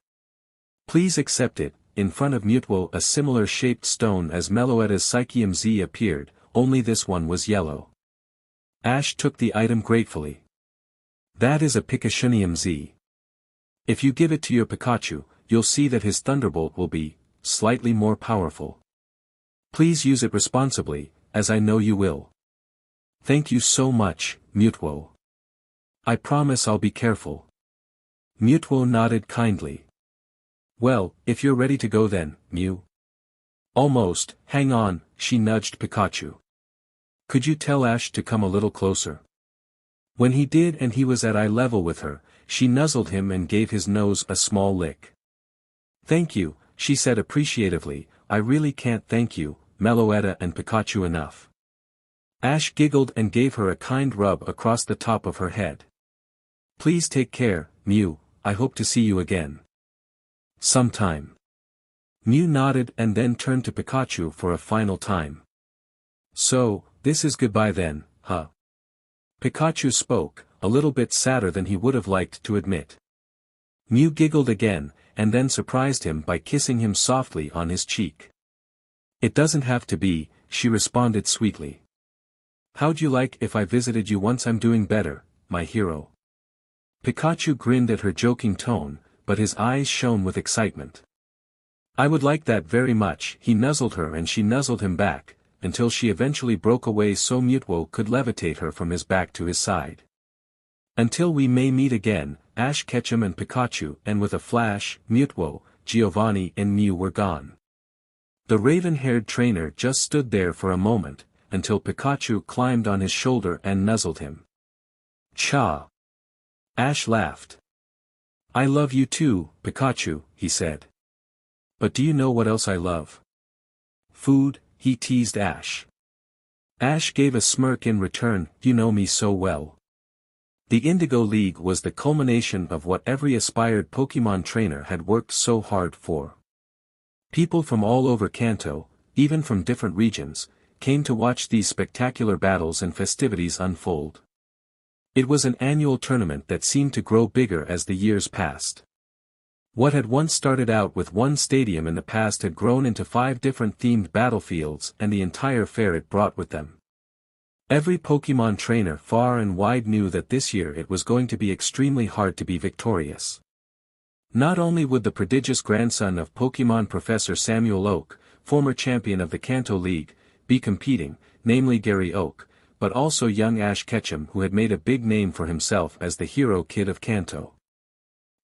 Please accept it. In front of Mewtwo a similar shaped stone as Meloetta's Psychium Z appeared, only this one was yellow. Ash took the item gratefully. That is a Pikachuium Z. If you give it to your Pikachu, you'll see that his Thunderbolt will be slightly more powerful. Please use it responsibly, as I know you will. Thank you so much, Mewtwo. I promise I'll be careful. Mewtwo nodded kindly. Well, if you're ready to go then, Mew. Almost. Hang on, she nudged Pikachu. Could you tell Ash to come a little closer? When he did and he was at eye level with her, she nuzzled him and gave his nose a small lick. Thank you, she said appreciatively. I really can't thank you, Meloetta and Pikachu enough. Ash giggled and gave her a kind rub across the top of her head. Please take care, Mew, I hope to see you again. Sometime. Mew nodded and then turned to Pikachu for a final time. So, this is goodbye then, huh? Pikachu spoke, a little bit sadder than he would have liked to admit. Mew giggled again, and then surprised him by kissing him softly on his cheek. It doesn't have to be, she responded sweetly. How'd you like if I visited you once I'm doing better, my hero? Pikachu grinned at her joking tone, but his eyes shone with excitement. I would like that very much. He nuzzled her and she nuzzled him back, until she eventually broke away so Mewtwo could levitate her from his back to his side. Until we may meet again, Ash Ketchum and Pikachu, and with a flash, Mewtwo, Giovanni and Mew were gone. The raven-haired trainer just stood there for a moment, until Pikachu climbed on his shoulder and nuzzled him. Cha! Ash laughed. I love you too, Pikachu, he said. But do you know what else I love? Food, he teased Ash. Ash gave a smirk in return. You know me so well. The Indigo League was the culmination of what every aspired Pokémon trainer had worked so hard for. People from all over Kanto, even from different regions, came to watch these spectacular battles and festivities unfold. It was an annual tournament that seemed to grow bigger as the years passed. What had once started out with one stadium in the past had grown into 5 different themed battlefields and the entire fair it brought with them. Every Pokémon trainer far and wide knew that this year it was going to be extremely hard to be victorious. Not only would the prodigious grandson of Pokémon Professor Samuel Oak, former champion of the Kanto League, be competing, namely Gary Oak, but also young Ash Ketchum, who had made a big name for himself as the hero kid of Kanto.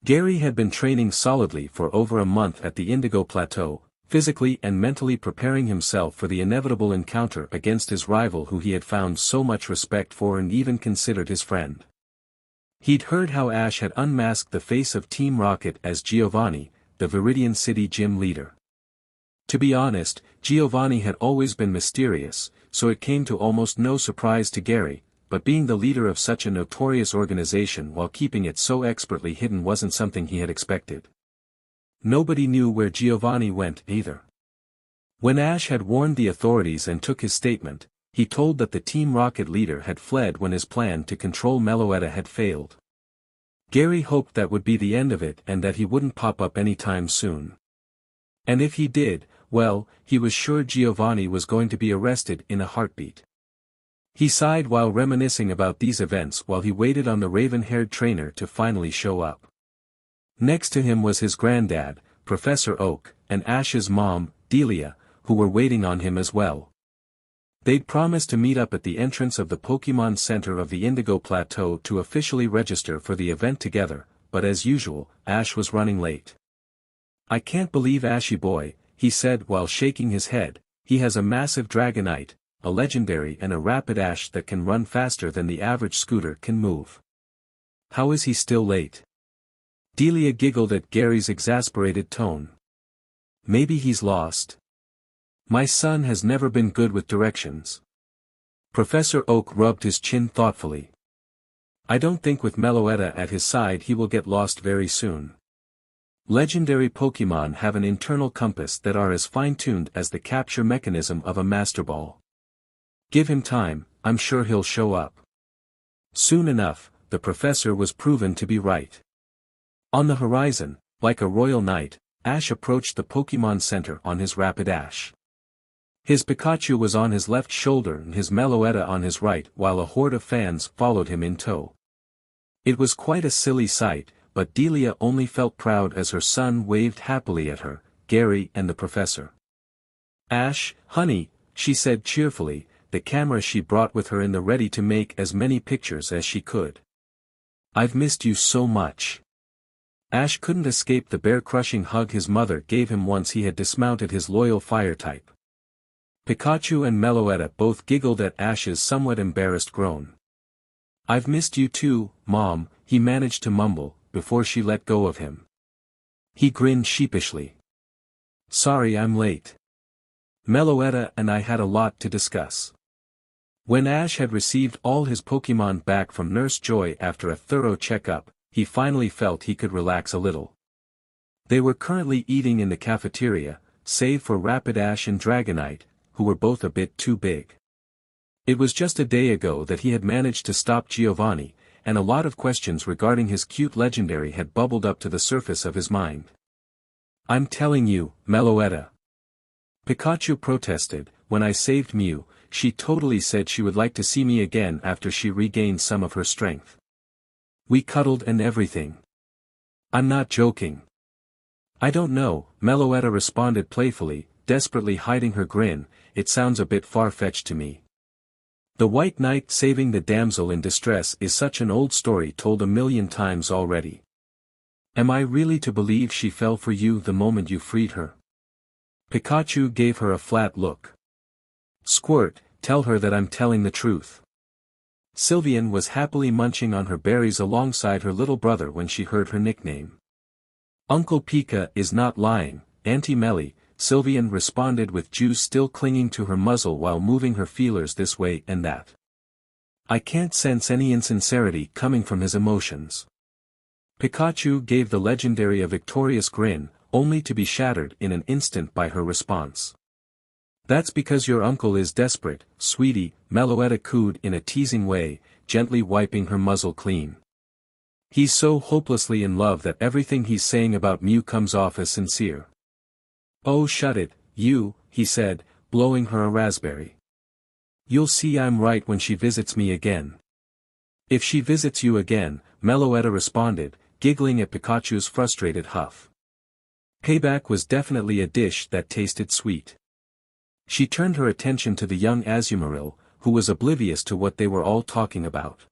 Gary had been training solidly for over a month at the Indigo Plateau, physically and mentally preparing himself for the inevitable encounter against his rival who he had found so much respect for and even considered his friend. He'd heard how Ash had unmasked the face of Team Rocket as Giovanni, the Viridian City gym leader. To be honest, Giovanni had always been mysterious, so it came to almost no surprise to Gary, but being the leader of such a notorious organization while keeping it so expertly hidden wasn't something he had expected. Nobody knew where Giovanni went either. When Ash had warned the authorities and took his statement, he told that the Team Rocket leader had fled when his plan to control Meloetta had failed. Gary hoped that would be the end of it and that he wouldn't pop up anytime soon. And if he did, well, he was sure Giovanni was going to be arrested in a heartbeat. He sighed while reminiscing about these events while he waited on the raven-haired trainer to finally show up. Next to him was his granddad, Professor Oak, and Ash's mom, Delia, who were waiting on him as well. They'd promised to meet up at the entrance of the Pokémon Center of the Indigo Plateau to officially register for the event together, but as usual, Ash was running late. I can't believe Ashy boy, he said while shaking his head, he has a massive Dragonite, a legendary and a rapid Ash that can run faster than the average scooter can move. How is he still late? Delia giggled at Gary's exasperated tone. Maybe he's lost. My son has never been good with directions. Professor Oak rubbed his chin thoughtfully. I don't think with Meloetta at his side he will get lost very soon. Legendary Pokémon have an internal compass that are as fine-tuned as the capture mechanism of a Master Ball. Give him time, I'm sure he'll show up. Soon enough, the professor was proven to be right. On the horizon, like a royal knight, Ash approached the Pokémon Center on his rapid Ash. His Pikachu was on his left shoulder and his Meloetta on his right while a horde of fans followed him in tow. It was quite a silly sight, but Delia only felt proud as her son waved happily at her, Gary and the professor. Ash, honey, she said cheerfully, the camera she brought with her in the ready to make as many pictures as she could. I've missed you so much. Ash couldn't escape the bear-crushing hug his mother gave him once he had dismounted his loyal fire type. Pikachu and Meloetta both giggled at Ash's somewhat embarrassed groan. I've missed you too, Mom, he managed to mumble, before she let go of him. He grinned sheepishly. Sorry I'm late. Meloetta and I had a lot to discuss. When Ash had received all his Pokémon back from Nurse Joy after a thorough checkup, he finally felt he could relax a little. They were currently eating in the cafeteria, save for Rapidash and Dragonite, who were both a bit too big. It was just a day ago that he had managed to stop Giovanni, and a lot of questions regarding his cute legendary had bubbled up to the surface of his mind. I'm telling you, Meloetta. Pikachu protested, when I saved Mew, she totally said she would like to see me again after she regained some of her strength. We cuddled and everything. I'm not joking. I don't know, Meloetta responded playfully, desperately hiding her grin, it sounds a bit far-fetched to me. The White Knight saving the damsel in distress is such an old story told 1,000,000 times already. Am I really to believe she fell for you the moment you freed her? Pikachu gave her a flat look. Squirt, tell her that I'm telling the truth. Sylvian was happily munching on her berries alongside her little brother when she heard her nickname. Uncle Pika is not lying, Auntie Melly, Sylvian responded with juice still clinging to her muzzle while moving her feelers this way and that. I can't sense any insincerity coming from his emotions. Pikachu gave the legendary a victorious grin, only to be shattered in an instant by her response. That's because your uncle is desperate, sweetie, Meloetta cooed in a teasing way, gently wiping her muzzle clean. He's so hopelessly in love that everything he's saying about Mew comes off as sincere. Oh shut it, you, he said, blowing her a raspberry. You'll see I'm right when she visits me again. If she visits you again, Meloetta responded, giggling at Pikachu's frustrated huff. Payback was definitely a dish that tasted sweet. She turned her attention to the young Azumarill, who was oblivious to what they were all talking about.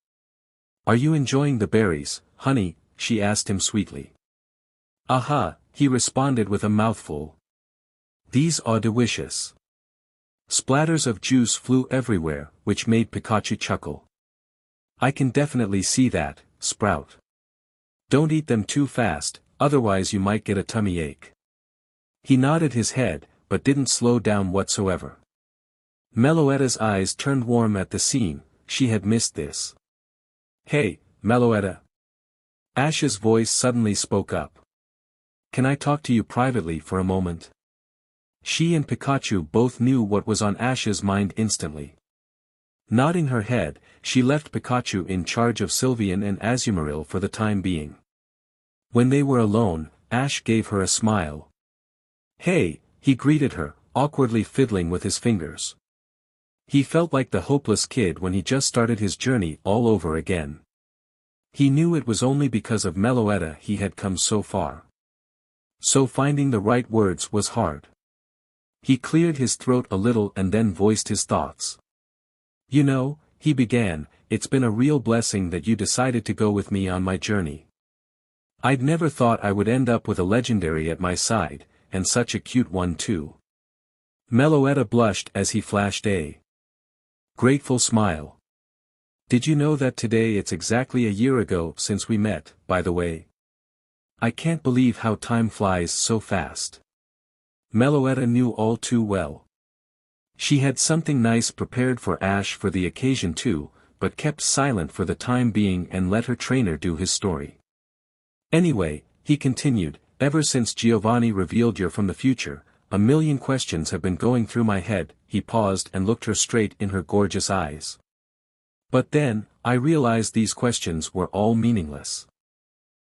Are you enjoying the berries, honey? She asked him sweetly. Aha, he responded with a mouthful. These are delicious. Splatters of juice flew everywhere, which made Pikachu chuckle. I can definitely see that, Sprout. Don't eat them too fast, otherwise you might get a tummy ache. He nodded his head, but didn't slow down whatsoever. Meloetta's eyes turned warm at the scene, she had missed this. Hey, Meloetta. Ash's voice suddenly spoke up. Can I talk to you privately for a moment? She and Pikachu both knew what was on Ash's mind instantly. Nodding her head, she left Pikachu in charge of Sylvian and Azumarill for the time being. When they were alone, Ash gave her a smile. Hey, he greeted her, awkwardly fiddling with his fingers. He felt like the hopeless kid when he just started his journey all over again. He knew it was only because of Meloetta he had come so far. So finding the right words was hard. He cleared his throat a little and then voiced his thoughts. You know, he began, it's been a real blessing that you decided to go with me on my journey. I'd never thought I would end up with a legendary at my side, and such a cute one too. Meloetta blushed as he flashed a grateful smile. Did you know that today it's exactly a year ago since we met, by the way? I can't believe how time flies so fast. Meloetta knew all too well. She had something nice prepared for Ash for the occasion too, but kept silent for the time being and let her trainer do his story. Anyway, he continued, ever since Giovanni revealed you're from the future, a million questions have been going through my head. He paused and looked her straight in her gorgeous eyes. But then, I realized these questions were all meaningless.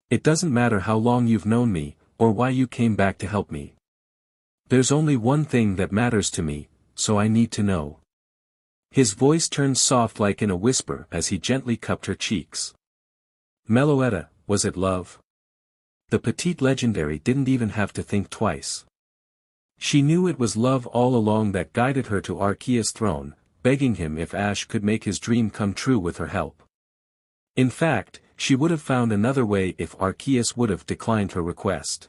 It doesn't matter how long you've known me, or why you came back to help me. There's only one thing that matters to me, so I need to know. His voice turned soft like in a whisper as he gently cupped her cheeks. Meloetta, was it love? The petite legendary didn't even have to think twice. She knew it was love all along that guided her to Arceus' throne, begging him if Ash could make his dream come true with her help. In fact, she would have found another way if Arceus would have declined her request.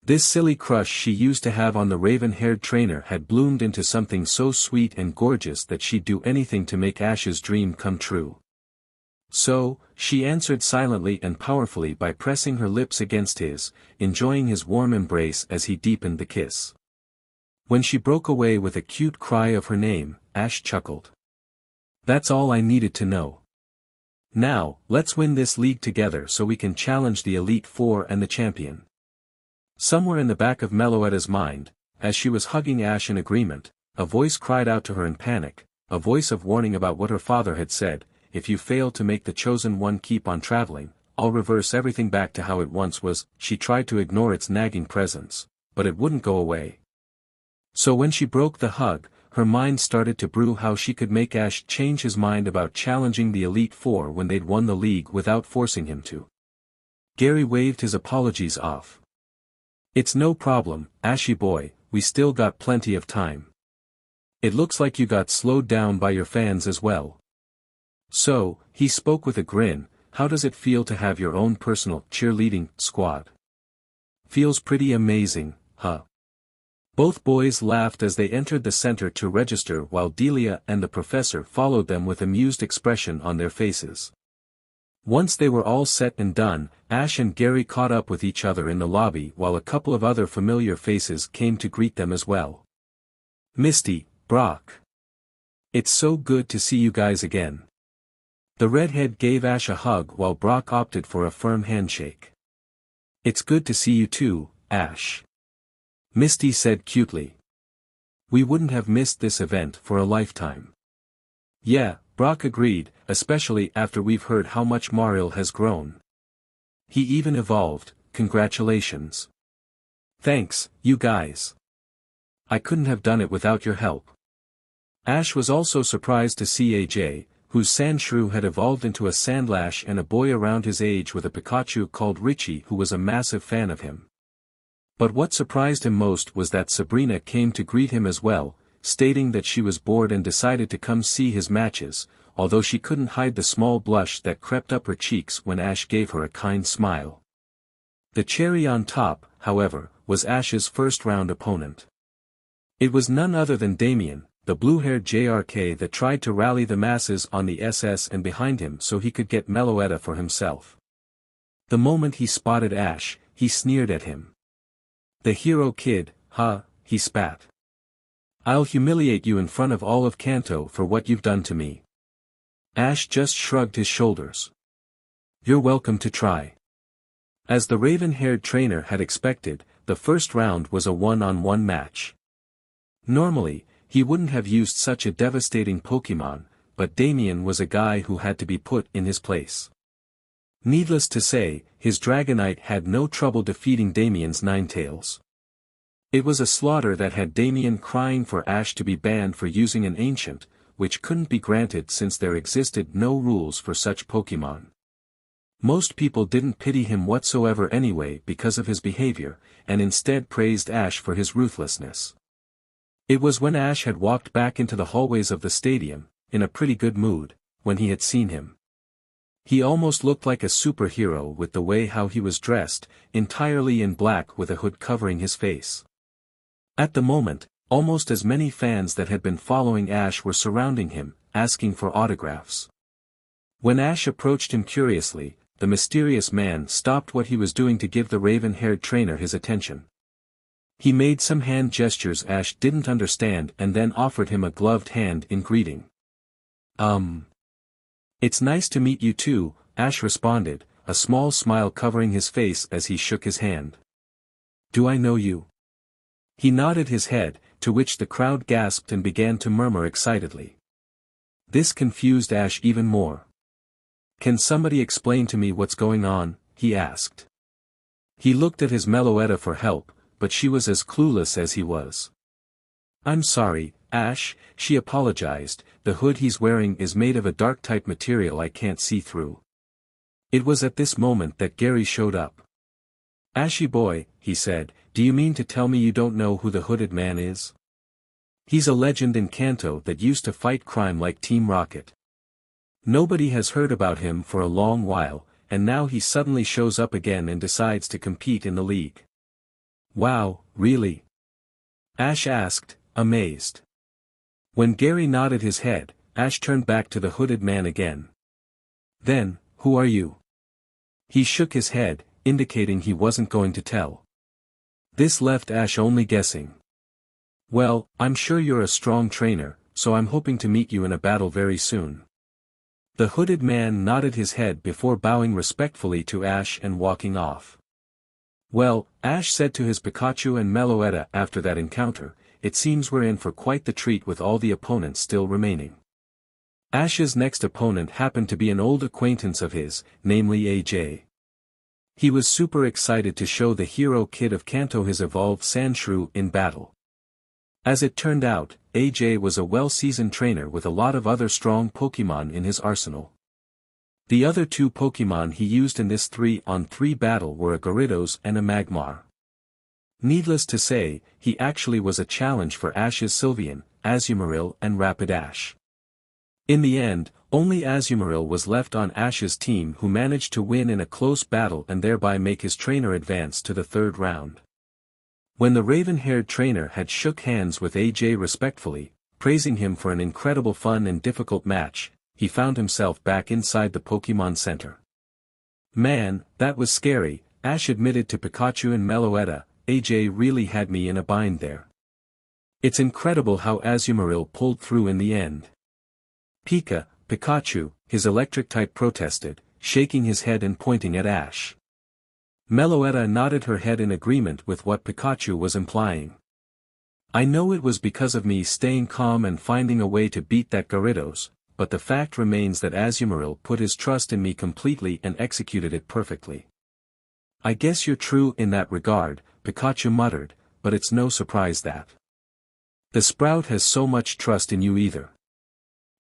This silly crush she used to have on the raven-haired trainer had bloomed into something so sweet and gorgeous that she'd do anything to make Ash's dream come true. So, she answered silently and powerfully by pressing her lips against his, enjoying his warm embrace as he deepened the kiss. When she broke away with a cute cry of her name, Ash chuckled. That's all I needed to know. Now, let's win this league together so we can challenge the Elite Four and the champion. Somewhere in the back of Meloetta's mind, as she was hugging Ash in agreement, a voice cried out to her in panic, a voice of warning about what her father had said. If you fail to make the chosen one keep on traveling, I'll reverse everything back to how it once was. She tried to ignore its nagging presence, but it wouldn't go away. So when she broke the hug, her mind started to brew how she could make Ash change his mind about challenging the Elite Four when they'd won the league without forcing him to. Gary waved his apologies off. It's no problem, Ashy boy, we still got plenty of time. It looks like you got slowed down by your fans as well. So, he spoke with a grin, how does it feel to have your own personal cheerleading squad? Feels pretty amazing, huh? Both boys laughed as they entered the center to register while Delia and the professor followed them with amused expression on their faces. Once they were all set and done, Ash and Gary caught up with each other in the lobby while a couple of other familiar faces came to greet them as well. Misty, Brock. It's so good to see you guys again. The redhead gave Ash a hug while Brock opted for a firm handshake. It's good to see you too, Ash. Misty said cutely. We wouldn't have missed this event for a lifetime. Yeah, Brock agreed, especially after we've heard how much Mariel has grown. He even evolved, congratulations. Thanks, you guys. I couldn't have done it without your help. Ash was also surprised to see AJ, whose Sandshrew had evolved into a Sandlash and a boy around his age with a Pikachu called Richie who was a massive fan of him. But what surprised him most was that Sabrina came to greet him as well, stating that she was bored and decided to come see his matches, although she couldn't hide the small blush that crept up her cheeks when Ash gave her a kind smile. The cherry on top, however, was Ash's first-round opponent. It was none other than Damien, the blue-haired JRK that tried to rally the masses on the SS and behind him so he could get Meloetta for himself. The moment he spotted Ash, he sneered at him. The hero kid, huh, he spat. I'll humiliate you in front of all of Kanto for what you've done to me. Ash just shrugged his shoulders. You're welcome to try. As the raven-haired trainer had expected, the first round was a one-on-one match. Normally, he wouldn't have used such a devastating Pokemon, but Damien was a guy who had to be put in his place. Needless to say, his Dragonite had no trouble defeating Damien's Ninetales. It was a slaughter that had Damien crying for Ash to be banned for using an ancient, which couldn't be granted since there existed no rules for such Pokemon. Most people didn't pity him whatsoever anyway because of his behavior, and instead praised Ash for his ruthlessness. It was when Ash had walked back into the hallways of the stadium, in a pretty good mood, when he had seen him. He almost looked like a superhero with the way how he was dressed, entirely in black with a hood covering his face. At the moment, almost as many fans that had been following Ash were surrounding him, asking for autographs. When Ash approached him curiously, the mysterious man stopped what he was doing to give the raven-haired trainer his attention. He made some hand gestures Ash didn't understand and then offered him a gloved hand in greeting. It's nice to meet you too, Ash responded, a small smile covering his face as he shook his hand. Do I know you? He nodded his head, to which the crowd gasped and began to murmur excitedly. This confused Ash even more. Can somebody explain to me what's going on? He asked. He looked at his Meloetta for help, but she was as clueless as he was. I'm sorry, Ash, she apologized, the hood he's wearing is made of a dark-type material I can't see through. It was at this moment that Gary showed up. Ashy boy, he said, do you mean to tell me you don't know who the hooded man is? He's a legend in Kanto that used to fight crime like Team Rocket. Nobody has heard about him for a long while, and now he suddenly shows up again and decides to compete in the league. Wow, really? Ash asked, amazed. When Gary nodded his head, Ash turned back to the hooded man again. Then, who are you? He shook his head, indicating he wasn't going to tell. This left Ash only guessing. Well, I'm sure you're a strong trainer, so I'm hoping to meet you in a battle very soon. The hooded man nodded his head before bowing respectfully to Ash and walking off. Well, Ash said to his Pikachu and Meloetta after that encounter, it seems we're in for quite the treat with all the opponents still remaining. Ash's next opponent happened to be an old acquaintance of his, namely AJ. He was super excited to show the hero kid of Kanto his evolved Sandshrew in battle. As it turned out, AJ was a well-seasoned trainer with a lot of other strong Pokemon in his arsenal. The other two Pokemon he used in this 3-on-3 battle were a Gyarados and a Magmar. Needless to say, he actually was a challenge for Ash's Sylveon, Azumarill and Rapidash. In the end, only Azumarill was left on Ash's team who managed to win in a close battle and thereby make his trainer advance to the third round. When the raven-haired trainer had shook hands with AJ respectfully, praising him for an incredible fun and difficult match, he found himself back inside the Pokemon Center. Man, that was scary, Ash admitted to Pikachu and Meloetta. AJ really had me in a bind there. It's incredible how Azumarill pulled through in the end. Pikachu, his electric type protested, shaking his head and pointing at Ash. Meloetta nodded her head in agreement with what Pikachu was implying. I know it was because of me staying calm and finding a way to beat that Gyarados, but the fact remains that Azumarill put his trust in me completely and executed it perfectly. I guess you're true in that regard, Pikachu muttered, but it's no surprise that the Sprout has so much trust in you either.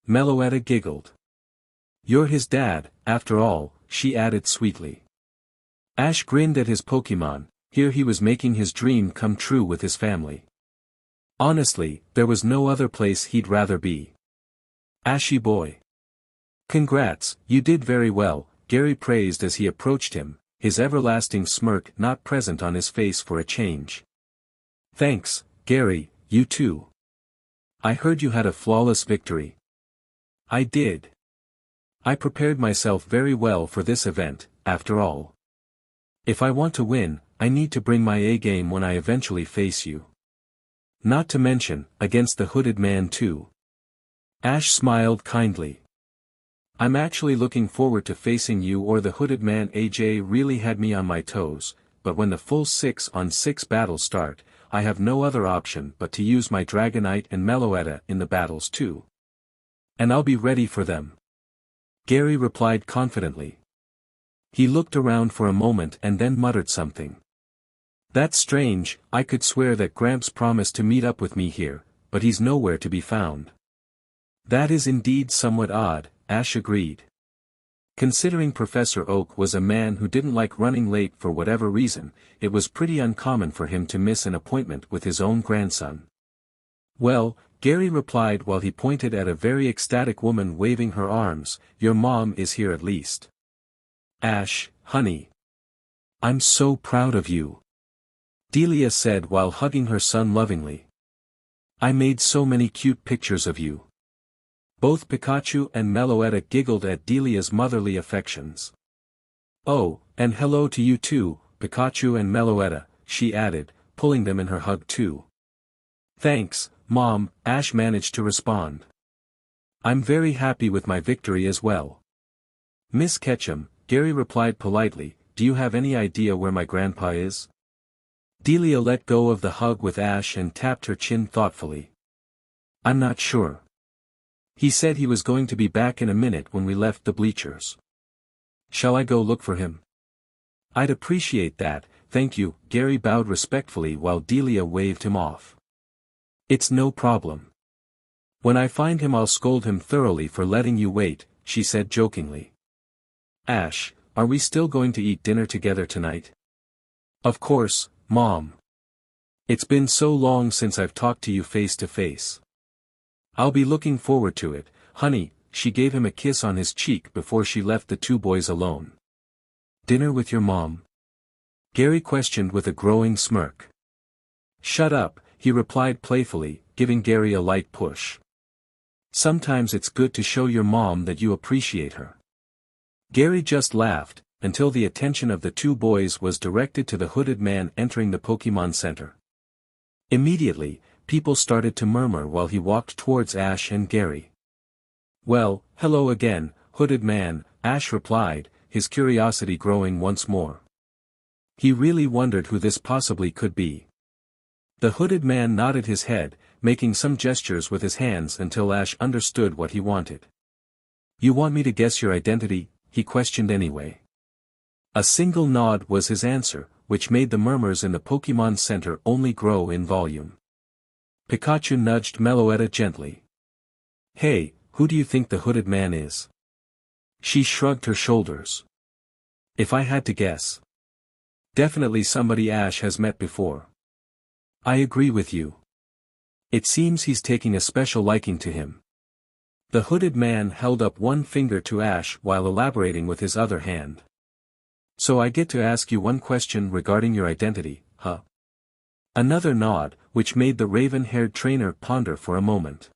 Meloetta giggled. You're his dad, after all, she added sweetly. Ash grinned at his Pokemon. Here he was making his dream come true with his family. Honestly, there was no other place he'd rather be. Ashy boy. Congrats, you did very well, Gary praised as he approached him, his everlasting smirk not present on his face for a change. Thanks, Gary, you too. I heard you had a flawless victory. I did. I prepared myself very well for this event, after all. If I want to win, I need to bring my A-game when I eventually face you. Not to mention, against the hooded man too. Ash smiled kindly. I'm actually looking forward to facing you or the hooded man. AJ really had me on my toes, but when the full 6-on-6 battles start, I have no other option but to use my Dragonite and Meloetta in the battles too. And I'll be ready for them. Gary replied confidently. He looked around for a moment and then muttered something. That's strange, I could swear that Gramps promised to meet up with me here, but he's nowhere to be found. That is indeed somewhat odd, Ash agreed. Considering Professor Oak was a man who didn't like running late for whatever reason, it was pretty uncommon for him to miss an appointment with his own grandson. Well, Gary replied while he pointed at a very ecstatic woman waving her arms, your mom is here at least. Ash, honey. I'm so proud of you. Delia said while hugging her son lovingly. I made so many cute pictures of you. Both Pikachu and Meloetta giggled at Delia's motherly affections. Oh, and hello to you too, Pikachu and Meloetta, she added, pulling them in her hug too. Thanks, Mom, Ash managed to respond. I'm very happy with my victory as well. Miss Ketchum, Gary replied politely, do you have any idea where my grandpa is? Delia let go of the hug with Ash and tapped her chin thoughtfully. I'm not sure. He said he was going to be back in a minute when we left the bleachers. Shall I go look for him? I'd appreciate that, thank you, Gary bowed respectfully while Delia waved him off. It's no problem. When I find him I'll scold him thoroughly for letting you wait, she said jokingly. Ash, are we still going to eat dinner together tonight? Of course, Mom. It's been so long since I've talked to you face to face. I'll be looking forward to it, honey, she gave him a kiss on his cheek before she left the two boys alone. Dinner with your mom? Gary questioned with a growing smirk. Shut up, he replied playfully, giving Gary a light push. Sometimes it's good to show your mom that you appreciate her. Gary just laughed, until the attention of the two boys was directed to the hooded man entering the Pokemon Center. Immediately, people started to murmur while he walked towards Ash and Gary. Well, hello again, hooded man, Ash replied, his curiosity growing once more. He really wondered who this possibly could be. The hooded man nodded his head, making some gestures with his hands until Ash understood what he wanted. You want me to guess your identity? He questioned anyway. A single nod was his answer, which made the murmurs in the Pokemon Center only grow in volume. Pikachu nudged Meloetta gently. Hey, who do you think the hooded man is? She shrugged her shoulders. If I had to guess. Definitely somebody Ash has met before. I agree with you. It seems he's taking a special liking to him. The hooded man held up one finger to Ash while elaborating with his other hand. So I get to ask you one question regarding your identity, huh? Another nod, which made the raven-haired trainer ponder for a moment.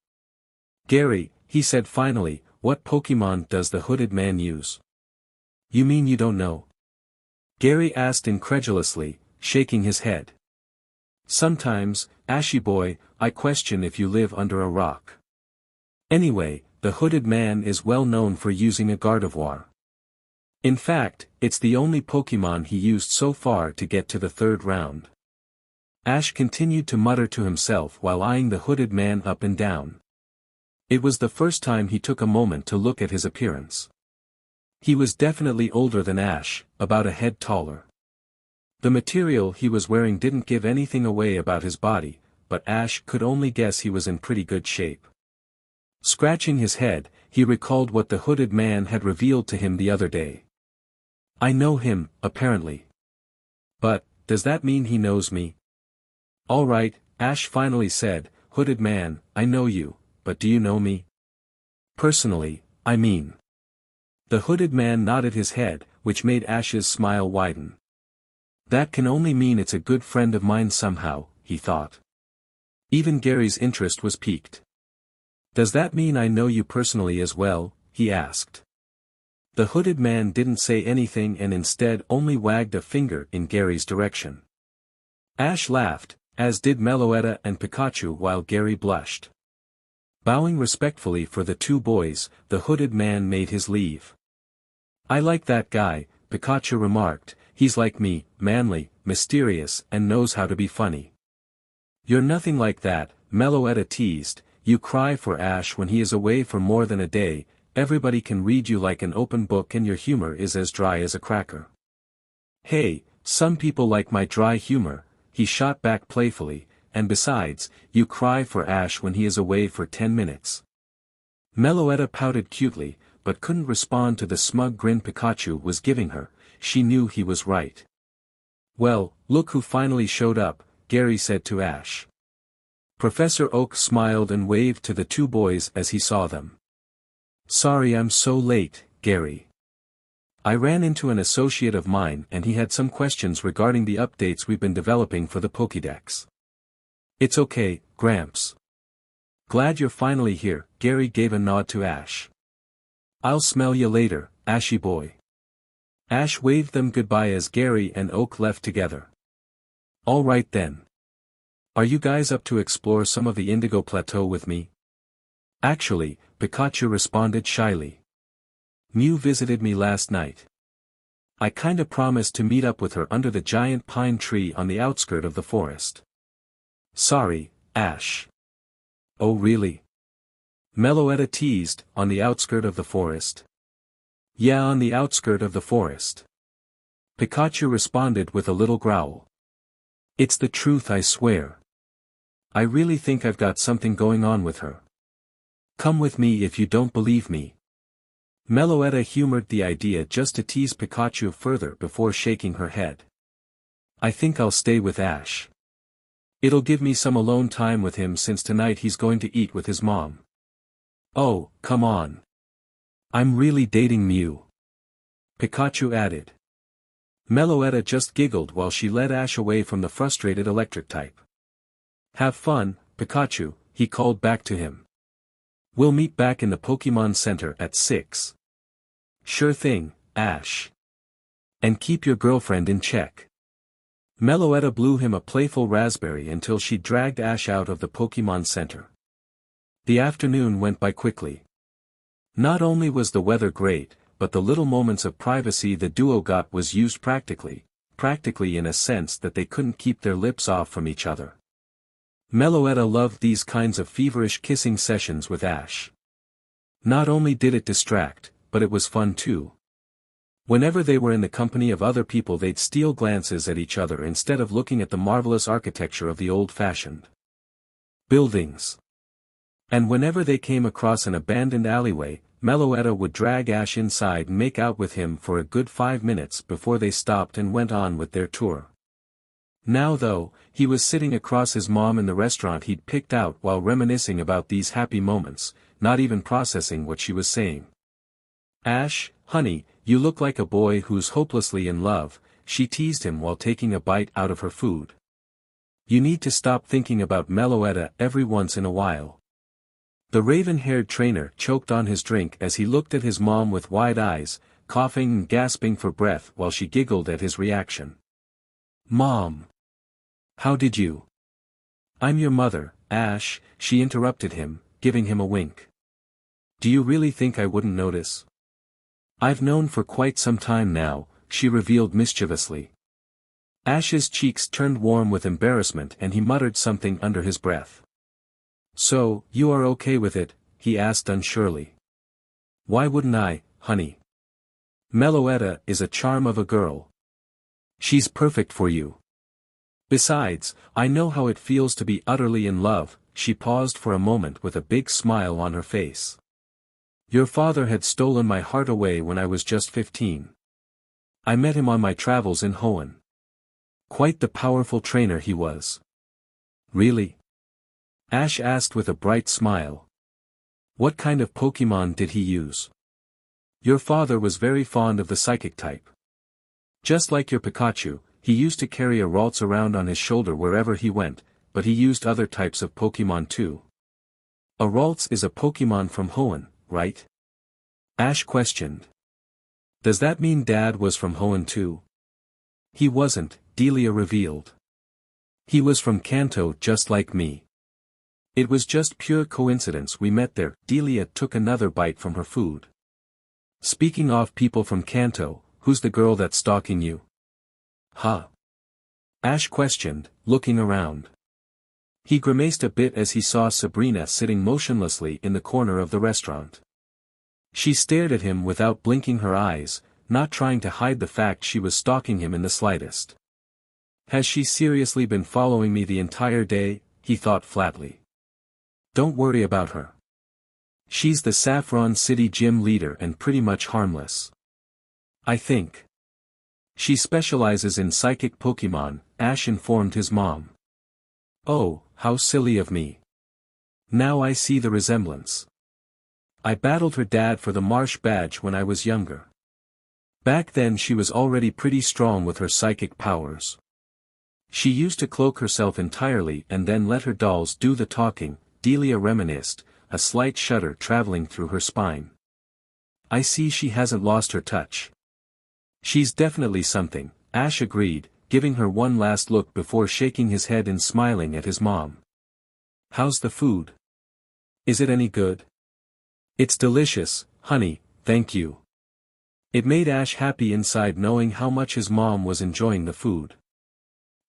Gary, he said finally, what Pokemon does the hooded man use? You mean you don't know? Gary asked incredulously, shaking his head. Sometimes, Ashy boy, I question if you live under a rock. Anyway, the hooded man is well known for using a Gardevoir. In fact, it's the only Pokemon he used so far to get to the third round. Ash continued to mutter to himself while eyeing the hooded man up and down. It was the first time he took a moment to look at his appearance. He was definitely older than Ash, about a head taller. The material he was wearing didn't give anything away about his body, but Ash could only guess he was in pretty good shape. Scratching his head, he recalled what the hooded man had revealed to him the other day. I know him, apparently. But, does that mean he knows me? All right, Ash finally said, hooded man, I know you, but do you know me? Personally, I mean. The hooded man nodded his head, which made Ash's smile widen. That can only mean it's a good friend of mine somehow, he thought. Even Gary's interest was piqued. Does that mean I know you personally as well? He asked. The hooded man didn't say anything and instead only wagged a finger in Gary's direction. Ash laughed, as did Meloetta and Pikachu while Gary blushed. Bowing respectfully for the two boys, the hooded man made his leave. I like that guy, Pikachu remarked, he's like me, manly, mysterious and knows how to be funny. You're nothing like that, Meloetta teased, you cry for Ash when he is away for more than a day, everybody can read you like an open book and your humor is as dry as a cracker. Hey, some people like my dry humor, he shot back playfully, and besides, you cry for Ash when he is away for 10 minutes. Meloetta pouted cutely, but couldn't respond to the smug grin Pikachu was giving her, she knew he was right. Well, look who finally showed up, Gary said to Ash. Professor Oak smiled and waved to the two boys as he saw them. Sorry I'm so late, Gary. I ran into an associate of mine and he had some questions regarding the updates we've been developing for the Pokédex. It's okay, Gramps. Glad you're finally here, Gary gave a nod to Ash. I'll smell you later, Ashy boy. Ash waved them goodbye as Gary and Oak left together. All right then. Are you guys up to explore some of the Indigo Plateau with me? Actually, Pikachu responded shyly. Mew visited me last night. I kinda promised to meet up with her under the giant pine tree on the outskirt of the forest. Sorry, Ash. Oh really? Meloetta teased, on the outskirt of the forest. Yeah, on the outskirt of the forest. Pikachu responded with a little growl. It's the truth, I swear. I really think I've got something going on with her. Come with me if you don't believe me. Meloetta humored the idea just to tease Pikachu further before shaking her head. I think I'll stay with Ash. It'll give me some alone time with him since tonight he's going to eat with his mom. Oh, come on. I'm really dating Mew. Pikachu added. Meloetta just giggled while she led Ash away from the frustrated electric type. Have fun, Pikachu, he called back to him. We'll meet back in the Pokemon Center at 6. Sure thing, Ash. And keep your girlfriend in check. Meloetta blew him a playful raspberry until she dragged Ash out of the Pokemon Center. The afternoon went by quickly. Not only was the weather great, but the little moments of privacy the duo got was used practically in a sense that they couldn't keep their lips off from each other. Meloetta loved these kinds of feverish kissing sessions with Ash. Not only did it distract, but it was fun too. Whenever they were in the company of other people they'd steal glances at each other instead of looking at the marvelous architecture of the old-fashioned buildings. And whenever they came across an abandoned alleyway, Meloetta would drag Ash inside and make out with him for a good 5 minutes before they stopped and went on with their tour. Now though, he was sitting across his mom in the restaurant he'd picked out while reminiscing about these happy moments, not even processing what she was saying. Ash, honey, you look like a boy who's hopelessly in love, she teased him while taking a bite out of her food. You need to stop thinking about Meloetta every once in a while. The raven-haired trainer choked on his drink as he looked at his mom with wide eyes, coughing and gasping for breath while she giggled at his reaction. Mom! How did you? I'm your mother, Ash, she interrupted him, giving him a wink. Do you really think I wouldn't notice? I've known for quite some time now, she revealed mischievously. Ash's cheeks turned warm with embarrassment and he muttered something under his breath. So, you are okay with it? He asked unsurely. Why wouldn't I, honey? Meloetta is a charm of a girl. She's perfect for you. Besides, I know how it feels to be utterly in love. She paused for a moment with a big smile on her face. Your father had stolen my heart away when I was just 15. I met him on my travels in Hoenn. Quite the powerful trainer he was. Really? Ash asked with a bright smile. What kind of Pokemon did he use? Your father was very fond of the psychic type. Just like your Pikachu, he used to carry a Ralts around on his shoulder wherever he went, but he used other types of Pokemon too. A Ralts is a Pokemon from Hoenn, right? Ash questioned. Does that mean Dad was from Hoenn too? He wasn't, Delia revealed. He was from Kanto just like me. It was just pure coincidence we met there. Delia took another bite from her food. Speaking of people from Kanto, who's the girl that's stalking you? Huh? Ash questioned, looking around. He grimaced a bit as he saw Sabrina sitting motionlessly in the corner of the restaurant. She stared at him without blinking her eyes, not trying to hide the fact she was stalking him in the slightest. Has she seriously been following me the entire day? He thought flatly. Don't worry about her. She's the Saffron City gym leader and pretty much harmless. I think. She specializes in psychic Pokemon, Ash informed his mom. Oh, how silly of me. Now I see the resemblance. I battled her dad for the Marsh badge when I was younger. Back then she was already pretty strong with her psychic powers. She used to cloak herself entirely and then let her dolls do the talking, Delia reminisced, a slight shudder traveling through her spine. I see she hasn't lost her touch. She's definitely something, Ash agreed, giving her one last look before shaking his head and smiling at his mom. How's the food? Is it any good? It's delicious, honey, thank you. It made Ash happy inside knowing how much his mom was enjoying the food.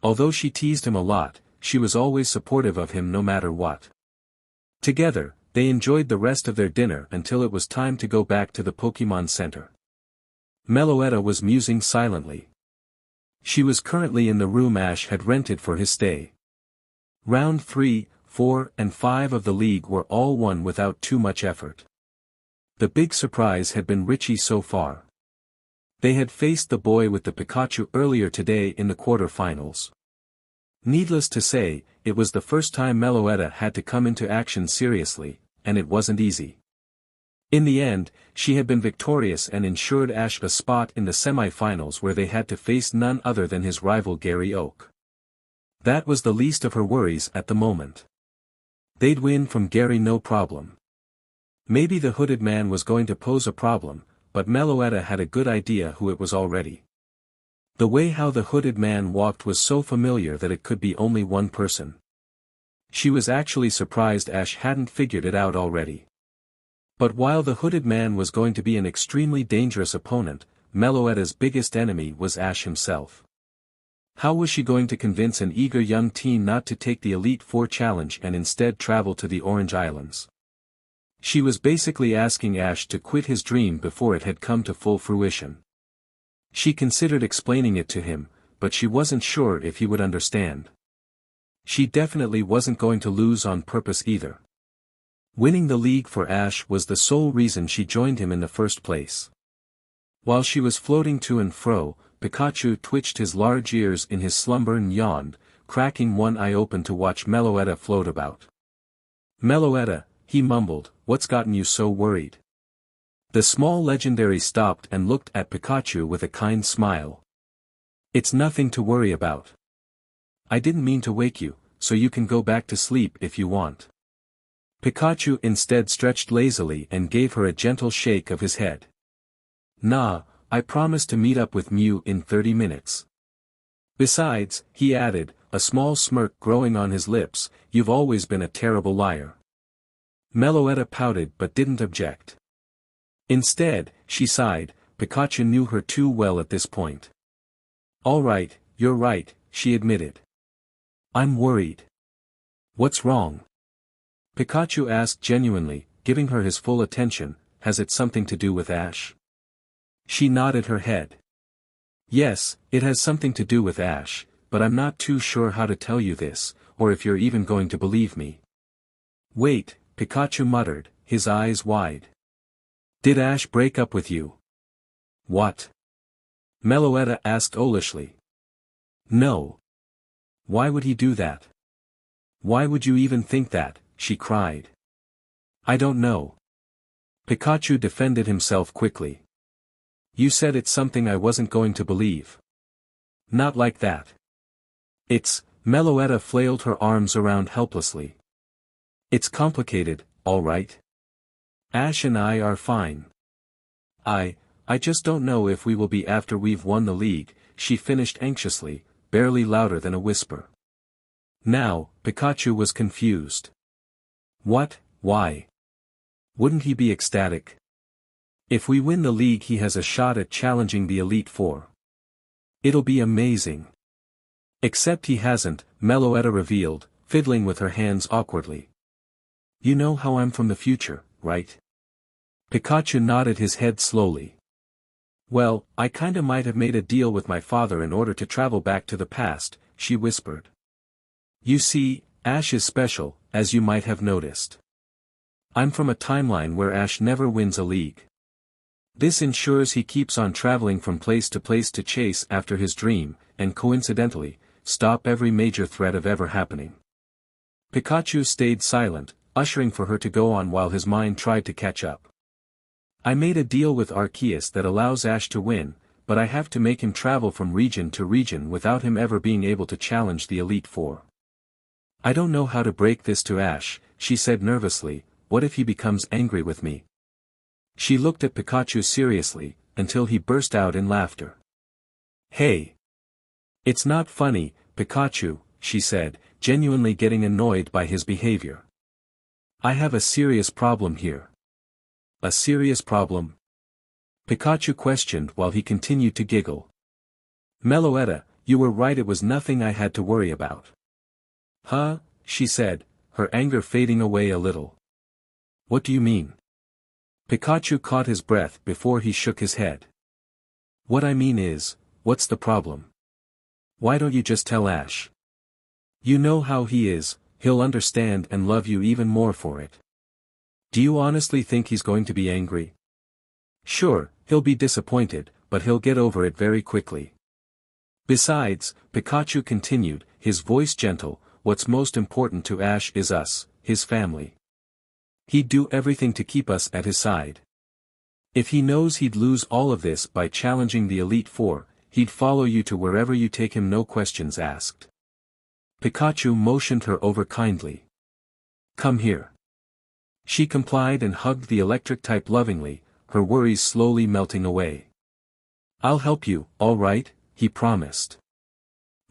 Although she teased him a lot, she was always supportive of him no matter what. Together, they enjoyed the rest of their dinner until it was time to go back to the Pokemon Center. Meloetta was musing silently. She was currently in the room Ash had rented for his stay. Round 3, 4, and 5 of the league were all won without too much effort. The big surprise had been Richie so far. They had faced the boy with the Pikachu earlier today in the quarter-finals. Needless to say, it was the first time Meloetta had to come into action seriously, and it wasn't easy. In the end, she had been victorious and ensured Ash a spot in the semi-finals where they had to face none other than his rival Gary Oak. That was the least of her worries at the moment. They'd win from Gary no problem. Maybe the hooded man was going to pose a problem, but Meloetta had a good idea who it was already. The way how the hooded man walked was so familiar that it could be only one person. She was actually surprised Ash hadn't figured it out already. But while the hooded man was going to be an extremely dangerous opponent, Meloetta's biggest enemy was Ash himself. How was she going to convince an eager young teen not to take the Elite Four challenge and instead travel to the Orange Islands? She was basically asking Ash to quit his dream before it had come to full fruition. She considered explaining it to him, but she wasn't sure if he would understand. She definitely wasn't going to lose on purpose either. Winning the league for Ash was the sole reason she joined him in the first place. While she was floating to and fro, Pikachu twitched his large ears in his slumber and yawned, cracking one eye open to watch Meloetta float about. Meloetta, he mumbled, what's gotten you so worried? The small legendary stopped and looked at Pikachu with a kind smile. It's nothing to worry about. I didn't mean to wake you, so you can go back to sleep if you want. Pikachu instead stretched lazily and gave her a gentle shake of his head. Nah, I promised to meet up with Mew in 30 minutes. Besides, he added, a small smirk growing on his lips, you've always been a terrible liar. Meloetta pouted but didn't object. Instead, she sighed, Pikachu knew her too well at this point. Alright, you're right, she admitted. I'm worried. What's wrong? Pikachu asked genuinely, giving her his full attention, has it something to do with Ash? She nodded her head. Yes, it has something to do with Ash, but I'm not too sure how to tell you this, or if you're even going to believe me. Wait, Pikachu muttered, his eyes wide. Did Ash break up with you? What? Meloetta asked olishly. No. Why would he do that? Why would you even think that? She cried. I don't know. Pikachu defended himself quickly. You said it's something I wasn't going to believe. Not like that. Meloetta flailed her arms around helplessly. It's complicated, all right. Ash and I are fine. I just don't know if we will be after we've won the league, she finished anxiously, barely louder than a whisper. Now, Pikachu was confused. What, why? Wouldn't he be ecstatic? If we win the league he has a shot at challenging the Elite Four. It'll be amazing. Except he hasn't, Meloetta revealed, fiddling with her hands awkwardly. You know how I'm from the future, right? Pikachu nodded his head slowly. Well, I kinda might have made a deal with my father in order to travel back to the past, she whispered. You see, Ash is special, as you might have noticed. I'm from a timeline where Ash never wins a league. This ensures he keeps on traveling from place to chase after his dream, and coincidentally, stop every major threat of ever happening. Pikachu stayed silent, ushering for her to go on while his mind tried to catch up. I made a deal with Arceus that allows Ash to win, but I have to make him travel from region to region without him ever being able to challenge the Elite Four. I don't know how to break this to Ash, she said nervously, what if he becomes angry with me? She looked at Pikachu seriously, until he burst out in laughter. Hey! It's not funny, Pikachu, she said, genuinely getting annoyed by his behavior. I have a serious problem here. A serious problem? Pikachu questioned while he continued to giggle. Meloetta, you were right, it was nothing I had to worry about. Huh? She said, her anger fading away a little. What do you mean? Pikachu caught his breath before he shook his head. What I mean is, what's the problem? Why don't you just tell Ash? You know how he is, he'll understand and love you even more for it. Do you honestly think he's going to be angry? Sure, he'll be disappointed, but he'll get over it very quickly. Besides, Pikachu continued, his voice gentle, what's most important to Ash is us, his family. He'd do everything to keep us at his side. If he knows he'd lose all of this by challenging the Elite Four, he'd follow you to wherever you take him, no questions asked. Pikachu motioned her over kindly. Come here. She complied and hugged the electric type lovingly, her worries slowly melting away. I'll help you, all right, he promised.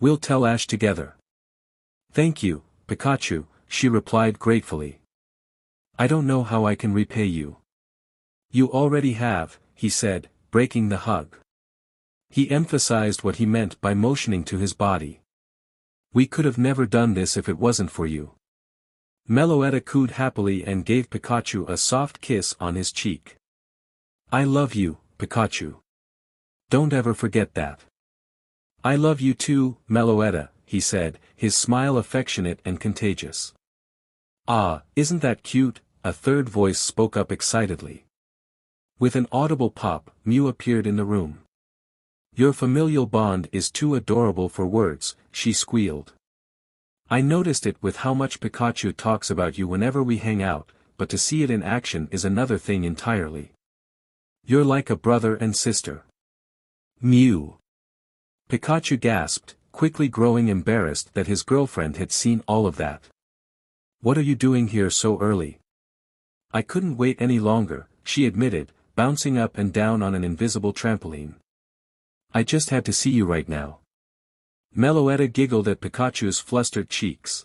We'll tell Ash together. Thank you, Pikachu, she replied gratefully. I don't know how I can repay you. You already have, he said, breaking the hug. He emphasized what he meant by motioning to his body. We could have never done this if it wasn't for you. Meloetta cooed happily and gave Pikachu a soft kiss on his cheek. I love you, Pikachu. Don't ever forget that. I love you too, Meloetta, he said, his smile affectionate and contagious. Ah, isn't that cute? A third voice spoke up excitedly. With an audible pop, Mew appeared in the room. Your familial bond is too adorable for words, she squealed. I noticed it with how much Pikachu talks about you whenever we hang out, but to see it in action is another thing entirely. You're like a brother and sister. Mew. Pikachu gasped, quickly growing embarrassed that his girlfriend had seen all of that. "What are you doing here so early?" "I couldn't wait any longer," she admitted, bouncing up and down on an invisible trampoline. "I just had to see you right now." Meloetta giggled at Pikachu's flustered cheeks.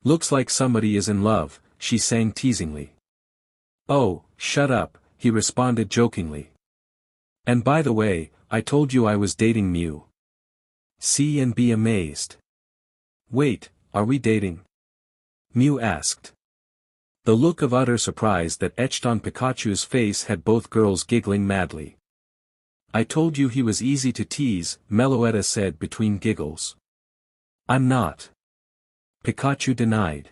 "Looks like somebody is in love," she sang teasingly. "Oh, shut up," he responded jokingly. "And by the way, I told you I was dating Mew. See and be amazed." "Wait, are we dating?" Mew asked. The look of utter surprise that etched on Pikachu's face had both girls giggling madly. "I told you he was easy to tease," Meloetta said between giggles. "I'm not." Pikachu denied.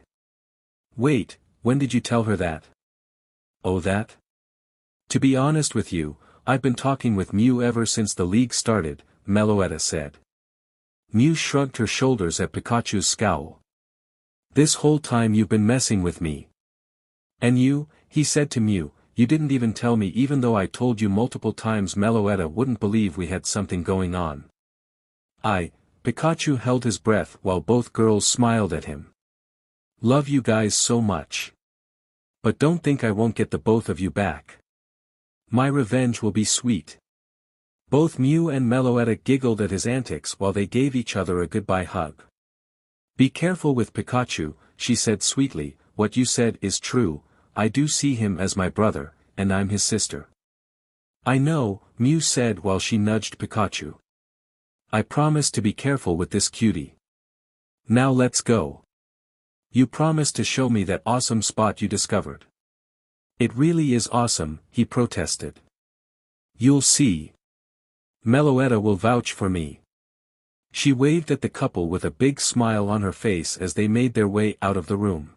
"Wait, when did you tell her that?" "Oh that? To be honest with you, I've been talking with Mew ever since the league started," Meloetta said. Mew shrugged her shoulders at Pikachu's scowl. "This whole time you've been messing with me." "And you," he said to Mew, "you didn't even tell me even though I told you multiple times." Meloetta wouldn't believe we had something going on. Pikachu held his breath while both girls smiled at him. "Love you guys so much. But don't think I won't get the both of you back. My revenge will be sweet." Both Mew and Meloetta giggled at his antics while they gave each other a goodbye hug. "Be careful with Pikachu," she said sweetly. "What you said is true, I do see him as my brother, and I'm his sister." "I know," Mew said while she nudged Pikachu. "I promise to be careful with this cutie. Now let's go. You promised to show me that awesome spot you discovered." "It really is awesome," he protested. "You'll see. Meloetta will vouch for me." She waved at the couple with a big smile on her face as they made their way out of the room.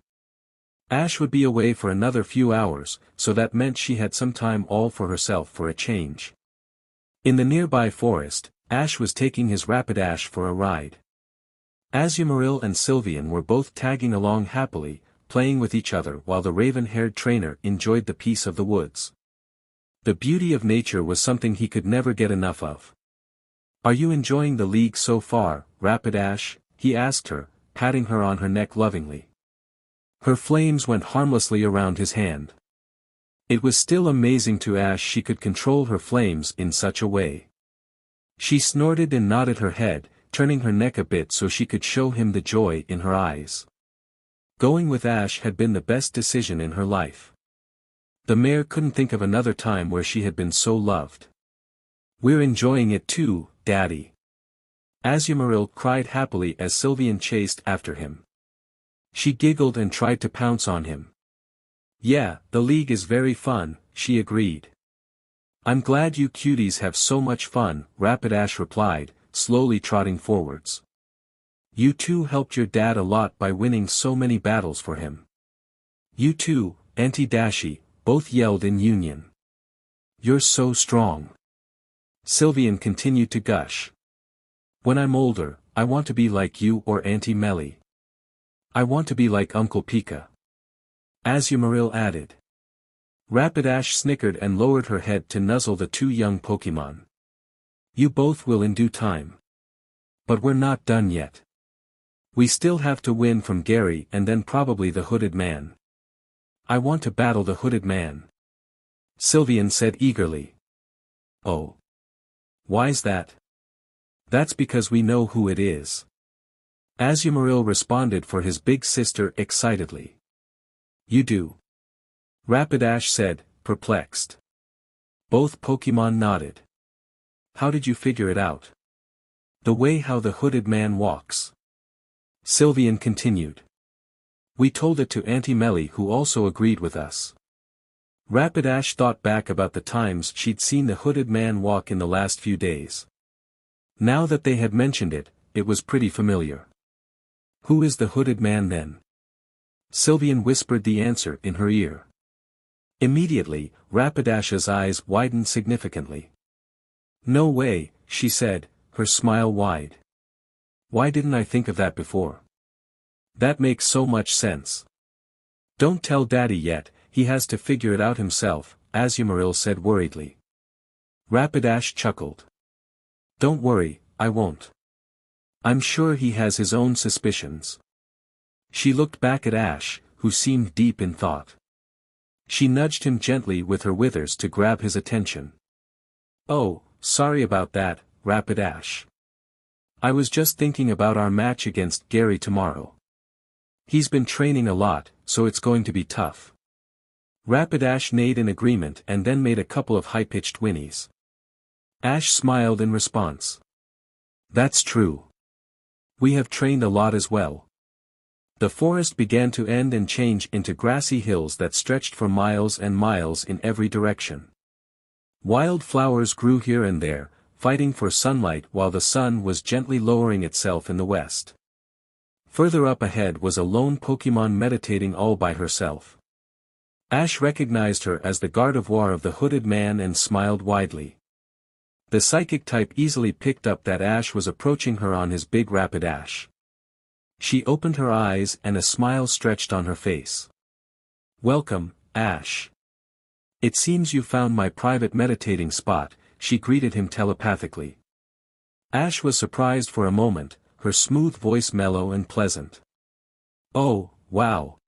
Ash would be away for another few hours, so that meant she had some time all for herself for a change. In the nearby forest, Ash was taking his Rapidash for a ride. Azumarill and Sylveon were both tagging along happily, playing with each other while the raven-haired trainer enjoyed the peace of the woods. The beauty of nature was something he could never get enough of. "Are you enjoying the league so far, Rapidash?" he asked her, patting her on her neck lovingly. Her flames went harmlessly around his hand. It was still amazing to Ash she could control her flames in such a way. She snorted and nodded her head, turning her neck a bit so she could show him the joy in her eyes. Going with Ash had been the best decision in her life. The mare couldn't think of another time where she had been so loved. "We're enjoying it too, Daddy." Azumarill cried happily as Sylveon chased after him. She giggled and tried to pounce on him. "Yeah, the league is very fun," she agreed. "I'm glad you cuties have so much fun," Rapidash replied, slowly trotting forwards. "You two helped your dad a lot by winning so many battles for him." "You too, Auntie Dashi," both yelled in union. "You're so strong." Sylveon continued to gush. "When I'm older, I want to be like you or Auntie Melly. I want to be like Uncle Pika." Azumarill added. Rapidash snickered and lowered her head to nuzzle the two young Pokémon. "You both will in due time. But we're not done yet. We still have to win from Gary and then probably the Hooded Man." "I want to battle the Hooded Man," Sylveon said eagerly. "Oh. Why's that?" "That's because we know who it is." Azumarill responded for his big sister excitedly. "You do?" Rapidash said, perplexed. Both Pokémon nodded. "How did you figure it out?" "The way how the Hooded Man walks," Sylveon continued. "We told it to Auntie Melly who also agreed with us." Rapidash thought back about the times she'd seen the Hooded Man walk in the last few days. Now that they had mentioned it, it was pretty familiar. "Who is the Hooded Man then?" Sylveon whispered the answer in her ear. Immediately, Rapidash's eyes widened significantly. "No way," she said, her smile wide. "Why didn't I think of that before? That makes so much sense." "Don't tell Daddy yet, he has to figure it out himself," Azumarill said worriedly. Rapidash chuckled. "Don't worry, I won't. I'm sure he has his own suspicions. She looked back at Ash, who seemed deep in thought. She nudged him gently with her withers to grab his attention. Oh, sorry about that, Rapid Ash. I was just thinking about our match against Gary tomorrow. He's been training a lot, so it's going to be tough. Rapid Ash neighed in agreement and then made a couple of high-pitched whinnies. Ash smiled in response. That's true. We have trained a lot as well. The forest began to end and change into grassy hills that stretched for miles and miles in every direction. Wild flowers grew here and there, fighting for sunlight while the sun was gently lowering itself in the west. Further up ahead was a lone Pokémon meditating all by herself. Ash recognized her as the Gardevoir of the hooded man and smiled widely. The psychic type easily picked up that Ash was approaching her on his big Rapid Ash. She opened her eyes and a smile stretched on her face. Welcome, Ash. It seems you found my private meditating spot, she greeted him telepathically. Ash was surprised for a moment, her smooth voice mellow and pleasant. Oh, wow.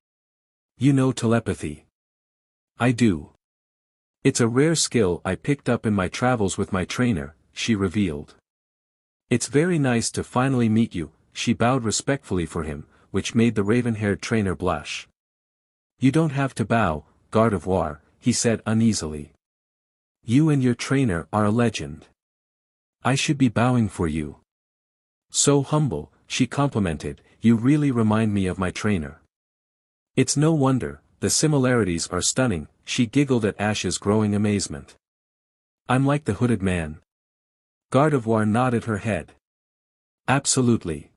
You know telepathy. I do. It's a rare skill I picked up in my travels with my trainer, she revealed. It's very nice to finally meet you, she bowed respectfully for him, which made the raven-haired trainer blush. You don't have to bow, Gardevoir, he said uneasily. You and your trainer are a legend. I should be bowing for you. So humble, she complimented, you really remind me of my trainer. It's no wonder, the similarities are stunning, she giggled at Ash's growing amazement. I'm like the hooded man. Gardevoir nodded her head. Absolutely.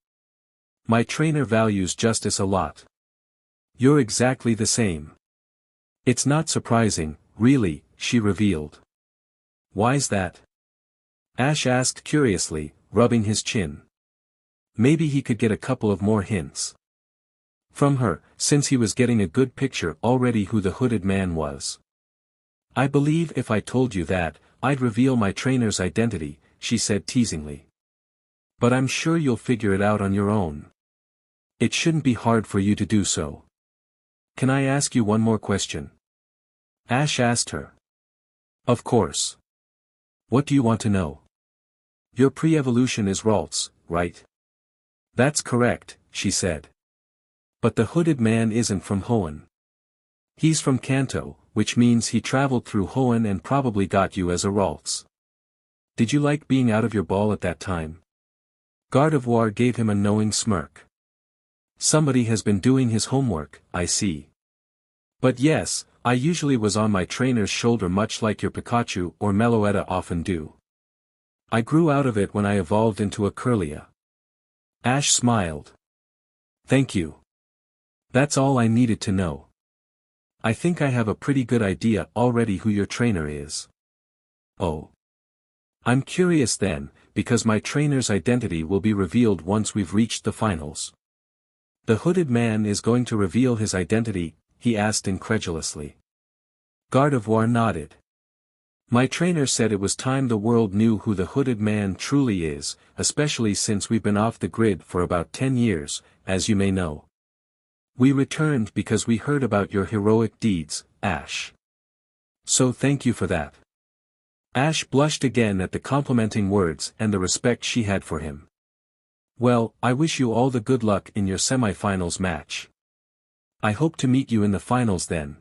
My trainer values justice a lot. You're exactly the same. It's not surprising, really, she revealed. Why's that? Ash asked curiously, rubbing his chin. Maybe he could get a couple of more hints from her, since he was getting a good picture already who the hooded man was. I believe if I told you that, I'd reveal my trainer's identity, she said teasingly. But I'm sure you'll figure it out on your own. It shouldn't be hard for you to do so. Can I ask you one more question? Ash asked her. Of course. What do you want to know? Your pre-evolution is Ralts, right? That's correct, she said. But the hooded man isn't from Hoenn. He's from Kanto, which means he traveled through Hoenn and probably got you as a Ralts. Did you like being out of your ball at that time? Gardevoir gave him a knowing smirk. Somebody has been doing his homework, I see. But yes, I usually was on my trainer's shoulder much like your Pikachu or Meloetta often do. I grew out of it when I evolved into a Kirlia. Ash smiled. Thank you. That's all I needed to know. I think I have a pretty good idea already who your trainer is. Oh. I'm curious then, because my trainer's identity will be revealed once we've reached the finals. The hooded man is going to reveal his identity, he asked incredulously. Gardevoir nodded. My trainer said it was time the world knew who the hooded man truly is, especially since we've been off the grid for about 10 years, as you may know. We returned because we heard about your heroic deeds, Ash. So thank you for that. Ash blushed again at the complimenting words and the respect she had for him. Well, I wish you all the good luck in your semi-finals match. I hope to meet you in the finals then.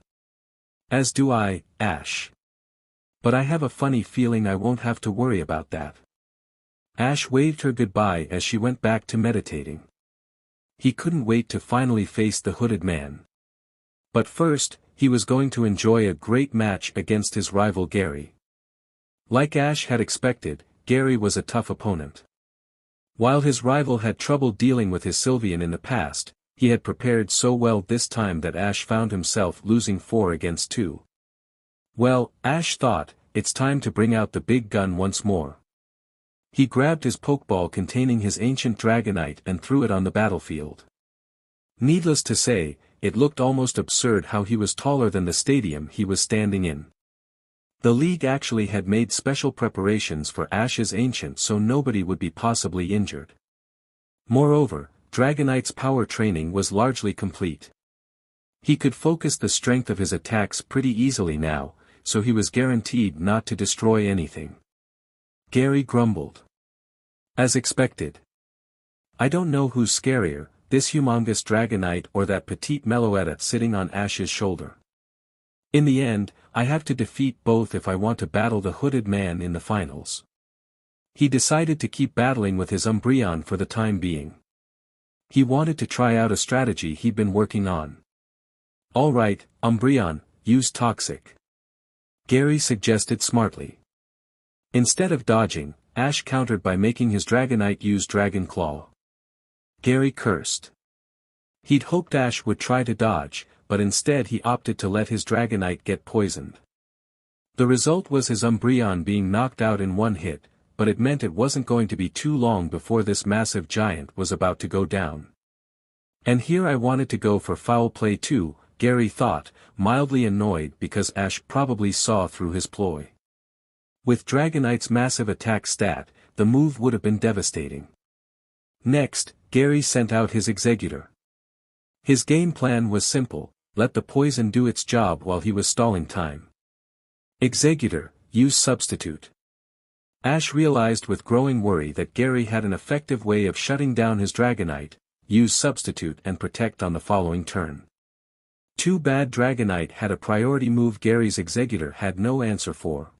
As do I, Ash. But I have a funny feeling I won't have to worry about that. Ash waved her goodbye as she went back to meditating. He couldn't wait to finally face the hooded man. But first, he was going to enjoy a great match against his rival Gary. Like Ash had expected, Gary was a tough opponent. While his rival had trouble dealing with his Sylveon in the past, he had prepared so well this time that Ash found himself losing 4 against 2. Well, Ash thought, it's time to bring out the big gun once more. He grabbed his Pokeball containing his ancient Dragonite and threw it on the battlefield. Needless to say, it looked almost absurd how he was taller than the stadium he was standing in. The league actually had made special preparations for Ash's ancient so nobody would be possibly injured. Moreover, Dragonite's power training was largely complete. He could focus the strength of his attacks pretty easily now, so he was guaranteed not to destroy anything. Gary grumbled. As expected. I don't know who's scarier, this humongous Dragonite or that petite Meloetta sitting on Ash's shoulder. In the end, I have to defeat both if I want to battle the hooded man in the finals. He decided to keep battling with his Umbreon for the time being. He wanted to try out a strategy he'd been working on. Alright, Umbreon, use Toxic. Gary suggested smartly. Instead of dodging, Ash countered by making his Dragonite use Dragon Claw. Gary cursed. He'd hoped Ash would try to dodge, but instead he opted to let his Dragonite get poisoned. The result was his Umbreon being knocked out in one hit, but it meant it wasn't going to be too long before this massive giant was about to go down. And here I wanted to go for foul play too, Gary thought, mildly annoyed because Ash probably saw through his ploy. With Dragonite's massive attack stat, the move would have been devastating. Next, Gary sent out his Exeggutor. His game plan was simple: let the poison do its job while he was stalling time. Exeggutor, use Substitute. Ash realized with growing worry that Gary had an effective way of shutting down his Dragonite: use Substitute and protect on the following turn. Too bad Dragonite had a priority move Gary's Exeggutor had no answer for.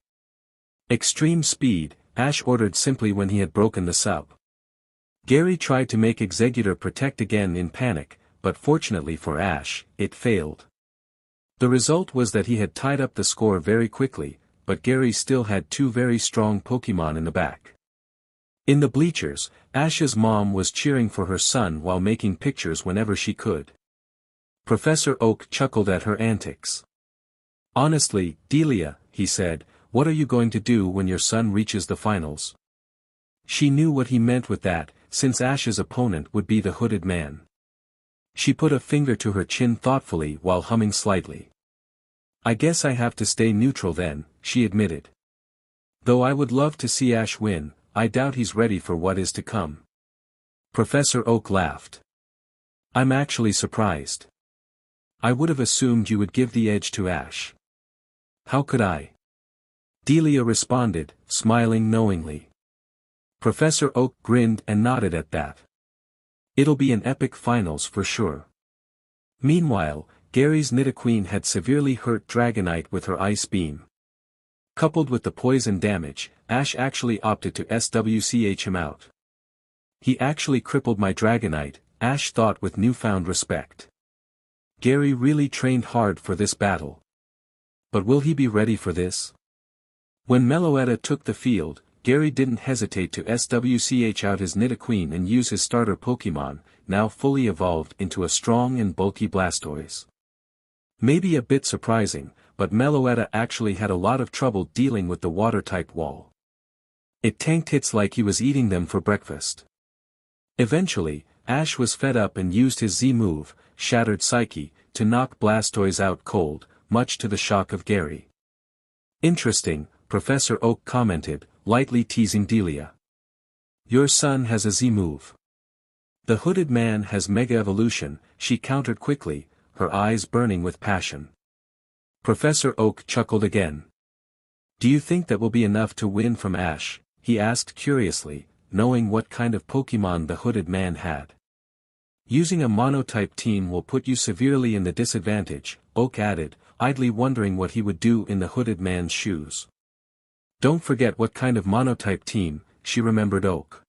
Extreme Speed, Ash ordered simply when he had broken the sub. Gary tried to make Exeggutor protect again in panic, but fortunately for Ash, it failed. The result was that he had tied up the score very quickly, but Gary still had two very strong Pokemon in the back. In the bleachers, Ash's mom was cheering for her son while making pictures whenever she could. Professor Oak chuckled at her antics. Honestly, Delia, he said, what are you going to do when your son reaches the finals? She knew what he meant with that, since Ash's opponent would be the hooded man. She put a finger to her chin thoughtfully while humming slightly. I guess I have to stay neutral then, she admitted. Though I would love to see Ash win, I doubt he's ready for what is to come. Professor Oak laughed. I'm actually surprised. I would have assumed you would give the edge to Ash. How could I? Delia responded, smiling knowingly. Professor Oak grinned and nodded at that. It'll be an epic finals for sure. Meanwhile, Gary's Nidoqueen had severely hurt Dragonite with her Ice Beam. Coupled with the poison damage, Ash actually opted to SWCH him out. He actually crippled my Dragonite, Ash thought with newfound respect. Gary really trained hard for this battle. But will he be ready for this? When Meloetta took the field, Gary didn't hesitate to SWCH out his Nidoqueen and use his starter Pokemon, now fully evolved into a strong and bulky Blastoise. Maybe a bit surprising, but Meloetta actually had a lot of trouble dealing with the water-type wall. It tanked hits like he was eating them for breakfast. Eventually, Ash was fed up and used his Z-move, Shattered Psyche, to knock Blastoise out cold, much to the shock of Gary. Interesting, Professor Oak commented, lightly teasing Delia. Your son has a Z-move. The hooded man has Mega Evolution, she countered quickly, her eyes burning with passion. Professor Oak chuckled again. Do you think that will be enough to win from Ash? He asked curiously, knowing what kind of Pokemon the hooded man had. Using a monotype team will put you severely in the disadvantage, Oak added, idly wondering what he would do in the hooded man's shoes. Don't forget what kind of monotype team, she remembered Oak.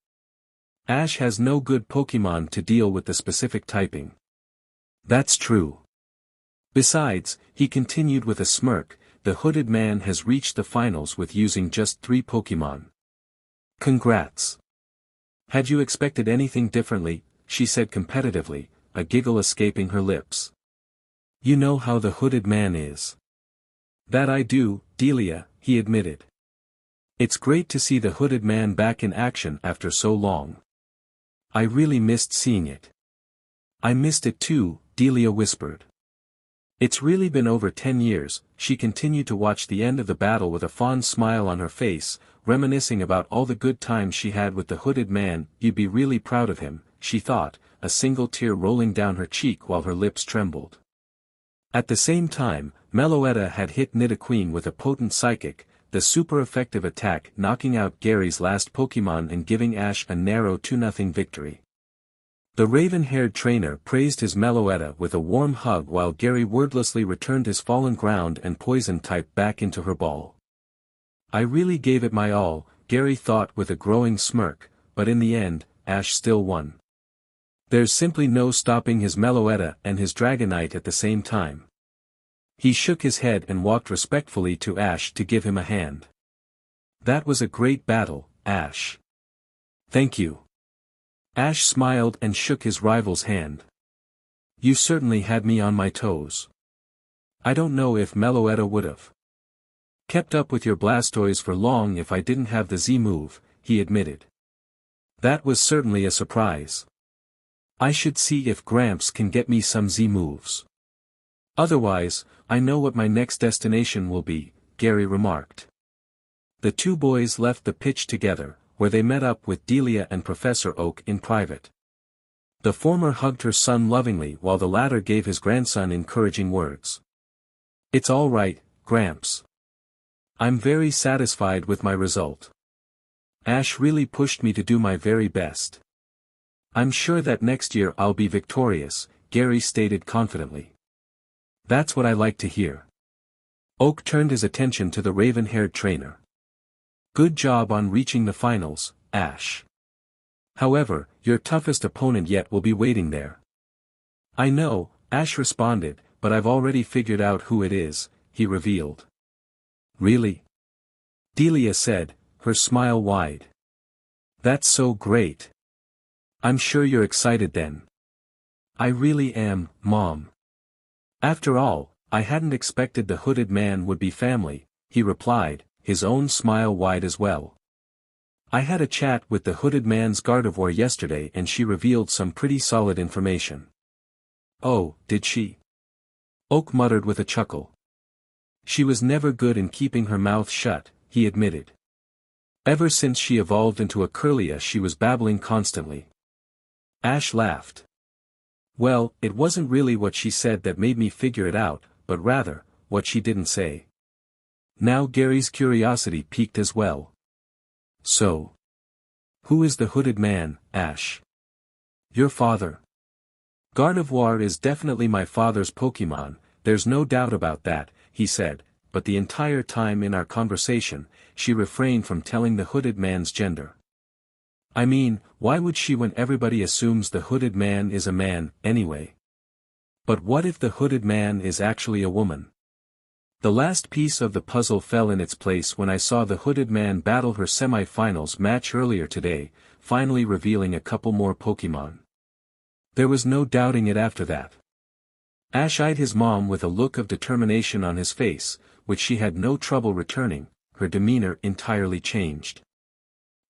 Ash has no good Pokemon to deal with the specific typing. That's true. Besides, he continued with a smirk, the hooded man has reached the finals with using just 3 Pokemon. Congrats. Had you expected anything differently? She said competitively, a giggle escaping her lips. You know how the hooded man is. That I do, Delia, he admitted. It's great to see the hooded man back in action after so long. I really missed seeing it. I missed it too, Delia whispered. It's really been over 10 years, she continued to watch the end of the battle with a fond smile on her face, reminiscing about all the good times she had with the hooded man. You'd be really proud of him, she thought, a single tear rolling down her cheek while her lips trembled. At the same time, Meloetta had hit Nidoqueen with a potent psychic, the super effective attack knocking out Gary's last Pokémon and giving Ash a narrow 2-0 victory. The raven-haired trainer praised his Meloetta with a warm hug while Gary wordlessly returned his fallen ground and poison type back into her ball. I really gave it my all, Gary thought with a growing smirk, but in the end, Ash still won. There's simply no stopping his Meloetta and his Dragonite at the same time. He shook his head and walked respectfully to Ash to give him a hand. That was a great battle, Ash. Thank you. Ash smiled and shook his rival's hand. You certainly had me on my toes. I don't know if Meloetta would've kept up with your Blastoise for long if I didn't have the Z-move, he admitted. That was certainly a surprise. I should see if Gramps can get me some Z-moves. Otherwise, I know what my next destination will be, Gary remarked. The two boys left the pitch together, where they met up with Delia and Professor Oak in private. The former hugged her son lovingly while the latter gave his grandson encouraging words. It's all right, Gramps. I'm very satisfied with my result. Ash really pushed me to do my very best. I'm sure that next year I'll be victorious, Gary stated confidently. That's what I like to hear. Oak turned his attention to the raven-haired trainer. Good job on reaching the finals, Ash. However, your toughest opponent yet will be waiting there. I know, Ash responded, but I've already figured out who it is, he revealed. Really? Delia said, her smile wide. That's so great. I'm sure you're excited then. I really am, Mom. After all, I hadn't expected the hooded man would be family, he replied, his own smile wide as well. I had a chat with the hooded man's Gardevoir yesterday and she revealed some pretty solid information. Oh, did she? Oak muttered with a chuckle. She was never good in keeping her mouth shut, he admitted. Ever since she evolved into a Kirlia she was babbling constantly. Ash laughed. Well, it wasn't really what she said that made me figure it out, but rather, what she didn't say. Now Gary's curiosity piqued as well. So, who is the hooded man, Ash? Your father. Gardevoir is definitely my father's Pokémon, there's no doubt about that, he said, but the entire time in our conversation, she refrained from telling the hooded man's gender. I mean, why would she when everybody assumes the hooded man is a man, anyway? But what if the hooded man is actually a woman? The last piece of the puzzle fell in its place when I saw the hooded man battle her semi-finals match earlier today, finally revealing a couple more Pokémon. There was no doubting it after that. Ash eyed his mom with a look of determination on his face, which she had no trouble returning, her demeanor entirely changed.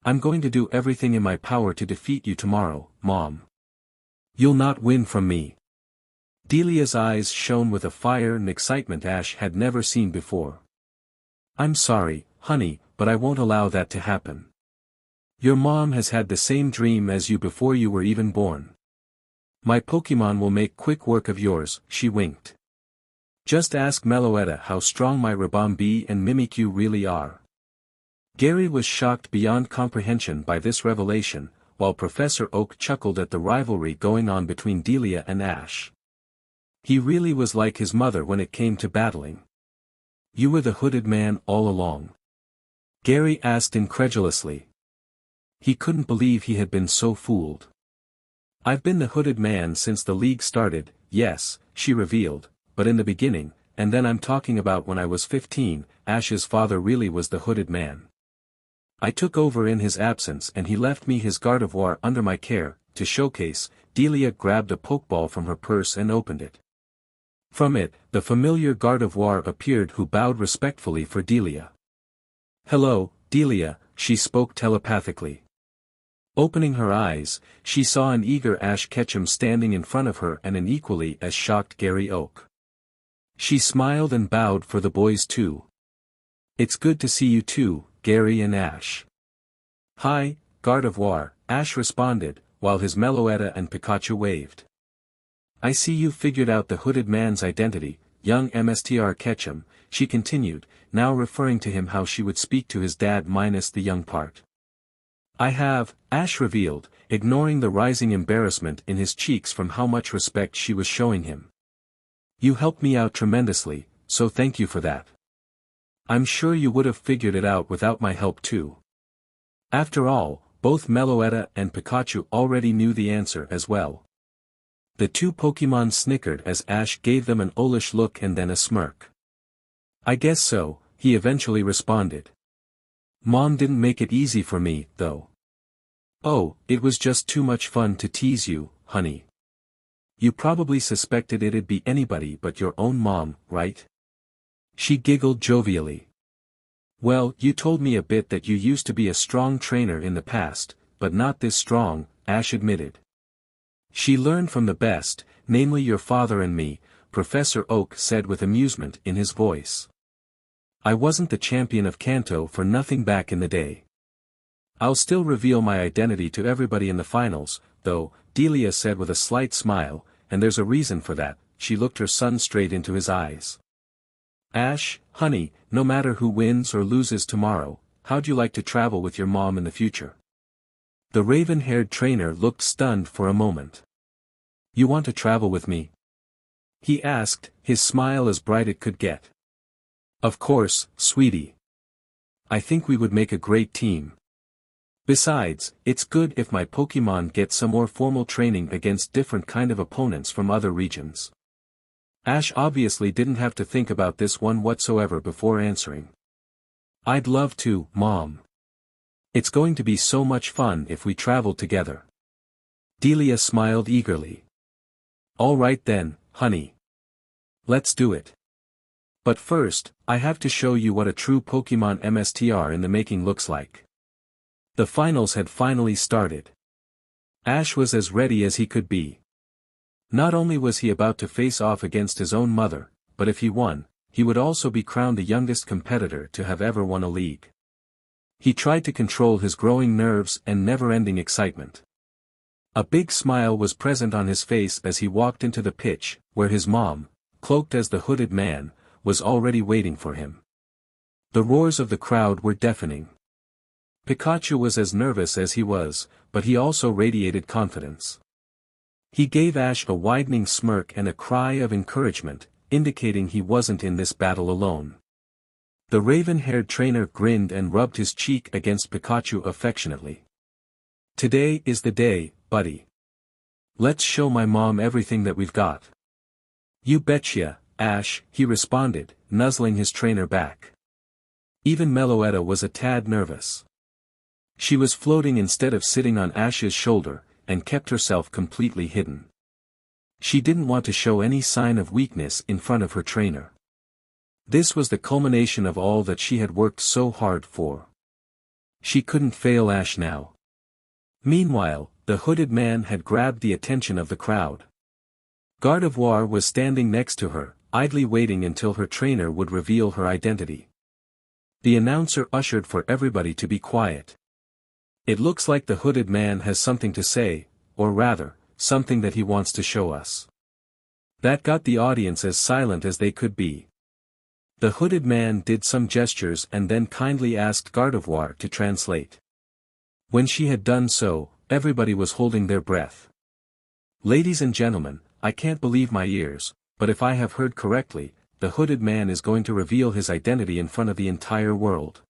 I'm going to do everything in my power to defeat you tomorrow, Mom. You'll not win from me. Delia's eyes shone with a fire and excitement Ash had never seen before. I'm sorry, honey, but I won't allow that to happen. Your mom has had the same dream as you before you were even born. My Pokémon will make quick work of yours, she winked. Just ask Meloetta how strong my Ribombee and Mimikyu really are. Gary was shocked beyond comprehension by this revelation, while Professor Oak chuckled at the rivalry going on between Delia and Ash. He really was like his mother when it came to battling. You were the hooded man all along? Gary asked incredulously. He couldn't believe he had been so fooled. I've been the hooded man since the league started, yes, she revealed, but in the beginning, and then I'm talking about when I was 15, Ash's father really was the hooded man. I took over in his absence and he left me his Gardevoir under my care, to showcase. Delia grabbed a Pokeball from her purse and opened it. From it, the familiar Gardevoir appeared who bowed respectfully for Delia. Hello, Delia, she spoke telepathically. Opening her eyes, she saw an eager Ash Ketchum standing in front of her and an equally as shocked Gary Oak. She smiled and bowed for the boys too. It's good to see you too, Gary and Ash. Hi, Gardevoir, Ash responded, while his Meloetta and Pikachu waved. I see you've figured out the hooded man's identity, young Mstr Ketchum, she continued, now referring to him how she would speak to his dad minus the young part. I have, Ash revealed, ignoring the rising embarrassment in his cheeks from how much respect she was showing him. You helped me out tremendously, so thank you for that. I'm sure you would have figured it out without my help too. After all, both Meloetta and Pikachu already knew the answer as well. The two Pokémon snickered as Ash gave them an owlish look and then a smirk. I guess so, he eventually responded. Mom didn't make it easy for me, though. Oh, it was just too much fun to tease you, honey. You probably suspected it'd be anybody but your own mom, right? She giggled jovially. Well, you told me a bit that you used to be a strong trainer in the past, but not this strong, Ash admitted. She learned from the best, namely your father and me, Professor Oak said with amusement in his voice. I wasn't the champion of Kanto for nothing back in the day. I'll still reveal my identity to everybody in the finals, though, Delia said with a slight smile, and there's a reason for that, she looked her son straight into his eyes. Ash, honey, no matter who wins or loses tomorrow, how'd you like to travel with your mom in the future? The raven-haired trainer looked stunned for a moment. You want to travel with me? He asked, his smile as bright it could get. Of course, sweetie. I think we would make a great team. Besides, it's good if my Pokémon get some more formal training against different kind of opponents from other regions. Ash obviously didn't have to think about this one whatsoever before answering. I'd love to, Mom. It's going to be so much fun if we travel together. Delia smiled eagerly. All right then, honey. Let's do it. But first, I have to show you what a true Pokémon MSTR in the making looks like. The finals had finally started. Ash was as ready as he could be. Not only was he about to face off against his own mother, but if he won, he would also be crowned the youngest competitor to have ever won a league. He tried to control his growing nerves and never-ending excitement. A big smile was present on his face as he walked into the pitch, where his mom, cloaked as the hooded man, was already waiting for him. The roars of the crowd were deafening. Pikachu was as nervous as he was, but he also radiated confidence. He gave Ash a widening smirk and a cry of encouragement, indicating he wasn't in this battle alone. The raven-haired trainer grinned and rubbed his cheek against Pikachu affectionately. Today is the day, buddy. Let's show my mom everything that we've got. You betcha, Ash, he responded, nuzzling his trainer back. Even Meloetta was a tad nervous. She was floating instead of sitting on Ash's shoulder, and kept herself completely hidden. She didn't want to show any sign of weakness in front of her trainer. This was the culmination of all that she had worked so hard for. She couldn't fail Ash now. Meanwhile, the hooded man had grabbed the attention of the crowd. Gardevoir was standing next to her, idly waiting until her trainer would reveal her identity. The announcer ushered for everybody to be quiet. It looks like the hooded man has something to say, or rather, something that he wants to show us. That got the audience as silent as they could be. The hooded man did some gestures and then kindly asked Gardevoir to translate. When she had done so, everybody was holding their breath. Ladies and gentlemen, I can't believe my ears, but if I have heard correctly, the hooded man is going to reveal his identity in front of the entire world.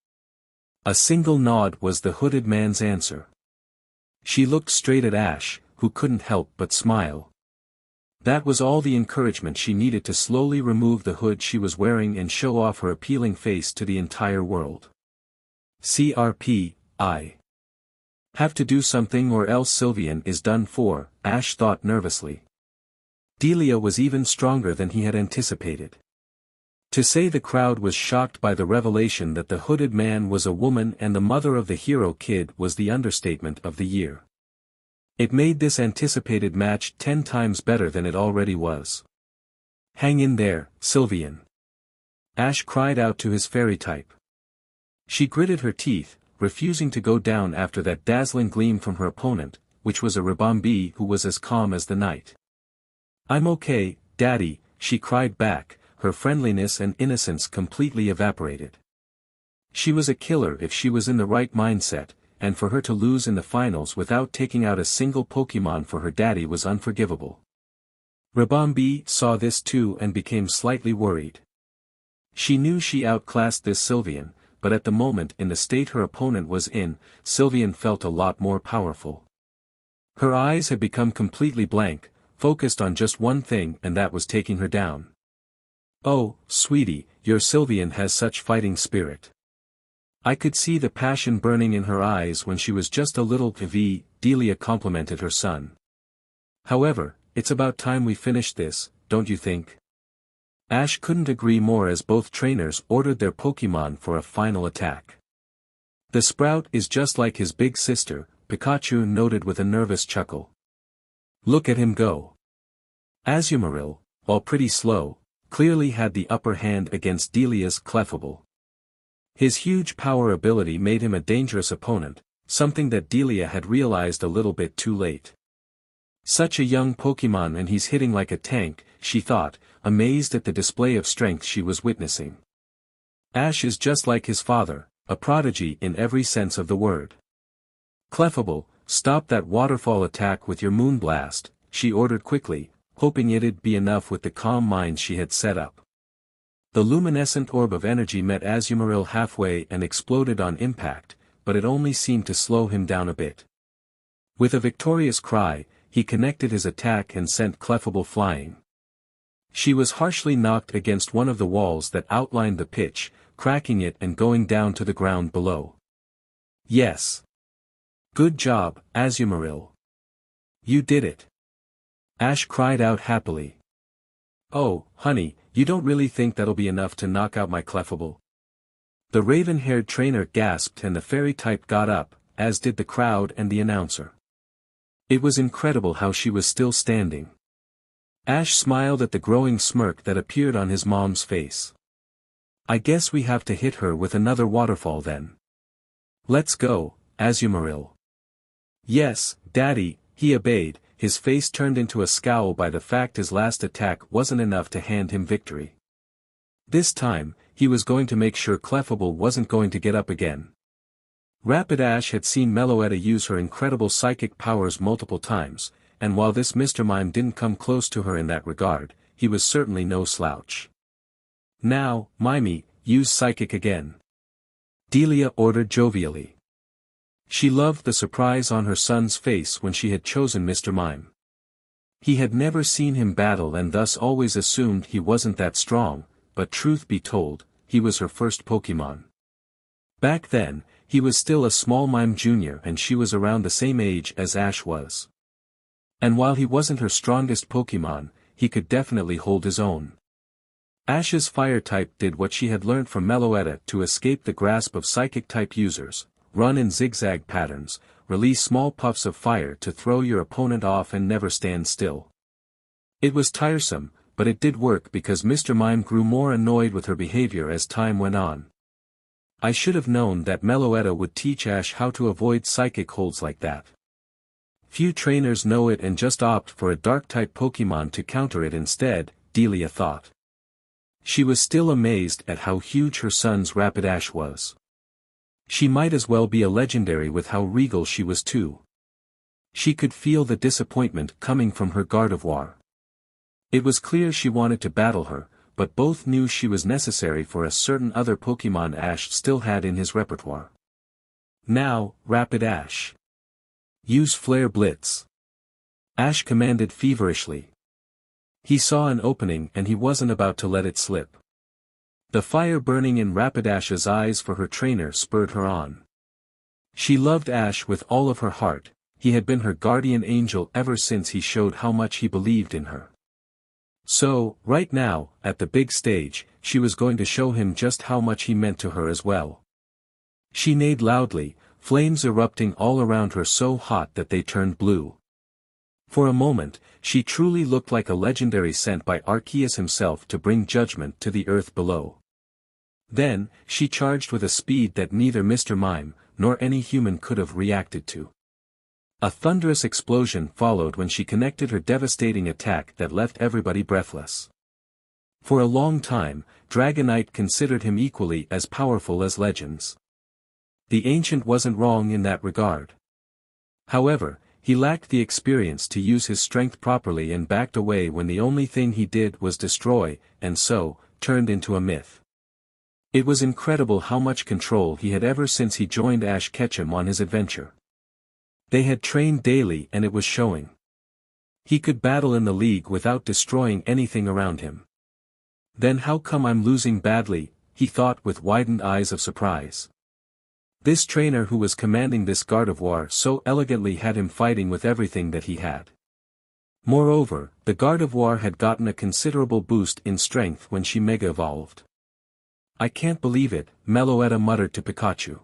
A single nod was the hooded man's answer. She looked straight at Ash, who couldn't help but smile. That was all the encouragement she needed to slowly remove the hood she was wearing and show off her appealing face to the entire world. CRP, I have to do something or else Sylveon is done for, Ash thought nervously. Delia was even stronger than he had anticipated. To say the crowd was shocked by the revelation that the hooded man was a woman and the mother of the hero kid was the understatement of the year. It made this anticipated match 10 times better than it already was. Hang in there, Sylveon. Ash cried out to his fairy type. She gritted her teeth, refusing to go down after that dazzling gleam from her opponent, which was a Ribombee who was as calm as the night. "I'm okay, Daddy," she cried back, her friendliness and innocence completely evaporated. She was a killer if she was in the right mindset, and for her to lose in the finals without taking out a single Pokémon for her daddy was unforgivable. Ribombee saw this too and became slightly worried. She knew she outclassed this Sylveon, but at the moment in the state her opponent was in, Sylveon felt a lot more powerful. Her eyes had become completely blank, focused on just one thing, and that was taking her down. "Oh, sweetie, your Sylveon has such fighting spirit." I could see the passion burning in her eyes when she was just a little Eevee, Delia complimented her son. "However, it's about time we finished this, don't you think?" Ash couldn't agree more as both trainers ordered their Pokémon for a final attack. "The Sprout is just like his big sister," Pikachu noted with a nervous chuckle. "Look at him go." Azumarill, while pretty slow, clearly had the upper hand against Delia's Clefable. His huge power ability made him a dangerous opponent, something that Delia had realized a little bit too late. Such a young Pokémon and he's hitting like a tank, she thought, amazed at the display of strength she was witnessing. Ash is just like his father, a prodigy in every sense of the word. "Clefable, stop that waterfall attack with your Moonblast," she ordered quickly, hoping it'd be enough with the calm mind she had set up. The luminescent orb of energy met Azumarill halfway and exploded on impact, but it only seemed to slow him down a bit. With a victorious cry, he connected his attack and sent Clefable flying. She was harshly knocked against one of the walls that outlined the pitch, cracking it and going down to the ground below. "Yes. Good job, Azumarill. You did it." Ash cried out happily. "Oh, honey, you don't really think that'll be enough to knock out my Clefable?" The raven-haired trainer gasped and the fairy type got up, as did the crowd and the announcer. It was incredible how she was still standing. Ash smiled at the growing smirk that appeared on his mom's face. "I guess we have to hit her with another waterfall then. Let's go, Azumarill." "Yes, Daddy," he obeyed, his face turned into a scowl by the fact his last attack wasn't enough to hand him victory. This time, he was going to make sure Clefable wasn't going to get up again. Rapidash had seen Meloetta use her incredible psychic powers multiple times, and while this Mr. Mime didn't come close to her in that regard, he was certainly no slouch. "Now, Mimey, use psychic again," Delia ordered jovially. She loved the surprise on her son's face when she had chosen Mr. Mime. He had never seen him battle and thus always assumed he wasn't that strong, but truth be told, he was her first Pokémon. Back then, he was still a small Mime Jr. and she was around the same age as Ash was. And while he wasn't her strongest Pokémon, he could definitely hold his own. Ash's fire type did what she had learned from Meloetta to escape the grasp of psychic type users, run in zigzag patterns, release small puffs of fire to throw your opponent off and never stand still. It was tiresome, but it did work because Mr. Mime grew more annoyed with her behavior as time went on. I should have known that Meloetta would teach Ash how to avoid psychic holds like that. Few trainers know it and just opt for a dark-type Pokémon to counter it instead, Delia thought. She was still amazed at how huge her son's Rapidash was. She might as well be a legendary with how regal she was too. She could feel the disappointment coming from her Gardevoir. It was clear she wanted to battle her, but both knew she was necessary for a certain other Pokémon Ash still had in his repertoire. "Now, Rapidash. Use Flare Blitz," Ash commanded feverishly. He saw an opening and he wasn't about to let it slip. The fire burning in Rapidash's eyes for her trainer spurred her on. She loved Ash with all of her heart, he had been her guardian angel ever since he showed how much he believed in her. So, right now, at the big stage, she was going to show him just how much he meant to her as well. She neighed loudly, flames erupting all around her so hot that they turned blue. For a moment, she truly looked like a legendary sent by Arceus himself to bring judgment to the earth below. Then, she charged with a speed that neither Mr. Mime, nor any human could have reacted to. A thunderous explosion followed when she connected her devastating attack that left everybody breathless. For a long time, Dragonite considered him equally as powerful as Legends. The Ancient wasn't wrong in that regard. However, he lacked the experience to use his strength properly and backed away when the only thing he did was destroy, and so, turned into a myth. It was incredible how much control he had ever since he joined Ash Ketchum on his adventure. They had trained daily and it was showing. He could battle in the league without destroying anything around him. Then how come I'm losing badly, he thought with widened eyes of surprise. This trainer who was commanding this Gardevoir so elegantly had him fighting with everything that he had. Moreover, the Gardevoir had gotten a considerable boost in strength when she Mega Evolved. I can't believe it, Meloetta muttered to Pikachu.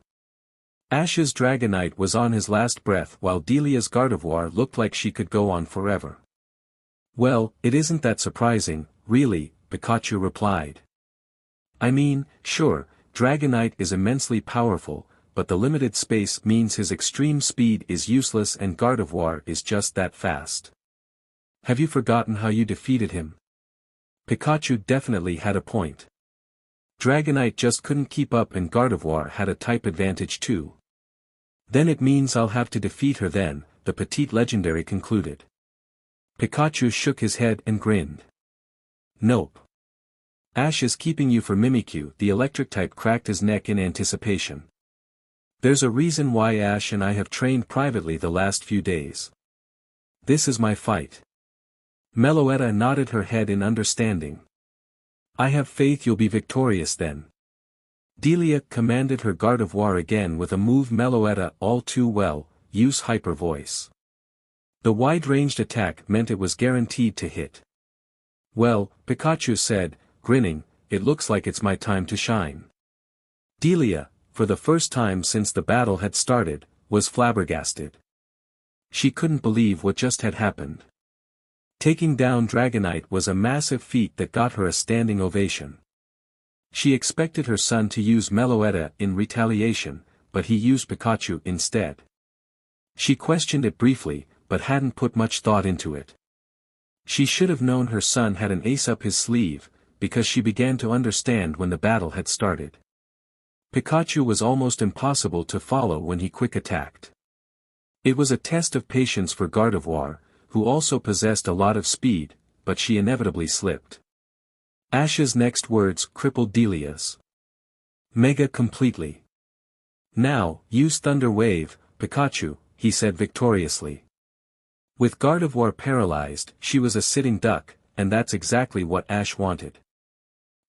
Ash's Dragonite was on his last breath while Delia's Gardevoir looked like she could go on forever. Well, it isn't that surprising, really, Pikachu replied. I mean, sure, Dragonite is immensely powerful, but the limited space means his extreme speed is useless and Gardevoir is just that fast. Have you forgotten how you defeated him? Pikachu definitely had a point. Dragonite just couldn't keep up and Gardevoir had a type advantage too. Then it means I'll have to defeat her then, the petite legendary concluded. Pikachu shook his head and grinned. Nope. Ash is keeping you for Mimikyu. The electric type cracked his neck in anticipation. There's a reason why Ash and I have trained privately the last few days. This is my fight. Meloetta nodded her head in understanding. I have faith you'll be victorious then. Delia commanded her Gardevoir again with a move Meloetta all too well, use Hyper Voice. The wide-ranged attack meant it was guaranteed to hit. Well, Pikachu said, grinning, it looks like it's my time to shine. Delia, for the first time since the battle had started, was flabbergasted. She couldn't believe what just had happened. Taking down Dragonite was a massive feat that got her a standing ovation. She expected her son to use Meloetta in retaliation, but he used Pikachu instead. She questioned it briefly, but hadn't put much thought into it. She should have known her son had an ace up his sleeve, because she began to understand when the battle had started. Pikachu was almost impossible to follow when he quick attacked. It was a test of patience for Gardevoir, who also possessed a lot of speed, but she inevitably slipped. Ash's next words crippled Delia's. Mega completely. Now, use Thunder Wave, Pikachu, he said victoriously. With Gardevoir paralyzed, she was a sitting duck, and that's exactly what Ash wanted.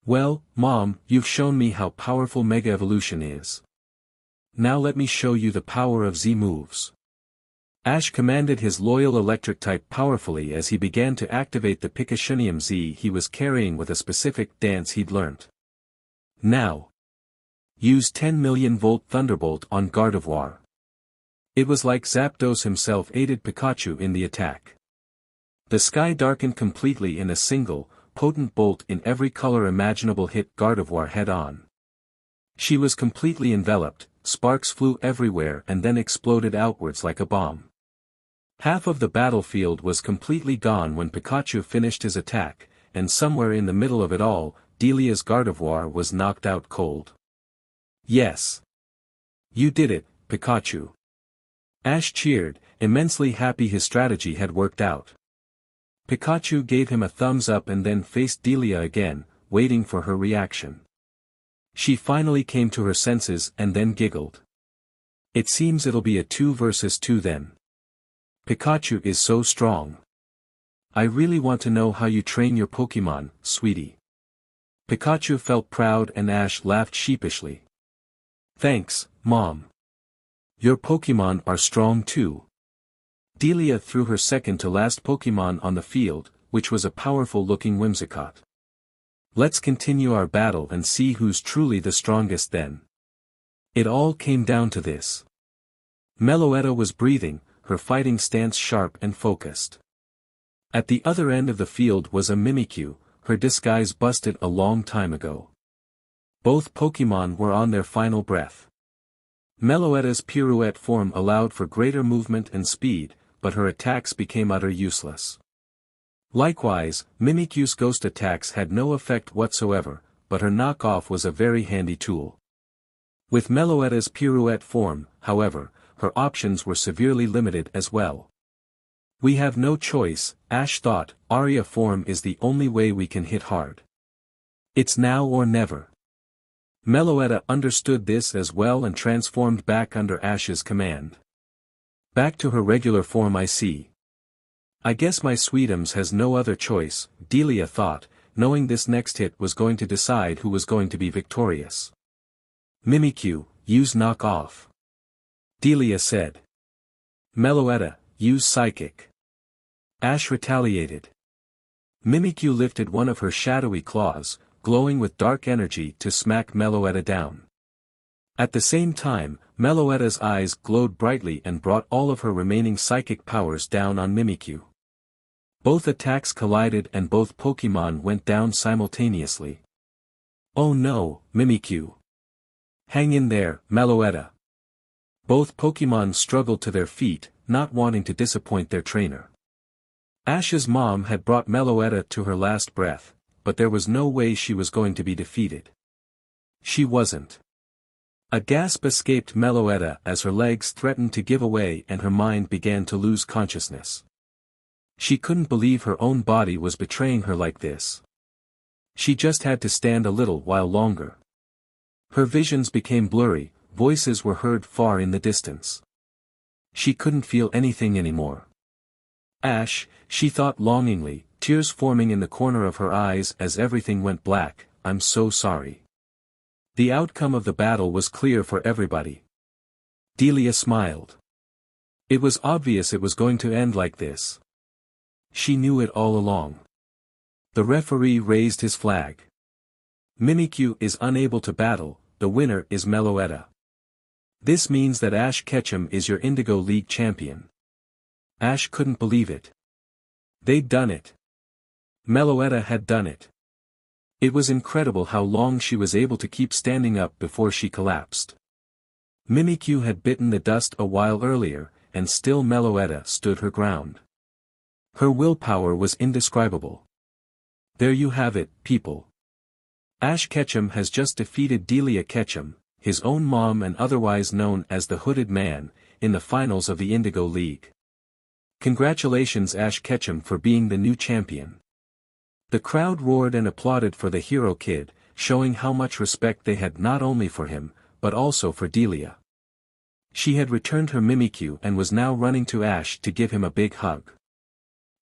Well, Mom, you've shown me how powerful Mega Evolution is. Now let me show you the power of Z moves. Ash commanded his loyal electric type powerfully as he began to activate the Picashunium Z he was carrying with a specific dance he'd learnt. Now. Use 10 million volt Thunderbolt on Gardevoir. It was like Zapdos himself aided Pikachu in the attack. The sky darkened completely in a single, potent bolt in every color imaginable hit Gardevoir head on. She was completely enveloped, sparks flew everywhere and then exploded outwards like a bomb. Half of the battlefield was completely gone when Pikachu finished his attack, and somewhere in the middle of it all, Delia's Gardevoir was knocked out cold. Yes. You did it, Pikachu. Ash cheered, immensely happy his strategy had worked out. Pikachu gave him a thumbs up and then faced Delia again, waiting for her reaction. She finally came to her senses and then giggled. It seems it'll be a 2 versus 2 then. Pikachu is so strong. I really want to know how you train your Pokémon, sweetie. Pikachu felt proud and Ash laughed sheepishly. Thanks, Mom. Your Pokémon are strong too. Delia threw her second to last Pokémon on the field, which was a powerful-looking Whimsicott. Let's continue our battle and see who's truly the strongest then. It all came down to this. Meloetta was breathing, her fighting stance sharp and focused. At the other end of the field was a Mimikyu, her disguise busted a long time ago. Both Pokémon were on their final breath. Meloetta's pirouette form allowed for greater movement and speed, but her attacks became utter useless. Likewise, Mimikyu's ghost attacks had no effect whatsoever, but her knockoff was a very handy tool. With Meloetta's pirouette form, however, her options were severely limited as well. We have no choice, Ash thought, Aria form is the only way we can hit hard. It's now or never. Meloetta understood this as well and transformed back under Ash's command. Back to her regular form I see. I guess my Sweetums has no other choice, Delia thought, knowing this next hit was going to decide who was going to be victorious. Mimikyu, use knock off. Delia said. Meloetta, use psychic. Ash retaliated. Mimikyu lifted one of her shadowy claws, glowing with dark energy to smack Meloetta down. At the same time, Meloetta's eyes glowed brightly and brought all of her remaining psychic powers down on Mimikyu. Both attacks collided and both Pokémon went down simultaneously. Oh no, Mimikyu. Hang in there, Meloetta. Both Pokémon struggled to their feet, not wanting to disappoint their trainer. Ash's mom had brought Meloetta to her last breath, but there was no way she was going to be defeated. She wasn't. A gasp escaped Meloetta as her legs threatened to give away and her mind began to lose consciousness. She couldn't believe her own body was betraying her like this. She just had to stand a little while longer. Her visions became blurry, voices were heard far in the distance. She couldn't feel anything anymore. Ash, she thought longingly, tears forming in the corner of her eyes as everything went black, I'm so sorry. The outcome of the battle was clear for everybody. Delia smiled. It was obvious it was going to end like this. She knew it all along. The referee raised his flag. Mimikyu is unable to battle, the winner is Meloetta. This means that Ash Ketchum is your Indigo League champion. Ash couldn't believe it. They'd done it. Meloetta had done it. It was incredible how long she was able to keep standing up before she collapsed. Mimikyu had bitten the dust a while earlier, and still Meloetta stood her ground. Her willpower was indescribable. There you have it, people. Ash Ketchum has just defeated Delia Ketchum, his own mom and otherwise known as the Hooded Man, in the finals of the Indigo League. Congratulations Ash Ketchum for being the new champion. The crowd roared and applauded for the hero kid, showing how much respect they had not only for him, but also for Delia. She had returned her Mimikyu and was now running to Ash to give him a big hug.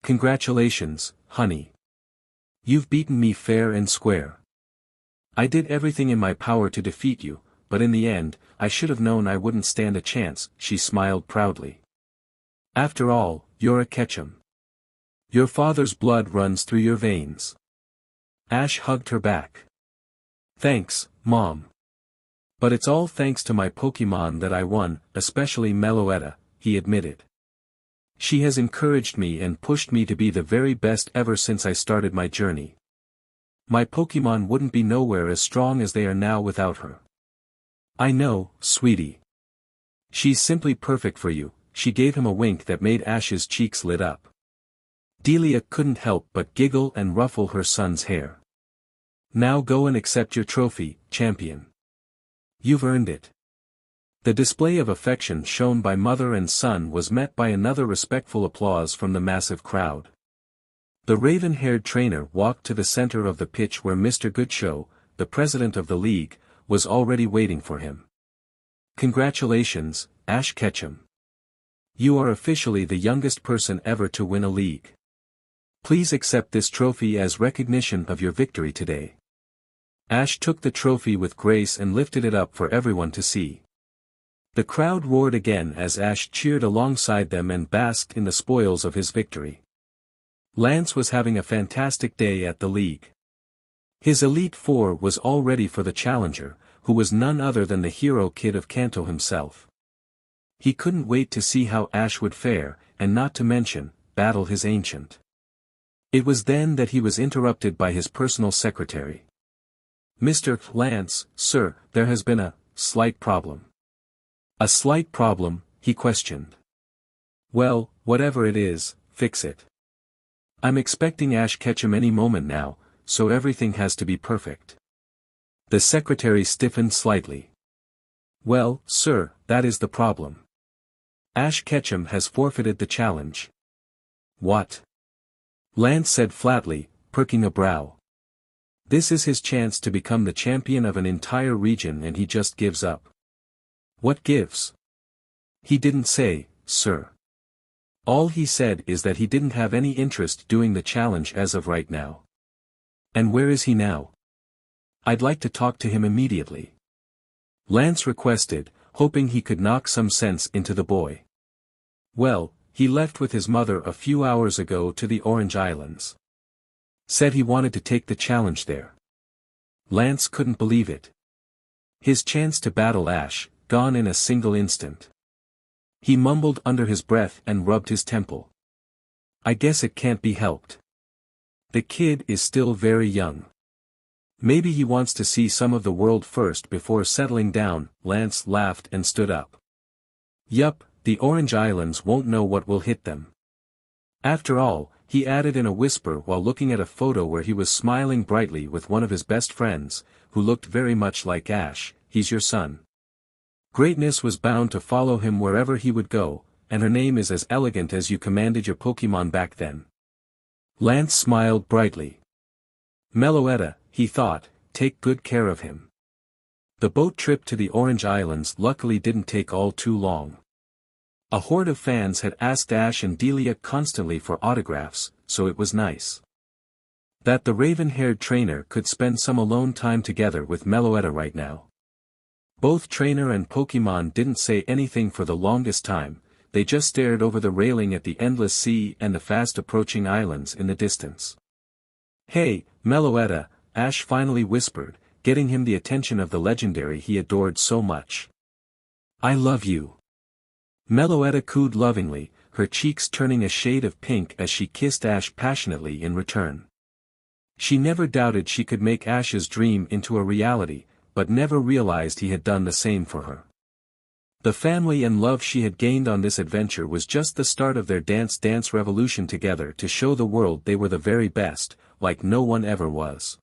Congratulations, honey. You've beaten me fair and square. I did everything in my power to defeat you, but in the end, I should have known I wouldn't stand a chance, she smiled proudly. After all, you're a Ketchum. Your father's blood runs through your veins. Ash hugged her back. Thanks, Mom. But it's all thanks to my Pokémon that I won, especially Meloetta, he admitted. She has encouraged me and pushed me to be the very best ever since I started my journey. My Pokémon wouldn't be nowhere as strong as they are now without her. I know, sweetie. She's simply perfect for you, she gave him a wink that made Ash's cheeks lit up. Delia couldn't help but giggle and ruffle her son's hair. Now go and accept your trophy, champion. You've earned it. The display of affection shown by mother and son was met by another respectful applause from the massive crowd. The raven-haired trainer walked to the center of the pitch where Mr. Goodshow, the president of the league, was already waiting for him. Congratulations, Ash Ketchum. You are officially the youngest person ever to win a league. Please accept this trophy as recognition of your victory today. Ash took the trophy with grace and lifted it up for everyone to see. The crowd roared again as Ash cheered alongside them and basked in the spoils of his victory. Lance was having a fantastic day at the league. His Elite Four was all ready for the challenger, who was none other than the hero kid of Kanto himself. He couldn't wait to see how Ash would fare, and not to mention, battle his ancient. It was then that he was interrupted by his personal secretary. Mr. Lance, sir, there has been a slight problem. A slight problem, he questioned. Well, whatever it is, fix it. I'm expecting Ash Ketchum any moment now, so everything has to be perfect. The secretary stiffened slightly. Well, sir, that is the problem. Ash Ketchum has forfeited the challenge. What? Lance said flatly, perking a brow. This is his chance to become the champion of an entire region and he just gives up. What gives? He didn't say, sir. All he said is that he didn't have any interest doing the challenge as of right now. And where is he now? I'd like to talk to him immediately. Lance requested, hoping he could knock some sense into the boy. Well, he left with his mother a few hours ago to the Orange Islands. Said he wanted to take the challenge there. Lance couldn't believe it. His chance to battle Ash, gone in a single instant. He mumbled under his breath and rubbed his temple. I guess it can't be helped. The kid is still very young. Maybe he wants to see some of the world first before settling down. Lance laughed and stood up. Yup, the Orange Islands won't know what will hit them. After all, he added in a whisper while looking at a photo where he was smiling brightly with one of his best friends, who looked very much like Ash, he's your son. Greatness was bound to follow him wherever he would go, and her name is as elegant as you commanded your Pokemon back then. Lance smiled brightly. Meloetta, he thought, take good care of him. The boat trip to the Orange Islands luckily didn't take all too long. A horde of fans had asked Ash and Delia constantly for autographs, so it was nice that the raven-haired trainer could spend some alone time together with Meloetta right now. Both trainer and Pokemon didn't say anything for the longest time, they just stared over the railing at the endless sea and the fast-approaching islands in the distance. Hey, Meloetta, Ash finally whispered, getting him the attention of the legendary he adored so much. I love you. Meloetta cooed lovingly, her cheeks turning a shade of pink as she kissed Ash passionately in return. She never doubted she could make Ash's dream into a reality, but never realized he had done the same for her. The family and love she had gained on this adventure was just the start of their dance revolution together to show the world they were the very best, like no one ever was.